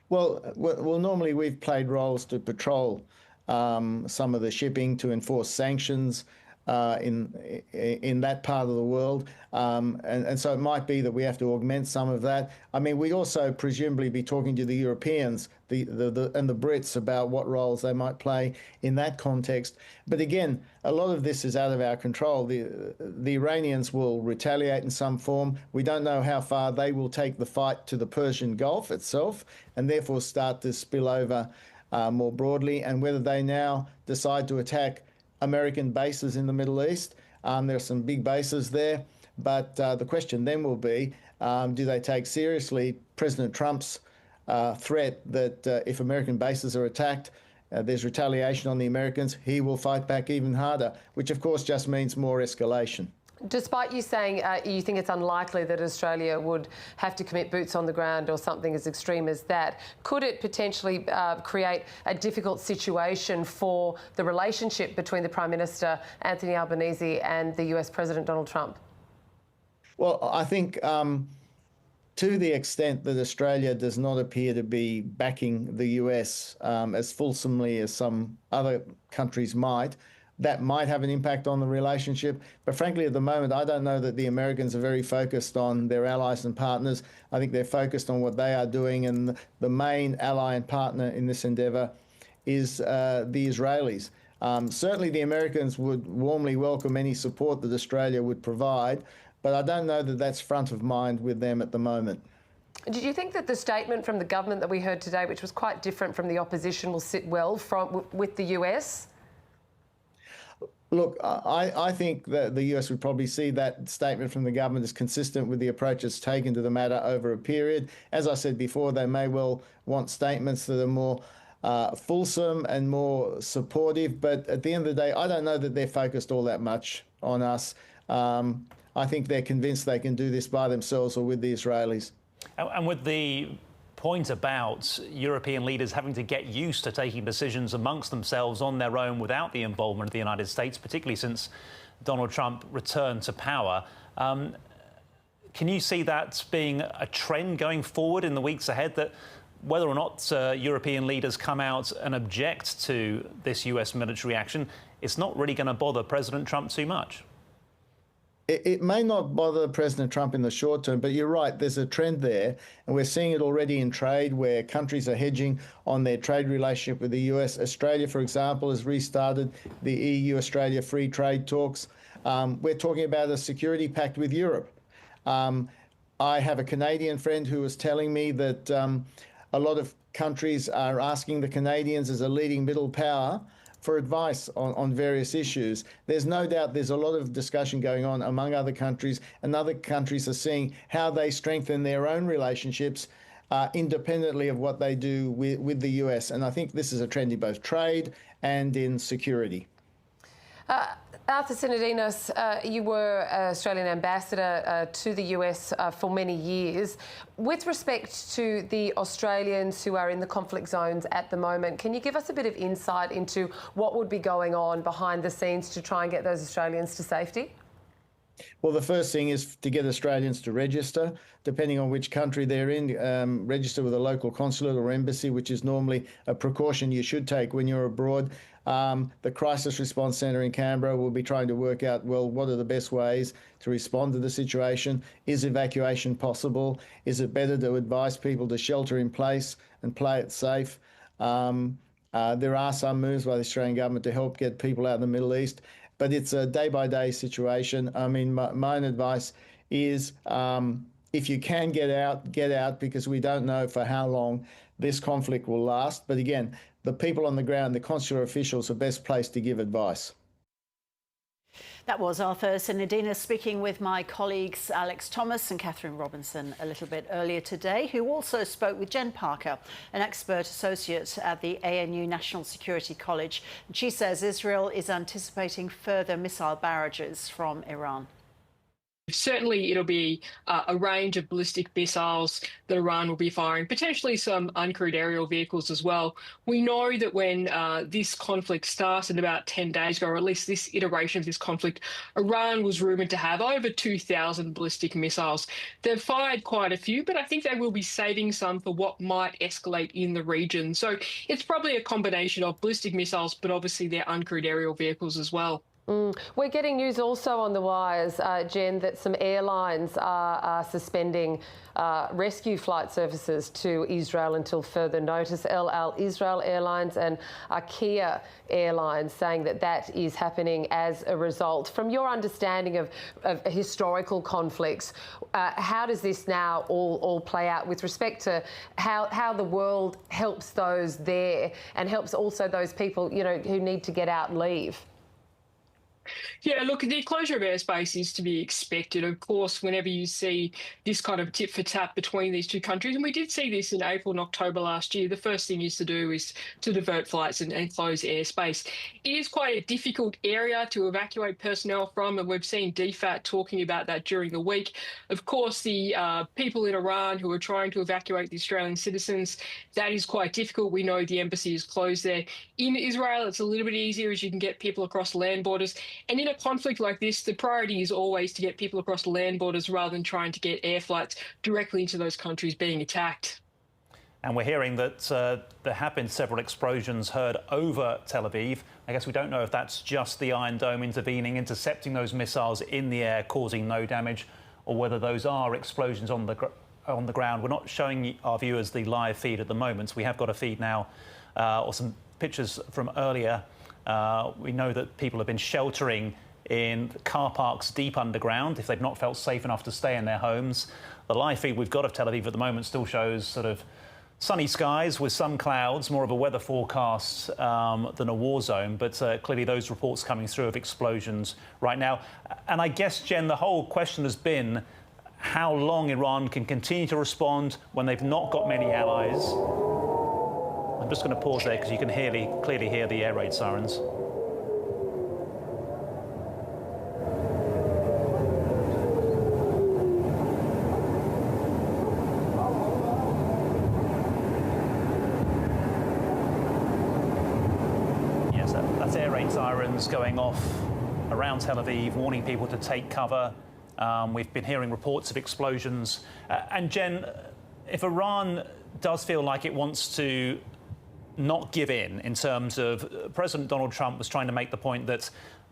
Well, normally we've played roles to patrol some of the shipping, to enforce sanctions in that part of the world, and so it might be that we have to augment some of that. I mean, we also presumably be talking to the Europeans and the Brits about what roles they might play in that context. But again, a lot of this is out of our control. The Iranians will retaliate in some form. We don't know how far they will take the fight to the Persian Gulf itself, and therefore start to spill over more broadly, and whether they now decide to attack American bases in the Middle East. There are some big bases there, but the question then will be, do they take seriously President Trump's threat that if American bases are attacked, there's retaliation on the Americans, he will fight back even harder, which of course just means more escalation. Despite you saying you think it's unlikely that Australia would have to commit boots on the ground or something as extreme as that, could it potentially create a difficult situation for the relationship between the Prime Minister, Anthony Albanese, and the US President Donald Trump? Well, I think to the extent that Australia does not appear to be backing the US as fulsomely as some other countries might, that might have an impact on the relationship. But frankly, at the moment, I don't know that the Americans are very focused on their allies and partners. I think they're focused on what they are doing, and the main ally and partner in this endeavour is the Israelis. Certainly the Americans would warmly welcome any support that Australia would provide, but I don't know that that's front of mind with them at the moment. Did you think that the statement from the government that we heard today, which was quite different from the opposition, will sit well with the US? Look, I think that the US would probably see that statement from the government as consistent with the approach it's taken to the matter over a period. As I said before, they may well want statements that are more fulsome and more supportive, but at the end of the day, I don't know that they're focused all that much on us. I think they're convinced they can do this by themselves or with the Israelis. And with the point about European leaders having to get used to taking decisions amongst themselves on their own without the involvement of the United States, particularly since Donald Trump returned to power. Can you see that being a trend going forward in the weeks ahead, that whether or not European leaders come out and object to this US military action, it's not really going to bother President Trump too much? It may not bother President Trump in the short term, but you're right, there's a trend there, and we're seeing it already in trade where countries are hedging on their trade relationship with the US. Australia, for example, has restarted the EU-Australia free trade talks. We're talking about a security pact with Europe. I have a Canadian friend who was telling me that a lot of countries are asking the Canadians as a leading middle power for advice on various issues. There's no doubt there's a lot of discussion going on among other countries, and other countries are seeing how they strengthen their own relationships independently of what they do with the US. And I think this is a trend in both trade and in security. Arthur Sinodinos, you were Australian ambassador to the US for many years. With respect to the Australians who are in the conflict zones at the moment, can you give us a bit of insight into what would be going on behind the scenes to try and get those Australians to safety? Well, the first thing is to get Australians to register, depending on which country they're in, register with a local consulate or embassy, which is normally a precaution you should take when you're abroad. The Crisis Response Centre in Canberra will be trying to work out, well, what are the best ways to respond to the situation? Is evacuation possible? Is it better to advise people to shelter in place and play it safe? There are some moves by the Australian government to help get people out of the Middle East, but it's a day-by-day situation. I mean, my advice is if you can get out, because we don't know for how long this conflict will last. But again, the people on the ground, the consular officials, are best placed to give advice. That was Arthur Sinodinos speaking with my colleagues Alex Thomas and Catherine Robinson a little bit earlier today, who also spoke with Jen Parker, an expert associate at the ANU National Security College. And she says Israel is anticipating further missile barrages from Iran. Certainly, it'll be a range of ballistic missiles that Iran will be firing, potentially some uncrewed aerial vehicles as well. We know that when this conflict started about 10 days ago, or at least this iteration of this conflict, Iran was rumoured to have over 2,000 ballistic missiles. They've fired quite a few, but I think they will be saving some for what might escalate in the region. So it's probably a combination of ballistic missiles, but obviously their uncrewed aerial vehicles as well. We're getting news also on the wires, Jen, that some airlines are suspending rescue flight services to Israel until further notice. El Al Israel Airlines and Kia Airlines saying that that is happening as a result. From your understanding of historical conflicts, how does this now all play out with respect to how the world helps those there and helps also those people, you know, who need to get out and leave? Yeah, look, the closure of airspace is to be expected. Of course, whenever you see this kind of tit for tat between these two countries, and we did see this in April and October last year, the first thing is to do is to divert flights and close airspace. It is quite a difficult area to evacuate personnel from, and we've seen DFAT talking about that during the week. Of course, the people in Iran who are trying to evacuate the Australian citizens, that is quite difficult. We know the embassy is closed there. In Israel, it's a little bit easier as you can get people across land borders. And in a conflict like this, the priority is always to get people across land borders rather than trying to get air flights directly into those countries being attacked. And we're hearing that there have been several explosions heard over Tel Aviv. I guess we don't know if that's just the Iron Dome intervening, intercepting those missiles in the air, causing no damage, or whether those are explosions on the ground. We're not showing our viewers the live feed at the moment. We have got a feed now, or some pictures from earlier. We know that people have been sheltering in car parks deep underground if they've not felt safe enough to stay in their homes. The live feed we've got of Tel Aviv at the moment still shows sort of sunny skies with some clouds, more of a weather forecast than a war zone, but clearly those reports coming through of explosions right now. And I guess, Jen, the whole question has been how long Iran can continue to respond when they've not got many allies. I'm just going to pause there because you can clearly hear the air raid sirens. Yes, that's air raid sirens going off around Tel Aviv, warning people to take cover We've been hearing reports of explosions. And Jen, if Iran does feel like it wants to not give in terms of President Donald Trump was trying to make the point that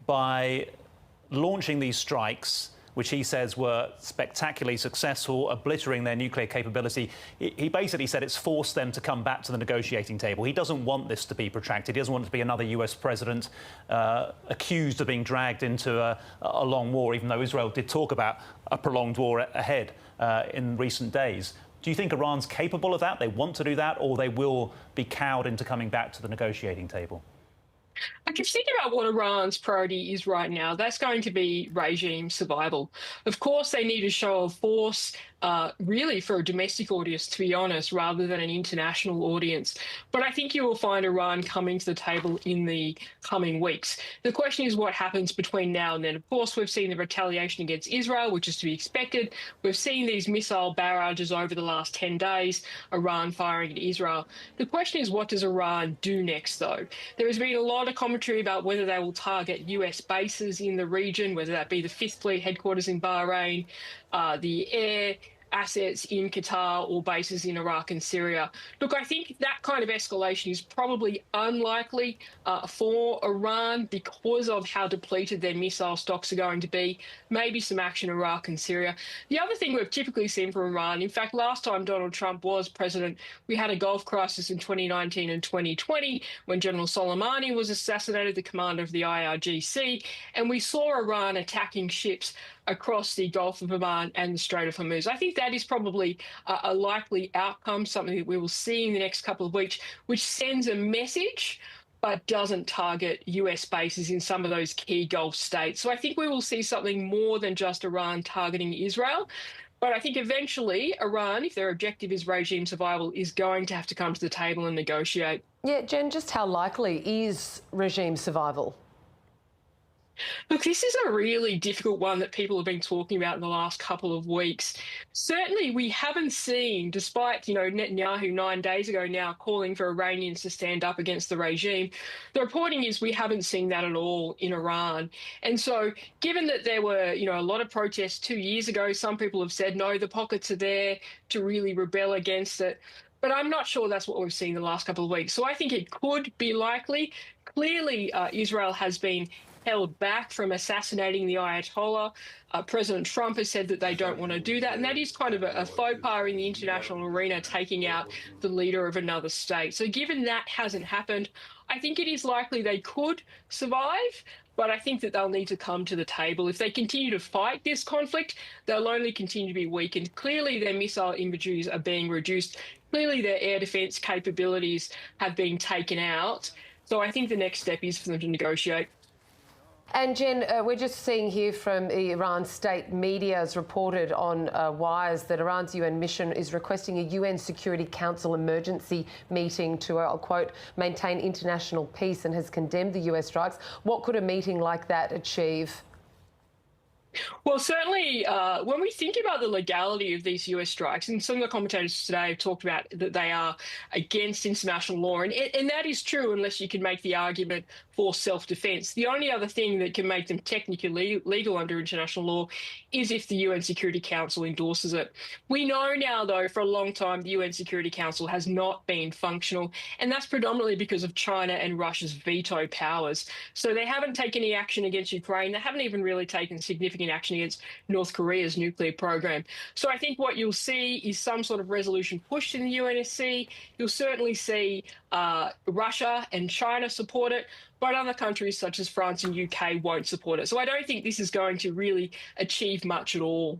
by launching these strikes, which he says were spectacularly successful, obliterating their nuclear capability, he basically said it's forced them to come back to the negotiating table. He doesn't want this to be protracted. He doesn't want it to be another US president accused of being dragged into a long war, even though Israel did talk about a prolonged war ahead in recent days. Do you think Iran's capable of that? They want to do that, or they will be cowed into coming back to the negotiating table? If you think about what Iran's priority is right now, that's going to be regime survival. Of course, they need a show of force, really for a domestic audience, to be honest, rather than an international audience. But I think you will find Iran coming to the table in the coming weeks. The question is what happens between now and then. Of course, we've seen the retaliation against Israel, which is to be expected. We've seen these missile barrages over the last 10 days, Iran firing at Israel. The question is, what does Iran do next, though? There has been a lot of commentary about whether they will target US bases in the region, whether that be the 5th Fleet headquarters in Bahrain, the air assets in Qatar, or bases in Iraq and Syria. Look, I think that kind of escalation is probably unlikely for Iran because of how depleted their missile stocks are going to be. Maybe some action in Iraq and Syria. The other thing we've typically seen from Iran, in fact, last time Donald Trump was president, we had a Gulf crisis in 2019 and 2020 when General Soleimani was assassinated, the commander of the IRGC, and we saw Iran attacking ships across the Gulf of Oman and the Strait of Hormuz. I think that is probably a likely outcome, something that we will see in the next couple of weeks, which sends a message but doesn't target US bases in some of those key Gulf states. So I think we will see something more than just Iran targeting Israel. But I think eventually Iran, if their objective is regime survival, is going to have to come to the table and negotiate. Yeah, Jen, just how likely is regime survival? Look, this is a really difficult one that people have been talking about in the last couple of weeks. Certainly, we haven't seen, despite, Netanyahu 9 days ago now calling for Iranians to stand up against the regime, the reporting is we haven't seen that at all in Iran. And so, given that there were, a lot of protests 2 years ago, some people have said, no, the pockets are there to really rebel against it. But I'm not sure that's what we've seen the last couple of weeks. So I think it could be likely. Clearly, Israel has been held back from assassinating the Ayatollah. President Trump has said that they don't want to do that, and that is kind of a faux pas in the international arena, taking out the leader of another state. So given that hasn't happened, I think it is likely they could survive, but I think that they'll need to come to the table. If they continue to fight this conflict, they'll only continue to be weakened. Clearly, their missile inventories are being reduced. Clearly, their air defence capabilities have been taken out. So I think the next step is for them to negotiate. And Jen, we're just seeing here from Iran state media has reported on wires that Iran's UN mission is requesting a UN Security Council emergency meeting to, I'll quote, maintain international peace, and has condemned the US strikes. What could a meeting like that achieve? Well, certainly, when we think about the legality of these US strikes, and some of the commentators today have talked about that they are against international law, and that is true unless you can make the argument for self-defence. The only other thing that can make them technically legal under international law is if the UN Security Council endorses it. We know now, though, for a long time, the UN Security Council has not been functional, and that's predominantly because of China and Russia's veto powers. So they haven't taken any action against Ukraine. They haven't even really taken significant action against North Korea's nuclear program. So I think what you'll see is some sort of resolution pushed in the UNSC. You'll certainly see Russia and China support it, but other countries such as France and UK won't support it. So I don't think this is going to really achieve much at all.